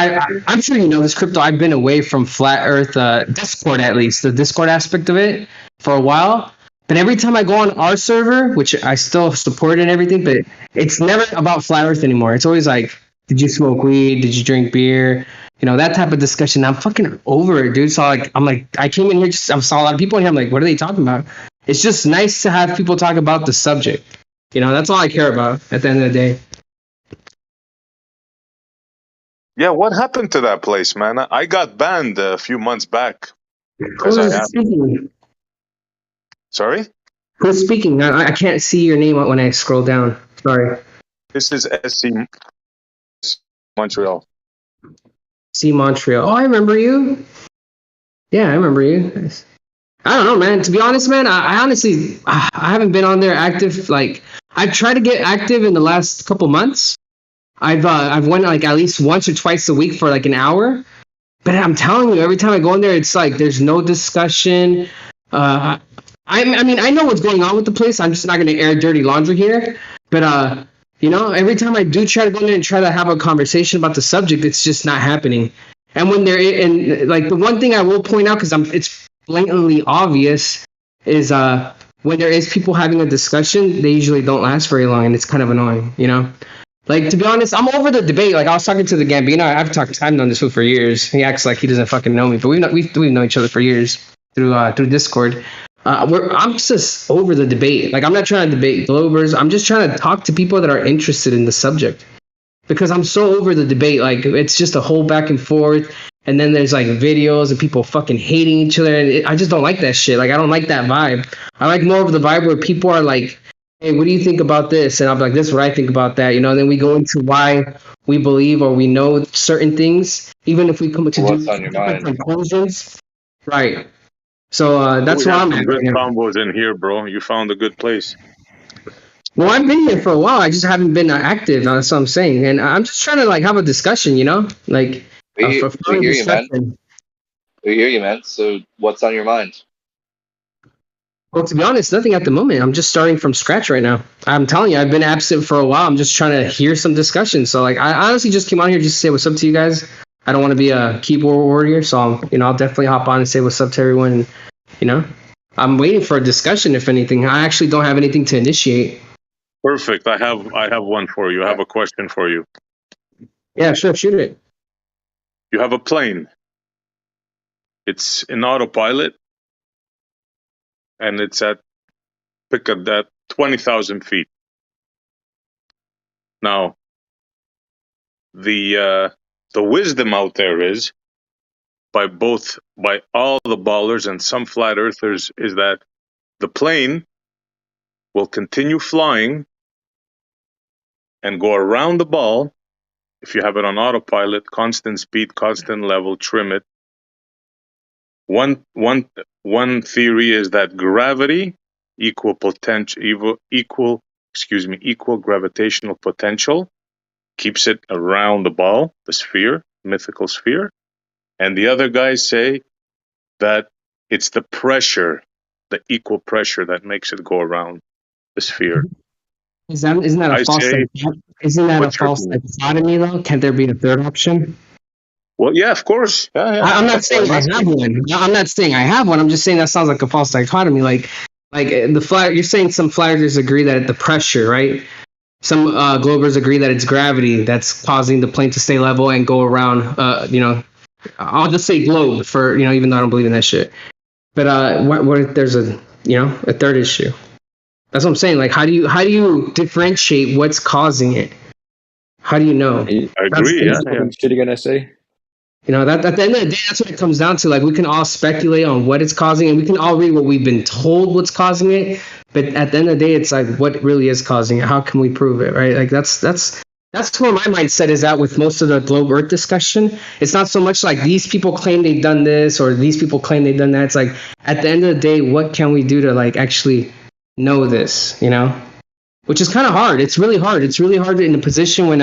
I'm sure you know this, Crypto. I've been away from Flat Earth Discord, at least the Discord aspect of it, for a while. But every time I go on our server, which I still support and everything, but it's never about Flat Earth anymore. It's always like, did you smoke weed? Did you drink beer? You know, that type of discussion. I'm fucking over it, dude. So I'm like, I came in here, I saw a lot of people in here. I'm like, what are they talking about? It's just nice to have people talk about the subject. You know, that's all I care about at the end of the day. Yeah, what happened to that place, man? I got banned a few months back. Who's speaking? Sorry? Who's speaking? I can't see your name when I scroll down. Sorry. This is SC Montreal. See Montreal. Oh, I remember you. Yeah, I remember you. I don't know, man. To be honest, man, I honestly haven't been on there active. Like, I've tried to get active in the last couple months. I've went like at least once or twice a week for like an hour. But I'm telling you, every time I go in there, it's like there's no discussion. I mean, I know what's going on with the place. I'm just not going to air dirty laundry here. But you know, every time I do try to go in there and try to have a conversation about the subject, it's just not happening. And when they're and like the one thing I will point out, because it's blatantly obvious, is when there is people having a discussion, they usually don't last very long, and it's kind of annoying, you know. Like, to be honest, I'm over the debate. Like, I was talking to the Gambino. I've known this fool for years. He acts like he doesn't fucking know me, but we've known each other for years through Discord. I'm just over the debate. Like, I'm not trying to debate Globers. I'm just trying to talk to people that are interested in the subject, because I'm so over the debate. Like, it's just a whole back and forth, and then there's like videos of people fucking hating each other, and I just don't like that shit. Like, I don't like that vibe. I like more of the vibe where people are like, hey, what do you think about this? And I'm like, this is what I think about that. You know, and then we go into why we believe or we know certain things, even if we come to different conclusions. Right. So that's why I'm good combos in here, bro. You found a good place. Well, I've been here for a while. I just haven't been active. That's what I'm saying. And I'm just trying to like have a discussion, you know? Like, we hear you, man. We hear you, man. So what's on your mind? Well, to be honest, nothing at the moment. I'm just starting from scratch right now. I'm telling you, I've been absent for a while. I'm just trying to hear some discussion. So, like, I honestly just came on here just to say what's up to you guys. I don't want to be a keyboard warrior, so I'll definitely hop on and say what's up to everyone. And, you know, I'm waiting for a discussion. If anything, I actually don't have anything to initiate. Perfect. I have one for you. I have a question for you. Yeah, sure, shoot it. You have a plane. It's in autopilot. And it's at 20,000 feet. Now, the wisdom out there is, by all the ballers and some flat earthers, is that the plane will continue flying and go around the ball. If you have it on autopilot, constant speed, constant level, trim it. One theory is that gravity equal gravitational potential keeps it around the ball, the sphere, mythical sphere. And the other guys say that it's the pressure, the equal pressure, that makes it go around the sphere. Isn't that a false dichotomy though? Can't there be a third option? Well, yeah, of course. Yeah. I'm not saying I have one. I'm not saying I have one. I'm just saying that sounds like a false dichotomy. Like the flat. You're saying some flat earthers agree that the pressure, right? Some Globers agree that it's gravity that's causing the plane to stay level and go around. I'll just say globe for even though I don't believe in that shit. But what if there's a third issue? That's what I'm saying. Like, how do you differentiate what's causing it? How do you know? I agree. Yeah. What are you gonna say? That at the end of the day, that's what it comes down to. Like, we can all speculate on what it's causing, and we can all read what we've been told what's causing it. But at the end of the day, it's like, what really is causing it? How can we prove it, right? Like, that's where my mindset is at with most of the globe Earth discussion. It's not so much like these people claim they've done this or these people claim they've done that. It's like, at the end of the day, what can we do to like actually know this? Which is kind of hard. It's really hard. It's really hard in a position when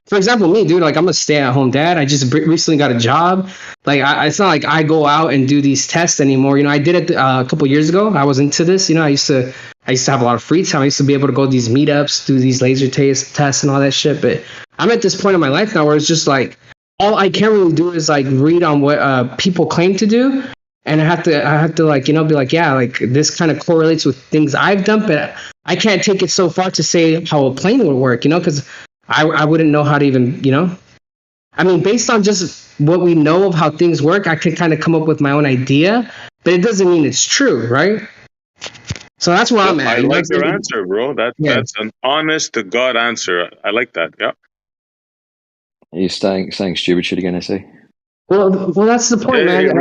for example, me, dude, like I'm a stay-at-home dad. I just recently got a job. Like, it's not like I go out and do these tests anymore. I did it a couple years ago. I was into this. I used to have a lot of free time. I used to be able to go to these meetups, do these laser tests and all that shit. But I'm at this point in my life now where it's just like all I can really do is like read on what people claim to do. And I have to like, be like, yeah, like this kind of correlates with things I've done, but I can't take it so far to say how a plane would work, because I wouldn't know how to even, I mean, based on just what we know of how things work, I can kind of come up with my own idea, but it doesn't mean it's true, right? So that's where I'm at. I like your answer, bro. That's an honest to God answer. I like that. Yeah. Are you saying stupid shit you're gonna say? Well, that's the point, man.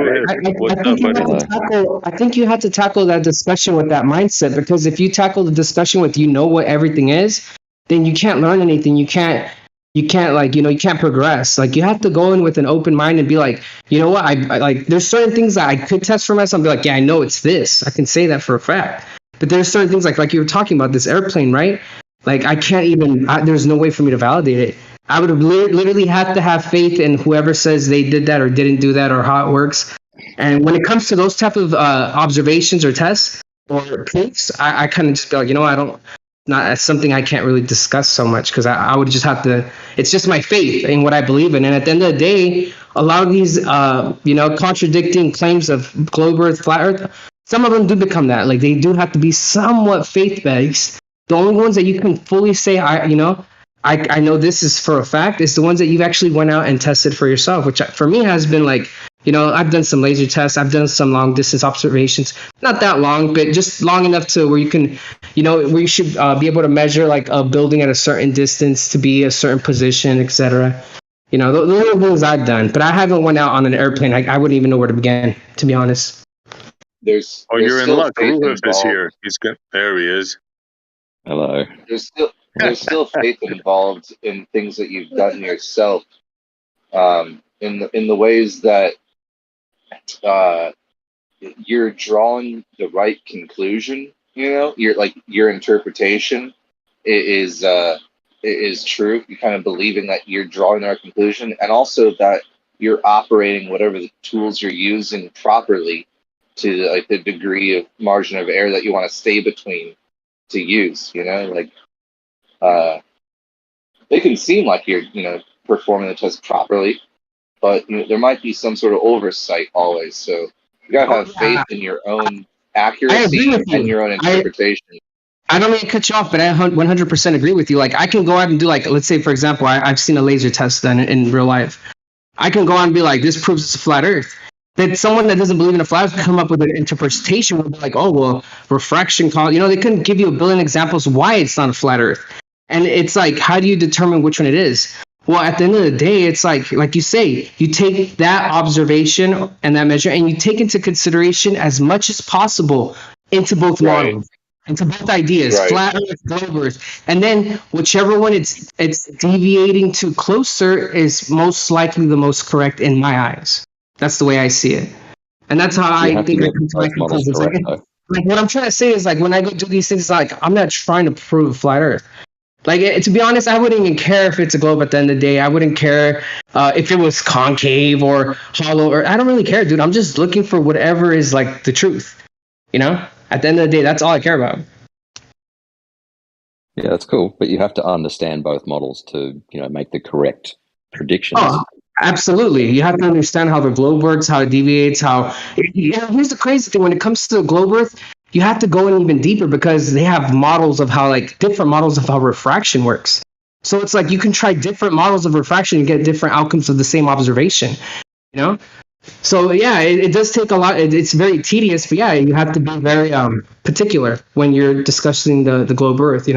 I think you have to tackle that discussion with that mindset, because if you tackle the discussion with what everything is, then you can't learn anything. You can't like you can't progress. Like, you have to go in with an open mind and be like, you know what, I like. There's certain things that I could test for myself and be like, yeah, I know it's this. I can say that for a fact. But there's certain things like you were talking about this airplane, right? Like, I can't even. There's no way for me to validate it. I would have literally have to have faith in whoever says they did that or didn't do that or how it works. And when it comes to those type of observations or tests or proofs, I kind of just be like, that's something I can't really discuss so much, because I would just have to. It's just my faith in what I believe in. And at the end of the day, a lot of these, contradicting claims of globe Earth, flat Earth, some of them do become that. Like they do have to be somewhat faith based. The only ones that you can fully say, I know this is for a fact, is the ones that you've actually went out and tested for yourself, which for me has been like, I've done some laser tests, I've done some long distance observations, not that long, but just long enough to where you can, where you should be able to measure like a building at a certain distance to be a certain position, etc. Those are the things I've done, but I haven't went out on an airplane. I wouldn't even know where to begin, to be honest. You're in luck. Ruhif is here. There he is. Hello. There's still faith involved in things that you've done yourself, in the ways that you're drawing the right conclusion. Your interpretation is true. You're kind of believing that you're drawing the right conclusion, and also that you're operating whatever the tools you're using properly to like the degree of margin of error that you want to stay between to use. They can seem like you're performing the test properly, but there might be some sort of oversight always. So you gotta have faith in your own accuracy and your own interpretation. I don't mean to cut you off, but I 100% agree with you. Like, I can go out and do, like, let's say, for example, I've seen a laser test done in real life. I can go out and be like, this proves it's a flat Earth. That someone that doesn't believe in a flat Earth can come up with an interpretation would be like, oh, well, refraction, they couldn't give you a billion examples why it's not a flat Earth. And it's like, how do you determine which one it is? Well, at the end of the day, it's like you say, you take that observation and that measure, and you take into consideration as much as possible into both models, into both ideas, flat Earth, globe Earth, and then whichever one it's deviating to closer is most likely the most correct in my eyes. That's the way I see it, and that's how I think I come to my conclusions. Like what I'm trying to say is, like, when I go do these things, like, I'm not trying to prove flat Earth. Like, to be honest, I wouldn't even care if it's a globe at the end of the day. I wouldn't care if it was concave or hollow, or I don't really care, dude. I'm just looking for whatever is like the truth. At the end of the day, that's all I care about. Yeah, that's cool. But you have to understand both models to, make the correct predictions. Oh, absolutely. You have to understand how the globe works, how it deviates, here's the crazy thing. When it comes to the globe Earth, you have to go in even deeper because they have models of how, like, different models of how refraction works. So it's like you can try different models of refraction and get different outcomes of the same observation, So, yeah, it does take a lot. It's very tedious, but yeah, you have to be very particular when you're discussing the globe Earth,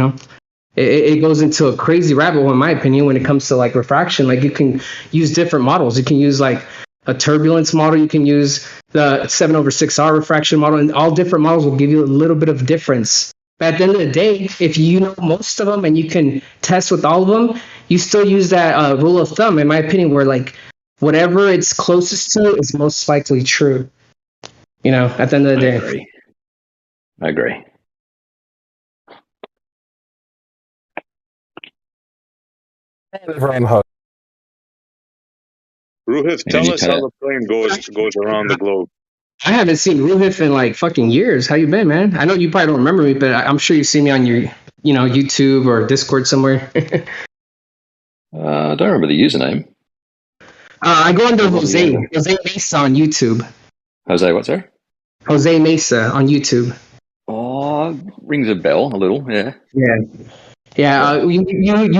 It goes into a crazy rabbit hole, in my opinion, when it comes to, like, refraction. Like, you can use different models. You can use, like, a turbulence model. You can use the 7/6R refraction model, and all different models will give you a little bit of difference. But at the end of the day, if you know most of them and you can test with all of them, you still use that rule of thumb, in my opinion, where, like, whatever it's closest to is most likely true. At the end of the day. I agree. Ruhif, tell us how the plane goes around the globe. I haven't seen Ruhif in like fucking years. How you been, man? I know you probably don't remember me, but I'm sure you see me on your, YouTube or Discord somewhere. I don't remember the username. I go under Jose Mesa on YouTube. Jose, what's there? Jose Mesa on YouTube. Oh, rings a bell a little, yeah. Yeah, you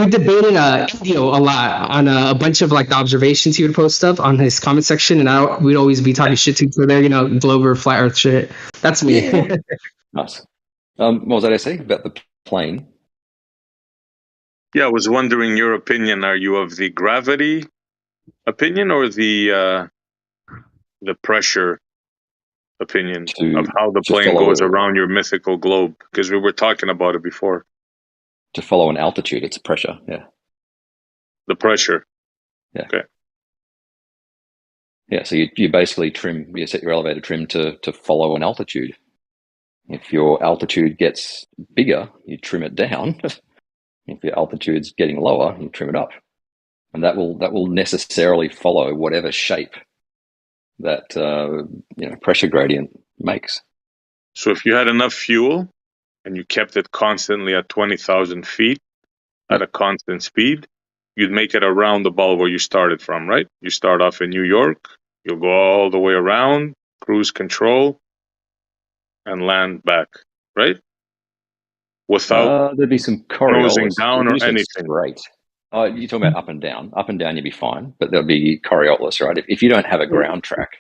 debated Indio a lot on a bunch of, like, the observations he would post stuff on his comment section, and we'd always be talking shit to each other, globe or flat Earth shit. That's me. Nice. What was that I say about the plane? Yeah, I was wondering your opinion. Are you of the gravity opinion or the pressure opinion of how the plane goes around your mythical globe? Because we were talking about it before. To follow an altitude, it's pressure, yeah. The pressure. Yeah. Okay. Yeah, so you basically set your elevator trim to follow an altitude. If your altitude gets bigger, you trim it down. If your altitude's getting lower, you trim it up. And that will necessarily follow whatever shape that pressure gradient makes. So if you had enough fuel and you kept it constantly at 20,000 feet at a constant speed, you'd make it around the ball where you started from, right? You start off in New York, you'll go all the way around, cruise control, and land back, right? Without There'd be some nosing Coriolis. down If you or just went anything. straight. Oh, you're talking about up and down, you'd be fine. But there'll be Coriolis, right? If you don't have a ground track,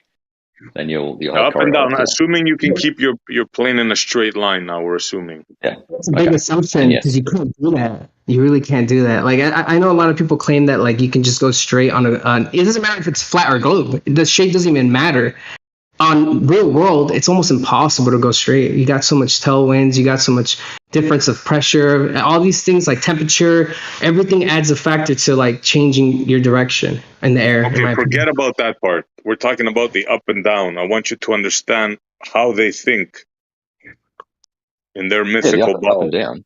then you'll have Up and down, Coriolis. Yeah. assuming you can keep your plane in a straight line. Now we're assuming. Yeah, It's a big assumption because you can't do that. You really can't do that. Like I know a lot of people claim that like you can just go straight on it doesn't matter if it's flat or globe. The shape doesn't even matter. On real world, it's almost impossible to go straight. You got so much tailwinds, you got so much difference of pressure, all these things like temperature, everything adds a factor to like changing your direction in the air. Okay, forget about that part. We're talking about the up and down. I want you to understand how they think in their mythical up bubble. and down.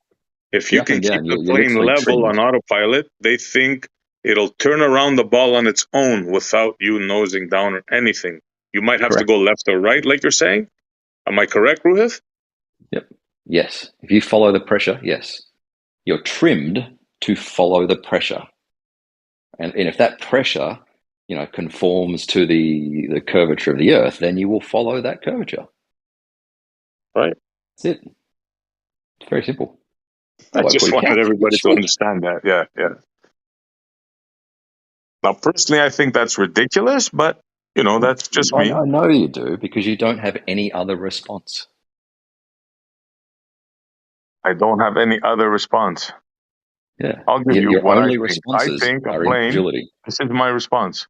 If you Up can and keep down, the you're plane literally level trimmed. on autopilot, they think it'll turn around the ball on its own without you nosing down or anything. You might have to go left or right, like you're saying. Am I correct, Ruhith? Yep. Yes. If you follow the pressure, yes. You're trimmed to follow the pressure. And if that pressure, conforms to the curvature of the Earth, then you will follow that curvature. Right. That's it. It's very simple. I just wanted everybody to understand that. Yeah. Now, personally, I think that's ridiculous, but, that's just me. I know you do, because you don't have any other response. I don't have any other response. Yeah. I'll give you Your what I only think. responses I think a are plane, agility. this is my response.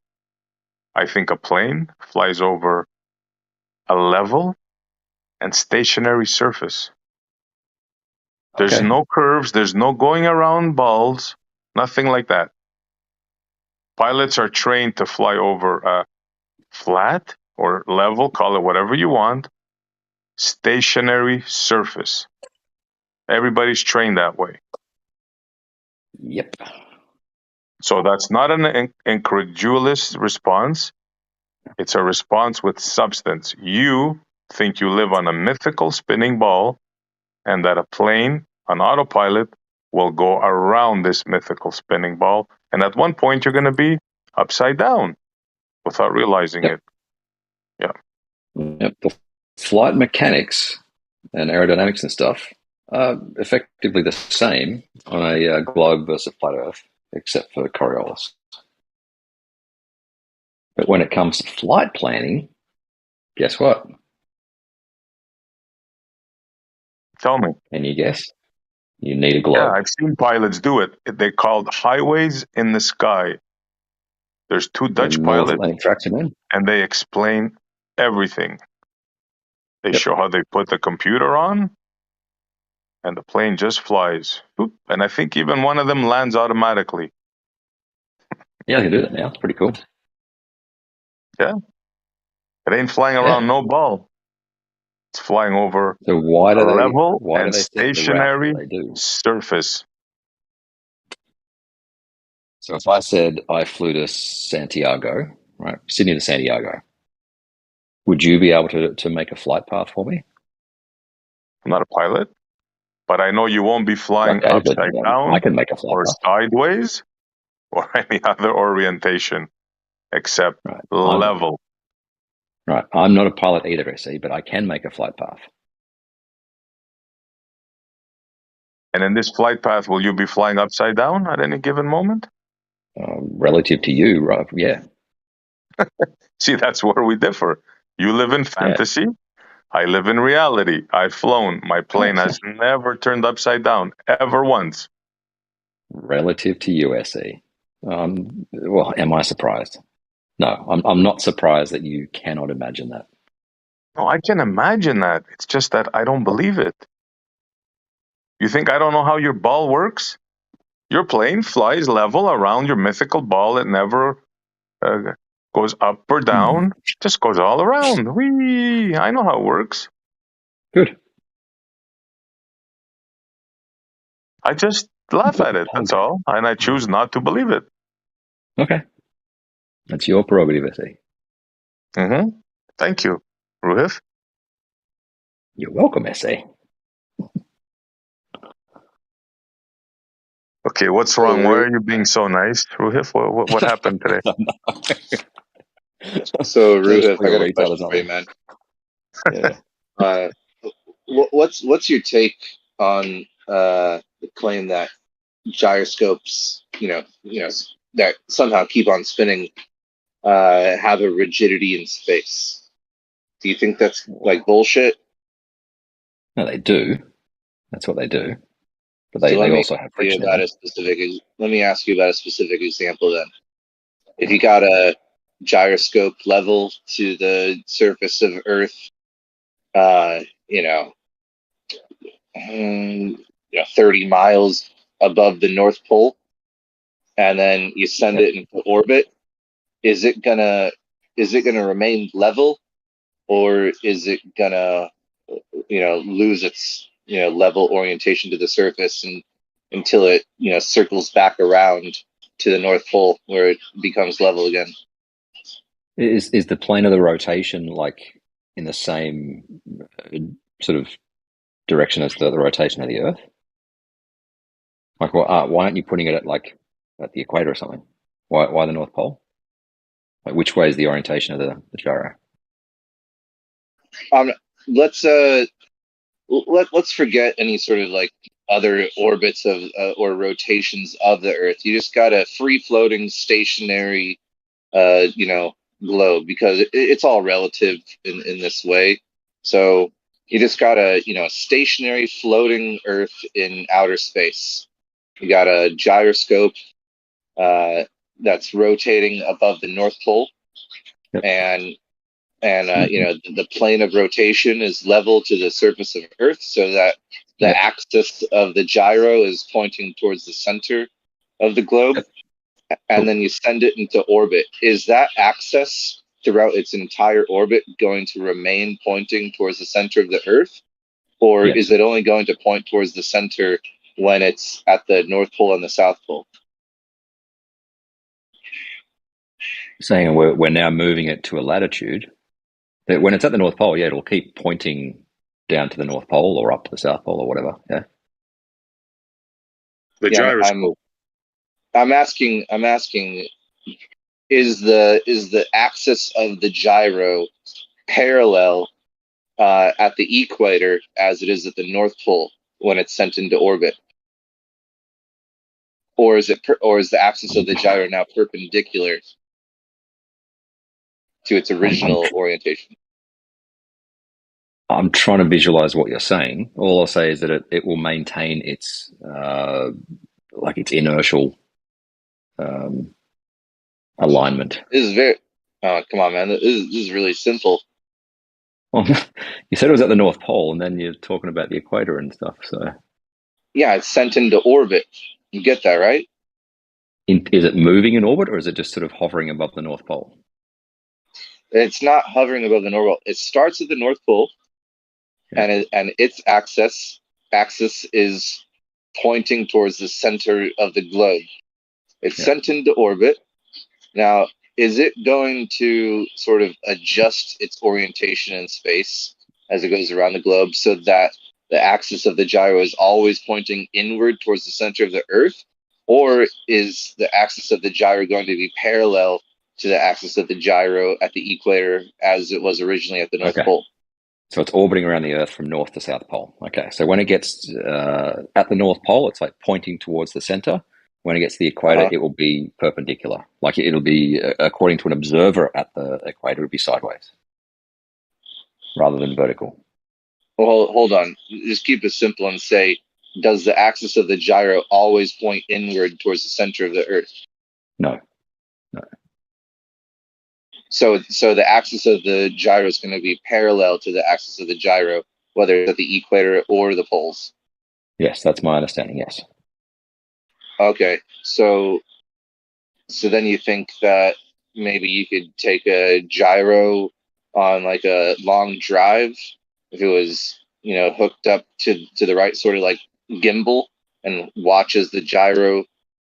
I think a plane flies over a level and stationary surface. There's no curves, there's no going around balls, nothing like that. Pilots are trained to fly over a flat or level, call it whatever you want, stationary surface. Everybody's trained that way. Yep. So that's not an incredulous response. It's a response with substance. You think you live on a mythical spinning ball and that a plane, an autopilot, will go around this mythical spinning ball. And at one point, you're going to be upside down without realizing it. Yeah. Yep. The flight mechanics and aerodynamics and stuff are effectively the same on a globe versus flat Earth, except for Coriolis. But when it comes to flight planning, guess what? Tell me. Can you guess? You need a globe. Yeah, I've seen pilots do it. They're called highways in the sky. There's two Dutch pilots, and they explain everything. They show how they put the computer on, and the plane just flies. And I think even one of them lands automatically. Yeah, they can do that now. It's pretty cool. Yeah. It ain't flying around no ball. It's flying over a level and stationary surface. So if I said I flew to Santiago, right, Sydney to Santiago, would you be able to make a flight path for me? I'm not a pilot, but I know you won't be flying upside down I can make a flight or path. sideways or any other orientation except level. Right. I'm not a pilot either, SE, but I can make a flight path. And in this flight path, will you be flying upside down at any given moment? Relative to you, right? Yeah. See, that's where we differ. You live in fantasy. I live in reality. I've flown. My plane has never turned upside down, ever once. Relative to you, SE. Well, am I surprised? No, I'm not surprised that you cannot imagine that. No, I can imagine that. It's just that I don't believe it. You think I don't know how your ball works? Your plane flies level around your mythical ball. It never goes up or down. It just goes all around. Whee! I know how it works. Good. I just laugh at it, that's all. And I choose not to believe it. Okay. That's your prerogative, SE. Mm-hmm. Thank you, Ruhith. You're welcome, SE. Okay, what's wrong? Why are you being so nice, Ruhif? What happened today? So Ruhif, I got a retail or question for you, something. man. Yeah. What's your take on the claim that gyroscopes, that somehow keep on spinning, have a rigidity in space? Do you think that's like bullshit? No, they do. That's what they do. But So they also have friction in them. let me ask you about a specific example then. If you got a gyroscope level to the surface of Earth, uh, you know, 30 miles above the North Pole, and then you send it into orbit, is it gonna remain level, or is it gonna lose its level orientation to the surface and until it circles back around to the North Pole where it becomes level again? Is the plane of the rotation like in the same sort of direction as the rotation of the Earth? Like, why aren't you putting it at the equator or something? Why the North Pole? Like, which way is the orientation of the gyro? Let's forget any sort of like other orbits of or rotations of the Earth. You just got a free floating stationary globe, because it's all relative in this way. So you just got a stationary floating Earth in outer space. You got a gyroscope that's rotating above the North Pole, and the plane of rotation is level to the surface of Earth, so that the axis of the gyro is pointing towards the center of the globe. And then you send it into orbit. Is that axis throughout its entire orbit going to remain pointing towards the center of the Earth? Or is it only going to point towards the center when it's at the North Pole and the South Pole? Saying we're now moving it to a latitude that when it's at the North Pole, it'll keep pointing down to the North Pole or up to the South Pole or whatever. Yeah. The gyroscope. I'm asking, is the axis of the gyro parallel at the equator as it is at the North Pole when it's sent into orbit? Or is the axis of the gyro now perpendicular to its original orientation? I'm trying to visualize what you're saying. All I'll say is that it will maintain its its inertial alignment. This is very. Oh, come on, man! This is really simple. Well, you said it was at the North Pole, and then you're talking about the equator and stuff. So yeah, it's sent into orbit. You get that, right? Is it moving in orbit, or is it just sort of hovering above the North Pole? It's not hovering above the North Pole. It starts at the North Pole, and its axis is pointing towards the center of the globe. It's sent into orbit. Now, is it going to sort of adjust its orientation in space as it goes around the globe so that the axis of the gyro is always pointing inward towards the center of the Earth? Or is the axis of the gyro going to be parallel to the axis of the gyro at the equator as it was originally at the North Pole? So it's orbiting around the Earth from north to south pole. Okay, so when it gets at the North Pole, it's like pointing towards the center. When it gets to the equator, it will be perpendicular. Like it'll be, according to an observer at the equator, it'll be sideways rather than vertical. Well, hold on. Just keep it simple and say, does the axis of the gyro always point inward towards the center of the Earth? No. So the axis of the gyro is going to be parallel to the axis of the gyro, whether it's at the equator or the poles. Yes, that's my understanding. Yes. Okay, so then you think that maybe you could take a gyro on like a long drive if it was hooked up to the right sort of like gimbal, and watch as the gyro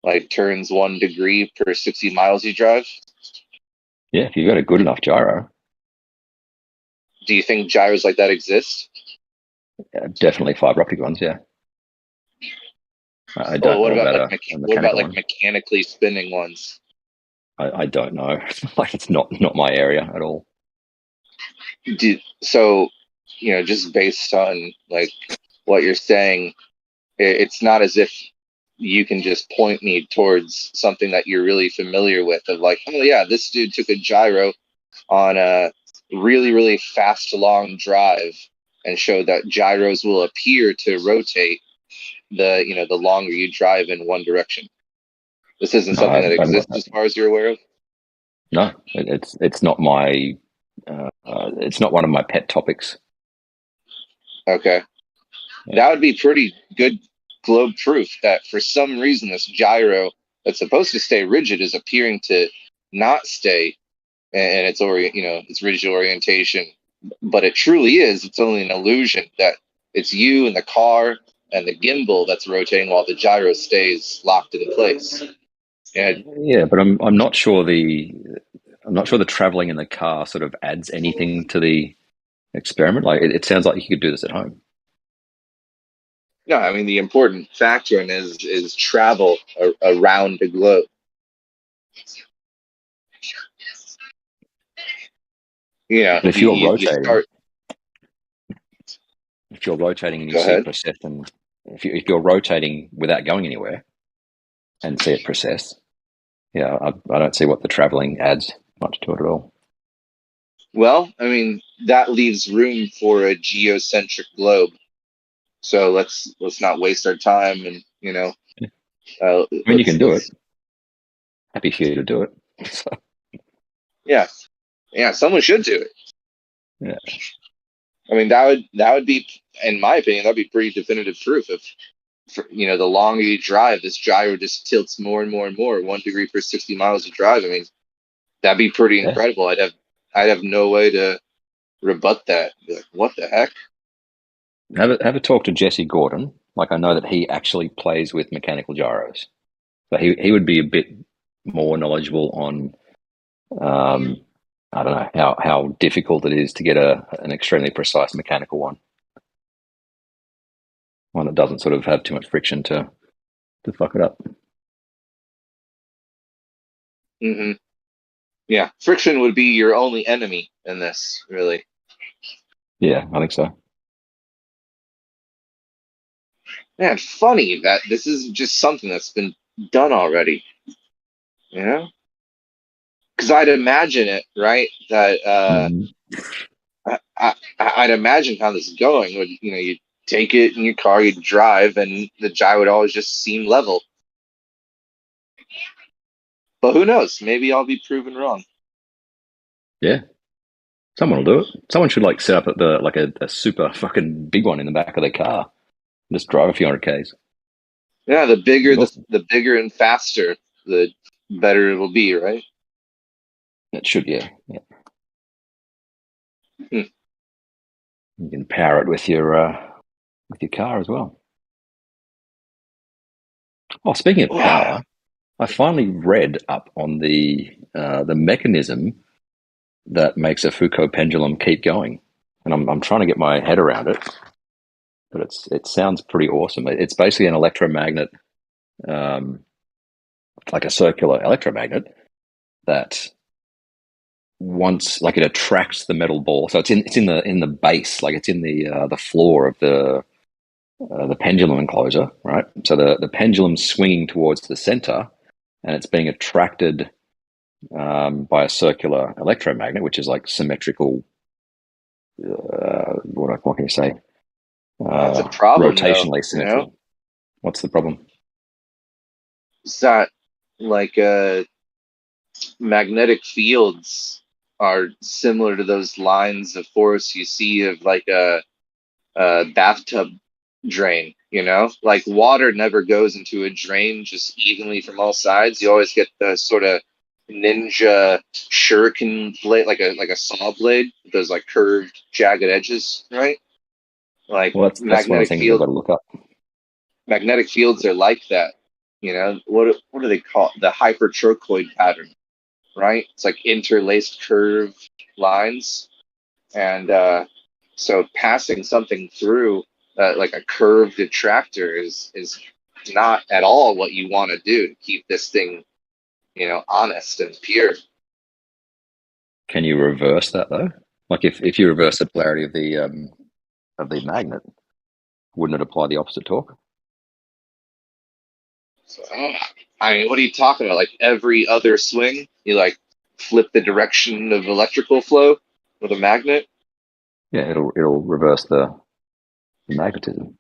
like turns 1 degree per 60 miles you drive? Yeah, if you've got a good enough gyro. Do you think gyros like that exist? Yeah, definitely fiber optic ones, yeah. I Well, don't what know about about like a what about mechanical like one. mechanically spinning ones? I don't know. Like it's not my area at all. So, just based on like what you're saying, it's not as if you can just point me towards something that you're really familiar with of like, oh yeah, this dude took a gyro on a really, really fast long drive and showed that gyros will appear to rotate the longer you drive in one direction. This isn't No, I something that haven't got exists that. as far as you're aware of? No, it's not my it's not one of my pet topics. Okay. That would be pretty good globe proof that for some reason this gyro that's supposed to stay rigid is appearing to not stay and its rigid orientation, but it truly is. It's only an illusion that it's you and the car and the gimbal that's rotating while the gyro stays locked in place. Yeah, but I'm not sure the traveling in the car sort of adds anything to the experiment. Like it sounds like you could do this at home. No, I mean the important factor in is travel around the globe. But if you're you start. if you're rotating and you Go see ahead. precession, if you're rotating without going anywhere and see it precess, yeah, I don't see what the traveling adds much to it at all. Well, I mean that leaves room for a geocentric globe. So let's not waste our time and I mean, you can do it. Happy for you to do it. Yeah, someone should do it. Yeah. I mean that would be, in my opinion, that'd be pretty definitive proof of, the longer you drive, this gyro just tilts more and more and more, 1 degree per 60 miles of drive. I mean, that'd be pretty incredible. I'd have no way to rebut that. Be like, what the heck? Have a talk to Jesse Gordon. Like I know that he actually plays with mechanical gyros, so he would be a bit more knowledgeable on I don't know how difficult it is to get an extremely precise mechanical one that doesn't sort of have too much friction to fuck it up. Mm-hmm. Yeah, friction would be your only enemy in this, really. Yeah, I think so. Man, funny that this is just something that's been done already. Because I'd imagine it, right? That I'd imagine how this is going. Would you take it in your car, you drive, and the gyro would always just seem level. But who knows? Maybe I'll be proven wrong. Yeah, someone will do it. Someone should like set up a super fucking big one in the back of their car, and just drive a few hundred k's. Yeah, the bigger the bigger and faster, the better it will be, right? It should, yeah. You can power it with your car as well. Oh, speaking of power, I finally read up on the mechanism that makes a Foucault pendulum keep going, and I'm trying to get my head around it. But it sounds pretty awesome. It's basically an electromagnet, like a circular electromagnet that it attracts the metal ball. So it's in the base, like it's in the floor of the pendulum enclosure, right? So the pendulum's swinging towards the center, and it's being attracted by a circular electromagnet, which is like symmetrical. What can you say? That's a problem, rotationally though, symmetrical. What's the problem? It's that like magnetic fields are similar to those lines of force you see of like a bathtub drain. Like water never goes into a drain just evenly from all sides. You always get the sort of ninja shuriken blade, like a saw blade with those like curved, jagged edges, right? Like that's one of the things I've got to look up. Magnetic fields are like that. What do they call it? The hypertrochoid pattern, right? It's like interlaced curved lines, and so passing something through like a curved attractor is not at all what you want to do to keep this thing, honest and pure. Can you reverse that though? Like if you reverse the polarity of the magnet, wouldn't it apply the opposite torque? So, I mean, what are you talking about? Like every other swing, you like flip the direction of electrical flow with a magnet? Yeah, it'll reverse the magnetism.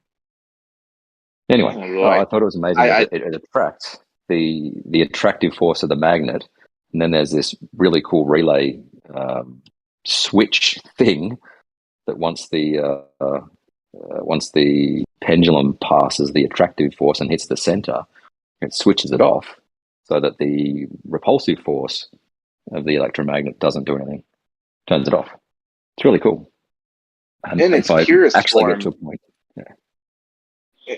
Anyway, I thought it was amazing. It attracts the attractive force of the magnet, and then there's this really cool relay switch thing that once the pendulum passes the attractive force and hits the center, it switches it off so that the repulsive force of the electromagnet doesn't do anything, turns it off. It's really cool. And in its if I purest actually form, get to a point,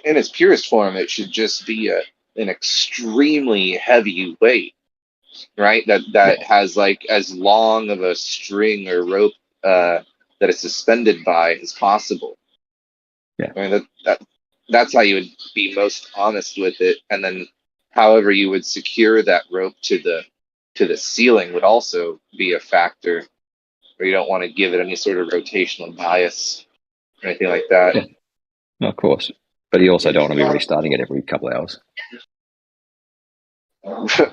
in its purest form, it should just be an extremely heavy weight, right? That has like as long of a string or rope that it's suspended by as possible. Yeah, I mean that's how you would be most honest with it, and then however you would secure that rope to the ceiling would also be a factor, where you don't want to give it any sort of rotational bias or anything like that. yeah, no, of course. But you also don't want to be restarting it every couple of hours.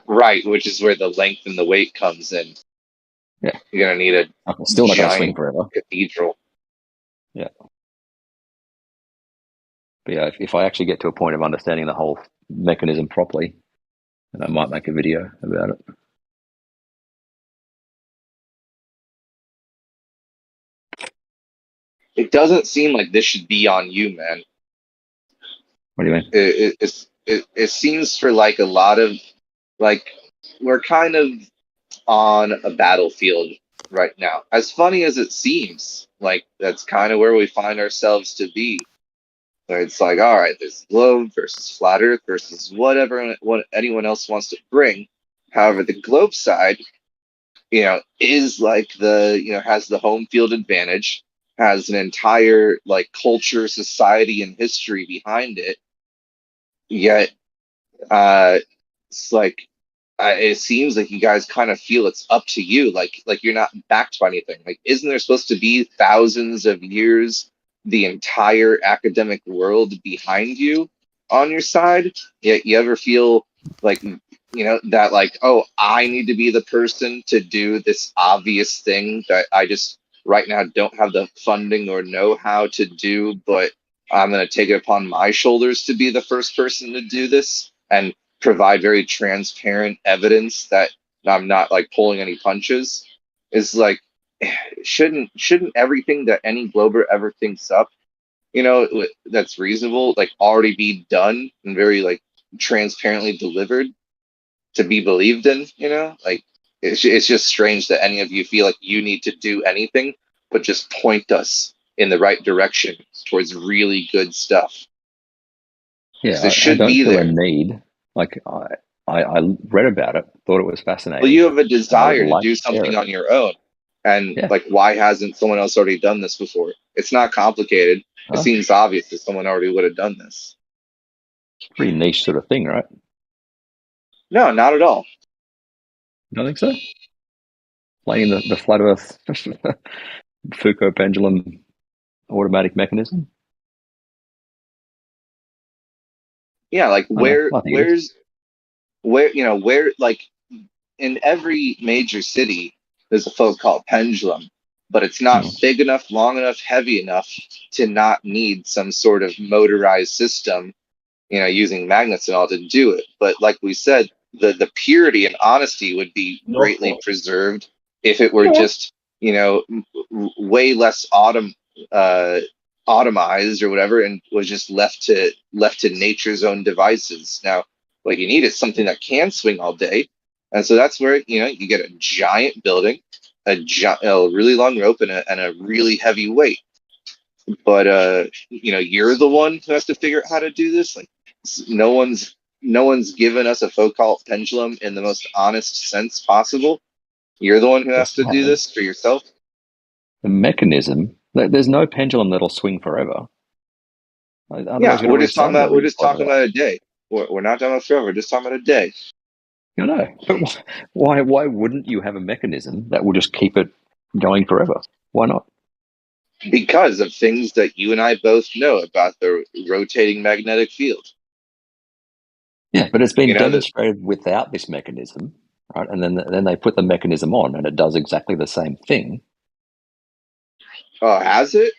Right, which is where the length and the weight comes in. Yeah, you're gonna need a still not going to swing giant forever. cathedral. Yeah. But yeah, if I actually get to a point of understanding the whole mechanism properly, then I might make a video about it. It doesn't seem like this should be on you, man. What do you mean? It seems for like a lot of, like, we're kind of on a battlefield right now. As funny as it seems, like that's kind of where we find ourselves to be. Where it's like, all right, there's globe versus flat Earth versus whatever what anyone else wants to bring. However, the globe side, is like has the home field advantage, has an entire like culture, society, and history behind it. Yet, it's like it seems like you guys kind of feel it's up to you, like you're not backed by anything. Like, isn't there supposed to be thousands of years, the entire academic world behind you on your side? Yet you ever feel like that, like, oh, I need to be the person to do this obvious thing that I just right now don't have the funding or know how to do, but I'm going to take it upon my shoulders to be the first person to do this and provide very transparent evidence that I'm not like pulling any punches. Is like, shouldn't everything that any Glober ever thinks up, that's reasonable, like already be done and very like transparently delivered to be believed in? Like it's just strange that any of you feel like you need to do anything but just point us in the right direction towards really good stuff. Yeah, This should I don't be feel there. a need. Like I read about it, thought it was fascinating. Well, you have a and I desire would to like do to share something it. on your own. And Yeah. like, why hasn't someone else already done this before? It's not complicated. It Huh? seems obvious that someone already would have done this. Pretty niche sort of thing, right? No, not at all. You don't think so? Playing the flat Earth Foucault pendulum automatic mechanism. Yeah, like I think it is. where like in every major city there's a folk-called pendulum, but it's not big enough, long enough, heavy enough to not need some sort of motorized system, using magnets and all to do it. But like we said, the purity and honesty would be greatly preserved if it were just, way less automized or whatever, and was just left to nature's own devices. Now, what you need is something that can swing all day, and so that's where you get a giant building, a really long rope, and a really heavy weight. But you're the one who has to figure out how to do this. Like, no one's given us a Foucault pendulum in the most honest sense possible. You're the one who has to do this for yourself. The mechanism. There's no pendulum that'll swing forever. Yeah, we're just talking about a day. We're not talking about forever. We're just talking about a day. You know, but why wouldn't you have a mechanism that will just keep it going forever? Why not? Because of things that you and I both know about the rotating magnetic field. Yeah, but it's been demonstrated without this mechanism, right? And then they put the mechanism on, and it does exactly the same thing. Oh, has it?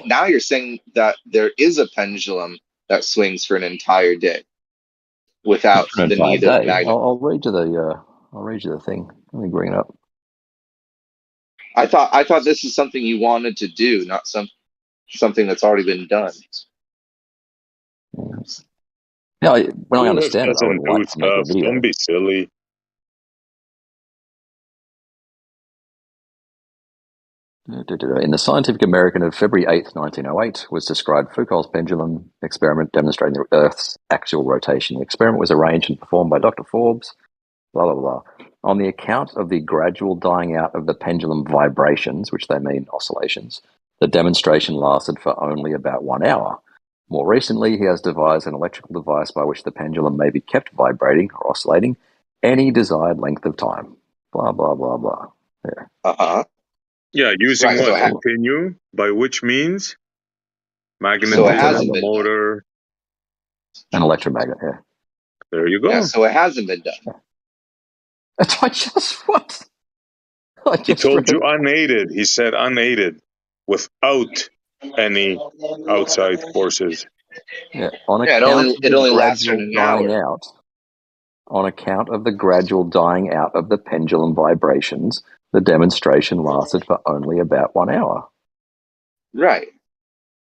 Now you're saying that there is a pendulum that swings for an entire day without For an the entire need of day. magnet. I'll read you the thing. Let me bring it up. I thought this is something you wanted to do, not something that's already been done. Yeah, when I understand it, I doesn't would do like to make a stuff. video. Don't be silly. In the Scientific American of February 8th, 1908, was described Foucault's pendulum experiment demonstrating the Earth's axial rotation. The experiment was arranged and performed by Dr. Forbes, blah, blah, blah. On the account of the gradual dying out of the pendulum vibrations, which they mean oscillations, the demonstration lasted for only about 1 hour. More recently, he has devised an electrical device by which the pendulum may be kept vibrating or oscillating any desired length of time. Blah, blah, blah, blah. Yeah. Uh-huh. Yeah, using Right, what? Continue? By which means? Magnetism, So it hasn't been motor. An electromagnet, yeah. There you go. Yeah, so it hasn't been done. I just what? He told you unaided. He said unaided, without any outside forces. Yeah, on Yeah, account of it the only lasted gradual an dying hour. out. On account of the gradual dying out of the pendulum vibrations, the demonstration lasted for only about 1 hour. Right.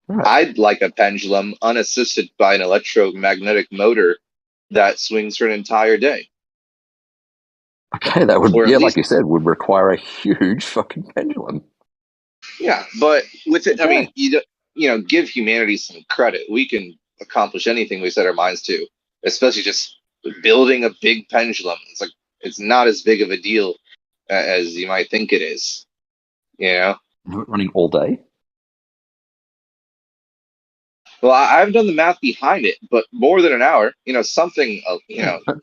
I'd like a pendulum unassisted by an electromagnetic motor that swings for an entire day. Okay, that would, Or at like least- you said, would require a huge fucking pendulum. Yeah, but with it, I mean, you know, give humanity some credit. We can accomplish anything we set our minds to, especially just building a big pendulum. It's not as big of a deal as you might think it is. You know, Running all day. well, I've done the math behind it, but more than an hour. You know, something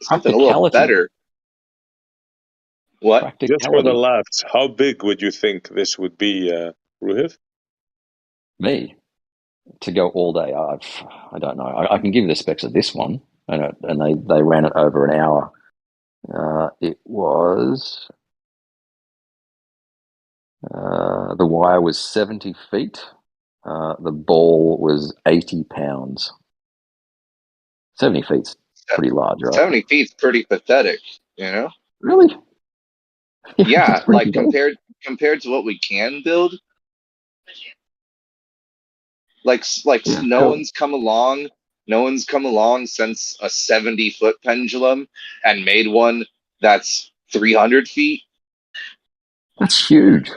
something a little better. What? Just for the laughs, how big would you think this would be, Ruhiv? Me? To go all day? I don't know. I can give you the specs of this one, and they ran it over an hour. It was... the wire was 70 feet. The ball was 80 pounds. 70 feet's pretty large, right? 70 feet's pretty pathetic, you know? Really? Yeah, like compared to what we can build. Like no one's come along since a 70-foot pendulum and made one that's 300 feet. That's huge.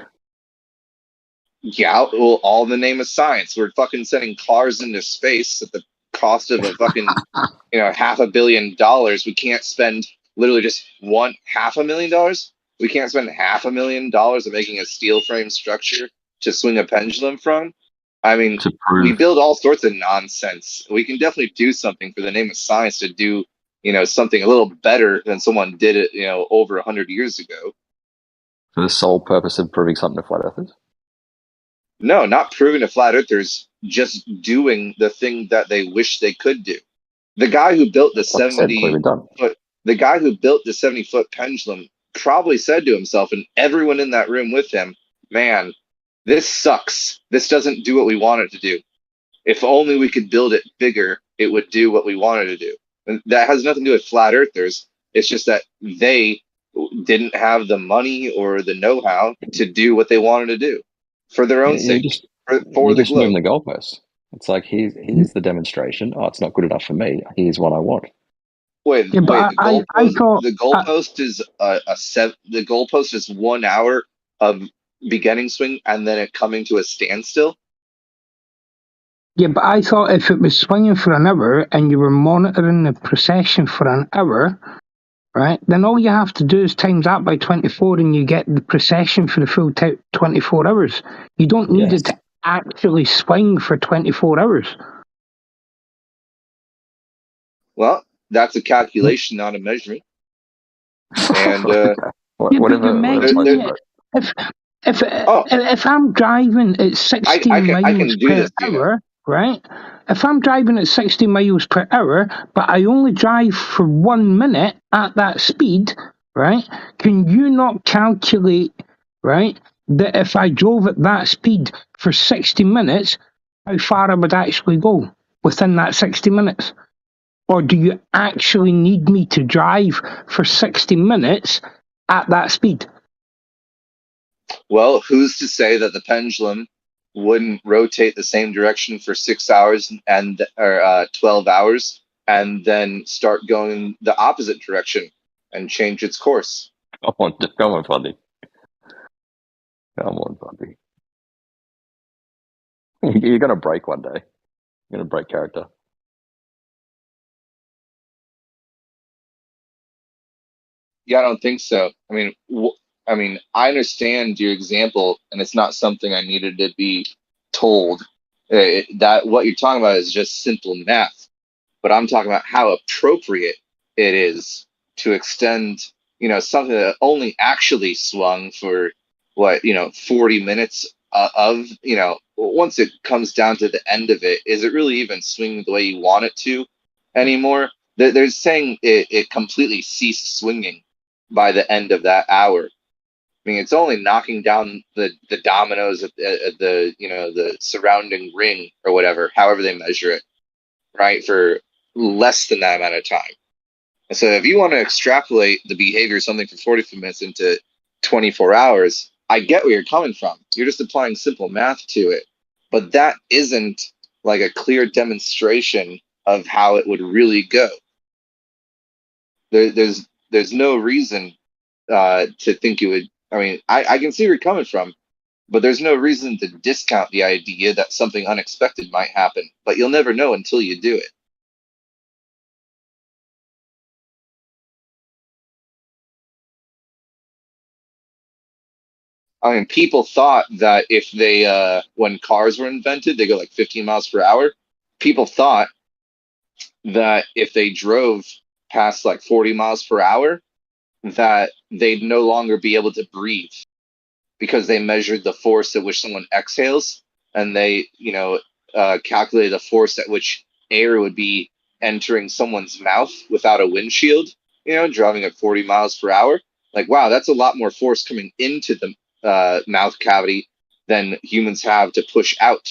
Yeah, well, all in the name of science. We're fucking sending cars into space at the cost of a fucking, $500 million. We can't spend literally just $500,000. We can't spend $500,000 of making a steel frame structure to swing a pendulum from. I mean, we build all sorts of nonsense. We can definitely do something for the name of science to do, something a little better than someone did it, over 100 years ago. For the sole purpose of proving something to flat earthers? No, not proving to flat earthers, just doing the thing that they wish they could do. The guy who built the 70-foot pendulum probably said to himself, and everyone in that room with him, man, this sucks. This doesn't do what we want it to do. If only we could build it bigger, it would do what we wanted to do. And that has nothing to do with flat earthers. It's just that they didn't have the money or the know-how to do what they wanted to do for their own sake, for the globe. Moving the goalposts. It's like, here's the demonstration. Oh, it's not good enough for me. Here's what I want. The goalpost is 1 hour of beginning swing and then it coming to a standstill. Yeah, but I thought if it was swinging for an hour and you were monitoring the precession for an hour, right, then all you have to do is times that by 24 and you get the precession for the full 24 hours. You don't need it to actually swing for 24 hours. Well, that's a calculation, not a measurement. And Whatever if I'm driving at 60 miles per hour, right? If I'm driving at 60 miles per hour, but I only drive for 1 minute at that speed, right? Can you not calculate, right, that if I drove at that speed for 60 minutes, how far I would actually go within that 60 minutes? Or do you actually need me to drive for 60 minutes at that speed? Well, who's to say that the pendulum wouldn't rotate the same direction for 6 hours or 12 hours and then start going the opposite direction and change its course? Come on, buddy. Come on, buddy. You're going to break one day. You're going to break character. Yeah, I don't think so. I mean, I understand your example, and it's not something I needed to be told. That what you're talking about is just simple math, but I'm talking about how appropriate it is to extend, something that only actually swung for 40 minutes of, once it comes down to the end of it, is it really even swinging the way you want it to anymore? They're saying it completely ceased swinging by the end of that hour. I mean, it's only knocking down the dominoes at the surrounding ring or whatever, however they measure it, right, for less than that amount of time. And so if you want to extrapolate the behavior of something from 45 minutes into 24 hours, I get where you're coming from. You're just applying simple math to it. But that isn't like a clear demonstration of how it would really go. There's no reason to think it would. I mean, I can see where you're coming from, but there's no reason to discount the idea that something unexpected might happen. But you'll never know until you do it. I mean, people thought that if they, when cars were invented, they go like 15 miles per hour. People thought that if they drove past like 40 miles per hour, that they'd no longer be able to breathe because they measured the force at which someone exhales, and they, calculated the force at which air would be entering someone's mouth without a windshield, driving at 40 miles per hour. Like, wow, that's a lot more force coming into the mouth cavity than humans have to push out.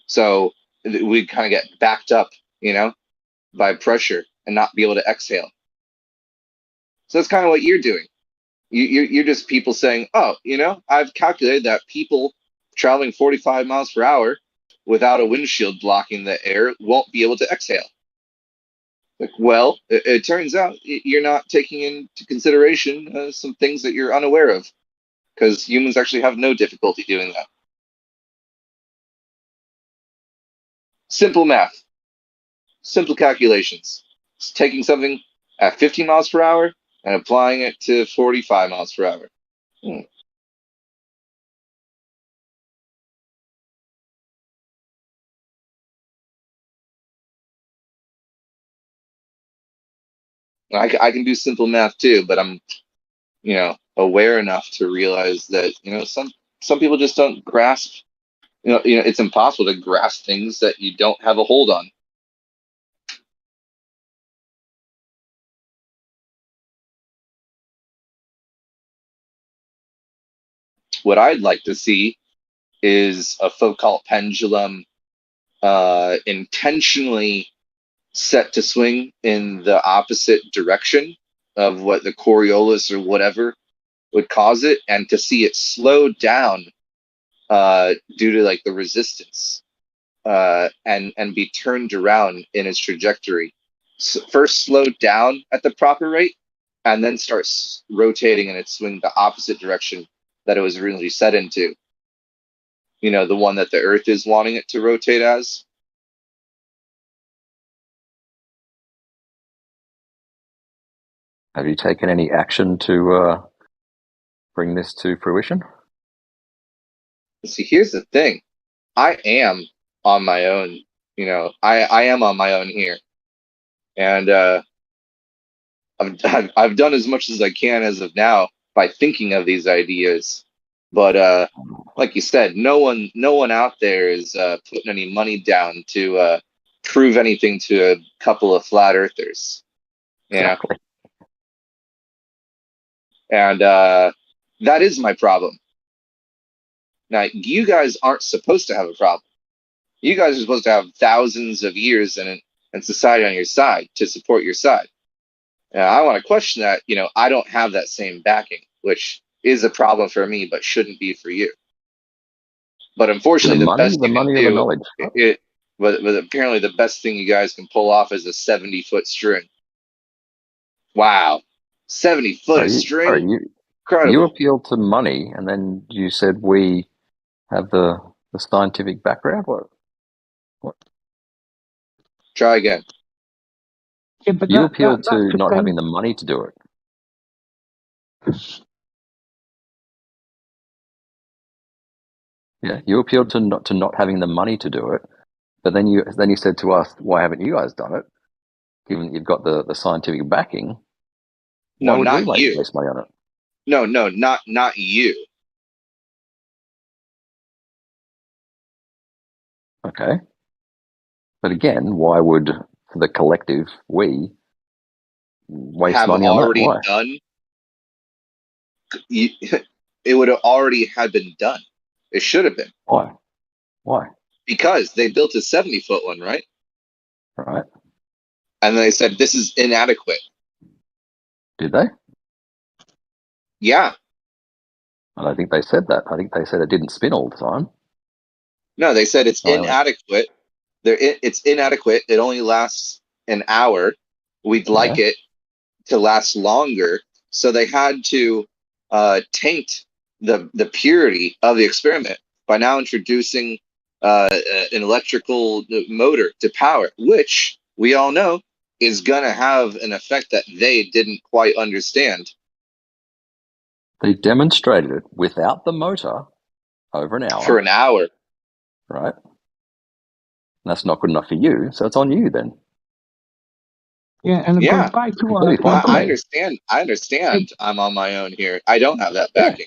So we kind of get backed up, by pressure and not be able to exhale. So that's kind of what you're doing. You're just people saying, oh, I've calculated that people traveling 45 miles per hour without a windshield blocking the air won't be able to exhale. Like, well, it turns out you're not taking into consideration some things that you're unaware of, because humans actually have no difficulty doing that. Simple math, simple calculations. It's taking something at 15 miles per hour and applying it to 45 miles per hour. I can do simple math too, but I'm, aware enough to realize that, some people just don't grasp, it's impossible to grasp things that you don't have a hold on. What I'd like to see is a Foucault pendulum intentionally set to swing in the opposite direction of what the Coriolis or whatever would cause it, and to see it slow down due to like the resistance and be turned around in its trajectory. So first slow down at the proper rate and then starts rotating in its swing the opposite direction that it was originally set into. The one that the Earth is wanting it to rotate as. Have you taken any action to bring this to fruition? See, here's the thing. I am on my own. I am on my own here. And I've done as much as I can as of now by thinking of these ideas, but like you said, no one out there is putting any money down to prove anything to a couple of flat earthers, you know. And that is my problem. Now, you guys aren't supposed to have a problem. You guys are supposed to have thousands of years and society on your side to support your side. I want to question that. You know, I don't have that same backing, which is a problem for me, but shouldn't be for you. But unfortunately, the best you can do, but apparently the best thing you guys can pull off is a 70-foot string. Wow, 70-foot string. Incredible. You appealed to money, and then you said we have the scientific background. What? Try again. Yeah, but you appealed to not having the money to do it. Yeah, you appealed to not having the money to do it, but then you said to us, "Why haven't you guys done it? Given that you've got the scientific backing." No, why would not we you. waste money on it? No, not you. Okay, but again, why would the collective we waste have money on already that? Why? done? It would have already had been done. It should have been. Why? Why? Because they built a 70-foot one, right? Right. And they said this is inadequate. Did they? Yeah. I don't think they said that. I think they said it didn't spin all the time. No, they said it's inadequate. It's inadequate. It only lasts an hour. We'd like it to last longer. So they had to taint the purity of the experiment by now introducing an electrical motor to power, which we all know is going to have an effect that they didn't quite understand. They demonstrated it without the motor over an hour. For an hour. Right. And that's not good enough for you, so it's on you then. Yeah, and it goes back to what I understand. I'm on my own here. I don't have that backing.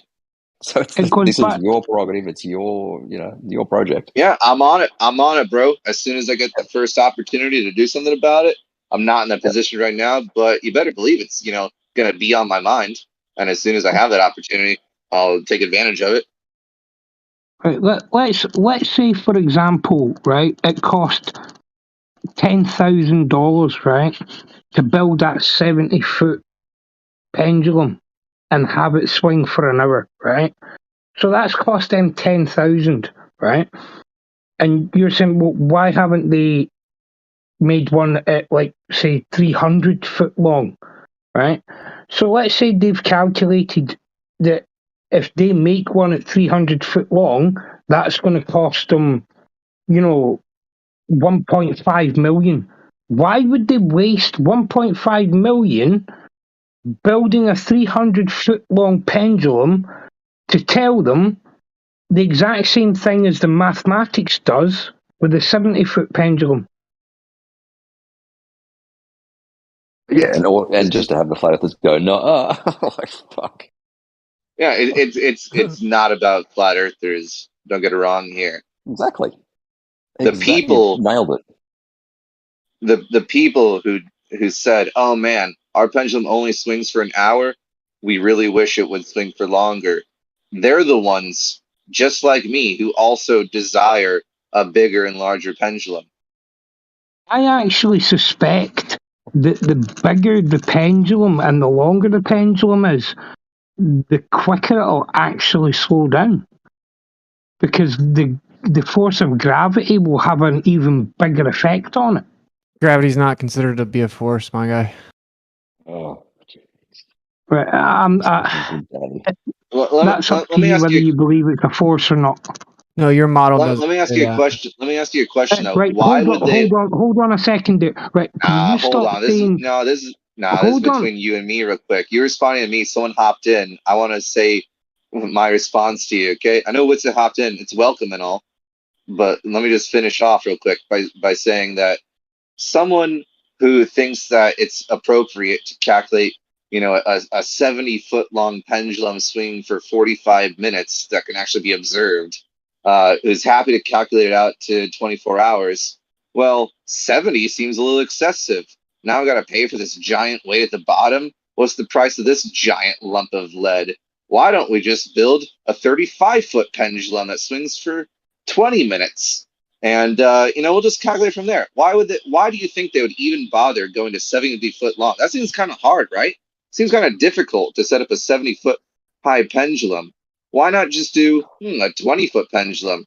So this is your prerogative. It's your your project. Yeah, I'm on it, bro. As soon as I get the first opportunity to do something about it, I'm not in that position right now, but you better believe it's going to be on my mind. And as soon as I have that opportunity, I'll take advantage of it. Right, let's say, for example, right, it cost $10,000, right, to build that 70-foot pendulum and have it swing for an hour, right? So that's cost them $10,000, right? And you're saying, well, why haven't they made one at, like, say, 300 foot long, right? So let's say they've calculated that if they make one at 300 foot long, that's going to cost them, 1.5 million. Why would they waste 1.5 million building a 300 foot long pendulum to tell them the exact same thing as the mathematics does with a 70-foot pendulum? Yeah, and just to have the flat earthers go, no, like fuck. Yeah, it's not about flat earthers. Don't get it wrong here. Exactly. The people nailed it. The people who said, "Oh man, our pendulum only swings for an hour. We really wish it would swing for longer." They're the ones, just like me, who also desire a bigger and larger pendulum. I actually suspect that the bigger the pendulum and the longer the pendulum is, the quicker it'll actually slow down. Because the force of gravity will have an even bigger effect on it. Gravity's not considered to be a force, my guy. Oh. Right, that's up to you whether you believe it's a force or not. No, your model Let doesn't. me ask you a question. Let me ask you a question though. Right, Why hold on a second there. Right, can you hold stop on. saying? This is between you and me, real quick. You're responding to me. Someone hopped in. I want to say my response to you. Okay, I know Witsit hopped in. It's welcome and all, but let me just finish off real quick by saying that someone who thinks that it's appropriate to calculate, you know, a 70-foot long pendulum swinging for 45 minutes that can actually be observed, who's happy to calculate it out to 24 hours. Well, 70 seems a little excessive. Now I got to pay for this giant weight at the bottom. What's the price of this giant lump of lead? Why don't we just build a 35-foot pendulum that swings for 20 minutes? And you know, we'll just calculate from there. Why do you think they would even bother going to 70-foot long? That seems kind of hard, right? Seems kind of difficult to set up a 70-foot high pendulum. Why not just do a 20-foot pendulum,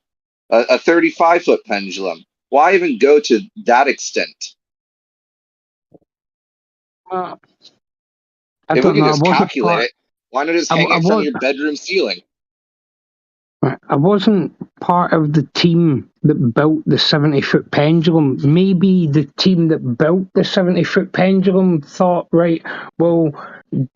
a 35-foot pendulum? Why even go to that extent? If we can just calculate it, why not just hang it from your bedroom ceiling? I wasn't part of the team that built the 70-foot pendulum. Maybe the team that built the 70-foot pendulum thought, right, well,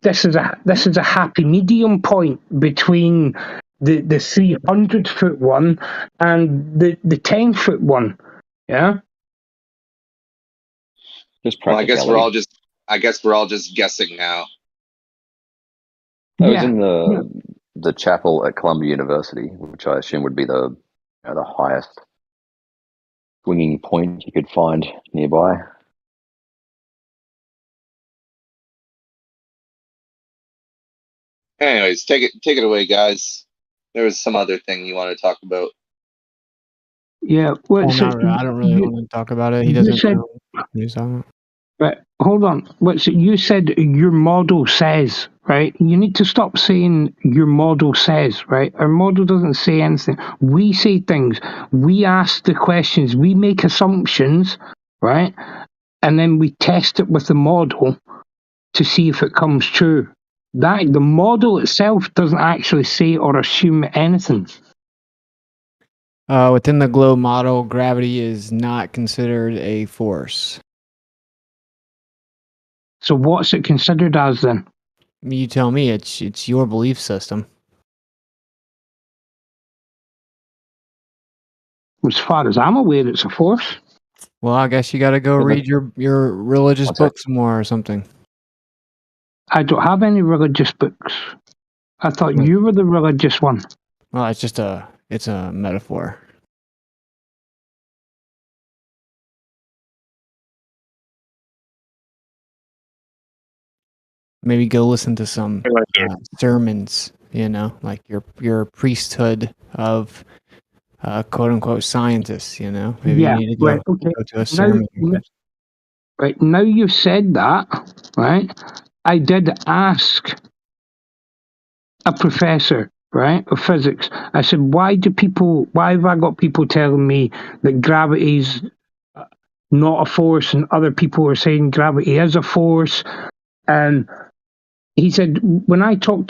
this is a happy medium point between the 300-foot one and the 10-foot one. Yeah. Well, I guess we're all just guessing now. I was in the chapel at Columbia University, which I assume would be the highest swinging point you could find nearby. Anyways, take it away, guys. There was some other thing you want to talk about. Yeah, well, I don't really want to talk about it. He doesn't know what he's talking about. Right, hold on. You said your model says, right? You need to stop saying your model says, right? Our model doesn't say anything. We say things. We ask the questions. We make assumptions, right? And then we test it with the model to see if it comes true. The model itself doesn't actually say or assume anything. Within the globe model, gravity is not considered a force. So what's it considered as then? You tell me. It's your belief system. As far as I'm aware, it's a force. Well, I guess you got to go read your religious books more or something. I don't have any religious books. I thought you were the religious one. Well, it's a metaphor. Maybe go listen to some sermons, like your priesthood of quote unquote scientists, Maybe you need to go to a sermon. Right, now you've said that, right? I did ask a professor, right, of physics. I said, why have I got people telling me that gravity's not a force and other people are saying gravity is a force? And he said, when he talks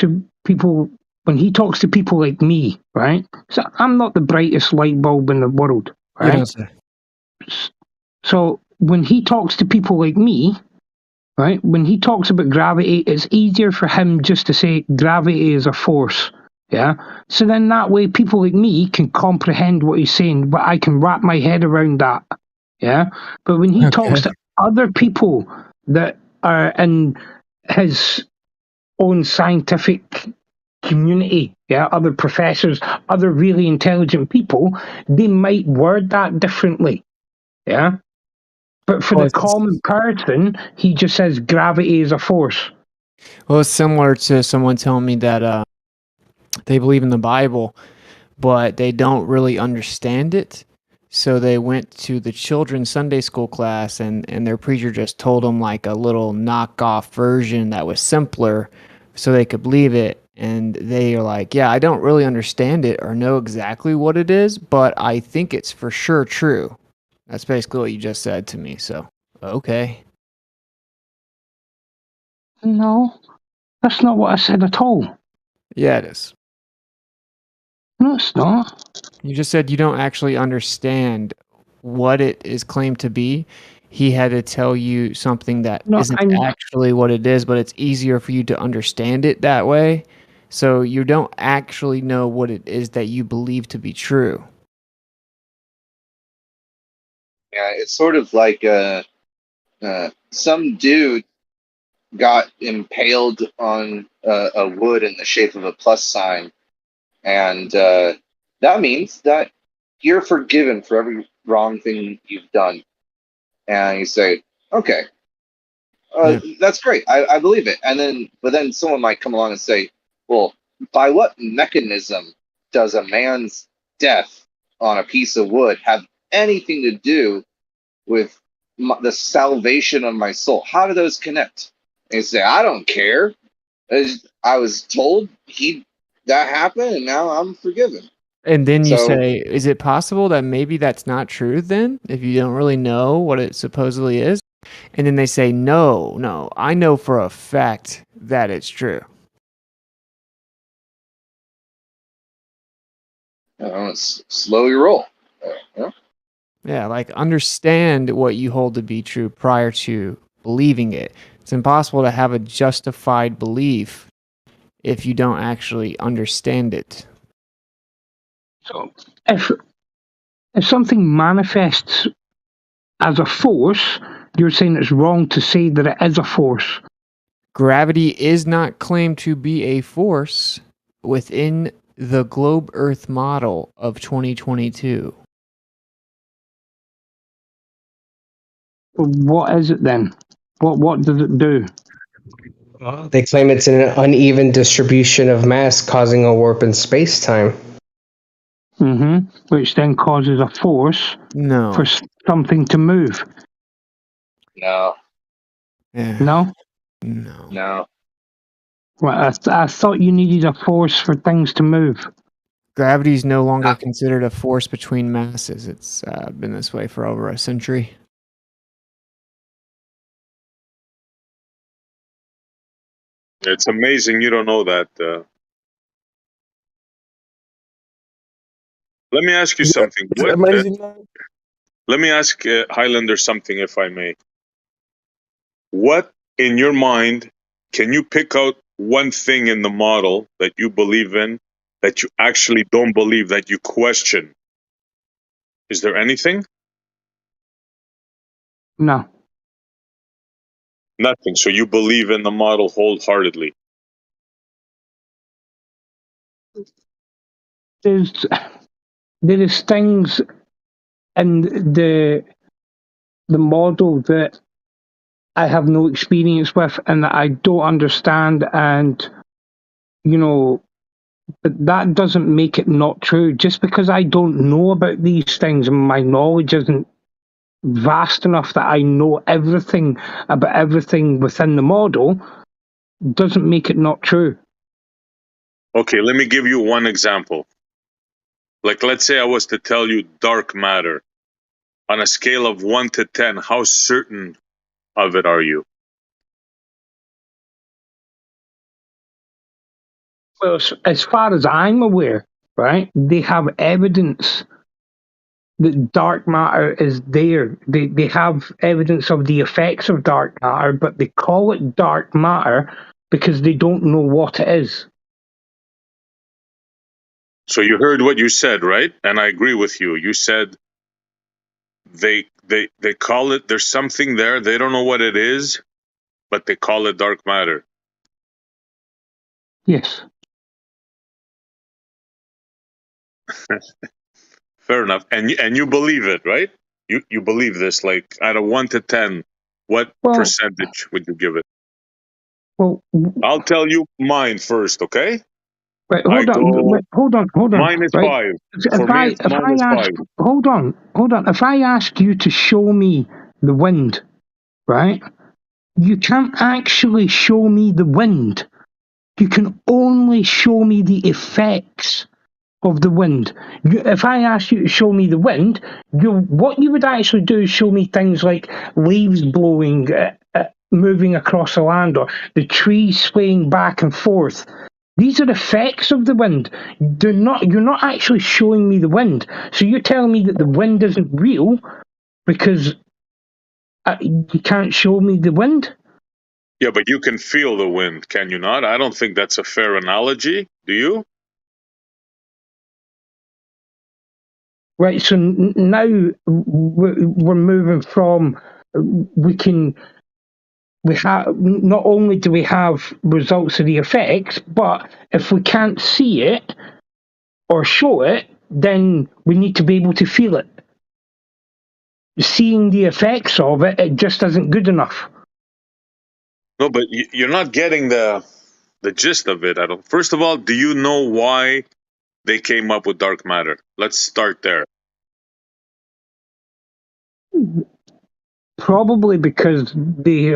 to people like me, right? So I'm not the brightest light bulb in the world, right? You don't say. So when he talks to people like me, right? When he talks about gravity, it's easier for him just to say gravity is a force. Yeah. So then that way people like me can comprehend what he's saying, but I can wrap my head around that. Yeah. But when he talks to other people that are in his own scientific community, yeah, other professors, other really intelligent people, they might word that differently. Yeah. But for the common person, he just says gravity is a force. Well, it's similar to someone telling me that they believe in the Bible, but they don't really understand it. So they went to the children's Sunday school class, and their preacher just told them like a little knockoff version that was simpler so they could believe it. And they are like, yeah, I don't really understand it or know exactly what it is, but I think it's for sure true. That's basically what you just said to me, so, okay. No, that's not what I said at all. Yeah, it is. No, it's not. You just said you don't actually understand what it is claimed to be. He had to tell you something that isn't actually what it is, but it's easier for you to understand it that way. So you don't actually know what it is that you believe to be true. Yeah, it's sort of like some dude got impaled on a wood in the shape of a plus sign, and that means that you're forgiven for every wrong thing you've done. And you say, okay, that's great. I believe it. But then someone might come along and say, well, by what mechanism does a man's death on a piece of wood have anything to do with the salvation of my soul? How do those connect? And you say, I don't care. I was told that happened, and now I'm forgiven. And then you So- say, is it possible that maybe that's not true then, if you don't really know what it supposedly is? And then they say, no, I know for a fact that it's true. Slow your roll. Yeah, like understand what you hold to be true prior to believing it. It's impossible to have a justified belief if you don't actually understand it. So if something manifests as a force, you're saying it's wrong to say that it is a force. Gravity is not claimed to be a force within the globe Earth model of 2022. What is it then? What does it do? They claim it's an uneven distribution of mass causing a warp in space-time. Which then causes a force No. for something to move. No. No? No. Well, I thought you needed a force for things to move. Gravity is no longer considered a force between masses. It's been this way for over a century. It's amazing you don't know that. Let me ask you something. What, amazing. let me ask Highlander something, if I may. What, in your mind, can you pick out one thing in the model that you believe in that you actually don't believe, that you question? Is there anything? No. Nothing. So you believe in the model wholeheartedly. There is things in the model that I have no experience with and that I don't understand, and but that doesn't make it not true. Just because I don't know about these things and my knowledge isn't vast enough that I know everything about everything within the model doesn't make it not true. Okay, let me give you one example. Like, let's say I was to tell you dark matter. On a scale of 1 to 10, how certain of it are you? Well, as far as I'm aware, right, they have evidence that dark matter is there. They have evidence of the effects of dark matter, but they call it dark matter because they don't know what it is. So you heard what you said, right? And I agree with you. You said they call it, there's something there, they don't know what it is, but they call it dark matter. Yes. Fair enough. And you believe it, right? You believe this, like out of 1 to 10, what percentage would you give it? Well, I'll tell you mine first, okay? Right, hold on. Mine is right? 5. For me, mine is 5. Hold on. If I ask you to show me the wind, right? You can't actually show me the wind. You can only show me the effects of the wind. If I ask you to show me the wind, what you would actually do is show me things like leaves blowing, moving across the land, or the trees swaying back and forth. These are effects of the wind. You're not actually showing me the wind. So you're telling me that the wind isn't real because you can't show me the wind? Yeah, but you can feel the wind, can you not? I don't think that's a fair analogy. Do you? Right, so now we're moving from we have, not only do we have results of the effects, but if we can't see it or show it, then we need to be able to feel it. Seeing the effects of it, it just isn't good enough. No, but you're not getting the gist of it. I don't. First of all, do you know why they came up with dark matter? Let's start there. Probably because they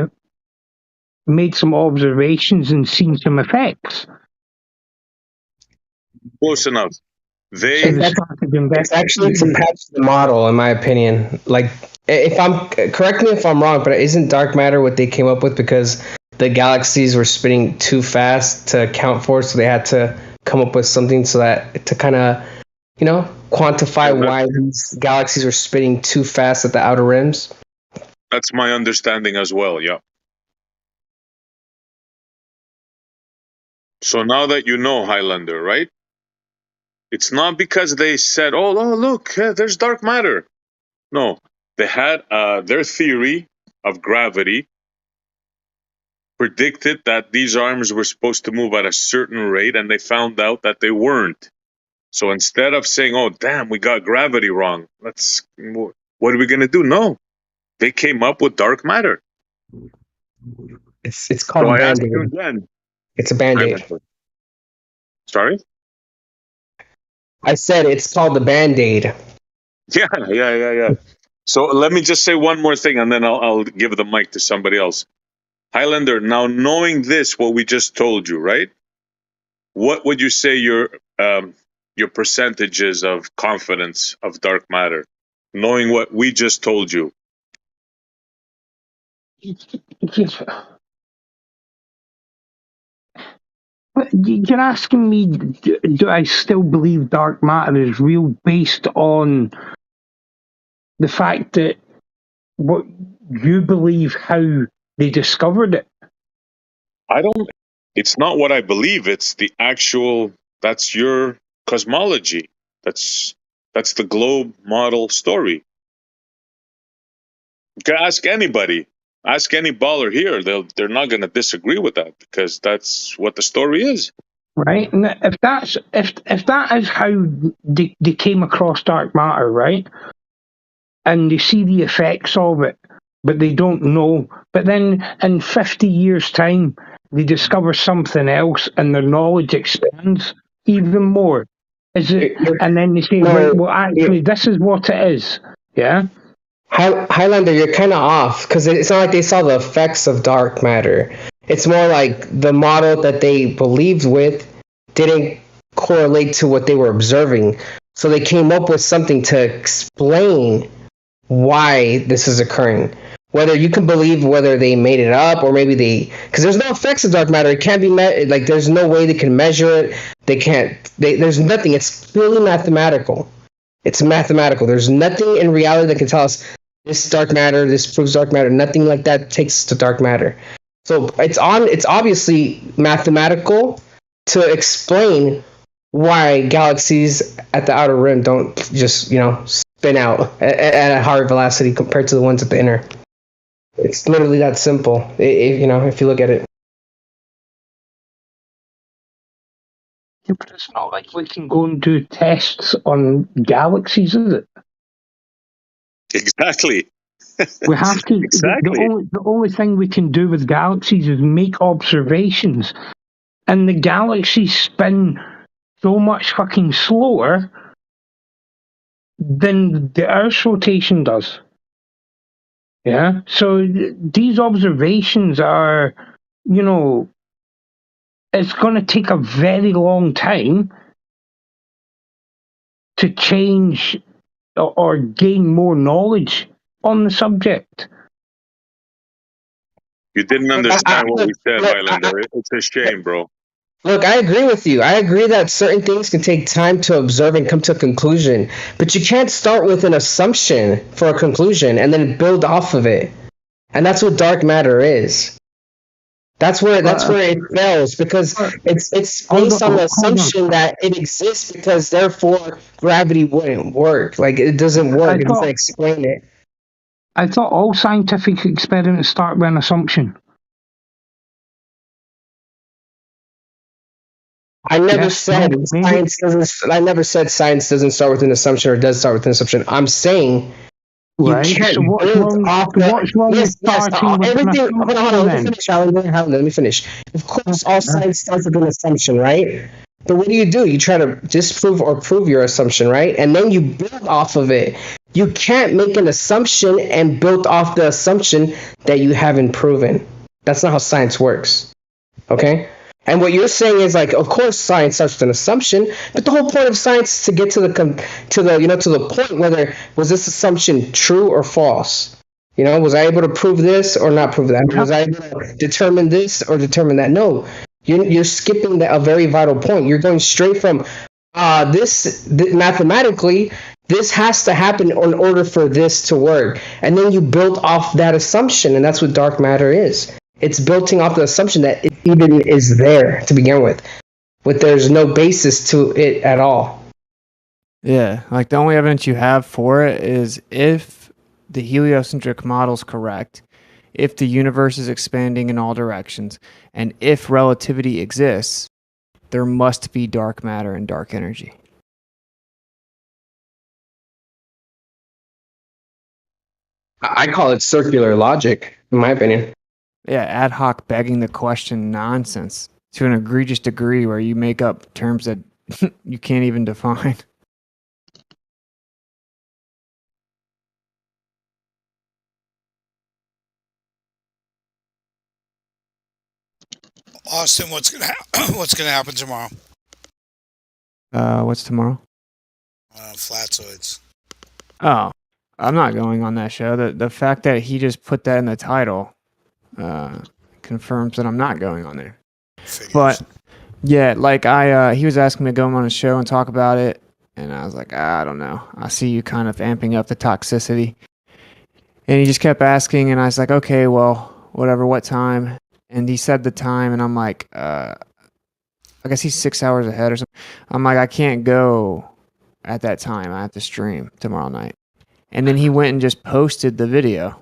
made some observations and seen some effects. Close enough. It's actually to patch the model, in my opinion. Like, if I'm correct me if I'm wrong, but isn't dark matter what they came up with because the galaxies were spinning too fast to account for, so they had to come up with something so that to kind of, quantify why these galaxies were spinning too fast at the outer rims. That's my understanding as well. Yeah. So now that you know, Highlander, right? It's not because they said, "Oh, look, there's dark matter." No, they had their theory of gravity predicted that these arms were supposed to move at a certain rate, and they found out that they weren't. So instead of saying, "Oh, damn, we got gravity wrong. What are we gonna do?" No, they came up with dark matter. It's called a Band-Aid. It's a Band-Aid. Sorry? I said it's called the Band-Aid. Yeah. So let me just say one more thing, and then I'll give the mic to somebody else. Highlander, now knowing this, what we just told you, right? What would you say your percentages of confidence of dark matter, knowing what we just told you? You're asking me, do I still believe dark matter is real based on the fact that what you believe how they discovered it? It's not what I believe, it's the actual, that's your cosmology. That's the globe model story. You can ask anybody. Ask any baller here. They're not going to disagree with that because that's what the story is. Right, and if that is how they came across dark matter, right, and they see the effects of it, but they don't know. But then in 50 years' time, they discover something else, and their knowledge expands even more. Is it? And then they say, "Well, actually, this is what it is." Yeah. Highlander, you're kind of off because it's not like they saw the effects of dark matter. It's more like the model that they believed with didn't correlate to what they were observing. So they came up with something to explain why this is occurring. Whether you can believe whether they made it up or maybe because there's no effects of dark matter. It can't be like there's no way they can measure it. They can't. There's nothing. It's purely mathematical. It's mathematical. There's nothing in reality that can tell us this dark matter, this proves dark matter. Nothing like that takes us to dark matter. So it's obviously mathematical to explain why galaxies at the outer rim don't just, spin out at a higher velocity compared to the ones at the inner. It's literally that simple, if you look at it. Yeah, but it's not like we can go and do tests on galaxies, is it? Exactly. We have to. Exactly. The only thing we can do with galaxies is make observations, and the galaxies spin so much fucking slower than the Earth's rotation does. Yeah. So these observations are, it's going to take a very long time to change or gain more knowledge on the subject. You didn't understand what we said, Highlander. It's a shame, bro. Look, I agree with you. I agree that certain things can take time to observe and come to a conclusion, but you can't start with an assumption for a conclusion and then build off of it. And that's what dark matter is. That's where it fails because it's based on the assumption that it exists because therefore gravity wouldn't work. Like it doesn't work. It doesn't explain it. I thought all scientific experiments start with an assumption. I never Yes, said no, maybe. science doesn't. I never said science doesn't start with an assumption or does start with an assumption. I'm saying you Right. can't So what's build wrong? off So the. what's wrong with starting with an Everything. Hold on. assumption Let me then? finish, Alan. Let me finish. Of course, all science starts with an assumption, right? But what do? You try to disprove or prove your assumption, right? And then you build off of it. You can't make an assumption and build off the assumption that you haven't proven. That's not how science works. Okay? And what you're saying is like, of course, science starts with an assumption, but the whole point of science is to get to the point whether was this assumption true or false. Was I able to prove this or not prove that? Was I able to determine this or determine that? No, you're skipping a very vital point. You're going straight from mathematically. This has to happen in order for this to work, and then you build off that assumption, and that's what dark matter is. It's building off the assumption that it even is there to begin with, but there's no basis to it at all. Yeah, like the only evidence you have for it is if the heliocentric model is correct, if the universe is expanding in all directions, and if relativity exists, there must be dark matter and dark energy. I call it circular logic, in my opinion. Yeah, ad hoc begging the question nonsense to an egregious degree where you make up terms that you can't even define. Austin, what's gonna happen tomorrow? What's tomorrow? Flatzoids. Oh, I'm not going on that show. The fact that he just put that in the title confirms that I'm not going on there. But yeah, like he was asking me to go on a show and talk about it, and I was like, I don't know. I see you kind of amping up the toxicity. And he just kept asking, and I was like, okay, well, whatever, what time? And he said the time, and I'm like, I guess he's 6 hours ahead or something. I'm like, I can't go at that time. I have to stream tomorrow night. And then he went and just posted the video.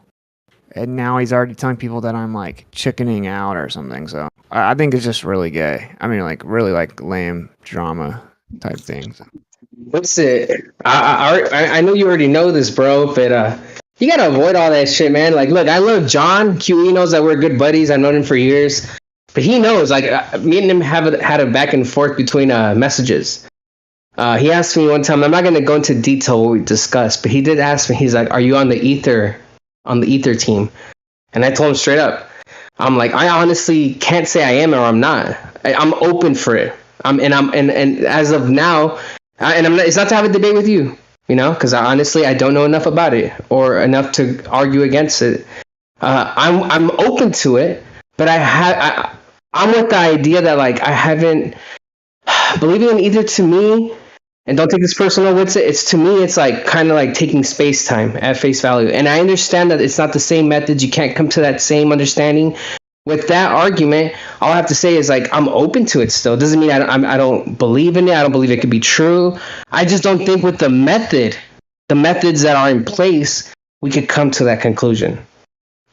And now he's already telling people that I'm like chickening out or something. So I think it's just really gay. I mean, like really like lame drama type things. What's it? I know you already know this, bro, but you gotta avoid all that shit, man. Like, look, I love John. QE knows that we're good buddies. I've known him for years. But he knows, like, me and him had a back and forth between messages. He asked me one time, I'm not going to go into detail what we discussed, but he did ask me, he's like, are you on the Ether team? And I told him straight up, I'm like, I honestly can't say I am or I'm not. I'm open for it. And as of now, it's not to have a debate with you, because I don't know enough about it or enough to argue against it. I'm open to it, but I'm with the idea that like I haven't believing in either to me, and don't take this personal with it. It's to me, it's like kind of like taking space time at face value, and I understand that it's not the same methods. You can't come to that same understanding. With that argument, all I have to say is like I'm open to it still. It doesn't mean I don't believe in it. I don't believe it could be true. I just don't think with the methods that are in place, we could come to that conclusion.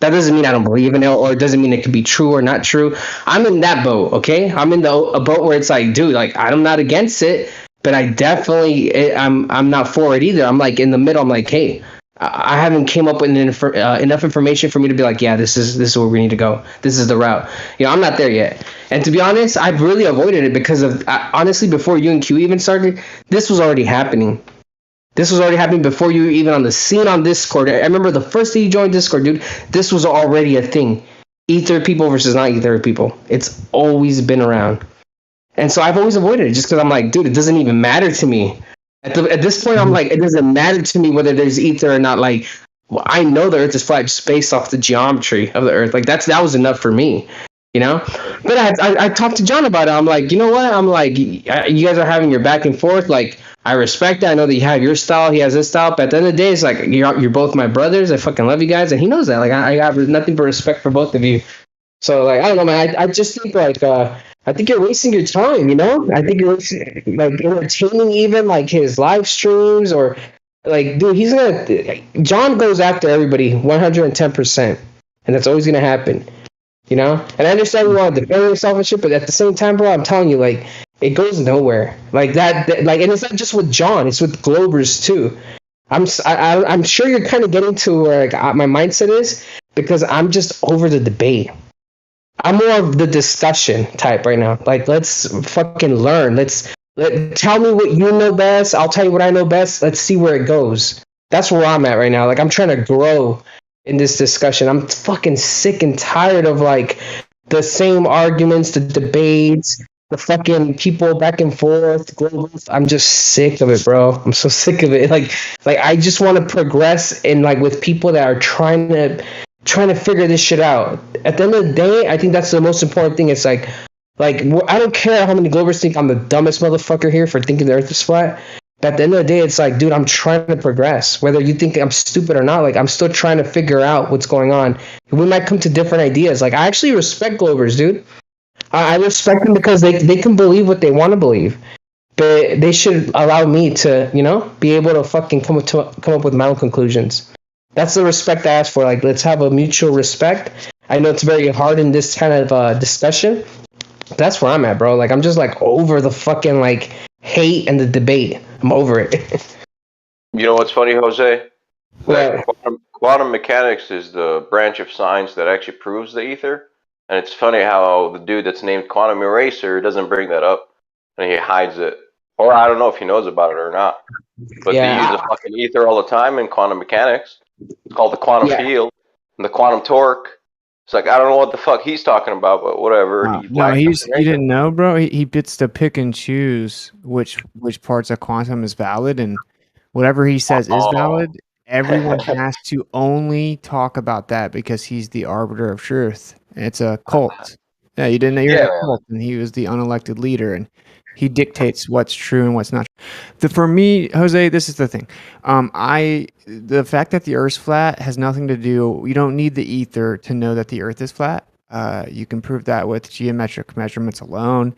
That doesn't mean I don't believe in it, or it doesn't mean it could be true or not true. I'm in that boat, okay? I'm in a boat where it's like, dude, like I'm not against it, but I definitely I'm not for it either. I'm like in the middle. I'm like, hey, I haven't came up with enough information for me to be like, yeah, this is where we need to go. This is the route. I'm not there yet. And to be honest, I've really avoided it because of honestly, before you and Q even started, this was already happening. This was already happening before you were even on the scene on Discord. I remember the first day you joined Discord, dude. This was already a thing. Ether people versus not ether people. It's always been around. And so I've always avoided it just because I'm like, dude, it doesn't even matter to me. At this point, I'm like, it doesn't matter to me whether there's ether or not. Like, well, I know the Earth is flat just based off the geometry of the Earth. Like, that was enough for me, But I talked to John about it. I'm like, you know what? I'm like, you guys are having your back and forth. Like, I respect it. I know that you have your style. He has his style. But at the end of the day, it's like, you're both my brothers. I fucking love you guys. And he knows that. Like, I have nothing but respect for both of you. So, like, I don't know, man. I just think, like, I think you're wasting your time, I think you're like entertaining even like his live streams or Like, dude, he's gonna. John goes after everybody 110%, and that's always gonna happen. You know, and I understand we want to defend yourself and shit, but at the same time, bro, I'm telling you, like, it goes nowhere. Like that like, and it's not just with John; it's with Globers too. I'm sure you're kind of getting to where like, my mindset is, because I'm just over the debate. I'm more of the discussion type right now. Like, let's fucking learn. Tell me what you know best. I'll tell you what I know best. Let's see where it goes. That's where I'm at right now. Like, I'm trying to grow in this discussion. I'm fucking sick and tired of like the same arguments, the debates, the fucking people back and forth. I'm just sick of it, bro. I'm so sick of it. Like I just want to progress in like with people that are trying to figure this shit out. At the end of the day, I think that's the most important thing. It's like I don't care how many Globers think I'm the dumbest motherfucker here for thinking the Earth is flat. But at the end of the day, it's like, dude, I'm trying to progress. Whether you think I'm stupid or not, like, I'm still trying to figure out what's going on. We might come to different ideas. Like, I actually respect Globers, dude. I respect them because they can believe what they want to believe. But they should allow me to, you know, be able to fucking come up with my own conclusions. That's the respect I ask for. Like, let's have a mutual respect. I know it's very hard in this kind of discussion. That's where I'm at, bro. Like, I'm just, like, over the fucking, like, hate and the debate. I'm over it. You know what's funny, Jose? What? Quantum mechanics is the branch of science that actually proves the ether. And it's funny how the dude that's named Quantum Eraser doesn't bring that up. And he hides it. Or I don't know if he knows about it or not. But they use the fucking ether all the time in quantum mechanics. It's called the quantum field. And the quantum torque. It's like, I don't know what the fuck he's talking about, but whatever. No, he didn't know, bro. He gets to pick and choose which parts of quantum is valid, and whatever he says is valid. Everyone has to only talk about that because he's the arbiter of truth. It's a cult. Yeah, you didn't know you're a cult, and he was the unelected leader, and he dictates what's true and what's not. For me, Jose, this is the thing. The fact that the Earth's flat has nothing to do. You don't need the ether to know that the Earth is flat. You can prove that with geometric measurements alone.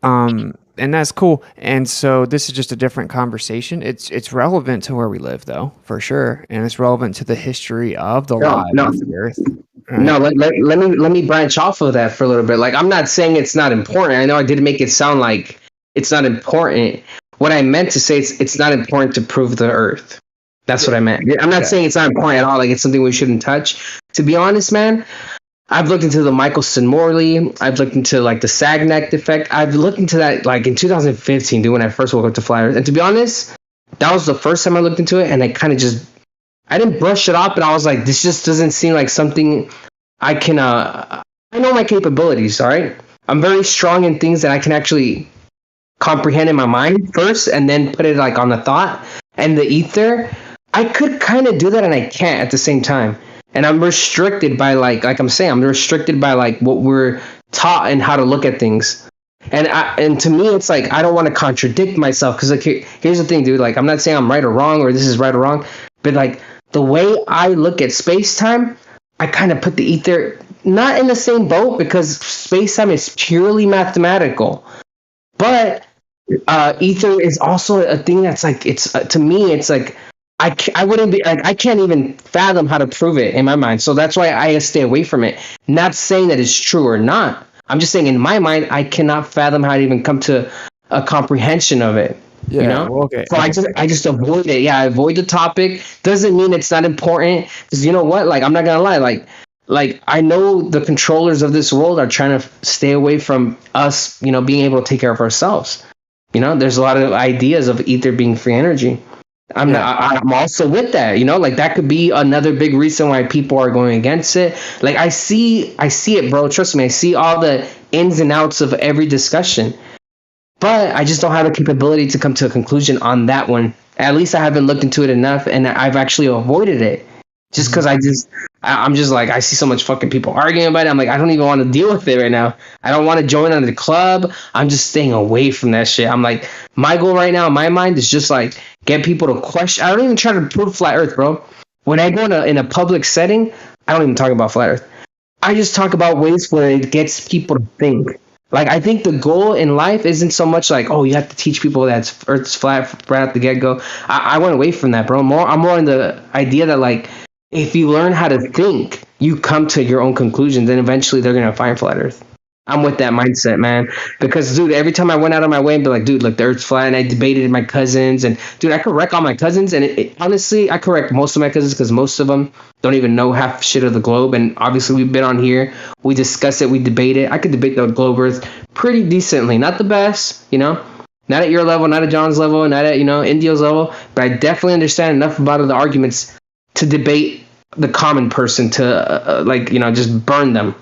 And that's cool. And so this is just a different conversation. It's relevant to where we live, though, for sure, and it's relevant to the history of the life of the Earth. Right. No, let me branch off of that for a little bit. Like, I'm not saying it's not important. I know I did make it sound like it's not important. What I meant to say is it's not important to prove the Earth. That's what I meant. I'm not saying it's not important at all. Like, it's something we shouldn't touch. To be honest, man, I've looked into the Michelson-Morley. I've looked into like the Sagnac effect. I've looked into that like in 2015, dude, when I first woke up to flat Earth. And to be honest, that was the first time I looked into it, and I kind of I didn't brush it off, but I was like, this just doesn't seem like something I can. I know my capabilities. All right, I'm very strong in things that I can actually comprehend in my mind first, and then put it like on the thought. And the ether, I could kind of do that, and I can't at the same time. And I'm restricted by like I'm saying, I'm restricted by like what we're taught and how to look at things. And to me, it's like I don't want to contradict myself, because like here's the thing, dude. Like, I'm not saying I'm right or wrong, or this is right or wrong, but like the way I look at space-time, I kind of put the ether not in the same boat, because space-time is purely mathematical, but ether is also a thing that's like, it's to me, it's like I wouldn't be like, I can't even fathom how to prove it in my mind. So that's why I stay away from it. Not saying that it's true or not. I'm just saying in my mind, I cannot fathom how to even come to a comprehension of it. Yeah, you know? well, okay. So I just avoid it. Yeah, I avoid the topic. Doesn't mean it's not important. Because you know what? Like, I'm not gonna lie. Like I know the controllers of this world are trying to stay away from us, you know, being able to take care of ourselves. You know, there's a lot of ideas of ether being free energy. I'm also with that, you know, like that could be another big reason why people are going against it. Like I see it, bro. Trust me. I see all the ins and outs of every discussion, but I just don't have the capability to come to a conclusion on that one. At least I haven't looked into it enough, and I've actually avoided it just because I'm just like, I see so much fucking people arguing about it. I'm like, I don't even want to deal with it right now. I don't want to join on the club. I'm just staying away from that shit. I'm like, my goal right now in my mind is just like get people to question. I don't even try to prove flat Earth, bro. When I go in a public setting, I don't even talk about flat Earth. I just talk about ways where it gets people to think. Like, I think the goal in life isn't so much like, oh, you have to teach people that Earth's flat right at the get go. I went away from that, bro. I'm more in the idea that, like, if you learn how to think, you come to your own conclusions, and eventually they're gonna find flat Earth. I'm with that mindset, man. Because, dude, every time I went out of my way and be like, dude, look, the Earth's flat, and I debated with my cousins, and dude, I correct all my cousins, and honestly, I correct most of my cousins because most of them don't even know half shit of the globe. And obviously, we've been on here, we discuss it, we debate it. I could debate the globe Earth pretty decently, not the best, you know, not at your level, not at John's level, not at Indio's level, but I definitely understand enough about the arguments to debate the common person to just burn them.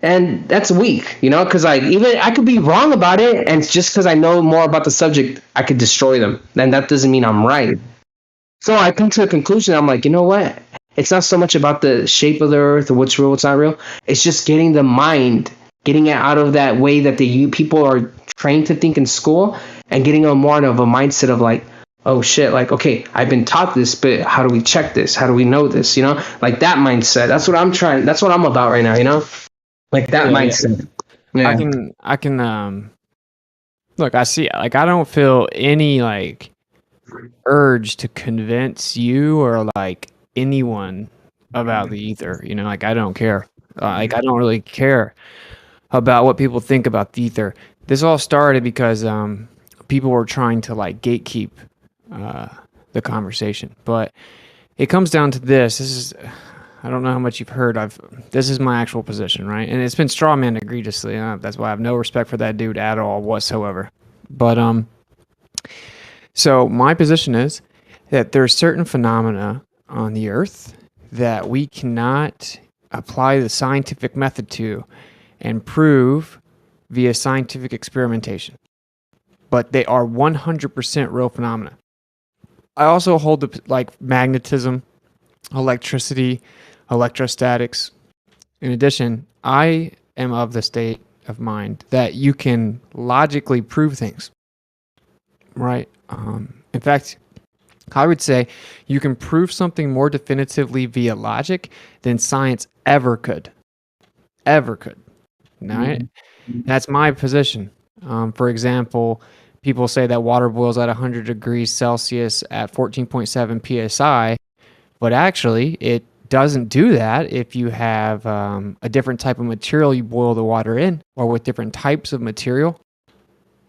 And that's weak, because even I could be wrong about it, and just because I know more about the subject, I could destroy them. And that doesn't mean I'm right. So I come to a conclusion. I'm like, you know what? It's not so much about the shape of the Earth or what's real, what's not real. It's just getting the mind, getting it out of that way that people are trained to think in school, and getting them more of a mindset of like, oh shit, like, okay, I've been taught this, but how do we check this? How do we know this? Like that mindset. That's what I'm about right now, Like that mindset. Yeah. I can look, I see, like, I don't feel any like urge to convince you or like anyone about the ether, like I don't care. Like I don't really care about what people think about the ether. This all started because people were trying to like gatekeep the conversation. But it comes down to this. I don't know how much you've heard. This is my actual position, right? And it's been strawman egregiously. That's why I have no respect for that dude at all whatsoever. But so my position is that there are certain phenomena on the Earth that we cannot apply the scientific method to and prove via scientific experimentation. But they are 100% real phenomena. I also hold like magnetism, electricity, electrostatics. In addition, I am of the state of mind that you can logically prove things, right? In fact, I would say you can prove something more definitively via logic than science ever could. Ever could. Right? That's my position. For example, people say that water boils at 100 degrees Celsius at 14.7 psi, but actually it doesn't do that if you have a different type of material you boil the water in, or with different types of material.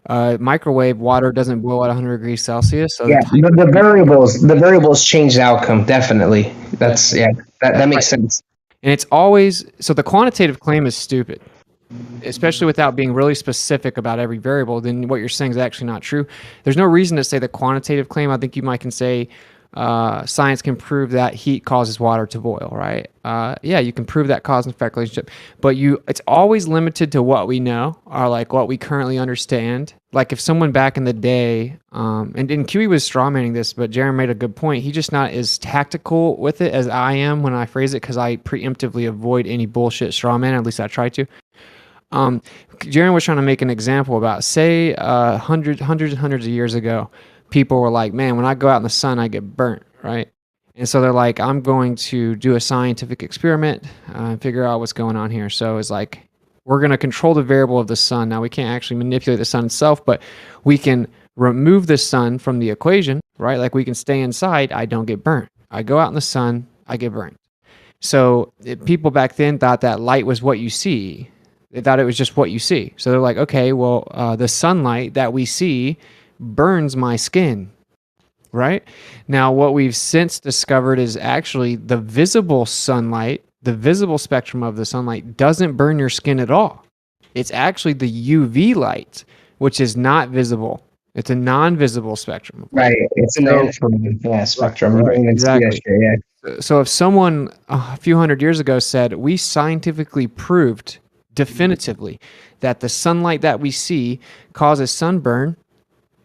Microwave water doesn't boil at 100 degrees Celsius. So the variables change the outcome. Definitely. That makes sense. And it's always, so the quantitative claim is stupid, especially without being really specific about every variable. Then what you're saying is actually not true. There's no reason to say the quantitative claim. I think you might can say science can prove that heat causes water to boil, right? Yeah, you can prove that cause and effect relationship, but it's always limited to what we know, or like what we currently understand. Like if someone back in the day, and QE was strawmanning this, but Jaron made a good point. He's just not as tactical with it as I am when I phrase it, because I preemptively avoid any bullshit strawman. At least I try to. Jaron was trying to make an example about, say, hundreds of years ago, people were like, man, when I go out in the sun, I get burnt, right? And so they're like, I'm going to do a scientific experiment and figure out what's going on here. So it's like, we're going to control the variable of the sun. Now, we can't actually manipulate the sun itself, but we can remove the sun from the equation, right? Like we can stay inside, I don't get burnt. I go out in the sun, I get burnt. So people back then thought that light was what you see. They thought it was just what you see. So they're like, okay, well, the sunlight that we see burns my skin, right? Now, what we've since discovered is actually the visible sunlight, the visible spectrum of the sunlight doesn't burn your skin at all. It's actually the UV light, which is not visible. It's a non-visible spectrum. Right. It's an infrared spectrum. Right. Exactly. Yeah. So if someone a few hundred years ago said, we scientifically proved definitively that the sunlight that we see causes sunburn,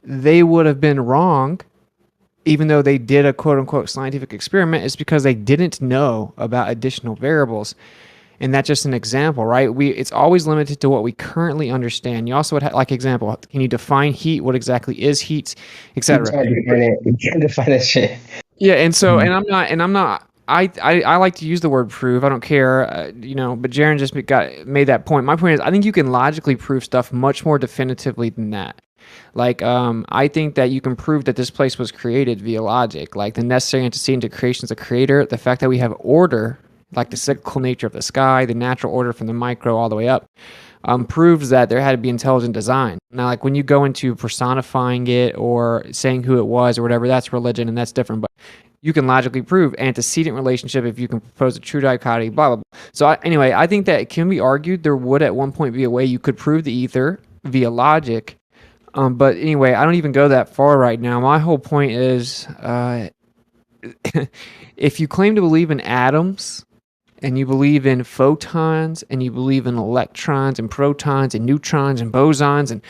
they would have been wrong, even though they did a quote-unquote scientific experiment. It's because they didn't know about additional variables. And that's just an example, right? It's always limited to what we currently understand. You also would have, like, example, can you define heat? What exactly is heat, etc.? You can't define that shit. Yeah, and so, and I'm not I like to use the word prove. I don't care, but Jaron just made that point. My point is, I think you can logically prove stuff much more definitively than that. Like, I think that you can prove that this place was created via logic, like the necessary antecedent to creation is a creator, the fact that we have order, like the cyclical nature of the sky, the natural order from the micro all the way up, proves that there had to be intelligent design. Now, like when you go into personifying it or saying who it was or whatever, that's religion and that's different. But you can logically prove antecedent relationship if you can propose a true dichotomy, blah, blah, blah. So anyway, I think that it can be argued there would at one point be a way you could prove the ether via logic. But anyway, I don't even go that far right now. My whole point is if you claim to believe in atoms and you believe in photons and you believe in electrons and protons and neutrons and bosons and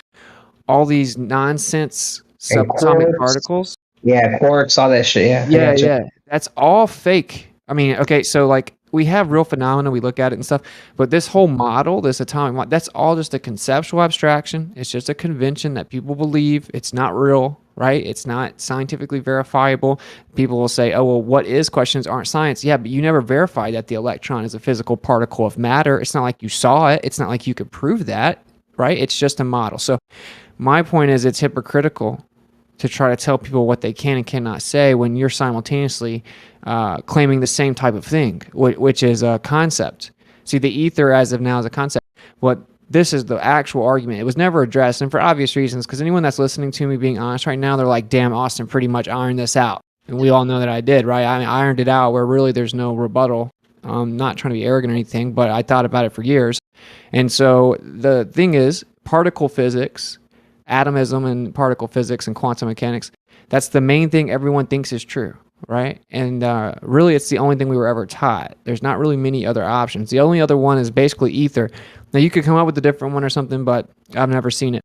all these nonsense subatomic particles. Yeah, quarks, all that shit. Yeah. Yeah. That's all fake. I mean, okay, so like we have real phenomena, we look at it and stuff, but this whole model, this atomic model, that's all just a conceptual abstraction. It's just a convention that people believe. It's not real, right? It's not scientifically verifiable. People will say, oh, well, what is? Questions aren't science. Yeah, but you never verified that the electron is a physical particle of matter. It's not like you saw it. It's not like you could prove that, right? It's just a model. So my point is it's hypocritical to try to tell people what they can and cannot say when you're simultaneously claiming the same type of thing, which is a concept. See, the ether as of now is a concept. This is the actual argument. It was never addressed, and for obvious reasons, because anyone that's listening to me being honest right now, they're like, damn, Austin pretty much ironed this out. And we all know that I did, right? I ironed it out where really there's no rebuttal. Not trying to be arrogant or anything, but I thought about it for years. And so the thing is, particle physics, atomism and particle physics and quantum mechanics, that's the main thing everyone thinks is true, right? And really it's the only thing we were ever taught. There's not really many other options. The only other one is basically ether. Now you could come up with a different one or something, but I've never seen it.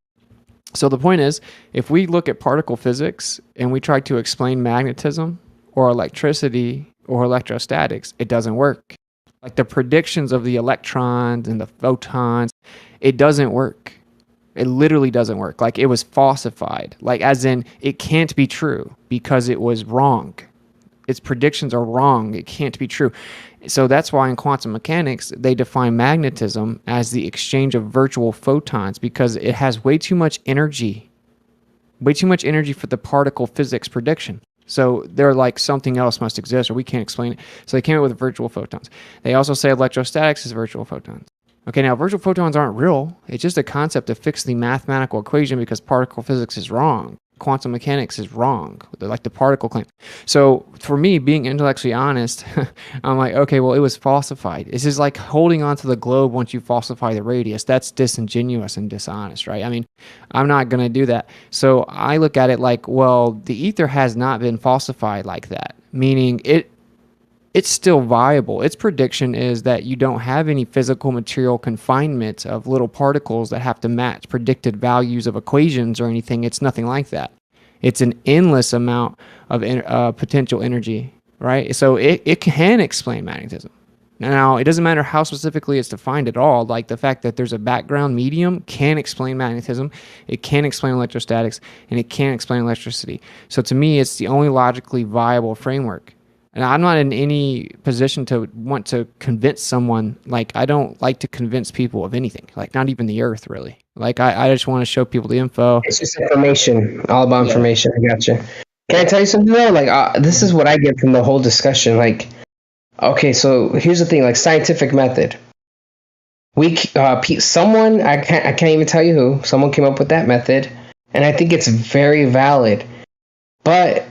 So the point is, if we look at particle physics and we try to explain magnetism or electricity or electrostatics, it doesn't work. Like the predictions of the electrons and the photons, it doesn't work. It literally doesn't work. Like it was falsified. Like as in it can't be true because it was wrong. Its predictions are wrong. It can't be true. So that's why in quantum mechanics, they define magnetism as the exchange of virtual photons because it has way too much energy for the particle physics prediction. So they're like something else must exist or we can't explain it. So they came up with virtual photons. They also say electrostatics is virtual photons. Okay, now virtual photons aren't real. It's just a concept to fix the mathematical equation because particle physics is wrong. Quantum mechanics is wrong, like the particle claim. So for me, being intellectually honest, I'm like, okay, well, it was falsified. It's just like holding onto the globe once you falsify the radius. That's disingenuous and dishonest, right? I mean, I'm not going to do that. So I look at it like, well, the ether has not been falsified like that, meaning it's still viable. Its prediction is that you don't have any physical material confinement of little particles that have to match predicted values of equations or anything. It's nothing like that. It's an endless amount of potential energy, right? So it can explain magnetism. Now, it doesn't matter how specifically it's defined at all. Like the fact that there's a background medium can explain magnetism. It can explain electrostatics, and it can explain electricity. So to me, it's the only logically viable framework. And I'm not in any position to want to convince someone. Like, I don't like to convince people of anything. Like, not even the earth, really. Like, I just want to show people the info. It's just information. All about information. I gotcha. Can I tell you something, though? Like, this is what I get from the whole discussion. Like, okay, so here's the thing. Like, scientific method. Someone, I can't even tell you who. Someone came up with that method. And I think it's very valid. But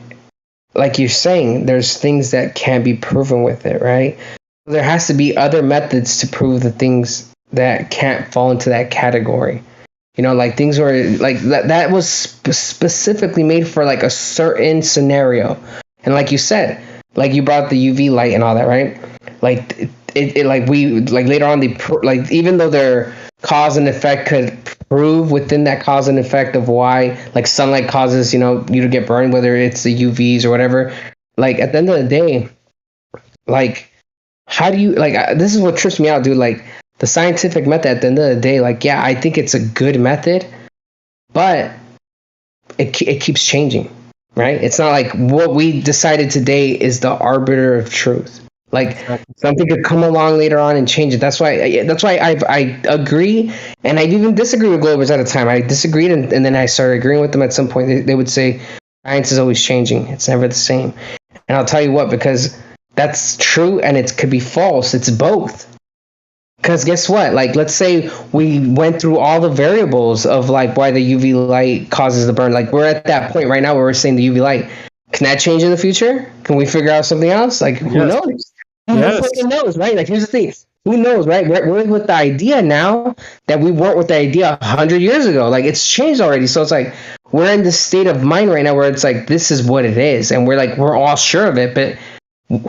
like you're saying, there's things that can't be proven with it, right? There has to be other methods to prove the things that can't fall into that category. You know, like things where like that was specifically made for like a certain scenario. And like you said, like you brought the UV light and all that, right? Like it like we like later on like even though their cause and effect could prove within that cause and effect of why like sunlight causes, you know, you to get burned, whether it's the UVs or whatever. Like at the end of the day, like how do you like this is what trips me out, dude. Like the scientific method at the end of the day, like yeah, I think it's a good method, but it keeps changing, right? It's not like what we decided today is the arbiter of truth. Like something could come along later on and change it. That's why I agree, and I even disagree with Globers at a time. I disagreed, and then I started agreeing with them at some point. They would say science is always changing. It's never the same. And I'll tell you what, because that's true and it could be false. It's both. Because guess what? Like, let's say we went through all the variables of like why the UV light causes the burn. Like we're at that point right now where we're saying the UV light. Can that change in the future? Can we figure out something else? Like, who knows? Who fucking knows, right? Like, here's the thing. Who knows, right? We're with the idea now that we weren't with the idea 100 years ago. Like, it's changed already. So it's like, we're in this state of mind right now where it's like, this is what it is. And we're all sure of it, but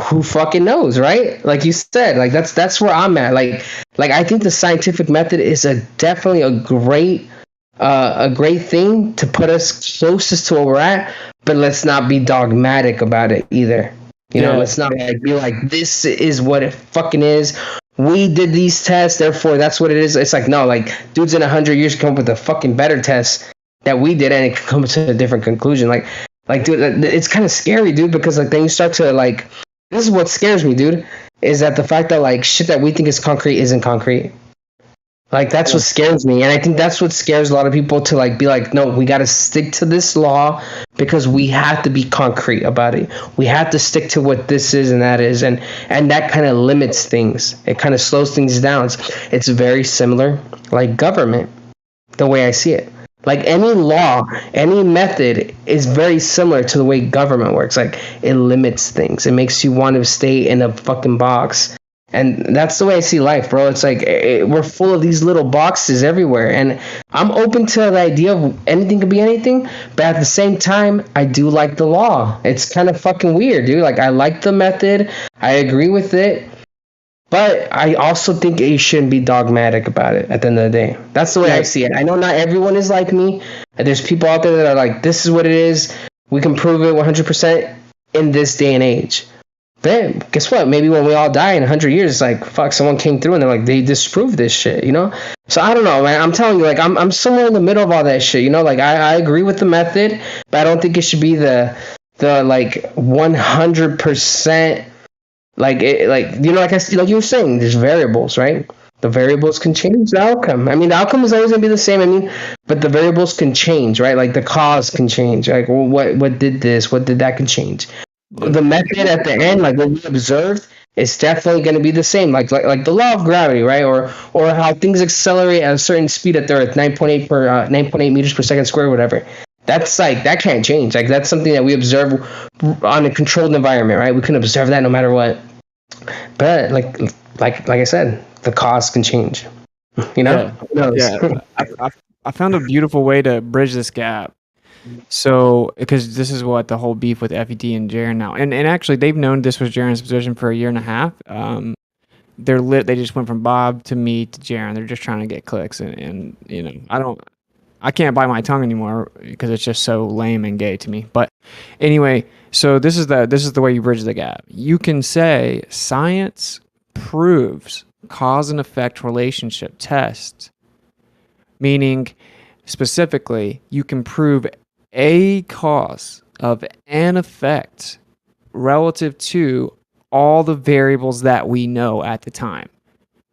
who fucking knows, right? Like you said, like that's where I'm at. Like I think the scientific method is definitely a great thing to put us closest to where we're at, but let's not be dogmatic about it either. You know, let's not be like, this is what it fucking is. We did these tests, therefore that's what it is. It's like, no, like dudes in 100 years come up with a fucking better test that we did, and it comes to a different conclusion. Like, dude, it's kind of scary, dude, because like then you start to like, this is what scares me, dude, is that the fact that like shit that we think is concrete isn't concrete. Like that's what scares me, and I think that's what scares a lot of people to like be like, no, we got to stick to this law because we have to be concrete about it. We have to stick to what this is and that is, and that kind of limits things. It kind of slows things down. It's very similar, like government, the way I see it. Like any law, any method is very similar to the way government works. Like it limits things. It makes you want to stay in a fucking box. And that's the way I see life, bro. It's like we're full of these little boxes everywhere. And I'm open to the idea of anything could be anything. But at the same time, I do like the law. It's kind of fucking weird, dude. Like I like the method. I agree with it. But I also think you shouldn't be dogmatic about it at the end of the day. That's the way I see it. I know not everyone is like me. There's people out there that are like, this is what it is. We can prove it 100% in this day and age. But guess what? Maybe when we all die in 100 years, it's like, fuck, someone came through and they're like, they disproved this shit, you know? So I don't know, man. I'm telling you, like, I'm somewhere in the middle of all that shit, you know? Like, I agree with the method, but I don't think it should be the like 100%. Like you know, like you were saying, there's variables, right? The variables can change the outcome. I mean, the outcome is always gonna be the same. I mean, but the variables can change, right? Like the cause can change. Like, well, what did this? What did that? Can change. The method at the end, like what we observed, is definitely gonna be the same. Like the law of gravity, right? Or how things accelerate at a certain speed at the Earth, 9.8 meters per second squared, whatever. That's like, that can't change. Like that's something that we observe on a controlled environment, right? We can observe that no matter what. But like I said, the cause can change. You know? Yeah. I found a beautiful way to bridge this gap. So, because this is what the whole beef with FET and Jaren now, and actually they've known this was Jaren's position for a year and a half. They just went from Bob to me to Jaren. They're just trying to get clicks, and you know, I can't bite my tongue anymore because it's just so lame and gay to me. But anyway, so this is the way you bridge the gap. You can say science proves cause and effect relationship test, meaning specifically you can prove a cause of an effect relative to all the variables that we know at the time.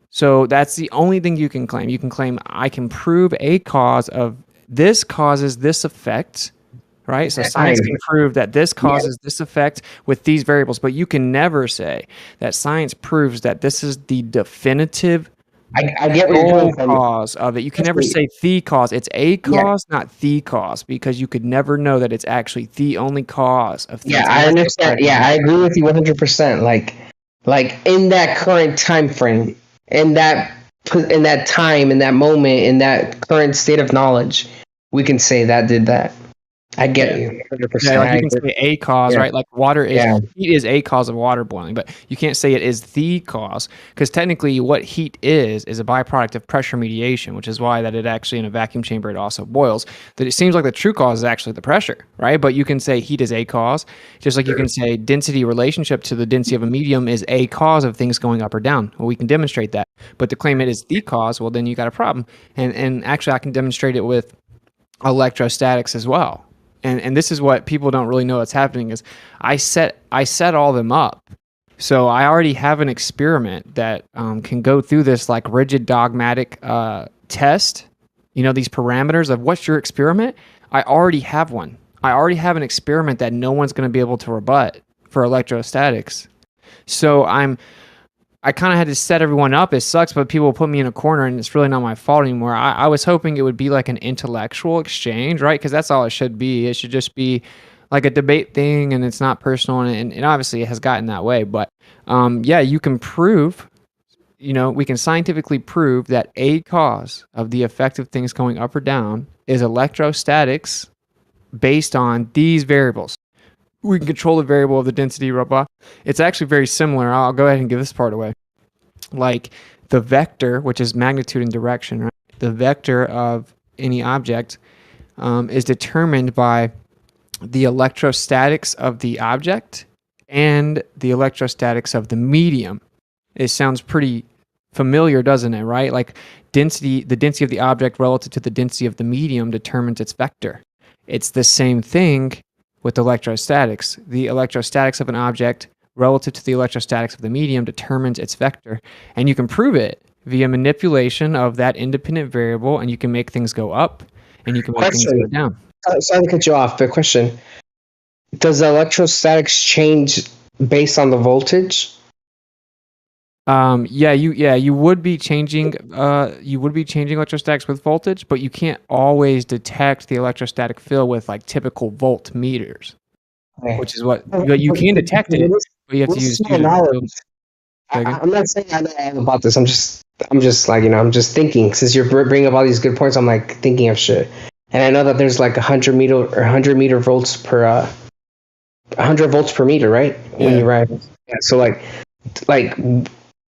So that's the only thing you can claim. You can claim, I can prove a cause of this causes this effect, right? So science can prove that this causes this effect with these variables, but you can never say that science proves that this is the definitive I get where you're coming from. Cause of it. You can never say the cause. It's a cause, not the cause, because you could never know that it's actually the only cause of things. Yeah, I understand. Yeah, I agree with you 100%. Like in that current time frame, in that time, in that moment, in that current state of knowledge, we can say that did that. I get you 100%. Yeah, like you can say a cause, right? Like water is heat is a cause of water boiling, but you can't say it is the cause, because technically what heat is a byproduct of pressure mediation, which is why that it actually in a vacuum chamber it also boils. That it seems like the true cause is actually the pressure, right? But you can say heat is a cause, just like you can say density relationship to the density of a medium is a cause of things going up or down. Well, we can demonstrate that, but to claim it is the cause, well, then you got a problem. And actually, I can demonstrate it with electrostatics as well. And this is what people don't really know what's happening is I set all them up So I already have an experiment that can go through this like rigid dogmatic test. You know, these parameters of what's your experiment? I already have one. I already have an experiment that no one's going to be able to rebut for electrostatics. So I kind of had to set everyone up. It sucks, but people put me in a corner, and it's really not my fault anymore. I was hoping it would be like an intellectual exchange, right? Because that's all it should be. It should just be like a debate thing, and it's not personal, and obviously it has gotten that way. But yeah, you can prove, you know, we can scientifically prove that a cause of the effect of things going up or down is electrostatics based on these variables. We can control the variable of the density, blah, blah. It's actually very similar. I'll go ahead and give this part away. Like the vector, which is magnitude and direction, right? The vector of any object is determined by the electrostatics of the object and the electrostatics of the medium. It sounds pretty familiar, doesn't it, right? Like density, the density of the object relative to the density of the medium determines its vector. It's the same thing with electrostatics. The electrostatics of an object relative to the electrostatics of the medium determines its vector. And you can prove it via manipulation of that independent variable, and you can make things go up, and you can make things go down. Sorry to cut you off, but question. Does the electrostatics change based on the voltage? You would be changing electrostatics with voltage, but you can't always detect the electrostatic field with like typical voltmeters, which is what you can detect it, but you have to use knowledge. I'm not saying I know all about this. I'm just like, you know, I'm just thinking, since you're bringing up all these good points, I'm like thinking of shit. And I know that there's like 100 volts per 100 volts per meter, right? Yeah. When you ride. Yeah, so like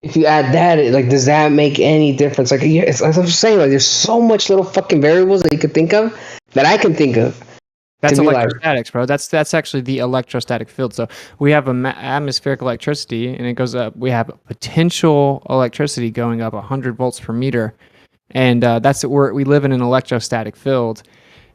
if you add that, like, does that make any difference? Like, yeah, it's, I'm just saying, like, there's so much little fucking variables that you could think of that I can think of. That's electrostatics, bro. That's actually the electrostatic field. So we have atmospheric electricity, and it goes up. We have potential electricity going up 100 volts per meter, and that's where we live in an electrostatic field,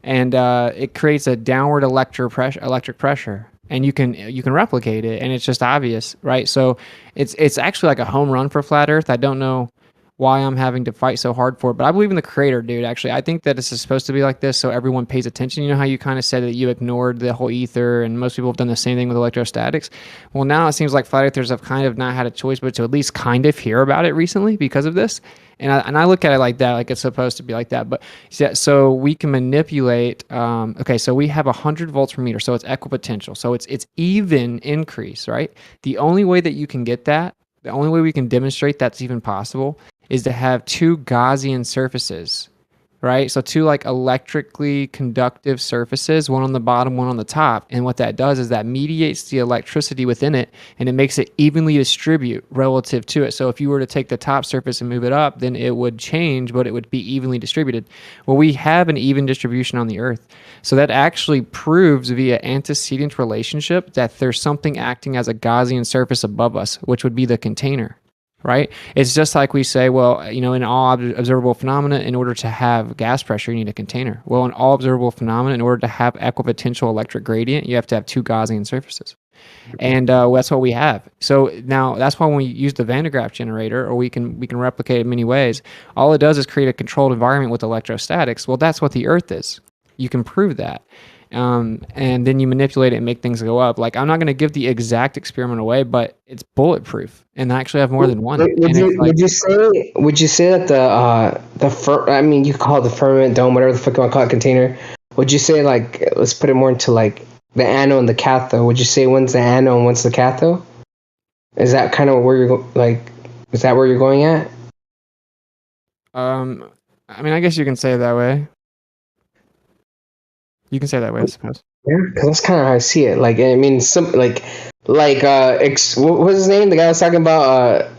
and it creates a downward electric pressure. And you can replicate it, and it's just obvious, right? So it's actually like a home run for flat Earth. I don't know why I'm having to fight so hard for it, but I believe in the creator, dude. Actually, I think that this is supposed to be like this, so everyone pays attention. You know how you kind of said that you ignored the whole ether, and most people have done the same thing with electrostatics. Well, now it seems like flat earthers have kind of not had a choice but to at least kind of hear about it recently because of this. And I look at it like that, like it's supposed to be like that. But yeah, so we can manipulate. Okay, so we have 100 volts per meter, so it's equipotential. So it's even increase, right? The only way that you can get that, the only way we can demonstrate that's even possible, is to have two Gaussian surfaces, right? So two like electrically conductive surfaces, one on the bottom, one on the top. And what that does is that mediates the electricity within it, and it makes it evenly distribute relative to it. So if you were to take the top surface and move it up, then it would change, but it would be evenly distributed. Well, we have an even distribution on the Earth. So that actually proves via antecedent relationship that there's something acting as a Gaussian surface above us, which would be the container. Right? It's just like we say, well, you know, in all observable phenomena, in order to have gas pressure, you need a container. Well, in all observable phenomena, in order to have equipotential electric gradient, you have to have two Gaussian surfaces. And that's what we have. So now that's why when we use the Van de Graaff generator, or we can replicate it in many ways, all it does is create a controlled environment with electrostatics. Well, that's what the Earth is. You can prove that. And then you manipulate it and make things go up. Like, I'm not going to give the exact experiment away, but it's bulletproof, and I actually have more than one. Would you say that I mean, you call it the firmament dome, whatever the fuck you want to call it, container? Would you say, like, let's put it more into like the anode and the cathode? Would you say one's the anode and one's the cathode? Is that kind of where you're is that where you're going at? I mean, I guess you can say it that way. You can say it that way, I suppose. Yeah, because that's kind of how I see it. Like, I mean, what was his name? The guy was talking about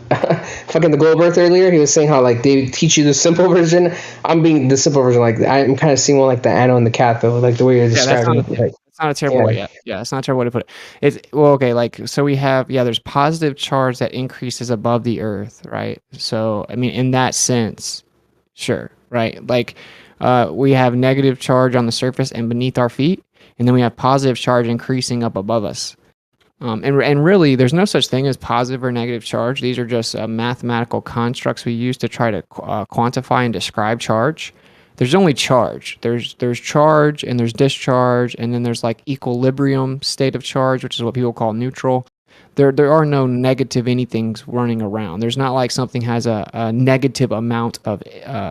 fucking the globe Earth earlier. He was saying how, like, they teach you the simple version. I'm being the simple version. Like, I'm kind of seeing one like the anode and the cathode, like the way you're describing it. That's not a terrible way. Yeah, it's not a terrible way to put it. It's well, okay. Like, so we have there's positive charge that increases above the Earth, right? So I mean, in that sense, sure, right? Like. We have negative charge on the surface and beneath our feet, and then we have positive charge increasing up above us. And really, there's no such thing as positive or negative charge. These are just mathematical constructs we use to try to quantify and describe charge. There's only charge. There's charge and there's discharge, and then there's like equilibrium state of charge, which is what people call neutral. There are no negative anythings running around. There's not like something has a negative amount of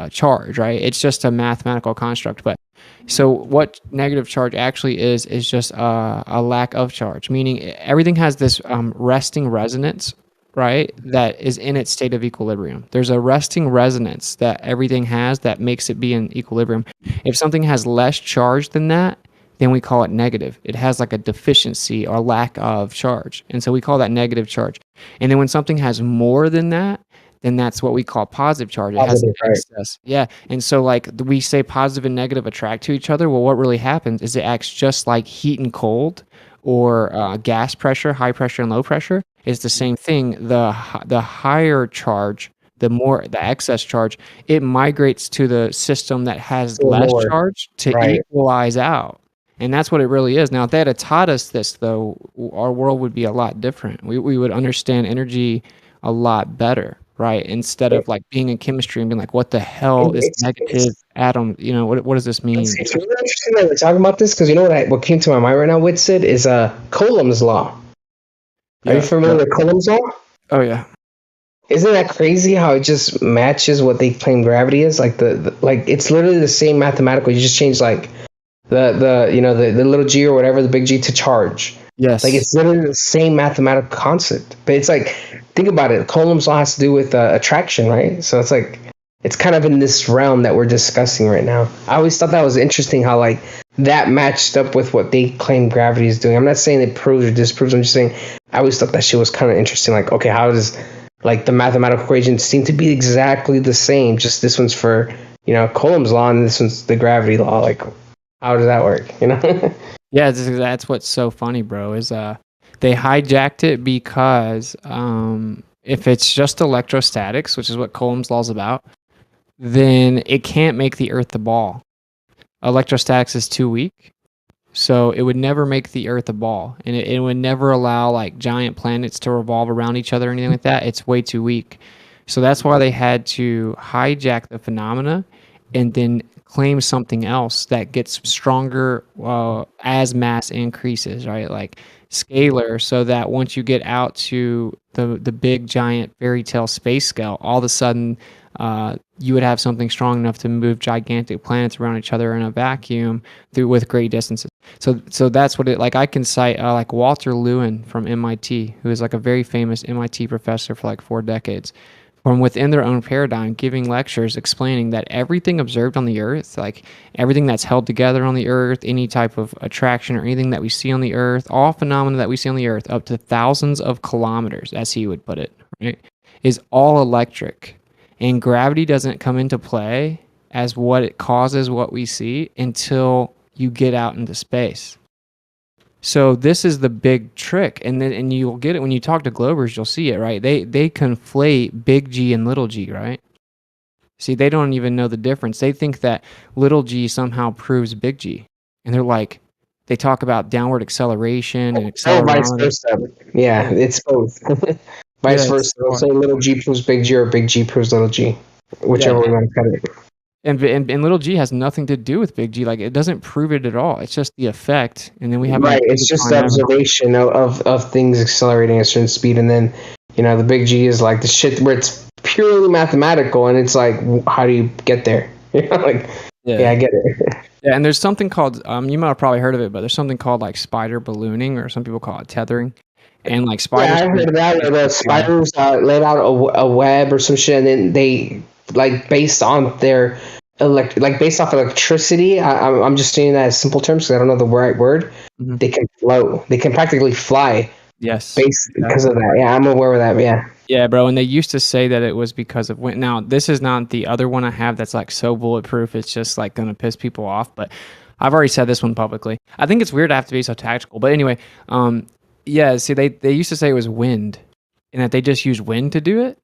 charge, right? It's just a mathematical construct. But so what negative charge actually is just a lack of charge, meaning everything has this resting resonance, right? That is in its state of equilibrium. There's a resting resonance that everything has that makes it be in equilibrium. If something has less charge than that, then we call it negative. It has like a deficiency or lack of charge. And so we call that negative charge. And then when something has more than that, then that's what we call positive charge. It has an excess. Yeah. And so like we say positive and negative attract to each other. Well, what really happens is it acts just like heat and cold or gas pressure, high pressure and low pressure. It's the same thing. The higher charge, the excess charge, it migrates to the system that has less charge to equalize out. And that's what it really is. Now, if they had taught us this, though, our world would be a lot different. We would understand energy a lot better, right? Instead of like being in chemistry and being like, what the hell is negative atom? You know, what does this mean? It's really interesting that we're talking about this because you know what came to my mind right now with Sid is Coulomb's law. Are you familiar with Coulomb's law? Oh, yeah. Isn't that crazy how it just matches what they claim gravity is? Like like it's literally the same mathematical. You just change like the little g or whatever, the big G to charge. Yes. Like it's literally the same mathematical concept. But it's like, think about it. Coulomb's law has to do with attraction, right? So it's like, it's kind of in this realm that we're discussing right now. I always thought that was interesting how like that matched up with what they claim gravity is doing. I'm not saying it proves or disproves. I'm just saying I always thought that shit was kind of interesting. Like, okay, how does like the mathematical equations seem to be exactly the same? Just this one's for, Coulomb's law and this one's the gravity law. Like, how does that work? Yeah, that's what's so funny, bro, is they hijacked it because if it's just electrostatics, which is what Coulomb's law is about, then it can't make the Earth a ball. Electrostatics is too weak, so it would never make the Earth a ball, and it would never allow like giant planets to revolve around each other or anything like that. It's way too weak. So that's why they had to hijack the phenomena and then claim something else that gets stronger as mass increases, right? Like scalar, so that once you get out to the big giant fairy tale space scale, all of a sudden you would have something strong enough to move gigantic planets around each other in a vacuum with great distances. So that's what it like. I can cite like Walter Lewin from MIT, who is like a very famous MIT professor for like 4 decades. From within their own paradigm, giving lectures explaining that everything observed on the Earth, like everything that's held together on the Earth, any type of attraction or anything that we see on the Earth, all phenomena that we see on the Earth, up to thousands of kilometers, as he would put it, right, is all electric. And gravity doesn't come into play as what it causes what we see until you get out into space. So this is the big trick, and you'll get it when you talk to Globers. You'll see it, right? They conflate big G and little g, right? See, they don't even know the difference. They think that little g somehow proves big G, and they're like, they talk about downward acceleration and accelerometer. Vice versa. Yeah, it's both. Vice versa. They'll say little g proves big G or big G proves little g, whichever way you want to cut it. And little g has nothing to do with big G. Like it doesn't prove it at all. It's just the effect, and then we have it's just the observation of things accelerating at a certain speed, and then the big G is like the shit where it's purely mathematical, and it's like how do you get there? I get it. Yeah, and there's something called you might have probably heard of it, but there's something called like spider ballooning, or some people call it tethering. And like spiders, I heard of that. Where the spiders let out a web or some shit, and then they like based on their based off electricity. I'm just saying that as simple terms because I don't know the right word. Mm-hmm. They can float. They can practically fly. Yes, because of that. Yeah, I'm aware of that. Yeah. Yeah, bro. And they used to say that it was because of wind. Now, this is not the other one I have that's like so bulletproof. It's just like gonna piss people off. But I've already said this one publicly. I think it's weird I have to be so tactical. But anyway, yeah. See, they used to say it was wind, and that they just use wind to do it.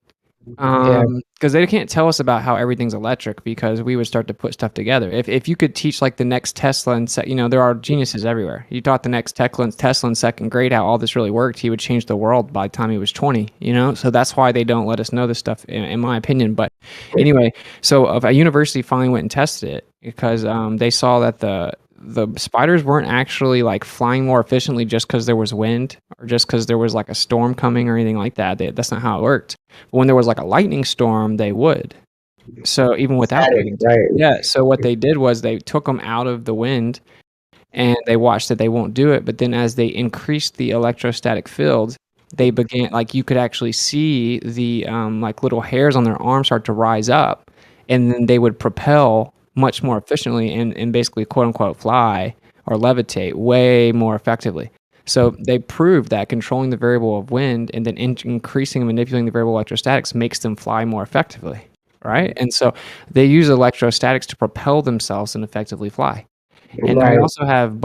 Because they can't tell us about how everything's electric, because we would start to put stuff together. If you could teach like the next Tesla and there are geniuses everywhere. You taught the next Tesla in second grade how all this really worked, he would change the world by the time he was 20. So that's why they don't let us know this stuff, in my opinion. But anyway, so a university finally went and tested it because they saw that the spiders weren't actually like flying more efficiently just because there was wind or just because there was like a storm coming or anything like that. That's not how it worked. But when there was like a lightning storm, they would. So even without wind, yeah. So what they did was they took them out of the wind and they watched that they won't do it. But then as they increased the electrostatic field, they began, like, you could actually see the like little hairs on their arms start to rise up, and then they would propel much more efficiently and basically quote unquote fly or levitate way more effectively. So they proved that controlling the variable of wind and then increasing and manipulating the variable electrostatics makes them fly more effectively, right? And so they use electrostatics to propel themselves and effectively fly. And we also have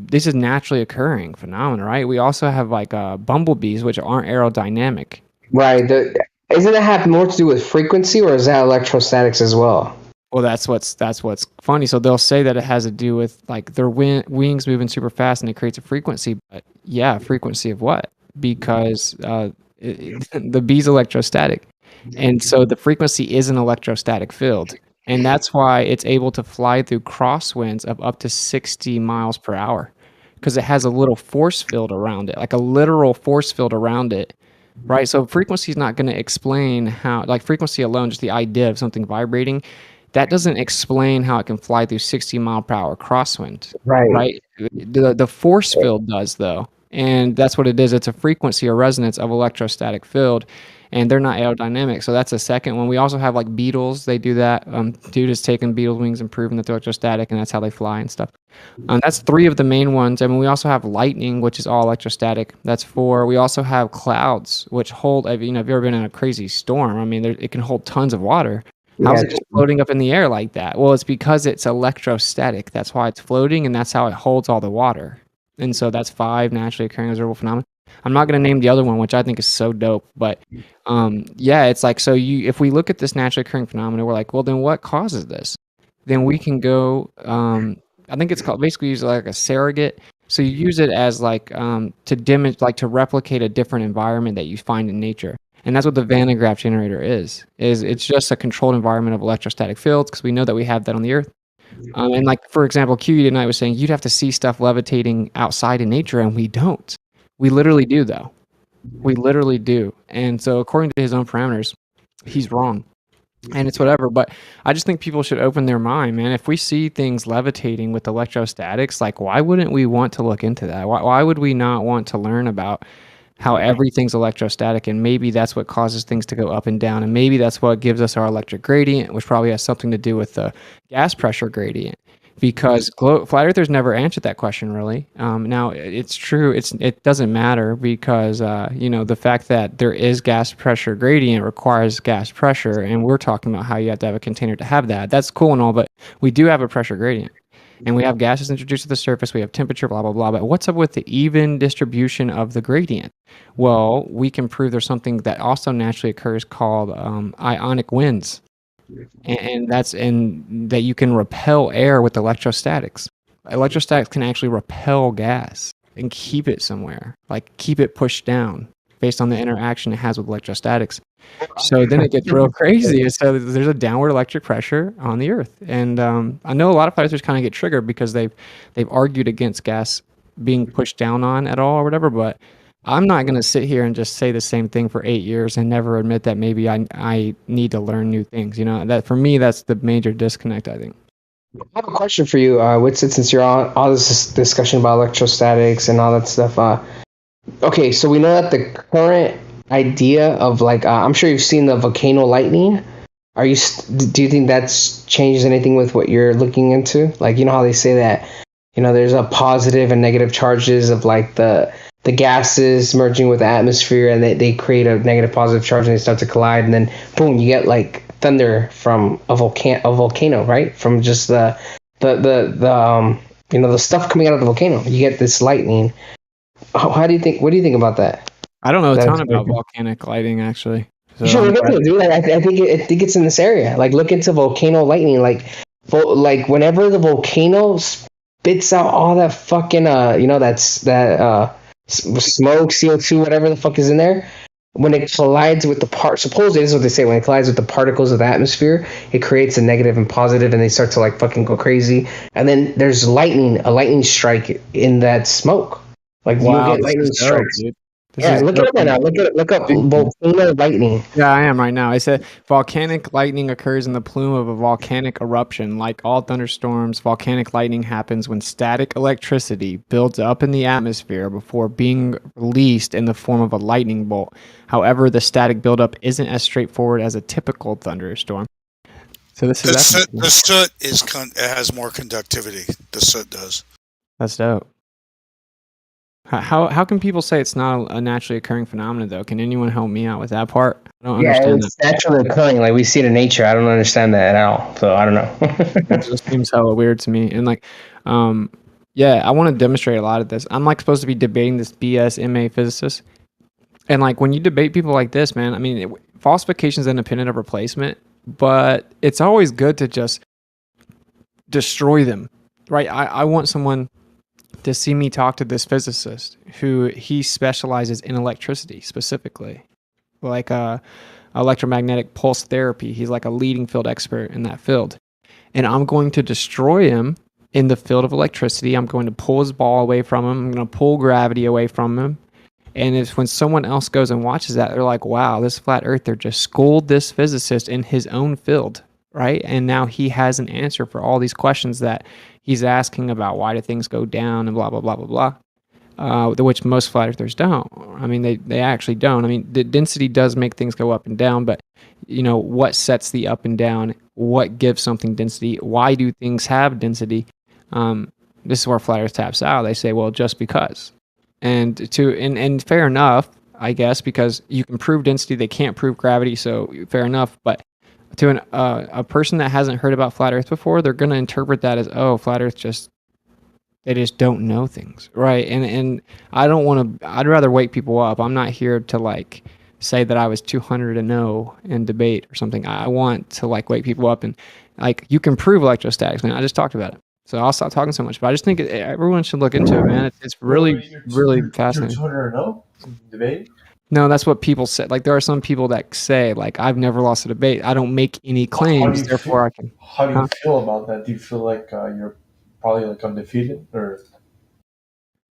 this is naturally occurring phenomena, right? We also have like bumblebees, which aren't aerodynamic. Right. Isn't that have more to do with frequency, or is that electrostatics as well? Well, that's what's funny. So they'll say that it has to do with like their wings moving super fast and it creates a frequency. But yeah, frequency of what? Because the bee's electrostatic. And so the frequency is an electrostatic field. And that's why it's able to fly through crosswinds of up to 60 miles per hour, because it has a little force field around it, like a literal force field around it. Right. So frequency is not going to explain how, like frequency alone, just the idea of something vibrating, that doesn't explain how it can fly through 60 mile per hour crosswind. Right. The force field does, though. And that's what it is. It's a frequency or resonance of electrostatic field, and they're not aerodynamic. So that's a second one. We also have like beetles. They do that. Dude is taking beetle wings and proving that they're electrostatic, and that's how they fly and stuff. That's 3 of the main ones. I mean, we also have lightning, which is all electrostatic. That's 4. We also have clouds, which hold, if you've ever been in a crazy storm, I mean, it can hold tons of water. How's it just floating up in the air like that? Well, it's because it's electrostatic. That's why it's floating, and that's how it holds all the water. And so that's 5 naturally occurring observable phenomena. I'm not going to name the other one, which I think is so dope. But yeah, it's like, so if we look at this naturally occurring phenomena, we're like, well, then what causes this? Then we can go, I think it's called, basically use like a surrogate. So you use it as like to replicate a different environment that you find in nature. And that's what the Van de Graaff generator is it's just a controlled environment of electrostatic fields, because we know that we have that on the Earth. And like, for example, QE tonight was saying you'd have to see stuff levitating outside in nature, and we don't. We literally do, though. We literally do. And so according to his own parameters, he's wrong. And it's whatever. But I just think people should open their mind, man. If we see things levitating with electrostatics, like, why wouldn't we want to look into that? Why would we not want to learn about how everything's electrostatic, and maybe that's what causes things to go up and down, and maybe that's what gives us our electric gradient, which probably has something to do with the gas pressure gradient, because flat earthers never answered that question really. Now it's true, it doesn't matter, because the fact that there is gas pressure gradient requires gas pressure, and we're talking about how you have to have a container to have that. That's cool and all, but we do have a pressure gradient. And we have gases introduced to the surface, we have temperature, blah, blah, blah. But what's up with the even distribution of the gradient? Well, we can prove there's something that also naturally occurs called ionic winds. And that you can repel air with electrostatics. Electrostatics can actually repel gas and keep it somewhere, like keep it pushed down based on the interaction it has with electrostatics. So then it gets real crazy. So there's a downward electric pressure on the Earth, and I know a lot of flat earthers kind of get triggered because they've argued against gas being pushed down on at all or whatever. But I'm not going to sit here and just say the same thing for 8 years and never admit that maybe I need to learn new things. That for me, that's the major disconnect, I think. I have a question for you, Whitsit, since you're on all this discussion about electrostatics and all that stuff. Okay, so we know that the current idea of like I'm sure you've seen the volcano lightning. Do you think that's changes anything with what you're looking into? Like, how they say that there's a positive and negative charges of like the gases merging with the atmosphere, and they create a negative positive charge and they start to collide, and then boom, you get like thunder from a volcano, right? From just the stuff coming out of the volcano, you get this lightning. What do you think about that? I don't know a ton about volcanic lighting, actually. So You should I'm look glad- into it, dude. Like, I think it's in this area. Like, look into volcano lightning. Like whenever the volcano spits out all that fucking smoke, CO2, whatever the fuck is in there. When it collides with supposedly this is what they say, when it collides with the particles of the atmosphere, it creates a negative and positive, and they start to like fucking go crazy. And then there's a lightning strike in that smoke. Like Wow, you'll get this lightning is dope, strikes. dude. This Yeah, is look it dope. up right now. Look up volcano lightning. Yeah, I am right now. I said volcanic lightning occurs in the plume of a volcanic eruption. Like all thunderstorms, volcanic lightning happens when static electricity builds up in the atmosphere before being released in the form of a lightning bolt. However, the static buildup isn't as straightforward as a typical thunderstorm. So this is The soot it has more conductivity. The soot does. That's dope. How can people say it's not a naturally occurring phenomenon though? Can anyone help me out with that part? I don't understand it's naturally occurring. Like we see it in nature. I don't understand that at all. So I don't know. It just seems hella weird to me. And like, yeah, I want to demonstrate a lot of this. I'm like supposed to be debating this BS MA physicist. And like when you debate people like this, man, I mean, falsification is independent of replacement, but it's always good to just destroy them, right? I want someone to see me talk to this physicist who he specializes in electricity specifically, like electromagnetic pulse therapy. He's like a leading field expert in that field. And I'm going to destroy him in the field of electricity. I'm going to pull his ball away from him. I'm going to pull gravity away from him. And if when someone else goes and watches that, they're like, wow, this flat earther just schooled this physicist in his own field, right? And now he has an answer for all these questions that he's asking about why do things go down and blah, blah, blah, blah, blah, which most flat earthers don't. I mean, they actually don't. I mean, the density does make things go up and down, but, you know, what sets the up and down? What gives something density? Why do things have density? This is where flat earth taps out. They say, well, just because. And fair enough, I guess, because you can prove density, they can't prove gravity, so fair enough. But to a person that hasn't heard about flat Earth before, they're going to interpret that as, oh, flat Earth they just don't know things, right? And I don't want to. I'd rather wake people up. I'm not here to like say that I was 200 and 0 in debate or something. I want to like wake people up and like you can prove electrostatics, man. I just talked about it. So I'll stop talking so much, but I just think everyone should look into it, man. It's really, really fascinating. You're 200 debate? No, that's what people say. Like there are some people that say, like, I've never lost a debate. I don't make any claims, therefore I can. How do you feel about that? Do you feel like you're probably like undefeated, or?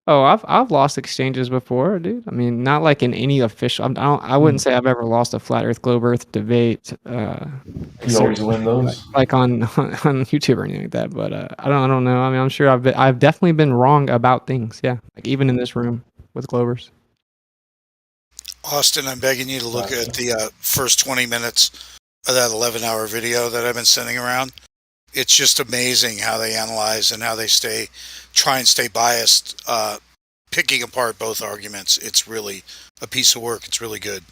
Oh, I've lost exchanges before, dude. I mean, not like in any official. I wouldn't say I've ever lost a flat Earth, globe Earth debate. You always win those, like on YouTube or anything like that. But I don't know. I mean, I'm sure I've definitely been wrong about things. Yeah, like even in this room with Globers. Austin, I'm begging you to look at the first 20 minutes of that 11-hour video that I've been sending around. It's just amazing how they analyze and how they try and stay biased, picking apart both arguments. It's really a piece of work. It's really good.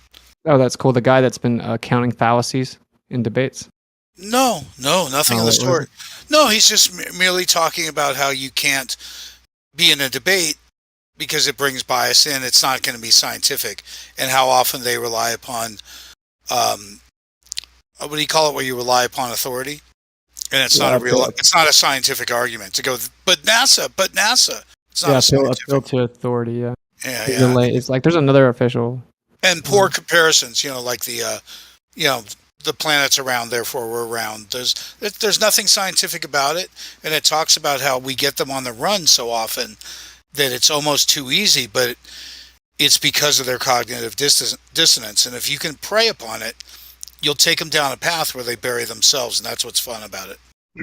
Oh, that's cool. The guy that's been counting fallacies in debates. No, nothing of the sort. No, he's just merely talking about how you can't be in a debate because it brings bias in. It's not going to be scientific, and how often they rely upon, what do you call it, where you rely upon authority? And it's not it's not a scientific argument to go, but NASA. It's not appeal to authority, yeah. Yeah. It's like there's another official. And poor comparisons, like the, the planet's around, therefore we're round. There's nothing scientific about it, and it talks about how we get them on the run so often that it's almost too easy, but it's because of their cognitive dissonance. And if you can prey upon it, you'll take them down a path where they bury themselves, and that's what's fun about it.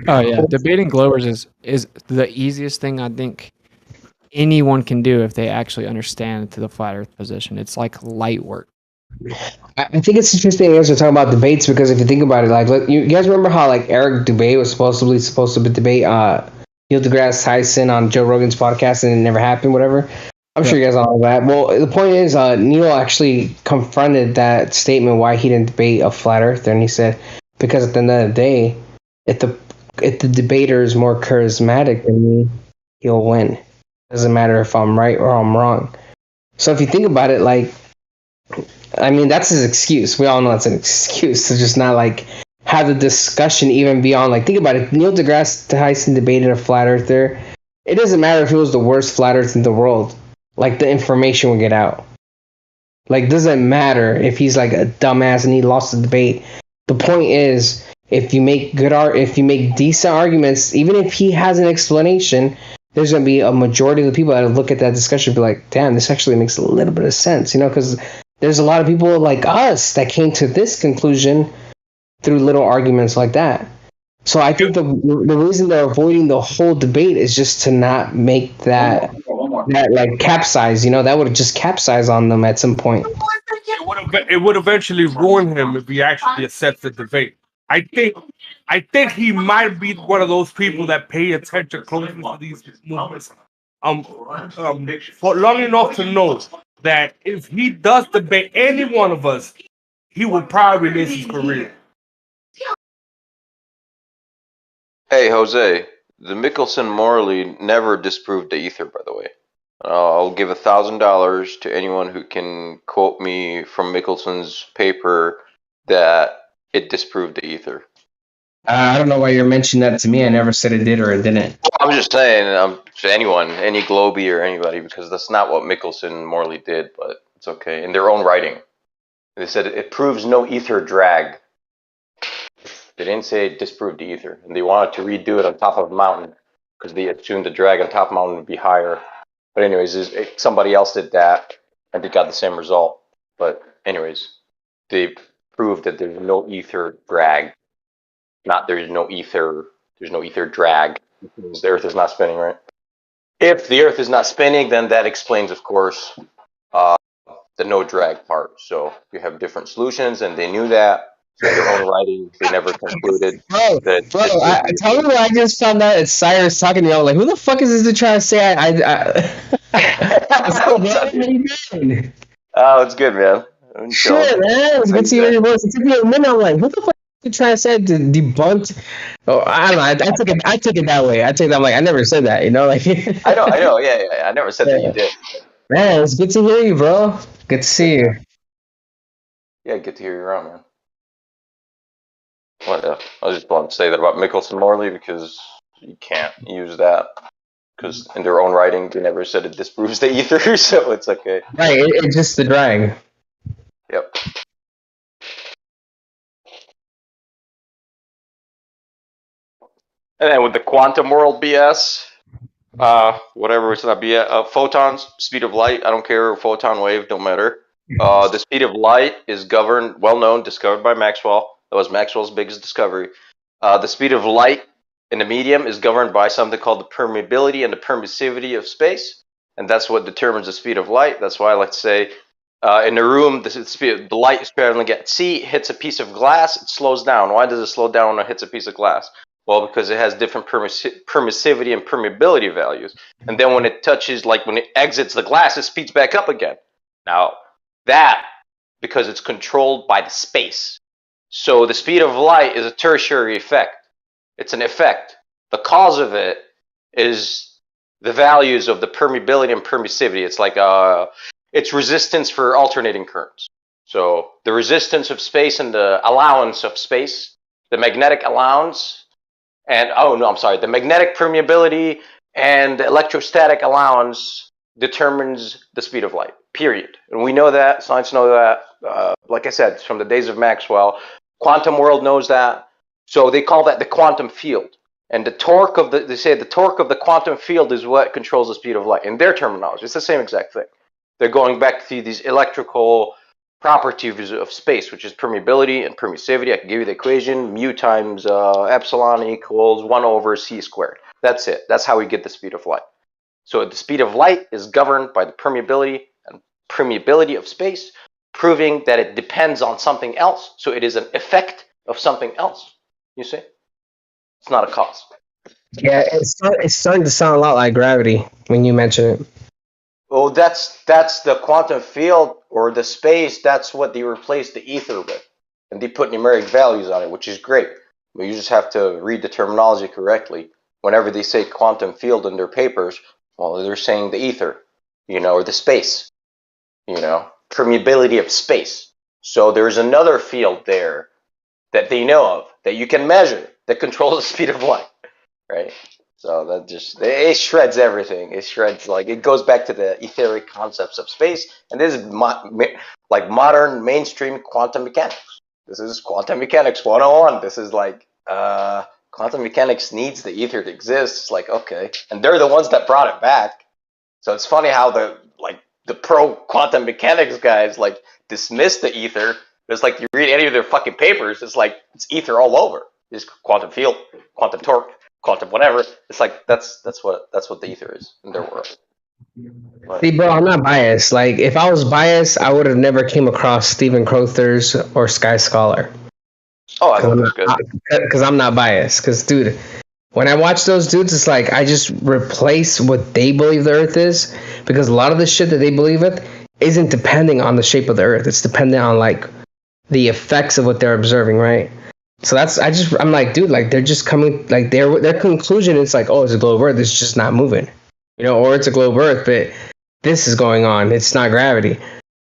Oh yeah, debating Globers is the easiest thing I think anyone can do if they actually understand to the flat Earth position. It's like light work. I think it's interesting you guys are talking about debates because if you think about it, like you guys remember how like Eric Dubay was supposed to debate Neil deGrasse Tyson on Joe Rogan's podcast and it never happened, whatever. I'm sure you guys all know that. Well, the point is, Neil actually confronted that statement why he didn't debate a flat earther, and he said because at the end of the day, if the debater is more charismatic than me, he'll win. Doesn't matter if I'm right or I'm wrong. So if you think about it, like I mean, that's his excuse. We all know that's an excuse to just not like have the discussion even beyond like, think about it. Neil deGrasse Tyson debated a flat earther. It doesn't matter if it was the worst flat earth in the world. Like, the information will get out. Like, doesn't matter if he's like a dumbass and he lost the debate. The point is, if you make if you make decent arguments, even if he has an explanation, there's going to be a majority of the people that look at that discussion and be like, damn, this actually makes a little bit of sense, you know, because there's a lot of people like us that came to this conclusion through little arguments like that. So I think the reason they're avoiding the whole debate is just to not make that like capsize, you know, that would have just capsized on them at some point. It would eventually ruin him if he actually accepts the debate. I think he might be one of those people that pay attention closely to these movements. For long enough to know that if he does debate any one of us, he will probably miss his career. Hey, Jose, the Mickelson Morley never disproved the ether, by the way. I'll give $1,000 to anyone who can quote me from Mickelson's paper that it disproved the ether. I don't know why you're mentioning that to me. I never said it did or it didn't. I'm just saying, to anyone, any Globie or anybody, because that's not what Mickelson and Morley did, but it's okay. In their own writing, they said it proves no ether drag. They didn't say it disproved the ether, and they wanted to redo it on top of a mountain because they assumed the drag on top of the mountain would be higher. But anyways, somebody else did that, and they got the same result. But anyways, they proved that there's no ether drag. Not there's no ether drag because the Earth is not spinning, right? If the Earth is not spinning, then that explains, of course, the no drag part. So you have different solutions, and they knew that. So in their own writing, they never concluded that. Tell me what I just found out. It's Cyrus talking to me. I was like, who the fuck is this to try to say Oh, it's good, man. Sure, man. It's good to hear your voice. It took me a minute. I'm like, what the fuck are you trying to say to debunk? Oh, I don't know. I took it that way. I'm like, I never said that, you know? Like I know. Yeah. I never said that you did. Man, it's good to hear you, bro. Good to see you. Yeah, good to hear you around, man. What? I just wanted to say that about Mickelson Morley because you can't use that because in their own writing they never said it disproves the ether, so it's okay. Right, it's just the drag. Yep. And then with the quantum world BS, whatever, it's not BS. Photons, speed of light, I don't care. Photon wave, don't matter. The speed of light is governed, well known, discovered by Maxwell. That was Maxwell's biggest discovery. The speed of light in the medium is governed by something called the permeability and the permissivity of space, and that's what determines the speed of light. That's why I like to say, in a room, the light is traveling at C, hits a piece of glass, it slows down. Why does it slow down when it hits a piece of glass? Well, because it has different permissivity and permeability values. And then when it touches, like when it exits the glass, it speeds back up again. Now, that, because it's controlled by the space. So the speed of light is a tertiary effect. It's an effect. The cause of it is the values of the permeability and permissivity. It's like it's resistance for alternating currents. So the resistance of space and the allowance of space, the magnetic allowance, and the magnetic permeability and the electrostatic allowance determines the speed of light, period. And we know that, science knows that, like I said, it's from the days of Maxwell. Quantum world knows that. So they call that the quantum field. And the torque of the quantum field is what controls the speed of light. In their terminology, it's the same exact thing. They're going back to these electrical properties of space, which is permeability and permissivity. I can give you the equation, mu times epsilon equals 1 over c squared. That's it. That's how we get the speed of light. So the speed of light is governed by the permeability and permeability of space, proving that it depends on something else. So it is an effect of something else. You see? It's not a cause. Yeah, it's starting to sound a lot like gravity when you mention it. Well, that's the quantum field or the space. That's what they replaced the ether with. And they put numeric values on it, which is great. But you just have to read the terminology correctly. Whenever they say quantum field in their papers, well, they're saying the ether, or the space, permeability of space. So there's another field there that they know of that you can measure that controls the speed of light, right? So that just it shreds everything. It shreds it goes back to the etheric concepts of space, and this is modern mainstream quantum mechanics. This is quantum mechanics 101. This is quantum mechanics needs the ether to exist. It's like, okay, and they're the ones that brought it back. So it's funny how the pro quantum mechanics guys dismiss the ether. It's like you read any of their fucking papers, it's like it's ether all over. It's quantum field, quantum torque, quantum whatever. It's like that's what the ether is in their world. But, See, bro, I'm not biased. Like, if I was biased, I would have never came across Stephen Crothers or Sky Scholar. Oh, I thought that was good. Because I'm not biased. Because, dude, when I watch those dudes, it's like I just replace what they believe the Earth is, because a lot of the shit that they believe with isn't depending on the shape of the Earth. It's dependent on the effects of what they're observing, right? So I'm like, dude, they're just coming, their conclusion is like, oh, it's a globe Earth, it's just not moving, or it's a globe Earth, but this is going on, it's not gravity.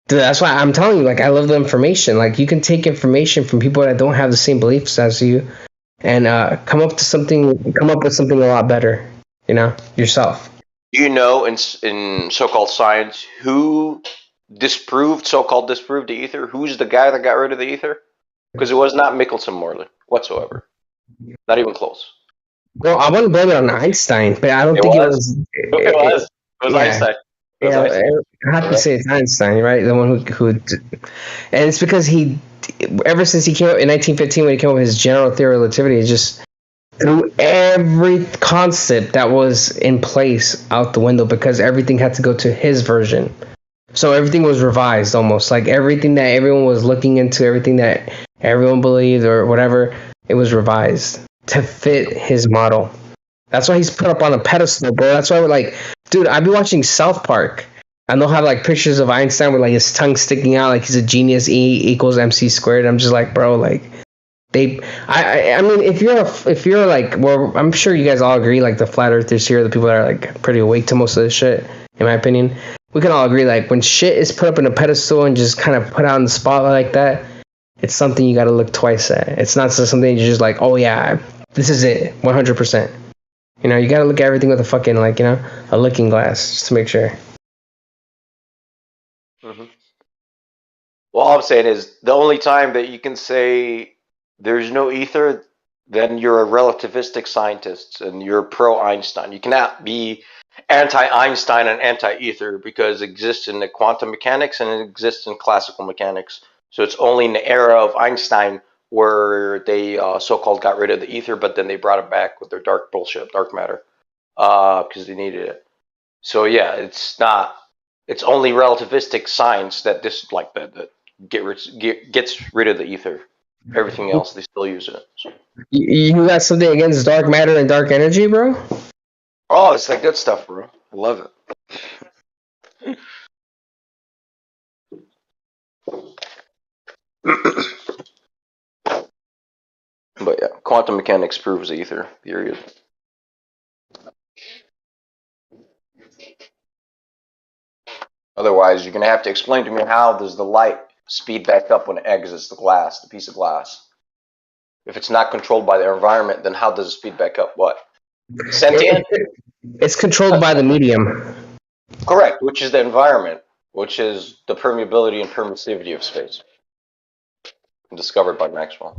Dude, that's why I'm telling you, I love the information. You can take information from people that don't have the same beliefs as you, and come up with something a lot better, yourself. do you know in so-called science who so-called disproved the ether? Who's the guy that got rid of the ether? Because it was not Michelson Morley whatsoever. Not even close. Well, I want to blame it on Einstein, but I don't think it was. It was Einstein. I have to say it's Einstein, right? The one who and it's because he, ever since he came up in 1915 when he came up with his general theory of relativity, it just threw every concept that was in place out the window, because everything had to go to his version. So everything was revised almost. Everything that everyone was looking into, everything that everyone believed or whatever, it was revised to fit his model. That's why he's put up on a pedestal, bro. That's why we're dude, I've been watching South Park, and they'll have pictures of Einstein with his tongue sticking out, he's a genius, E equals MC squared. I'm just bro, I mean, if you're well, I'm sure you guys all agree, the flat earthers here, the people that are pretty awake to most of this shit, in my opinion, we can all agree, when shit is put up in a pedestal and just kind of put out in the spotlight like that, it's something you got to look twice at. It's not just something you're just oh yeah, this is it, 100%. You got to look at everything with a fucking, a looking glass, just to make sure. Mm-hmm. Well, all I'm saying is the only time that you can say there's no ether, then you're a relativistic scientist and you're pro-Einstein. You cannot be anti-Einstein and anti-ether, because it exists in the quantum mechanics and it exists in classical mechanics. So it's only in the era of Einstein where they so-called got rid of the ether, but then they brought it back with their dark matter, because they needed it. So yeah, it's only relativistic science that gets rid of the ether. Everything else, they still use it. So. You got something against dark matter and dark energy, bro? Oh, it's good stuff, bro. I love it. But yeah, quantum mechanics proves ether, period. Otherwise, you're going to have to explain to me, how does the light speed back up when it exits the piece of glass? If it's not controlled by the environment, then how does it speed back up? What? Sentient? It's controlled by the medium. Correct, which is the environment, which is the permeability and permissivity of space. Discovered by Maxwell.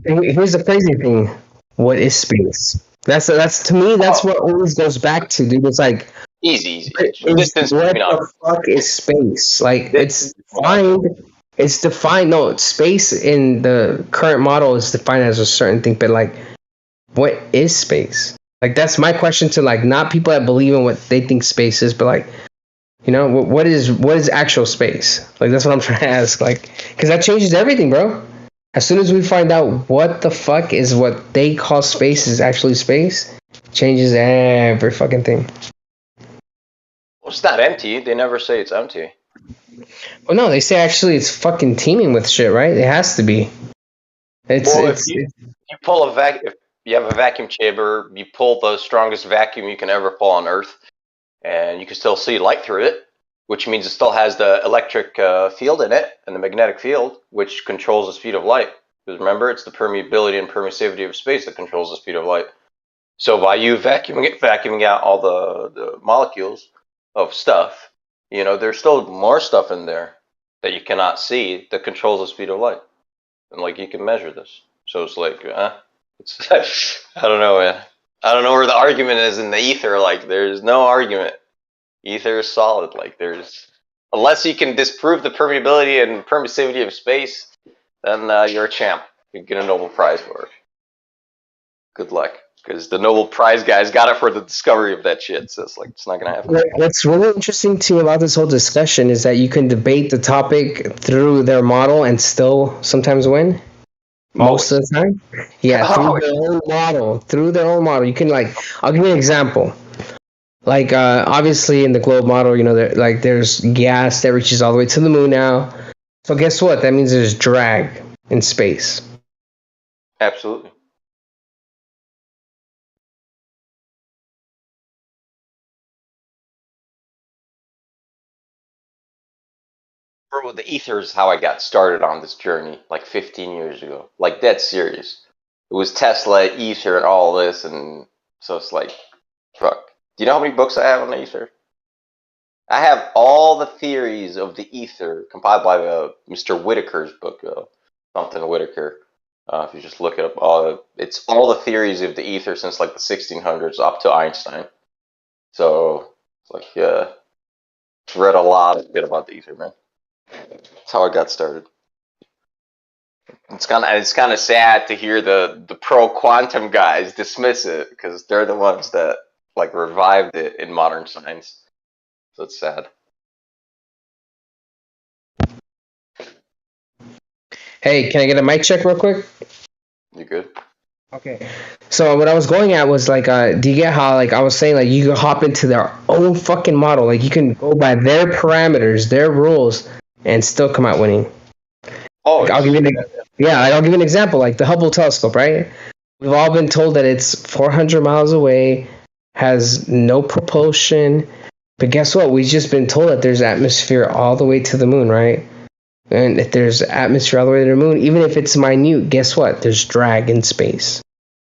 Here's the crazy thing. What is space? That's to me, that's what always goes back to, dude. It's easy. What the fuck is space? It's defined. No, space in the current model is defined as a certain thing, but what is space? That's my question to not people that believe in what they think space is, but what is actual space? That's what I'm trying to ask. Because that changes everything, bro. As soon as we find out what the fuck is what they call space is actually space, changes every fucking thing. Well, it's not empty. They never say it's empty. Well, no, they say actually it's fucking teeming with shit, right? It has to be. If you pull a vacuum, if you have a vacuum chamber, you pull the strongest vacuum you can ever pull on Earth, and you can still see light through it. which means it still has the electric field in it and the magnetic field, which controls the speed of light. Because remember, it's the permeability and permissivity of space that controls the speed of light. So by you vacuuming out all the molecules of stuff, you know, there's still more stuff in there that you cannot see that controls the speed of light. And like, you can measure this. So it's like, it's I don't know, man. I don't know where the argument is in the ether. Like, there's no argument. Ether is solid. Like, unless you can disprove the permeability and permissivity of space, then you're a champ. You get a Nobel Prize for it. Good luck, because the Nobel Prize guys got it for the discovery of that shit. So it's like, it's not gonna happen. What's really interesting to me about this whole discussion is that you can debate the topic through their model and still sometimes win. Most of the time, yeah, through their own model. You can, like, I'll give you an example. Like, obviously in the globe model, you know, there's gas that reaches all the way to the moon now. So guess what? That means there's drag in space. Absolutely. Bro, the ether is how I got started on this journey, like 15 years ago. Like, dead serious. It was Tesla, ether, and all this, and so it's like, fuck. Do you know how many books I have on the ether? I have all the theories of the ether compiled by Mr. Whitaker's book, something Whitaker. If you just look it up, it's all the theories of the ether since like the 1600s up to Einstein. So it's like, I've read a lot of bit about the ether, man. That's how I got started. It's kind of sad to hear the pro quantum guys dismiss it, because they're the ones that like revived it in modern science. So it's sad. Hey, can I get a mic check real quick? You good? Okay. So what I was going at was like, do you get how, like, I was saying, like, you can hop into their own fucking model, like you can go by their parameters, their rules, and still come out winning. Oh, like, I'll give you an example, like the Hubble telescope, right? We've all been told that it's 400 miles away, has no propulsion, but guess what? We've just been told that there's atmosphere all the way to the moon, right? And if there's atmosphere all the way to the moon, even if it's minute, guess what? There's drag in space,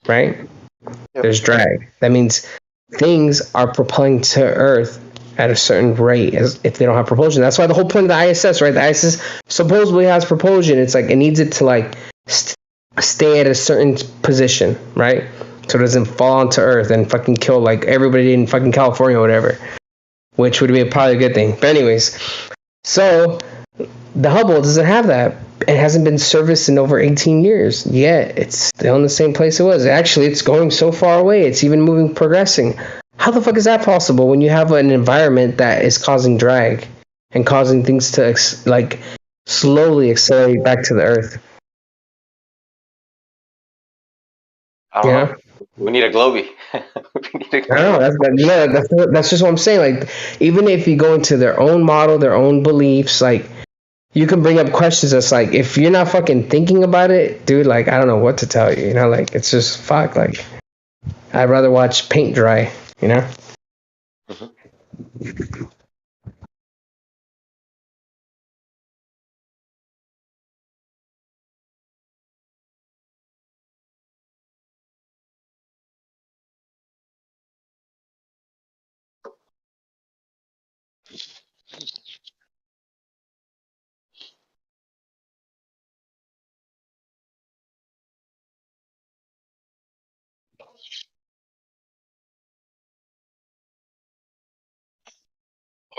right? Yep. There's drag. That means things are propelling to Earth at a certain rate as if they don't have propulsion. That's why the whole point of the ISS, right? The ISS supposedly has propulsion. It's like it needs it to like stay at a certain position, right? So it doesn't fall onto Earth and fucking kill like everybody in fucking California or whatever, which would be probably a good thing. But anyways, so the Hubble doesn't have that. It hasn't been serviced in over 18 years. Yet it's still in the same place it was. Actually, it's going so far away. It's even progressing. How the fuck is that possible when you have an environment that is causing drag and causing things to like slowly accelerate back to the Earth? I don't know. We need a Globie. That's just what I'm saying. Like, even if you go into their own model, their own beliefs, like, you can bring up questions that's like, if you're not fucking thinking about it, dude, like, I don't know what to tell you, you know, like, it's just fuck, like, I'd rather watch paint dry, you know? Mm-hmm.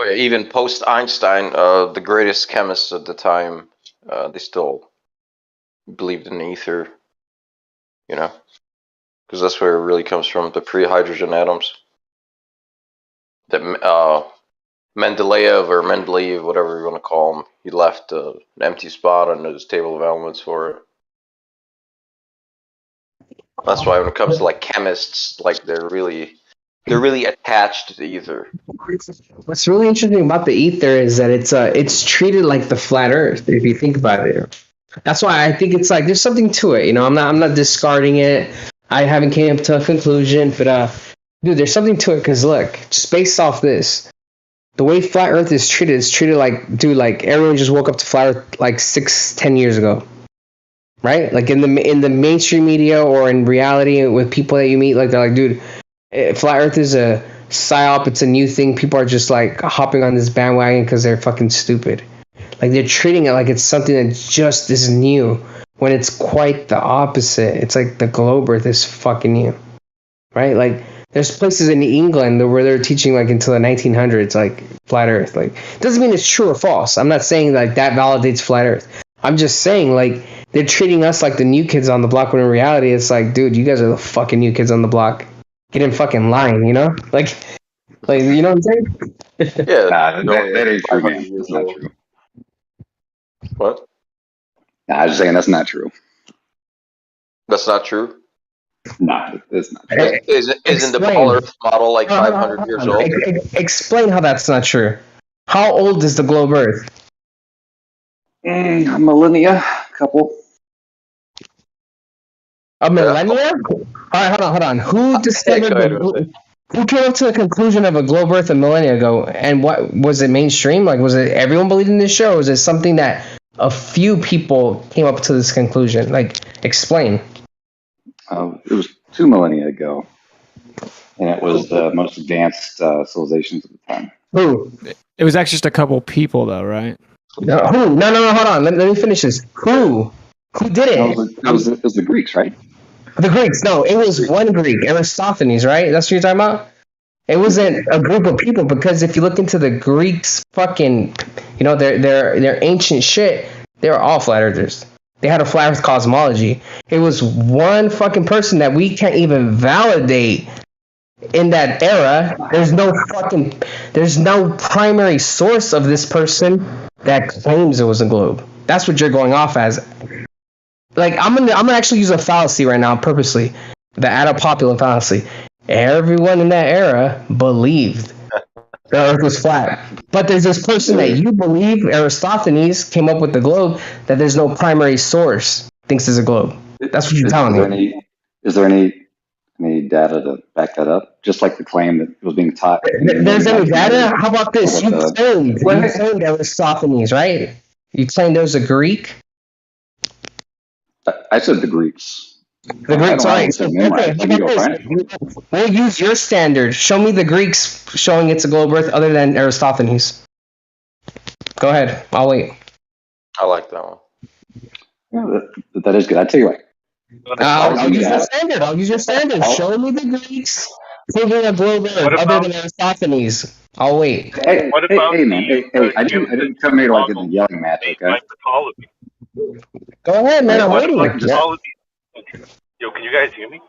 Oh, yeah, even post Einstein, the greatest chemists at the time, they still believed in ether, you know, because that's where it really comes from, the pre-hydrogen atoms. That Mendeleev, whatever you want to call him, he left an empty spot on his table of elements for it. That's why when it comes to like chemists, like they're really attached to the ether. What's really interesting about the ether is that it's treated like the flat Earth, if you think about it. That's why I think it's like there's something to it, you know. I'm not discarding it. I haven't came up to a conclusion, but dude, there's something to it because look, just based off this, the way flat Earth is treated like, dude, like everyone just woke up to flat Earth like 6-10 years ago, right? Like in the mainstream media or in reality with people that you meet, like they're like, dude, flat Earth is a psyop. It's a new thing. People are just like hopping on this bandwagon because they're fucking stupid. Like they're treating it like it's something that just is new when it's quite the opposite. It's like the globe Earth is fucking new, right? Like there's places in England where they're teaching like until the 1900s, like flat Earth. Like doesn't mean it's true or false. I'm not saying like that validates flat Earth. I'm just saying like they're treating us like the new kids on the block when in reality it's like, dude, you guys are the fucking new kids on the block. Get in fucking line, you know? Like you know what I'm saying? Yeah, that ain't true, man. That's not true. What? Nah, I was just saying that's not true. That's not true. Nah, it's not true. Isn't the Ball Earth model like 500 years old? Explain how that's not true. How old is the globe Earth? A millennia, couple. A millennia? All right, hold on. Who discovered? Who came up to the conclusion of a globe Earth a millennia ago? And what was it mainstream? Like, was it everyone believed in this show? Or was it something that a few people came up to this conclusion? Like, explain. It was 2 millennia ago, and it was the most advanced civilizations at the time. Who? It was actually just a couple people, though, right? No, who? No, hold on. Let me finish this. Who? Who did it? It was the Greeks, right? The Greeks. No, it was one Greek, Aristophanes, right? That's what you're talking about? It wasn't a group of people, because if you look into the Greeks' fucking, you know, their ancient shit, they were all flat earthers. They had a flat earth cosmology. It was one fucking person that we can't even validate in that era. There's no primary source of this person that claims it was a globe. That's what you're going off as. Like, I'm gonna actually use a fallacy right now purposely, the Attapopulin fallacy. Everyone in that era believed the Earth was flat, but there's this person that you believe, Aristophanes, came up with the globe, that there's no primary source thinks is a globe. That's what you're telling me. Is there any data to back that up? Just like the claim that it was being taught. There's any data? How about this? You claimed Aristophanes, right? You claimed there was a Greek. I said the Greeks. The Greeks, right? We'll use your standard. Show me the Greeks showing it's a globe Earth other than Aristophanes. Go ahead. I'll wait. I like that one. Yeah, that is good. I tell you what. I'll use your standard. Show me the Greeks proving a globe Earth other than Aristophanes. I'll wait. Hey, man. I didn't come here like in the yelling match, okay? Go ahead, man. I'm waiting. Yo, can you guys hear me?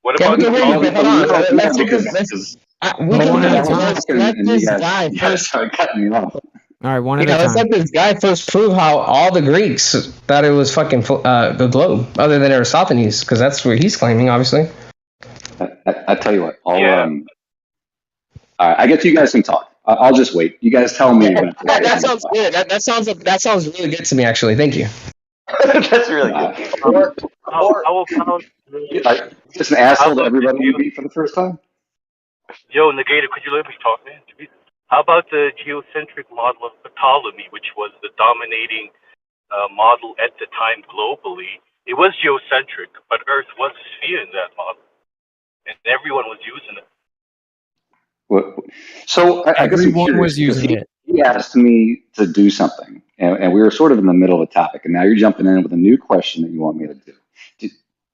What Yeah, about we can hear you, but hold on. Let's let this guy first. All right, one at a Let's time. let this guy first prove how all the Greeks thought it was fucking the globe, other than Aristophanes, because that's what he's claiming, obviously. I tell you what. All right, I guess you guys can talk. I'll just wait. You guys tell me. That sounds good. That sounds really good to me, actually. Thank you. That's really good. I will count. Just an asshole that everybody you beat for the first time. Yo, Negator, could you let me talk, man? How about the geocentric model of Ptolemy, which was the dominating model at the time globally? It was geocentric, but Earth was a sphere in that model, and everyone was using it. So I guess Everyone was using it. He asked me to do something, and we were sort of in the middle of a topic, and now you're jumping in with a new question that you want me to do.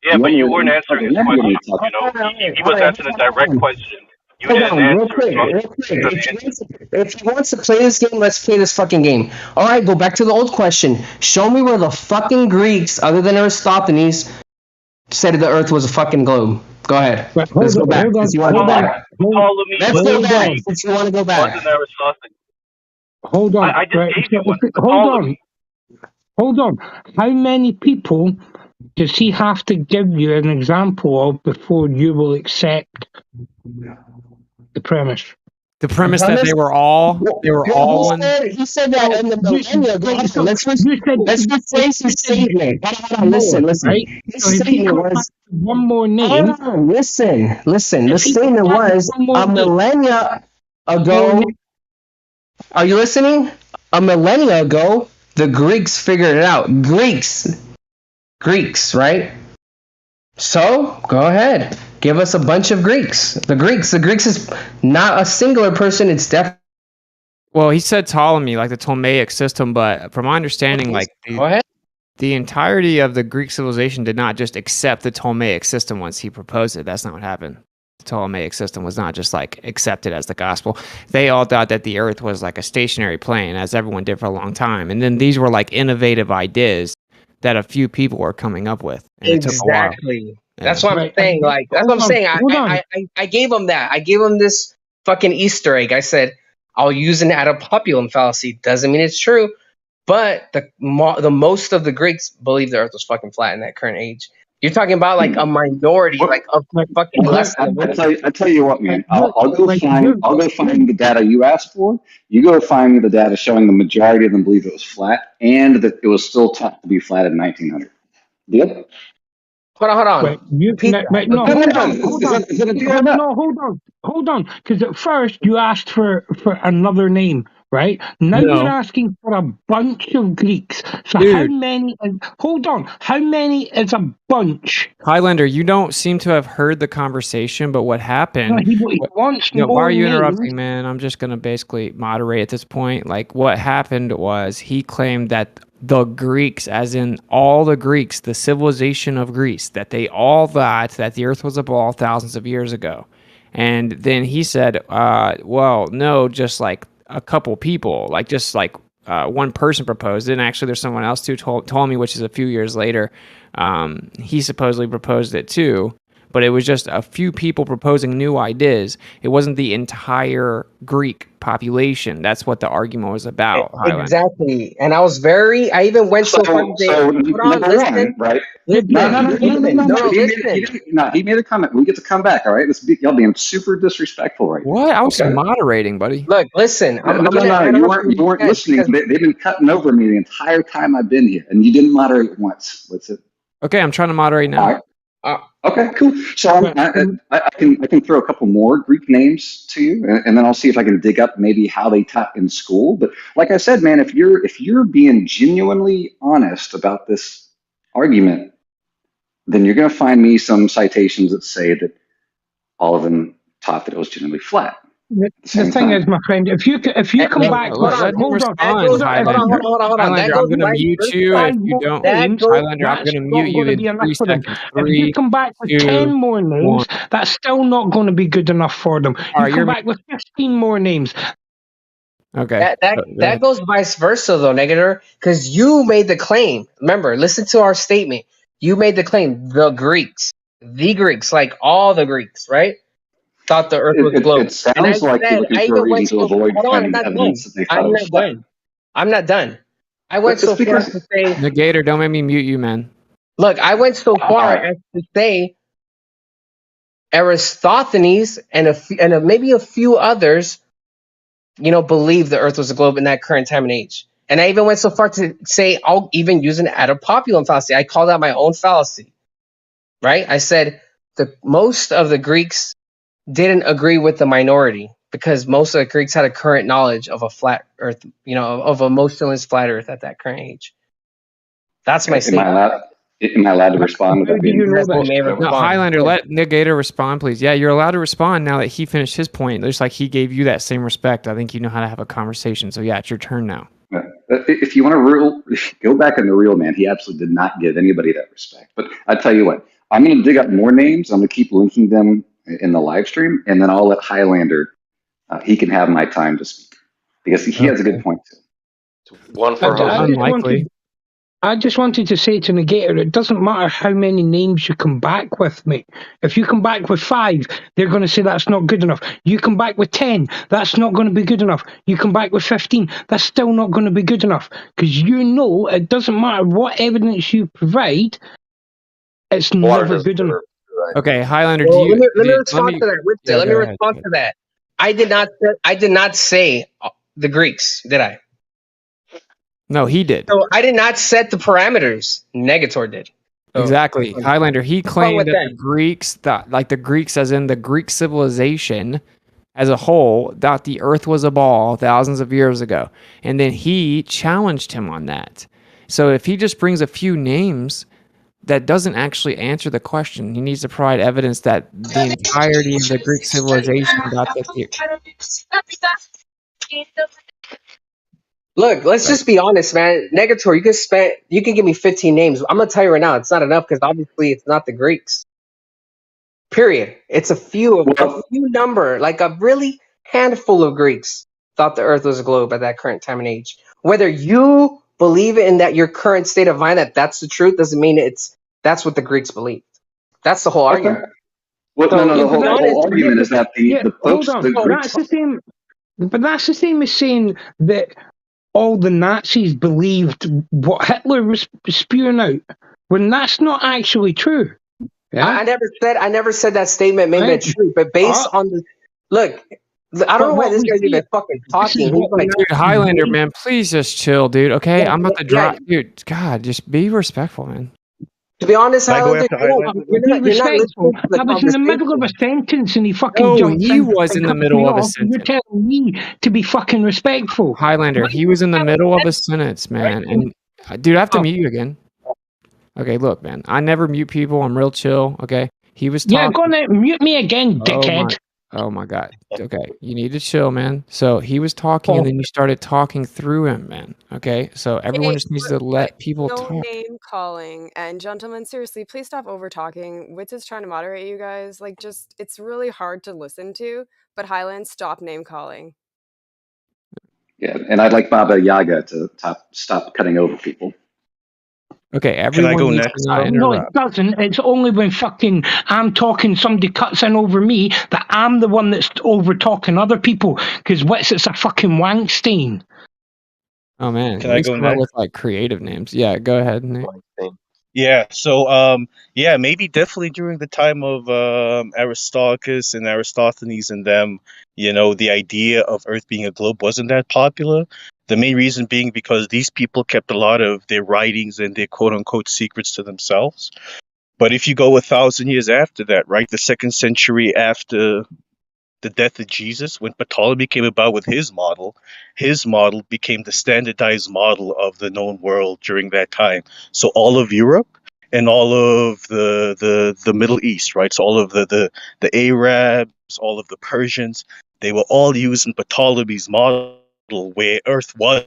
Yeah, but you weren't answering his question. You know, he was answering a direct question. You didn't answer it. If he wants to play this game, let's play this fucking game. All right, go back to the old question. Show me where the fucking Greeks, other than Aristophanes, said the Earth was a fucking globe. Go ahead. Let's go back. Let's go back. Since you want to go back. Hold on. I just gave you one. Hold on. How many people does he have to give you an example of before you will accept the premise? The premise that they were all one. He said that in the millennia. Let's rephrase his statement. Hold on, listen. Right? His statement was one more name. Hold on, listen. The statement was a millennia ago. Are you listening? A millennia ago, the Greeks figured it out. Greeks, right? So, go ahead. Give us a bunch of Greeks. The Greeks is not a singular person. It's definitely. Well, he said Ptolemy, like the Ptolemaic system, but from my understanding, like Go ahead. the entirety of the Greek civilization did not just accept the Ptolemaic system once he proposed it. That's not what happened. The Ptolemaic system was not just like accepted as the gospel. They all thought that the earth was like a stationary plane, as everyone did for a long time. And then these were like innovative ideas that a few people were coming up with. And it took a while. Exactly. That's what I'm saying. Like, that's what I'm saying. I gave him that. I gave him this fucking Easter egg. I said, I'll use an ad populum fallacy. Doesn't mean it's true, but the most of the Greeks believe the Earth was fucking flat in that current age. You're talking about like a minority, like of fucking less. I tell you what, man. I'll go find the data you asked for. You go find the data showing the majority of them believe it was flat, and that it was still taught to be flat in 1900. Deal? Hold on. Hold on. Because at first you asked for another name, right? Now you're asking for a bunch of Greeks. So how many? Hold on. How many is a bunch? Highlander, you don't seem to have heard the conversation, but what happened? No, he wants more why are you names. interrupting, man? I'm just gonna basically moderate at this point. Like, what happened was he claimed that the Greeks, as in all the Greeks, the civilization of Greece, that they all thought that the Earth was a ball thousands of years ago, and then he said, "Well, no, just like a couple people, like just like." One person proposed it, and actually there's someone else who told me, which is a few years later, he supposedly proposed it too, but it was just a few people proposing new ideas. It wasn't the entire Greek population. That's what the argument was about. Exactly. And I even went so far to say, right? Listen. He made a comment. We get to come back, all right? Y'all being super disrespectful right now. What? I was moderating, buddy. Look, listen. You weren't listening. They've been cutting over me the entire time I've been here, and you didn't moderate once. What's it? Okay, I'm trying to moderate now. Okay, cool. So I can throw a couple more Greek names to you, and then I'll see if I can dig up maybe how they taught in school. But like I said, man, if you're being genuinely honest about this argument, then you're going to find me some citations that say that all of them taught that it was generally flat. The thing is, my friend, if you come back, hold on. Highlander, I'm going to mute you if you don't. Highlander, I'm going to mute you in 3 seconds. If you come back with 10 more names, that's still not going to be good enough for them. You come back with 15 more names. Okay. That goes vice versa, though, Negator, because you made the claim. Remember, listen to our statement. You made the claim, the Greeks, like all the Greeks, right? Thought the Earth was a globe. It sounds like you're looking for a reason to avoid finding evidence that they thought it was flat. I'm not done. I went so far as to say... Negator, don't make me mute you, man. Look, I went so far as to say Aristophanes and maybe a few others, believe the Earth was a globe in that current time and age. And I even went so far to say I'll even use an ad populum fallacy. I called out my own fallacy, right? I said most of the Greeks didn't agree with the minority because most of the Greeks had a current knowledge of a flat Earth, of a motionless flat Earth at that current age. That's my statement. Am I allowed to respond to that? No, Highlander, let Negator respond, please. Yeah, you're allowed to respond now that he finished his point. Just like he gave you that same respect. I think you know how to have a conversation. So yeah, it's your turn now. If you want to go back on the real man, he absolutely did not give anybody that respect. But I tell you what, I'm going to dig up more names. I'm going to keep linking them in the live stream, and then I'll let Highlander, he can have my time to speak because he has a good point too. One for unlikely. I just wanted to say to Negator, it doesn't matter how many names you come back with, mate. If you come back with 5, they're going to say that's not good enough. You come back with 10, that's not going to be good enough. You come back with 15, that's still not going to be good enough. Because it doesn't matter what evidence you provide, it's never good enough. Okay, Highlander, let me respond to that. Let me respond to that. I did not say the Greeks, did I? No, he did. So I did not set the parameters. Negator did. Exactly. Highlander, he claimed that the Greeks, like the Greeks as in the Greek civilization, as a whole thought the earth was a ball thousands of years ago. And then he challenged him on that. So if he just brings a few names, that doesn't actually answer the question. He needs to provide evidence that the entirety of the Greek civilization got the theory. Look, let's just be honest, man. Negator, you can give me 15 names. I'm gonna tell you right now, it's not enough because obviously it's not the Greeks. Period. It's a few number, like a really handful of Greeks thought the Earth was a globe at that current time and age. Whether you believe in that your current state of mind that's the truth doesn't mean that's what the Greeks believed. That's the whole argument. Well, So, the whole argument is that the folks, hold on. the Greeks. That's the same. But that's the same as saying that all the Nazis believed what Hitler was spewing out, when that's not actually true. Yeah? I never said that statement made it true, but based on the look. I don't know why this guy's even fucking talking. He's like, dude, Highlander, man, please just chill, dude. Okay, I'm about to drop, dude. God, just be respectful, man. To be honest, Highlander, you're not listening to the I was in the middle of a sentence and he fucking No, jumped he in was in and the cut middle me of a off. sentence. You're telling me to be fucking respectful. Highlander, he was in the middle of a sentence, man. And dude, I have to mute you again. Okay, look, man. I never mute people. I'm real chill. Okay, he was talking. Yeah, go on, mute me again, dickhead. Oh my God. Okay, you need to chill, man. So he was talking, and then you started talking through him, man. Okay, so everyone just needs to let people No talk. name calling. And gentlemen, seriously, please stop over talking. Witz is trying to moderate you guys. Like, just it's really hard to listen to. But Highland, stop name calling. Yeah, and I'd like Baba Yaga to stop cutting over people. Okay, everyone go needs next? to not No, interrupt. it doesn't. It's only when fucking I'm talking, somebody cuts in over me, that I'm the one that's over talking other people. Because Wits, it's a fucking wankstein. Oh man, Can at I least go come up next? with like creative names. Yeah, go ahead, Nate. Yeah, so yeah, maybe definitely during the time of Aristarchus and Aristophanes and them, the idea of Earth being a globe wasn't that popular. The main reason being because these people kept a lot of their writings and their quote unquote secrets to themselves. But if you go 1,000 years after that, right, the 2nd century after the death of Jesus, when Ptolemy came about with his model became the standardized model of the known world during that time. So all of Europe and all of the Middle East, right? So all of the Arabs, all of the Persians, they were all using Ptolemy's model where Earth was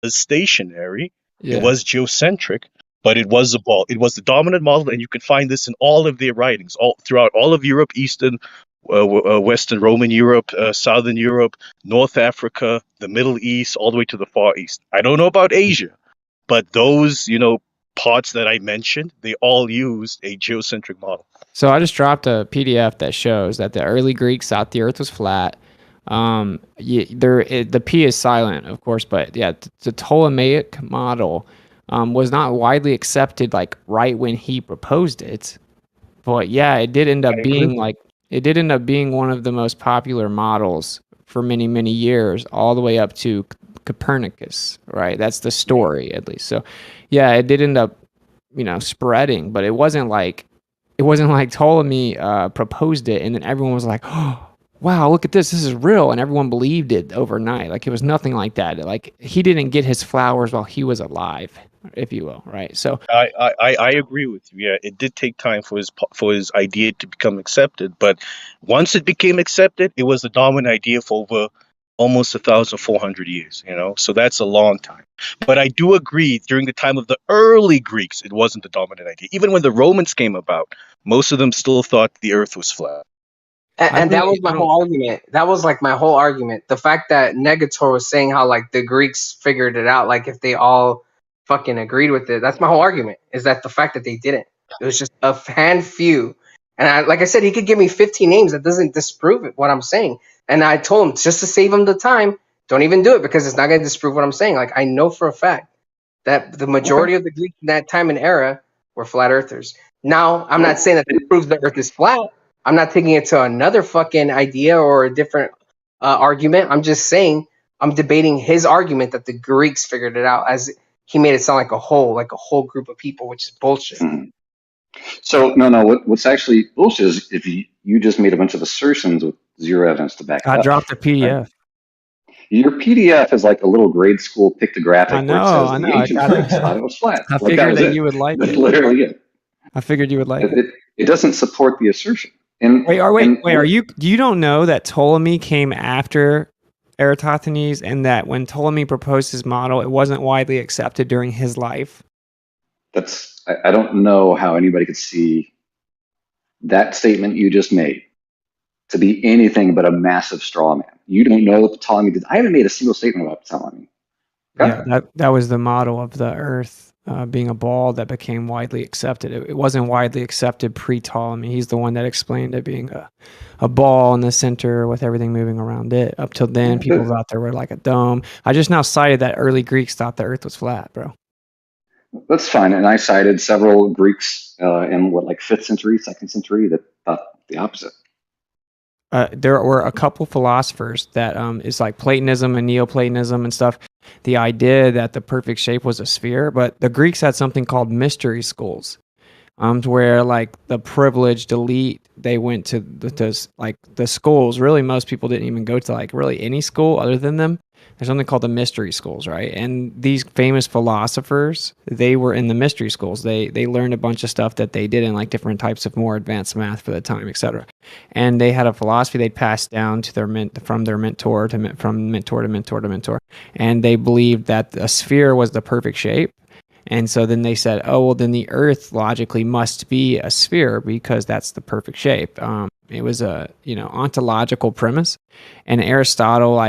stationary. Yeah. It was geocentric, but it was a ball. It was the dominant model, and you can find this in all of their writings, all throughout all of Europe, Eastern, Western Roman Europe, Southern Europe, North Africa, the Middle East, all the way to the Far East. I don't know about Asia, but those, parts that I mentioned, they all used a geocentric model. So I just dropped a PDF that shows that the early Greeks thought the Earth was flat. The P is silent, of course, but yeah, the Ptolemaic model was not widely accepted like right when he proposed it. But yeah, it did end up being one of the most popular models for many, many years, all the way up to Copernicus, right? That's the story, at least. So yeah, it did end up, spreading, but it wasn't like Ptolemy proposed it and then everyone was like, oh, wow, look at this is real, and everyone believed it overnight. Like, it was nothing like that. Like, he didn't get his flowers while he was alive, if you will, right? So I agree with you. Yeah, it did take time for his idea to become accepted, but once it became accepted, it was the dominant idea for over almost 1,400 years. So that's a long time. But I do agree, during the time of the early Greeks, it wasn't the dominant idea. Even when the Romans came about, most of them still thought the Earth was flat. And that was my whole argument. That was like my whole argument. The fact that Negator was saying how like the Greeks figured it out, like if they all fucking agreed with it. That's my whole argument. Is that the fact that they didn't? It was just a few. And like I said, he could give me 15 names. That doesn't disprove it, what I'm saying. And I told him just to save him the time, don't even do it because it's not going to disprove what I'm saying. Like, I know for a fact that the majority of the Greeks in that time and era were flat earthers. Now, I'm not saying that it proves the Earth is flat. I'm not taking it to another fucking idea or a different argument. I'm just saying I'm debating his argument that the Greeks figured it out, as he made it sound like a whole group of people, which is bullshit. So no, what's actually bullshit is if you just made a bunch of assertions Zero evidence to back it I up. dropped a PDF. Your PDF is like a little grade school pictographic I where it says know. the ancient Greeks thought it was flat. I Like that figured was that it. you would like That's it. literally it. I figured you would like it. It doesn't support the assertion. And Wait, are you don't know that Ptolemy came after Eratosthenes, and that when Ptolemy proposed his model, it wasn't widely accepted during his life? I don't know how anybody could see that statement you just made to be anything but a massive straw man. You don't know what Ptolemy did. I haven't made a single statement about Ptolemy. Okay? Yeah, that was the model of the Earth being a ball that became widely accepted. It wasn't widely accepted pre-Ptolemy. He's the one that explained it being a ball in the center with everything moving around it. Up till then, people thought there were like a dome. I just now cited that early Greeks thought the Earth was flat, bro. That's fine. And I cited several Greeks in 5th century, 2nd century that thought the opposite. There were a couple philosophers that is like Platonism and Neoplatonism and stuff. The idea that the perfect shape was a sphere, but the Greeks had something called mystery schools, to where like the privileged elite, they went to the schools. Really, most people didn't even go to like really any school other than them. There's something called the mystery schools, right? And these famous philosophers, they were in the mystery schools. They learned a bunch of stuff that they did in like different types of more advanced math for the time, etc. And they had a philosophy they'd passed down to from their mentor from mentor to mentor to mentor. And they believed that a sphere was the perfect shape. And so then they said, oh, well, then the Earth logically must be a sphere because that's the perfect shape. It was a ontological premise, and Aristotle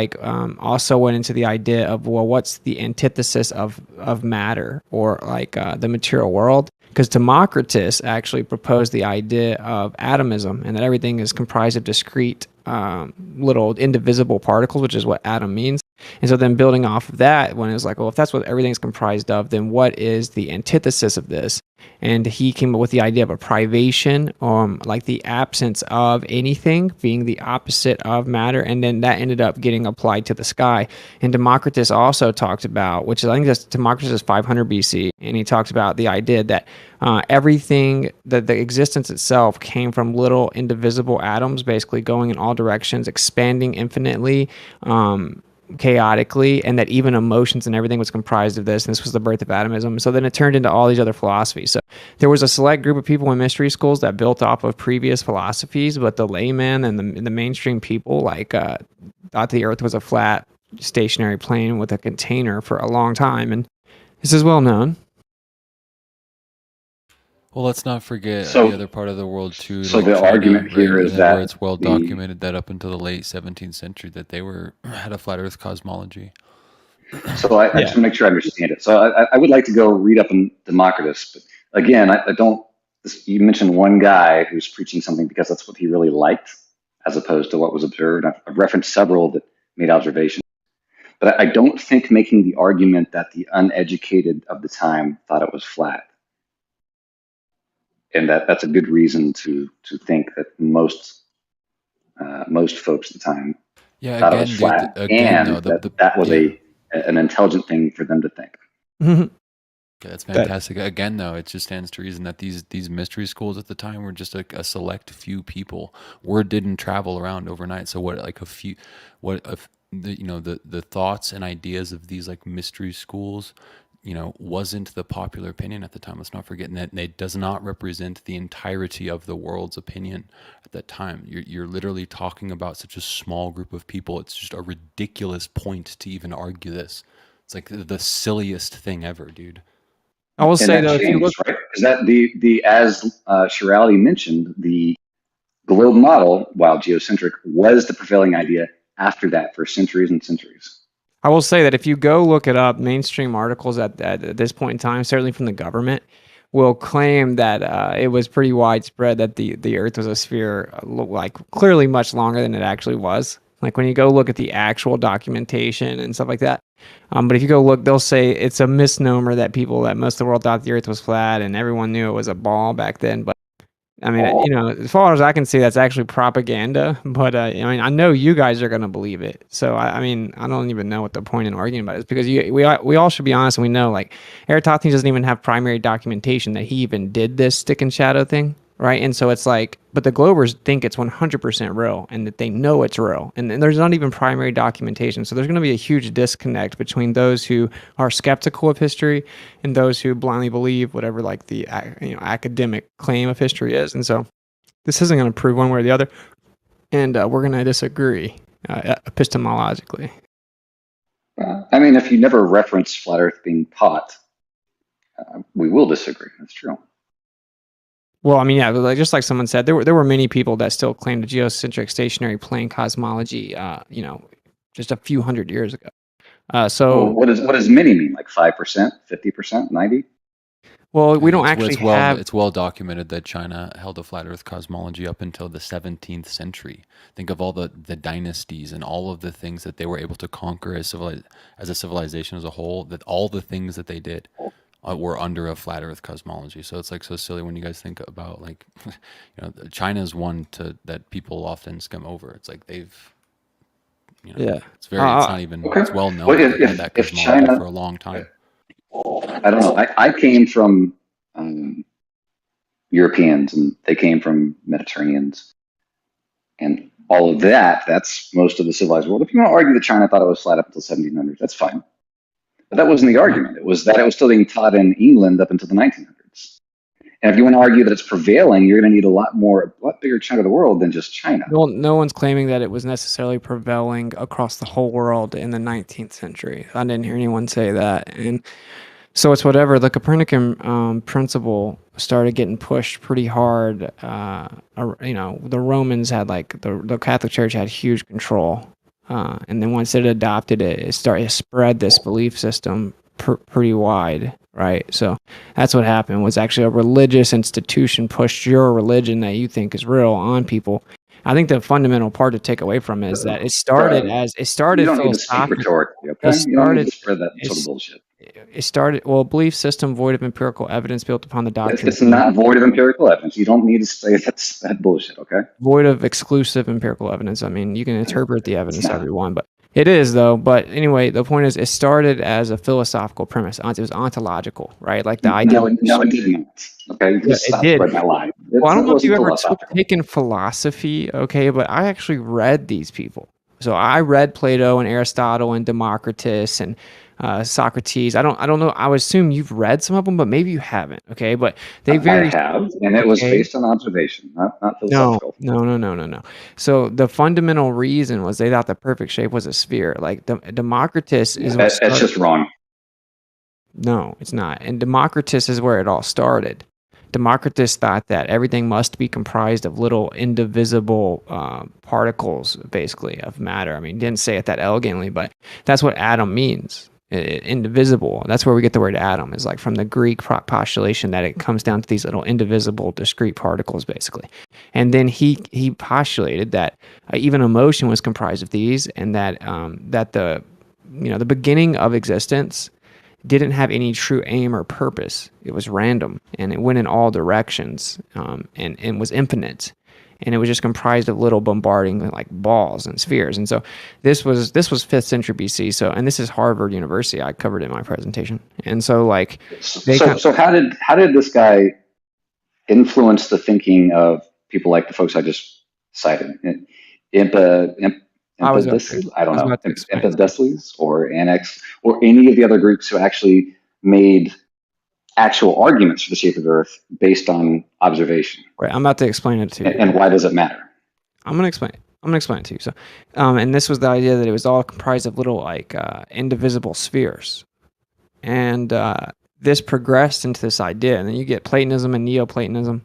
also went into the idea of, well, what's the antithesis of matter or the material world? Because Democritus actually proposed the idea of atomism, and that everything is comprised of discrete little indivisible particles, which is what atom means. And so then building off of that, when it was like, well, if that's what everything's comprised of, then what is the antithesis of this? And he came up with the idea of a privation, like the absence of anything being the opposite of matter. And then that ended up getting applied to the sky. And Democritus also talked about, which is, I think that's Democritus is 500 BC. And he talks about the idea that everything, that the existence itself came from little indivisible atoms, basically going in all directions, expanding infinitely, chaotically, and that even emotions and everything was comprised of this, and this was the birth of atomism. So then it turned into all these other philosophies. So there was a select group of people in mystery schools that built off of previous philosophies, but the layman and the mainstream people thought the Earth was a flat stationary plane with a container for a long time, and this is well known. Well, let's not forget So- the other part of the world too. so like the China, argument here right? is And that where it's well the- documented that up until the late 17th century that they had a flat Earth cosmology. So I just want to make sure I understand it. So I would like to go read up on Democritus, but again, I don't. You mentioned one guy who's preaching something because that's what he really liked, as opposed to what was observed. I've referenced several that made observations, but I don't think making the argument that the uneducated of the time thought it was flat, and that's a good reason to think that most folks at the time Yeah, thought it again, was dude, flat, again, and though, that was an intelligent thing for them to think. Okay, that's fantastic. Again, though, it just stands to reason that these mystery schools at the time were just a select few people. Word didn't travel around overnight. So the thoughts and ideas of these like mystery schools, wasn't the popular opinion at the time. Let's not forget that it does not represent the entirety of the world's opinion at that time. You're literally talking about such a small group of people. It's just a ridiculous point to even argue this. It's like the silliest thing ever, dude. I will say though, if you look, right, is that as Shirali mentioned, the globe model, while geocentric, was the prevailing idea after that for centuries and centuries. I will say that if you go look it up, mainstream articles at this point in time, certainly from the government, will claim that it was pretty widespread that the Earth was a sphere, clearly much longer than it actually was. Like when you go look at the actual documentation and stuff like that. But if you go look, they'll say it's a misnomer that most of the world thought the Earth was flat and everyone knew it was a ball back then. But I mean, as far as I can see, that's actually propaganda. But I know you guys are going to believe it. So I don't even know what the point in arguing about it is, because we all should be honest, and we know like Eratosthenes doesn't even have primary documentation that he even did this stick and shadow thing. right? And so it's like, but the Globers think it's 100% real and that they know it's real. And there's not even primary documentation. So there's going to be a huge disconnect between those who are skeptical of history and those who blindly believe whatever like the academic claim of history is. And so this isn't going to prove one way or the other. And we're going to disagree epistemologically. I mean, if you never reference flat Earth being taught, we will disagree. That's true. Well, I mean, yeah, just like someone said, there were many people that still claimed a geocentric stationary plane cosmology, just a few hundred years ago. So what does many mean? Like 5%, 50%, 90%? Well, we don't actually have. It's well documented that China held a flat Earth cosmology up until the 17th century. Think of all the dynasties and all of the things that they were able to conquer as a civilization as a whole. That all the things that they did were under a flat Earth cosmology. So it's like so silly when you guys think about like, China's one that people often skim over. It's like they've, yeah, it's not even. Okay. It's well known Well, that they had that cosmology China, for a long time. I don't know. I came from Europeans, and they came from Mediterraneans, and all of that. That's most of the civilized world. If you want to argue that China thought it was flat up until 1700s, that's fine. But that wasn't the argument. It was that it was still being taught in England up until the 1900s. And if you want to argue that it's prevailing, you're going to need a lot bigger chunk of the world than just China. Well, no one's claiming that it was necessarily prevailing across the whole world in the 19th century. I didn't hear anyone say that. And so it's whatever. The Copernican principle started getting pushed pretty hard. The Romans had the Catholic Church had huge control. And then once it adopted it, it started to spread this belief system pretty wide, right? So that's what happened. Was actually a religious institution pushed your religion that you think is real on people. I think the fundamental part to take away from it is that it started You don't need to speak rhetorically, okay? You don't need to spread that sort of bullshit. It started, a belief system void of empirical evidence built upon the doctrine. It's not void of empirical evidence. You don't need to say that's that bullshit, okay? Void of exclusive empirical evidence. I mean, you can interpret the evidence however you want, but it is though. But anyway, the point is, it started as a philosophical premise. It was ontological, right? Like the idea. No, it didn't. Okay, it did. That line. Well, I don't know if you ever taken philosophy, okay, but I actually read these people. So I read Plato and Aristotle and Democritus and Socrates. I don't know. I would assume you've read some of them, but maybe you haven't. Okay, but they I have, and it was based on observation, not philosophical. No. So the fundamental reason was they thought the perfect shape was a sphere. Like Democritus is. That's just wrong. No, it's not. And Democritus is where it all started. Democritus thought that everything must be comprised of little indivisible particles, basically, of matter. I mean, he didn't say it that elegantly, but that's what atom means. Indivisible. That's where we get the word atom, is like from the Greek postulation that it comes down to these little indivisible discrete particles, basically. And then he postulated that even emotion was comprised of these, and that the beginning of existence didn't have any true aim or purpose. It was random, and it went in all directions, and was infinite. And it was just comprised of little bombarding like balls and spheres. And so this was 5th century BC. So, and this is Harvard University. I covered it in my presentation. And so so how did this guy influence the thinking of people like the folks I just cited? Empedocles or Annex or any of the other groups who actually made actual arguments for the shape of the Earth based on observation. Right, I'm about to explain it to you. And why does it matter? I'm going to explain it to you. So, and this was the idea that it was all comprised of little indivisible spheres, and this progressed into this idea, and then you get Platonism and Neoplatonism.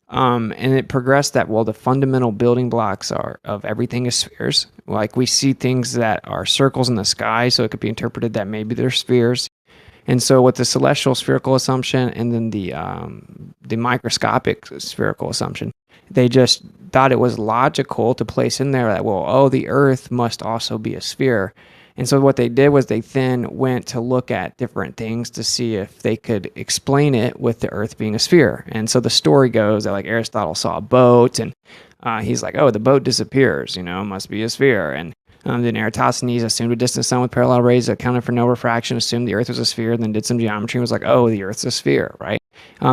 And it progressed that, the fundamental building blocks of everything is spheres. Like we see things that are circles in the sky, so it could be interpreted that maybe they're spheres. And so with the celestial spherical assumption and then the microscopic spherical assumption, they just thought it was logical to place in there that, the Earth must also be a sphere. And so what they did was they then went to look at different things to see if they could explain it with the Earth being a sphere. And so the story goes that Aristotle saw a boat, and he's like, the boat disappears, must be a sphere. And then Eratosthenes assumed a distant sun with parallel rays, accounted for no refraction, assumed the Earth was a sphere, and then did some geometry and was like, the Earth's a sphere, right?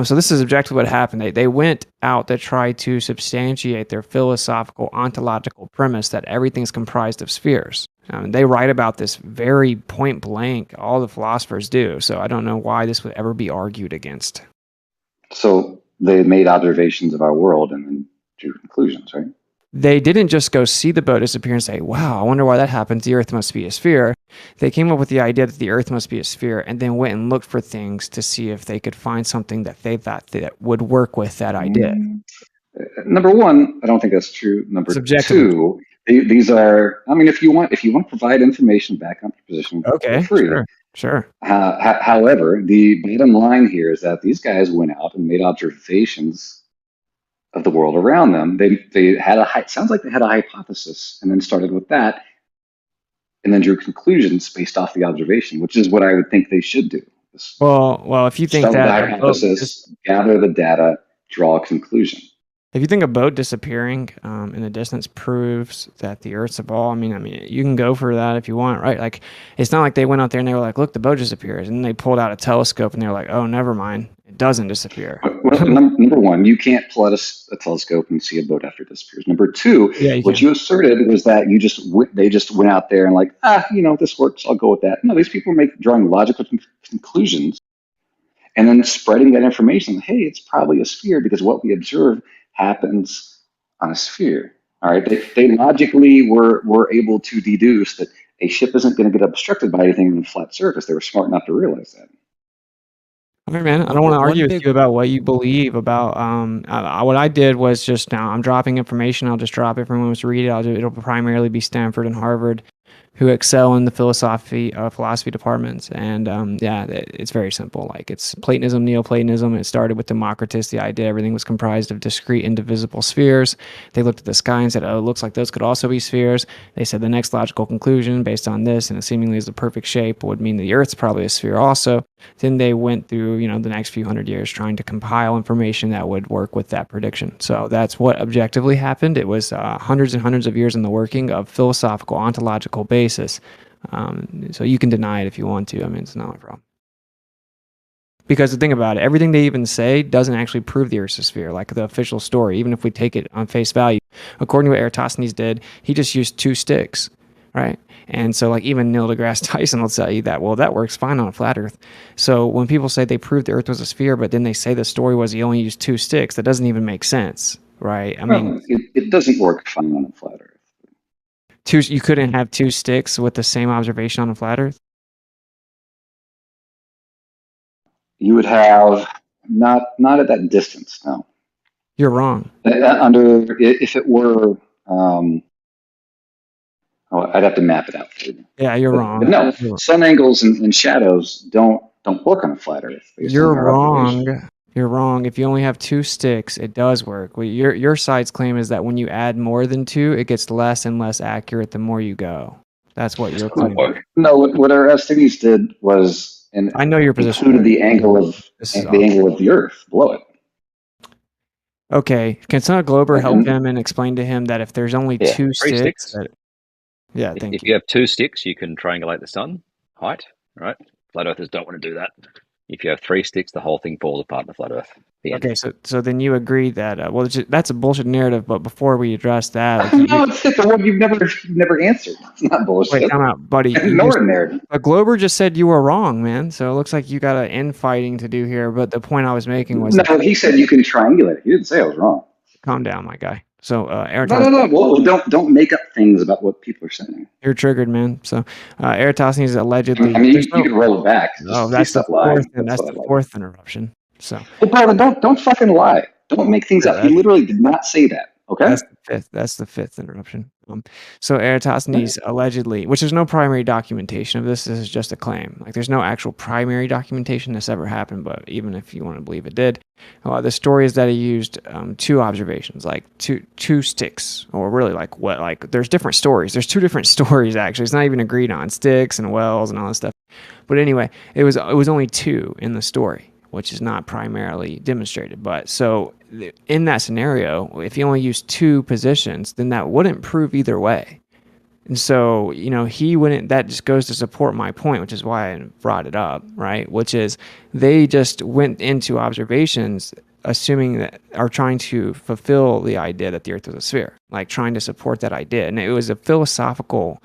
So this is objectively what happened. They went out to try to substantiate their philosophical ontological premise that everything's comprised of spheres. They write about this very point blank. All the philosophers do. So I don't know why this would ever be argued against. So they made observations of our world and then drew conclusions, right? They didn't just go see the boat disappear and say, wow, I wonder why that happens. The Earth must be a sphere. They came up with the idea that the Earth must be a sphere and then went and looked for things to see if they could find something that they thought that would work with that idea. Number one, I don't think that's true. Number two, these are, I mean, if you want to provide information back on your position, okay, for free. Sure. However, the bottom line here is that these guys went out and made observations of the world around them. They had sounds like they had a hypothesis and then started with that and then drew conclusions based off the observation, which is what I would think they should do. Well, if you think start that with the hypothesis, gather the data, draw a conclusion. If you think a boat disappearing in the distance proves that the Earth's a ball, I mean, you can go for that if you want, right? Like, it's not like they went out there and they were like, look, the boat disappears. And then they pulled out a telescope and they're like, oh, never mind. It doesn't disappear. Well, number one, you can't pull out a telescope and see a boat after it disappears. Number two, what you asserted was that they just went out there and like, this works. I'll go with that. No, these people are drawing logical conclusions and then spreading that information. Hey, it's probably a sphere because what we observe happens on a sphere. All right. They logically were able to deduce that a ship isn't going to get obstructed by anything on a flat surface. They were smart enough to realize that. All right, man. I don't want to argue with you about what you believe about. What I did was just now I'm dropping information. I'll just drop it. If anyone wants to read it, it'll primarily be Stanford and Harvard, who excel in the philosophy departments. And it's very simple. Like, it's Platonism, Neoplatonism. It started with Democritus, the idea everything was comprised of discrete, indivisible spheres. They looked at the sky and said, oh, it looks like those could also be spheres. They said the next logical conclusion based on this, and it seemingly is the perfect shape, would mean the Earth's probably a sphere also. Then they went through, the next few hundred years trying to compile information that would work with that prediction. So that's what objectively happened. It was hundreds and hundreds of years in the working of philosophical, ontological basis. So you can deny it if you want to. I mean, it's not a problem. Because the thing about it, everything they even say doesn't actually prove the Earth's a sphere, like the official story, even if we take it on face value. According to what Eratosthenes did, he just used 2 sticks, right? And so, like, even Neil deGrasse Tyson will tell you that, well, that works fine on a flat Earth. So when people say they proved the Earth was a sphere, but then they say the story was he only used 2 sticks, that doesn't even make sense, right? I mean, it doesn't work fine on a flat Earth. You couldn't have 2 sticks with the same observation on a flat Earth? You would have not at that distance, no. You're wrong. If it were... I'd have to map it out. Yeah, you're wrong. But no, sun angles and shadows don't work on a flat Earth. You're wrong. You're wrong. If you only have 2 sticks, it does work. Well, your side's claim is that when you add more than 2, it gets less and less accurate the more you go. That's what you're claiming. No, what Eratosthenes did was, and I know your position. Included the angle of the Earth below it. Okay, can Son of Glober help him and explain to him that if there's only 2 sticks? If you have 2 sticks, you can triangulate the sun height, right? Flat earthers don't want to do that. If you have 3 sticks, the whole thing falls apart in the flat earth. Okay, so then you agree that that's a bullshit narrative. But before we address that, no, it's the one you've never answered. It's not bullshit. Wait, come out, buddy. Narrative. Glober just said you were wrong, man. So it looks like you got an infighting to do here. But the point I was making was he said you can triangulate. He didn't say I was wrong. Calm down, my guy. So, No. Well, don't make up things about what people are saying. You're triggered, man. So, Eratosthenes allegedly. I mean, you can roll it back. Oh, that's the fourth. That's the fourth interruption. So, well, brother, don't fucking lie. Don't make things up. He literally did not say that. Okay. That's the fifth interruption. So Eratosthenes allegedly, which there's no primary documentation of this. This is just a claim. Like, there's no actual primary documentation this ever happened. But even if you want to believe it did, the story is that he used 2 observations, like two sticks, or really like there's different stories. There's 2 different stories actually. It's not even agreed on, sticks and wells and all this stuff. But anyway, it was only 2 in the story, which is not primarily demonstrated. But so in that scenario, if you only use 2 positions, then that wouldn't prove either way. And so, he wouldn't, that just goes to support my point, which is why I brought it up, right? Which is they just went into observations assuming that, are trying to fulfill the idea that the earth was a sphere, like trying to support that idea. And it was a philosophical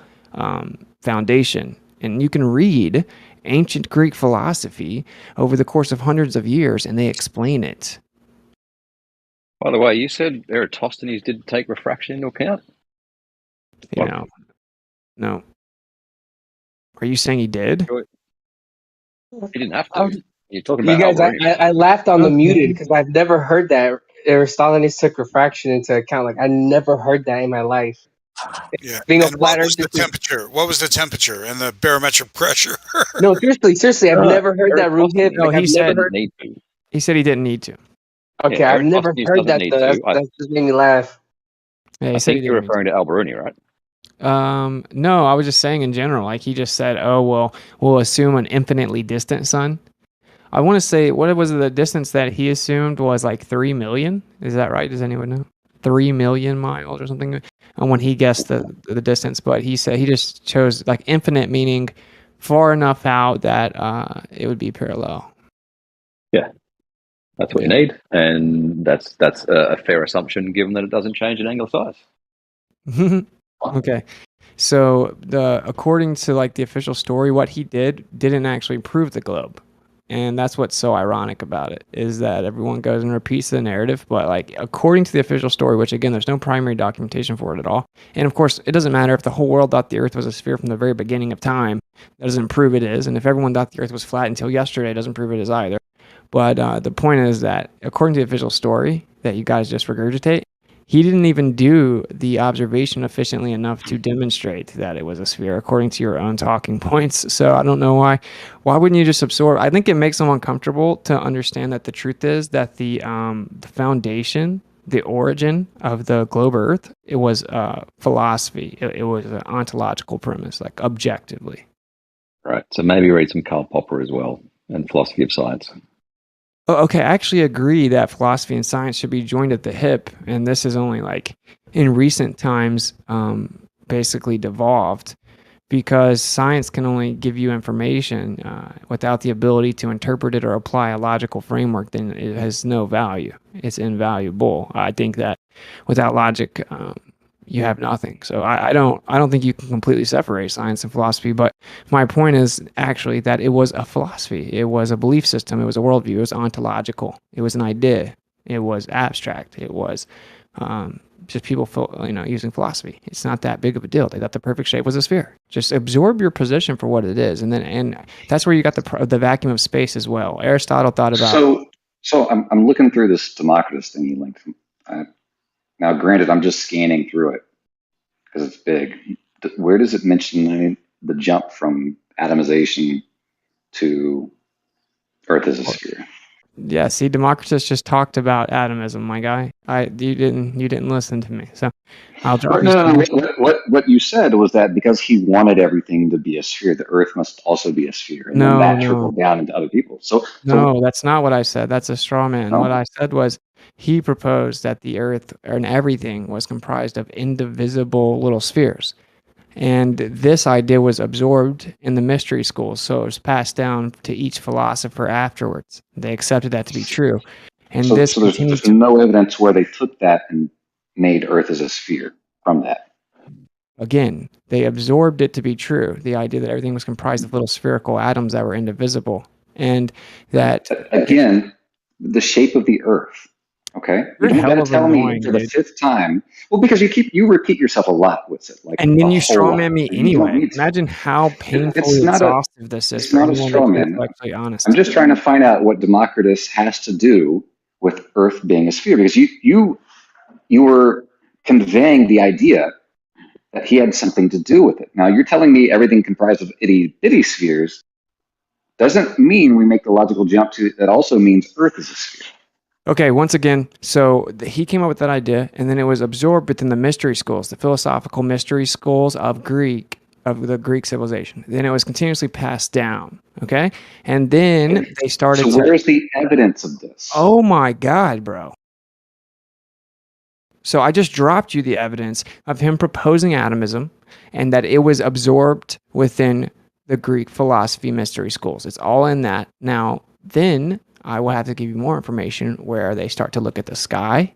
foundation. And you can read ancient Greek philosophy over the course of hundreds of years, and they explain it. By the way, you said Eratosthenes didn't take refraction into account? No. Are you saying he did? He didn't have to. You're talking You about guys, I laughed on the muted because I've never heard that Aristophanes took refraction into account. Like I never heard that in my life. Yeah. Being a And flat what was earth the temperature? What was the temperature and the barometric pressure? No, seriously, I've never heard that rule hit. No, Like, he said need to. He said he didn't need to. Okay, I've never heard that though. That just made me laugh. Yeah, I think you're referring to Alberuni, right? No, I was just saying in general. Like he just said, "Oh well, we'll assume an infinitely distant sun." I want to say, what was the distance that he assumed was like 3 million? Is that right? Does anyone know? 3 million miles or something. And when he guessed the distance, but he said he just chose like infinite, meaning far enough out that it would be parallel. Yeah, that's what you need, and that's a fair assumption given that it doesn't change in angular size. Okay. So according to like the official story, what he didn't actually prove the globe. And that's what's so ironic about it, is that everyone goes and repeats the narrative, but like according to the official story, which again, there's no primary documentation for it at all. And of course, it doesn't matter if the whole world thought the earth was a sphere from the very beginning of time. That doesn't prove it is. And if everyone thought the earth was flat until yesterday, it doesn't prove it is either. But the point is that according to the official story that you guys just regurgitate, he didn't even do the observation efficiently enough to demonstrate that it was a sphere, according to your own talking points. So I don't know why. Why wouldn't you just absorb? I think it makes them uncomfortable to understand that the truth is that the foundation, the origin of the globe Earth, it was philosophy. It was an ontological premise, like objectively. Right. So maybe read some Karl Popper as well and philosophy of science. Okay, I actually agree that philosophy and science should be joined at the hip, and this is only like in recent times basically devolved, because science can only give you information without the ability to interpret it or apply a logical framework. Then it has no value. It's invaluable. I think that without logic, you have nothing. So I don't think you can completely separate science and philosophy. But my point is actually that it was a philosophy. It was a belief system. It was a worldview. It was ontological. It was an idea. It was abstract. It was just people using philosophy. It's not that big of a deal. They thought the perfect shape was a sphere. Just absorb your position for what it is, and that's where you got the vacuum of space as well. Aristotle thought about. So I'm looking through this Democritus thing you linked. Now, granted, I'm just scanning through it because it's big. Where does it mention the jump from atomization to Earth as a sphere? Yeah, see, Democritus just talked about atomism, my guy. You didn't listen to me, so I'll drop. No. What you said was that because he wanted everything to be a sphere, the Earth must also be a sphere, and then that trickled down into other people. So that's not what I said. That's a straw man. What I said was he proposed that the Earth and everything was comprised of indivisible little spheres. And this idea was absorbed in the mystery schools, so it was passed down to each philosopher afterwards. They accepted that to be true. And so there's no evidence where they took that and made Earth as a sphere from that. Again, they absorbed it to be true, the idea that everything was comprised of little spherical atoms that were indivisible. And that... Again, the shape of the Earth. Okay, you don't got to tell me for the fifth time. Well, because you repeat yourself a lot with it, and then you strawman me anyway. Imagine how painfully exhaustive this is. It's not a strawman. Actually, honest. I'm just trying to find out what Democritus has to do with Earth being a sphere, because you were conveying the idea that he had something to do with it. Now you're telling me everything comprised of itty bitty spheres doesn't mean we make the logical jump to that. Also means Earth is a sphere. Okay, once again, so he came up with that idea, and then it was absorbed within the mystery schools, the philosophical mystery schools of the Greek civilization. Then it was continuously passed down, okay? And then they started... So where's the evidence of this? Oh my God, bro. So I just dropped you the evidence of him proposing atomism and that it was absorbed within the Greek philosophy mystery schools. It's all in that. Now, then I will have to give you more information where they start to look at the sky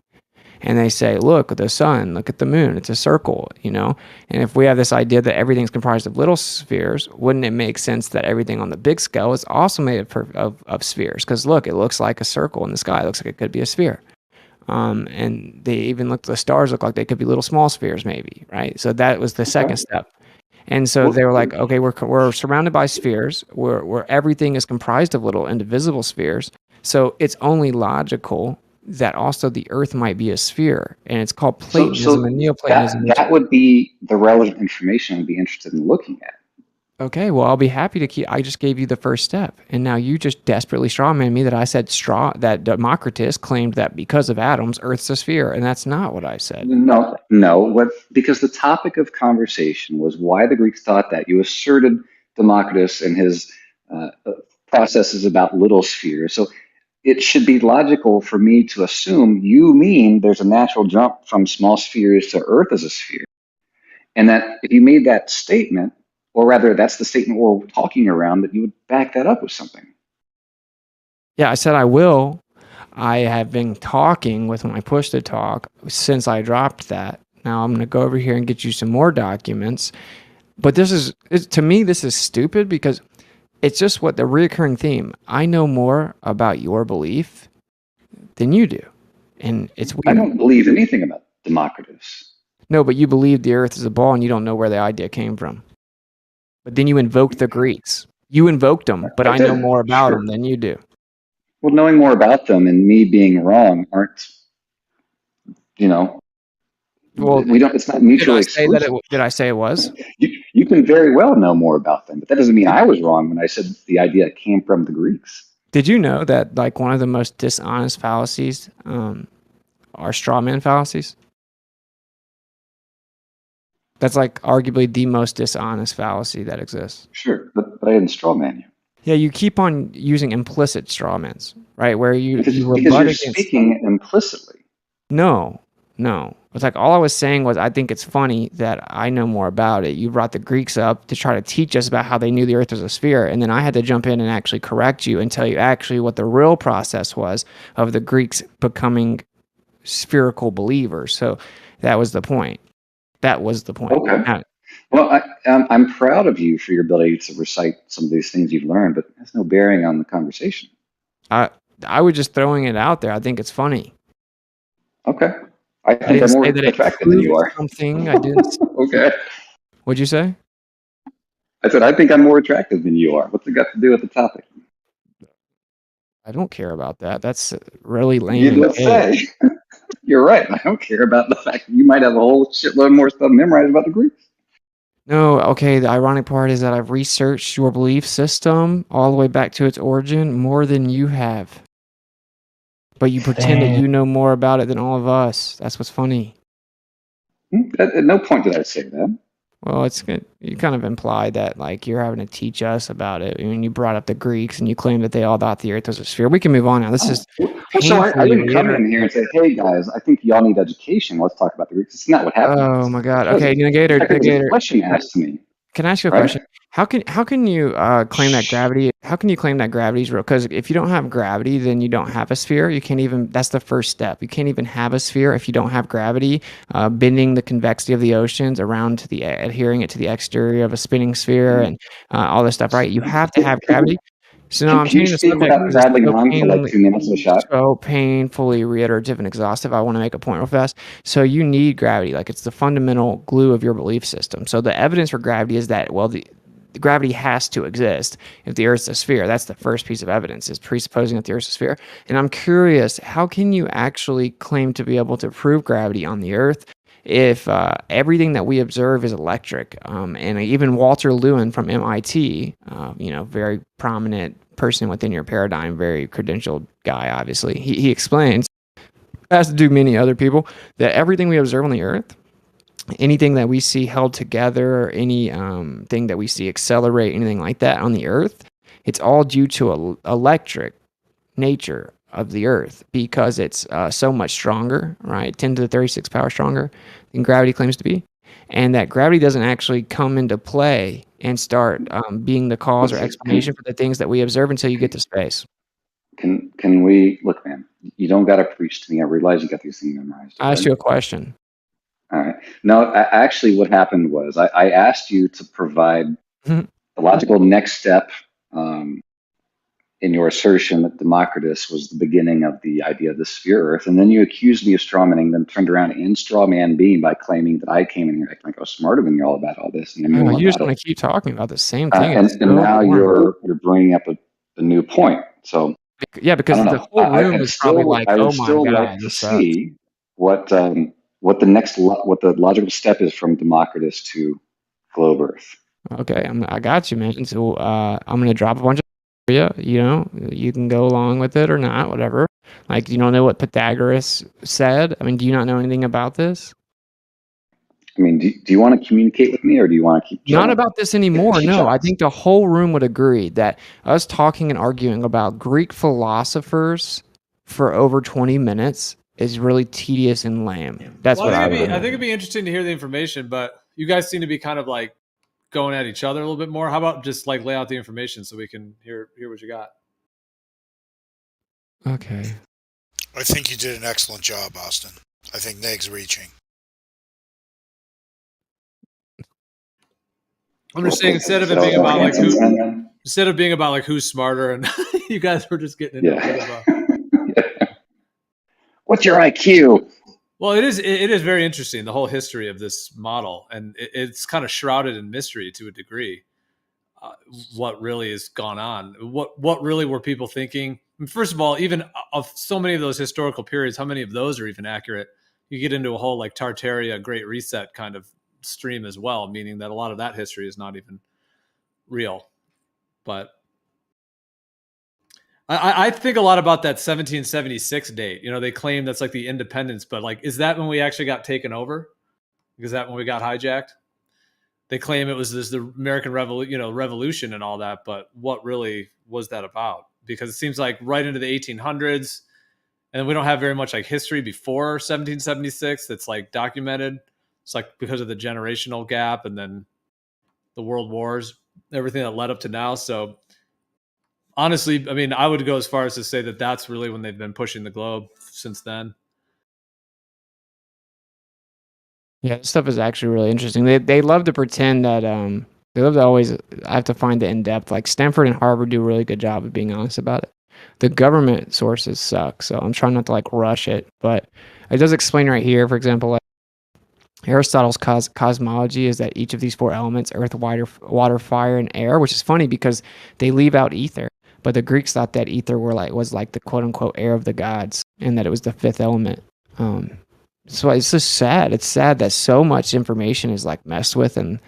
and they say, look at the sun, look at the moon, it's a circle, you know? And if we have this idea that everything's comprised of little spheres, wouldn't it make sense that everything on the big scale is also made of spheres? Because look, it looks like a circle in the sky. It looks like it could be a sphere. And they even look, the stars look like they could be little small spheres maybe, right? So that was the second step. And so they were like, okay, we're surrounded by spheres where everything is comprised of little indivisible spheres. So it's only logical that also the Earth might be a sphere, and it's called Platonism and Neoplatonism. That would be the relevant information I'd be interested in looking at. Okay, well, I'll be happy to keep. I just gave you the first step, and now you just desperately strawman me that I said that Democritus claimed that because of atoms, Earth's a sphere, and that's not what I said. No. Because the topic of conversation was why the Greeks thought that. You asserted Democritus and his processes about little spheres. So it should be logical for me to assume you mean there's a natural jump from small spheres to Earth as a sphere. And that if you made that statement, or rather that's the statement we're talking around, that you would back that up with something. Yeah, I said I will. I have been talking with my push to talk since I dropped that. Now I'm going to go over here and get you some more documents. But to me, this is stupid because it's just what the reoccurring theme. I know more about your belief than you do. And it's weird. I don't believe anything about Democritus. No, but you believe the Earth is a ball and you don't know where the idea came from. But then you invoked the Greeks. You invoked them, but I know more about them than you do. Well, knowing more about them and me being wrong aren't, well, we don't. It's not mutually exclusive. Did I say it was? You can very well know more about them, but that doesn't mean I was wrong when I said the idea came from the Greeks. Did you know that like one of the most dishonest fallacies are straw man fallacies? That's like arguably the most dishonest fallacy that exists. Sure, but I didn't straw man you. Yeah, you keep on using implicit strawmans, right? Where you because rebut you're against. Speaking implicitly. No. It's like all I was saying was I think it's funny that I know more about it. You brought the Greeks up to try to teach us about how they knew the Earth was a sphere, and then I had to jump in and actually correct you and tell you actually what the real process was of the Greeks becoming spherical believers. So that was the point. Okay. Now, well, I'm proud of you for your ability to recite some of these things you've learned, but it has no bearing on the conversation. I was just throwing it out there. I think it's funny. Okay. I think I'm more attractive than you are. Something I didn't. Okay. What'd you say? I said I think I'm more attractive than you are. What's it got to do with the topic? I don't care about that. That's really lame. You did say. You're right. I don't care about the fact that you might have a whole shitload more stuff memorized about the Greeks. No, okay, the ironic part is that I've researched your belief system all the way back to its origin more than you have. But you pretend that you know more about it than all of us. That's what's funny. At no point did I say that. Well, it's good. You kind of imply that like you're having to teach us about it. I mean, you brought up the Greeks and you claim that they all thought the Earth was a sphere. We can move on now. This is so I didn't come in here and say, "Hey guys, I think y'all need education. Let's talk about the Greeks." It's not what happened. Oh my God. Okay, Negator. Question asked to me. Can I ask you a question? How can you claim that gravity? How can you claim that gravity is real? Because if you don't have gravity, then you don't have a sphere. You can't even. That's the first step. You can't even have a sphere if you don't have gravity, bending the convexity of the oceans around to adhering it to the exterior of a spinning sphere and all this stuff. Right? You have to have gravity. So no, I'm changing the subject. Without rattling on for like 2 minutes of a shot. So painfully reiterative and exhaustive. I want to make a point real fast. So you need gravity. Like it's the fundamental glue of your belief system. So the evidence for gravity is that, well, the gravity has to exist if the Earth's a sphere. That's the first piece of evidence, is presupposing that the Earth's a sphere. And I'm curious, how can you actually claim to be able to prove gravity on the Earth if everything that we observe is electric? And even Walter Lewin from MIT, very prominent person within your paradigm, very credentialed guy, obviously, he explains, as do many other people, that everything we observe on the Earth, anything that we see held together, any thing that we see accelerate, anything like that on the Earth, it's all due to electric nature of the Earth because it's so much stronger, right? 10 to the 36 power stronger than gravity claims to be. And that gravity doesn't actually come into play and start being the cause or explanation for the things that we observe until you get to space. Can we look, man? You don't got to preach to me. I realize you got these things memorized. I asked you a question. All right. No, actually, what happened was I asked you to provide the logical next step in your assertion that Democritus was the beginning of the idea of the sphere Earth, and then you accused me of strawmanning, then turned around and strawman me by claiming that I came in here acting like I was smarter than you all about all this, and I knew all You just about want it. to keep talking about the same thing. And now you're bringing up a new point. So yeah, because the whole room is probably like, I oh would my still god, like to this sucks. see what the logical step is from Democritus to globe Earth. Okay, I got you, man. So I'm gonna drop a bunch of for you. You know, you can go along with it or not, whatever. Like, you don't know what Pythagoras said? I mean, do you not know anything about this? I mean, do you want to communicate with me, or do you want to keep Not about this anymore. No, I think the whole room would agree that us talking and arguing about Greek philosophers for over 20 minutes is really tedious and lame. That's what I think it'd be interesting to hear the information, but you guys seem to be kind of like going at each other a little bit more. How about just like lay out the information so we can hear what you got? Okay. I think you did an excellent job, Austin. I think Neg's reaching. I'm just saying instead of being about like who's smarter, and you guys were just getting into what's your IQ? Well, it is very interesting, the whole history of this model, and it's kind of shrouded in mystery to a degree. What really has gone on? What really were people thinking? First of all, even of so many of those historical periods, how many of those are even accurate? You get into a whole like Tartaria, Great Reset kind of stream as well, meaning that a lot of that history is not even real. But I think a lot about that 1776 date. You know, they claim that's like the independence, but like, is that when we actually got taken over? Is that when we got hijacked? They claim it was the American Revolution and all that, but what really was that about? Because it seems like right into the 1800s, and we don't have very much like history before 1776 that's like documented. It's like because of the generational gap and then the world wars, everything that led up to now. So honestly, I mean, I would go as far as to say that that's really when they've been pushing the globe since then. Yeah, this stuff is actually really interesting. They love to pretend that they love to always I have to find it in depth. Like Stanford and Harvard do a really good job of being honest about it. The government sources suck, so I'm trying not to like rush it, but it does explain right here, for example, like Aristotle's cosmology is that each of these four elements, earth, water, fire, and air, which is funny because they leave out ether. But the Greeks thought that ether was like the quote unquote air of the gods, and that it was the fifth element. So it's just sad. It's sad that so much information is like messed with and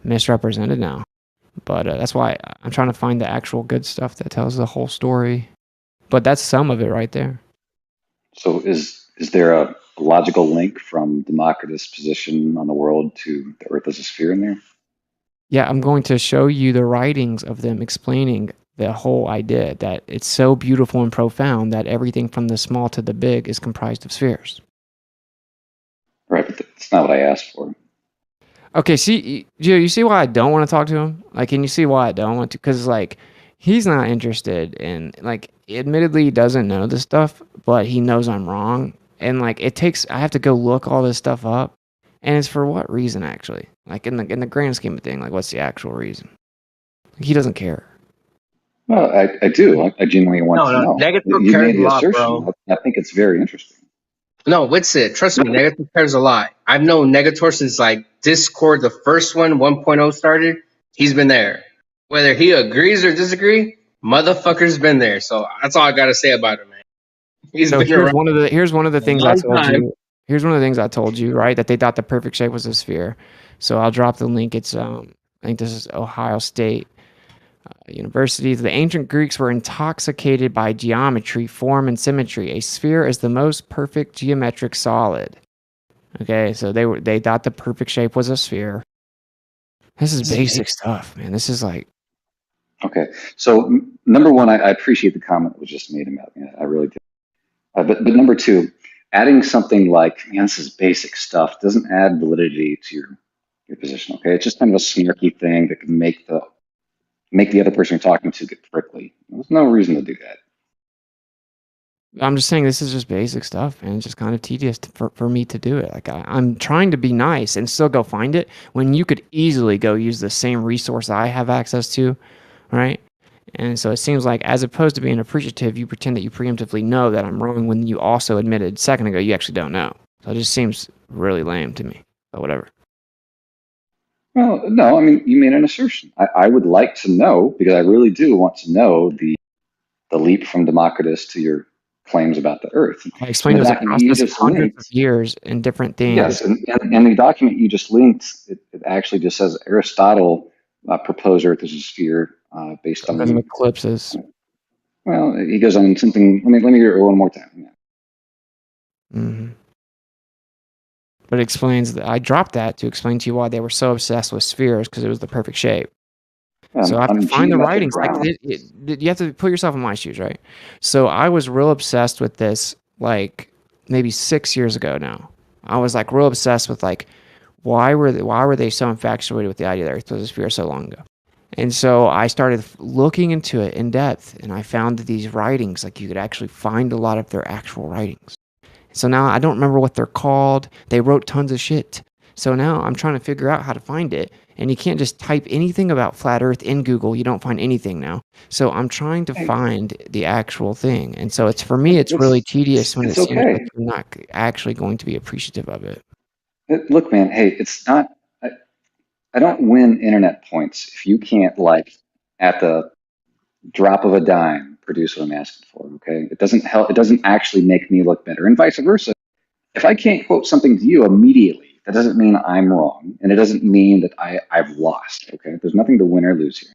misrepresented now. But that's why I'm trying to find the actual good stuff that tells the whole story. But that's some of it right there. So is there a logical link from Democritus' position on the world to the Earth as a sphere in there? Yeah, I'm going to show you the writings of them explaining the whole idea that it's so beautiful and profound that everything from the small to the big is comprised of spheres. Right, but that's not what I asked for. Okay, see, Gio, you see why I don't want to talk to him? Like, can you see why I don't want to? Because, like, he's not interested in, like, admittedly, he doesn't know this stuff, but he knows I'm wrong. And, like, I have to go look all this stuff up. And it's for what reason, actually? Like, in the grand scheme of things, like, what's the actual reason? Like, he doesn't care. Well, I do. I genuinely want to know. Negative You cares made a the lot, assertion. bro. I think it's very interesting. No, Witsit, trust me, Negator cares a lot. I've known Negator since like Discord, the first one, 1.0 started. He's been there. Whether he agrees or disagrees, motherfucker's been there. So that's all I gotta say about him, man. He's been here's around. here's one of the things I long told time. you. Here's one of the things I told you, right? That they thought the perfect shape was a sphere. So I'll drop the link. It's I think this is Ohio State University. The ancient Greeks were intoxicated by geometry, form, and symmetry. A sphere is the most perfect geometric solid. Okay, so they thought the perfect shape was a sphere. This is basic stuff, man. This is like... Okay, so number one, I appreciate the comment that was just made about me. I really do. But number two, adding something like, man, this is basic stuff, doesn't add validity to your position. Okay, it's just kind of a snarky thing that can make the other person you're talking to get prickly. There's no reason to do that. I'm just saying this is just basic stuff, and it's just kind of tedious for me to do it. Like I'm trying to be nice and still go find it when you could easily go use the same resource I have access to, right? And so it seems like as opposed to being appreciative, you pretend that you preemptively know that I'm wrong when you also admitted a second ago you actually don't know. So it just seems really lame to me, but whatever. Well, no, I mean, you made an assertion. I would like to know, because I really do want to know the leap from Democritus to your claims about the Earth. I explained it was a process of hundreds of years and different things. Yes, and the document you just linked, it actually just says Aristotle proposed Earth as a sphere based on eclipses. Well, he goes on something. Let me hear it one more time. Yeah. Mm-hmm. But it explains that I dropped that to explain to you why they were so obsessed with spheres, because it was the perfect shape. So I have to find the writings. Like you have to put yourself in my shoes, right? So I was real obsessed with this, like maybe 6 years ago now. I was like real obsessed with like why were they so infatuated with the idea that Earth was a sphere so long ago? And so I started looking into it in depth, and I found that these writings, like you could actually find a lot of their actual writings. So now I don't remember what they're called. They wrote tons of shit. So now I'm trying to figure out how to find it. And you can't just type anything about flat Earth in Google. You don't find anything now. So I'm trying to find the actual thing. And so for me, it's really tedious when it seems like you're not actually going to be appreciative of it. Look, man, hey, it's not, I don't win internet points if you can't, like, at the drop of a dime, produce what I'm asking for, okay? It doesn't help. It doesn't actually make me look better, and vice versa. If I can't quote something to you immediately, that doesn't mean I'm wrong, and it doesn't mean that I've lost, okay? There's nothing to win or lose here.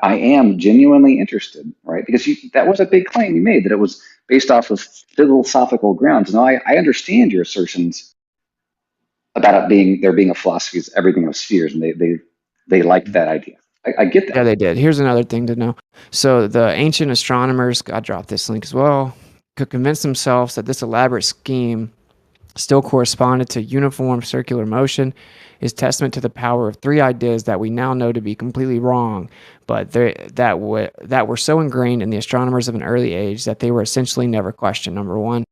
I am genuinely interested, right? Because that was a big claim you made, that it was based off of philosophical grounds. Now, I understand your assertions about there being a philosophy is everything of spheres, and they liked that idea. I get that. Yeah, they did. Here's another thing to know. So the ancient astronomers, I dropped this link as well, could convince themselves that this elaborate scheme still corresponded to uniform circular motion is testament to the power of three ideas that we now know to be completely wrong, but that were so ingrained in the astronomers of an early age that they were essentially never questioned. Number one,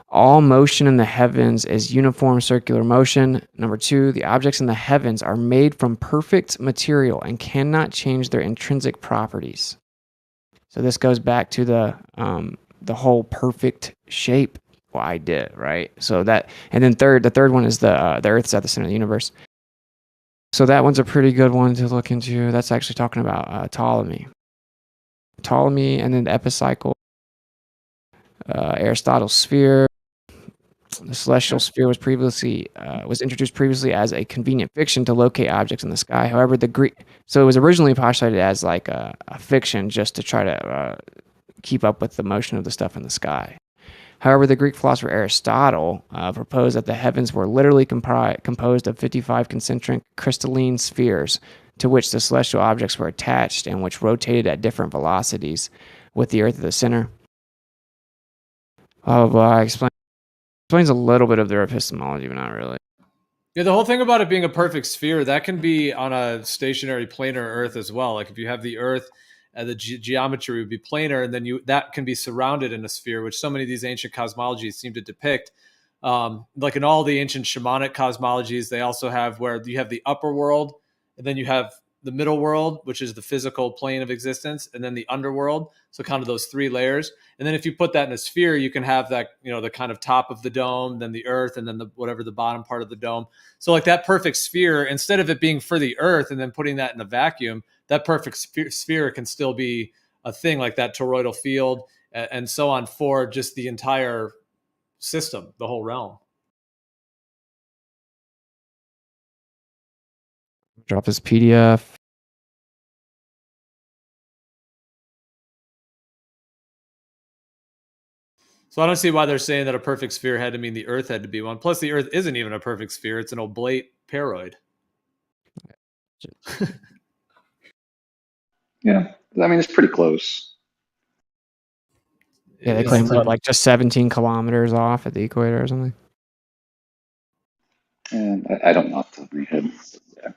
all motion in the heavens is uniform circular motion. Number two, the objects in the heavens are made from perfect material and cannot change their intrinsic properties. So this goes back to the whole perfect shape idea, right? So that, and then the third one is the Earth is at the center of the universe. So that one's a pretty good one to look into. That's actually talking about Ptolemy, and then the epicycle, Aristotle's sphere. The celestial sphere was introduced previously as a convenient fiction to locate objects in the sky. However, so it was originally postulated as like a fiction just to try to keep up with the motion of the stuff in the sky. However, the Greek philosopher Aristotle proposed that the heavens were literally composed of 55 concentric crystalline spheres to which the celestial objects were attached and which rotated at different velocities, with the Earth at the center. Blah, blah, blah. Explains a little bit of their epistemology, but not really. Yeah, the whole thing about it being a perfect sphere, that can be on a stationary planar Earth as well. Like if you have the Earth, the geometry would be planar, and then that can be surrounded in a sphere, which so many of these ancient cosmologies seem to depict. Like in all the ancient shamanic cosmologies, they also have where you have the upper world, and then you have the middle world, which is the physical plane of existence, and then the underworld. So kind of those three layers. And then if you put that in a sphere, you can have that, the kind of top of the dome, then the Earth, and then the bottom part of the dome. So like that perfect sphere, instead of it being for the Earth and then putting that in a vacuum, that perfect sphere can still be a thing, like that toroidal field and so on, for just the entire system, the whole realm. Drop this PDF. So I don't see why they're saying that a perfect sphere had to mean the Earth had to be one. Plus, the Earth isn't even a perfect sphere. It's an oblate paroid. Yeah, I mean, it's pretty close. Yeah, they claim we're like just 17 kilometers off at the equator or something. And I don't know off the top of my head. Yeah.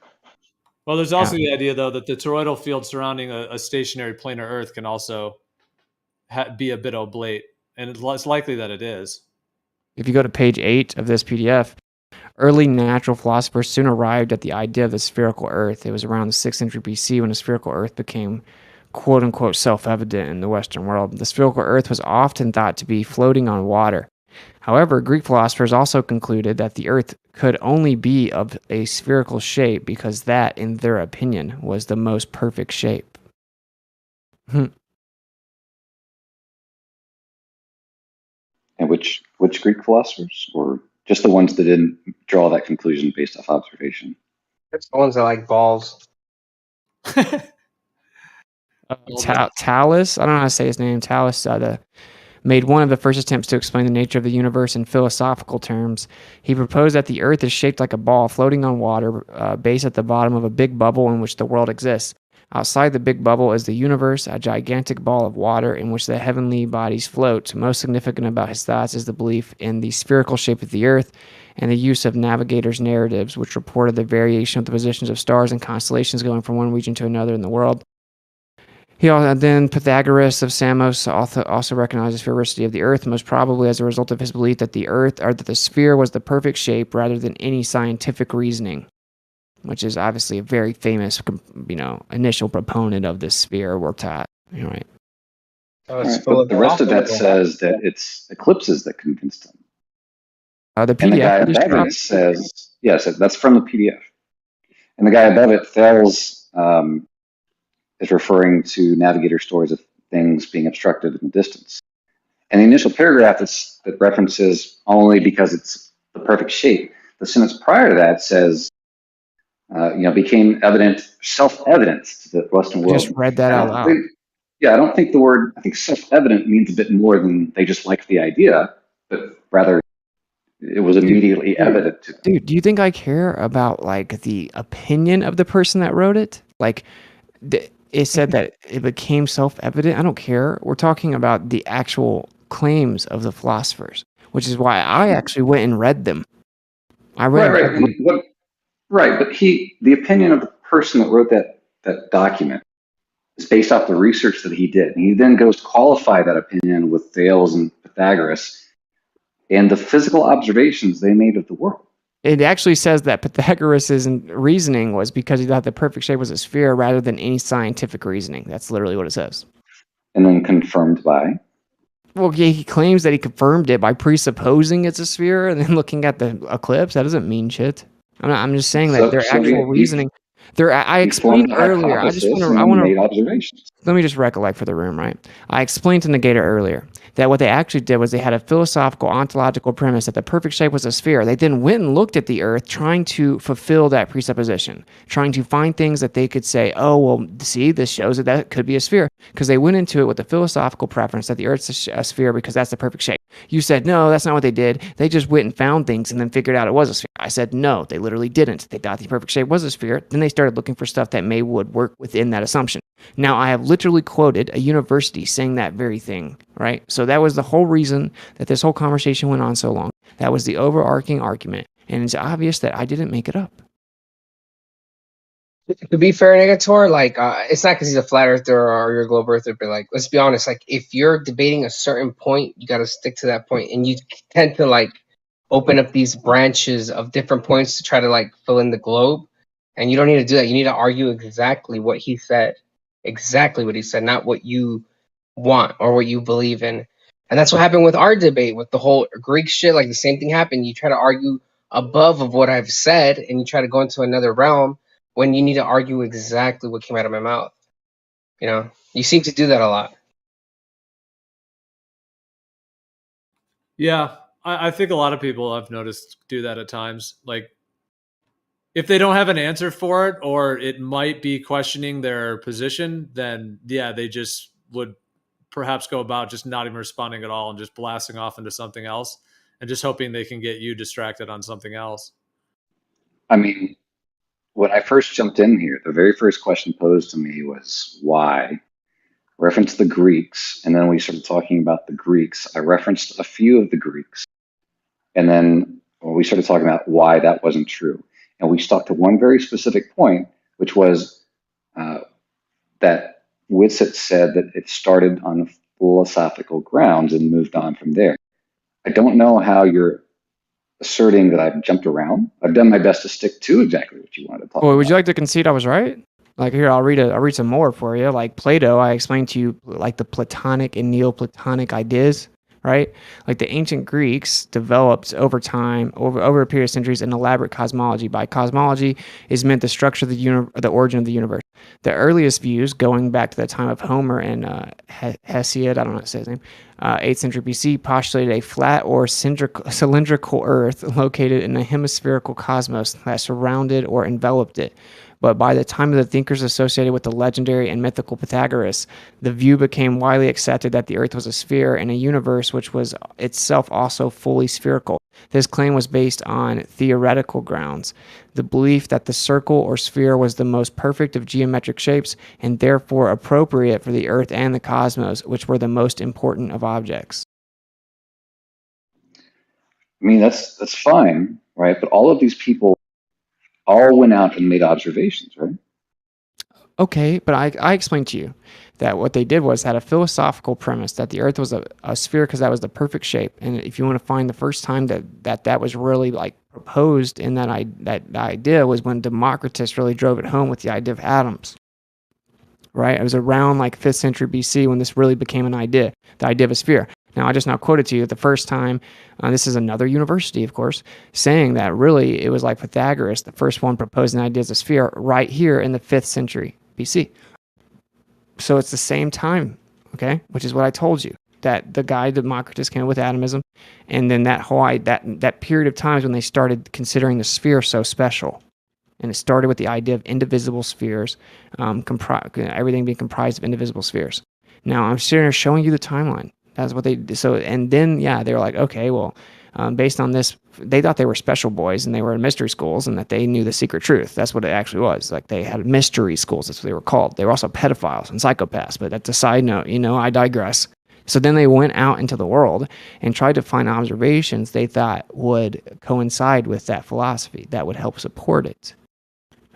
Well, there's also the idea, though, that the toroidal field surrounding a stationary planar Earth can also be a bit oblate, and it's likely that it is. If you go to page 8 of this PDF, early natural philosophers soon arrived at the idea of the spherical Earth. It was around the 6th century BC when the spherical Earth became quote-unquote self-evident in the Western world. The spherical Earth was often thought to be floating on water. However, Greek philosophers also concluded that the Earth could only be of a spherical shape because that, in their opinion, was the most perfect shape. And which Greek philosophers, or just the ones that didn't draw that conclusion based off observation? It's the ones that like balls. Thales, I don't know how to say his name. Thales made one of the first attempts to explain the nature of the universe in philosophical terms. He proposed that the Earth is shaped like a ball floating on water, based at the bottom of a big bubble in which the world exists. Outside the big bubble is the universe, a gigantic ball of water in which the heavenly bodies float. Most significant about his thoughts is the belief in the spherical shape of the Earth and the use of navigators' narratives, which reported the variation of the positions of stars and constellations going from one region to another in the world. Then Pythagoras of Samos also recognized the sphericity of the Earth, most probably as a result of his belief that the sphere was the perfect shape rather than any scientific reasoning, which is obviously a very famous, initial proponent of this sphere we're taught. Right. Right, but the rest of that says that it's eclipses that convinced him. The PDF and the guy above it says, yes, that's from the PDF. And the guy above it, Thales, is referring to navigator stories of things being obstructed in the distance. And the initial paragraph that references only because it's the perfect shape. The sentence prior to that says, became self-evident to the Western world. Just read that out loud. I don't think I think self-evident means a bit more than they just liked the idea, but rather it was immediately evident to them. Dude, do you think I care about the opinion of the person that wrote it? It said that it became self-evident. I don't care. We're talking about the actual claims of the philosophers, which is why I actually went and read them. I read Right, but the opinion of the person that wrote that document is based off the research that he did. And he then goes to qualify that opinion with Thales and Pythagoras and the physical observations they made of the world. It actually says that Pythagoras' reasoning was because he thought the perfect shape was a sphere rather than any scientific reasoning. That's literally what it says. And then confirmed by? Well, yeah, he claims that he confirmed it by presupposing it's a sphere and then looking at the eclipse. That doesn't mean shit. I'm just saying that their actual reasoning. I explained earlier. Let me just recollect for the room, right? I explained to Negator earlier that what they actually did was they had a philosophical ontological premise that the perfect shape was a sphere. They then went and looked at the Earth trying to fulfill that presupposition, trying to find things that they could say, oh, well, see, this shows that it could be a sphere, because they went into it with the philosophical preference that the Earth's a sphere because that's the perfect shape. You said, no, that's not what they did. They just went and found things and then figured out it was a sphere. I said, no, they literally didn't. They thought the perfect shape was a sphere. Then they started looking for stuff that would work within that assumption. Now, I have literally quoted a university saying that very thing, right? So that was the whole reason that this whole conversation went on so long. That was the overarching argument. And it's obvious that I didn't make it up. To be fair, Negator, it's not because he's a flat earther or you're a globe earther, but let's be honest, if you're debating a certain point, you got to stick to that point, and you tend to open up these branches of different points to try to fill in the globe, and you don't need to do that. You need to argue exactly what he said, not what you want or what you believe in. And that's what happened with our debate with the whole Greek shit. The same thing happened. You try to argue above of what I've said, and you try to go into another realm when you need to argue exactly what came out of my mouth. You seem to do that a lot. Yeah, I think a lot of people I've noticed do that at times. If they don't have an answer for it, or it might be questioning their position, then yeah, they just would perhaps go about just not even responding at all and just blasting off into something else and just hoping they can get you distracted on something else. I mean, when I first jumped in here, the very first question posed to me was why. referenced the Greeks, and then we started talking about the Greeks. I referenced a few of the Greeks, and then we started talking about why that wasn't true. And we stuck to one very specific point, which was that Whitsitt said that it started on philosophical grounds and moved on from there. I don't know how you're asserting that I've jumped around. I've done my best to stick to exactly what you wanted to talk Well, about. would you like to concede I was right? Like here, I'll read some more for you. Like Plato, I explained to you like the Platonic and Neoplatonic ideas, right? Like the ancient Greeks developed over time, over a period of centuries, an elaborate cosmology. By cosmology is meant the structure of the origin of the universe. The earliest views, going back to the time of Homer and Hesiod, I don't know how to say his name, 8th century BC, postulated a flat or cylindrical Earth located in a hemispherical cosmos that surrounded or enveloped it. But by the time of the thinkers associated with the legendary and mythical Pythagoras, the view became widely accepted that the Earth was a sphere in a universe which was itself also fully spherical. This claim was based on theoretical grounds, the belief that the circle or sphere was the most perfect of geometric shapes and therefore appropriate for the Earth and the cosmos, which were the most important of objects. I mean, that's fine, right? But all of these people all went out and made observations, right? Okay, but I explained to you that what they did was had a philosophical premise that the Earth was a sphere because that was the perfect shape. And if you want to find the first time that was really like proposed in that idea was when Democritus really drove it home with the idea of atoms. Right? It was around like 5th century BC when this really became an idea, the idea of a sphere. Now, I just now quoted to you the first time, this is another university, of course, saying that really it was like Pythagoras, the first one proposing the idea as a sphere right here in the 5th century BC. So it's the same time, okay, which is what I told you, that the guy Democritus came up with atomism, and then that whole that period of times when they started considering the sphere so special. And it started with the idea of indivisible spheres, everything being comprised of indivisible spheres. Now, I'm sitting here showing you the timeline. That's what they did. So, and then, yeah, they were like, okay, well, based on this, they thought they were special boys and they were in mystery schools and that they knew the secret truth. That's what it actually was. Like they had mystery schools. That's what they were called. They were also pedophiles and psychopaths, but that's a side note, I digress. So then they went out into the world and tried to find observations they thought would coincide with that philosophy that would help support it.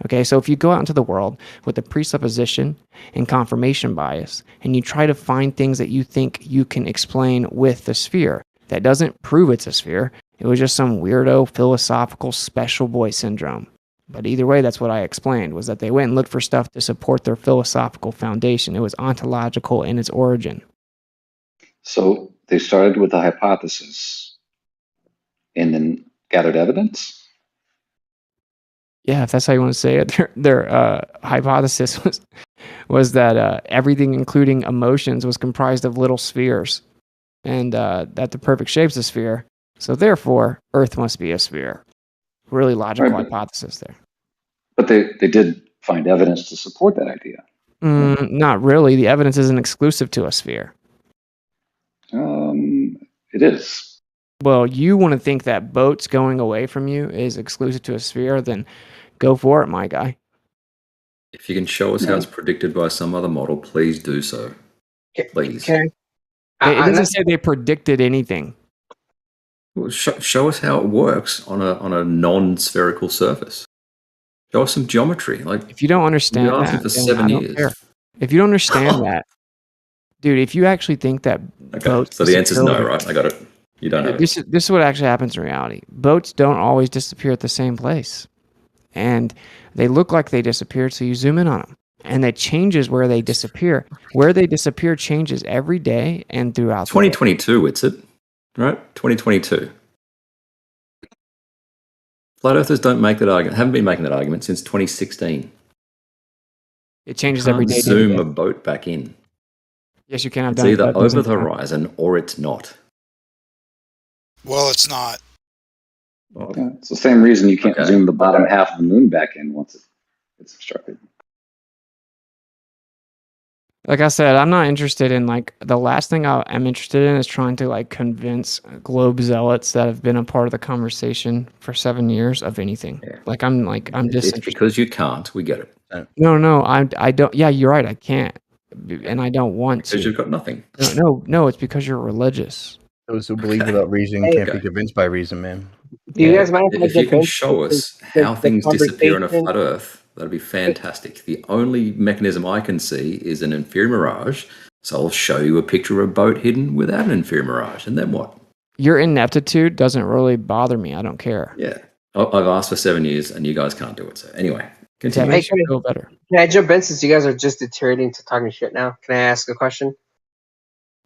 Okay, so if you go out into the world with a presupposition and confirmation bias, and you try to find things that you think you can explain with the sphere, that doesn't prove it's a sphere. It was just some weirdo philosophical special boy syndrome. But either way, that's what I explained, was that they went and looked for stuff to support their philosophical foundation. It was ontological in its origin. So they started with a hypothesis and then gathered evidence? Yeah, if that's how you want to say it, their hypothesis was that everything, including emotions, was comprised of little spheres, and that the perfect shape's a sphere. So therefore, Earth must be a sphere. Really logical hypothesis there. But they did find evidence to support that idea. Not really. The evidence isn't exclusive to a sphere. It is. Well, you want to think that boats going away from you is exclusive to a sphere, then go for it, my guy. If you can show us how it's predicted by some other model, please do so. Please. Okay. It doesn't say they predicted anything. Well, show us how it works on a non-spherical surface. Show us some geometry. Like if you don't understand that, for 7 years. Care. If you don't understand that, dude, if you actually think that boats, so the answer is no, right? I got it. You don't know. This is what actually happens in reality. Boats don't always disappear at the same place. And they look like they disappeared, so you zoom in on them. And it changes where they disappear. Where they disappear changes every day and throughout 2022, it's it. Right? 2022. Flat earthers don't make that argument. Haven't been making that argument since 2016. It changes every day. Zoom a boat back in. Yes, you can. It's either over the horizon or it's not. Well, it's not. Yeah, it's the same reason you can't zoom the bottom half of the moon back in once it's obstructed. Like I said, I'm not interested in the last thing I'm interested in is trying to convince globe zealots that have been a part of the conversation for 7 years of anything. Yeah. I'm It's because you can't. We get it. No, I don't. Yeah, you're right. I can't. and I don't want to. Because you've got nothing. No, it's because you're religious. Those who believe without reason can't be convinced by reason, man. Do you guys mind if you can show us how things disappear on a flat Earth, that'd be fantastic. The only mechanism I can see is an inferior mirage. So I'll show you a picture of a boat hidden without an inferior mirage, and then what? Your ineptitude doesn't really bother me. I don't care. Yeah, I've asked for 7 years, and you guys can't do it. So anyway, continue. Makes you feel better. Can I jump in since you guys are just deteriorating to talking shit now? Can I ask a question?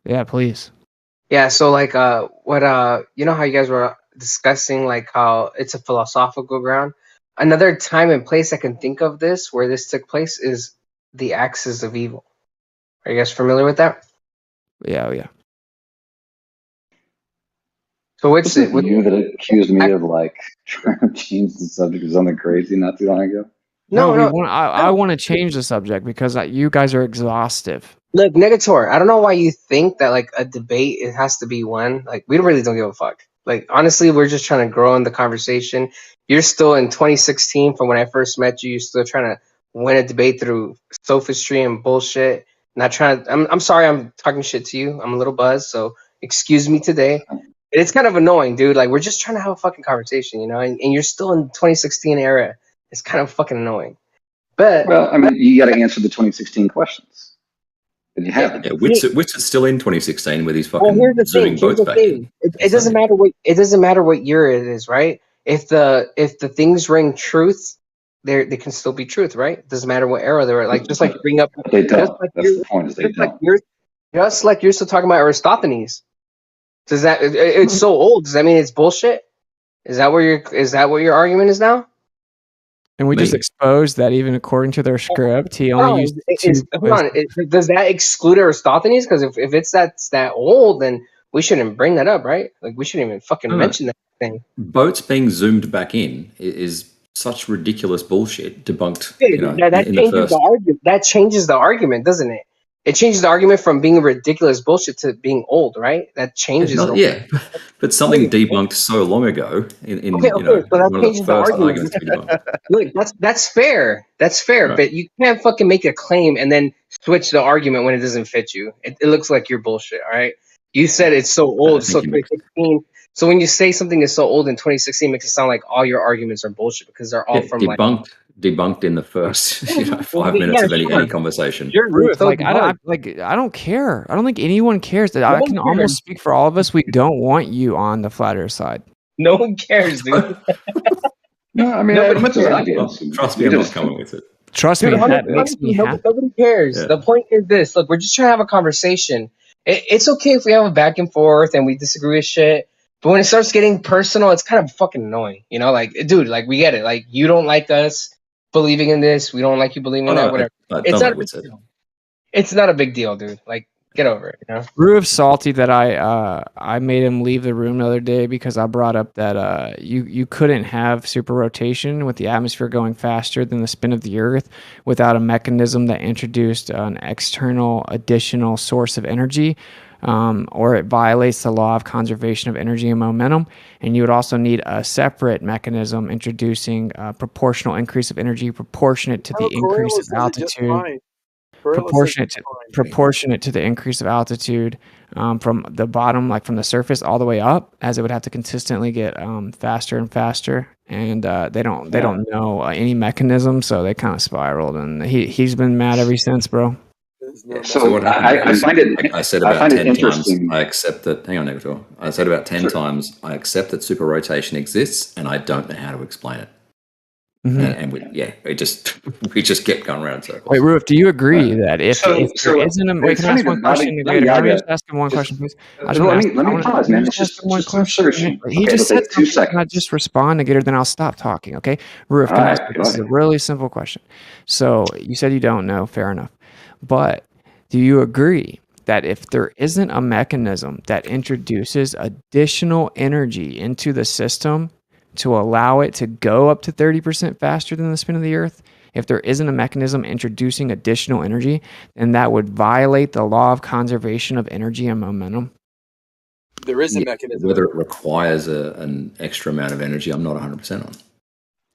Yeah, please. Yeah, so like what you know how you guys were discussing like how it's a philosophical ground? Another time and place I can think of this where this took place is the axis of evil. Are you guys familiar with that? Yeah. So what's it? You that accused me of like trying to change the subject of something crazy not too long ago? No. I want to change the subject because you guys are exhaustive. Look, Negator, I don't know why you think that like a debate it has to be one. Like we really don't give a fuck. Like honestly, we're just trying to grow in the conversation. You're still in 2016 from when I first met you. You're still trying to win a debate through sophistry and bullshit. Not trying to. I'm sorry. I'm talking shit to you. I'm a little buzzed, so excuse me today. It's kind of annoying, dude. Like we're just trying to have a fucking conversation, you know. And you're still in 2016 era. It's kind of fucking annoying. But well, I mean, you got to answer the 2016 questions. And you haven't. Yeah, Wit's still in 2016 with his fucking well, here's the zooming thing. boats back in. It doesn't matter what year it is, right? If the things ring truth, they can still be truth, right? It doesn't matter what era they're like. Just like bring up. They don't. That's the point. Is they don't. Just like you're still talking about Aristophanes. Does that? It's so old. Does that mean it's bullshit? Is that what your argument is now? And we just exposed that even according to their script, he only used does that exclude Aristophanes? Because if it's that old, then we shouldn't bring that up, right? Like we shouldn't even fucking mention that thing. Boats being zoomed back in is such ridiculous bullshit. Debunked. That changes the argument, doesn't it? It changes the argument from being ridiculous bullshit to being old, right? That changes. But something debunked so long ago so that changes the argument. Look, that's fair. That's fair, right. But you can't fucking make a claim and then switch the argument when it doesn't fit you. It looks like you're bullshit. All right, you said it's so old, so 2016. So when you say something is so old in 2016, it makes it sound like all your arguments are bullshit because they're all from debunked in the first 5 minutes of any conversation. I don't care. I don't think anyone cares. I can almost speak for all of us. We don't want you on the flat earth side. No one cares, dude. No, I mean, trust me, I'm not coming with it. Trust me, that makes me happy. Nobody cares. Yeah. The point is this: look, we're just trying to have a conversation. It's okay if we have a back and forth and we disagree with shit. But when it starts getting personal, it's kind of fucking annoying. You know, like, dude, like, we get it. Like, you don't like us believing in this. We don't like you believing in that, whatever. It's not a big deal, dude. Like, get over it, you know? Rue salty that I made him leave the room the other day because I brought up that you couldn't have super rotation with the atmosphere going faster than the spin of the Earth without a mechanism that introduced an external additional source of energy. Or it violates the law of conservation of energy and momentum. And you would also need a separate mechanism introducing a proportional increase of energy proportionate to the increase of altitude. Proportionate to the increase of altitude from the bottom, like from the surface all the way up, as it would have to consistently get faster and faster. And they don't know any mechanism, so they kind of spiraled. And he's been mad ever since, bro. So what I find it. I said about 10 times. I accept that. Hang on, Negator. I said about 10 times. I accept that super rotation exists, and I don't know how to explain it. Mm-hmm. And we just kept going around in circles. Wait, Roof, do you agree that if there isn't a... Wait, can I ask one question? Can I just ask him one question, please? Let me pause, man. It's just one question. He just said 2 seconds. Can I just respond, Negator, then I'll stop talking, okay? Roof, can I ask you? This is a really simple question. So you said you don't know. Fair enough. But do you agree that if there isn't a mechanism that introduces additional energy into the system to allow it to go up to 30% faster than the spin of the Earth, if there isn't a mechanism introducing additional energy, then that would violate the law of conservation of energy and momentum? There is a mechanism. Whether it requires an extra amount of energy, I'm not 100% on.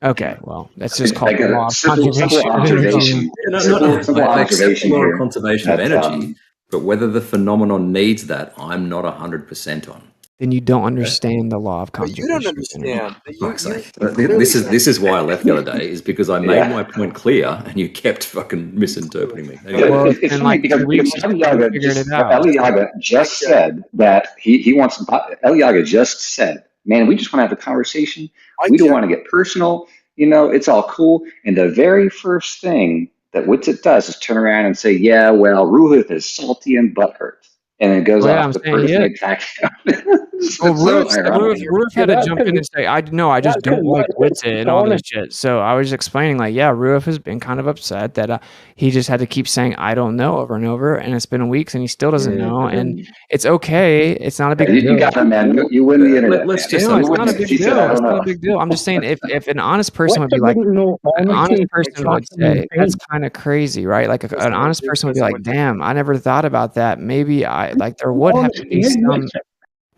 Okay, well, that's just called Like the law a of simple conservation of observation. energy. Simple I accept observation the law of here. conservation of That, energy, but whether the phenomenon needs that, I'm not 100% on. Then you don't understand the law of You don't conservation of energy. understand. Fuck's sake. Clearly This is why I left the other day, is because I made Yeah. my point clear and you kept fucking misinterpreting me. Yeah, Well, it's in funny like because 2 weeks, you Eliyaga figured it out. just said that he wants. Eliyaga just said, "Man, we just want to have a conversation. We don't want to get personal. You know, it's all cool." And the very first thing that Witsit does is turn around and say, "Yeah, well, Ruhith is salty and butthurt," and then goes Well, yeah, off I'm to saying personally yeah. attack him. Well, It's so ironic. Ruth had to jump in and say, I just don't like Witsit and all this shit. So I was explaining, like, yeah, Ruth has been kind of upset that he just had to keep saying, I don't know, over and over. And it's been weeks and he still doesn't know. And it's okay. It's not a big deal. You got it, man. You win the internet. Let's man. just It's not a big He said, deal. "I It's don't not know." a big deal. I'm just saying, if an honest person would Witsit be like, wouldn't know an honest honesty. person would say, that's kind of crazy, right? Like an honest person would be like, damn, I never thought about that. Maybe there would have to be some.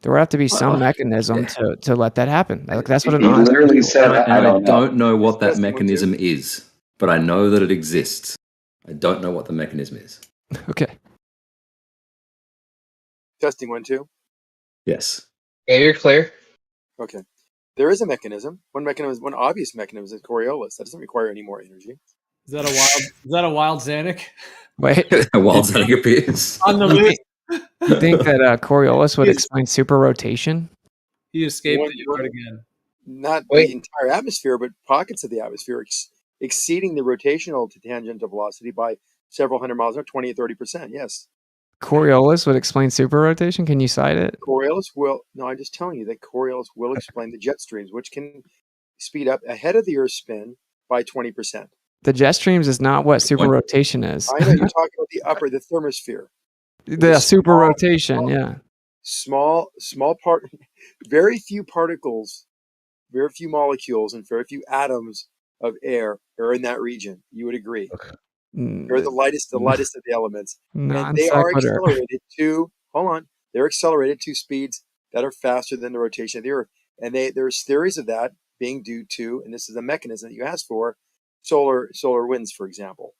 There would have to be some mechanism to let that happen. Like that's what an He honest literally person said, And "I I don't know." what that mechanism is, but I know that it exists. I don't know what the mechanism is. Okay. Testing 1, 2. Yes. Yeah, you're clear. Okay. There is a mechanism. One obvious mechanism is Coriolis. That doesn't require any more energy. Is that a wild Xanic? Wait. A wild Xanic appears. On the list. You think that Coriolis would explain super rotation? He escaped the yard again. Not the entire atmosphere, but pockets of the atmosphere exceeding the rotational to tangential velocity by several hundred miles, or 20 or 30%. Yes. Coriolis would explain super rotation? Can you cite it? Coriolis will. No, I'm just telling you that Coriolis will explain the jet streams, which can speed up ahead of the Earth's spin by 20%. The jet streams is not what super rotation is. I know you're talking about the thermosphere. The super rotation, yeah. Small part, very few particles, very few molecules, and very few atoms of air are in that region. You would agree. Okay. They're the lightest of the elements. Non And they are sequitur. accelerated to, they're accelerated to speeds that are faster than the rotation of the Earth. And there's theories of that being due to, and this is a mechanism that you asked for, solar winds, for example.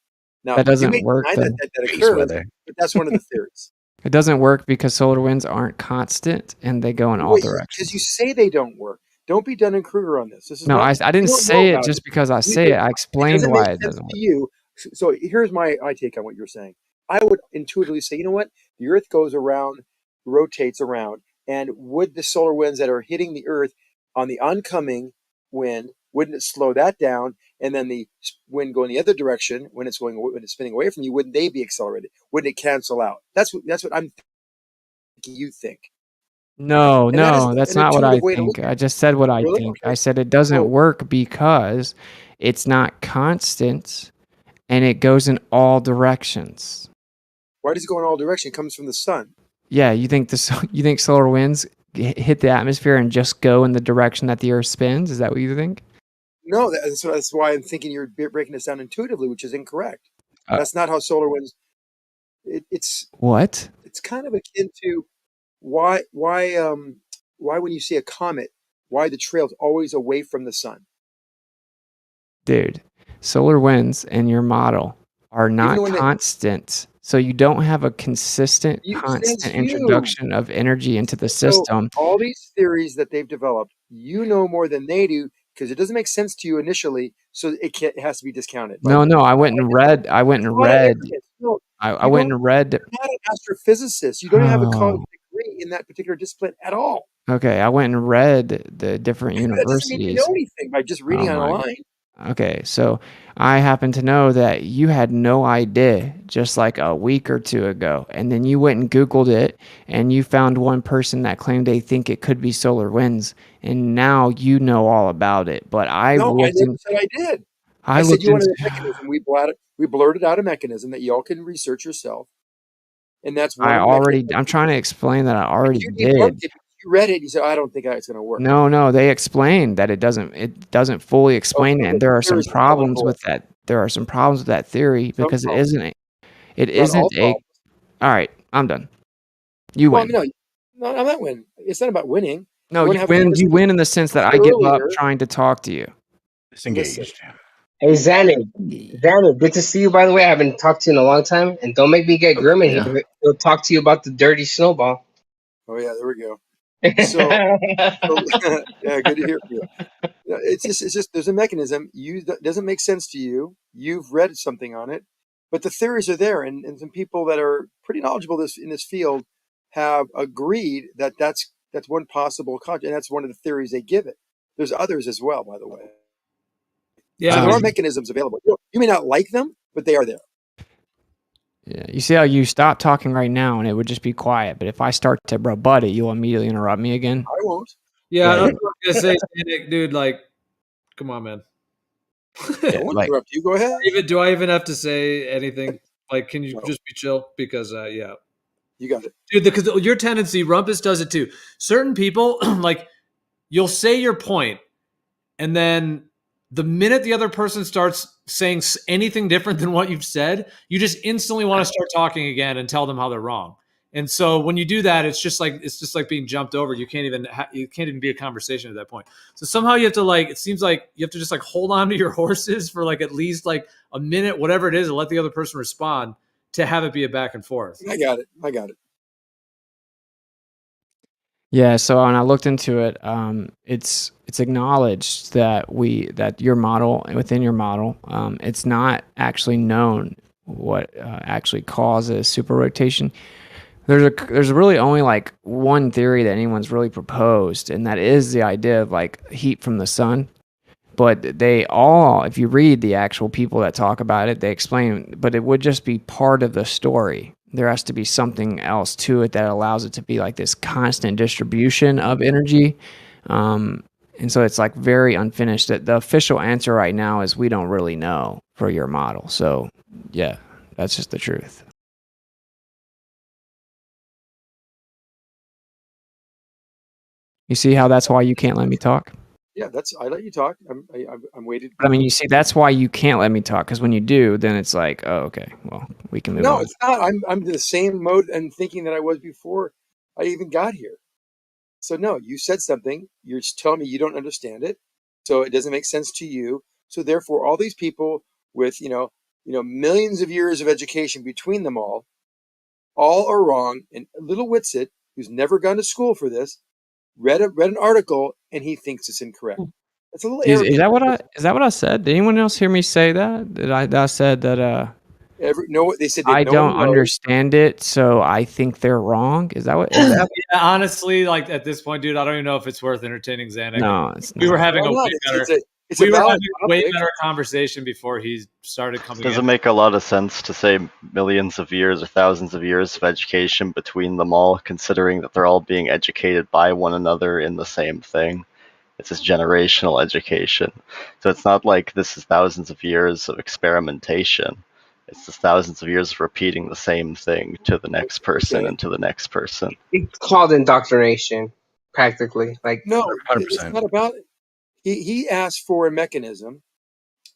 Now, That doesn't you may work, deny though. that occurs, but that's one of the theories. It doesn't work because solar winds aren't constant and they go in all directions. Because you say they don't work. Don't be Dunning-Kruger on this. This is No, not, I didn't you don't say know it about just because I say it. I explained doesn't why make it sense doesn't work. to you. So here's my take on what you're saying. I would intuitively say, you know what? The Earth goes around, rotates around, and would the solar winds that are hitting the Earth on the oncoming wind, wouldn't it slow that down? And then the wind going the other direction when it's spinning away from you, wouldn't they be accelerated? Wouldn't it cancel out? That's what I'm thinking you think. No, And that is that's an not what I intuitive way to think. look at I just said what I Really? think. I said it doesn't work because it's not constant and it goes in all directions. Why does it go in all directions? It comes from the sun. Yeah, you think solar winds hit the atmosphere and just go in the direction that the Earth spins? Is that what you think? No, that's why I'm thinking you're breaking this down intuitively, which is incorrect. That's not how solar winds. It's What? It's kind of akin to why when you see a comet, why the trail's always away from the sun. Dude, solar winds in your model are not when they- constant. So you don't have a consistent, constant introduction of energy into the system. So all these theories that they've developed, you know more than they do because it doesn't make sense to you initially. So it has to be discounted. No, I went and read. I went and read. No, I went and read. You're not an astrophysicist. You don't have a college degree in that particular discipline at all. Okay, I went and read the different That doesn't mean you universities. know anything by just reading online. Okay, so I happen to know that you had no idea just like a week or two ago, and then you went and Googled it, and you found one person that claimed they think it could be solar winds, and now you know all about it. But I No, I never said I did. I said you wanted a mechanism. We blurted out a mechanism that y'all can research yourself, and that's one. I'm trying to explain that I already did. You read it. You said, "I don't think it's going to work." No, they explained that it doesn't fully explain it, and there are some problems with that. There are some problems with that theory because it isn't a. All right, I'm done. You win. No, I'm not winning. It's not about winning. No, you win. You win in the sense that I give up trying to talk to you. Disengaged. Hey, Xander, good to see you, by the way. I haven't talked to you in a long time. And don't make me get grim in here. He'll talk to you about the dirty snowball. Oh, yeah, there we go. So yeah, good to hear from you. It's just there's a mechanism. Doesn't make sense to you. You've read something on it, but the theories are there, and some people that are pretty knowledgeable in this field have agreed that that's one possible concept, and that's one of the theories they give it. There's others as well, by the way. Yeah, so there are mechanisms available. You may not like them, but they are there. Yeah, you see how you stop talking right now and it would just be quiet, but if I start to rebut it, you'll immediately interrupt me again. I won't. Yeah, I was gonna say, dude, like, come on, man. I won't interrupt you. Go ahead. Do I even have to say anything? Like, can you just be chill? Because yeah, you got it, dude. Because your tendency, Rumpus does it too. Certain people, like, you'll say your point, and then the minute the other person starts saying anything different than what you've said, you just instantly want to start talking again and tell them how they're wrong. And so when you do that, it's just like being jumped over. You can't even be a conversation at that point. So somehow you have to, like, it seems like you have to just like hold on to your horses for like at least like a minute, whatever it is, and let the other person respond to have it be a back and forth. I got it. Yeah, so when I looked into it, it's acknowledged that your model, within your model, it's not actually known what actually causes super rotation. There's really only like one theory that anyone's really proposed, and that is the idea of like heat from the sun. But they all, if you read the actual people that talk about it, they explain, but it would just be part of the story. There has to be something else to it that allows it to be like this constant distribution of energy. And so it's like very unfinished. The official answer right now is we don't really know for your model. So yeah, that's just the truth. You see how that's why you can't let me talk? Yeah, I let you talk. I'm waiting. But I mean, you see, that's why you can't let me talk, because when you do, then it's like, oh, okay, well, we can move on. No, it's not. I'm the same mode and thinking that I was before I even got here. So no, you said something. You're just telling me you don't understand it, so it doesn't make sense to you. So therefore, all these people with millions of years of education between them all are wrong. And little Whitsitt, who's never gone to school for this, read an article and he thinks it's incorrect. That's a little arrogant. Is that what I said? Did anyone else hear me say that? That I said that they said I don't understand it, so I think they're wrong. Is that what? Yeah, honestly, like at this point, dude, I don't even know if it's worth entertaining Xanax. No, it's not. We were having a way better conversation before he started coming. Doesn't make a lot of sense to say millions of years or thousands of years of education between them all, considering that they're all being educated by one another in the same thing. It's this generational education. So it's not like this is thousands of years of experimentation. It's just thousands of years of repeating the same thing to the next person and to the next person. It's called indoctrination, practically. Like, no, 100%. It's not about it. He asked for a mechanism.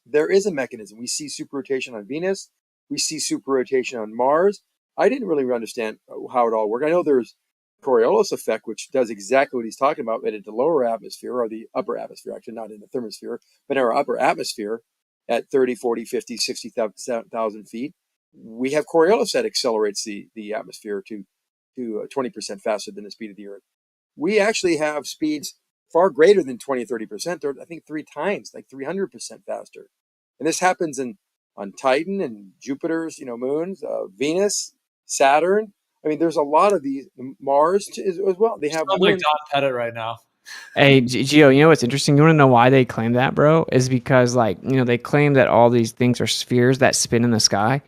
There is a mechanism. We see superrotation on Venus. We see superrotation on Mars. I didn't really understand how it all worked. I know there's Coriolis effect, which does exactly what he's talking about, but at the lower atmosphere, or the upper atmosphere, actually not in the thermosphere, but in our upper atmosphere at 30, 40, 50, 60,000 feet, we have Coriolis that accelerates the atmosphere to 20% faster than the speed of the Earth. We actually have speeds far greater than 20, 30%. I think 3 times, like 300% faster. And this happens on Titan and Jupiter's, moons, Venus, Saturn. I mean, there's a lot of these. Mars as well. They have. I'm like Don Pettit right now. Hey, Gio, you know what's interesting? You want to know why they claim that, bro? Is because, they claim that all these things are spheres that spin in the sky.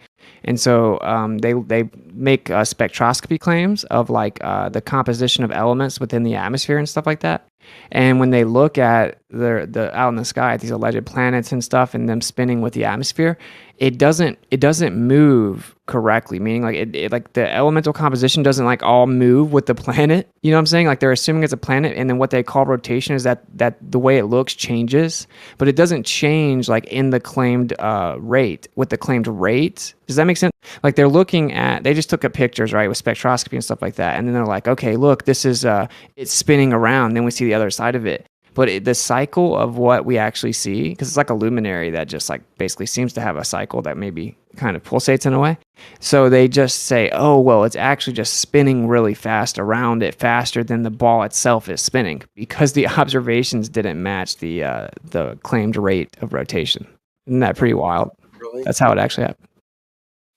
And so they make spectroscopy claims of the composition of elements within the atmosphere and stuff like that. And when they look at the out in the sky at these alleged planets and stuff and them spinning with the atmosphere, it doesn't move correctly. Meaning like the elemental composition doesn't all move with the planet. You know what I'm saying? Like they're assuming it's a planet, and then what they call rotation is that the way it looks changes, but it doesn't change in the claimed rate with the claimed rate. Does that make sense? Like they're looking at, they just took up pictures, right, with spectroscopy and stuff like that, and then they're like, okay, look, this is it's spinning around. Then we see the other side of it. But the cycle of what we actually see, because it's like a luminary that just like basically seems to have a cycle that maybe kind of pulsates in a way. So they just say, oh, well, it's actually just spinning really fast around it, faster than the ball itself is spinning, because the observations didn't match the claimed rate of rotation. Isn't that pretty wild? Really? That's how it actually happened.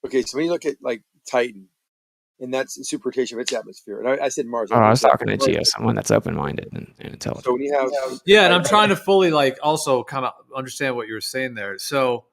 Okay, so when you look at like Titan, and that's super rotation of its atmosphere, and I said Mars. Oh, I was talking to Gio, someone that's open-minded and intelligent. So when you have yeah, and I'm trying to fully like also kind of understand what you were saying there. So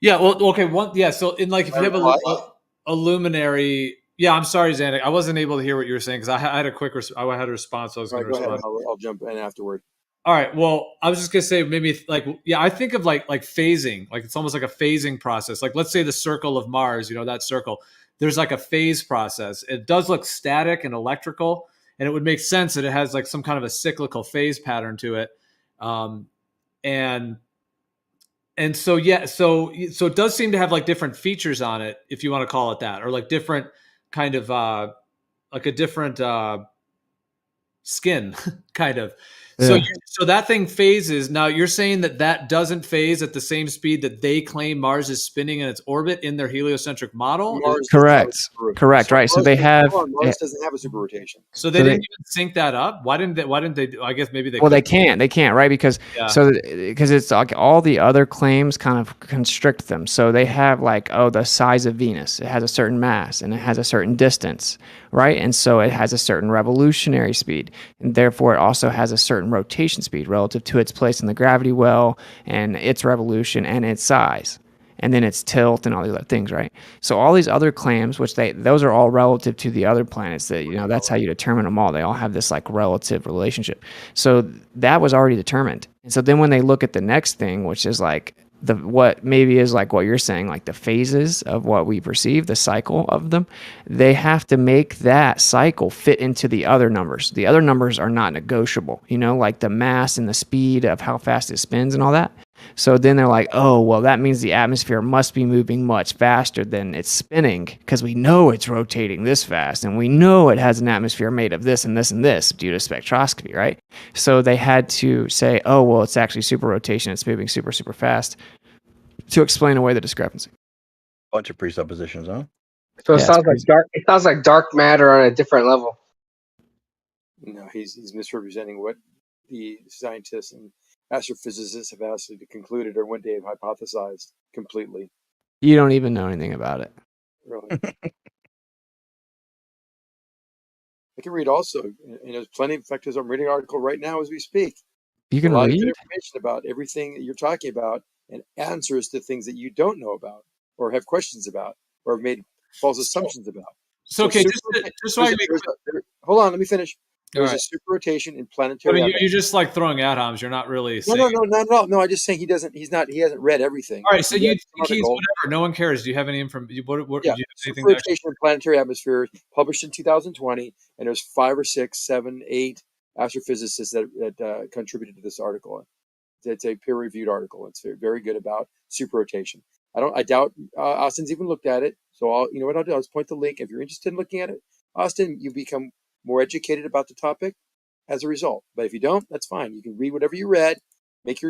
yeah, well, okay, so in like if you have a luminary, yeah, I'm sorry, Xander, I wasn't able to hear what you were saying because I had a quick I had a response. So I was going to respond. I'll jump in afterward. All right. Well, I was just gonna say maybe like I think of like phasing, like it's almost like a phasing process. Like let's say the circle of Mars, that circle. There's like a phase process. It does look static and electrical, and it would make sense that it has like some kind of a cyclical phase pattern to it. And so so it does seem to have like different features on it, if you want to call it that, or like different kind of like a different skin kind of. Yeah. So that thing phases. Now you're saying that doesn't phase at the same speed that they claim Mars is spinning in its orbit in their heliocentric model? Correct. Right. So they have Mars doesn't have a super rotation. So they didn't even sync that up. Why didn't they? I guess maybe they. Well, they can't, right? Because it's like all the other claims kind of constrict them. So they have like, the size of Venus. It has a certain mass and it has a certain distance, right? And so it has a certain revolutionary speed, and therefore it also has a certain rotation speed relative to its place in the gravity well and its revolution and its size, and then its tilt and all these other things, right? So all these other claims, which those are all relative to the other planets, that that's how you determine them all. They all have this like relative relationship. So that was already determined. And so then when they look at the next thing, which is like what maybe is like what you're saying, like the phases of what we perceive, the cycle of them, they have to make that cycle fit into the other numbers. The other numbers are not negotiable, like the mass and the speed of how fast it spins and all that. So then they're like, oh, well, that means the atmosphere must be moving much faster than it's spinning, because we know it's rotating this fast, and we know it has an atmosphere made of this and this and this due to spectroscopy, right? So they had to say, oh, well, it's actually super rotation. It's moving super, super fast, to explain away the discrepancy. Bunch of presuppositions, huh? So it sounds like dark. It sounds like dark matter on a different level. No, he's misrepresenting what the scientists and astrophysicists have actually concluded or what they have hypothesized completely. You don't even know anything about it. Really. I can read also, and there's plenty. In fact, I'm reading an article right now as we speak. You can a lot read of good information about everything that you're talking about and answers to things that you don't know about or have questions about or have made false assumptions about. So okay, just so I hold on, let me finish. There's right. a super rotation in planetary. But you're just like throwing ad-homs. You're not really saying. No, not at all. No, I'm just saying he hasn't read everything. All right, so you think he's whatever. No one cares. Do you have any information? What? Yeah, do you have anything super rotation in planetary atmosphere, published in 2020, and there's 5 or 6, 7, 8 astrophysicists that contributed to this article. It's a peer-reviewed article. It's very good about super rotation. I doubt Austin's even looked at it. So I'll do? I'll just point the link. If you're interested in looking at it, Austin, you become more educated about the topic as a result. But if you don't, that's fine. You can read whatever you read,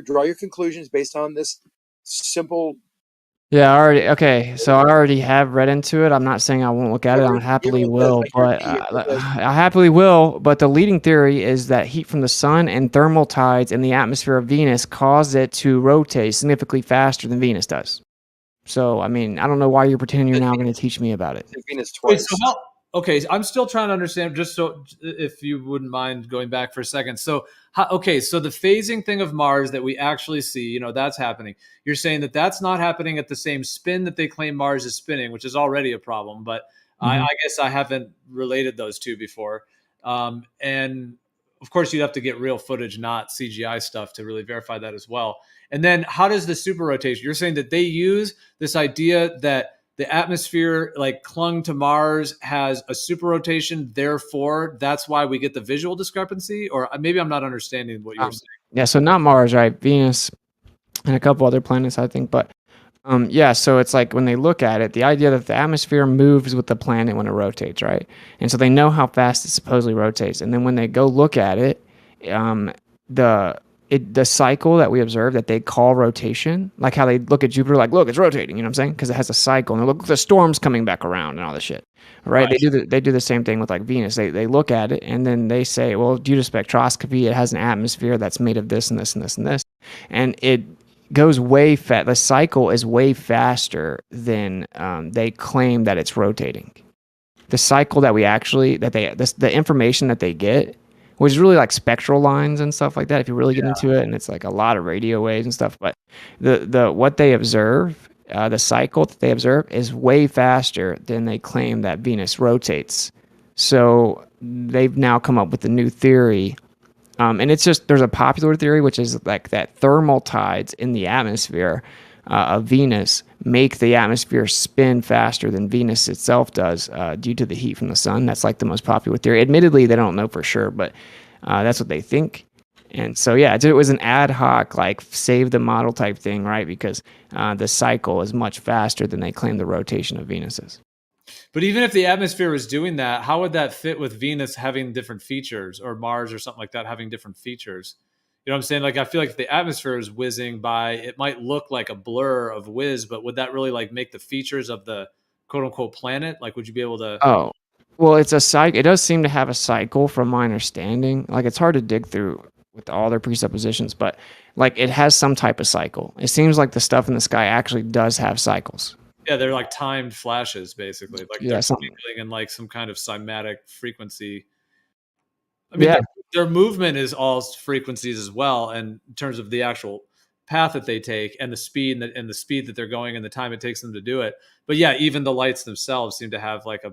draw your conclusions based on this simple. Yeah, so I already have read into it. I'm not saying I won't look at it. I happily will, but I happily will. But the leading theory is that heat from the sun and thermal tides in the atmosphere of Venus cause it to rotate significantly faster than Venus does. So, I mean, I don't know why you're pretending you're now going to teach me about it. Venus twice. Okay, I'm still trying to understand, just so if you wouldn't mind going back for a second. So, so the phasing thing of Mars that we actually see, that's happening. You're saying that that's not happening at the same spin that they claim Mars is spinning, which is already a problem. But I guess I haven't related those two before. And of course, you'd have to get real footage, not CGI stuff, to really verify that as well. And then how does the super rotation? You're saying that they use this idea that the atmosphere like clung to Mars has a super rotation, therefore that's why we get the visual discrepancy? Or maybe I'm not understanding what you're saying. Yeah, so not Mars, right? Venus and a couple other planets, I think. But so it's like when they look at it, the idea that the atmosphere moves with the planet when it rotates, right? And so they know how fast it supposedly rotates. And then when they go look at it, the cycle that we observe that they call rotation, like how they look at Jupiter, like, look, it's rotating, you know what I'm saying? Because it has a cycle, and they look, the storm's coming back around and all this shit, right? They do the same thing with like Venus. They look at it and then they say, well, due to spectroscopy, it has an atmosphere that's made of this and this and this and this, and it goes way fast. The cycle is way faster than they claim that it's rotating. The cycle that we actually the information that they get, which is really like spectral lines and stuff like that, if you really get into it, and it's like a lot of radio waves and stuff. But the what they observe, the cycle that they observe, is way faster than they claim that Venus rotates. So they've now come up with a new theory, and it's just, there's a popular theory, which is like that thermal tides in the atmosphere of Venus make the atmosphere spin faster than Venus itself does due to the heat from the sun. That's like the most popular theory. Admittedly, they don't know for sure, but that's what they think. And so, yeah, it was an ad hoc, like, save the model type thing, right? Because the cycle is much faster than they claim the rotation of Venus is. But even if the atmosphere was doing that, how would that fit with Venus having different features, or Mars or something like that having different features? You know what I'm saying? Like, I feel like if the atmosphere is whizzing by, it might look like a blur of whiz, but would that really like make the features of the quote unquote planet? Like, would you be able to? Oh, well, it's a cycle. It does seem to have a cycle from my understanding. Like, it's hard to dig through with all their presuppositions, but like, it has some type of cycle. It seems like the stuff in the sky actually does have cycles. Yeah, they're like timed flashes, basically. Like, Yeah, they're something. twinkling in like some kind of cymatic frequency. I mean, their movement is all frequencies as well, and in terms of the actual path that they take and the speed that they're going and the time it takes them to do it. But yeah, even the lights themselves seem to have like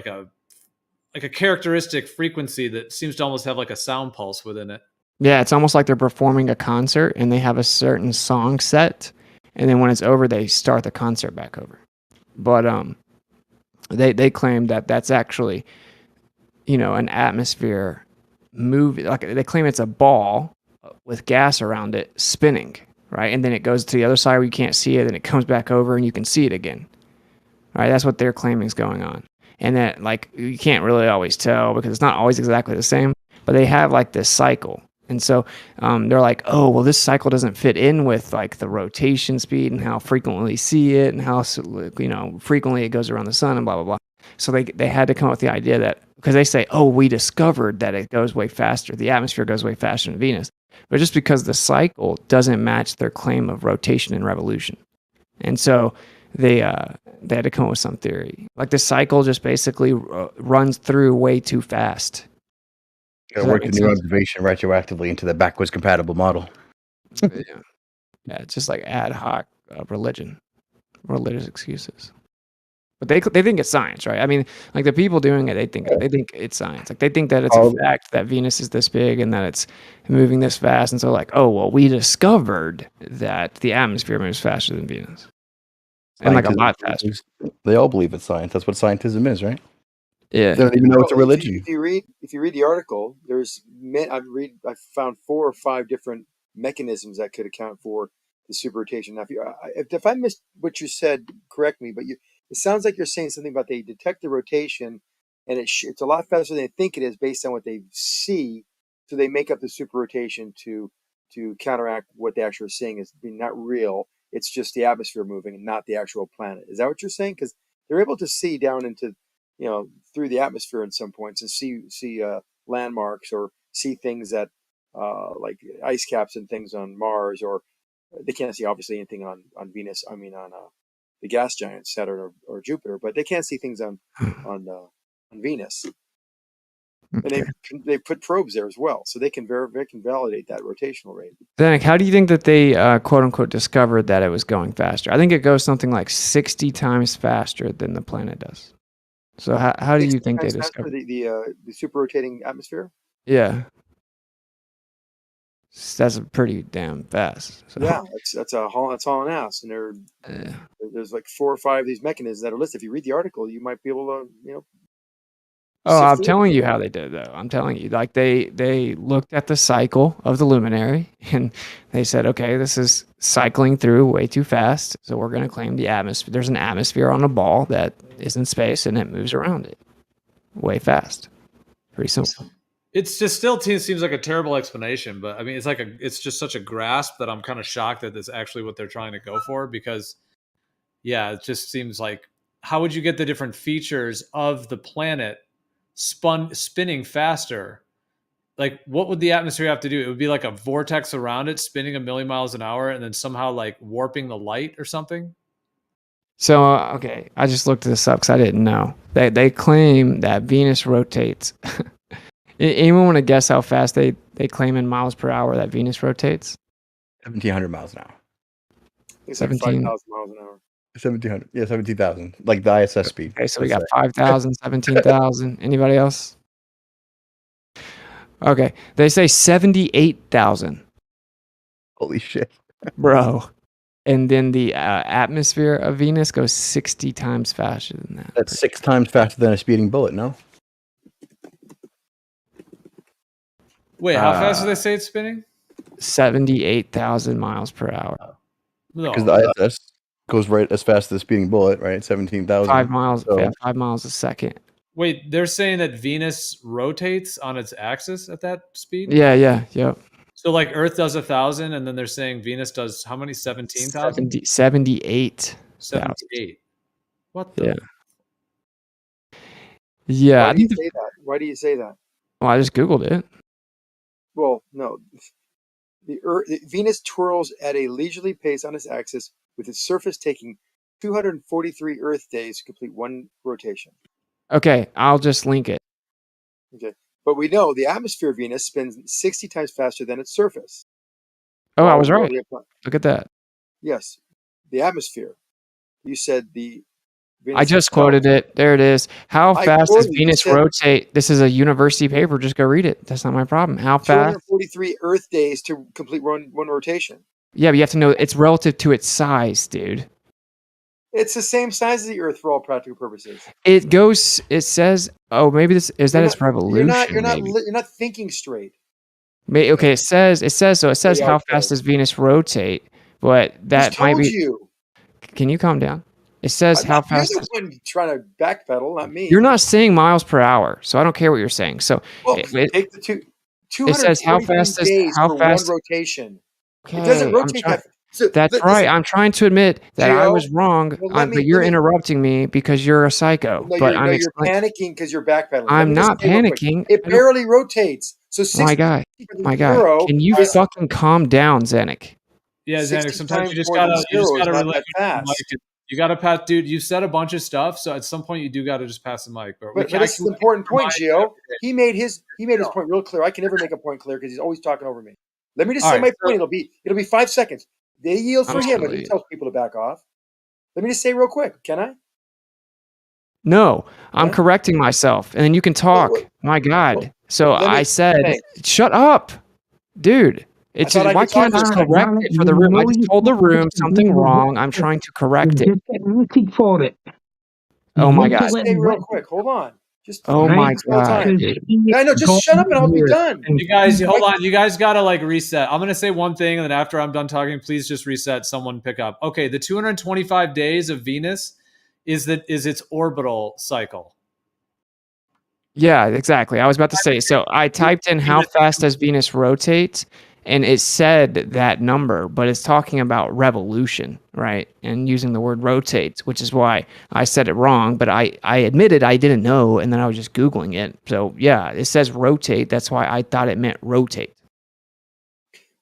a characteristic frequency that seems to almost have like a sound pulse within it. Yeah, it's almost like they're performing a concert and they have a certain song set, and then when it's over, they start the concert back over. But they claim that that's actually, you know, an atmosphere move. Like, they claim it's a ball with gas around it spinning, right? And then it goes to the other side where you can't see it, and it comes back over and you can see it again. Right? That's what they're claiming is going on. And that, like, you can't really always tell because it's not always exactly the same, but they have like this cycle. And so they're like, oh, well, this cycle doesn't fit in with like the rotation speed and how frequently we see it and how, you know, frequently it goes around the sun and blah, blah, blah. So they had to come up with the idea that, because they say, oh, we discovered that it goes way faster. The atmosphere goes way faster than Venus. But just because the cycle doesn't match their claim of rotation and revolution. And so they had to come up with some theory. Like, the cycle just basically runs through way too fast. Gotta work the new observation retroactively into the backwards compatible model. Yeah, it's just like ad hoc religious excuses. But they think it's science, right? I mean, like, the people doing it, they think it's science. Like, they think that it's a fact that Venus is this big and that it's moving this fast, and so like, oh, well, we discovered that the atmosphere moves faster than Venus, and like a lot faster. They all believe it's science. That's what scientism is, right? Yeah, They don't even know it's a religion. If you read the article, I found 4 or 5 different mechanisms that could account for the superrotation. Now, if I missed what you said, correct me. But it sounds like you're saying something about they detect the rotation, and it's a lot faster than they think it is based on what they see. So they make up the superrotation to counteract what they actually are seeing as being not real. It's just the atmosphere moving and not the actual planet. Is that what you're saying? Because they're able to see down into, you know, through the atmosphere in some points and see landmarks or see things that like ice caps and things on Mars, or they can't see obviously anything on Venus. I mean on the gas giant Saturn or Jupiter, but they can't see things on Venus. And they put probes there as well, so they can validate that rotational rate. Then, how do you think that they quote unquote discovered that it was going faster? I think it goes something like 60 times faster than the planet does. So how do you think they discovered the super rotating atmosphere? Yeah, that's pretty damn fast. So. Yeah, that's hauling ass, and there's like 4 or 5 of these mechanisms that are listed. If you read the article, you might be able to, you know. Oh, I'm telling you how they did, though. I'm telling you, like, they looked at the cycle of the luminary and they said, okay, this is cycling through way too fast, so we're going to claim the atmosphere. There's an atmosphere on a ball that is in space and it moves around it way fast. Pretty simple. It's just still seems like a terrible explanation, but I mean, it's just such a grasp that I'm kind of shocked that that's actually what they're trying to go for. Because, yeah, it just seems like, how would you get the different features of the planet spinning faster? Like, what would the atmosphere have to do? It would be like a vortex around it spinning 1,000,000 miles an hour, and then somehow like warping the light or something. So okay, I just looked this up because I didn't know. They claim that Venus rotates. Anyone want to guess how fast they claim in miles per hour that Venus rotates? 1,700 miles an hour. It's like 5,000 miles an hour. 1,700. Yeah, 17,000. Like the ISS speed. Okay, so we got 5,000, 17,000. Anybody else? Okay, they say 78,000. Holy shit, bro! And then the atmosphere of Venus goes 60 times faster than that. That's 6 times faster than a speeding bullet. No. Wait, how fast do they say it's spinning? 78,000 miles per hour. Because the ISS goes right as fast as a speeding bullet, right? 17,000. 5 miles. So, Yeah, 5 miles a second. Wait, they're saying that Venus rotates on its axis at that speed? Yeah. So like Earth does 1,000, and then they're saying Venus does how many? 17,000? 78. 78. What the? Yeah. Why do you say that? Why do you say that? Well, I just Googled it. Well, no. Venus twirls at a leisurely pace on its axis, with its surface taking 243 Earth days to complete one rotation. Okay, I'll just link it. Okay, but we know the atmosphere of Venus spins 60 times faster than its surface. Oh, I was right. Look at that. Yes, the atmosphere. You said the Venus I just quoted it. There it is. How fast does Venus rotate? This is a university paper. Just go read it. That's not my problem. How fast? 243 Earth days to complete one rotation. Yeah, but you have to know it's relative to its size, dude. It's the same size as the Earth for all practical purposes. It goes. It says. Oh, maybe this is that its revolution. You're not thinking straight. Okay, it says so. It says how fast does Venus rotate, but that might be. You. Can you calm down? It says how fast. You're the one trying to backpedal, not me. You're not saying miles per hour, so I don't care what you're saying. So take the two. It says how fast is one rotation. Okay, it doesn't rotate that. So, that's right. I'm trying to admit that I was wrong, but you're interrupting me because you're a psycho. No, but you're panicking because you're backpedaling. I'm not panicking. It barely rotates. So my guy, can you fucking calm down, Zenik? Yeah, Zenik. Sometimes you just gotta relate fast. You gotta pass, dude. You said a bunch of stuff, so at some point you do gotta just pass the mic. But this is an important point, Gio. He made his point real clear. I can never make a point clear because he's always talking over me. Let me just say my point. It'll be 5 seconds. They yield for him, and he tells people to back off. Let me just say real quick, can I? No, I'm correcting myself, and then you can talk. My God. So I said, shut up, dude. It's why can't I just correct it for the room? I just told the room something wrong. I'm trying to correct it. For it. Oh my God. Just say real quick. Hold on. Oh my God. I know. Just shut up and I'll be done. You guys, hold on. You guys gotta reset. I'm gonna say one thing, and then after I'm done talking, please just reset. Someone pick up. Okay, the 225 days of Venus is its orbital cycle. Yeah, exactly. I was about to say. So I typed in how fast does Venus rotate, and it said that number, but it's talking about revolution, right? And using the word rotates, which is why I said it wrong, but I admitted I didn't know, and then I was just Googling it. So yeah, it says rotate. That's why I thought it meant rotate.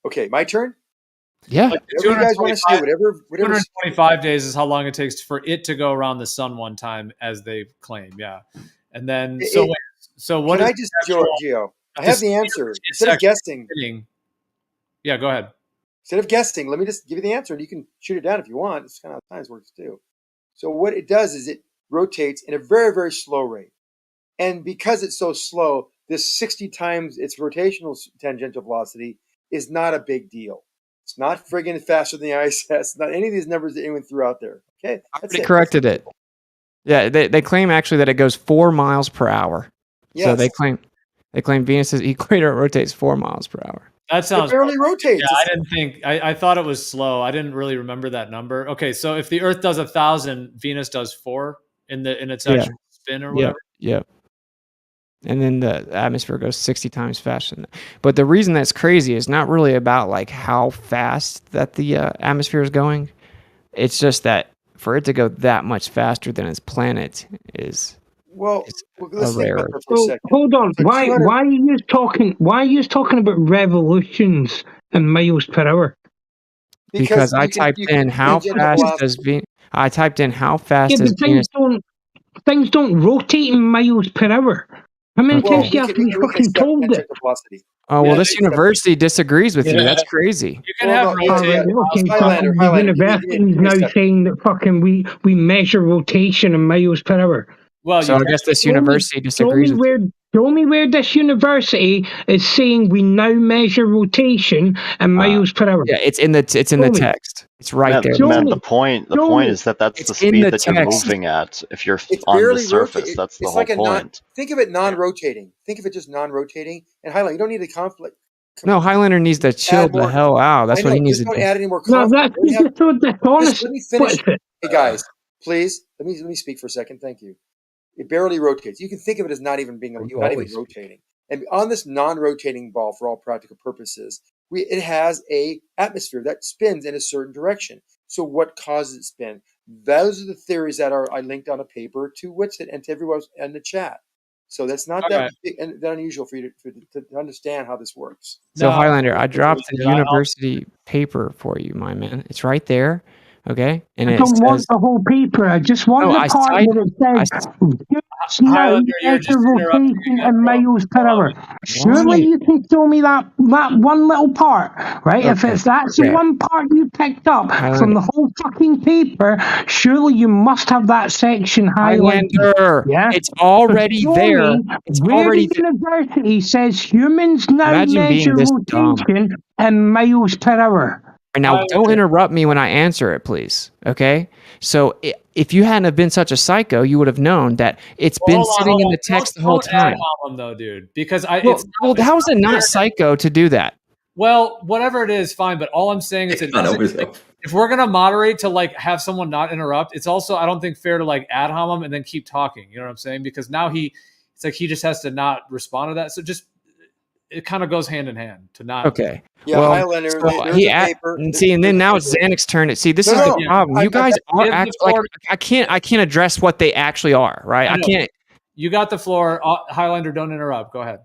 Okay, my turn? Yeah. Like 225 days is how long it takes for it to go around the sun one time, as they claim, yeah. And then, so what Can is I just, Gio, I have the answer. Instead of guessing. Yeah, go ahead. Instead of guessing, let me just give you the answer, and you can shoot it down if you want. It's kind of how science works too. So what it does is it rotates in a very, very slow rate. And because it's so slow, this 60 times its rotational tangential velocity is not a big deal. It's not friggin' faster than the ISS. Not any of these numbers that anyone threw out there. Okay, I already corrected it. Yeah, they claim actually that it goes 4 miles per hour. Yes. So they claim Venus's equator rotates 4 miles per hour. That sounds. It barely rotates. Yeah, I didn't think. I thought it was slow. I didn't really remember that number. Okay, so if the Earth does 1,000, Venus does 4 in its actual spin or whatever. Yeah. and then the atmosphere goes 60 times faster than that. But the reason that's crazy is not really about like how fast that the atmosphere is going. It's just that for it to go that much faster than its planet is let's think about rare. that for a second. Hold on. So Why 200 are you talking? Why are you talking about revolutions in miles per hour? Because I typed in how fast does Venus. I typed in how fast Yeah, does but Venus. things don't rotate in miles per hour. How many Okay. times do you have to be fucking told that? Oh well, this university disagrees with you. That's crazy. You can have rotating. Okay, so Highlander, the give me university's a now second. saying that fucking we measure rotation in miles per hour. Well, So I guess this university disagrees with you. Show me where this university is saying we now measure rotation in miles per hour. Yeah, it's in the text. It's right there. Man, the point is that that's the speed that you're moving at. If you're on the surface, that's the whole point. Think of it non-rotating. Think of it just non-rotating. And Highlander, you don't need to conflict. No, Highlander needs to chill the hell out. That's what he needs to Don't do. add any more No, conflict. that's just so dishonest. Let me finish. Hey guys, please let me speak for a second. Thank you. It barely rotates. You can think of it as not even rotating. And on this non-rotating ball, for all practical purposes, it has a atmosphere that spins in a certain direction. So what causes it to spin? Those are the theories that I linked on a paper to Whitson and to everyone in the chat. So that's not that unusual for you to understand how this works. So Highlander, I dropped the university paper for you, my man. It's right there. Okay, and I don't want the whole paper. I just want the part where it says Highlander, you're just rotation in miles per hour. Surely you can show me that one little part, right? If that's the one part you picked up from the whole fucking paper, surely you must have that section highlighted. Highlander, Yeah, it's already there. It's already the university says humans now Imagine being measure this rotation in miles per hour. Now, don't interrupt me when I answer it, please. Okay? So, if you hadn't have been such a psycho, you would have known that it's been sitting in the text the whole time. Don't though, dude, because How is it not psycho to do that? Well, whatever it is, fine. But all I'm saying is, if we're gonna moderate to like have someone not interrupt, it's also I don't think fair to like ad hom him and then keep talking. You know what I'm saying? Because now it's like he just has to not respond to that. So just it kind of goes hand in hand to not. Okay. Yeah, well, Highlander. And then now it's Xanax turn. See, this is the problem. You guys are like I can't address what they actually are, right? I can't. You got the floor, Highlander. Don't interrupt. Go ahead.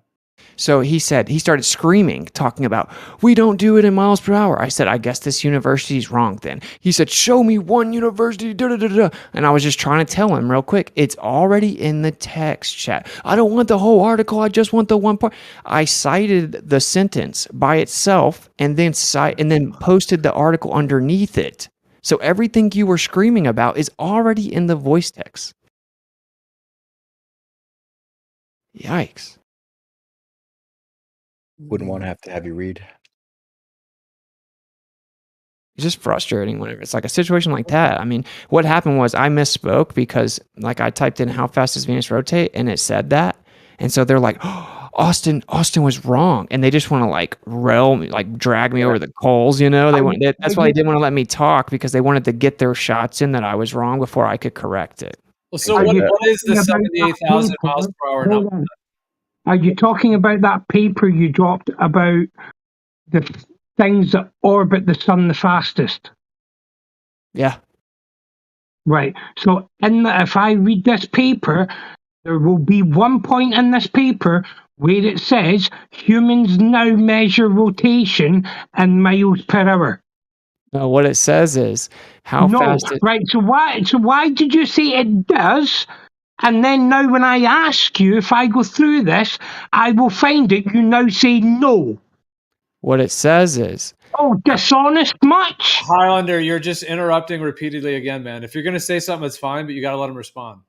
So he started screaming, talking about, we don't do it in miles per hour. I said, I guess this university's wrong then. He said, show me one university, And I was just trying to tell him real quick, it's already in the text chat. I don't want the whole article. I just want the one part. I cited the sentence by itself and then posted the article underneath it. So everything you were screaming about is already in the voice text. Yikes. Wouldn't want to have you read. It's just frustrating whenever it's like a situation like that. I mean, what happened was I misspoke because like I typed in how fast does Venus rotate and it said that. And so they're like, oh, Austin was wrong. And they just want to like drag me over the coals, you know? That's why they didn't want to let me talk because they wanted to get their shots in that I was wrong before I could correct it. Well, so what is the 78,000 miles per hour number? Are you talking about that paper you dropped about the things that orbit the sun the fastest? Yeah. Right. So if I read this paper, there will be one point in this paper where it says humans now measure rotation in miles per hour. No, what it says is how fast it... Right. So why did you say it does? And then now when I ask you, if I go through this, I will find it. You now say no. What it says is... Oh, dishonest much? Highlander, you're just interrupting repeatedly again, man. If you're going to say something, it's fine, but you got to let him respond.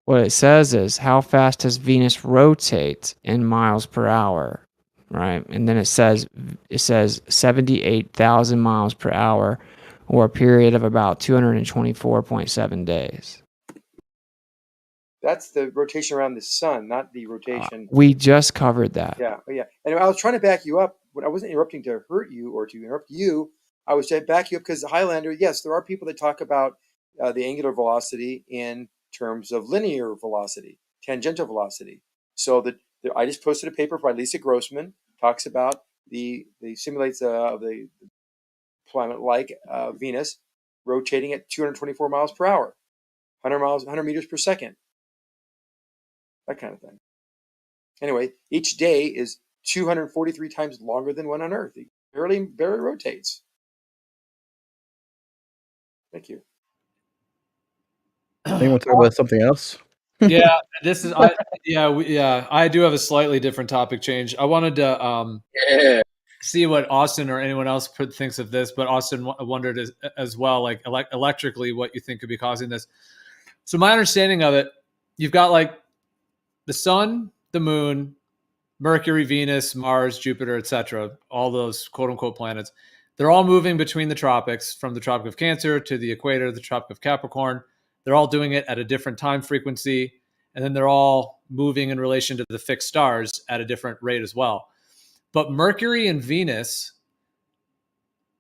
What it says is how fast does Venus rotate in miles per hour, right? And then it says 78,000 miles per hour or a period of about 224.7 days. That's the rotation around the sun, not the rotation. We just covered that. Yeah. And I was trying to back you up, but I wasn't interrupting to hurt you or to interrupt you. I was trying to back you up because Highlander, yes, there are people that talk about the angular velocity in terms of linear velocity, tangential velocity. So I just posted a paper by Lisa Grossman, talks about the simulates the planet like Venus rotating at 224 miles per hour, 100 meters per second, that kind of thing. Anyway, each day is 243 times longer than one on Earth. It barely rotates. Thank you. Anyone talk about something else? Yeah, this is I do have a slightly different topic change. I wanted to see what Austin or anyone else thinks of this, but Austin wondered as well, like electrically, what you think could be causing this. So my understanding of it, you've got like the sun, the moon, Mercury, Venus, Mars, Jupiter, etc. All those quote unquote planets. They're all moving between the tropics, from the Tropic of Cancer to the equator, the Tropic of Capricorn. They're all doing it at a different time frequency, and then they're all moving in relation to the fixed stars at a different rate as well. But Mercury and Venus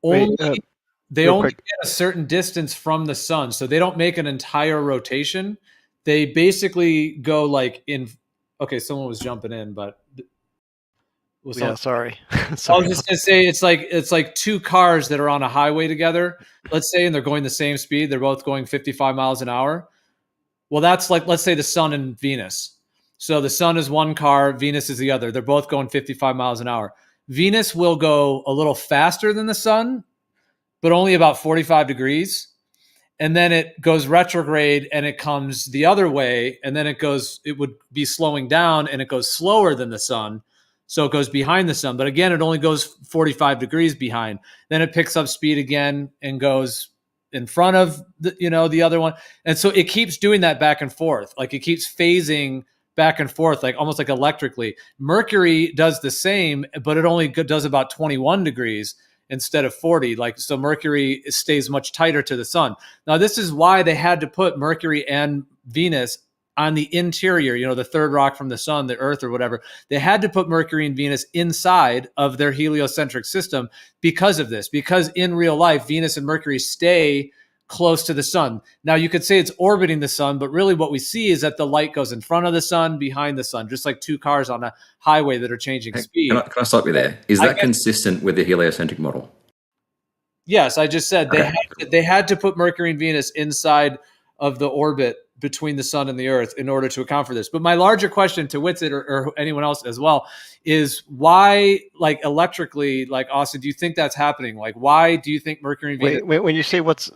only get a certain distance from the sun, so they don't make an entire rotation. They basically go like in. Okay, someone was jumping in, but sorry. I was just gonna say it's like two cars that are on a highway together, let's say, and they're going the same speed. They're both going 55 miles an hour. Well, that's like, let's say the sun and Venus. So the sun is one car, Venus is the other. They're both going 55 miles an hour. Venus will go a little faster than the sun, but only about 45 degrees. And then it goes retrograde and it comes the other way. And then it would be slowing down and it goes slower than the sun. So it goes behind the sun. But again, it only goes 45 degrees behind. Then it picks up speed again and goes in front of the other one. And so it keeps doing that back and forth. Like it keeps phasing back and forth, like almost like electrically. Mercury does the same, but it only does about 21 degrees instead of 40. Like, so Mercury stays much tighter to the sun. Now, this is why they had to put Mercury and Venus on the interior, the third rock from the sun, the Earth or whatever. They had to put Mercury and Venus inside of their heliocentric system because of this, because in real life, Venus and Mercury stay close to the sun. Now, you could say it's orbiting the sun, but really what we see is that the light goes in front of the sun, behind the sun, just like two cars on a highway that are changing speed. Can I stop you there? Is that consistent with the heliocentric model? Yes, I just said they had to put Mercury and Venus inside of the orbit between the sun and the Earth in order to account for this. But my larger question to Whitsitt or anyone else as well is why, like electrically, like Austin, do you think that's happening? Like, why do you think Mercury and Venus? Wait, when you say what's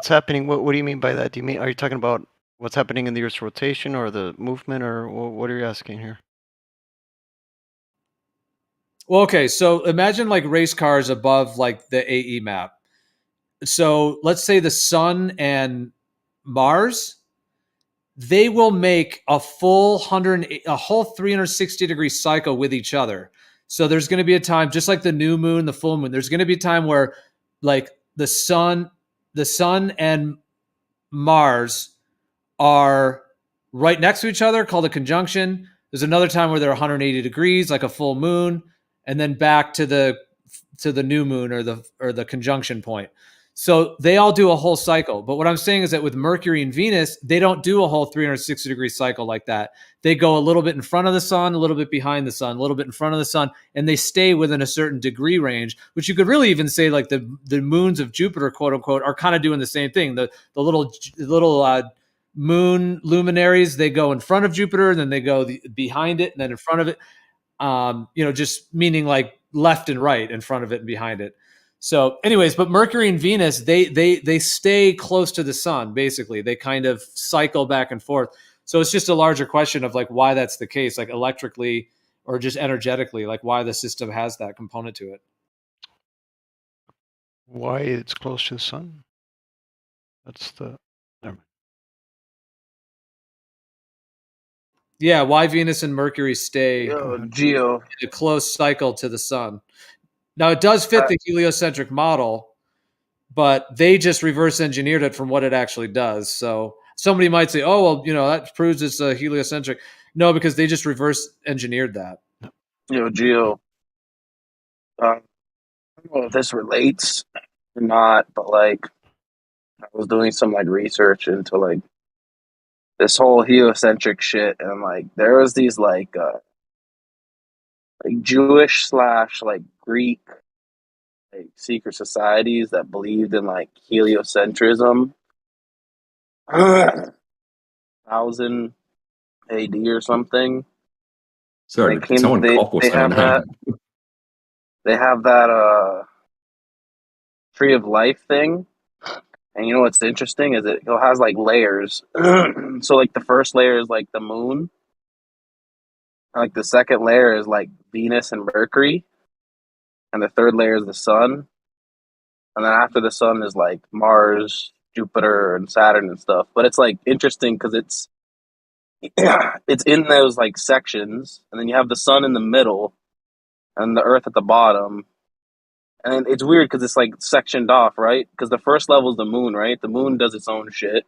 happening, what do you mean by that? Do you mean, are you talking about what's happening in the Earth's rotation or the movement, or what are you asking here? Well, okay, so imagine like race cars above like the AE map. So let's say the sun and Mars, they will make a whole 360 degree cycle with each other. So there's going to be a time, just like the new moon, the full moon, there's going to be a time where like the sun and Mars are right next to each other, called a conjunction. There's another time where they're 180 degrees, like a full moon, and then back to the new moon or the conjunction point. So they all do a whole cycle. But what I'm saying is that with Mercury and Venus, they don't do a whole 360 degree cycle like that. They go a little bit in front of the sun, a little bit behind the sun, a little bit in front of the sun, and they stay within a certain degree range, which you could really even say like the moons of Jupiter, quote unquote, are kind of doing the same thing. The little moon luminaries, they go in front of Jupiter, and then they go behind it, and then in front of it. Just meaning like left and right, in front of it and behind it. So anyways, but Mercury and Venus, they stay close to the sun, basically. They kind of cycle back and forth. So it's just a larger question of like why that's the case, like electrically or just energetically, like why the system has that component to it. Why it's close to the sun? That's the... Never mind. Yeah, why Venus and Mercury stay Geo. in a close cycle to the sun. Now, it does fit the heliocentric model, but they just reverse engineered it from what it actually does. So somebody might say, oh, well, that proves it's a heliocentric. No, because they just reverse engineered that. Geo. I don't know if this relates or not, but like I was doing some like research into like this whole heliocentric shit, and like there was these like Jewish / like Greek like secret societies that believed in like heliocentrism, 1000 AD or something. Sorry, did someone cough or say my name? They have that tree of life thing. And you know what's interesting is it has like layers. So like the first layer is like the moon. And, like the second layer is like Venus and Mercury. And the third layer is the sun. And then after the sun is like Mars, Jupiter, and Saturn and stuff. But it's like interesting because it's in those like sections, and then you have the sun in the middle, and the Earth at the bottom. And it's weird because it's like sectioned off, right? Because the first level is the moon, right? The moon does its own shit.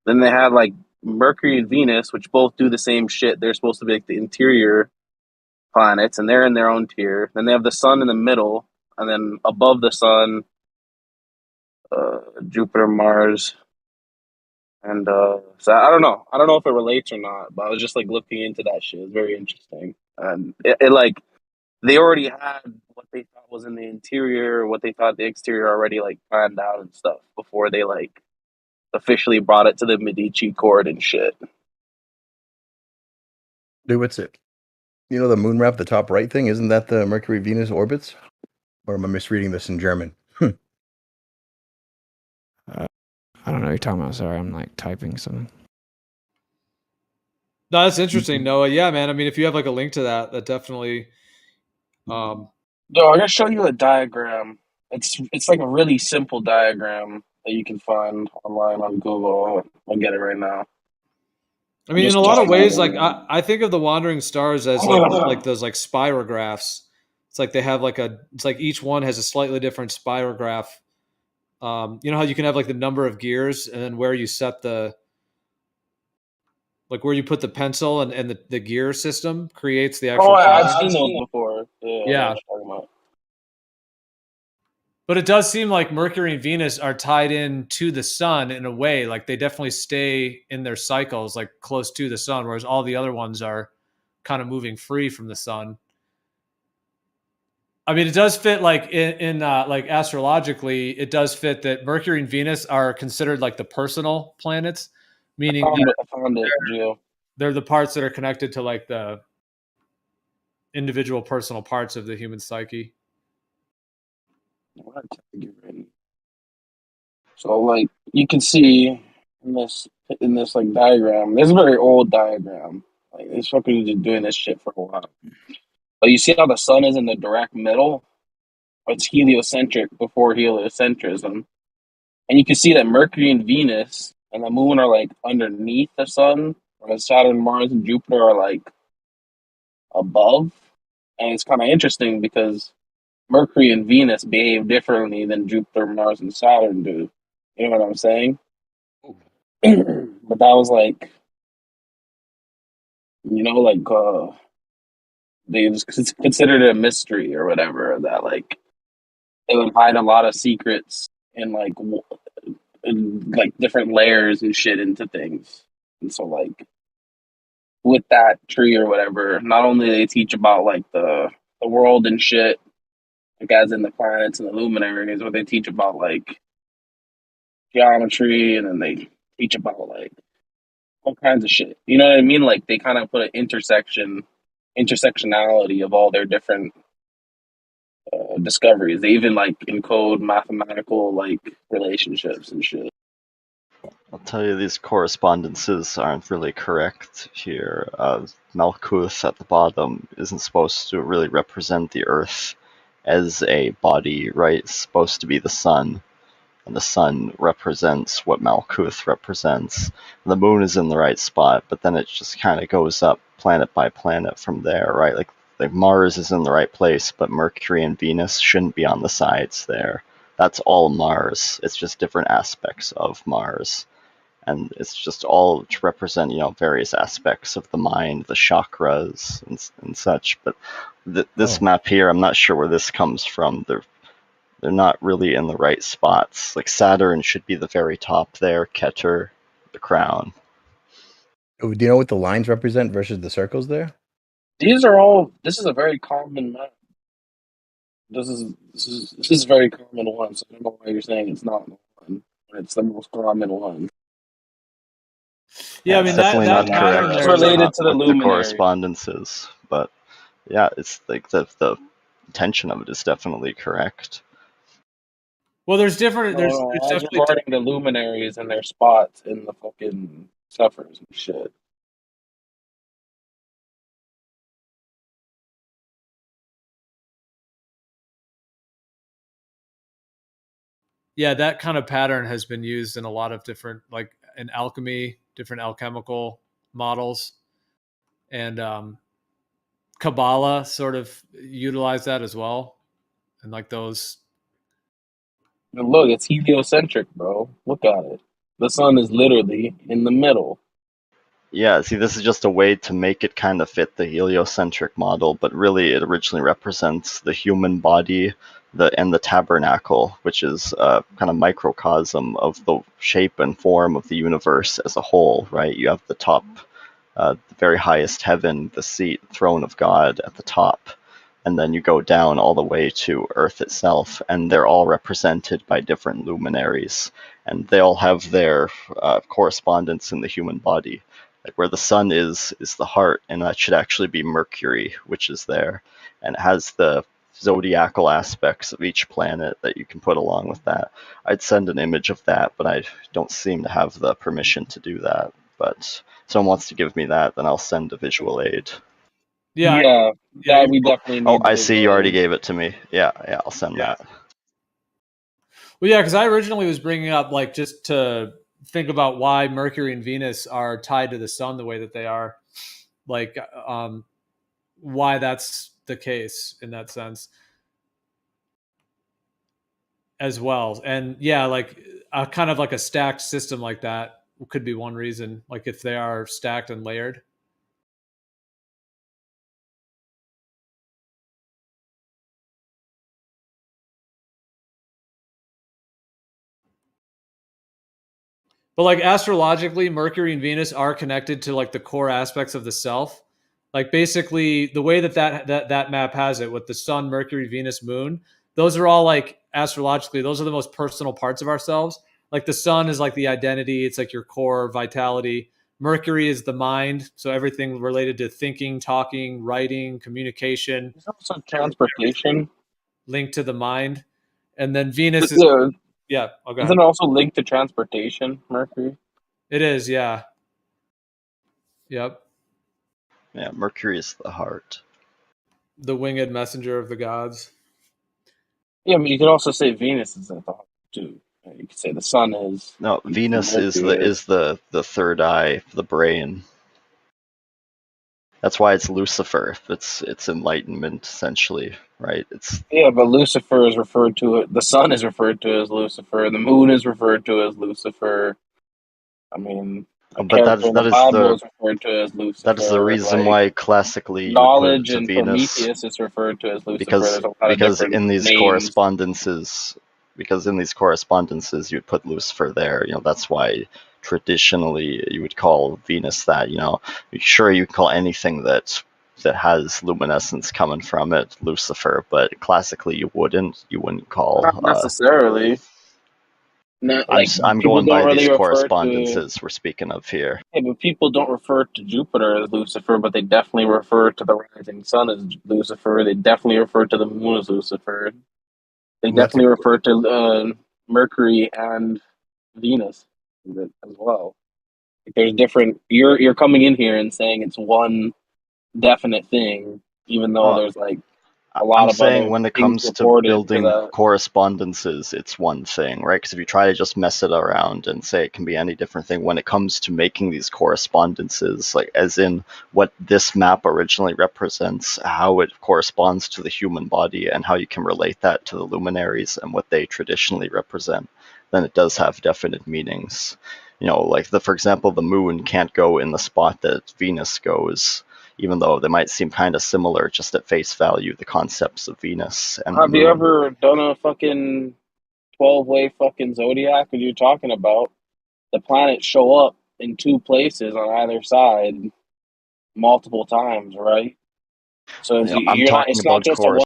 Then they have like Mercury and Venus, which both do the same shit. They're supposed to be like the interior planets, and they're in their own tier. Then they have the sun in the middle, and then above the sun, Jupiter, Mars, and so I don't know. I don't know if it relates or not, but I was just like looking into that shit. It's very interesting, and it like they already had what they thought was in the interior, what they thought the exterior already like planned out and stuff before they like officially brought it to the Medici court and shit. Dude, what's it? You know the moon map, the top right thing? Isn't that the Mercury-Venus orbits? Or am I misreading this in German? I don't know what you're talking about. Sorry, I'm like typing something. No, that's interesting, Noah. Yeah, man. I mean, if you have like a link to that, that definitely. Yo, I'm gonna show you a diagram. It's like a really simple diagram that you can find online on Google. I'll get it right now. I mean, in a lot of ways, like I think of the wandering stars as like those like spirographs. It's like they have like it's like each one has a slightly different spirograph. You know how you can have like the number of gears and then where you set like where you put the pencil and the gear system creates the actual. I've seen those before. Yeah. But it does seem like Mercury and Venus are tied in to the sun in a way. Like they definitely stay in their cycles, like close to the sun, whereas all the other ones are kind of moving free from the sun. I mean, it does fit like in like astrologically, it does fit that Mercury and Venus are considered like the personal planets, meaning I found it, Gio. They're the parts that are connected to like the individual personal parts of the human psyche. So like you can see in this like diagram, this is a very old diagram. Like this fucking been doing this shit for a while. But you see how the sun is in the direct middle? It's heliocentric before heliocentrism. And you can see that Mercury and Venus and the moon are like underneath the sun, whereas Saturn, Mars, and Jupiter are like above. And it's kind of interesting because Mercury and Venus behave differently than Jupiter, Mars, and Saturn do. You know what I'm saying? But that was like, you know, like they just considered it a mystery or whatever, that like they would hide a lot of secrets in like different layers and shit into things. And so like with that tree or whatever, not only do they teach about like the world and shit, like as in the planets and the luminaries, but they teach about like geometry, and then they teach about like all kinds of shit. You know what I mean? Like they kind of put an intersectionality of all their different discoveries. They even like encode mathematical like relationships and shit. I'll tell you, these correspondences aren't really correct here. Malkuth at the bottom isn't supposed to really represent the Earth as a body, right? It's supposed to be the sun. And the sun represents what Malkuth represents. The moon is in the right spot, but then it just kind of goes up planet by planet from there, right? Like Mars is in the right place, but Mercury and Venus shouldn't be on the sides there. That's all Mars. It's just different aspects of Mars. And it's just all to represent, you know, various aspects of the mind, the chakras and such. But this map here, I'm not sure where this comes from. They're not really in the right spots. Like Saturn should be the very top there, Keter, the crown. Do you know what the lines represent versus the circles there? These are all. This is a very common map. This is a very common one. So I don't know why you're saying it's not one. It's the most common one. Yeah, I mean, it's definitely not correct. It's related to the what luminary. the correspondence is, but yeah, it's like the intention of it is definitely correct. Well, there's different. No, There's I was definitely regarding the luminaries and their spots in the fucking suffers and shit. yeah, that kind of pattern has been used in a lot of different, like in alchemy, different alchemical models, and Kabbalah sort of utilize that as well, and like those. And look, it's heliocentric, bro. Look at it. The sun is literally in the middle. Yeah, see, this is just a way to make it kind of fit the heliocentric model, but really it originally represents the human body and the tabernacle, which is a kind of microcosm of the shape and form of the universe as a whole, right? You have the top, the very highest heaven, the seat, throne of God at the top, and then you go down all the way to Earth itself, and they're all represented by different luminaries, and they all have their correspondence in the human body. Like where the sun is the heart, and that should actually be Mercury, which is there, and it has the zodiacal aspects of each planet that you can put along with that. I'd send an image of that, but I don't seem to have the permission to do that. But if someone wants to give me that, then I'll send a visual aid. Yeah, that we definitely need. Oh, I see. You already gave it to me. Yeah, I'll send that. Well, yeah, because I originally was bringing up like just to think about why Mercury and Venus are tied to the sun the way that they are, like why that's the case in that sense as well. And yeah, like a kind of like a stacked system like that could be one reason, like if they are stacked and layered. But like astrologically, Mercury and Venus are connected to like the core aspects of the self. Like basically the way that map has it with the sun, Mercury, Venus, moon, those are all like astrologically, those are the most personal parts of ourselves. Like the sun is like the identity, it's like your core vitality. Mercury is the mind, so everything related to thinking, talking, writing, communication. There's also transportation linked to the mind. And then Venus is Go ahead. Isn't it also linked to transportation, Mercury? It is, yeah. Yep. Yeah, Mercury is the heart. The winged messenger of the gods. Yeah, but you could also say Venus is at the heart too. You could say the sun is. No, Venus is the third eye, the brain. That's why it's Lucifer. It's enlightenment essentially, right? But Lucifer is referred to it. The sun is referred to as Lucifer. The moon is referred to as Lucifer. I mean, but that is referred to as Lucifer. That is the reason why classically knowledge you and Venus, Prometheus is referred to as Lucifer. Because in these correspondences, you'd put Lucifer there. That's why traditionally you would call Venus that. Sure, you can call anything that has luminescence coming from it Lucifer, but classically you wouldn't call. Not necessarily. I'm going by these correspondences we're speaking of here. Yeah, but people don't refer to Jupiter as Lucifer, but they definitely refer to the rising sun as Lucifer. They definitely refer to the moon as Lucifer. They definitely refer to Mercury and Venus as well. There's different. You're coming in here and saying it's one definite thing, even though there's like a lot I'm of saying other when it things comes to reported building to that. correspondences, it's one thing, right? Because if you try to just mess it around and say it can be any different thing, when it comes to making these correspondences, like as in what this map originally represents, how it corresponds to the human body, and how you can relate that to the luminaries and what they traditionally represent, then it does have definite meanings. Like for example, the moon can't go in the spot that Venus goes, even though they might seem kind of similar just at face value, the concepts of Venus and the Have moon. you ever done a fucking 12-way fucking zodiac? What you're talking about? The planets show up in two places on either side multiple times, right? So I'm talking about just a course.